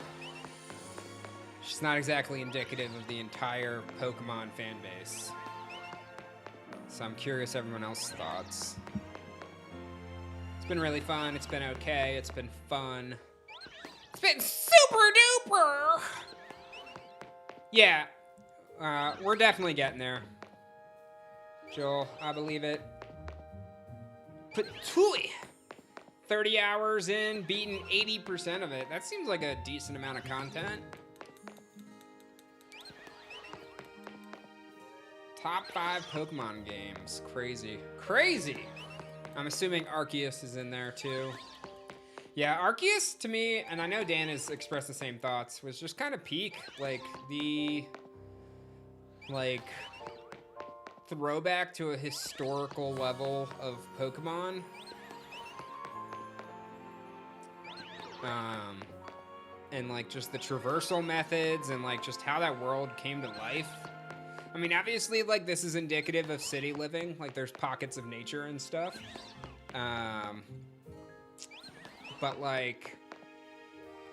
she's not exactly indicative of the entire Pokemon fan base. So I'm curious everyone else's thoughts. It's been really fun. It's been okay. It's been fun. It's been super duper. Yeah, we're definitely getting there. Joel, I believe it. Patooey! 30 hours in, beating 80% of it. That seems like a decent amount of content. Top 5 Pokemon games. Crazy. Crazy! I'm assuming Arceus is in there too. Yeah, Arceus to me, and I know Dan has expressed the same thoughts, was just kind of peak. Like, throwback to a historical level of Pokemon. And like just the traversal methods and like just how that world came to life. I mean, obviously like this is indicative of city living, like there's pockets of nature and stuff. But like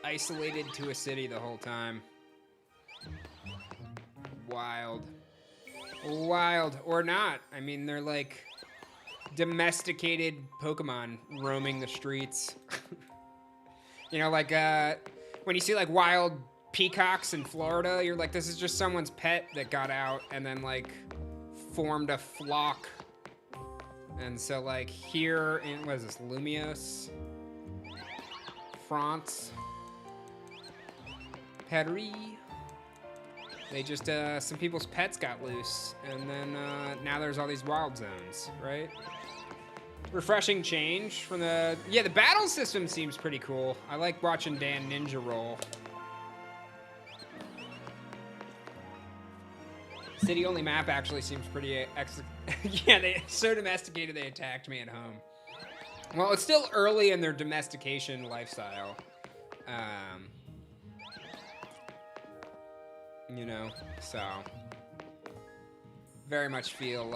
isolated to a city the whole time. Wild. Wild or not. I mean, they're like domesticated Pokemon roaming the streets. You know, like when you see like wild peacocks in Florida, you're like, this is just someone's pet that got out and then like formed a flock. And so like here in, what is this, Lumios? France. Paris. They just, some people's pets got loose, and then now there's all these wild zones, right? Refreshing change from the battle system seems pretty cool. I like watching Dan ninja roll. City only map actually seems pretty, yeah, they so domesticated they attacked me at home. Well, it's still early in their domestication lifestyle. You know, so very much feel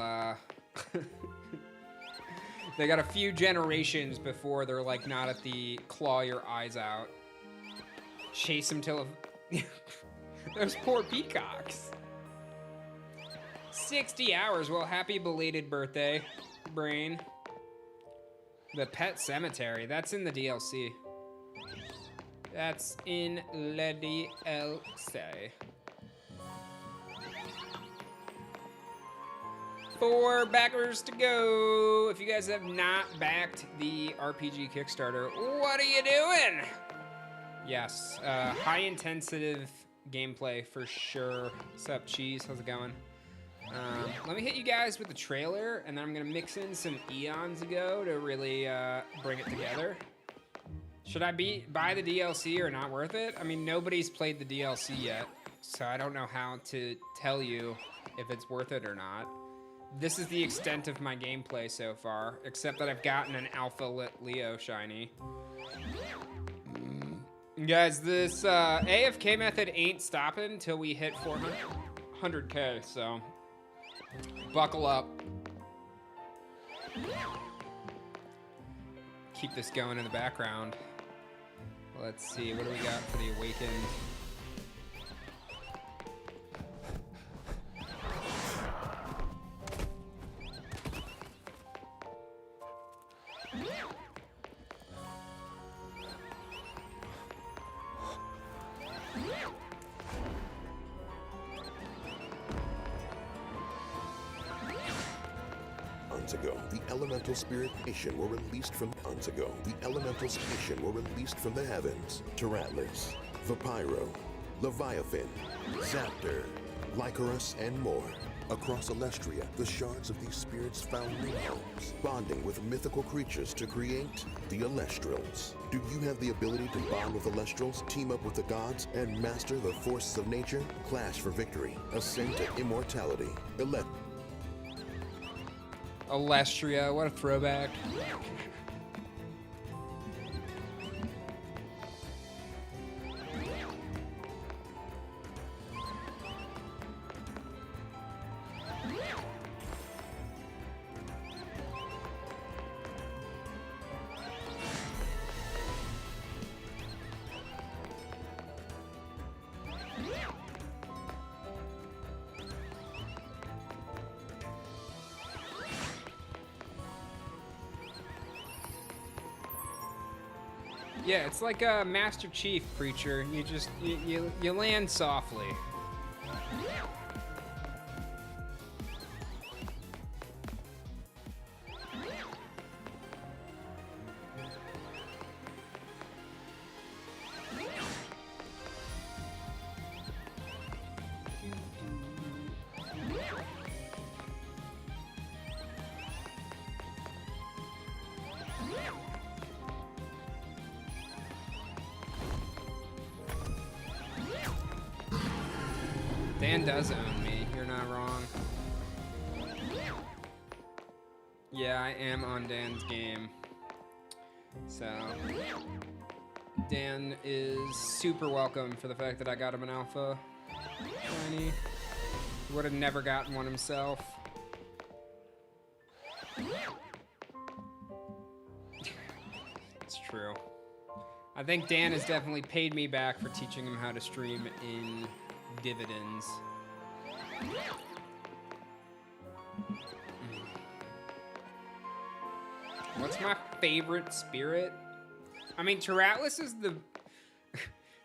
They got a few generations before they're like not at the claw your eyes out. Chase them till those poor peacocks. 60 hours. Well, happy belated birthday, Brain. The Pet Cemetery. That's in the DLC. That's in the DLC. 4 backers to go. If you guys have not backed the RPG Kickstarter, what are you doing? Yes, high intensive gameplay for sure. What's up, Cheese? How's it going? Let me hit you guys with the trailer, and then I'm gonna mix in some eons ago to really bring it together. Should I buy the DLC or not worth it? I mean, nobody's played the DLC yet, so I don't know how to tell you if it's worth it or not. This is the extent of my gameplay so far, except that I've gotten an Alpha Leo shiny. Guys, this AFK method ain't stopping until we hit 400K, so buckle up. Keep this going in the background. Let's see, what do we got for the Awakened? Ago, the elemental spirit nation were released from months ago. The elemental nation were released from the heavens. Tyratlas, Vapyro, Leviathan, Zaptor, Lycaris, and more. Across Elestria, the shards of these spirits found new homes, bonding with mythical creatures to create the Elestrals. Do you have the ability to bond with Elestrals, team up with the gods, and master the forces of nature? Clash for victory. Ascend to immortality. Elestria, what a throwback. Yeah, it's like a Master Chief creature. You just you land softly. Dan does own me, you're not wrong. Yeah, I am on Dan's game. So, Dan is super welcome for the fact that I got him an alpha shiny. He would have never gotten one himself. It's true. I think Dan has definitely paid me back for teaching him how to stream in dividends. What's my favorite spirit? I mean, Tyratlas is the...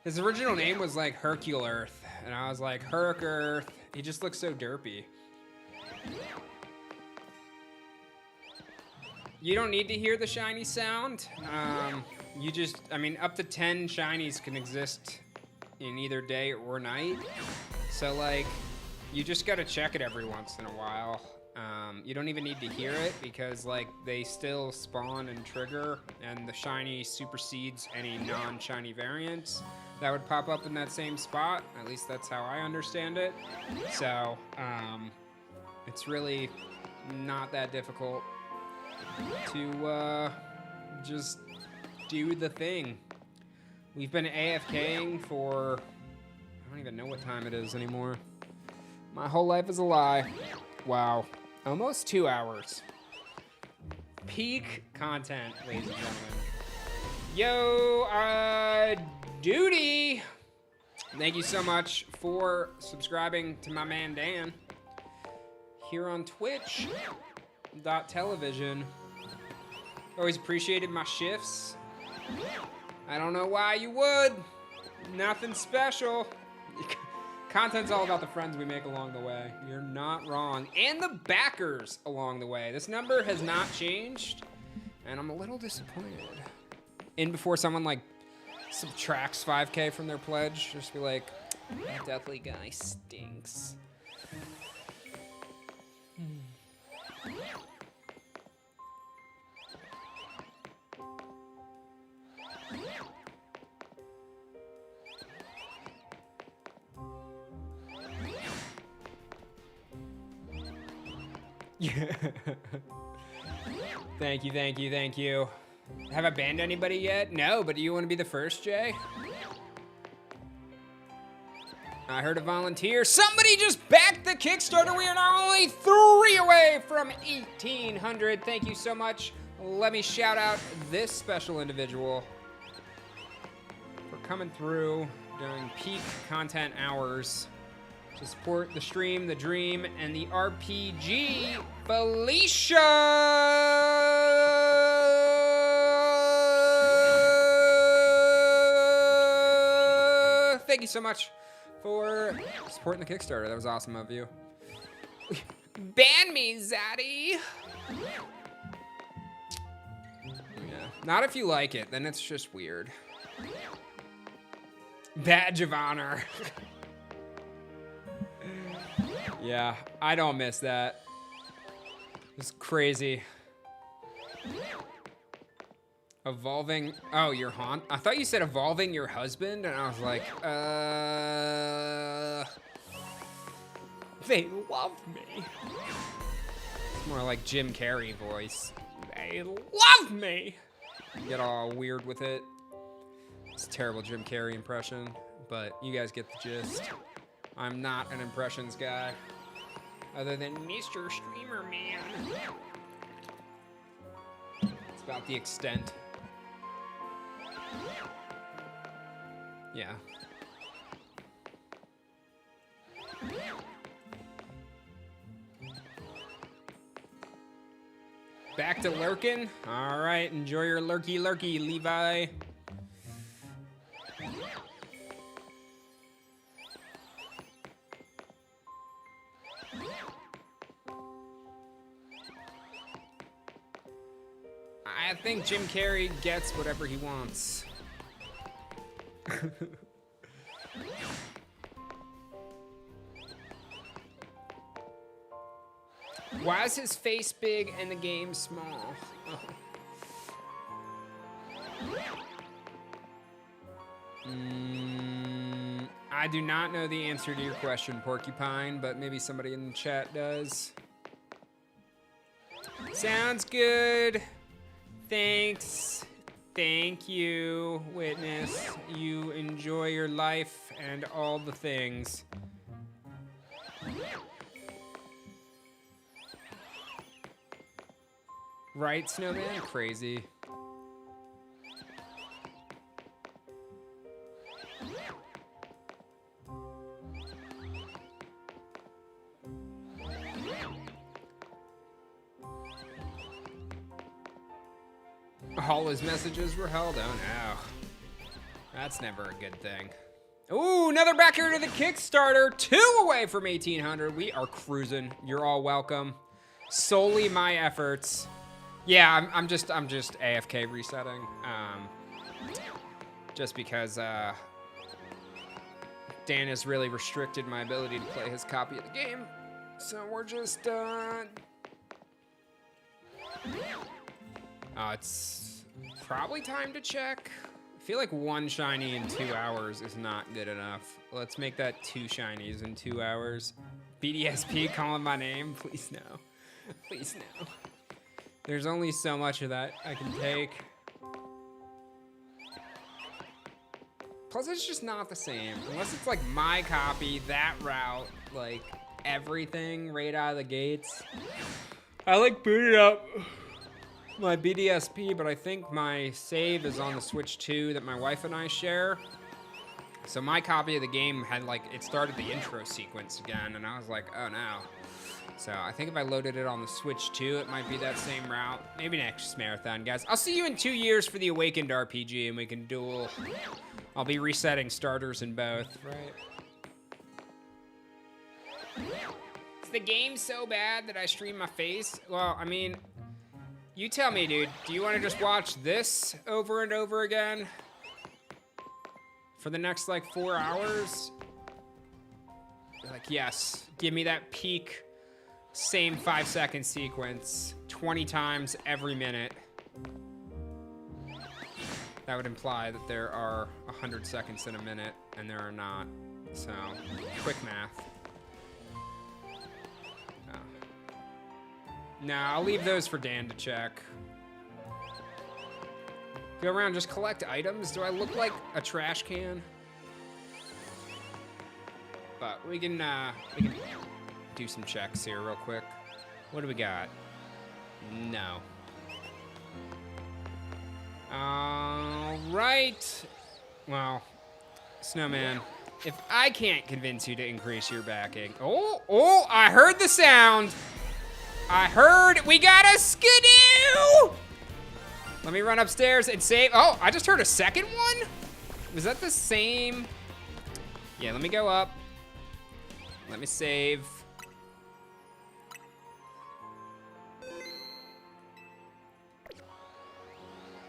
His original name was like Hercule Earth, and I was like, Herc Earth. He just looks so derpy. You don't need to hear the shiny sound. You just, I mean, up to 10 shinies can exist in either day or night. So like, you just gotta check it every once in a while. You don't even need to hear it because like they still spawn and trigger, and the shiny supersedes any non-shiny variants that would pop up in that same spot. At least that's how I understand it. So it's really not that difficult to just do the thing. We've been AFKing for, I don't even know what time it is anymore. My whole life is a lie. Wow, almost 2 hours. Peak content, ladies and gentlemen. Yo, Duty. Thank you so much for subscribing to my man Dan here on Twitch.television. Always appreciated my shifts. I don't know why you would. Nothing special. Content's all about the friends we make along the way. You're not wrong. And the backers along the way. This number has not changed, and I'm a little disappointed. In before someone like subtracts 5K from their pledge, just be like, that deathly guy stinks. Thank you, thank you, thank you. Have I banned anybody yet? No, but do you want to be the first, Jay? I heard a volunteer. Somebody just backed the Kickstarter. We are now only 3 away from 1,800. Thank you so much. Let me shout out this special individual for coming through during peak content hours to support the stream, the dream, and the RPG. Felicia! Thank you so much for supporting the Kickstarter. That was awesome of you. Ban me, Zaddy! Yeah. Not if you like it, then it's just weird. Badge of honor. Yeah, I don't miss that. It's crazy. Evolving. Oh, your haunt. I thought you said evolving your husband, and I was like, they love me. It's more like Jim Carrey voice. They love me. Get all weird with it. It's a terrible Jim Carrey impression, but you guys get the gist. I'm not an impressions guy, other than Mr. Streamer Man. It's about the extent. Yeah. Back to lurking? All right, enjoy your lurky, Levi. I think Jim Carrey gets whatever he wants. Why is his face big and the game small? Oh. I do not know the answer to your question, Porcupine, but maybe somebody in the chat does. Sounds good. Thanks. Thank you, Witness. You enjoy your life and all the things. Right, Snowman? Crazy. All his messages were held. Oh no. That's never a good thing. Ooh, another backer to the Kickstarter. 2 away from 1,800. We are cruising. You're all welcome. Solely my efforts. Yeah, I'm just AFK resetting. Just because Dan has really restricted my ability to play his copy of the game. So we're just it's probably time to check. I feel like 1 shiny in 2 hours is not good enough. Let's make that 2 shinies in 2 hours. BDSP calling my name? Please no. Please no. There's only so much of that I can take. Plus, it's just not the same. Unless it's like my copy, that route, like everything right out of the gates. I like boot it up. my BDSP, but I think my save is on the Switch 2 that my wife and I share. So my copy of the game had like, it started the intro sequence again, and I was like, oh no. So I think if I loaded it on the Switch 2, it might be that same route. Maybe next marathon, guys. I'll see you in 2 years for the Awakened RPG, and we can duel. I'll be resetting starters in both, right? Is the game so bad that I stream my face? Well, I mean, you tell me, dude. Do you want to just watch this over and over again? For the next, like, 4 hours? Like, yes. Give me that peak, same 5-second sequence, 20 times every minute. That would imply that there are 100 seconds in a minute, and there are not. So, quick math. Oh. Nah, I'll leave those for Dan to check. Go around, just collect items. Do I look like a trash can? But we can do some checks here real quick. What do we got? No. All right. Well, Snowman, if I can't convince you to increase your backing. Oh, I heard the sound. I heard we got a skidoo. Let me run upstairs and save. Oh, I just heard a second one? Was that the same? Yeah, let me go up. Let me save.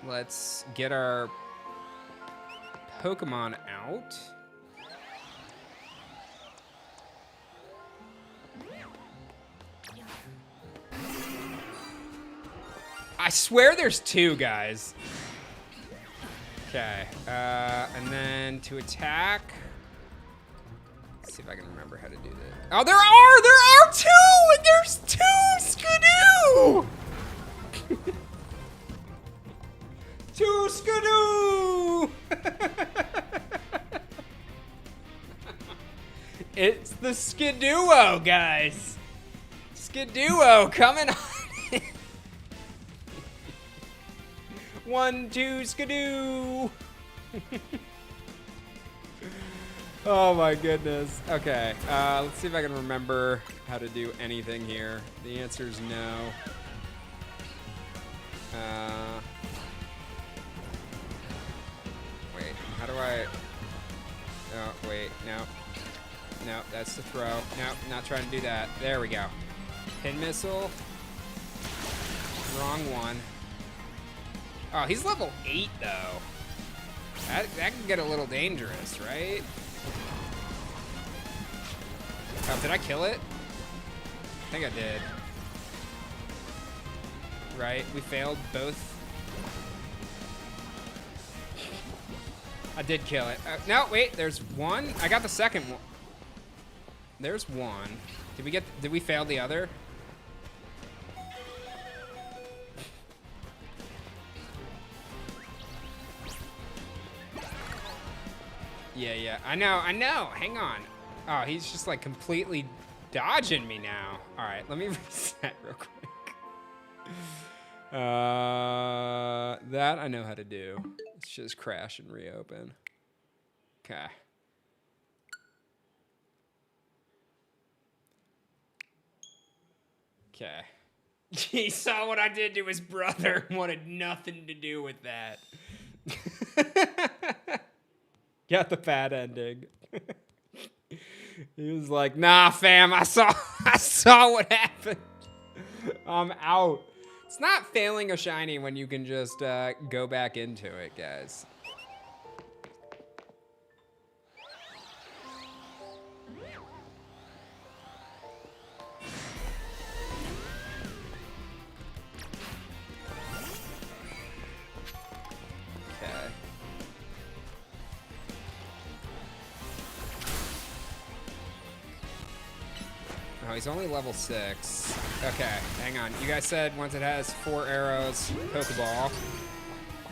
Let's get our Pokemon out. I swear there's 2, guys. Okay, and then to attack. Let's see if I can remember how to do this. Oh, there are 2, and there's 2 Skidoo! 2 Skidoo! It's the Skiduo, guys. Skiduo coming on. 1, 2, Skidoo. Oh my goodness. Okay, let's see if I can remember how to do anything here. The answer is no. Wait, how do I? Oh, wait, no. No, that's the throw. No, not trying to do that. There we go. Pin missile. Wrong one. Oh, he's level 8 though. That can get a little dangerous, right? Oh, did I kill it? I think I did. Right, we failed both. I did kill it. No, wait, there's one. I got the second one. There's one. Did we fail the other? Yeah. I know. Hang on. Oh, he's just like completely dodging me now. All right, let me reset real quick. That I know how to do. Let's just crash and reopen. Okay. Okay. He saw what I did to his brother and wanted nothing to do with that. Got the bad ending. He was like, nah, fam, I saw what happened. I'm out. It's not failing a shiny when you can just go back into it, guys. Oh, he's only level 6. Okay, hang on. You guys said once it has 4 arrows, Pokeball.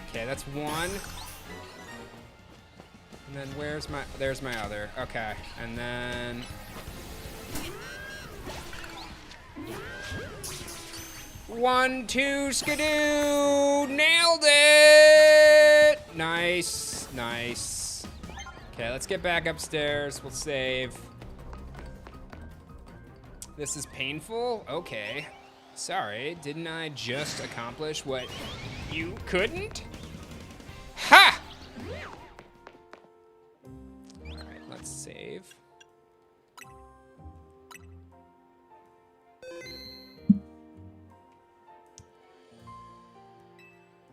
Okay, that's 1. And then there's my other. Okay, and then... 1, 2, skidoo! Nailed it! Nice, nice. Okay, let's get back upstairs. We'll save. This is painful? Okay. Sorry, didn't I just accomplish what you couldn't? Ha! All right, let's save.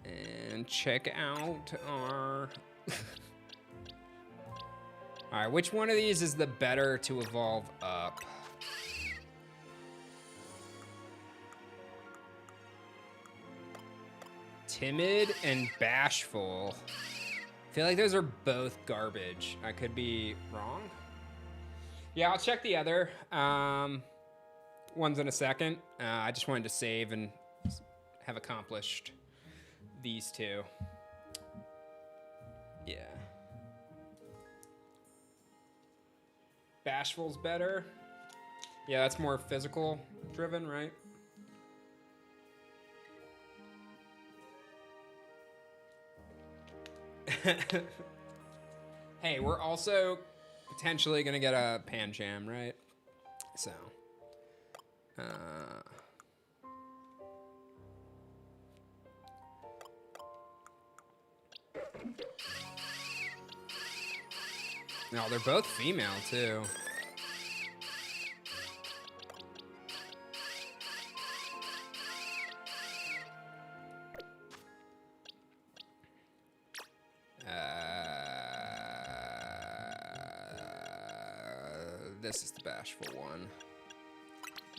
And check out our... All right, which one of these is the better to evolve up? Timid and bashful. I feel like those are both garbage. I could be wrong. Yeah, I'll check the other ones in a second. I just wanted to save and have accomplished these two. Yeah. Bashful's better. Yeah, that's more physical driven, right? Hey, we're also potentially gonna get a Pancham, right? So, no, they're both female too. This is the bashful one.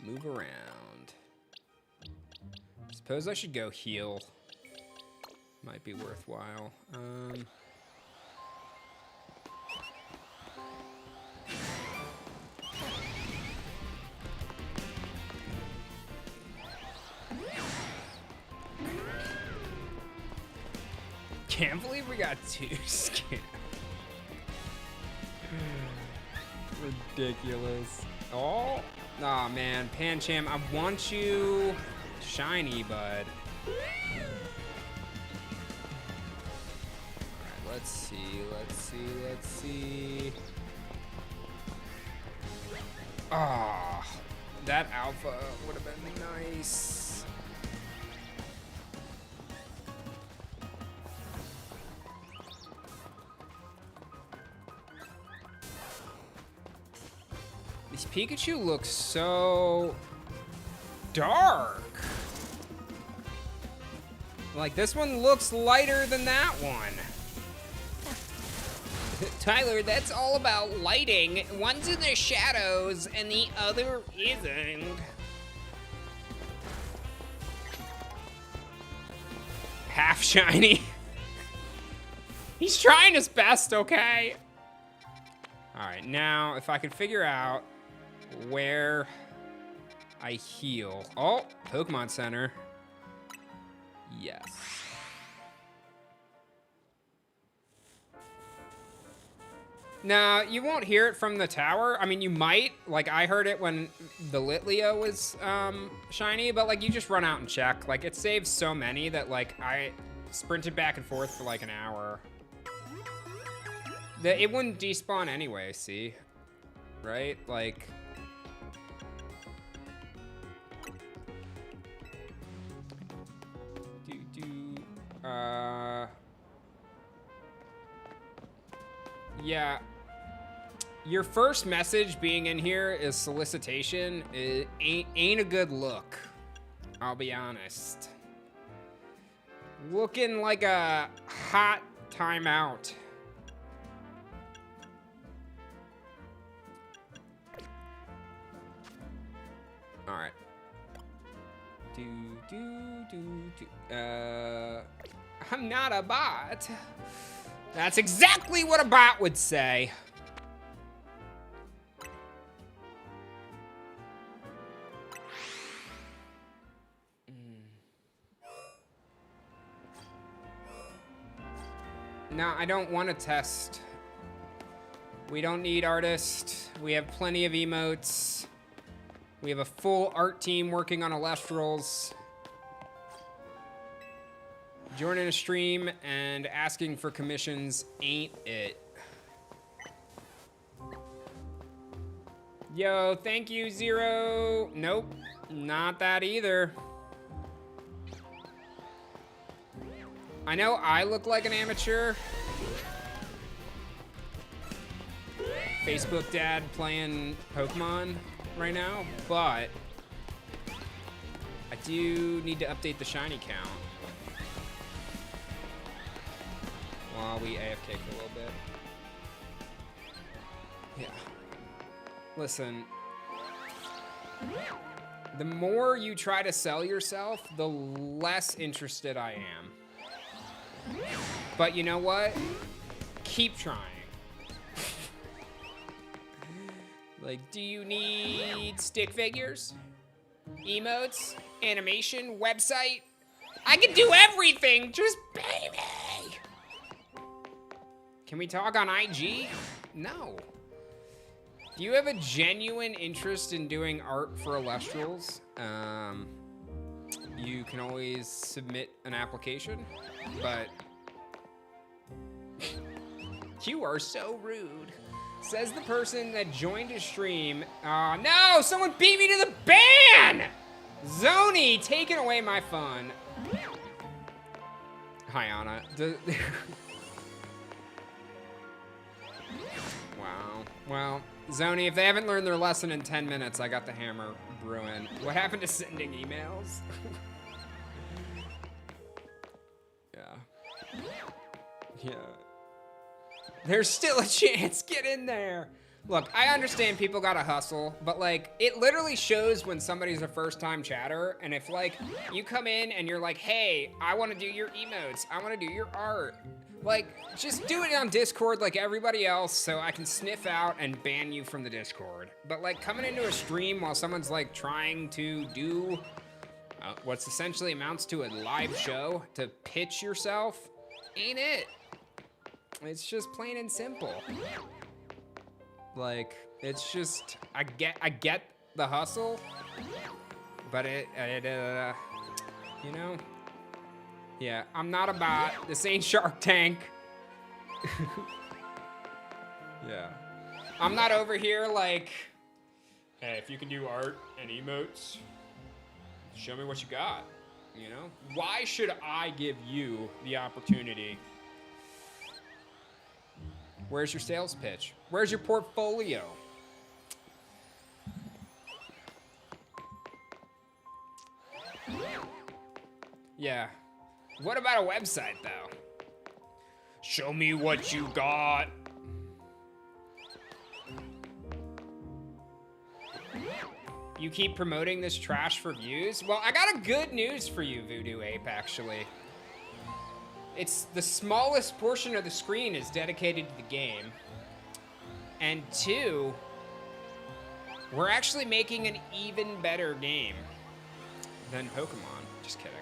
Move around. Suppose I should go heal. Might be worthwhile. Can't believe we got 2 scams. Ridiculous. Oh, nah, man. Pancham, I want you shiny, bud. Alright, let's see. Ah, that alpha would have been nice. This Pikachu looks so dark. Like, this one looks lighter than that one. Tyler, that's all about lighting. One's in the shadows and the other isn't. Half shiny. He's trying his best, okay? All right, now if I could figure out where I heal. Oh, Pokemon Center. Yes. Now, you won't hear it from the tower. I mean, you might. Like, I heard it when the Litleo was shiny, but, like, you just run out and check. Like, it saves so many that, like, I sprinted back and forth for, like, an hour. It wouldn't despawn anyway, see? Right? Like... Yeah. Your first message being in here is solicitation. It ain't a good look. I'll be honest. Looking like a hot timeout. All right. I'm not a bot. That's exactly what a bot would say. No, I don't want to test. We don't need artists. We have plenty of emotes. We have a full art team working on Elestrals. Joining a stream and asking for commissions ain't it. Yo, thank you, Zero. Nope, not that either. I know I look like an amateur. Facebook dad playing Pokemon right now, but I do need to update the shiny count while we AFK for a little bit. Yeah. Listen, the more you try to sell yourself, the less interested I am. But you know what? Keep trying. Like, do you need stick figures? Emotes? Animation? Website? I can do everything! Just baby! Can we talk on IG? No. Do you have a genuine interest in doing art for Elestrals? You can always submit an application, but you are so rude. Says the person that joined a stream. No, someone beat me to the ban! Zony, taking away my fun. Hi, Anna. Wow. Well, Zony, if they haven't learned their lesson in 10 minutes, I got the hammer brewing. What happened to sending emails? Yeah. Yeah. There's still a chance. Get in there. Look, I understand people gotta hustle, but like, it literally shows when somebody's a first-time chatter, and if like, you come in and you're like, hey, I wanna do your emotes, I wanna do your art. Like, just do it on Discord like everybody else so I can sniff out and ban you from the Discord. But like, coming into a stream while someone's like trying to do what's essentially amounts to a live show to pitch yourself, ain't it. It's just plain and simple. Like, it's just, I get the hustle, but it you know? Yeah, I'm not a bot. This ain't Shark Tank. Yeah. I'm not over here like, hey, if you can do art and emotes, show me what you got, you know? Why should I give you the opportunity? Where's your sales pitch? Where's your portfolio? Yeah. What about a website, though? Show me what you got. You keep promoting this trash for views? Well, I got a good news for you, Voodoo Ape, actually. It's the smallest portion of the screen is dedicated to the game. And 2, we're actually making an even better game than Pokemon. Just kidding.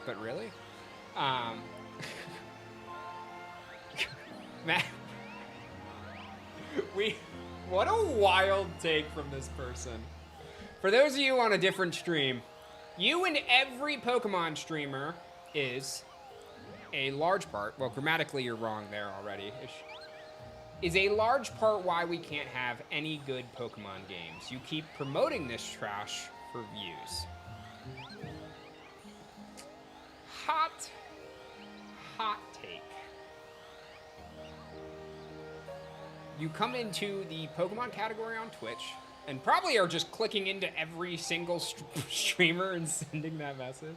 But really? Matt, what a wild take from this person. For those of you on a different stream, you and every Pokemon streamer is a large part, well, grammatically you're wrong there already, is a large part why we can't have any good Pokemon games. You keep promoting this trash for views. Hot take. You come into the Pokemon category on Twitch and probably are just clicking into every single streamer and sending that message.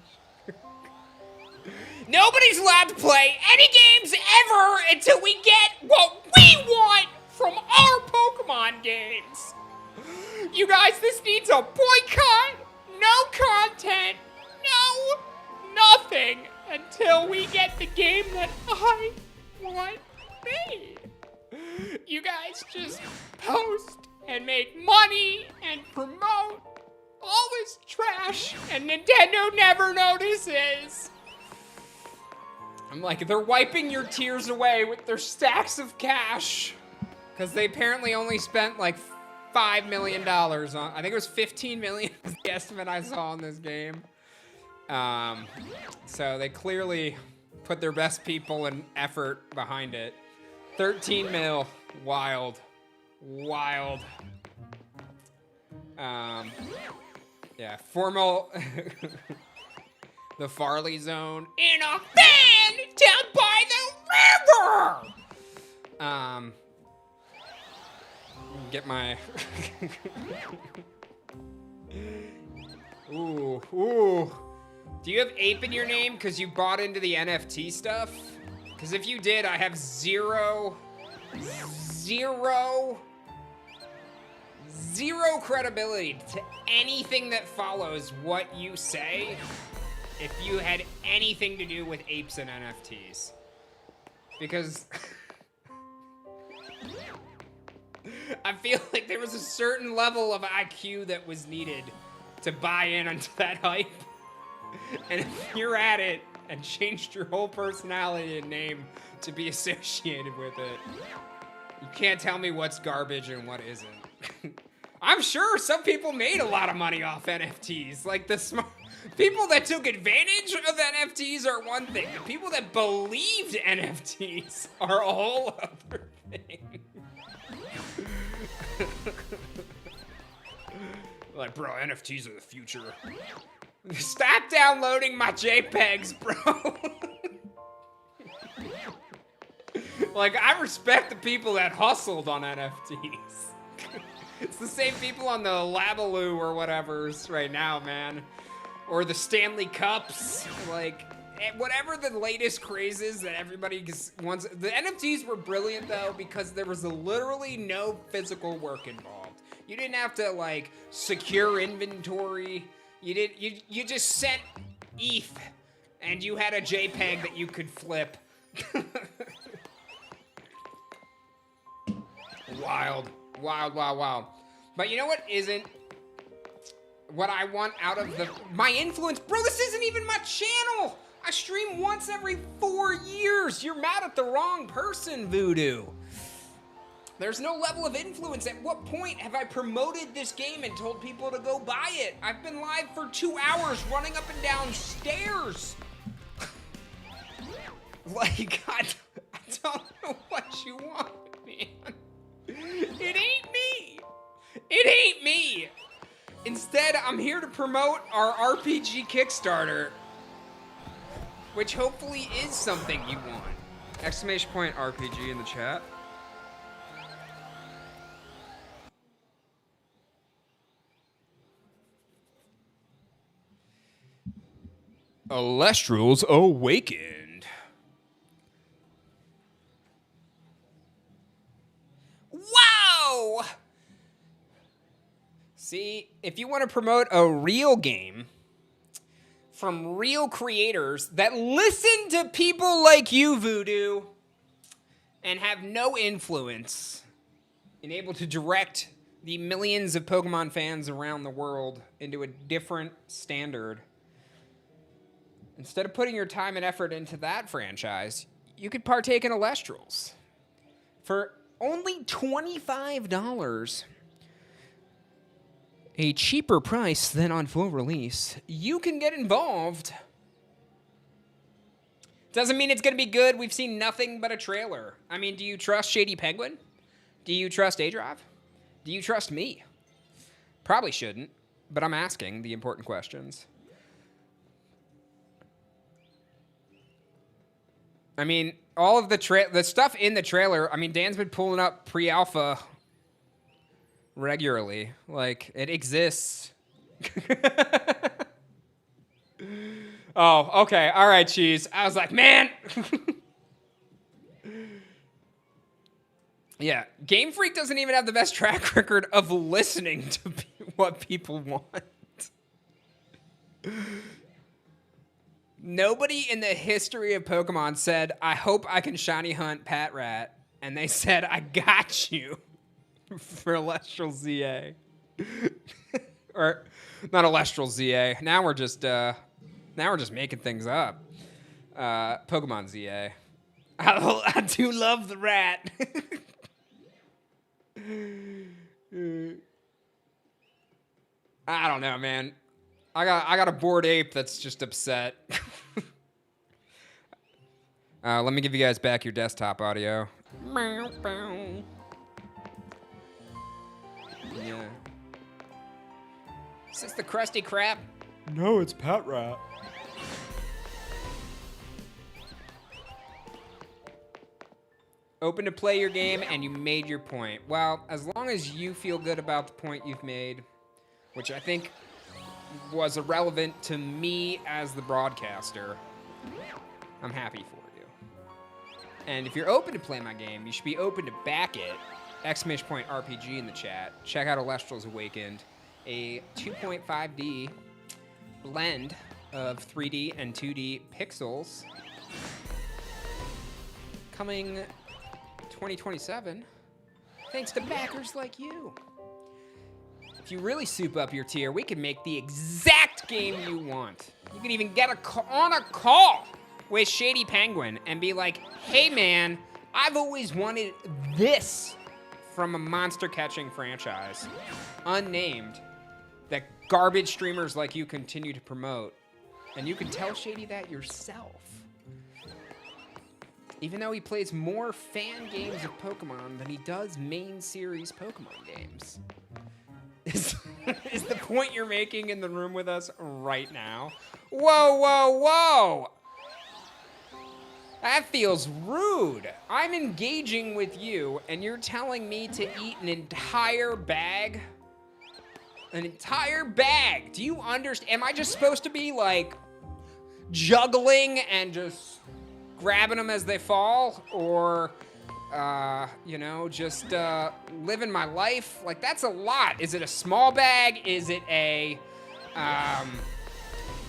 Nobody's allowed to play any games ever until we get what we want from our Pokemon games. You guys, this needs a boycott, no content, no nothing until we get the game that I want made. You guys just post and make money and promote all this trash, and Nintendo never notices. I'm like, they're wiping your tears away with their stacks of cash. Because they apparently only spent like $5 million on, I think it was 15 million is the estimate I saw on this game. So they clearly put their best people and effort behind it. 13 mil. Wild. Wild. Yeah, formal. The Farley Zone in a van down by the river. Get my. Ooh. Do you have ape in your name because you bought into the NFT stuff? Because if you did, I have zero credibility to anything that follows what you say if you had anything to do with apes and NFTs. Because I feel like there was a certain level of IQ that was needed to buy in onto that hype. And if you're at it and changed your whole personality and name to be associated with it, you can't tell me what's garbage and what isn't. I'm sure some people made a lot of money off NFTs. Like the smart people that took advantage of NFTs are one thing. The people that believed NFTs are a whole other thing. Like, bro, NFTs are the future. Stop downloading my JPEGs, bro. Like, I respect the people that hustled on NFTs. It's the same people on the Labaloo or whatever's right now, man. Or the Stanley Cups. Like, whatever the latest craze is that everybody wants. The NFTs were brilliant, though, because there was literally no physical work involved. You didn't have to, like, secure inventory. You just sent ETH, and you had a JPEG that you could flip. Wild. But you know what isn't? What I want out of my influence? Bro, this isn't even my channel! I stream once every 4 years! You're mad at the wrong person, Voodoo. There's no level of influence. At what point have I promoted this game and told people to go buy it? I've been live for 2 hours running up and down stairs. Like, I don't know what you want, man. It ain't me. It ain't me. Instead, I'm here to promote our RPG Kickstarter, which hopefully is something you want. Exclamation point RPG in the chat. Elestrals awakened. Wow! See, if you want to promote a real game from real creators that listen to people like you, Voodoo, and have no influence and able to direct the millions of Pokemon fans around the world into a different standard, instead of putting your time and effort into that franchise, you could partake in Elestrals. For only $25, a cheaper price than on full release, you can get involved. Doesn't mean it's going to be good. We've seen nothing but a trailer. I mean, do you trust Shady Penguin? Do you trust aDrive? Do you trust me? Probably shouldn't, but I'm asking the important questions. I mean, all of the stuff in the trailer, I mean, Dan's been pulling up pre-alpha regularly. Like, it exists. Oh, okay. All right, Cheese. I was like, man. Yeah, Game Freak doesn't even have the best track record of listening to what people want. Nobody in the history of Pokemon said, I hope I can shiny hunt Patrat. And they said, I got you for Elestrals Z-A. Or, not Elestrals Z-A. Now we're just making things up. Pokemon Z-A. I do love the rat. I don't know, man. I got a bored ape that's just upset. Let me give you guys back your desktop audio. Yeah. Is this the crusty crap? No, it's Pat Rat. Open to play your game and you made your point. Well, as long as you feel good about the point you've made, which I think was irrelevant to me as the broadcaster, I'm happy for you. And if you're open to play my game, you should be open to back it. !RPG in the chat. Check out Elestrals Awakened, a 2.5D blend of 3D and 2D pixels. Coming 2027, thanks to backers like you. If you really soup up your tier, we can make the exact game you want. You can even get on a call with Shady Penguin and be like, hey man, I've always wanted this from a monster catching franchise, unnamed, that garbage streamers like you continue to promote. And you can tell Shady that yourself. Even though he plays more fan games of Pokemon than he does main series Pokemon games. Is the point you're making in the room with us right now? Whoa, whoa, whoa! That feels rude. I'm engaging with you, and you're telling me to eat an entire bag? An entire bag. Do you understand? Am I just supposed to be, like, juggling and just grabbing them as they fall? Or, you know, just living my life? Like, that's a lot. Is it a small bag? Is it a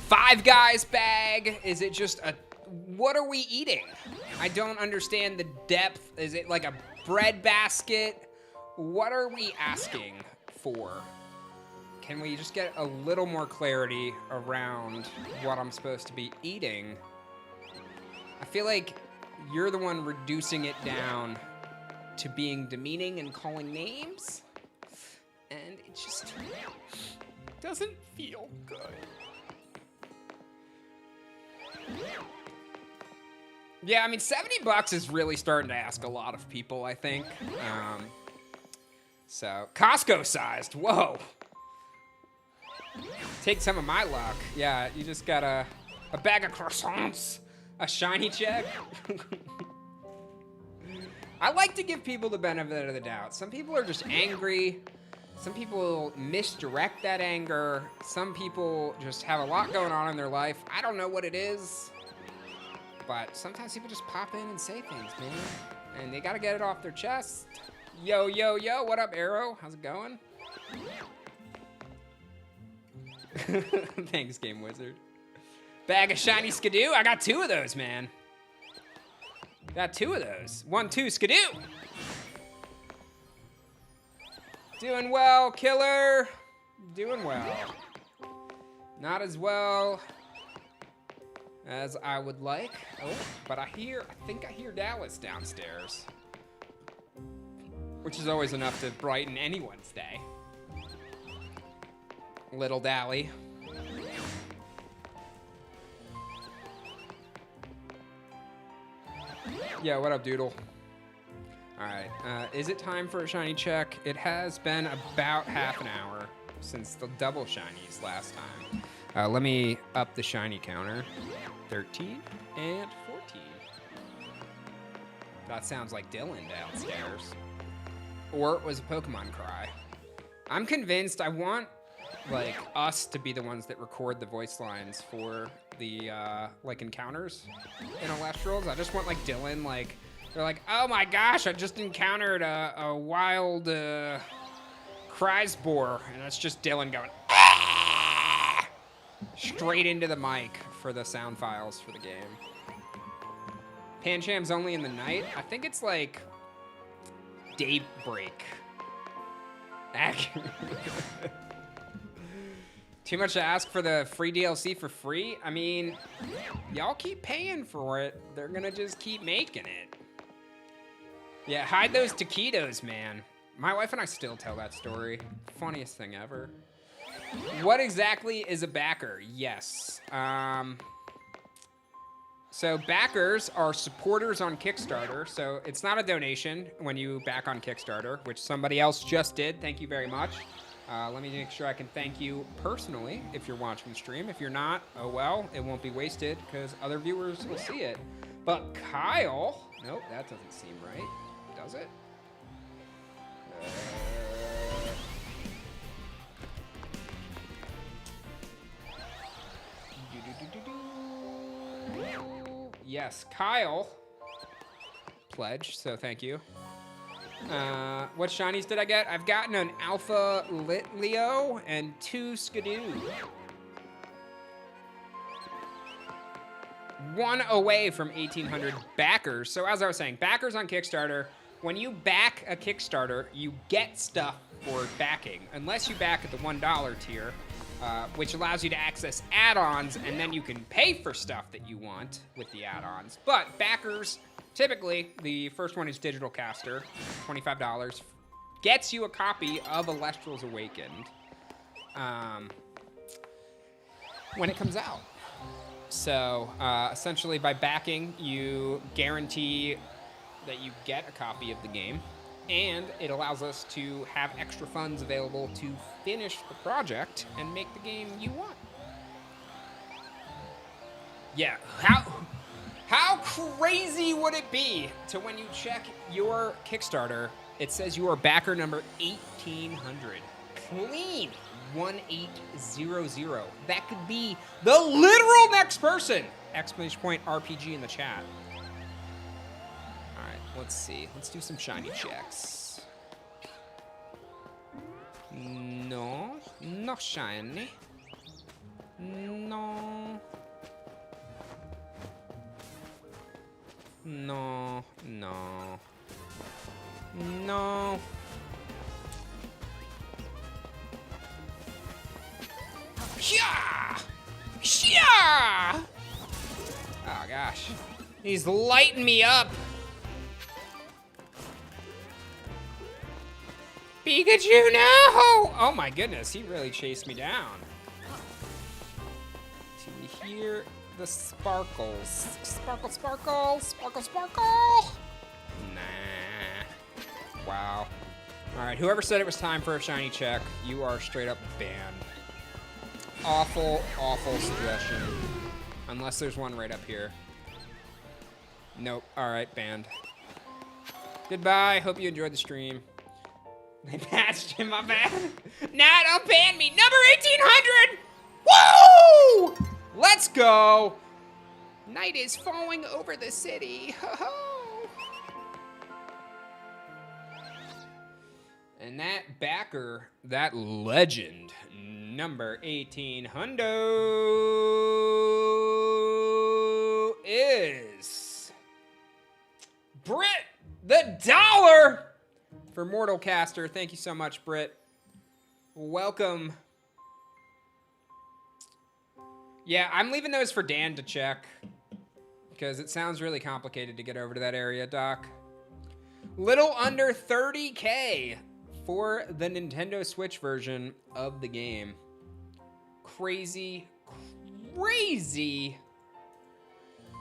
Five Guys bag? Is it just a... What are we eating? I don't understand the depth. Is it like a bread basket? What are we asking for? Can we just get a little more clarity around what I'm supposed to be eating? I feel like you're the one reducing it down to being demeaning and calling names. And it just doesn't feel good. Yeah, I mean, $70 is really starting to ask a lot of people, I think. So, Costco-sized, whoa. Take some of my luck. Yeah, you just got a bag of croissants, a shiny check. I like to give people the benefit of the doubt. Some people are just angry. Some people misdirect that anger. Some people just have a lot going on in their life. I don't know what it is. But sometimes people just pop in and say things, man. And they gotta get it off their chest. Yo, yo, yo, what up, Arrow? How's it going? Thanks, Game Wizard. Bag of shiny Skidoo? I got 2 of those, man. Got 2 of those. 1, 2, Skidoo! Doing well, killer. Doing well. Not as well as I would like. Oh, but I think I hear Dallas downstairs. Which is always enough to brighten anyone's day. Little Dally. Yeah, what up, Doodle? Alright, is it time for a shiny check? It has been about half an hour since the double shinies last time. Let me up the shiny counter. 13 and 14. That sounds like Dylan downstairs. Or it was a Pokemon cry. I'm convinced I want, like, us to be the ones that record the voice lines for the, like, encounters in Elestrals. I just want, like, Dylan, like, they're like, oh my gosh, I just encountered a wild, Cryspore. And that's just Dylan going, ah! Straight into the mic for the sound files for the game. Pancham's only in the night. I think it's like daybreak. Accurate. Too much to ask for the free DLC for free? I mean, y'all keep paying for it. They're gonna just keep making it. Yeah, hide those taquitos, man. My wife and I still tell that story. Funniest thing ever. What exactly is a backer? Yes. So backers are supporters on Kickstarter. So it's not a donation when you back on Kickstarter, which somebody else just did. Thank you very much. Let me make sure I can thank you personally if you're watching the stream. If you're not, oh well, it won't be wasted because other viewers will see it. But Kyle, nope, that doesn't seem right, does it? Yes, Kyle pledged, so thank you. What shinies did I get? I've gotten an Alpha Litleo and 2 Skidoo. 1 away from 1,800 backers. So as I was saying, backers on Kickstarter, when you back a Kickstarter, you get stuff for backing. Unless you back at the $1 tier, which allows you to access add-ons, and then you can pay for stuff that you want with the add-ons. But backers, typically, the first one is Digital Caster, $25, gets you a copy of Elestrals Awakened when it comes out. So essentially, by backing, you guarantee that you get a copy of the game, and it allows us to have extra funds available to finish the project and make the game you want. Yeah, how crazy would it be to when you check your Kickstarter, it says you are backer number 1,800. Clean 1800. That could be the literal next person! Exclamation point RPG in the chat. Alright, let's see. Let's do some shiny checks. No, not shiny. No. No, no. No. Yeah! Yeah! Oh gosh. He's lighting me up. Pikachu, no! Oh my goodness, he really chased me down. To hear the sparkles. Sparkle, sparkle, sparkle, sparkle. Nah. Wow. All right, whoever said it was time for a shiny check, you are straight up banned. Awful, awful suggestion. Unless there's one right up here. Nope. All right, banned. Goodbye. Hope you enjoyed the stream. They patched him, my bad. Nah, don't ban me. Number 1,800! Woo! Let's go. Night is falling over the city. Ho-ho. And that backer, that legend, number 1,800 is Brit the Dollar for Mortal Caster. Thank you so much, Brit. Welcome. Yeah, I'm leaving those for Dan to check because it sounds really complicated to get over to that area, Doc. Little under 30K for the Nintendo Switch version of the game. Crazy, crazy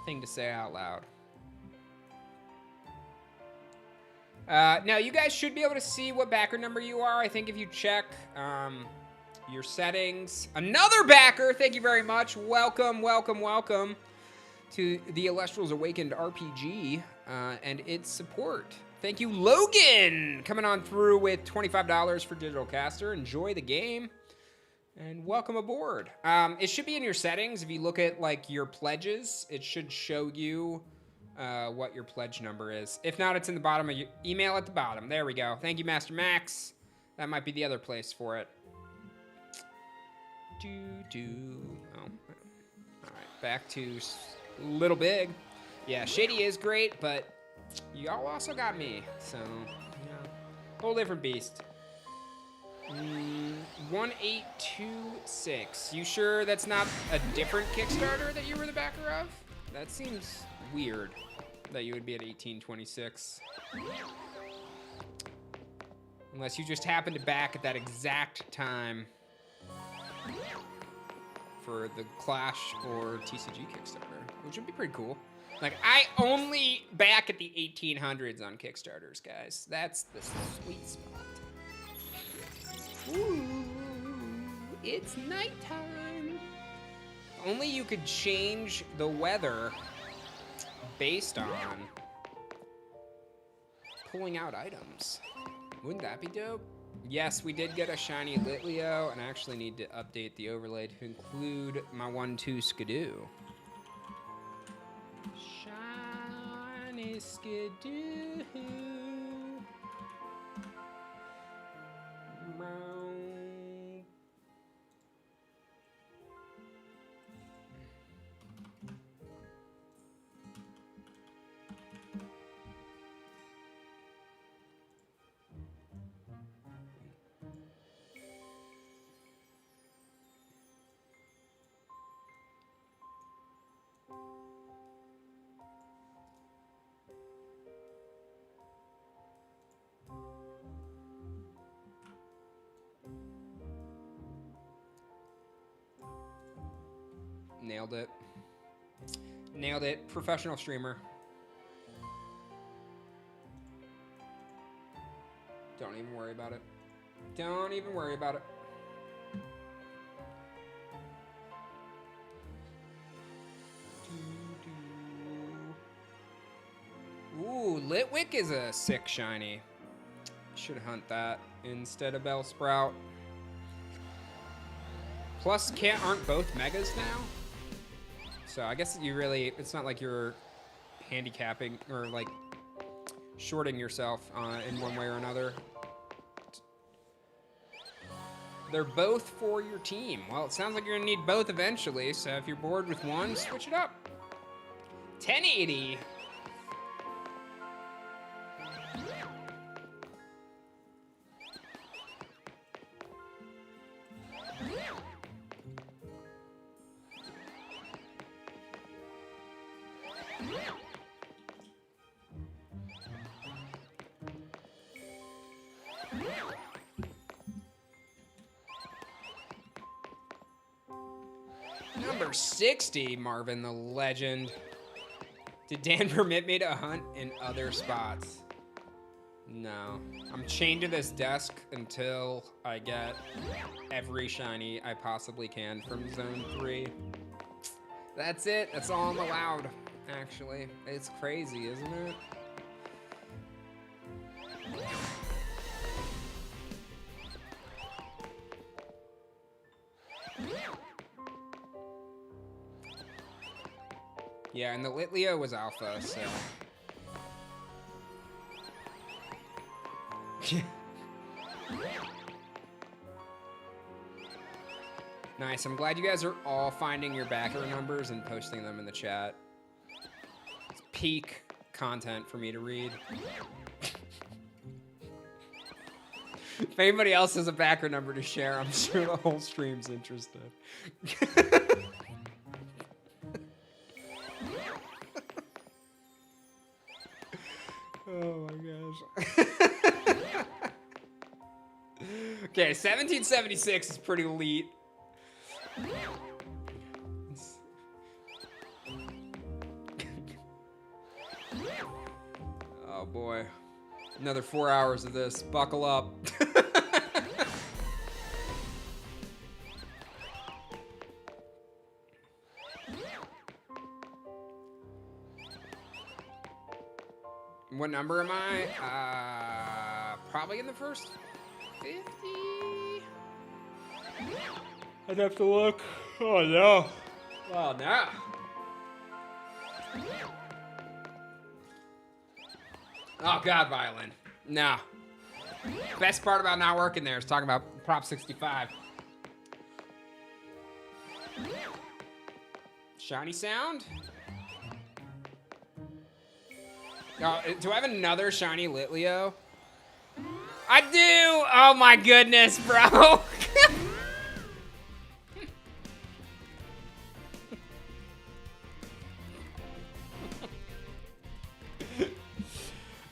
thing to say out loud. Now, you guys should be able to see what backer number you are. I think if you check your settings. Another backer, thank you very much. Welcome, welcome, welcome to the Elestrals Awakened RPG and its support. Thank you, Logan, coming on through with $25 for Digital Caster. Enjoy the game, and welcome aboard. It should be in your settings. If you look at, like, your pledges, it should show you what your pledge number is. If not, it's in the bottom of your email at the bottom. There we go. Thank you, Master Max. That might be the other place for it. Oh. All right, back to Little Big. Yeah, Shady is great, but y'all also got me, so, yeah. Whole different beast. 1826. You sure that's not a different Kickstarter that you were the backer of? That seems weird that you would be at 1826. Unless you just happened to back at that exact time for the Clash or TCG Kickstarter, which would be pretty cool. Like, I only back at the 1800s on Kickstarters, guys. That's the sweet spot. Ooh, it's nighttime. Only you could change the weather based on pulling out items. Wouldn't that be dope? Yes, we did get a shiny Litleo, and I actually need to update the overlay to include my 1-2 Skidoo. Shiny Skidoo. Nailed it. Nailed it. Professional streamer. Don't even worry about it. Don't even worry about it. Ooh, Litwick is a sick shiny. Should hunt that instead of Bellsprout. Plus, aren't both megas now? So I guess it's not like you're handicapping or like shorting yourself in one way or another. They're both for your team. Well, it sounds like you're gonna need both eventually, so if you're bored with one, switch it up. 1080. Number 60, Marvin the Legend. Did Dan permit me to hunt in other spots? No. I'm chained to this desk until I get every shiny I possibly can from Zone 3. That's it. That's all I'm allowed, actually. It's crazy, isn't it? Yeah, and the Litleo was alpha, so... Nice, I'm glad you guys are all finding your backer numbers and posting them in the chat. It's peak content for me to read. If anybody else has a backer number to share, I'm sure the whole stream's interested. Oh my gosh. Okay, 1776 is pretty elite. Oh boy. Another 4 hours of this. Buckle up. What number am I? Probably in the first 50? I'd have to look. Oh no. Oh no. Oh god, violin. No. Best part about not working there is talking about Prop 65. Shiny sound? Oh, do I have another shiny Litleo? I do! Oh my goodness, bro!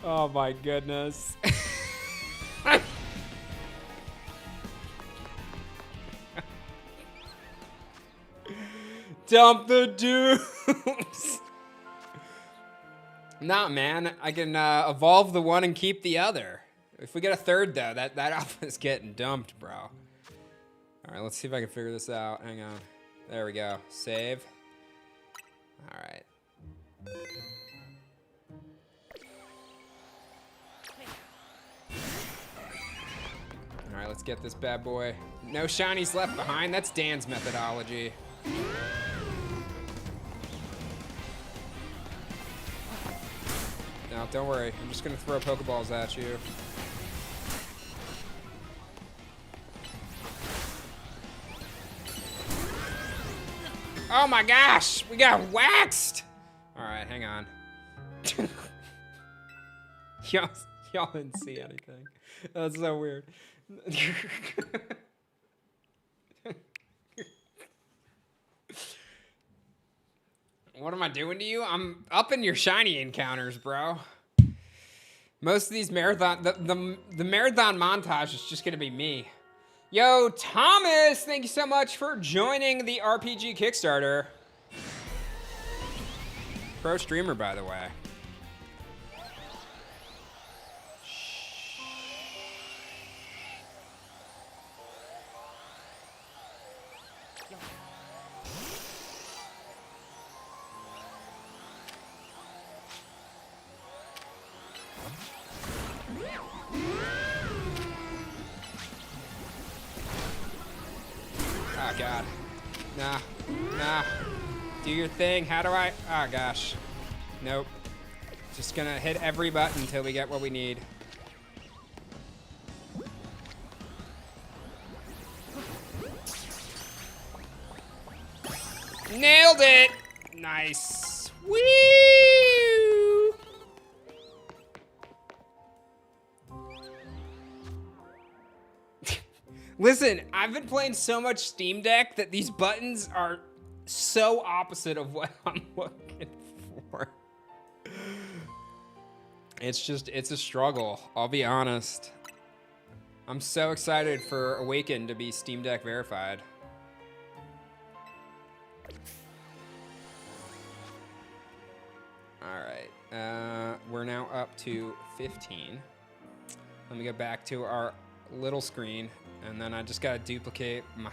Oh my goodness. Dump the dupes. Nah, man. I can evolve the one and keep the other. If we get a third, though, that alpha is getting dumped, bro. All right, let's see if I can figure this out. Hang on. There we go. Save. All right. All right, let's get this bad boy. No shinies left behind. That's Dan's methodology. No, don't worry. I'm just gonna throw Pokeballs at you. Oh my gosh, we got waxed. All right, hang on. y'all didn't see anything. That's so weird. What am I doing to you? I'm upping your shiny encounters, bro. Most of these marathon, the marathon montage is just gonna be me. Yo, Thomas, thank you so much for joining the RPG Kickstarter. Pro streamer, by the way. Oh, God. Nah. Do your thing. How do I? Oh, gosh. Nope. Just gonna hit every button until we get what we need. Nailed it! Nice. Woo! Listen, I've been playing so much Steam Deck that these buttons are so opposite of what I'm looking for. It's a struggle, I'll be honest. I'm so excited for Awaken to be Steam Deck verified. All right, we're now up to 15. Let me go back to our little screen, and then I just gotta duplicate my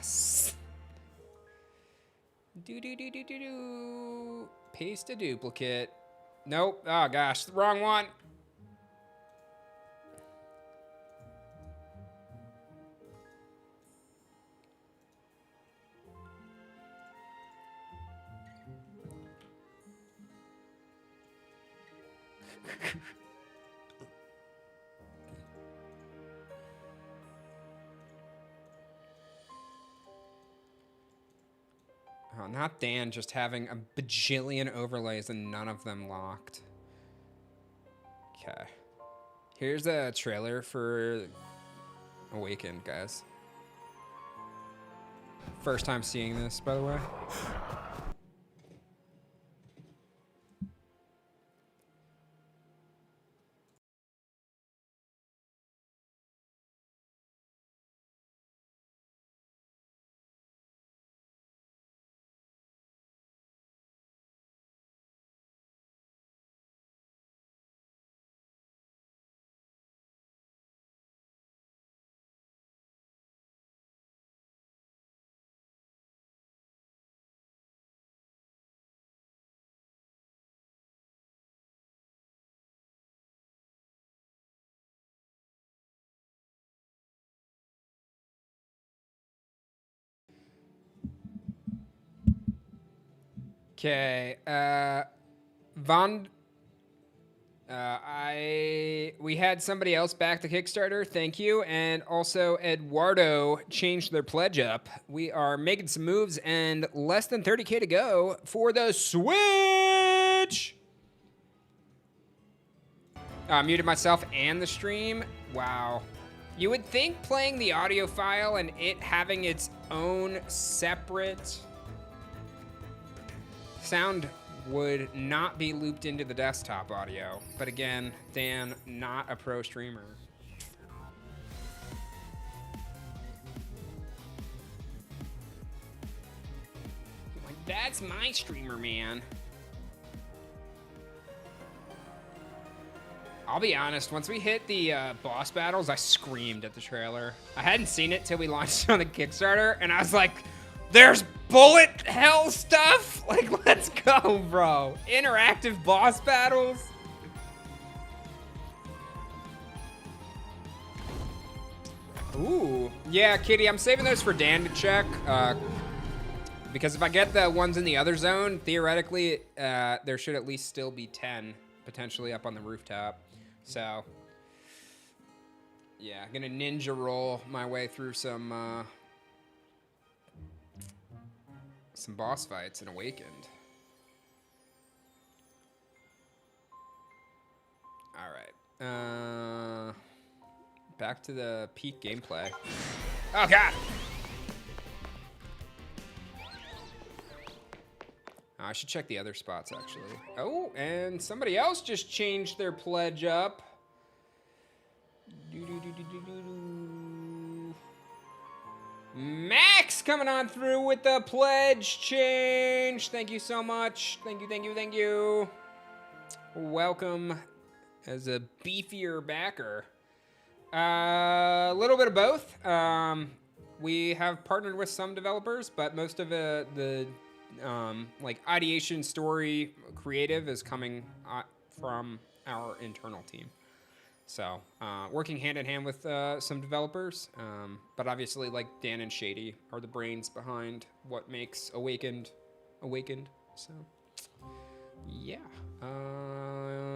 paste a duplicate. Nope. Oh gosh, the wrong one. Oh, not Dan just having a bajillion overlays and none of them locked. Okay. Here's a trailer for Awaken, guys. First time seeing this, by the way. Okay, we had somebody else back the Kickstarter, thank you, and also Eduardo changed their pledge up. We are making some moves and less than 30K to go for the Switch! I muted myself and the stream, wow. You would think playing the audio file and it having its own separate sound would not be looped into the desktop audio. But again, Dan, not a pro streamer. Oh my That's my streamer, man. I'll be honest, once we hit the boss battles, I screamed at the trailer. I hadn't seen it till we launched on the Kickstarter, and I was like, there's bullet hell stuff? Like, let's go, bro. Interactive boss battles. Ooh. Yeah, Kitty, I'm saving those for Dan to check. Because if I get the ones in the other zone, theoretically, there should at least still be 10 potentially up on the rooftop. So, yeah, I'm gonna ninja roll my way through some boss fights in Awakened. All right, back to the peak gameplay. Oh God! I should check the other spots, actually. Oh, and somebody else just changed their pledge up. Max coming on through with the pledge change. Thank you so much. Thank you, thank you, thank you. Welcome as a beefier backer. A little bit of both. We have partnered with some developers, but most of the like ideation, story, creative is coming from our internal team. So working hand in hand with some developers, but obviously like Dan and Shady are the brains behind what makes Awakened. So yeah,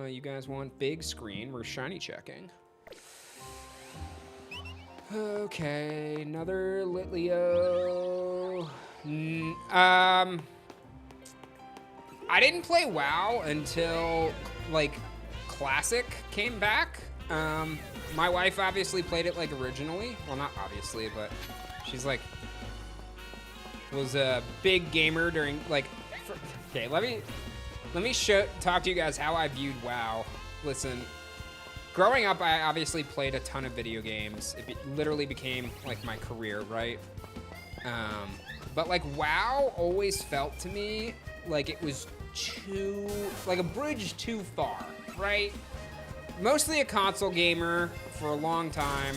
you guys want big screen? We're shiny checking. Okay, another Litleo. I didn't play WoW until like Classic came back. My wife obviously played it like originally. Well, not obviously, but she's like was a big gamer during like. Okay, let me talk to you guys how I viewed WoW. Listen, growing up, I obviously played a ton of video games. It literally became like my career, right? But like WoW always felt to me like it was too, like a bridge too far, right? Mostly a console gamer for a long time.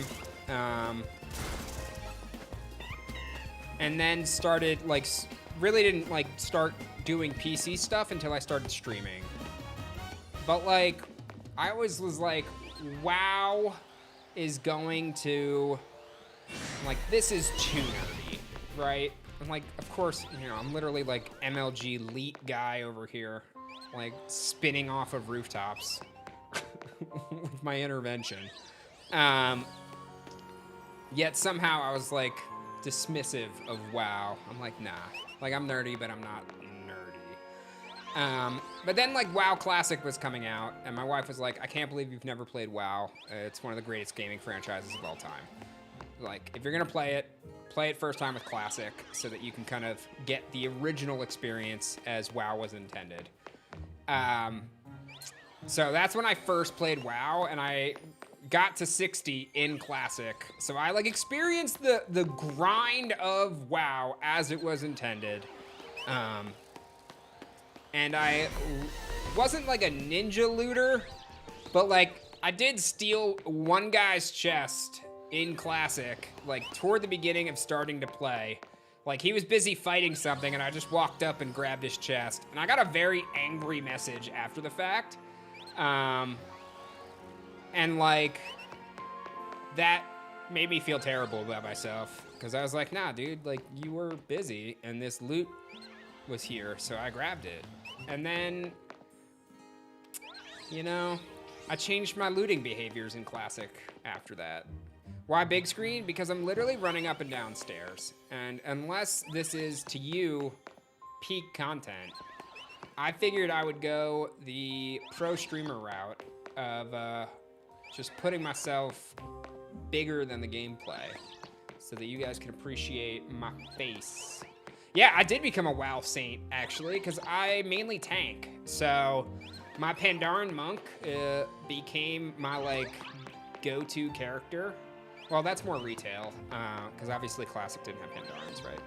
And then started like, really didn't like start doing PC stuff until I started streaming. But like, I always was like, WoW is going to, like, this is too nerdy, right? I'm like, of course, you know, I'm literally like MLG elite guy over here, like spinning off of rooftops with my intervention. Yet somehow I was like dismissive of WoW. I'm like, nah, like I'm nerdy, but I'm not nerdy. But then like WoW Classic was coming out and my wife was like, I can't believe you've never played WoW. It's one of the greatest gaming franchises of all time. Like, if you're gonna play it first time with Classic so that you can kind of get the original experience as WoW was intended. So that's when I first played WoW, and I got to 60 in Classic. So I like experienced the grind of WoW as it was intended. And I wasn't like a ninja looter, but like I did steal one guy's chest in Classic, like toward the beginning of starting to play. Like he was busy fighting something and I just walked up and grabbed his chest. And I got a very angry message after the fact. And like, that made me feel terrible about myself. Cause I was like, nah, dude, like you were busy and this loot was here, so I grabbed it. And then, you know, I changed my looting behaviors in Classic after that. Why big screen? Because I'm literally running up and down stairs. And unless this is, to you, peak content, I figured I would go the pro streamer route of just putting myself bigger than the gameplay so that you guys can appreciate my face. Yeah, I did become a WoW saint, actually, because I mainly tank. So my Pandaren monk became my, like, go-to character. Well, that's more retail, because obviously Classic didn't have Pandarans, right?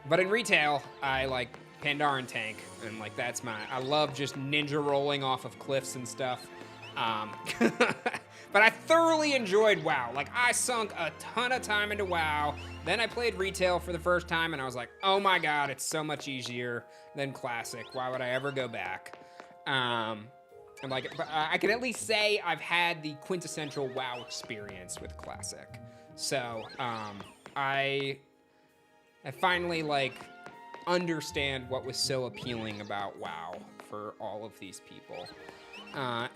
But in retail, I like Pandaren tank, and like I love just ninja rolling off of cliffs and stuff. But I thoroughly enjoyed WoW. Like, I sunk a ton of time into WoW. Then I played retail for the first time, and I was like, oh my god, it's so much easier than Classic. Why would I ever go back? And like, I can at least say I've had the quintessential WoW experience with Classic. So, I finally, like, understand what was so appealing about WoW for all of these people.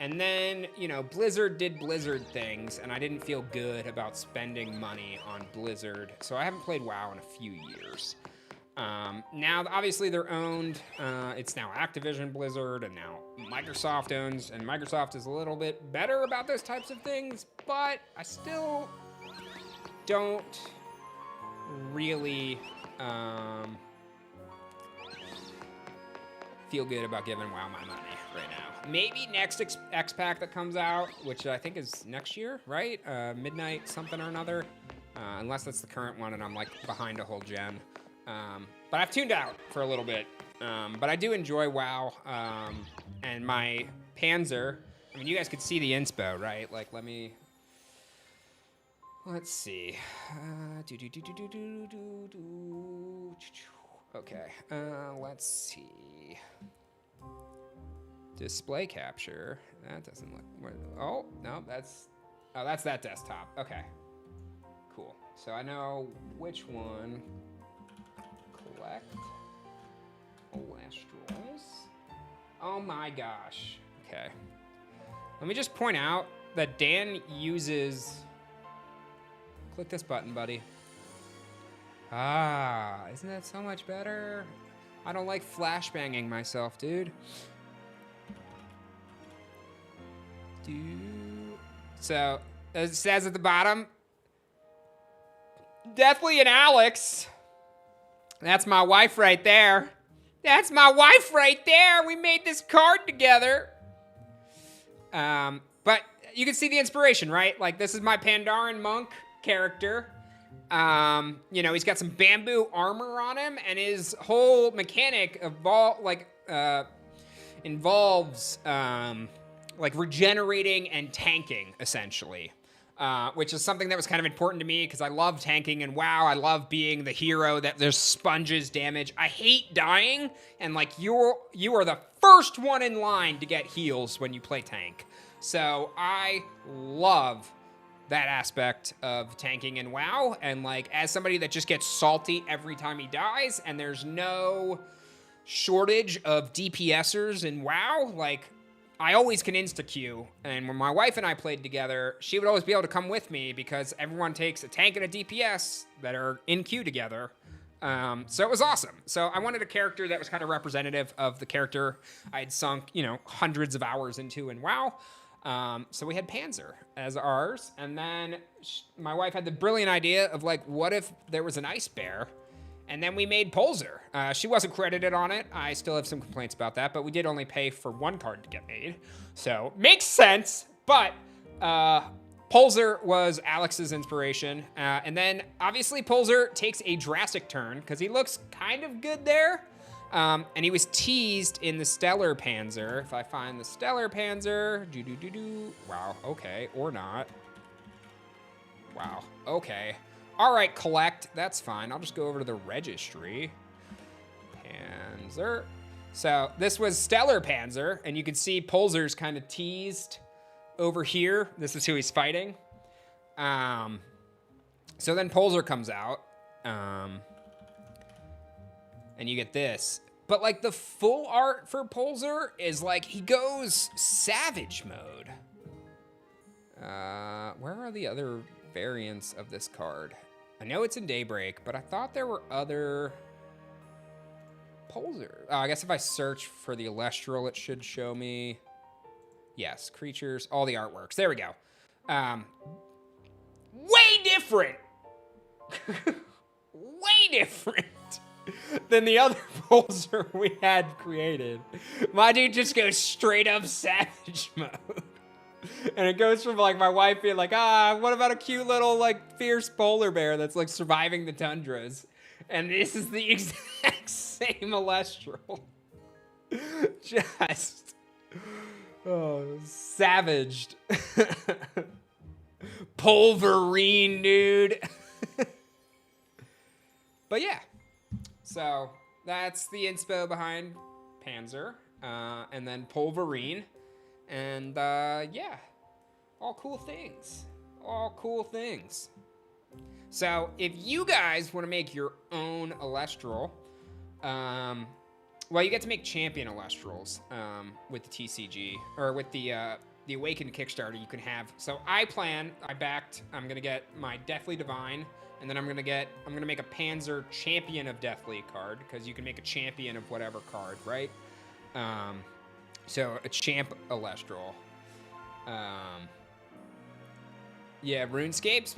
And then, you know, Blizzard did Blizzard things, and I didn't feel good about spending money on Blizzard, so I haven't played WoW in a few years. Now, obviously, they're owned. It's now Activision Blizzard, and now Microsoft owns, and Microsoft is a little bit better about those types of things, but I still don't really feel good about giving WoW my money right now. Maybe next X-Pack that comes out, which I think is next year, right? Midnight something or another. Unless that's the current one and I'm like behind a whole gen. But I've tuned out for a little bit. But I do enjoy WoW. And my Pinsir, I mean, you guys could see the inspo, right? Like, let's see. Okay, let's see. Display capture. That doesn't look. Oh no, that's that desktop. Okay, cool. So I know which one. Collect Elestrals. Oh my gosh. Okay. Let me just point out that Dan uses. Click this button, buddy. Ah, isn't that so much better? I don't like flashbanging myself, dude. So, as it says at the bottom, Deathly and Alex. That's my wife right there. That's my wife right there. We made this card together. But you can see the inspiration, right? Like, this is my Pandaren monk character. You know, he's got some bamboo armor on him, and his whole mechanic involves like regenerating and tanking, essentially. Which is something that was kind of important to me because I love tanking and WoW. I love being the hero that there's sponges damage. I hate dying, and like you are the first one in line to get heals when you play tank. So I love that aspect of tanking in WoW, and like as somebody that just gets salty every time he dies, and there's no shortage of DPSers in WoW, like I always can insta-queue, and when my wife and I played together, she would always be able to come with me because everyone takes a tank and a DPS that are in queue together. So it was awesome. So I wanted a character that was kind of representative of the character I had sunk, you know, hundreds of hours into in WoW. So we had Pinsir as ours, and then my wife had the brilliant idea of like, what if there was an ice bear? And then we made Pinsir. She wasn't credited on it. I still have some complaints about that, but we did only pay for one card to get made. So, makes sense, but Pinsir was Alex's inspiration. And then, obviously, Pinsir takes a drastic turn, because he looks kind of good there. And he was teased in the Stellar Pinsir. If I find the Stellar Pinsir, wow, okay, or not. Wow, okay. All right, collect. That's fine. I'll just go over to the registry. Pinsir. So this was Stellar Pinsir, and you can see Pinsir's kind of teased over here. This is who he's fighting. So then Pinsir comes out, and you get this. But like the full art for Pinsir is like he goes savage mode. Where are the other variants of this card? I know it's in Daybreak, but I thought there were other Pinsir. I guess if I search for the Elestral, it should show me. Yes, creatures, all the artworks. There we go. Way different. Way different than the other Pinsir we had created. My dude just goes straight up savage mode. And it goes from like my wife being like, what about a cute little like fierce polar bear that's like surviving the tundras? And this is the exact same Elestral. Just savaged. Pulverine, dude. But yeah, so that's the inspo behind Pinsir, and then Pulverine, and yeah, all cool things. All cool things. So if you guys want to make your own Elestral, well, you get to make champion Elestrals with the TCG, or with the Awakened Kickstarter you can have. So I'm gonna get my Deathly Divine, and then I'm gonna make a Pinsir Champion of Deathly card, because you can make a champion of whatever card, right? So a champ Elestral. Yeah, RuneScape's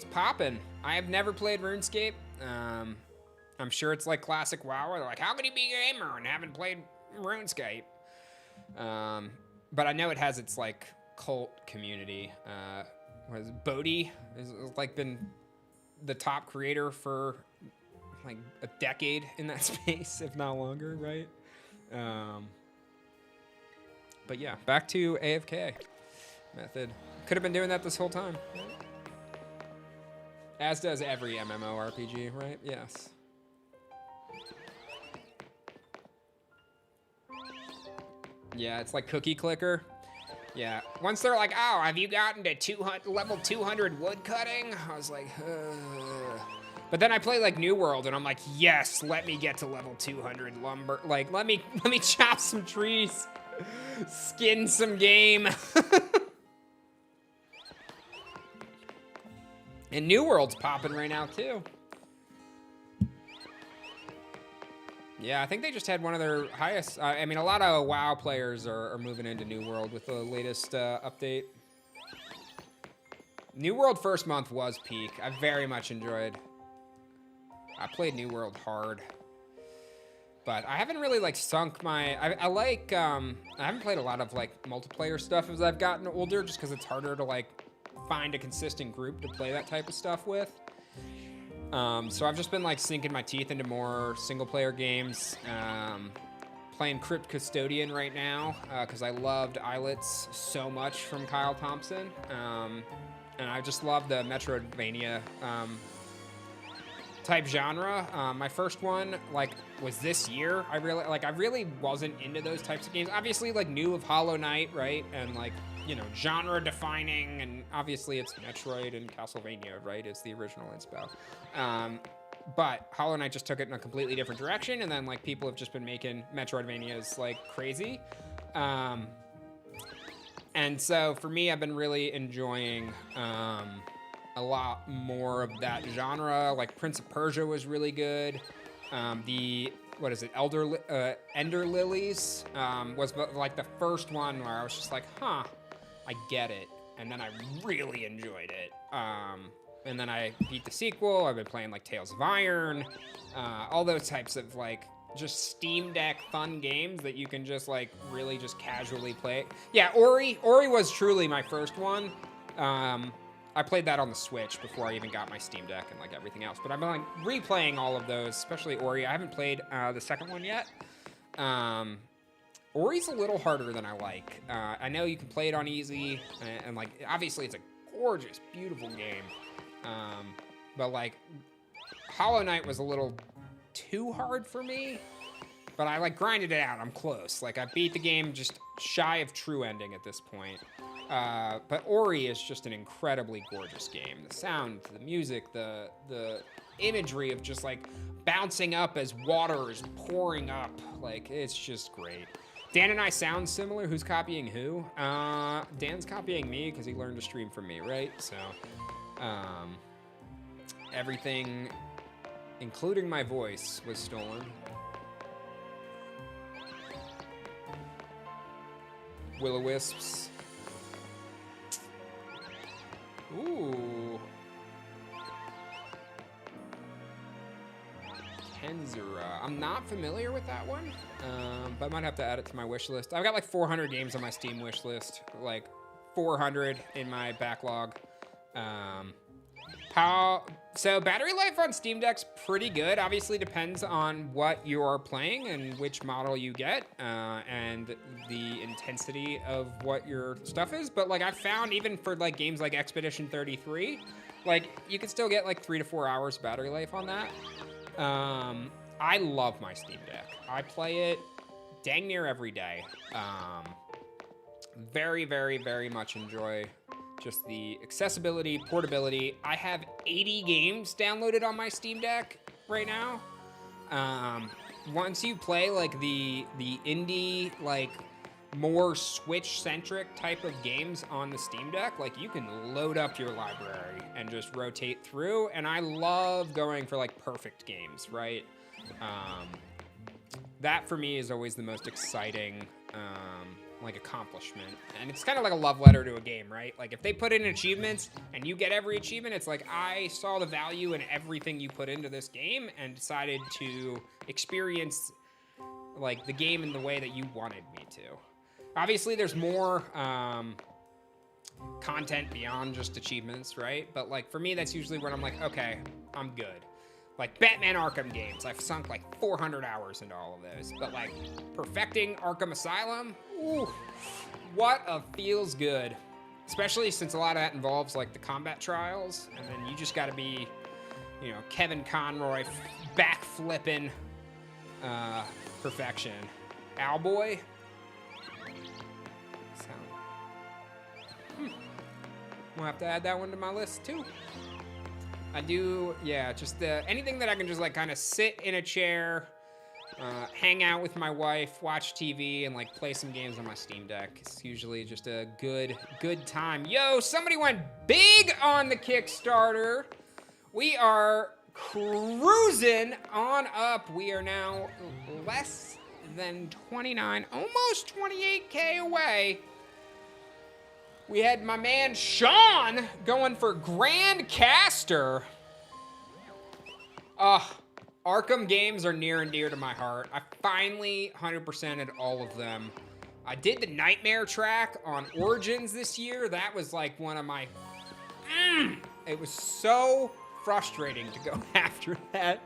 popping. I have never played RuneScape. I'm sure it's like classic WoW, where they're like, how can you be a gamer and haven't played RuneScape? But I know it has its like cult community. What is it? Bodhi has like been the top creator for like a decade in that space, if not longer, right? But yeah, back to AFK method. Could have been doing that this whole time. Right? As does every MMORPG, right? Yes. Yeah, it's like Cookie Clicker. Yeah. Once they're like, oh, have you gotten to level 200 wood cutting? I was like, But then I play like New World, and I'm like, yes, let me get to level 200 lumber. Like, let me chop some trees, skin some game. And New World's popping right now too. Yeah, I think they just had one of their highest. I mean, a lot of WoW players are moving into New World with the latest update. New World first month was peak. I very much enjoyed. I played New World hard, but I haven't really like sunk my. I haven't played a lot of like multiplayer stuff as I've gotten older, just because it's harder to like find a consistent group to play that type of stuff with. So I've just been like sinking my teeth into more single player games. Playing Crypt Custodian right now because I loved Islets so much from Kyle Thompson. And I just love the Metroidvania type genre. My first one was this year. I really wasn't into those types of games. Obviously knew of Hollow Knight, right? And genre defining, and obviously it's Metroid and Castlevania, right? It's the original inspo. But Hollow Knight just took it in a completely different direction, and then people have just been making Metroidvanias like crazy. And so for me, I've been really enjoying a lot more of that genre. Like Prince of Persia was really good. Ender Lilies was like the first one where I was just like, huh, I get it. And then I really enjoyed it. And then I beat the sequel. I've been playing Tales of Iron, all those types of just Steam Deck fun games that you can just really just casually play. Yeah, Ori was truly my first one. I played that on the Switch before I even got my Steam Deck and everything else. But I've been replaying all of those, especially Ori. I haven't played the second one yet. Ori's a little harder than I like. I know you can play it on easy, and obviously it's a gorgeous, beautiful game. But Hollow Knight was a little too hard for me. But I grinded it out. I'm close. I beat the game just shy of true ending at this point. But Ori is just an incredibly gorgeous game. The sound, the music, the imagery of just bouncing up as water is pouring up. It's just great. Dan and I sound similar. Who's copying who? Dan's copying me because he learned to stream from me, right? So, everything, including my voice, was stolen. Will-o-wisps. Ooh. Kenzura. I'm not familiar with that one, but I might have to add it to my wish list. I've got 400 games on my Steam wish list, 400 in my backlog. So battery life on Steam Deck's pretty good. Obviously depends on what you are playing and which model you get, and the intensity of what your stuff is. But like I've found even for like games like Expedition 33, like you can still get like 3 to 4 hours battery life on that. I love my Steam Deck. I play it dang near every day. Very, very, very much enjoy just the accessibility, portability. I have 80 games downloaded on my Steam Deck right now. Once you play like the indie, like more Switch-centric type of games on the Steam Deck, like you can load up your library and just rotate through. And I love going for like perfect games, right? That for me is always the most exciting like accomplishment. And it's kind of like a love letter to a game, right? Like if they put in achievements and you get every achievement, it's like I saw the value in everything you put into this game and decided to experience like the game in the way that you wanted me to. Obviously there's more content beyond just achievements, right? But like for me, that's usually when I'm like, okay, I'm good. Like Batman Arkham games, I've sunk like 400 hours into all of those. But like perfecting Arkham Asylum, ooh, what a feels good. Especially since a lot of that involves like the combat trials. And then you just gotta be, you know, Kevin Conroy backflipping perfection. Owlboy. We'll have to add that one to my list too. I do, yeah, just anything that I can just like kind of sit in a chair, hang out with my wife, watch TV, and like play some games on my Steam Deck. It's usually just a good time. Yo, somebody went big on the Kickstarter. We are cruising on up. We are now less than 29, almost 28K away. We had my man Sean going for Grand Caster. Arkham games are near and dear to my heart. I finally 100%ed all of them. I did the Nightmare track on Origins this year. That was like one of my... It was so frustrating to go after that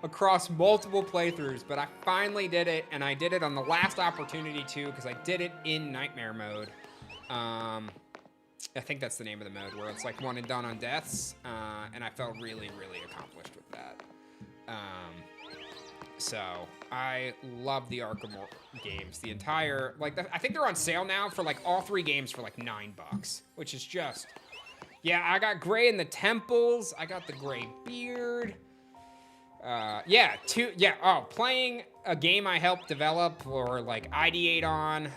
across multiple playthroughs, but I finally did it, and I did it on the last opportunity too, because I did it in Nightmare mode. I think that's the name of the mode, where it's like one and done on deaths, and I felt really, really accomplished with that. So I love the Arkham games. The entire, like, I think they're on sale now for like all 3 games for like $9, which is just, yeah, I got Gray in the Temples. I got the Gray Beard. Playing a game I helped develop or like ideate on,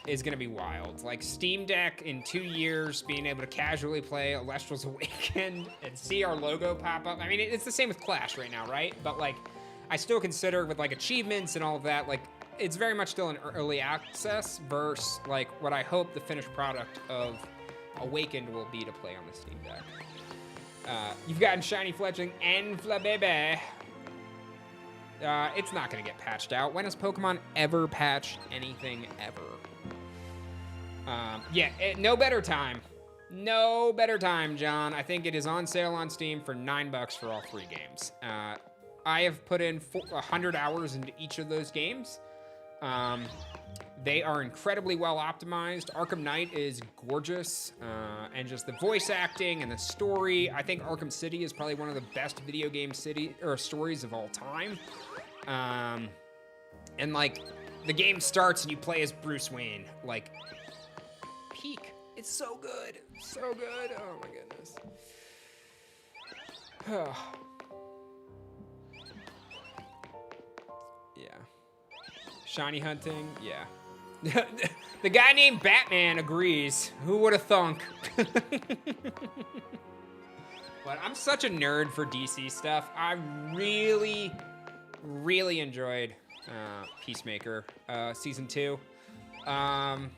is gonna be wild. Like Steam Deck in 2 years, being able to casually play Elestrals Awakened and see our logo pop up. I mean, it's the same with Clash right now, right? But like, I still consider with like achievements and all of that, like it's very much still in early access versus like what I hope the finished product of Awakened will be to play on the Steam Deck. You've gotten Shiny Fletchling and Flabébé. It's not gonna get patched out. When has Pokemon ever patched anything ever? No better time. No better time, John. I think it is on sale on Steam for $9 for all 3 games. I have put in 100 hours into each of those games. They are incredibly well optimized. Arkham Knight is gorgeous, and just the voice acting and the story. I think Arkham City is probably one of the best video game stories of all time. And like, the game starts and you play as Bruce Wayne. Like, peak. It's so good. So good. Oh my goodness. Yeah. Shiny hunting. Yeah. The guy named Batman agrees. Who would have thunk? But I'm such a nerd for DC stuff. I really, really enjoyed Peacemaker Season 2. And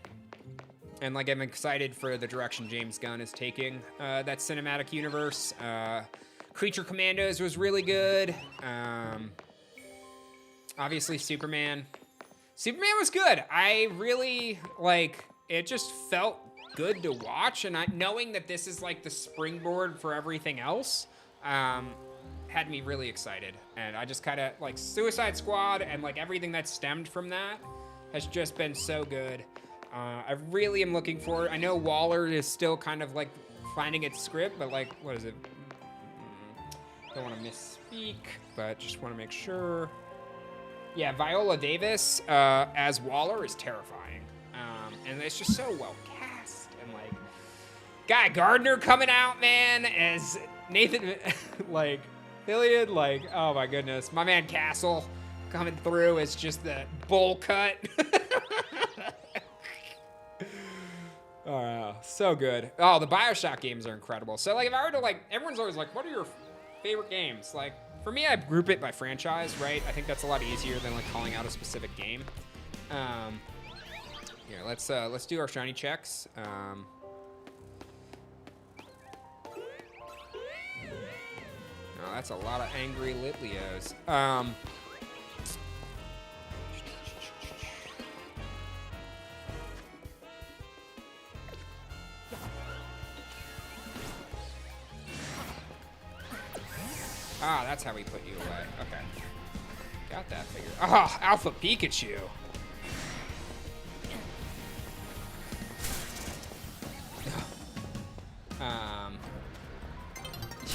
like, I'm excited for the direction James Gunn is taking that cinematic universe. Creature Commandos was really good. Obviously, Superman. Superman was good. I really, like, it just felt good to watch, and knowing that this is like the springboard for everything else, had me really excited. And I just kind of like Suicide Squad and like everything that stemmed from that has just been so good. I really am looking forward. I know Waller is still kind of like finding its script, but like, what is it? Don't want to misspeak, but just want to make sure. Yeah, Viola Davis as Waller is terrifying. And it's just so well cast. And like, Guy Gardner coming out, man, as Nathan, like, Hilliard, like, oh my goodness. My man Castle coming through as just the bowl cut. Oh, so good. Oh, the BioShock games are incredible. So like, if I were to like, everyone's always like, what are your favorite games? Like, for me, I group it by franchise, right? I think that's a lot easier than like calling out a specific game. Here, let's do our shiny checks. Oh, that's a lot of angry Litleos. Ah, that's how we put you away. Okay. Got that figured. Oh, Alpha Pikachu.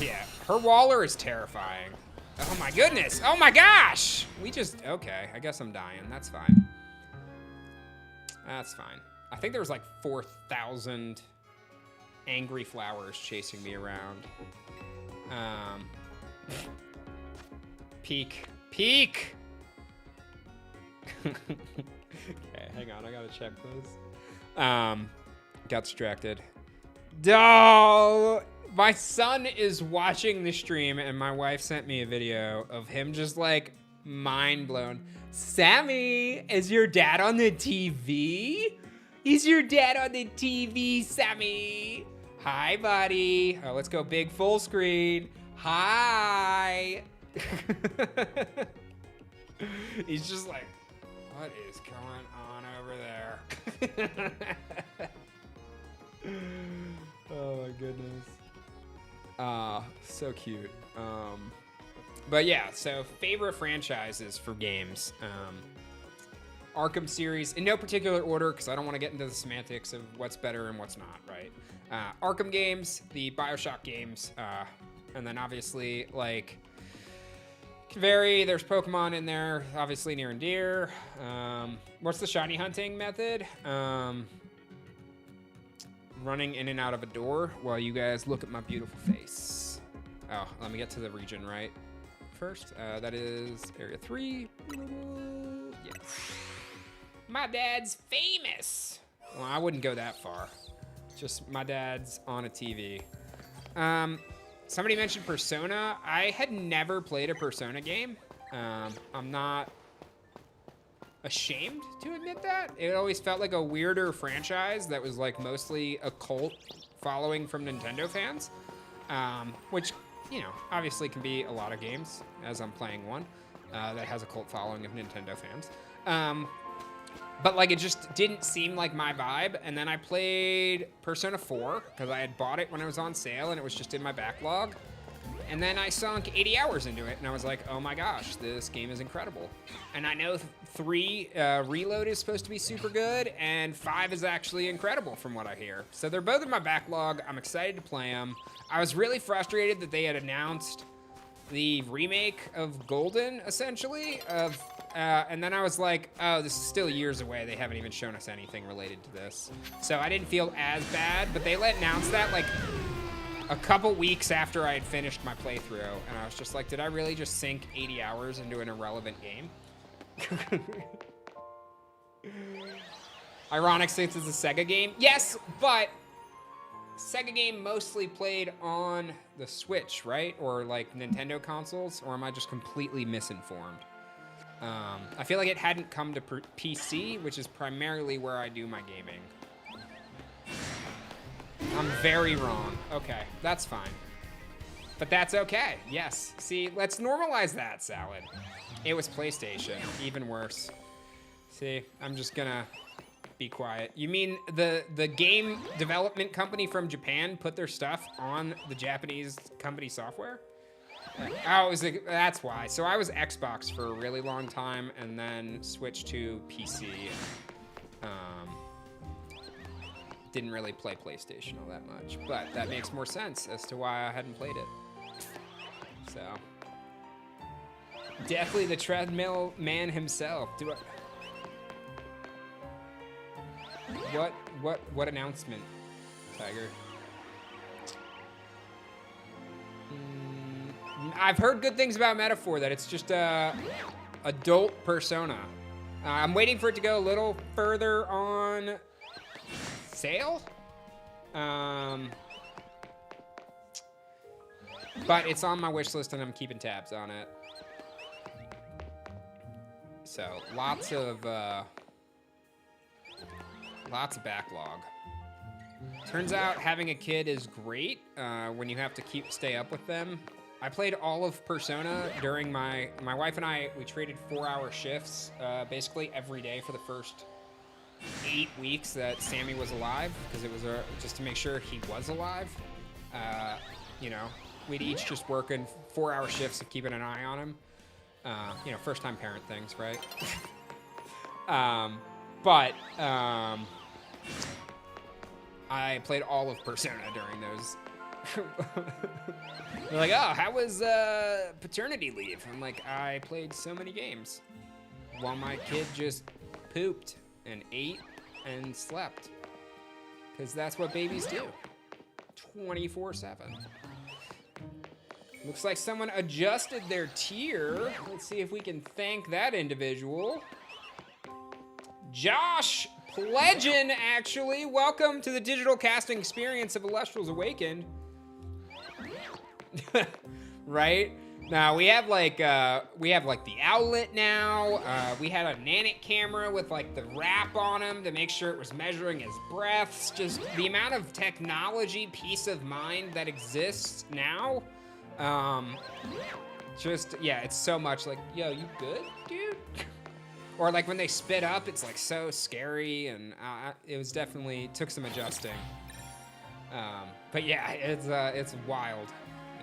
Yeah, her Waller is terrifying. Oh my goodness. Oh my gosh. Okay, I guess I'm dying. That's fine. That's fine. I think there was like 4,000 angry flowers chasing me around. Peak. Okay, hang on, I gotta check this. Got distracted. Oh, my son is watching the stream and my wife sent me a video of him just like mind blown. Sammy, is your dad on the TV? Is your dad on the TV, Sammy? Hi, buddy. Oh, let's go big full screen. Hi. He's just like, what is going on over there? Oh my goodness. So cute. But yeah, so favorite franchises for games. Arkham series, in no particular order, because I don't want to get into the semantics of what's better and what's not, right? Arkham games, the BioShock games, and then obviously, like, can vary. There's Pokemon in there, obviously near and dear. What's the shiny hunting method? Running in and out of a door while you guys look at my beautiful face. Oh, let me get to the region right first. That is Area 3. Yes. My dad's famous. Well, I wouldn't go that far. Just my dad's on a TV. Somebody mentioned Persona. I had never played a Persona game. I'm not ashamed to admit that. It always felt like a weirder franchise that was like mostly a cult following from Nintendo fans, which, you know, obviously can be a lot of games, as I'm playing one that has a cult following of Nintendo fans. But like, it just didn't seem like my vibe. And then I played Persona 4 because I had bought it when it was on sale and it was just in my backlog. And then I sunk 80 hours into it and I was like, oh my gosh, this game is incredible. And I know 3 Reload is supposed to be super good and 5 is actually incredible from what I hear. So they're both in my backlog. I'm excited to play them. I was really frustrated that they had announced the remake of Golden, essentially, and then I was like, oh, this is still years away. They haven't even shown us anything related to this. So I didn't feel as bad, but they announced that like a couple weeks after I had finished my playthrough, and I was just like, did I really just sink 80 hours into an irrelevant game? Ironic since it's a Sega game. Yes, but Sega game mostly played on the Switch, right? Or like Nintendo consoles, or am I just completely misinformed? I feel like it hadn't come to PC, which is primarily where I do my gaming. I'm very wrong. Okay, that's fine. But that's okay, yes. See, let's normalize that, Salad. It was PlayStation, even worse. See, I'm just gonna be quiet. You mean the game development company from Japan put their stuff on the Japanese company software? Oh, that's why. So I was Xbox for a really long time and then switched to PC. Didn't really play PlayStation all that much, but that makes more sense as to why I hadn't played it. So, definitely the treadmill man himself. What announcement, Tiger? I've heard good things about Metaphor, that it's just a adult Persona. I'm waiting for it to go a little further on sale. But it's on my wish list and I'm keeping tabs on it. So lots of backlog. Turns out having a kid is great when you have to stay up with them. I played all of Persona during my wife and I, we traded 4-hour shifts basically every day for the first 8 weeks that Sammy was alive, because it was just to make sure he was alive. You know, we'd each just work in 4-hour shifts of keeping an eye on him. You know, first time parent things, right? I played all of Persona during those. They're like, oh, how was paternity leave? I'm like, I played so many games while my kid just pooped and ate and slept, because that's what babies do 24/7. Looks like someone adjusted their tier. Let's see if we can thank that individual. Josh Pledgen, actually. Welcome to the digital casting experience of Elestrals Awakened. Right? Now we have like the outlet now. We had a Nanit camera with like the wrap on him to make sure it was measuring his breaths. Just the amount of technology, peace of mind that exists now. Yeah, it's so much like, yo, you good, dude? Or like when they spit up, it's like so scary, and it was definitely took some adjusting. But yeah, it's wild.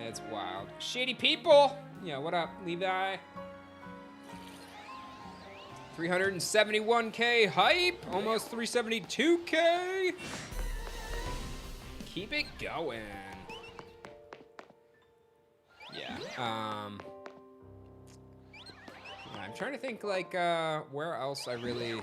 It's wild. Shady people. Yeah, what up, Levi? 371K hype, almost 372K. Keep it going. Yeah. I'm trying to think like where else I really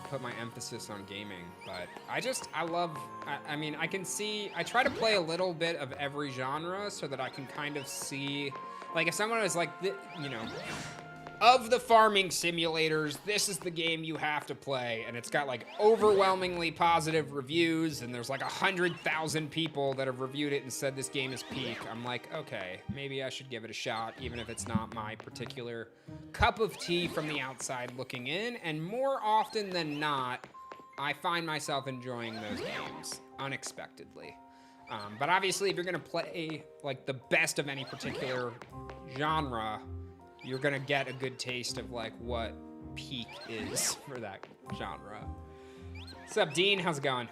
put my emphasis on gaming, but I mean, I can see, I try to play a little bit of every genre so that I can kind of see, like if someone is like, you know, of the farming simulators, this is the game you have to play, and it's got like overwhelmingly positive reviews, and there's like 100,000 people that have reviewed it and said this game is peak. I'm like, okay, maybe I should give it a shot, even if it's not my particular cup of tea from the outside looking in. And more often than not, I find myself enjoying those games unexpectedly. But obviously, if you're gonna play like the best of any particular genre, you're gonna get a good taste of like what peak is for that genre. What's up, Dean? How's it going?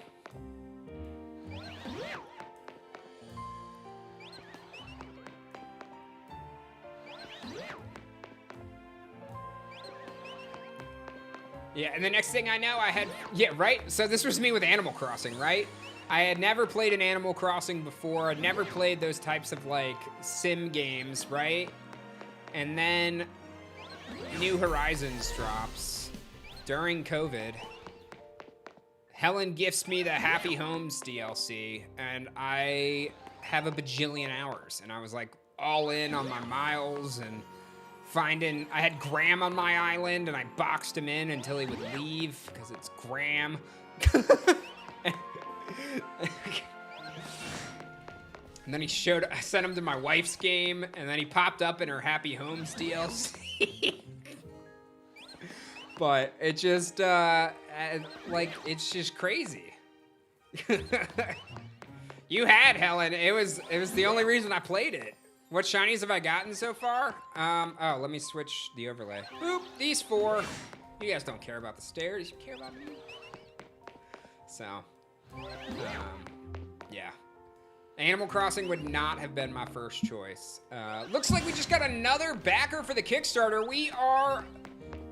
Yeah, and the next thing I know, yeah, right? So this was me with Animal Crossing, right? I had never played an Animal Crossing before. I'd never played those types of like sim games, right? And then New Horizons drops during COVID. Helen gifts me the Happy Homes DLC, and I have a bajillion hours. And I was like all in on my miles and I had Graham on my island, and I boxed him in until he would leave because it's Graham. And then I sent him to my wife's game, and then he popped up in her Happy Homes DLC. But it just, like, it's just crazy. You had, Helen. It was the only reason I played it. What shinies have I gotten so far? Oh, let me switch the overlay. Boop, these 4. You guys don't care about the stairs, you care about me. So, yeah. Animal Crossing would not have been my first choice. Looks like we just got another backer for the Kickstarter. We are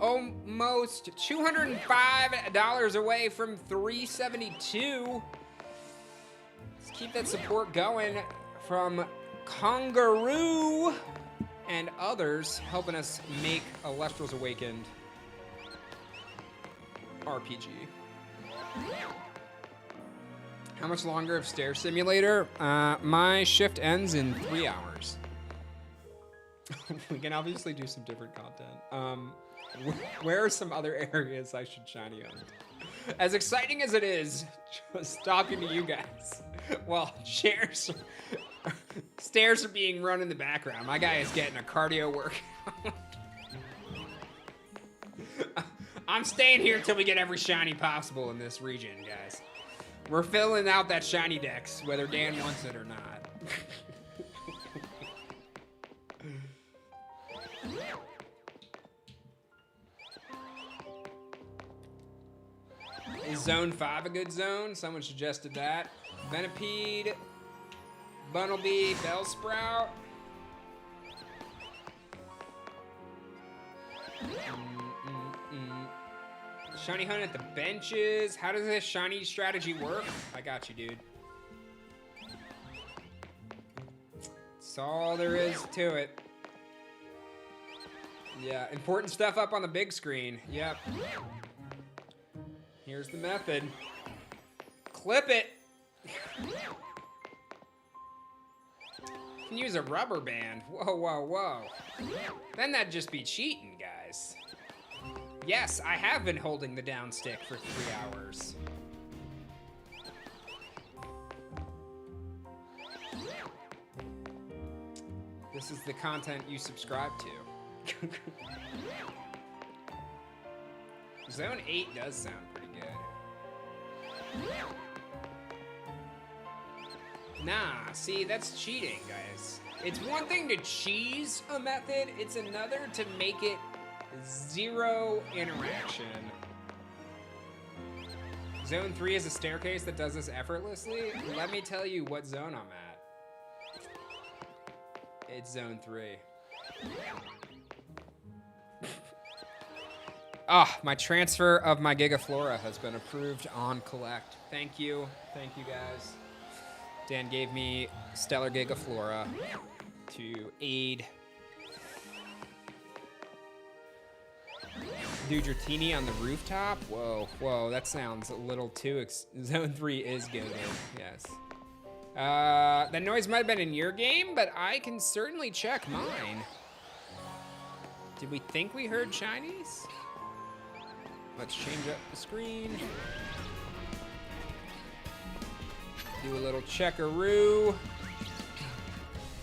almost $205 away from $372. Let's keep that support going from Kangaroo and others helping us make Elestrals Awakened RPG. How much longer of Stair Simulator? My shift ends in 3 hours. We can obviously do some different content. Where are some other areas I should shiny hunt? As exciting as it is, just talking to you guys, well, stairs are being run in the background. My guy is getting a cardio workout. I'm staying here till we get every shiny possible in this region, guys. We're filling out that shiny dex, whether Dan wants it or not. Is Zone 5 a good zone? Someone suggested that. Venipede, Bunnelby, Bellsprout. Shiny hunt at the benches. How does this shiny strategy work? I got you, dude. That's all there is to it. Yeah, important stuff up on the big screen. Yep. Here's the method. Clip it. You can use a rubber band. Whoa, whoa, whoa. Then that'd just be cheating, guys. Yes, I have been holding the down stick for 3 hours. This is the content you subscribe to. Zone 8 does sound pretty good. Nah, see, that's cheating, guys. It's one thing to cheese a method, it's another to make it zero interaction. Zone 3 is a staircase that does this effortlessly. Let me tell you what zone I'm at. It's Zone 3. My transfer of my Gigaflora has been approved on Collect. Thank you. Thank you, guys. Dan gave me Stellar Gigaflora to aid. Do Dratini on the rooftop? Whoa, whoa, that sounds a little too Zone 3 is good, yes. That noise might have been in your game, but I can certainly check mine. Did we think we heard shinies? Let's change up the screen. Do a little checkaroo.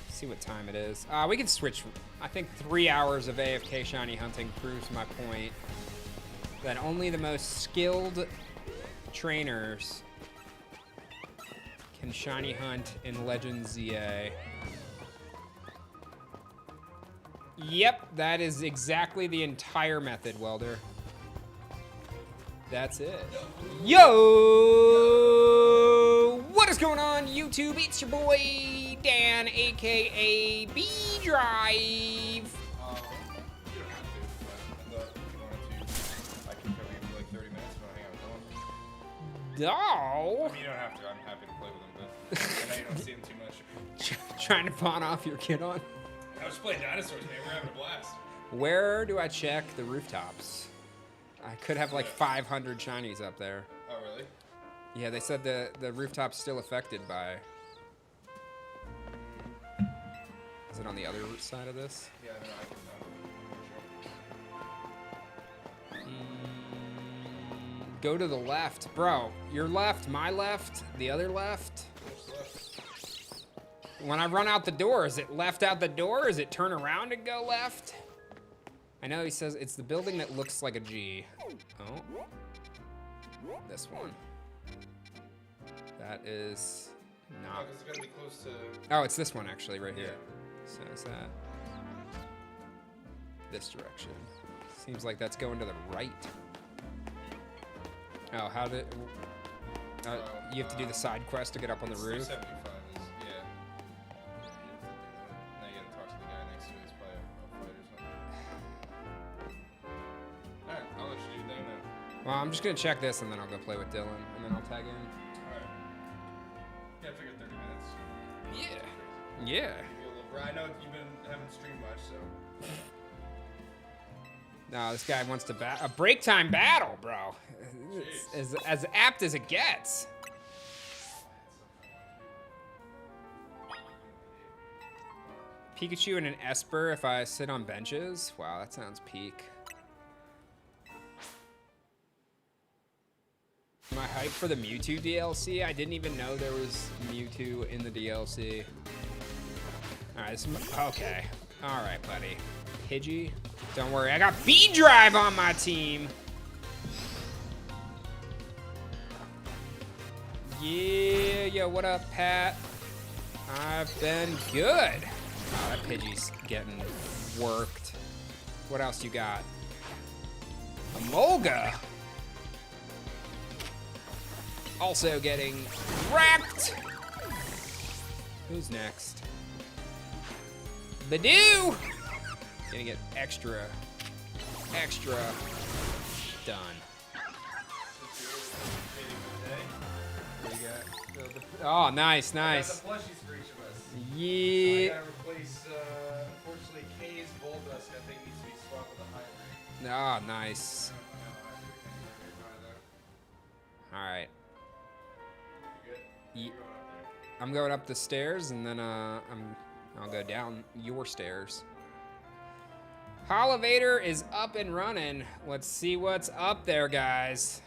See what time it is. We can switch. I think 3 hours of AFK shiny hunting proves my point that only the most skilled trainers can shiny hunt in Legends Z-A. Yep, that is exactly the entire method, Welder. That's it. Yo! What is going on, YouTube? It's your boy, Dan, aka B-Drive. You don't have to, but I thought if you wanted to, I can cover you for like 30 minutes if you want to hang out with Dylan. Oh! I mean, you don't have to. I'm happy to play with him, but I know you don't see him too much. Trying to pawn off your kid on? I was playing dinosaurs, man. We're having a blast. Where do I check the rooftops? I could have like 500 shinies up there. Oh, really? Yeah, they said the rooftop's still affected by... Is it on the other side of this? Yeah, no, I can Go to the left. Bro, your left, my left, the other left. When I run out the door, is it left out the door? Is it turn around and go left? I know he says it's the building that looks like a G. Oh. This one. That is not. because it's got to be close to... Oh, it's this one actually, right here. So is that this direction? Seems like that's going to the right. Oh, how did... You have to do the side quest to get up on the roof. 375 is, yeah. Now you gotta talk to the guy next to it. He's probably a fight or something. Alright, I'll let you do that now. Well, I'm just gonna check this and then I'll go play with Dylan and then I'll tag in. Alright. Yeah, I figured 30 minutes. Yeah. Yeah. I know you've been haven't streamed much, so. No, this guy wants to a break time battle, bro. It's as apt as it gets. Pikachu and an Esper if I sit on benches. Wow, that sounds peak. Am I hyped for the Mewtwo DLC? I didn't even know there was Mewtwo in the DLC. Alright, okay. Alright, buddy. Pidgey. Don't worry, I got B-Drive on my team. Yeah, what up, Pat? I've been good. Oh, that Pidgey's getting worked. What else you got? Emolga. Also getting wrecked. Who's next? Badoo. Gonna get extra done. What do you got? Oh, nice. I got the plushies for each of us. Yeah. I gotta replace, unfortunately, Kay's Voldusk, I think, needs to be swapped with a hybrid. Oh, nice. All right. I'm going up the stairs, and then I'll go down your stairs. Holovator is up and running. Let's see what's up there, guys.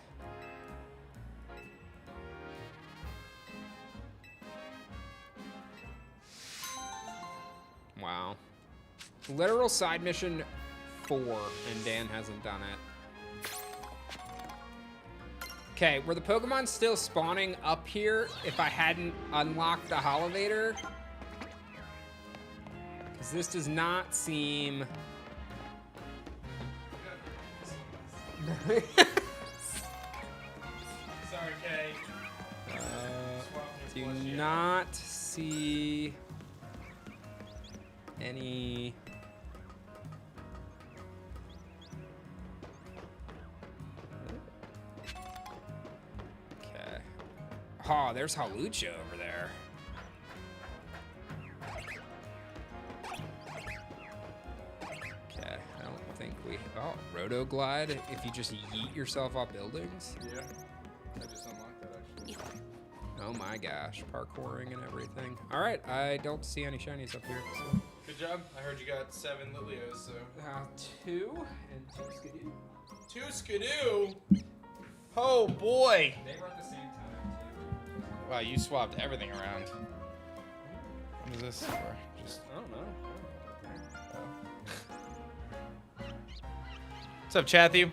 Wow. Literal side mission 4, and Dan hasn't done it. Okay, were the Pokemon still spawning up here if I hadn't unlocked the Holovator? Because this does not seem... Sorry, Kay. Do not see any... Okay. Oh, there's Hawlucha over there. Okay, I don't think we... Oh, Rotoglide, if you just yeet yourself off buildings? Yeah. I just unlocked that, actually. Oh my gosh, parkouring and everything. All right, I don't see any shinies up here. So. Good job. I heard you got 7 Lilios, so. 2 and 2 Skidoo. 2 Skidoo? Oh boy. They were at the same time too. Wow, you swapped everything around. What is this for? Just. I don't know. What's up, Chathu?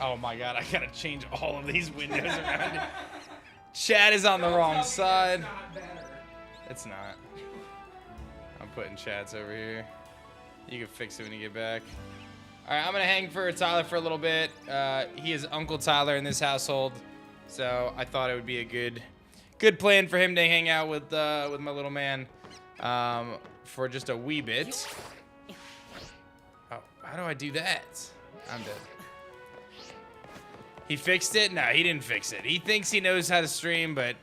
Oh my god, I gotta change all of these windows around. Chat is on the wrong side. It's not. I'm putting chats over here. You can fix it when you get back. All right, I'm gonna hang for Tyler for a little bit. He is Uncle Tyler in this household, so I thought it would be a good plan for him to hang out with my little man for just a wee bit. Oh, how do I do that? I'm dead. He fixed it? No, he didn't fix it. He thinks he knows how to stream, but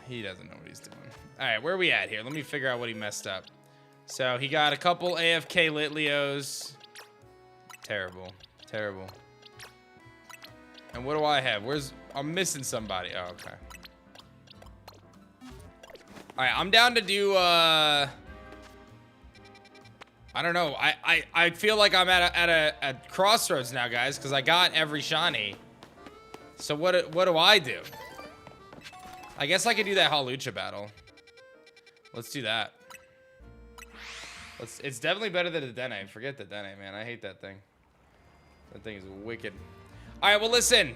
he doesn't know what he's doing. All right, where are we at here? Let me figure out what he messed up. So he got a couple AFK Litleos. Terrible, terrible. And what do I have? I'm missing somebody. Oh, okay. All right, I'm down to do, I don't know. I feel like I'm at a crossroads now, guys, because I got every shiny. So what do I do? I guess I could do that Hawlucha battle. Let's do that. It's definitely better than the Dene. Forget the Dene, man. I hate that thing. That thing is wicked. All right, well, listen.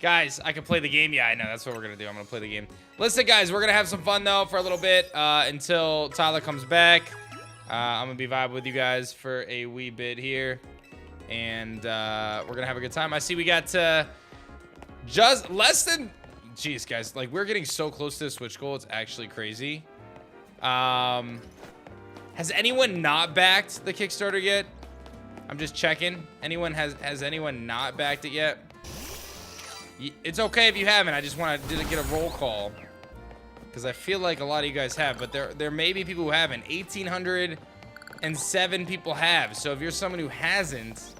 Guys, I can play the game. Yeah, I know. That's what we're going to do. I'm going to play the game. Listen, guys, we're going to have some fun, though, for a little bit until Tyler comes back. I'm going to be vibing with you guys for a wee bit here. And we're going to have a good time. I see we got just less than Jeez, guys, like we're getting so close to the Switch goal. It's actually crazy. Has anyone not backed the Kickstarter yet? I'm just checking. Has anyone not backed it yet? It's okay if you haven't. I just want to get a roll call because I feel like a lot of you guys have, but there may be people who haven't. 1,807 people have. So if you're someone who hasn't,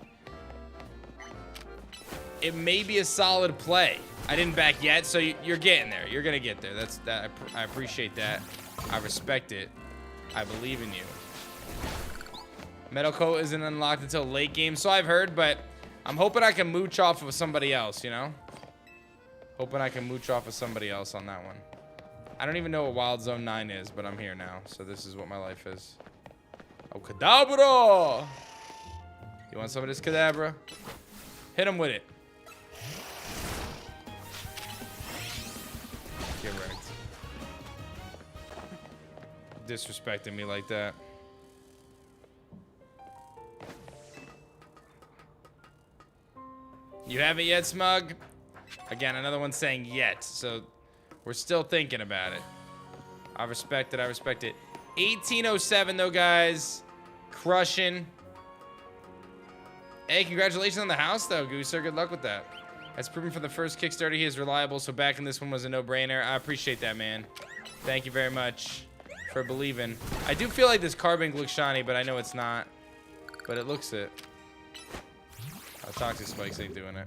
it may be a solid play. I didn't back yet, so you're getting there. You're gonna get there. I appreciate that. I respect it. I believe in you. Metal Coat isn't unlocked until late game, so I've heard, but I'm hoping I can mooch off of somebody else, you know? Hoping I can mooch off of somebody else on that one. I don't even know what Wild Zone 9 is, but I'm here now, so this is what my life is. Oh, Kadabra! You want some of this Kadabra? Hit him with it. Get wrecked. Disrespecting me like that. You haven't yet, Smug? Again, another one saying yet, so we're still thinking about it. I respect it, I respect it. 1807 though, guys. Crushing. Hey, congratulations on the house though, Gooser. Good luck with that. As proven from the first Kickstarter, he is reliable, so backing this one was a no-brainer. I appreciate that, man. Thank you very much for believing. I do feel like this Carbink looks shiny, but I know it's not. But it looks it. Oh, Toxic Spikes ain't doing it.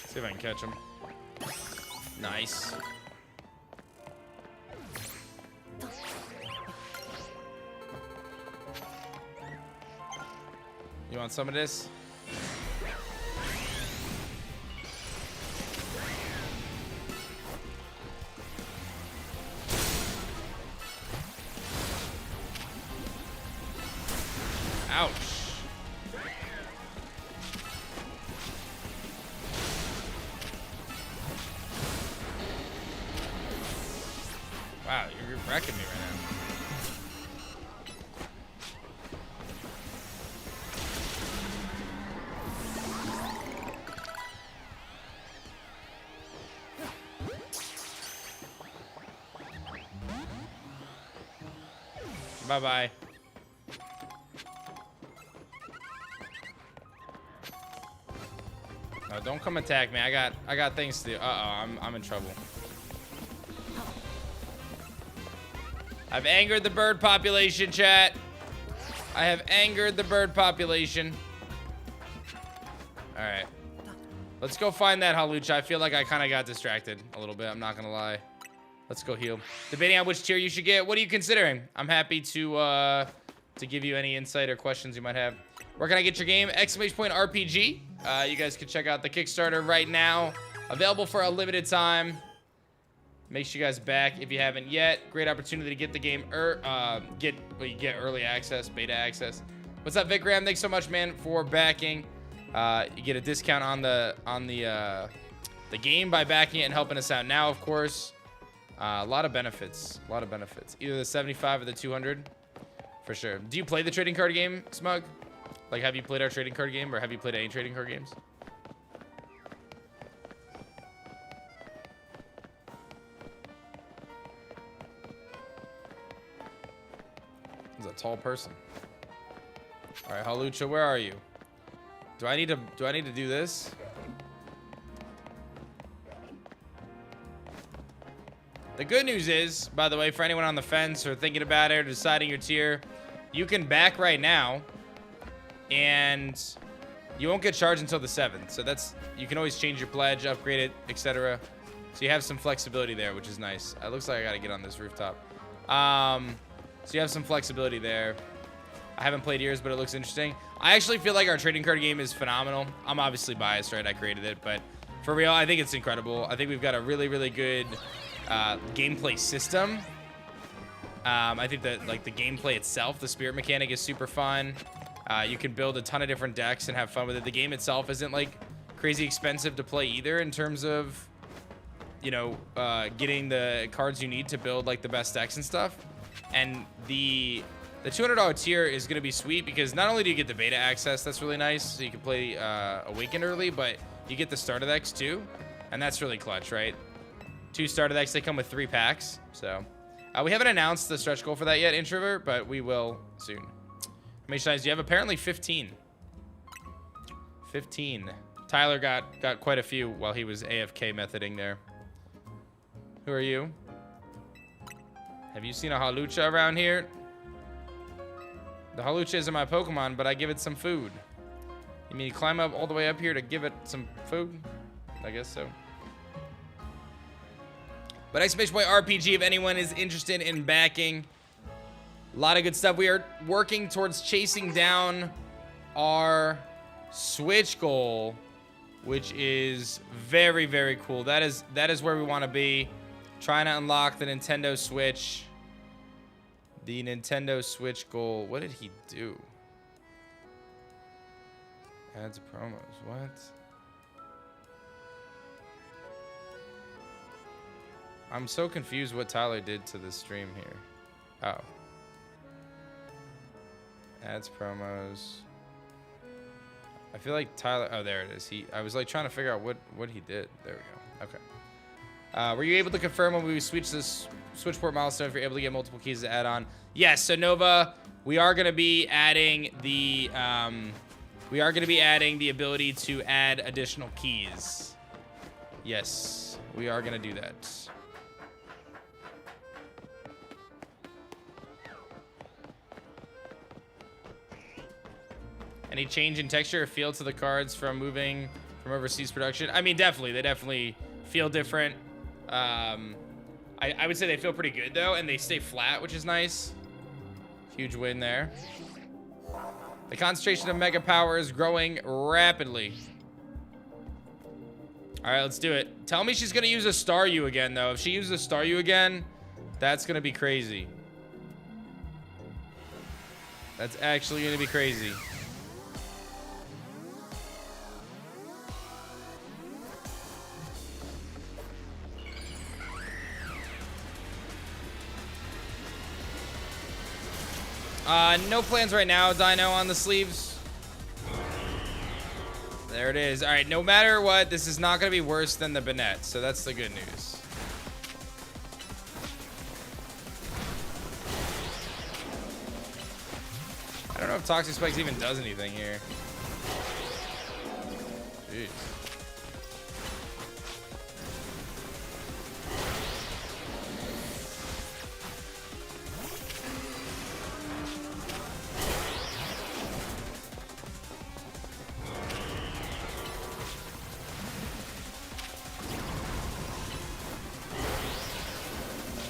See if I can catch him. Nice. You want some of this? Ouch. Wow, you're wrecking me right now. Bye-bye. No, don't come attack me. I got things to do. Uh-oh, I'm in trouble. I've angered the bird population, chat. I have angered the bird population. All right. Let's go find that Halucha. I feel like I kind of got distracted a little bit. I'm not going to lie. Let's go heal. Debating on which tier you should get. What are you considering? I'm happy to give you any insight or questions you might have. Where can I get your game? !RPG. You guys can check out the Kickstarter right now. Available for a limited time. Make sure you guys back if you haven't yet. Great opportunity to get the game you get early access, beta access. What's up, Vikram? Thanks so much, man, for backing. You get a discount on the game by backing it and helping us out now, of course. A lot of benefits. A lot of benefits. Either the 75 or the 200, for sure. Do you play the trading card game, Smug? Like, have you played our trading card game, or have you played any trading card games? He's a tall person. All right, Halucha, where are you? Do I need to do this? The good news is, by the way, for anyone on the fence or thinking about it or deciding your tier, you can back right now, and you won't get charged until the 7th. So you can always change your pledge, upgrade it, etc. So you have some flexibility there, which is nice. It looks like I gotta get on this rooftop. So you have some flexibility there. I haven't played yours, but it looks interesting. I actually feel like our trading card game is phenomenal. I'm obviously biased, right? I created it, but for real, I think it's incredible. I think we've got a really, really good gameplay system. I think that like the gameplay itself, the spirit mechanic is super fun. You can build a ton of different decks and have fun with it. The game itself isn't like crazy expensive to play either in terms of, you know, getting the cards you need to build like the best decks and stuff. And the $200 tier is going to be sweet because not only do you get the beta access, that's really nice, so you can play Awakened early, but you get the starter decks too, and that's really clutch, right? 2 starter decks, they come with 3 packs, so. We haven't announced the stretch goal for that yet, Introvert, but we will soon. How many times do you have? Apparently 15. 15. Tyler got quite a few while he was AFK methoding there. Who are you? Have you seen a Halucha around here? The Halucha isn't my Pokemon, but I give it some food. You mean you climb up all the way up here to give it some food? I guess so. But exclamation point RPG, if anyone is interested in backing. A lot of good stuff. We are working towards chasing down our Switch goal, which is very, very cool. That is where we want to be. Trying to unlock the Nintendo Switch. The Nintendo Switch goal. What did he do? Ads promos. What? I'm so confused what Tyler did to the stream here. Oh. Ads promos. I feel like Tyler. Oh, there it is. I was like trying to figure out what he did. There we go. Okay. Were you able to confirm when we switch this Switchport milestone if you're able to get multiple keys to add on? Yes. So Nova, we are going to be adding the ability to add additional keys. Yes, we are going to do that. Any change in texture or feel to the cards from moving from overseas production? I mean, definitely. They definitely feel different. I would say they feel pretty good, though, and they stay flat, which is nice. Huge win there. The concentration of Mega Power is growing rapidly. All right, let's do it. Tell me she's going to use a Staryu again, though. If she uses a Staryu again, that's going to be crazy. That's actually going to be crazy. No plans right now, Dino, on the sleeves. There it is. All right, no matter what, this is not going to be worse than the Banette, so that's the good news. I don't know if Toxic Spikes even does anything here. Jeez.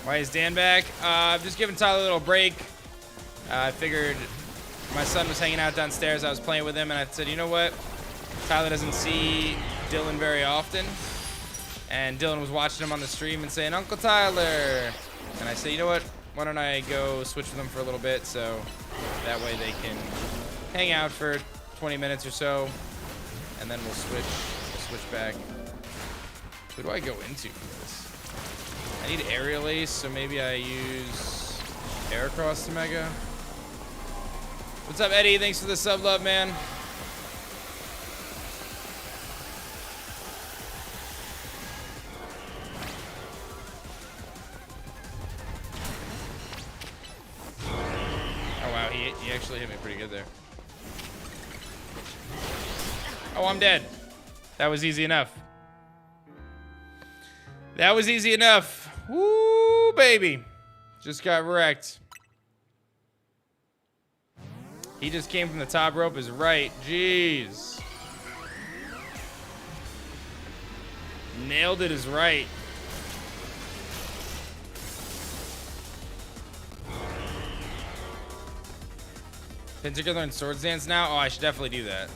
Why is Dan back? I'm just giving Tyler a little break. I figured my son was hanging out downstairs. I was playing with him, and I said, you know what? Tyler doesn't see Dylan very often. And Dylan was watching him on the stream and saying, Uncle Tyler. And I said, you know what? Why don't I go switch with them for a little bit so that way they can hang out for 20 minutes or so. And then we'll switch back. Who do I go into for this? I need Aerial Ace, so maybe I use Aircross to Mega. What's up, Eddie? Thanks for the sub love, man. Oh, wow. He actually hit me pretty good there. Oh, I'm dead. That was easy enough. That was easy enough. Woo, baby. Just got wrecked. He just came from the top rope is right. Jeez. Nailed it is right. Pinsir learn Swords Dance now? Oh, I should definitely do that.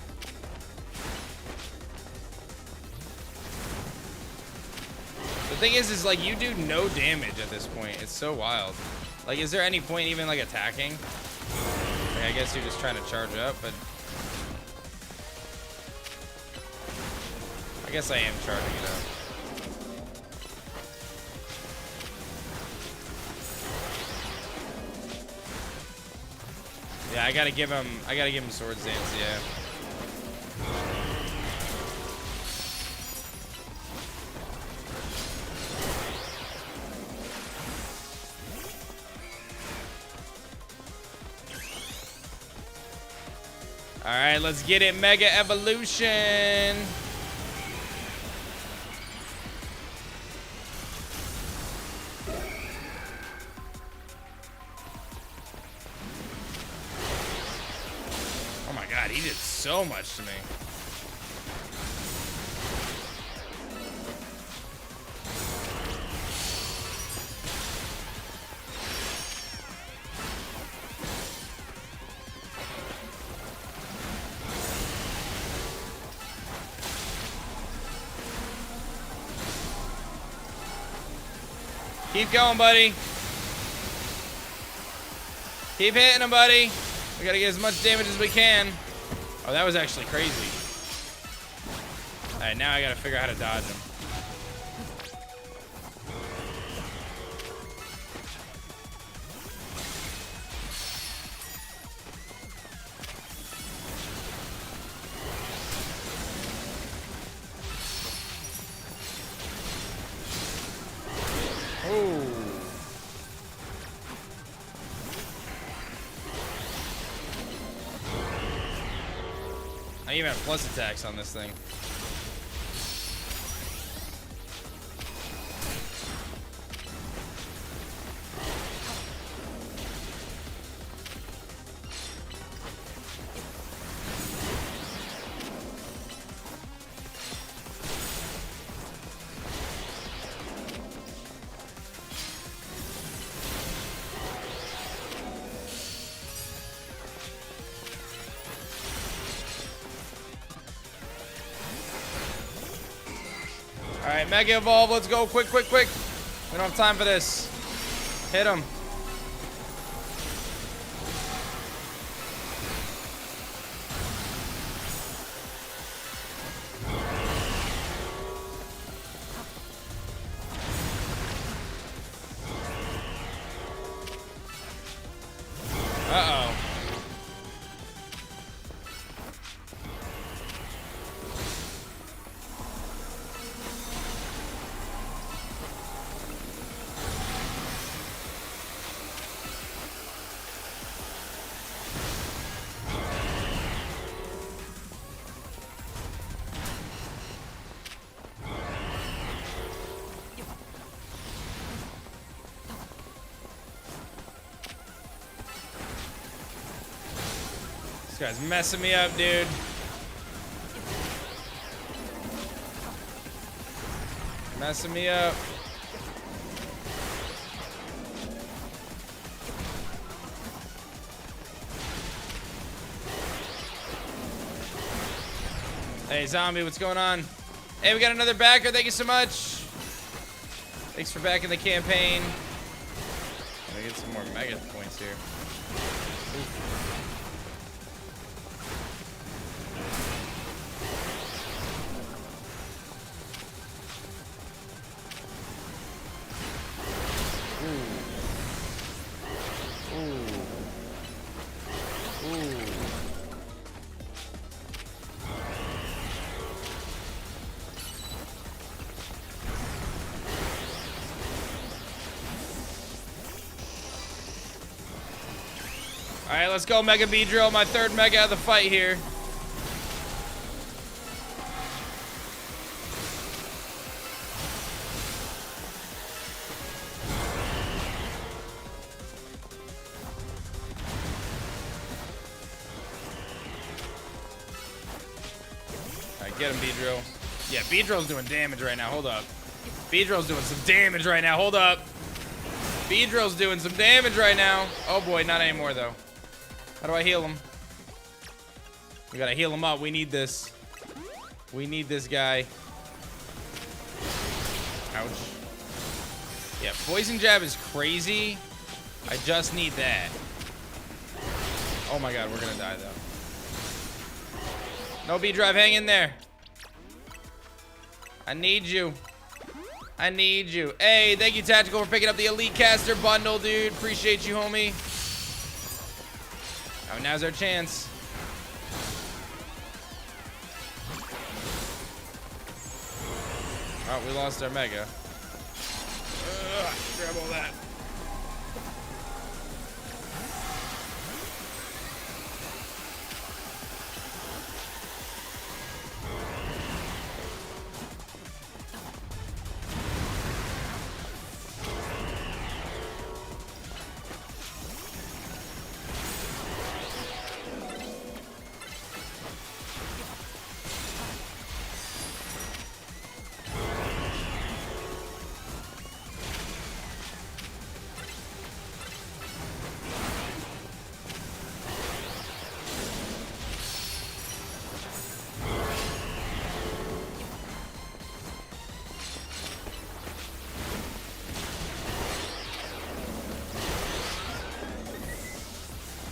The thing is like you do no damage at this point. It's so wild. Like, is there any point even like attacking? Like, I guess you're just trying to charge up, but I guess I am charging it up. Yeah, I gotta give him Swords Dance, yeah. All right, let's get it. Mega Evolution. Oh my God, he did so much to me. Keep going, buddy. Keep hitting him, buddy. We gotta get as much damage as we can. Oh, that was actually crazy. All right, now I gotta figure out how to dodge him. I even have plus attacks on this thing. All right, Mega Evolve. Let's go. Quick, quick, quick. We don't have time for this. Hit him. Uh-oh. This guy's messing me up, dude. Messing me up. Hey, zombie, what's going on? Hey, we got another backer. Thank you so much. Thanks for backing the campaign. Let me get some more mega points here. All right, let's go, Mega Beedrill. My third Mega of the fight here. All right, get him, Beedrill. Yeah, Beedrill's doing damage right now. Hold up. Beedrill's doing some damage right now. Hold up. Beedrill's doing some damage right now. Oh boy, not anymore though. How do I heal him? We gotta heal him up. We need this. We need this guy. Ouch. Yeah, Poison Jab is crazy. I just need that. Oh my god, we're gonna die though. No B-Drive, hang in there. I need you. I need you. Hey, thank you, Tactical, for picking up the Elite Caster bundle, dude. Appreciate you, homie. Oh, now's our chance. Oh, we lost our Mega. Grab all that.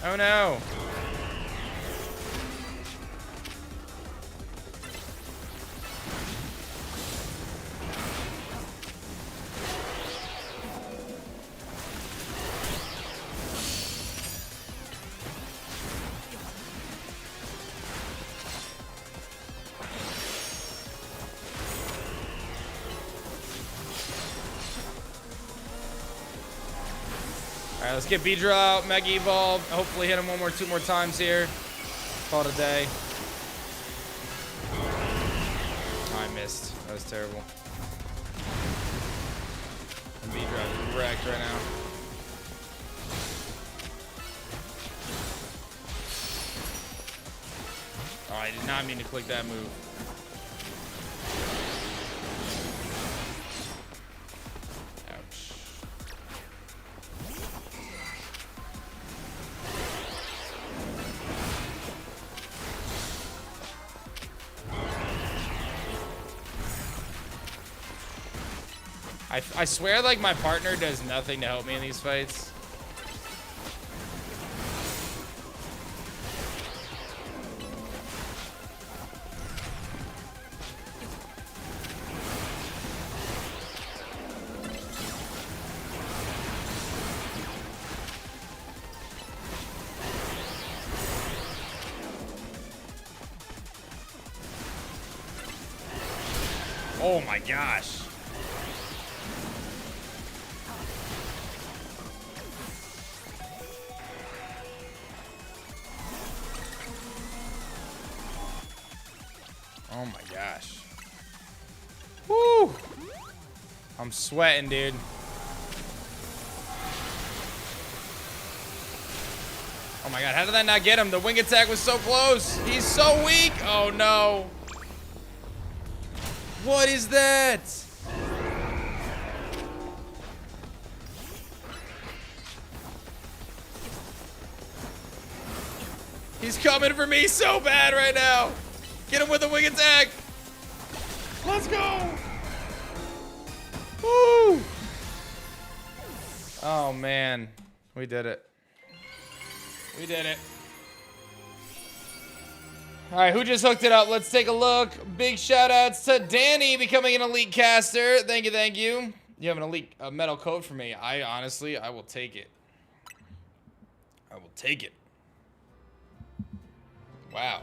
Oh no. Alright, let's get Beedrill out, Mega Evolve. Hopefully hit him two more times here. Call it a day. Oh, I missed. That was terrible. And Beedrill is wrecked right now. Oh, I did not mean to click that move. I swear, like, my partner does nothing to help me in these fights. Oh my gosh. Oh my gosh. Woo! I'm sweating, dude. Oh my god, how did that not get him? The wing attack was so close. He's so weak. Oh no. What is that? He's coming for me so bad right now. Get him with a wing attack. Let's go. Woo. Oh, man. We did it. We did it. All right, who just hooked it up? Let's take a look. Big shout outs to Danny becoming an elite caster. Thank you, thank you. You have an elite metal code for me. I will take it. I will take it. Wow.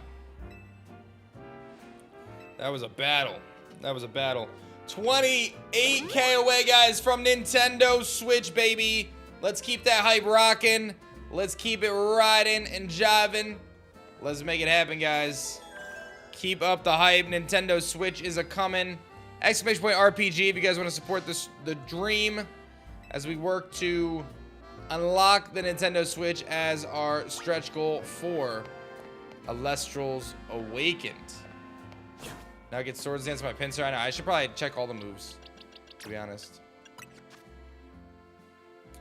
That was a battle. That was a battle. 28K away, guys, from Nintendo Switch, baby. Let's keep that hype rocking. Let's keep it riding and jiving. Let's make it happen, guys. Keep up the hype. Nintendo Switch is a coming. Exclamation point RPG if you guys want to support this, the dream as we work to unlock the Nintendo Switch as our stretch goal for Elestrals Awakened. Now get Swords Dance by Pinsir. I know, I should probably check all the moves, to be honest.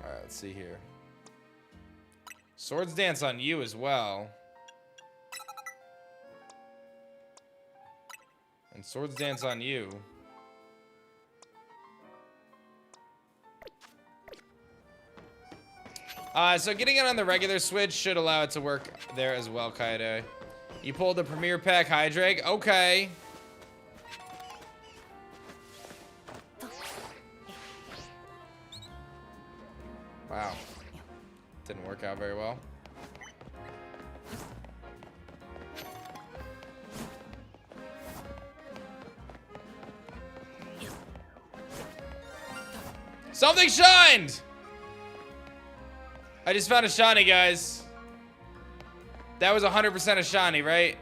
Alright, let's see here. Swords Dance on you as well. And Swords Dance on you. So getting it on the regular Switch should allow it to work there as well, Kaycreigh. You pulled the Premier Pack Hydreigon. Okay. Wow. Didn't work out very well. Something shined! I just found a shiny, guys. That was 100% a shiny, right?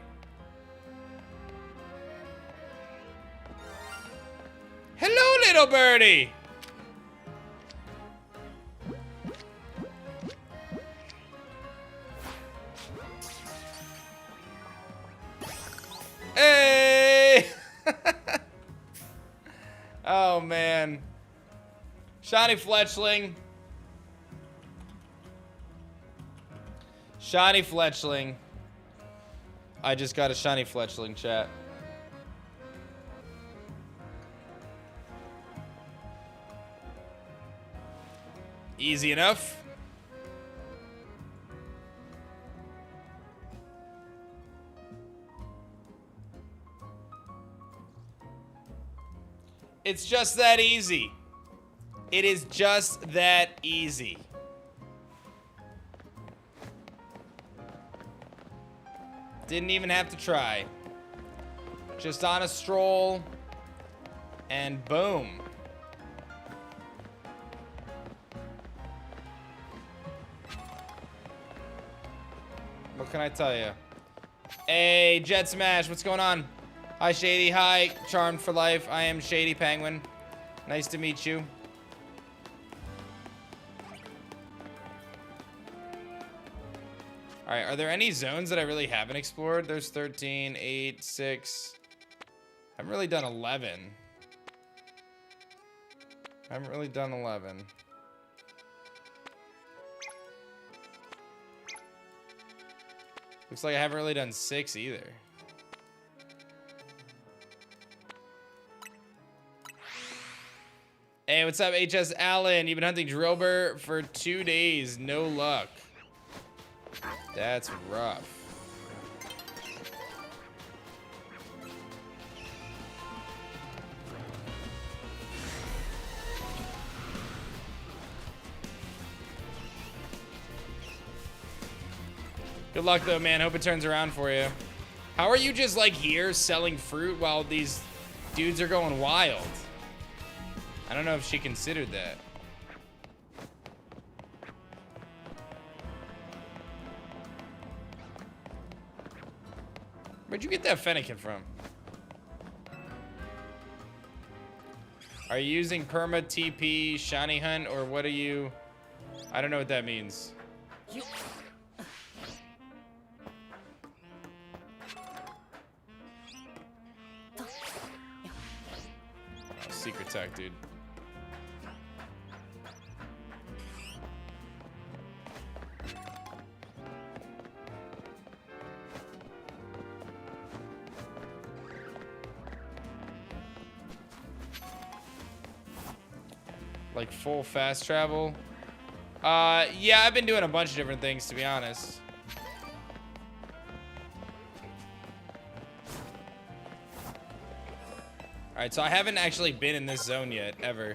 Hello, little birdie! Hey! Oh, man. Shiny Fletchling. Shiny Fletchling. I just got a shiny Fletchling, chat. Easy enough. It's just that easy. It is just that easy. Didn't even have to try. Just on a stroll, and boom. What can I tell you? Hey, Jet Smash, what's going on? Hi, Shady. Hi, Charmed for Life. I am Shady Penguin. Nice to meet you. All right, are there any zones that I really haven't explored? There's 13, 8, 6. I haven't really done 11. I haven't really done 11. Looks like I haven't really done 6 either. Hey, what's up, HS Allen? You've been hunting Drillbur for 2 days. No luck. That's rough. Good luck though, man. Hope it turns around for you. How are you just like here selling fruit while these dudes are going wild? I don't know if she considered that. Where'd you get that Fennekin from? Are you using perma TP shiny hunt or what are you? I don't know what that means. Oh, secret tech, dude. Like full fast travel? Yeah, I've been doing a bunch of different things, to be honest. Alright, so I haven't actually been in this zone yet, ever.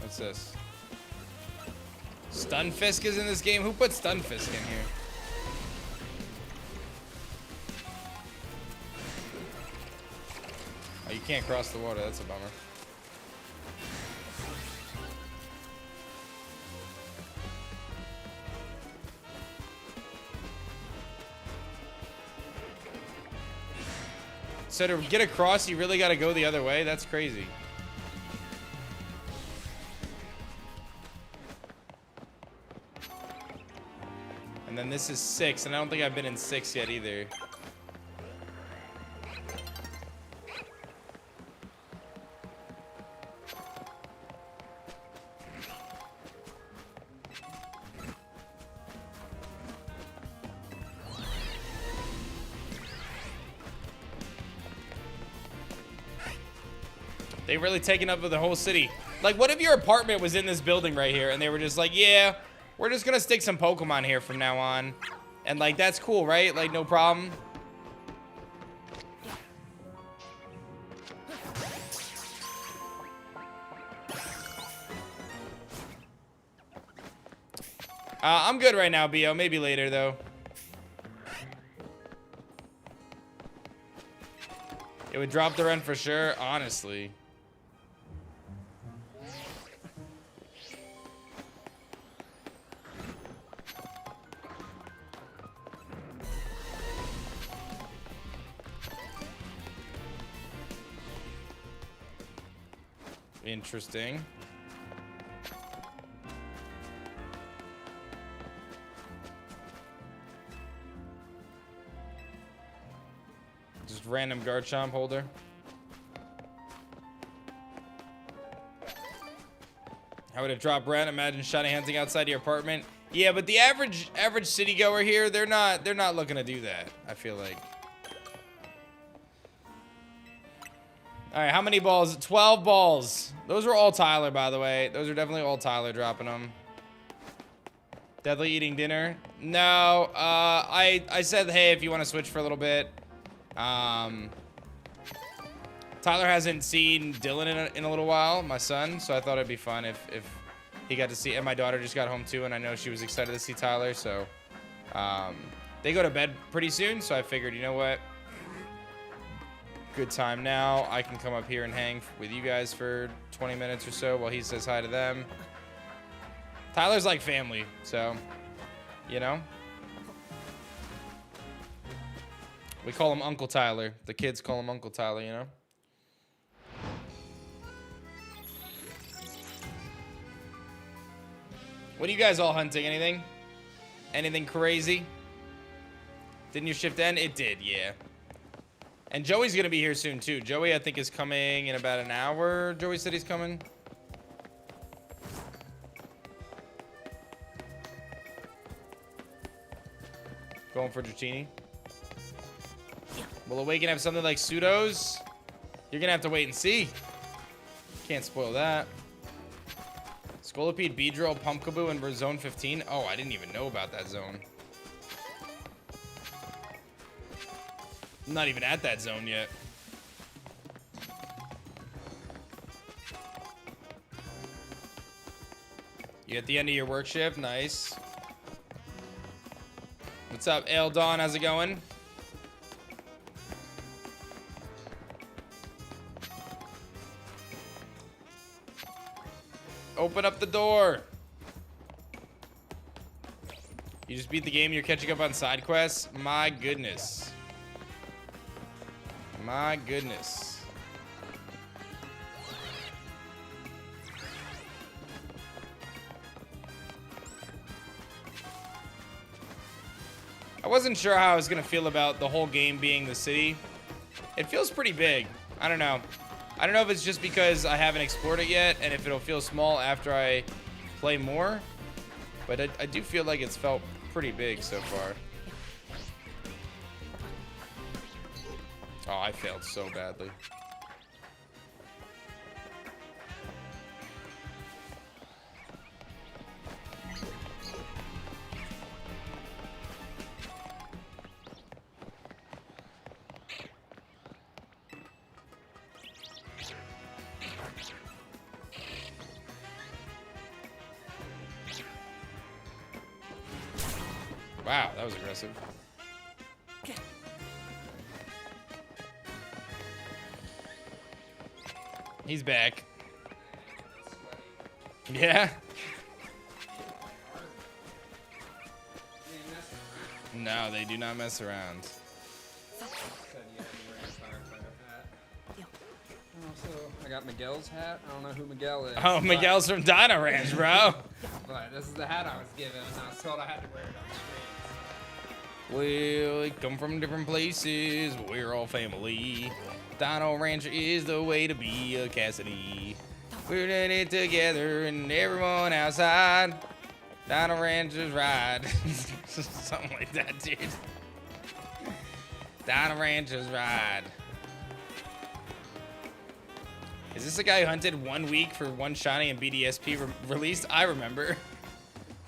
What's this? Stunfisk is in this game? Who put Stunfisk in here? Oh, you can't cross the water. That's a bummer. So to get across, you really got to go the other way? That's crazy. And then this is 6, and I don't think I've been in 6 yet either. They really taken up with the whole city. Like, what if your apartment was in this building right here and they were just like, yeah, we're just gonna stick some Pokemon here from now on. And like, that's cool, right? Like, no problem. I'm good right now, BO. Maybe later, though. It would drop the rent for sure, honestly. Interesting. Just random Garchomp holder. How would it drop rent? Imagine shiny hunting outside your apartment. Yeah, but the average city goer here, they're not looking to do that, I feel like. All right, how many balls? 12 balls. Those were all Tyler, by the way. Those are definitely all Tyler dropping them. Deadly eating dinner. No, I said, hey, if you want to switch for a little bit. Tyler hasn't seen Dylan in a little while, my son, so I thought it'd be fun if he got to see, and my daughter just got home too, and I know she was excited to see Tyler, so they go to bed pretty soon, so I figured, you know what? Good time now. I can come up here and hang with you guys for 20 minutes or so while he says hi to them. Tyler's like family, so, you know. We call him Uncle Tyler. The kids call him Uncle Tyler, you know. What are you guys all hunting? Anything? Anything crazy? Didn't your shift end? It did, yeah. And Joey's gonna be here soon too. Joey, I think, is coming in about an hour. Joey said he's coming. Going for Dratini. Will Awaken have something like pseudos? You're gonna have to wait and see. Can't spoil that. Scolipede, Beedrill, Pumpkaboo, and we're zone 15. Oh, I didn't even know about that zone. I'm not even at that zone yet. You at the end of your work shift? Nice. What's up, Ale Dawn? How's it going? Open up the door. You just beat the game. You're catching up on side quests. My goodness. My goodness. I wasn't sure how I was gonna feel about the whole game being the city. It feels pretty big. I don't know. I don't know if it's just because I haven't explored it yet and if it'll feel small after I play more. But I do feel like it's felt pretty big so far. Oh, I failed so badly. Wow, that was aggressive. He's back. Yeah? No, they do not mess around. I got Miguel's hat. I don't know who Miguel is. Oh, Miguel's from Dino Ranch, bro. But this is the hat I was given, and I was told I had to wear it on stream. Well, we come from different places, but we're all family. Dino Ranch is the way to be a Cassidy. We're in it together and everyone outside. Dino Ranchers ride. Something like that, dude. Dino Ranchers ride. Is this a guy who hunted 1 week for 1 shiny and BDSP released? I remember.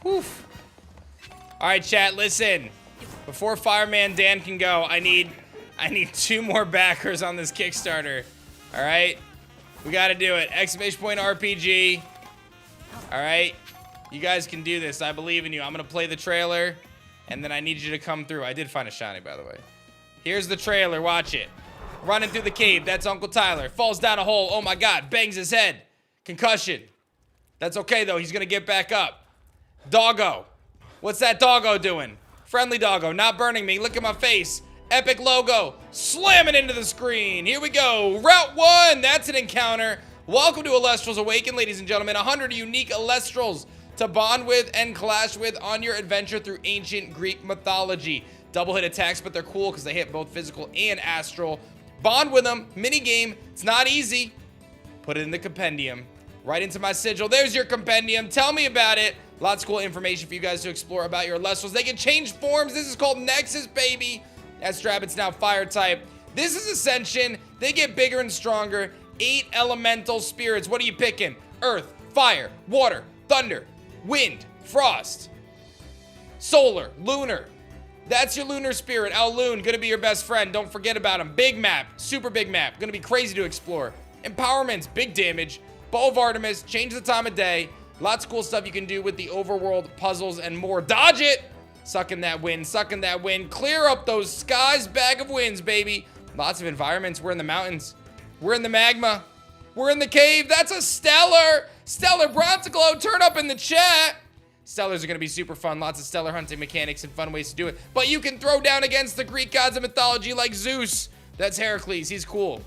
Whew. All right, chat, listen. Before Fireman Dan can go, I need 2 more backers on this Kickstarter. All right? We got to do it. Exclamation point RPG. All right? You guys can do this. I believe in you. I'm going to play the trailer, and then I need you to come through. I did find a shiny, by the way. Here's the trailer. Watch it. Running through the cave. That's Uncle Tyler. Falls down a hole. Oh, my God. Bangs his head. Concussion. That's okay, though. He's going to get back up. Doggo. What's that doggo doing? Friendly doggo. Not burning me. Look at my face. Epic logo. Slamming into the screen. Here we go. Route 1. That's an encounter. Welcome to Elestrals Awaken, ladies and gentlemen. 100 unique Elestrals to bond with and clash with on your adventure through ancient Greek mythology. Double hit attacks, but they're cool because they hit both physical and astral. Bond with them. Mini game. It's not easy. Put it in the compendium. Right into my sigil. There's your compendium. Tell me about it. Lots of cool information for you guys to explore about your Elestrals. They can change forms. This is called Nexus, baby. That's Drabbit's now fire type. This is Ascension. They get bigger and stronger. 8 elemental spirits. What are you picking? Earth, fire, water, thunder, wind, frost, solar, lunar. That's your lunar spirit. Alloon, gonna be your best friend. Don't forget about him. Big map, super big map. Gonna be crazy to explore. Empowerments, big damage. Bow of Artemis, change the time of day. Lots of cool stuff you can do with the overworld puzzles and more. Dodge it! Sucking that wind, sucking that wind. Clear up those skies, bag of winds, baby. Lots of environments. We're in the mountains. We're in the magma. We're in the cave. That's a stellar. Stellar Bronzeglow, turn up in the chat. Stellars are going to be super fun. Lots of stellar hunting mechanics and fun ways to do it. But you can throw down against the Greek gods of mythology like Zeus. That's Heracles. He's cool.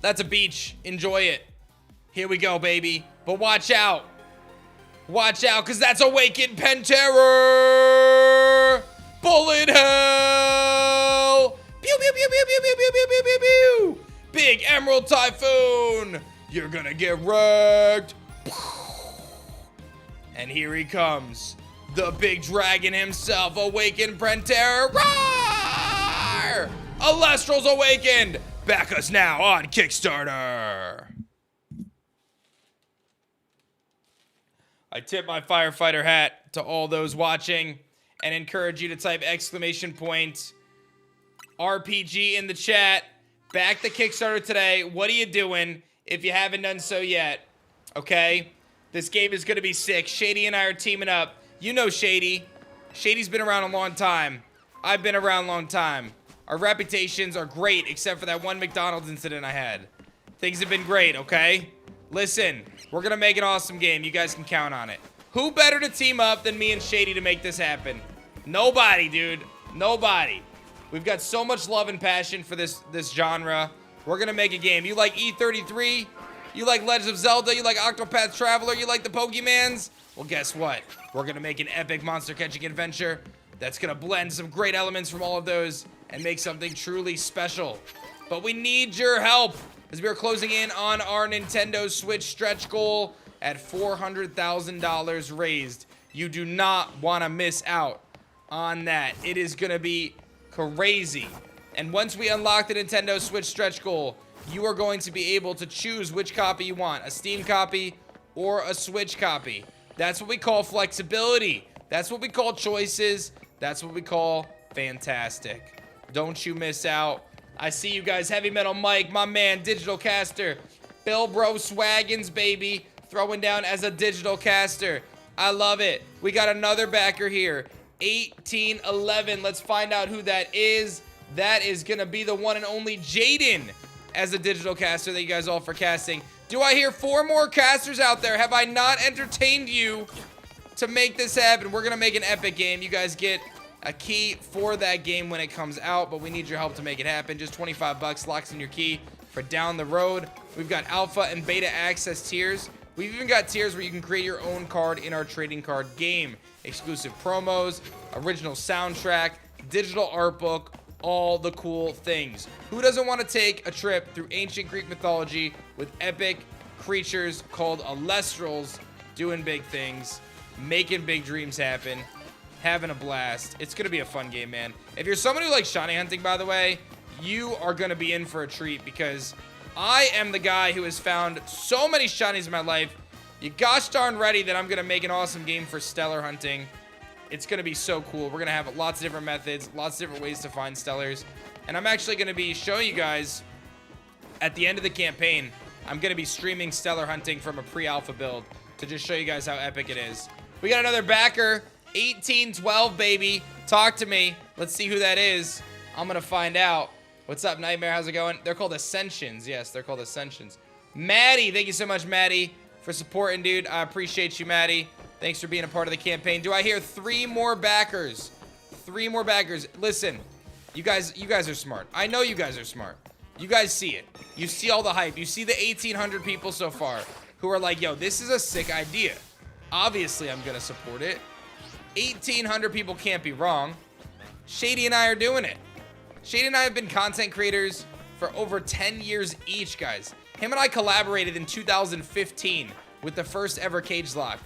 That's a beach. Enjoy it. Here we go, baby. But watch out. Watch out, because that's Awakened Penterror. Bullet hell. Pew, pew, pew, pew, pew, pew, pew, pew, pew, pew, pew. Big Emerald Typhoon. You're going to get wrecked. And here he comes. The big dragon himself, Awakened Penterror. Roar! Elestrals Awakened. Back us now on Kickstarter. I tip my firefighter hat to all those watching and encourage you to type exclamation point RPG in the chat. Back the Kickstarter today. What are you doing if you haven't done so yet? Okay? This game is going to be sick. Shady and I are teaming up. You know Shady. Shady's been around a long time. I've been around a long time. Our reputations are great, except for that one McDonald's incident I had. Things have been great, okay? Listen, we're going to make an awesome game. You guys can count on it. Who better to team up than me and Shady to make this happen? Nobody, dude. Nobody. We've got so much love and passion for this genre. We're going to make a game. You like E33? You like Legends of Zelda? You like Octopath Traveler? You like the Pokemans? Well, guess what? We're going to make an epic monster catching adventure that's going to blend some great elements from all of those and make something truly special. But we need your help as we are closing in on our Nintendo Switch stretch goal at $400,000 raised. You do not want to miss out on that. It is going to be crazy. And once we unlock the Nintendo Switch stretch goal, you are going to be able to choose which copy you want, a Steam copy or a Switch copy. That's what we call flexibility. That's what we call choices. That's what we call fantastic. Don't you miss out. I see you guys. Heavy Metal Mike, my man, Digital Caster. Bill Bro Swaggins, baby, throwing down as a digital caster. I love it. We got another backer here. 1811. Let's find out who that is. That is going to be the one and only Jaden as a digital caster. Thank you guys all for casting. Do I hear 4 more casters out there? Have I not entertained you to make this happen? We're going to make an epic game. You guys get a key for that game when it comes out, but we need your help to make it happen. Just 25 bucks locks in your key for down the road. We've got alpha and beta access tiers. We've even got tiers where you can create your own card in our trading card game. Exclusive promos, original soundtrack, digital art book, all the cool things. Who doesn't want to take a trip through ancient Greek mythology with epic creatures called Elestrals, doing big things, making big dreams happen, having a blast? It's going to be a fun game, man. If you're someone who likes shiny hunting, by the way, you are going to be in for a treat because I am the guy who has found so many shinies in my life. You gosh darn ready that I'm going to make an awesome game for stellar hunting. It's going to be so cool. We're going to have lots of different methods, lots of different ways to find stellars. And I'm actually going to be showing you guys at the end of the campaign, I'm going to be streaming stellar hunting from a pre-alpha build to just show you guys how epic it is. We got another backer, 1812, baby. Talk to me. Let's see who that is. I'm going to find out. What's up, Nightmare? How's it going? They're called Ascensions. Yes, they're called Ascensions. Maddie, thank you so much, Maddie, for supporting, dude. I appreciate you, Maddie. Thanks for being a part of the campaign. Do I hear 3 more backers? 3 more backers. Listen, you guys are smart. I know you guys are smart. You guys see it. You see all the hype. You see the 1,800 people so far who are like, yo, this is a sick idea. Obviously, I'm going to support it. 1,800 people can't be wrong. Shady and I are doing it. Shady and I have been content creators for over 10 years each, guys. Him and I collaborated in 2015 with the first ever Cage Lock.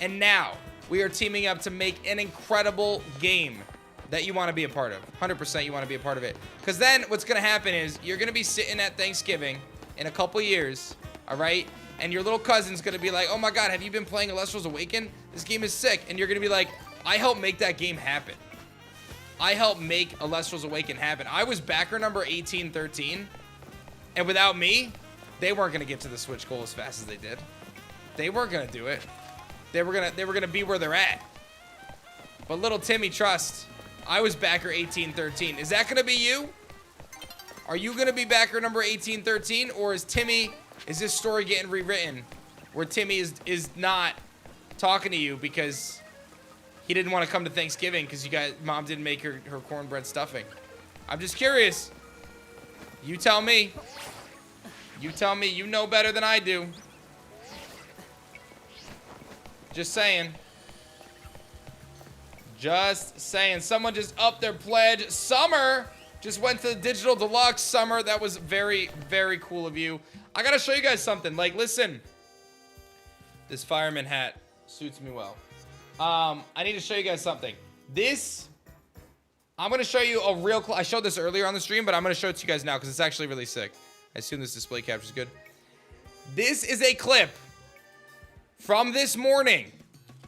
And now we are teaming up to make an incredible game that you want to be a part of. 100% you want to be a part of it. Because then what's going to happen is you're going to be sitting at Thanksgiving in a couple years, all right? And your little cousin's going to be like, oh my God, have you been playing Elestrals Awaken? This game is sick. And you're going to be like, I helped make that game happen. I helped make Elestrals Awaken happen. I was backer number 1813. And without me, they weren't going to get to the Switch goal as fast as they did. They weren't going to do it. They were gonna be where they're at. But little Timmy, trust. I was backer 1813. Is that gonna be you? Are you gonna be backer number 1813, or is this story getting rewritten where Timmy is not talking to you because he didn't want to come to Thanksgiving because mom didn't make her cornbread stuffing? I'm just curious. You tell me. You tell me. You know better than I do. Just saying. Just saying. Someone just upped their pledge. Summer just went to the Digital Deluxe. Summer, that was very, very cool of you. I gotta show you guys something. Like, listen. This fireman hat suits me well. I need to show you guys something. I'm gonna show you a real... I showed this earlier on the stream, but I'm gonna show it to you guys now because it's actually really sick. I assume this display capture is good. This is a clip from this morning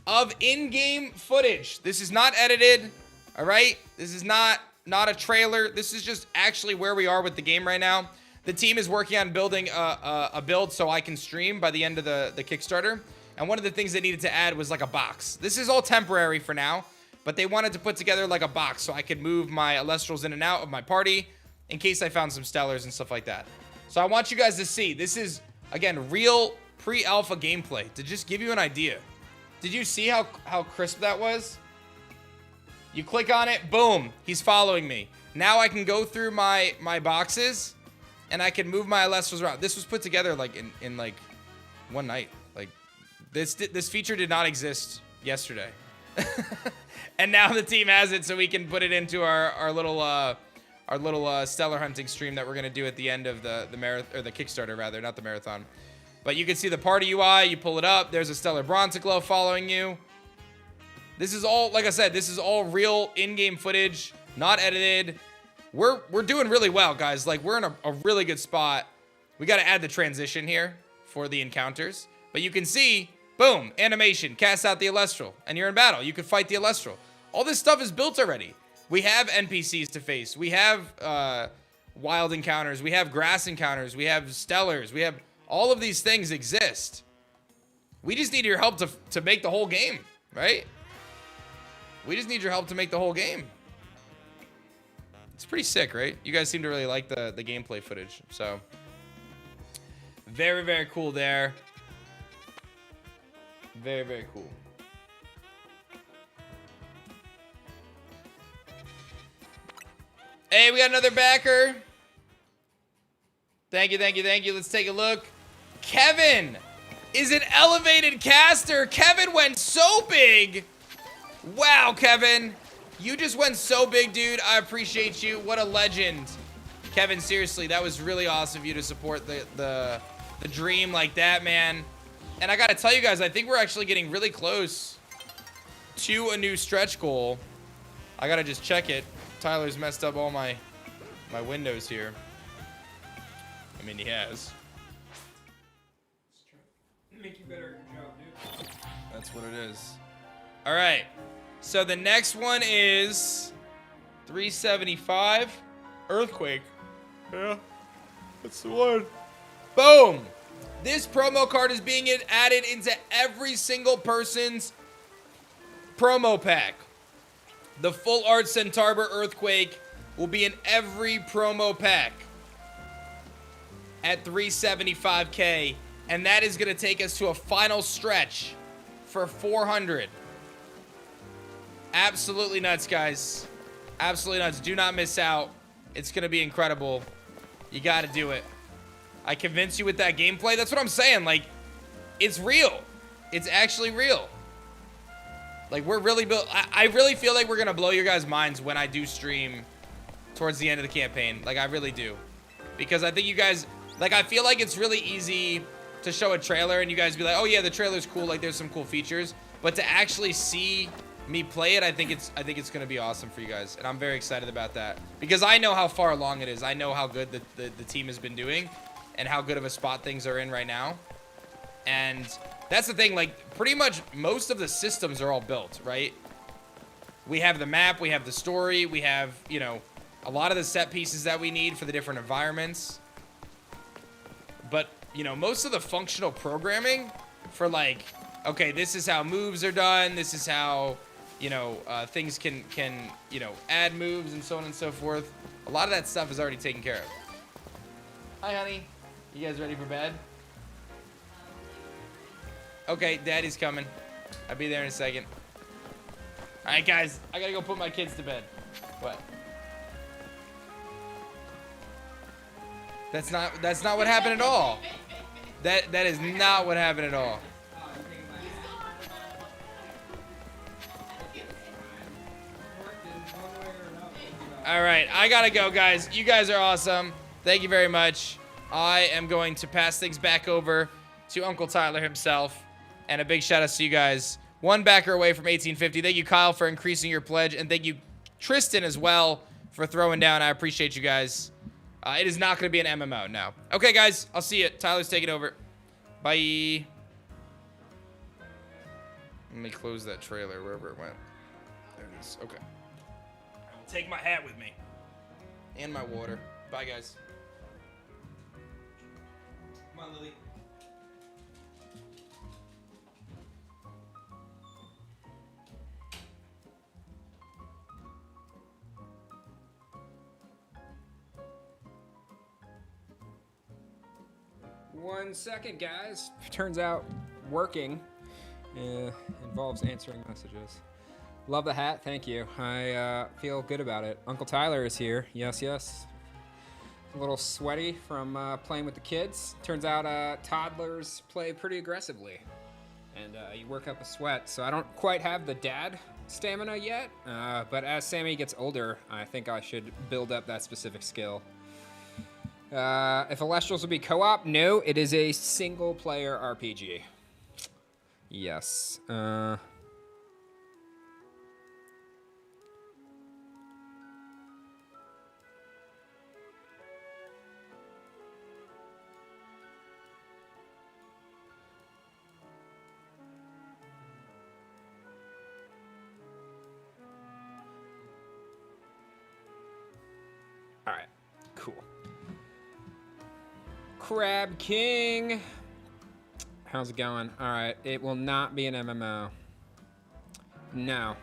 of in-game footage. This is not edited, all right? This is not a trailer. This is just actually where we are with the game right now. The team is working on building a build so I can stream by the end of the Kickstarter. And one of the things they needed to add was like a box. This is all temporary for now, but they wanted to put together like a box so I could move my Elestrals in and out of my party in case I found some stellars and stuff like that. So I want you guys to see. This is, again, real pre-alpha gameplay to just give you an idea. Did you see how crisp that was? You click on it, boom, he's following me. Now I can go through my boxes and I can move my Elestrals around. This was put together like in like one night. Like this feature did not exist yesterday. And now the team has it so we can put it into our little stellar hunting stream that we're gonna do at the end of the marathon, or the Kickstarter rather, not the marathon. But you can see the party UI, you pull it up, there's a Stellar Bronzeclaw following you. This is all, like I said, this is all real in-game footage, not edited. We're doing really well, guys. Like, we're in a really good spot. We got to add the transition here for the encounters. But you can see, boom, animation, cast out the Elestral, and you're in battle. You can fight the Elestral. All this stuff is built already. We have NPCs to face. We have wild encounters. We have grass encounters. We have stellars. We have... all of these things exist. We just need your help to make the whole game, right? We just need your help to make the whole game. It's pretty sick, right? You guys seem to really like the gameplay footage. So, very, very cool there. Very, very cool. Hey, we got another backer. Thank you, thank you, thank you. Let's take a look. Kevin is an elevated caster. Kevin went so big. Wow, Kevin. You just went so big, dude. I appreciate you. What a legend. Kevin, seriously, that was really awesome of you to support the dream like that, man. And I got to tell you guys, I think we're actually getting really close to a new stretch goal. I got to just check it. Tyler's messed up all my windows here. I mean, he has. Make you better at your job, dude. That's what it is. All right. So the next one is 375 Earthquake. Yeah, that's the one. Boom. This promo card is being added into every single person's promo pack. The full art Centaur Earthquake will be in every promo pack at 375K. And that is going to take us to a final stretch for 400. Absolutely nuts, guys. Absolutely nuts. Do not miss out. It's going to be incredible. You got to do it. I convinced you with that gameplay. That's what I'm saying. Like, it's real. It's actually real. Like, we're really built. I really feel like we're going to blow your guys' minds when I do stream towards the end of the campaign. Like, I really do. Because I think you guys, like, I feel like it's really easy to show a trailer and you guys be like, oh yeah, the trailer's cool, like there's some cool features, but to actually see me play it, I think it's gonna be awesome for you guys, and I'm very excited about that because I know how far along it is. I know how good the team has been doing and how good of a spot things are in right now. And that's the thing, like pretty much most of the systems are all built, right? We have the map, we have the story, we have, you know, a lot of the set pieces that we need for the different environments. But you know, most of the functional programming for like, okay, this is how moves are done. This is how, you know, things can, you know, add moves and so on and so forth. A lot of that stuff is already taken care of. Hi, honey. You guys ready for bed? Okay, Daddy's coming. I'll be there in a second. All right, guys, I gotta go put my kids to bed. What? That's not what happened at all. That is not what happened at all. All right, I gotta go, guys. You guys are awesome. Thank you very much. I am going to pass things back over to Uncle Tyler himself. And a big shout out to you guys. One backer away from 1850. Thank you, Kyle, for increasing your pledge. And thank you, Tristan, as well, for throwing down. I appreciate you guys. It is not going to be an MMO, no. Okay, guys, I'll see you. Tyler's taking over. Bye. Let me close that trailer wherever it went. There it is. Okay. I'll take my hat with me. And my water. Bye, guys. Come on, Lily. One second, guys. Turns out working involves answering messages. Love the hat. Thank you. I feel good about it. Uncle Tyler is here. Yes, yes. A little sweaty from playing with the kids. Turns out toddlers play pretty aggressively. And you work up a sweat. So I don't quite have the dad stamina yet. But as Sammy gets older, I think I should build up that specific skill. If Elestrals will be co-op, no, it is a single-player RPG. Yes. All right, cool. Crab King. How's it going? All right, it will not be an MMO. No.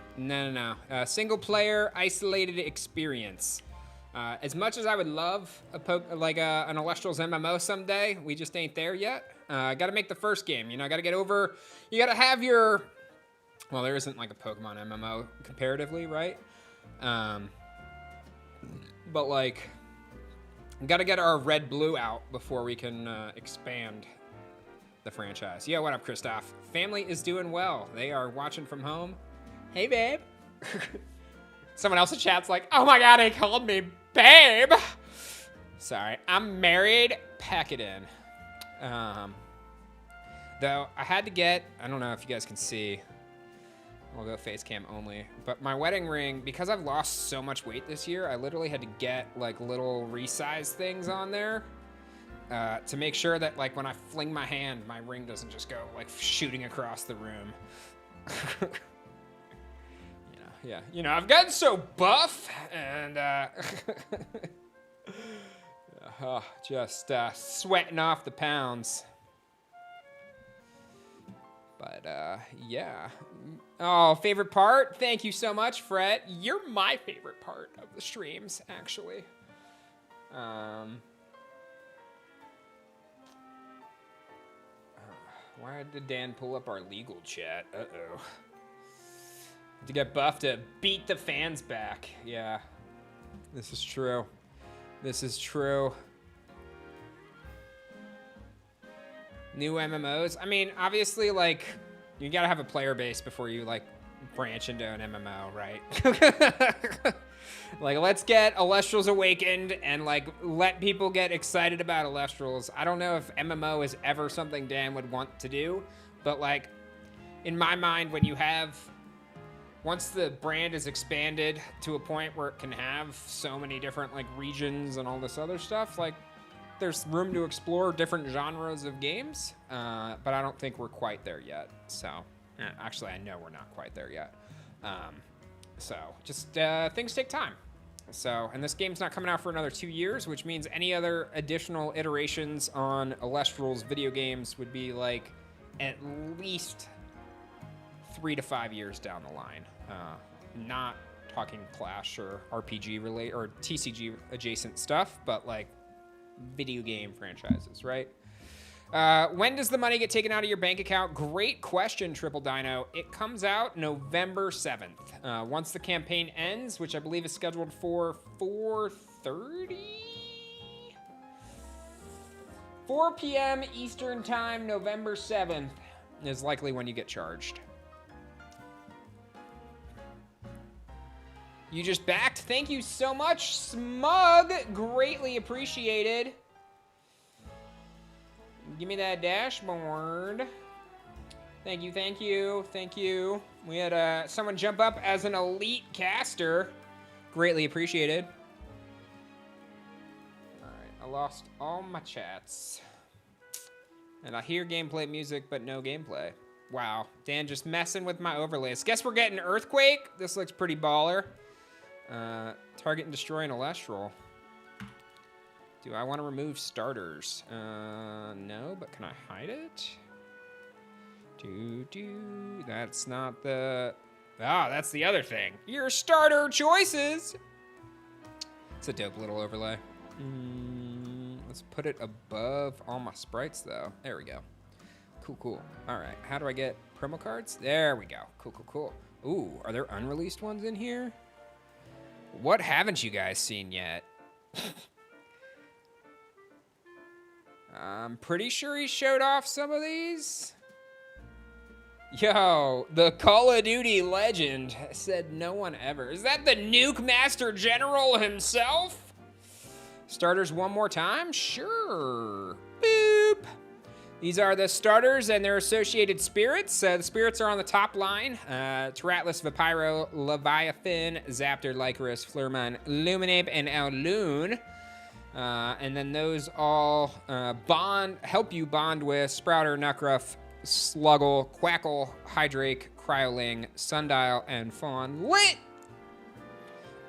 Single player, isolated experience. As much as I would love an Elestrals MMO someday, we just ain't there yet. Got to make the first game, you know. Got to get over. You got to have your. Well, there isn't like a Pokemon MMO comparatively, right? But like. Got to get our red blue out before we can expand the franchise. Yeah, what up, Christoph? Family is doing well. They are watching from home. Hey, babe. Someone else in chat's like, oh my god, he called me babe. Sorry, I'm married. Pack it in. Though I had to get, I don't know if you guys can see. We'll go face cam only. But my wedding ring, because I've lost so much weight this year, I literally had to get like little resize things on there. to make sure that like when I fling my hand, my ring doesn't just go like shooting across the room. I've gotten so buff and just sweating off the pounds. But yeah. Oh, favorite part? Thank you so much, Fred. You're my favorite part of the streams, actually. Why did Dan pull up our legal chat? Uh-oh. To get buffed to beat the fans back. Yeah. This is true. This is true. New MMOs. I mean, obviously, like, you gotta have a player base before you, like, branch into an MMO, right? Like, let's get Elestrals Awakened and, like, let people get excited about Elestrals. I don't know if MMO is ever something Dan would want to do, but, like, in my mind, when you have... Once the brand is expanded to a point where it can have so many different, like, regions and all this other stuff, like, there's room to explore different genres of games, but I don't think we're quite there yet. So, actually, I know we're not quite there yet. So, just things take time. So, and this game's not coming out for another 2 years, which means any other additional iterations on Elestrals video games would be like at least 3 to 5 years down the line. Not talking Clash or RPG related or TCG adjacent stuff, but like video game franchises, right? When does the money get taken out of your bank account? Great question, Triple Dino. It comes out November 7th. Once the campaign ends, which I believe is scheduled for 4:30? 4 p.m. Eastern Time, November 7th is likely when you get charged. You just backed. Thank you so much, Smug. Greatly appreciated. Give me that dashboard. Thank you, thank you, thank you. We had someone jump up as an elite caster. Greatly appreciated. All right, I lost all my chats. And I hear gameplay music, but no gameplay. Wow, Dan just messing with my overlays. Guess we're getting Earthquake. This looks pretty baller. Target and destroy an Elestral. Do I want to remove starters? No, but can I hide it? That's not the... Ah, that's the other thing. Your starter choices! It's a dope little overlay. Let's put it above all my sprites, though. There we go. Cool, cool. All right, how do I get promo cards? There we go. Cool, cool, cool. Ooh, are there unreleased ones in here? What haven't you guys seen yet? I'm pretty sure he showed off some of these. Yo, the Call of Duty legend said no one ever. Is that the Nuke Master General himself? Starters one more time? Sure. Boop. These are the starters and their associated spirits. The spirits are on the top line. Teratlus, Vipyro, Leviathan, Zaptor, Lycanus, Flurman, Luminape, and Alloon. And then those all help you bond with Sprouter, Nuckruff, Sluggle, Quackle, Hydrake, Cryoling, Sundial, and Fawn Lit.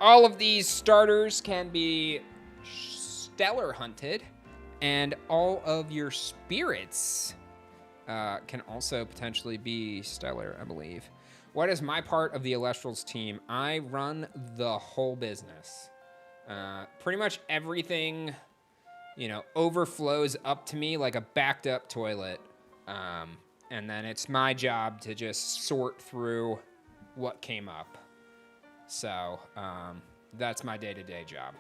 All of these starters can be stellar hunted, and all of your spirits can also potentially be stellar, I believe. What is my part of the Elestrals team? I run the whole business. Pretty much everything, overflows up to me like a backed up toilet. And then it's my job to just sort through what came up. So, that's my day-to-day job.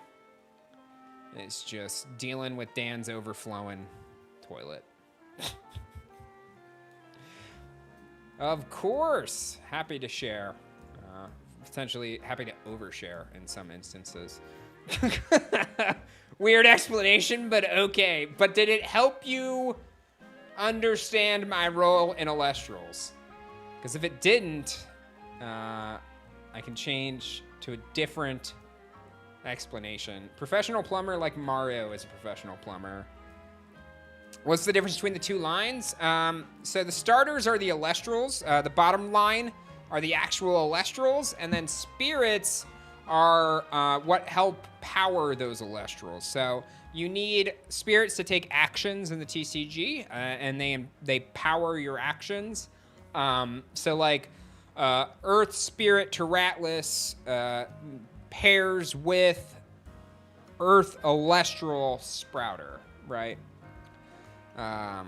It's just dealing with Dan's overflowing toilet. Of course, happy to share. Potentially happy to overshare in some instances. Weird explanation, but okay. But did it help you understand my role in Elestrals? Because if it didn't, I can change to a different explanation. Professional plumber like Mario is a professional plumber. What's the difference between the two lines? So the starters are the Elestrals. The bottom line are the actual Elestrals, and then spirits are what help power those Elestrals. So you need spirits to take actions in the TCG, and they power your actions. So like Earth Spirit Terratless pairs with Earth Elestral Sprouter, right? Yeah.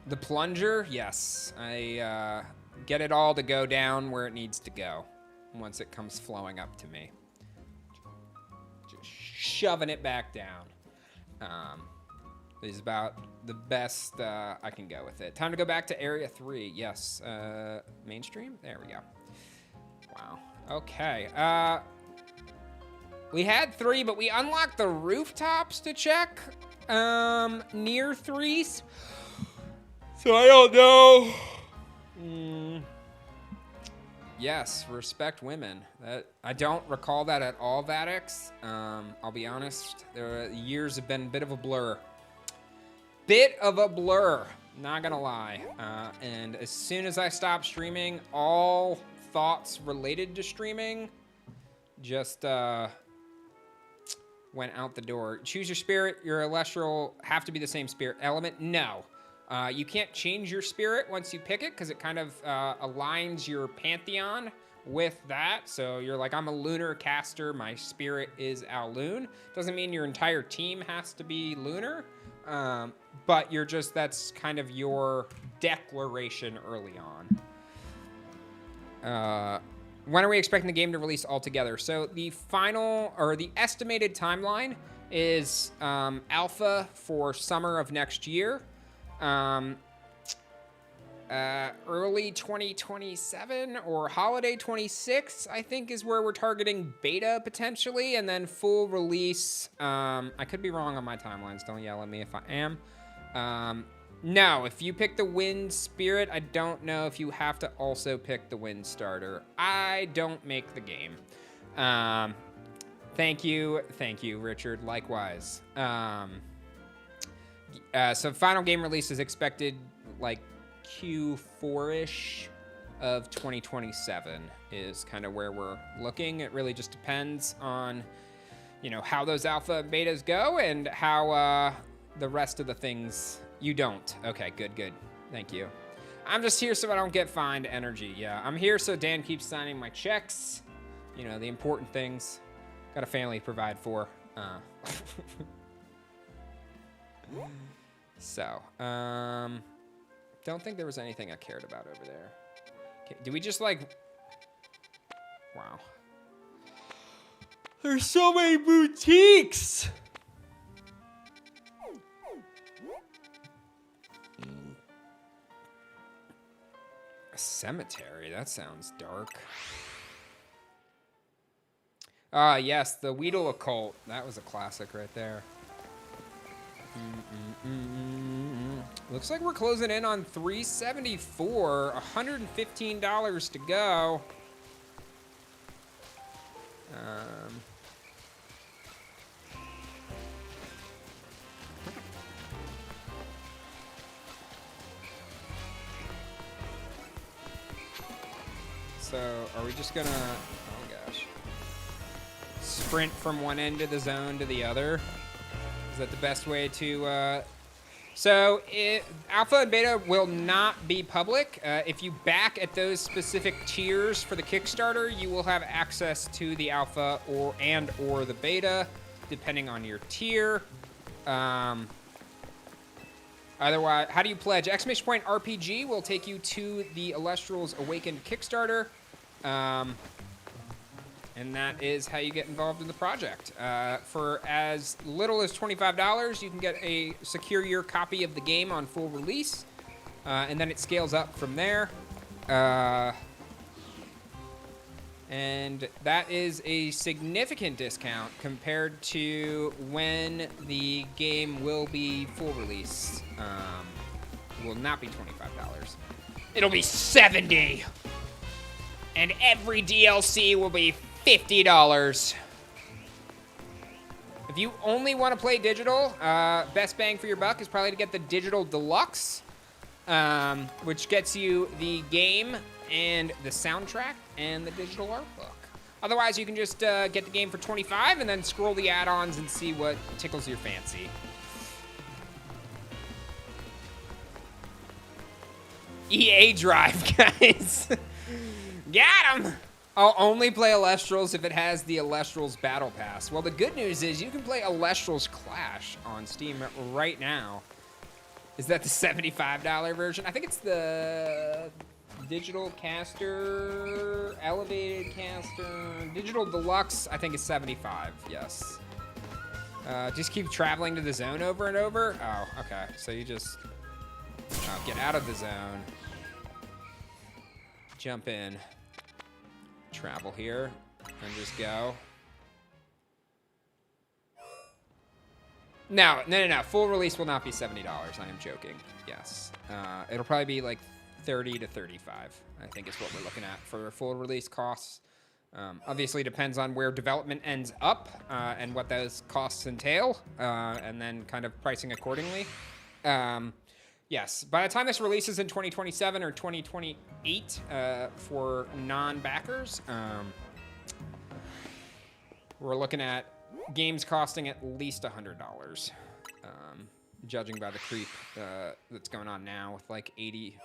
The Plunger, yes. I get it all to go down where it needs to go once it comes flowing up to me. Just shoving it back down. Is about the best I can go with it. Time to go back to Area 3. Yes. Mainstream? There we go. Wow. Okay. We had 3, but we unlocked the rooftops to check near 3s. So I don't know. Yes, respect women. I don't recall that at all, Vadix. I'll be honest. The years have been a bit of a blur. Not gonna lie. And as soon as I stopped streaming, all thoughts related to streaming just went out the door. Choose your spirit. Your Elestral have to be the same spirit element. No. You can't change your spirit once you pick it because it kind of aligns your pantheon with that. So you're like, I'm a lunar caster. My spirit is Aloon. Doesn't mean your entire team has to be lunar. But that's kind of your declaration early on. When are we expecting the game to release altogether? So the estimated timeline is alpha for summer of next year. Early 2027 or holiday 26, I think, is where we're targeting beta potentially, and then full release. I could be wrong on my timelines. Don't yell at me if I am. No, if you pick the Wind Spirit, I don't know if you have to also pick the Wind Starter. I don't make the game. Thank you, Richard. Likewise. So final game release is expected like Q4-ish of 2027 is kind of where we're looking. It really just depends on, how those alpha and betas go and how the rest of the things. You don't. Okay, good. Thank you. I'm just here so I don't get fined energy. Yeah, I'm here so Dan keeps signing my checks. The important things. Got a family to provide for. So, don't think there was anything I cared about over there. Okay, do we just wow. There's so many boutiques! A cemetery, that sounds dark. Yes, the Weedle Occult. That was a classic right there. Looks like we're closing in on $374, $115 to go. So, are we just gonna, oh gosh, sprint from one end of the zone to the other? Is that the best way to, alpha and beta will not be public. If you back at those specific tiers for the Kickstarter, you will have access to the alpha or the beta, depending on your tier. Otherwise, how do you pledge? Exclamation point RPG will take you to the Elestrals Awakened Kickstarter. And that is how you get involved in the project. For as little as $25, you can get a secure year copy of the game on full release. And then it scales up from there. And that is a significant discount compared to when the game will be full release. It will not be $25. It'll be $70. And every DLC will be $50. If you only want to play digital, best bang for your buck is probably to get the Digital Deluxe, which gets you the game and the soundtrack and the digital art book. Otherwise, you can just get the game for $25 and then scroll the add-ons and see what tickles your fancy. EA Drive, guys. Got him! I'll only play Elestrals if it has the Elestrals Battle Pass. Well, the good news is you can play Elestrals Clash on Steam right now. Is that the $75 version? I think it's the Digital Caster, Elevated Caster, Digital Deluxe, I think it's $75, yes. Just keep traveling to the zone over and over? Oh, okay. So you just get out of the zone, jump in, travel here, and just go. No. Full release will not be $70. I am joking. Yes. It'll probably be like $30 to $35, I think is what we're looking at for full release costs. Obviously depends on where development ends up and what those costs entail, and then kind of pricing accordingly. Yes, by the time this releases in 2027 or 2028 for non-backers, we're looking at games costing at least $100, judging by the creep that's going on now with like 80.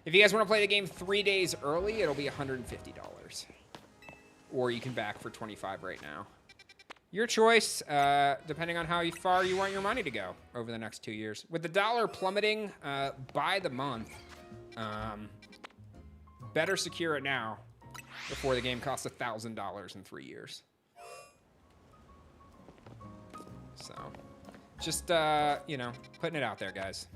If you guys want to play the game 3 days early, it'll be $150. Or you can back for $25 right now. Your choice, depending on how far you want your money to go over the next 2 years. With the dollar plummeting by the month, better secure it now before the game costs $1,000 in 3 years. So, just, you know, putting it out there, guys.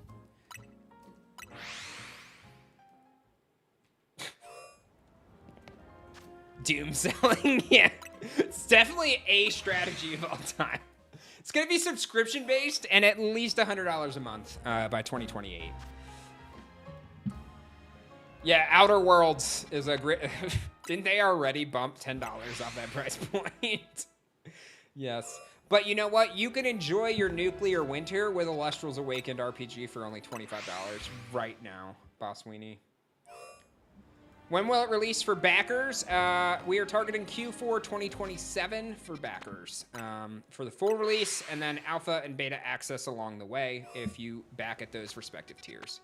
Doom selling, yeah. It's definitely a strategy of all time. It's gonna be subscription based and at least $100 a month by 2028. Yeah, Outer Worlds is a great. Didn't they already bump $10 off that price point? Yes. But you know what? You can enjoy your Nuclear Winter with Elestrals Awakened RPG for only $25 right now, Boss Weenie. When will it release for backers? We are targeting Q4 2027 for backers. For the full release, and then alpha and beta access along the way if you back at those respective tiers.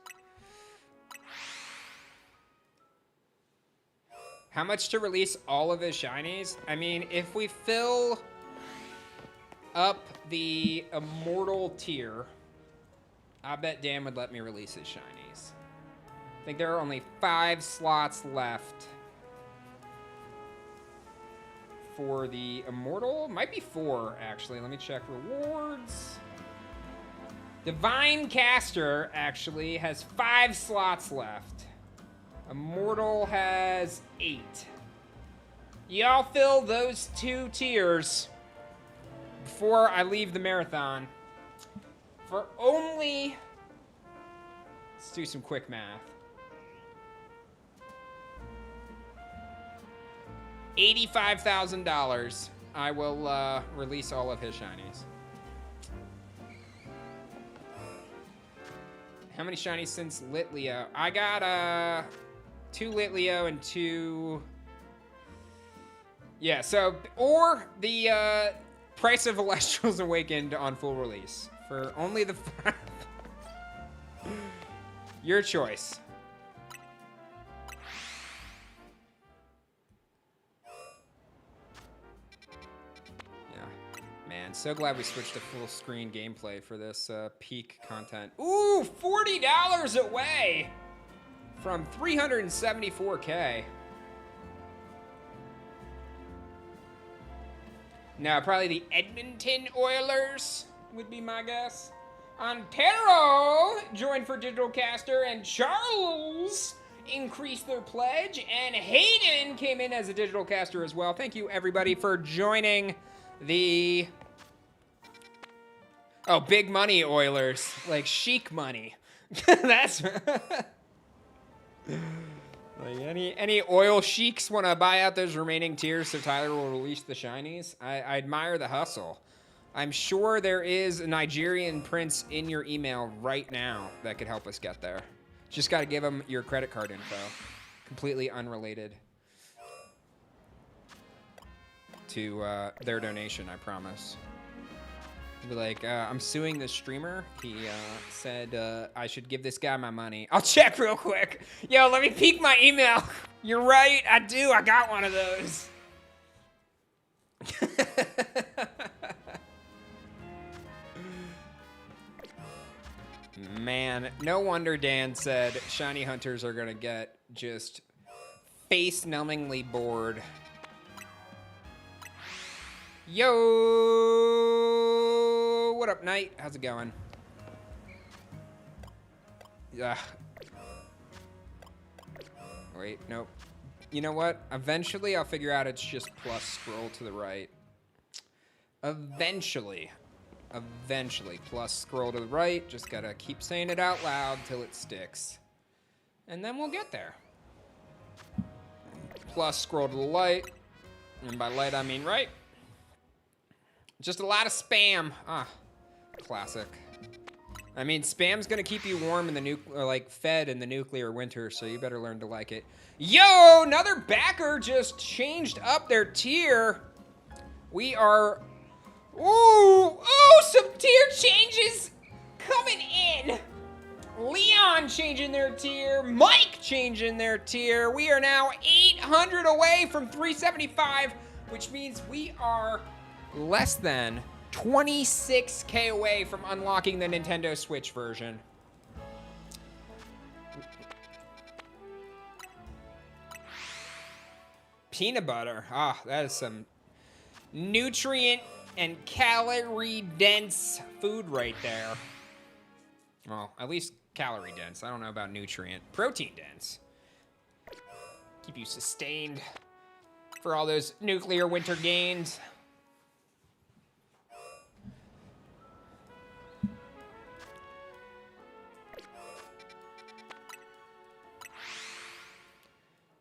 How much to release all of his shinies? I mean, if we fill up the Immortal tier, I bet Dan would let me release his shinies. I think there are only 5 slots left for the Immortal. Might be 4, actually. Let me check rewards. Divine Caster, actually, has 5 slots left. Immortal has 8. Y'all fill those 2 tiers before I leave the marathon for only... Let's do some quick math. $85,000. I will release all of his shinies. How many shinies since Litleo? I got 2 Litleo and 2. Yeah, so or the price of Elestrals Awakened on full release for only the 5. Your choice. Man, so glad we switched to full screen gameplay for this peak content. Ooh, $40 away from 374K. Now, probably the Edmonton Oilers would be my guess. Ontero joined for Digital Caster, and Charles increased their pledge, and Hayden came in as a Digital Caster as well. Thank you, everybody, for joining the... Oh, big money Oilers. Like chic money. That's... like any oil sheiks want to buy out those remaining tiers so Tyler will release the shinies? I admire the hustle. I'm sure there is a Nigerian prince in your email right now that could help us get there. Just got to give them your credit card info. Completely unrelated to their donation, I promise. Be like, I'm suing this streamer. He said I should give this guy my money. I'll check real quick. Yo, let me peek my email. You're right, I do. I got one of those. Man, no wonder Dan said shiny hunters are gonna get just face-numbingly bored. Yo, what up, Knight? How's it going? Yeah. Wait, nope. You know what? Eventually, I'll figure out it's just plus scroll to the right. Eventually, plus scroll to the right. Just gotta keep saying it out loud till it sticks. And then we'll get there. Plus scroll to the light. And by light, I mean right. Just a lot of spam. Ah, classic. I mean, spam's gonna keep you warm in the fed in the nuclear winter, so you better learn to like it. Yo, another backer just changed up their tier. We are, ooh, some tier changes coming in. Leon changing their tier, Mike changing their tier. We are now 800 away from 375, which means we are less than 26K away from unlocking the Nintendo Switch version. Peanut butter. Ah, that is some nutrient and calorie dense food right there. Well, at least calorie dense. I don't know about nutrient. Protein dense. Keep you sustained for all those nuclear winter gains.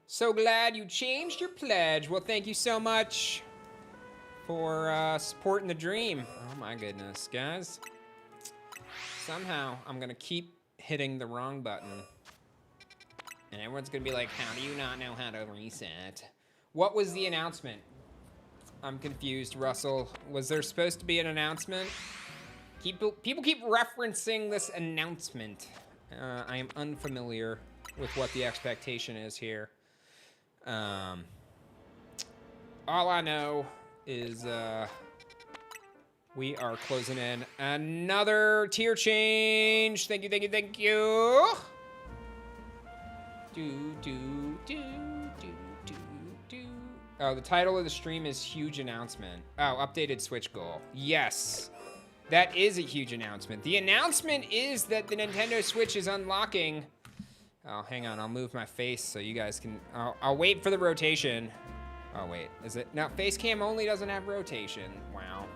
So glad you changed your pledge. Well, thank you so much for supporting the dream. Oh my goodness, guys. Somehow, I'm gonna keep hitting the wrong button. And everyone's gonna be like, how do you not know how to reset? What was the announcement? I'm confused, Russell. Was there supposed to be an announcement? People keep referencing this announcement. I am unfamiliar with what the expectation is here. All I know is we are closing in another tier change. Thank you, thank you, thank you. Oh, the title of the stream is Huge Announcement. Oh, updated Switch goal. Yes, that is a huge announcement. The announcement is that the Nintendo Switch is unlocking. Oh, hang on, I'll move my face so you guys can, I'll wait for the rotation. Oh, wait, is it? No, face cam only doesn't have rotation. Wow.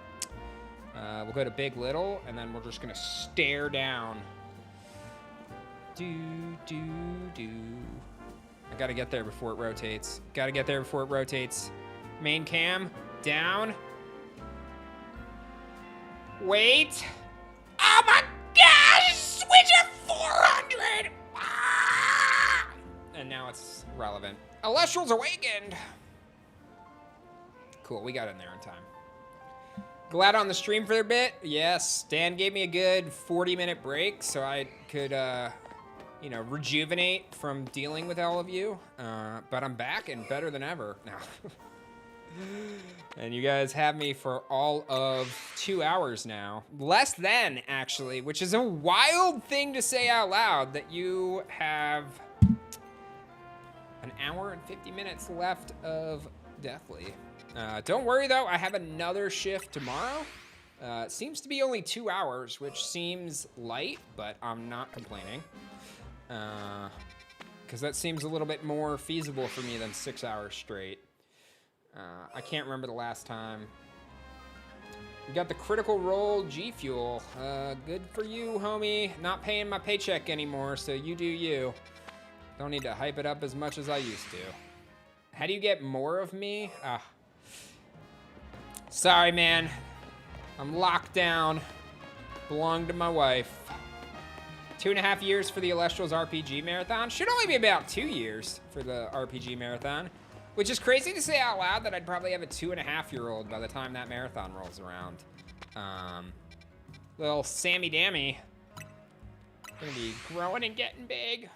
We'll go to big, little, and then we're just gonna stare down. I gotta get there before it rotates. Main cam, down. Wait. Oh my gosh, Switch at 400! Ah! And now it's relevant. Elestrals awakened. Cool, we got in there in time. Glad on the stream for a bit. Yes, Dan gave me a good 40-minute break so I could, you know, rejuvenate from dealing with all of you. But I'm back and better than ever now. And you guys have me for all of 2 hours now. Less than, actually, which is a wild thing to say out loud, that you have an hour and 50 minutes left of Deathly. Don't worry, though. I have another shift tomorrow. It seems to be only 2 hours, which seems light, but I'm not complaining. Because that seems a little bit more feasible for me than 6 hours straight. I can't remember the last time. We got the Critical Role G Fuel. Good for you, homie. Not paying my paycheck anymore, so you do you. Don't need to hype it up as much as I used to. How do you get more of me? Sorry, man. I'm locked down. Belong to my wife. 2.5 years for the Elestrals RPG Marathon. Should only be about 2 years for the RPG Marathon. Which is crazy to say out loud that I'd probably have a 2.5-year-old by the time that marathon rolls around. Little Sammy Dammy. Gonna be growing and getting big.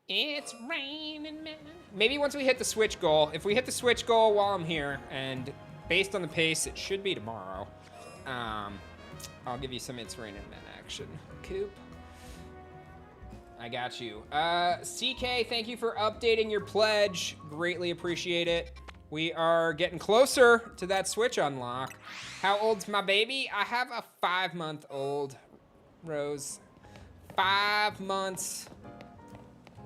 It's raining, man. Maybe once we hit the Switch goal. If we hit the Switch goal while I'm here, and based on the pace, it should be tomorrow. I'll give you some It's Raining Men action. Coop. I got you. CK, thank you for updating your pledge. Greatly appreciate it. We are getting closer to that Switch unlock. How old's my baby? I have a 5-month-old, Rose. 5 months.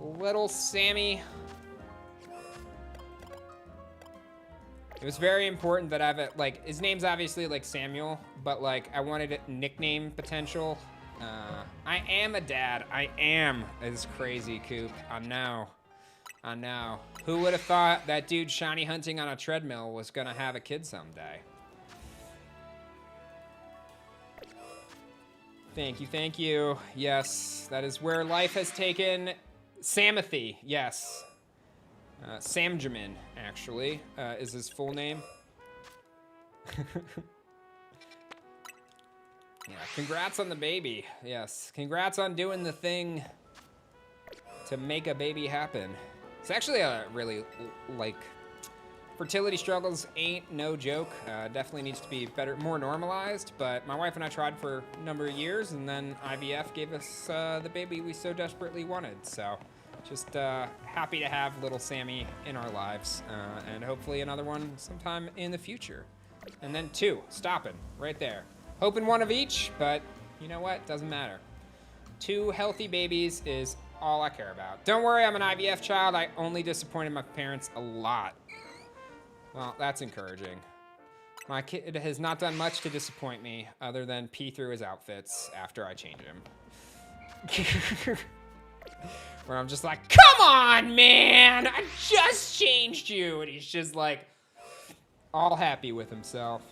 Little Sammy. It was very important that I have like, his name's obviously like Samuel, but like I wanted a nickname potential. I am a dad. I am. It's crazy, Coop. I know. I know. Who would have thought that dude shiny hunting on a treadmill was gonna have a kid someday? Thank you, thank you. Yes, that is where life has taken Samothy. Yes. Samjamin, actually, is his full name. Yeah, congrats on the baby. Yes, congrats on doing the thing to make a baby happen. It's actually a really, like, fertility struggles ain't no joke. Definitely needs to be better, more normalized, but my wife and I tried for a number of years, and then IVF gave us the baby we so desperately wanted, so just happy to have little Sammy in our lives, and hopefully another one sometime in the future. And then 2, stopping right there. Hoping one of each, but you know what? Doesn't matter. 2 healthy babies is all I care about. Don't worry, I'm an IVF child. I only disappointed my parents a lot. Well, that's encouraging. My kid has not done much to disappoint me other than pee through his outfits after I change him. Where I'm just like, come on, man! I just changed you! And he's just like, all happy with himself.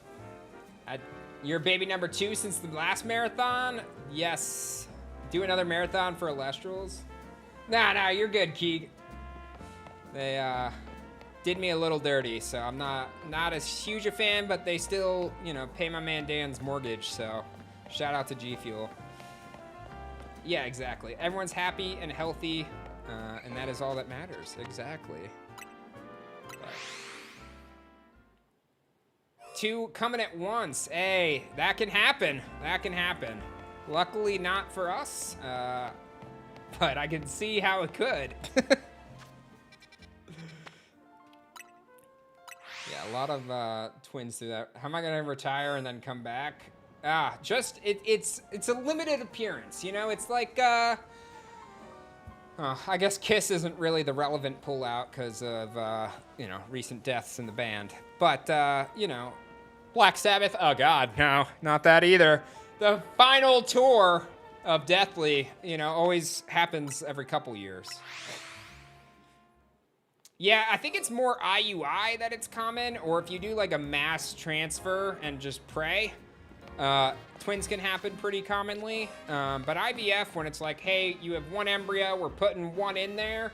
You're baby number 2 since the last marathon? Yes. Do another marathon for Elestrals? Nah, you're good, Keeg. They did me a little dirty, so I'm not as huge a fan, but they still, you know, pay my man Dan's mortgage, so shout out to G Fuel. Yeah, exactly. Everyone's happy and healthy, and that is all that matters. Exactly. But 2 coming at once. Hey, that can happen. That can happen. Luckily not for us, but I can see how it could. Yeah, a lot of twins do that. How am I gonna retire and then come back? Just, it's a limited appearance, you know? It's like, I guess Kiss isn't really the relevant pullout because of, you know, recent deaths in the band. But, you know, Black Sabbath, oh God, no, not that either. The final tour of Deathly, you know, always happens every couple years. Yeah, I think it's more IUI that it's common, or if you do like a mass transfer and just pray, twins can happen pretty commonly. But IVF, when it's like, hey, you have 1 embryo, we're putting 1 in there,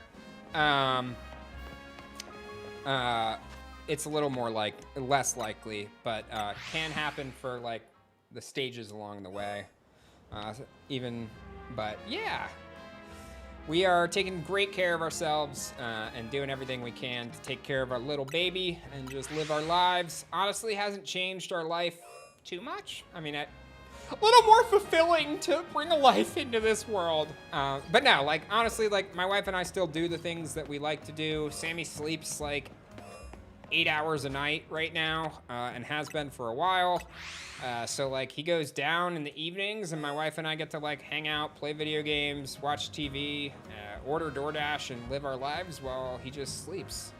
it's a little more like, less likely, but can happen for like the stages along the way. But yeah. We are taking great care of ourselves and doing everything we can to take care of our little baby and just live our lives. Honestly, hasn't changed our life too much. I mean, a little more fulfilling to bring a life into this world. But no, like, honestly, like, my wife and I still do the things that we like to do. Sammy sleeps, like, 8 hours a night right now and has been for a while. So like he goes down in the evenings and my wife and I get to like hang out, play video games, watch TV, order DoorDash and live our lives while he just sleeps.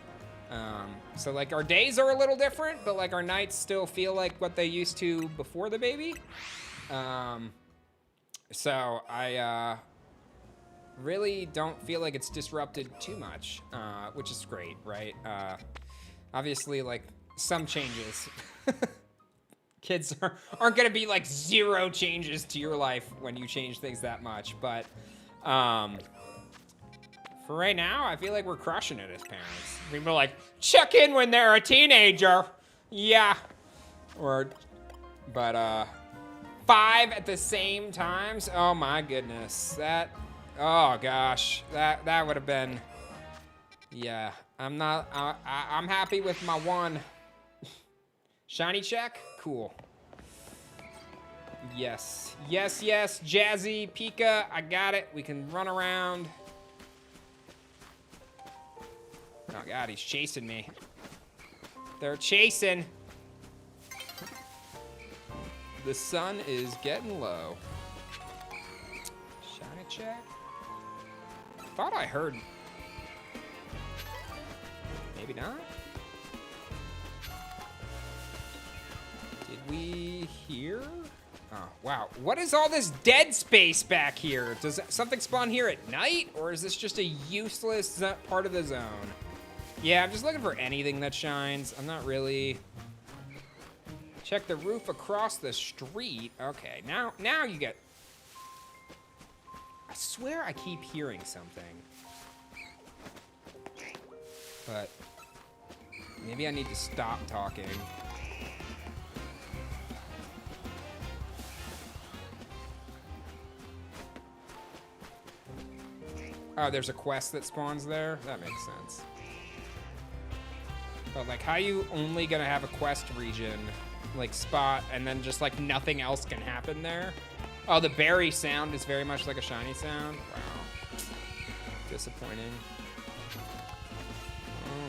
So like our days are a little different, but like our nights still feel like what they used to before the baby. So I really don't feel like it's disrupted too much, which is great, right? Obviously like some changes. Kids aren't gonna be like 0 changes to your life when you change things that much. But for right now, I feel like we're crushing it as parents. People are like, check in when they're a teenager. Yeah. But 5 at the same times. Oh my goodness. Oh gosh. That would have been. Yeah. I'm happy with my 1. Shiny check? Cool. Yes. Yes, yes. Jazzy, Pika, I got it. We can run around. Oh god, he's chasing me. They're chasing. The sun is getting low. Shiny check? Thought I heard. Maybe not? Did we hear? Oh, wow. What is all this dead space back here? Does something spawn here at night? Or is this just a useless part of the zone? Yeah, I'm just looking for anything that shines. I'm not really... Check the roof across the street. Okay, now you get... I swear I keep hearing something. But maybe I need to stop talking. Oh, there's a quest that spawns there? That makes sense. But like, how you only gonna have a quest region, like spot, and then just like nothing else can happen there? Oh, the berry sound is very much like a shiny sound? Wow. Disappointing.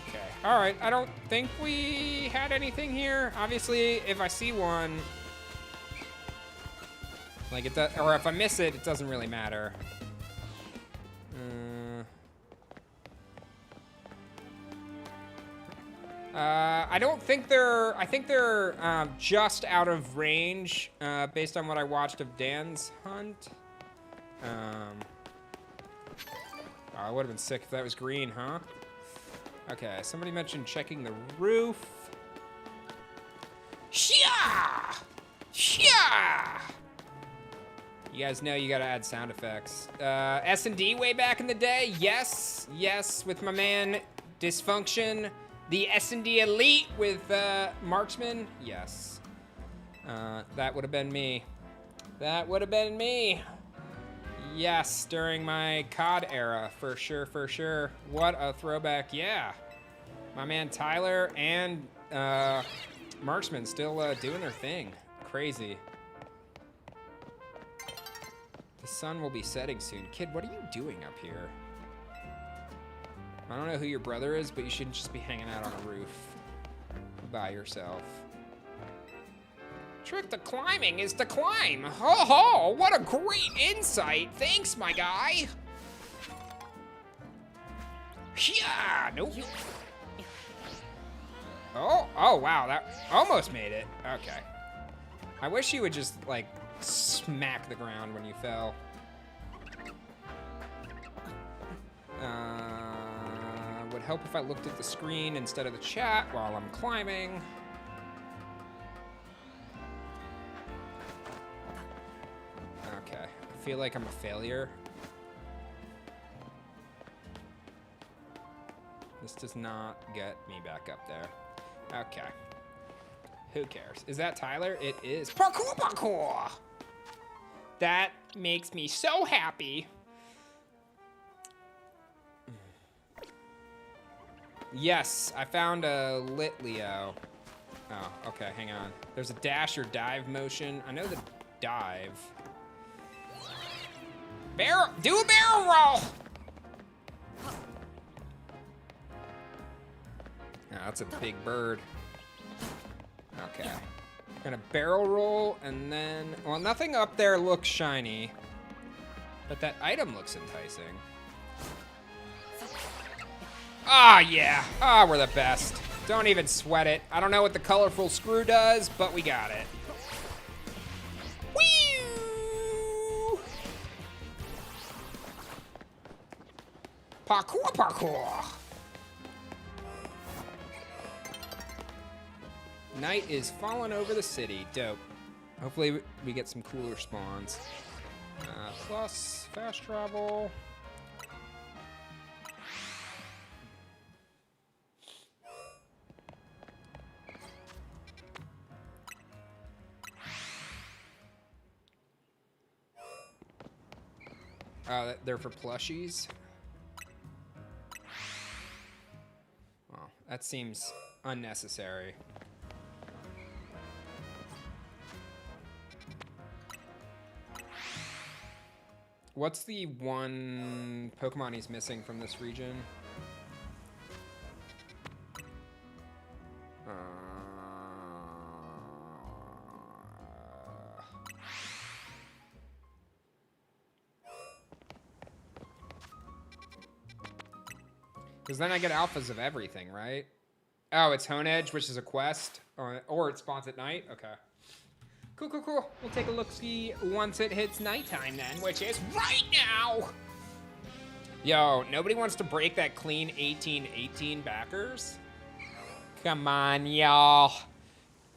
Okay. All right, I don't think we had anything here. Obviously, if I see one, like it does, or if I miss it, it doesn't really matter. I don't think they're, I think they're just out of range based on what I watched of Dan's hunt. Oh, it would have been sick if that was green, huh? Okay, somebody mentioned checking the roof. Shia! Shia! You guys know you gotta add sound effects. S&D way back in the day? Yes, yes, with my man Dysfunction. The S&D Elite with Marksman? Yes. That would have been me. That would have been me. Yes, during my COD era, for sure, for sure. What a throwback, yeah. My man Tyler and Marksman still doing their thing. Crazy. The sun will be setting soon. Kid, what are you doing up here? I don't know who your brother is, but you shouldn't just be hanging out on a roof by yourself. Trick to climbing is to climb. Ho ho, what a great insight. Thanks, my guy. Yeah, nope. Oh, wow, that almost made it. Okay. I wish you would just, like, smack the ground when you fell. Would help if I looked at the screen instead of the chat while I'm climbing. Okay, I feel like I'm a failure. This does not get me back up there. Okay. Who cares? Is that Tyler? It is. Parkour, parkour! That makes me so happy. Yes, I found a lit Leo. Oh, okay, hang on. There's a dash or dive motion. I know the dive. Barrel, do a barrel roll! Oh, that's a big bird. Okay. Gonna barrel roll and then, well, nothing up there looks shiny, but that item looks enticing. Ah, yeah. Ah, we're the best. Don't even sweat it. I don't know what the colorful screw does, but we got it. Whee! Parkour, parkour. Night is falling over the city. Dope. Hopefully we get some cooler spawns. Plus fast travel. They're for plushies. Well, that seems unnecessary. What's the one Pokemon he's missing from this region? Because then I get alphas of everything, right? Oh, it's Hone Edge, which is a quest. Or it spawns at night? Okay. Cool, cool, cool. We'll take a look-see once it hits nighttime then, which is right now! Yo, nobody wants to break that clean 18-18 backers? Come on, y'all.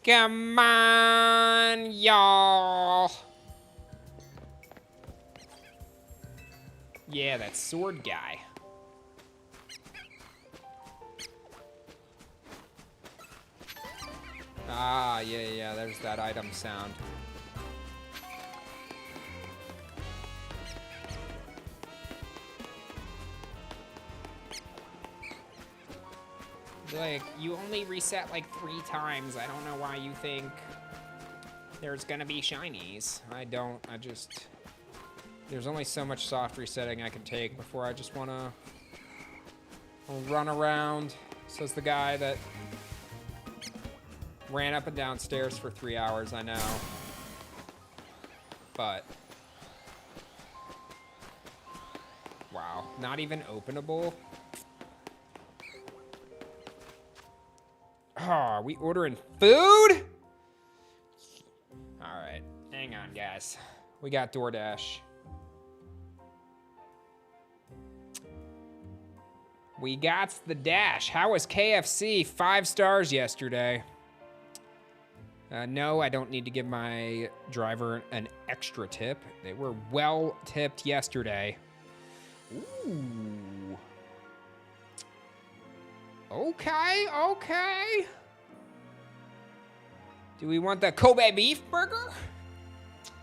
Come on, y'all. Yeah, that sword guy. Ah, yeah, there's that item sound. Like, you only reset like 3 times. I don't know why you think there's gonna be shinies. I just... There's only so much soft resetting I can take before I just wanna run around. Says the guy that ran up and down stairs for 3 hours, I know. But... Wow, not even openable? Oh, we ordering food? Alright, hang on, guys. We got DoorDash. We got the dash. How was KFC? 5 stars yesterday. No, I don't need to give my driver an extra tip. They were well tipped yesterday. Ooh. Okay. Do we want the Kobe beef burger?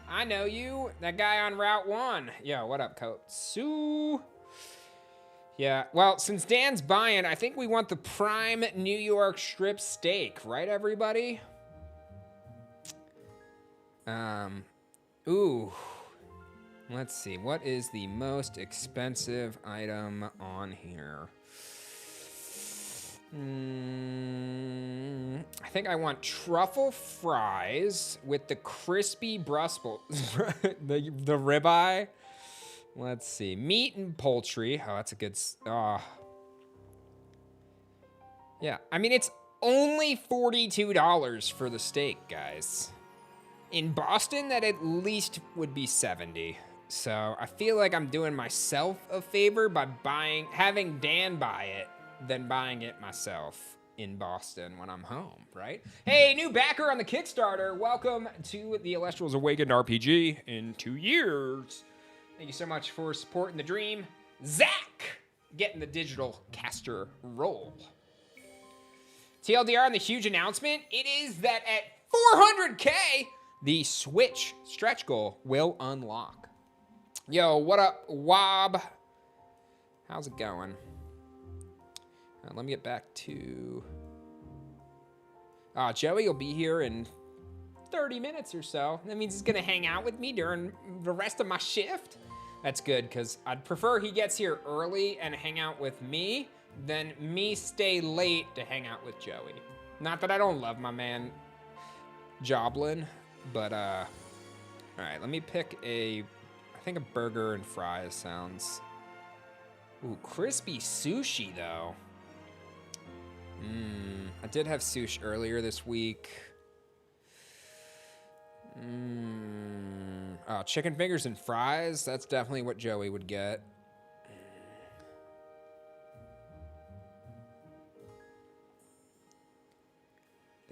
I know you. That guy on Route 1. Yo, what up, Kotsu? Yeah, well, since Dan's buying, I think we want the prime New York strip steak, right, everybody? Ooh. Let's see, what is the most expensive item on here? I think I want truffle fries with the crispy Brussels, the ribeye. Let's see, meat and poultry. Oh, that's a good, yeah, I mean, it's only $42 for the steak, guys. In Boston, that at least would be $70. So I feel like I'm doing myself a favor by having Dan buy it, than buying it myself in Boston when I'm home, right? Hey, new backer on the Kickstarter. Welcome to the Elestrals Awakened RPG in 2 years. Thank you so much for supporting the dream. Zach, getting the digital caster roll. TLDR on the huge announcement. It is that at 400K, the Switch stretch goal will unlock. Yo, what up, Wob? How's it going? Let me get back to... Joey will be here in 30 minutes or so. That means he's gonna hang out with me during the rest of my shift. That's good, because I'd prefer he gets here early and hang out with me than me stay late to hang out with Joey. Not that I don't love my man, Joblin, but, all right, let me pick I think a burger and fries sounds... Ooh, crispy sushi, though. I did have sushi earlier this week. Oh, chicken fingers and fries. That's definitely what Joey would get.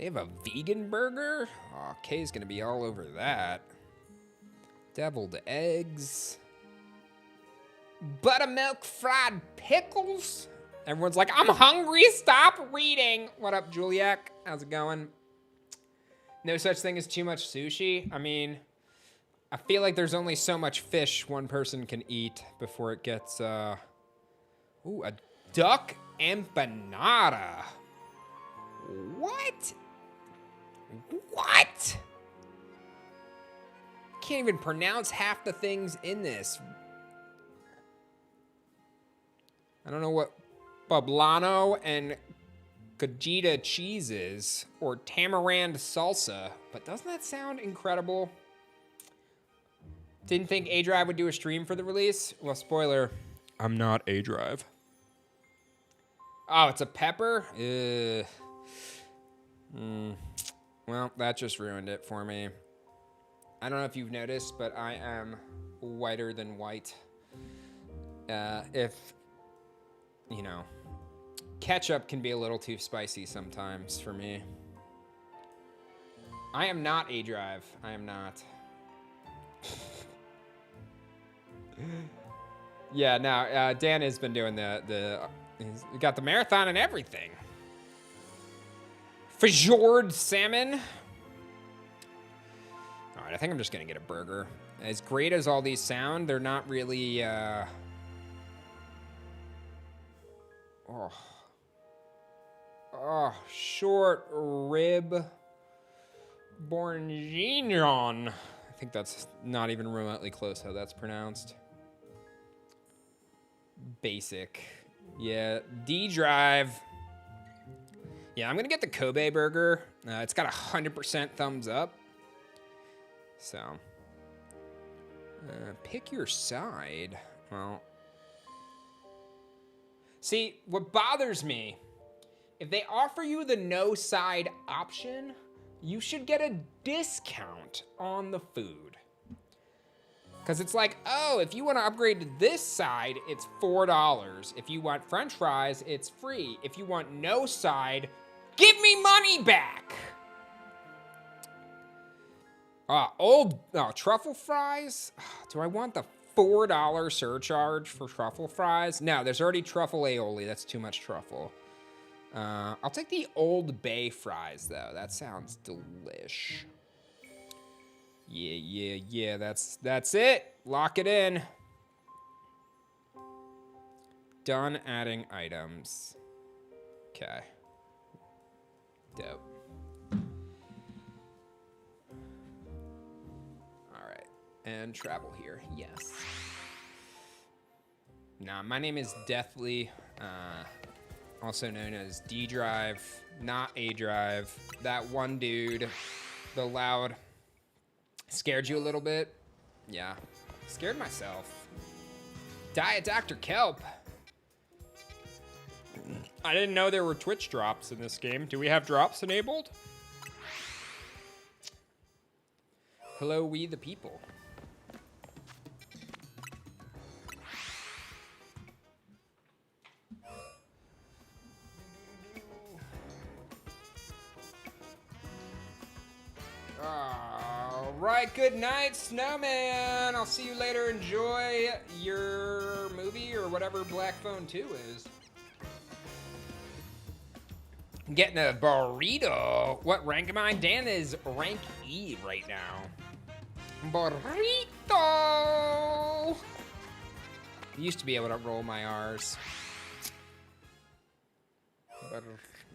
They have a vegan burger? Oh, Kay's gonna be all over that. Deviled eggs. Buttermilk fried pickles? Everyone's like, I'm hungry, stop reading. What up, Juliak? How's it going? No such thing as too much sushi. I mean, I feel like there's only so much fish one person can eat before it gets, ooh, a duck empanada. What? What? Can't even pronounce half the things in this. I don't know what poblano and cajita cheese is, or tamarind salsa, but doesn't that sound incredible? Didn't think aDrive would do a stream for the release. Well, spoiler, I'm not aDrive. Oh, it's a pepper? Well, that just ruined it for me. I don't know if you've noticed, but I am whiter than white. If, you know, ketchup can be a little too spicy sometimes for me. I am not aDrive. I am not. Yeah, no, Dan has been doing he's got the marathon and everything. Fjord salmon. All right, I think I'm just gonna get a burger. As great as all these sound, they're not really, short rib bourguignon. I think that's not even remotely close how that's pronounced. Basic. Yeah, D-Drive. Yeah, I'm gonna get the Kobe burger. It's got 100% thumbs up. So, pick your side. Well, see, what bothers me, if they offer you the no side option, you should get a discount on the food. Because it's like, oh, if you want to upgrade to this side, it's $4. If you want French fries, it's free. If you want no side, give me money back. Truffle fries? Do I want the $4 surcharge for truffle fries? No, there's already truffle aioli. That's too much truffle. I'll take the Old Bay fries, though. That sounds delish. Yeah, that's it. Lock it in. Done adding items. Okay. Dope. All right, and travel here, yes. Nah, my name is Deathly, also known as D-Drive, not aDrive. That one dude, the loud, scared you a little bit? Yeah, scared myself. Diet Dr. Kelp. I didn't know there were Twitch drops in this game. Do we have drops enabled? Hello, we the people. All right, good night, Snowman. I'll see you later. Enjoy your movie or whatever Black Phone 2 is. I'm getting a burrito. What rank am I? Dan is rank E right now. Burrito. I used to be able to roll my R's. But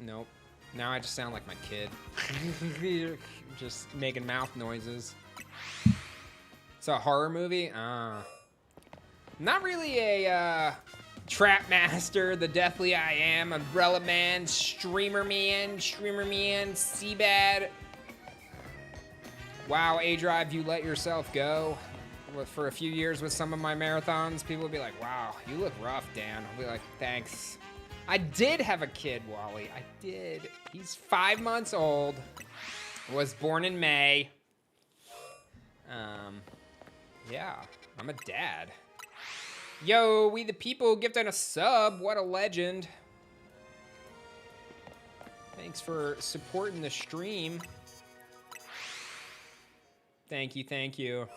nope. Now I just sound like my kid. Just making mouth noises. It's a horror movie? Not really a Trap Master, The Deathly I Am, Umbrella Man, Streamer Man, Seabad. Wow, aDrive, you let yourself go. For a few years with some of my marathons, people would be like, wow, you look rough, Dan. I'll be like, thanks. I did have a kid, Wally. I did. He's 5 months old. Was born in May. Yeah, I'm a dad. Yo, we the people gifting a sub. What a legend. Thanks for supporting the stream. Thank you, thank you.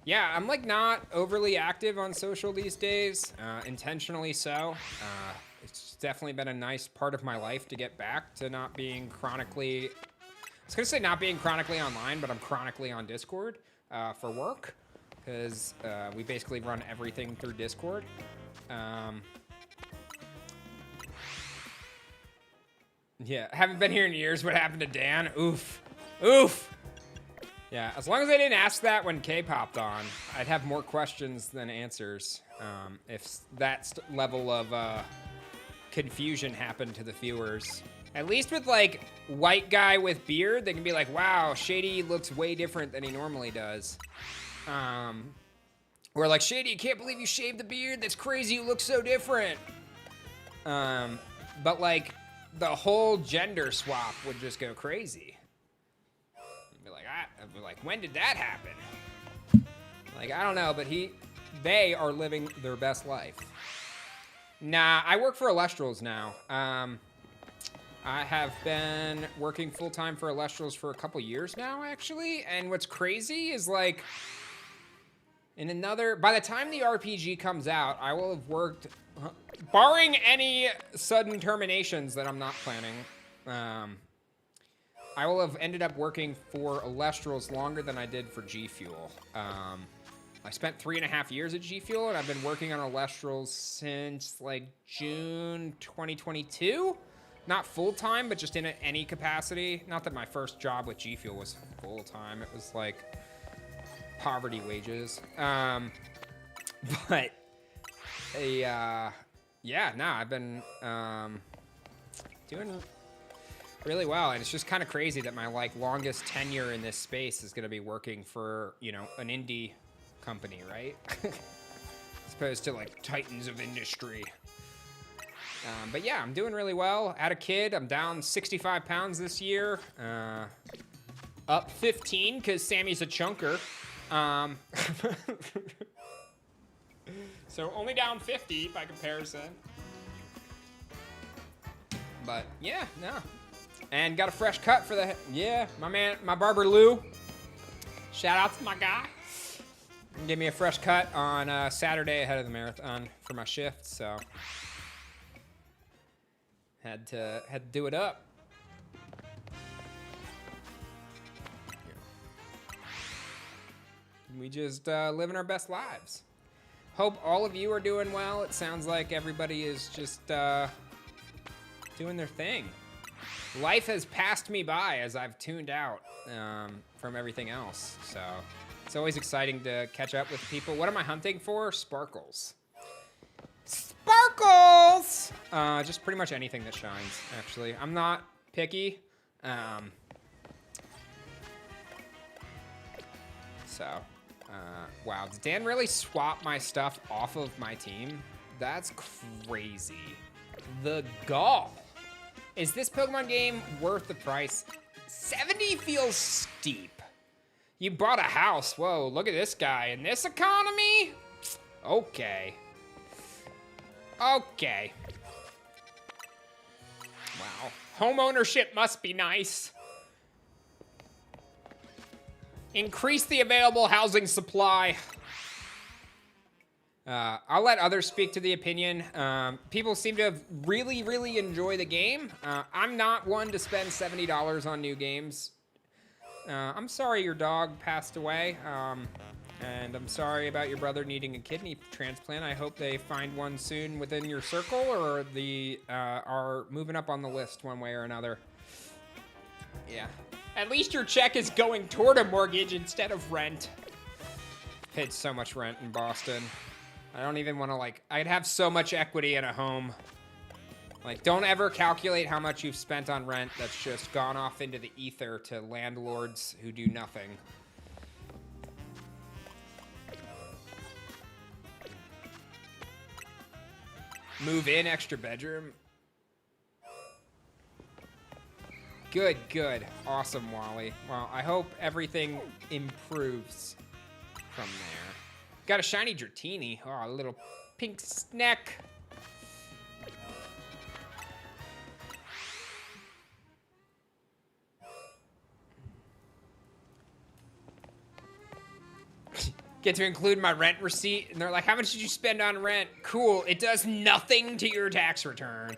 Yeah, I'm like not overly active on social these days, intentionally so. It's definitely been a nice part of my life to get back to not being chronically, I was gonna say not being chronically online, but I'm chronically on Discord for work, because we basically run everything through Discord. Yeah, haven't been here in years. What happened to Dan? Oof. Oof. Yeah, as long as I didn't ask that when Kay popped on, I'd have more questions than answers. If that level of confusion happened to the viewers. At least with like white guy with beard, they can be like, wow, Shady looks way different than he normally does. Or like, Shady, I can't believe you shaved the beard. That's crazy, you look so different. But like, the whole gender swap would just go crazy. I'd be like, when did that happen? Like, I don't know, but they are living their best life. Nah, I work for Elestrals now. I have been working full-time for Elestrals for a couple years now, actually. And what's crazy is like, by the time the RPG comes out, I will have worked, barring any sudden terminations that I'm not planning, I will have ended up working for Elestrals longer than I did for G Fuel. I spent 3.5 years at G Fuel, and I've been working on Elestrals since like June 2022. Not full-time, but just in any capacity. Not that my first job with G Fuel was full-time. It was like poverty wages. But yeah, no, I've been doing really well, and it's just kind of crazy that my like longest tenure in this space is going to be working for, you know, an indie company, right? As opposed to like titans of industry. But yeah, I'm doing really well. Had a kid. I'm down 65 pounds this year. Up 15 because Sammy's a chunker. So only down 50 by comparison. But yeah, no. And got a fresh cut for the, yeah, my man, my barber Lou. Shout out to my guy. Gave me a fresh cut on Saturday ahead of the marathon for my shift, so had to do it up. We just living our best lives. Hope all of you are doing well. It sounds like everybody is just doing their thing. Life has passed me by as I've tuned out from everything else. So it's always exciting to catch up with people. What am I hunting for? Sparkles. Sparkles! Just pretty much anything that shines, actually. I'm not picky. Wow, did Dan really swap my stuff off of my team? That's crazy. The gall. Is this Pokemon game worth the price? 70 feels steep. You bought a house. Whoa, look at this guy. In this economy? Okay. Okay. Wow. Home ownership must be nice. Increase the available housing supply. I'll let others speak to the opinion. People seem to really, really enjoy the game. I'm not one to spend $70 on new games. I'm sorry your dog passed away. And I'm sorry about your brother needing a kidney transplant. I hope they find one soon within your circle, or are moving up on the list one way or another. Yeah. At least your check is going toward a mortgage instead of rent. Paid so much rent in Boston. I don't even want to, like, I'd have so much equity in a home. Like, don't ever calculate how much you've spent on rent that's just gone off into the ether to landlords who do nothing. Move in, extra bedroom. Good, good. Awesome, Wally. Well, I hope everything improves from there. Got a shiny Dratini. Oh, a little pink snack. Get to include my rent receipt, and they're like, how much did you spend on rent? Cool, it does nothing to your tax return.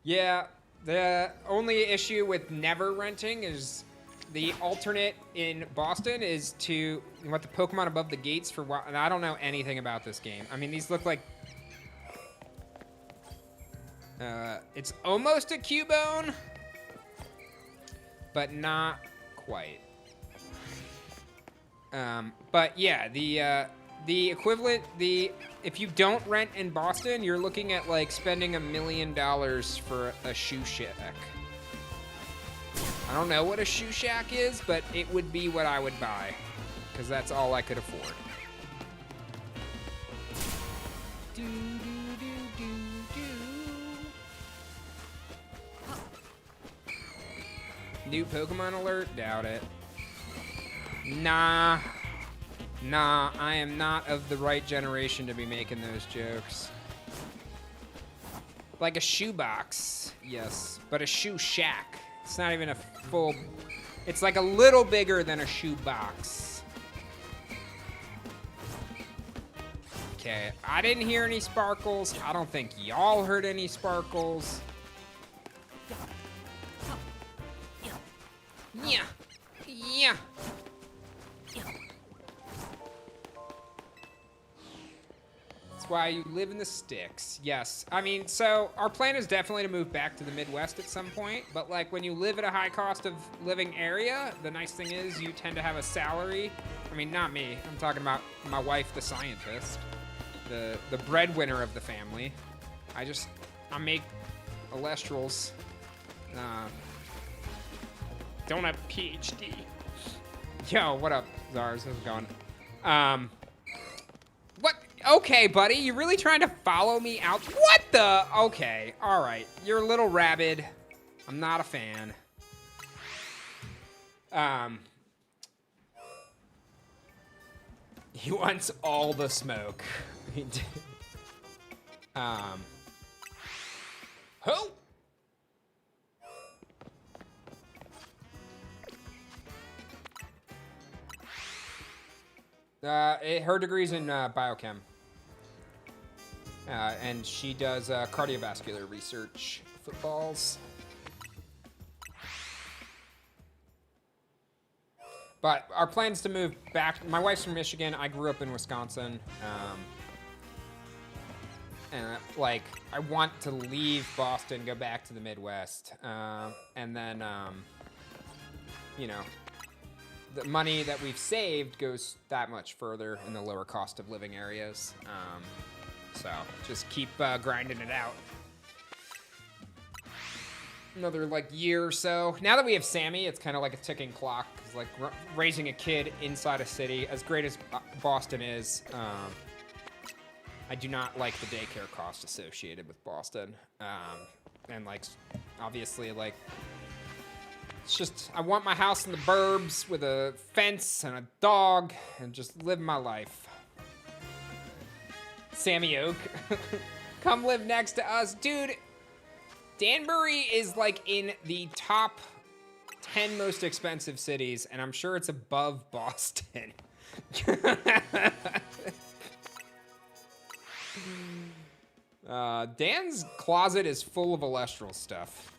Yeah, the only issue with never renting is the alternate in Boston is to what the Pokemon above the gates for and I don't know anything about this game. I mean, these look like it's almost a Cubone, but not quite. But yeah, the equivalent, if you don't rent in Boston, you're looking at like spending $1 million for a shoe shack. I don't know what a shoe shack is, but it would be what I would buy, because that's all I could afford. New Pokemon alert? Doubt it. Nah, I am not of the right generation to be making those jokes. Like a shoebox, yes, but a shoe shack. It's not even a full, it's like a little bigger than a shoebox. Okay, I didn't hear any sparkles. I don't think y'all heard any sparkles. Yeah, yeah. Why you live in the sticks. Yes. I mean, so our plan is definitely to move back to the Midwest at some point, but like when you live at a high cost of living area, the nice thing is you tend to have a salary. I mean, not me. I'm talking about my wife, the scientist, the breadwinner of the family. I make Elestrals. Don't have a PhD. Yo, what up, Zars? How's it going? What? Okay, buddy, you really trying to follow me out? What the? Okay, all right. You're a little rabid. I'm not a fan. He wants all the smoke. Who? Her degree's in biochem. And she does cardiovascular research. Footballs. But our plan's to move back. My wife's from Michigan. I grew up in Wisconsin. And like, I want to leave Boston, go back to the Midwest. And then, you know, the money that we've saved goes that much further in the lower cost of living areas. So just keep grinding it out. Another like year or so. Now that we have Sammy, it's kind of like a ticking clock. It's like raising a kid inside a city, as great as Boston is. I do not like the daycare cost associated with Boston. And like, obviously, like, it's just, I want my house in the burbs with a fence and a dog and just live my life. Sammy Oak, come live next to us. Dude, Danbury is like in the top 10 most expensive cities, and I'm sure it's above Boston. Dan's closet is full of Elestral stuff.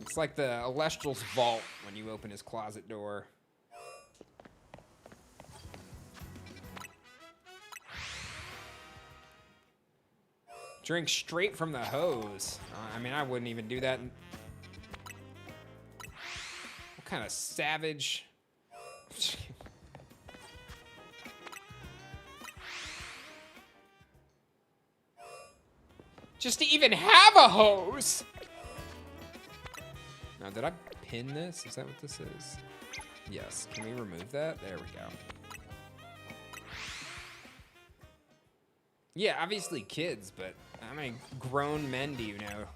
It's like the Elestrals vault when you open his closet door. Drink straight from the hose. I mean, I wouldn't even do that. What kind of savage? Just to even have a hose. Now, did I pin this? Is that what this is? Yes. Can we remove that? There we go. Yeah, obviously kids, but how many grown men do you know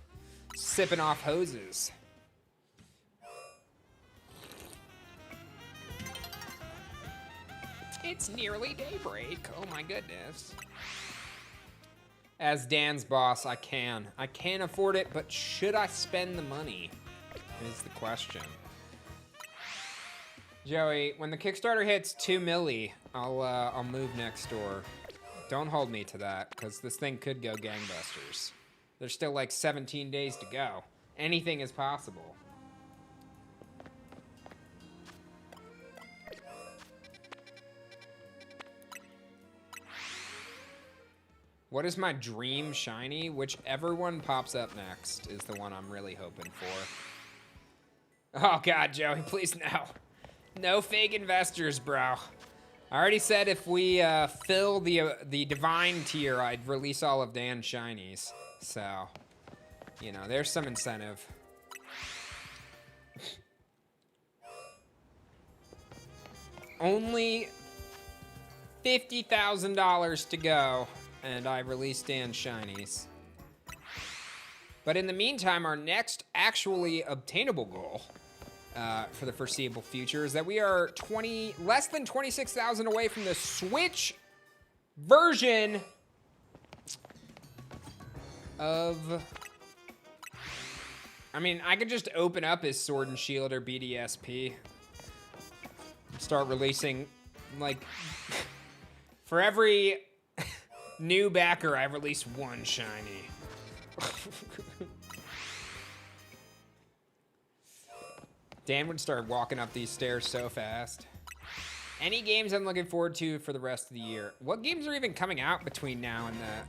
sipping off hoses? It's nearly daybreak. Oh my goodness. As Dan's boss, I can. I can afford it, but should I spend the money? Is the question. Joey, when the Kickstarter hits 2 milli, I'll move next door. Don't hold me to that, because this thing could go gangbusters. There's still like 17 days to go. Anything is possible. What is my dream shiny? Whichever one pops up next is the one I'm really hoping for. Oh God, Joey, please no. No fake investors, bro. I already said if we fill the divine tier, I'd release all of Dan's shinies. So, you know, there's some incentive. Only $50,000 to go, and I release Dan's shinies. But in the meantime, our next actually obtainable goal for the foreseeable future is that we are less than 26,000 away from the Switch version of... I mean, I could just open up his Sword and Shield or BDSP. Start releasing, like, for every new backer, I release one shiny. Dan would start walking up these stairs so fast. Any games I'm looking forward to for the rest of the year? What games are even coming out between now and that?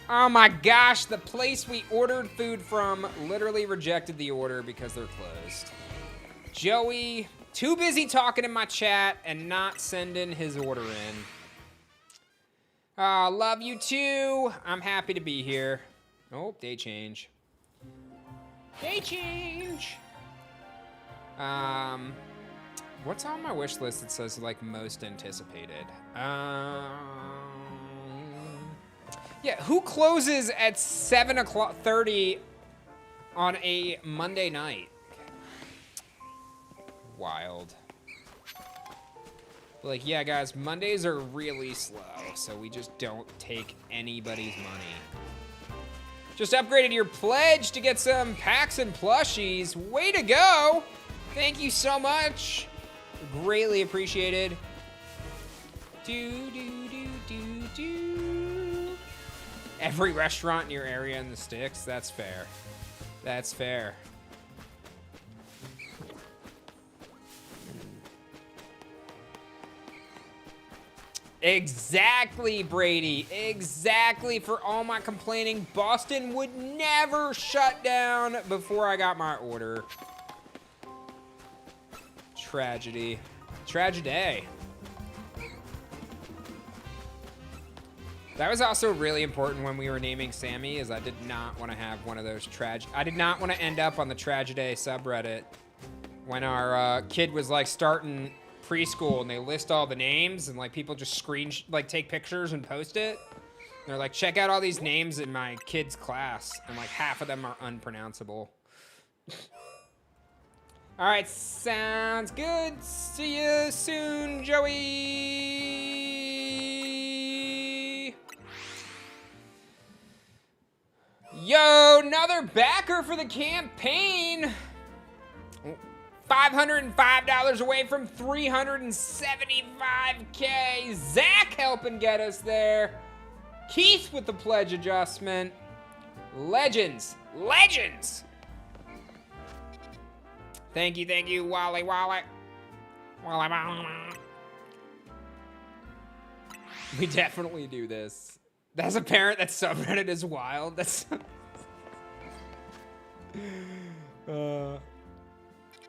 Oh my gosh, the place we ordered food from literally rejected the order because they're closed. Joey, too busy talking in my chat and not sending his order in. Love you too. I'm happy to be here. Oh, day change. Day change. What's on my wish list that says like most anticipated? Yeah, who closes at 7:30 on a Monday night? Wild. Like, yeah, guys, Mondays are really slow, so we just don't take anybody's money. Just upgraded your pledge to get some packs and plushies. Way to go! Thank you so much. Greatly appreciated. Every restaurant in your area in the sticks. That's fair. That's fair. Exactly, Brady. Exactly. For all my complaining, Boston would never shut down before I got my order. Tragedy. Tragedy. That was also really important when we were naming Sammy, is I did not want to have one of those I did not want to end up on the Tragedy subreddit when our kid was like starting preschool and they list all the names and like people just take pictures and post it. And they're like, check out all these names in my kid's class, and like half of them are unpronounceable. All right, sounds good. See you soon, Joey. Yo, another backer for the campaign. $505 away from 375K. Zach helping get us there. Keith with the pledge adjustment. Legends. Legends. Thank you, Wally. We definitely do this. As a parent, that subreddit is wild. That's...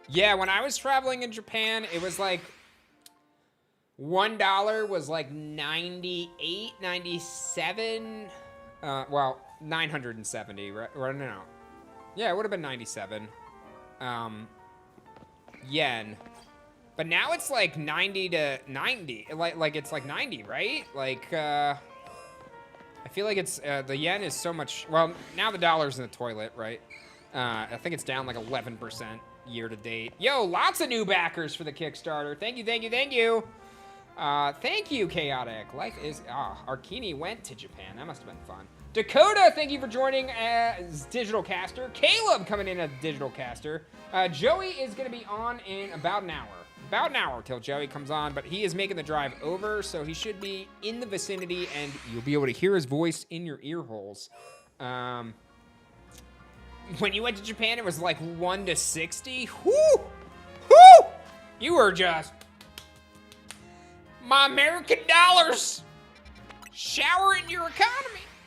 Yeah, when I was traveling in Japan, it was like $1 was like 98, 97. Well, 970, right? No. Yeah, it would have been 97. Yen. But now it's like 90 to 90. Like it's like 90, right? Like, I feel like it's, the yen is so much, well, now the dollar's in the toilet, right? I think it's down like 11% year to date. Yo, lots of new backers for the Kickstarter. Thank you. Thank you, Chaotic. Life is... Arkini went to Japan. That must have been fun. Dakota, thank you for joining as Digital Caster. Caleb coming in as Digital Caster. Joey is going to be on in about an hour. About an hour till Joey comes on, but he is making the drive over, so he should be in the vicinity, and you'll be able to hear his voice in your ear holes. When you went to Japan, it was like 1 to 60. Whoo! Whoo! You were just... My American dollars! Showering your economy!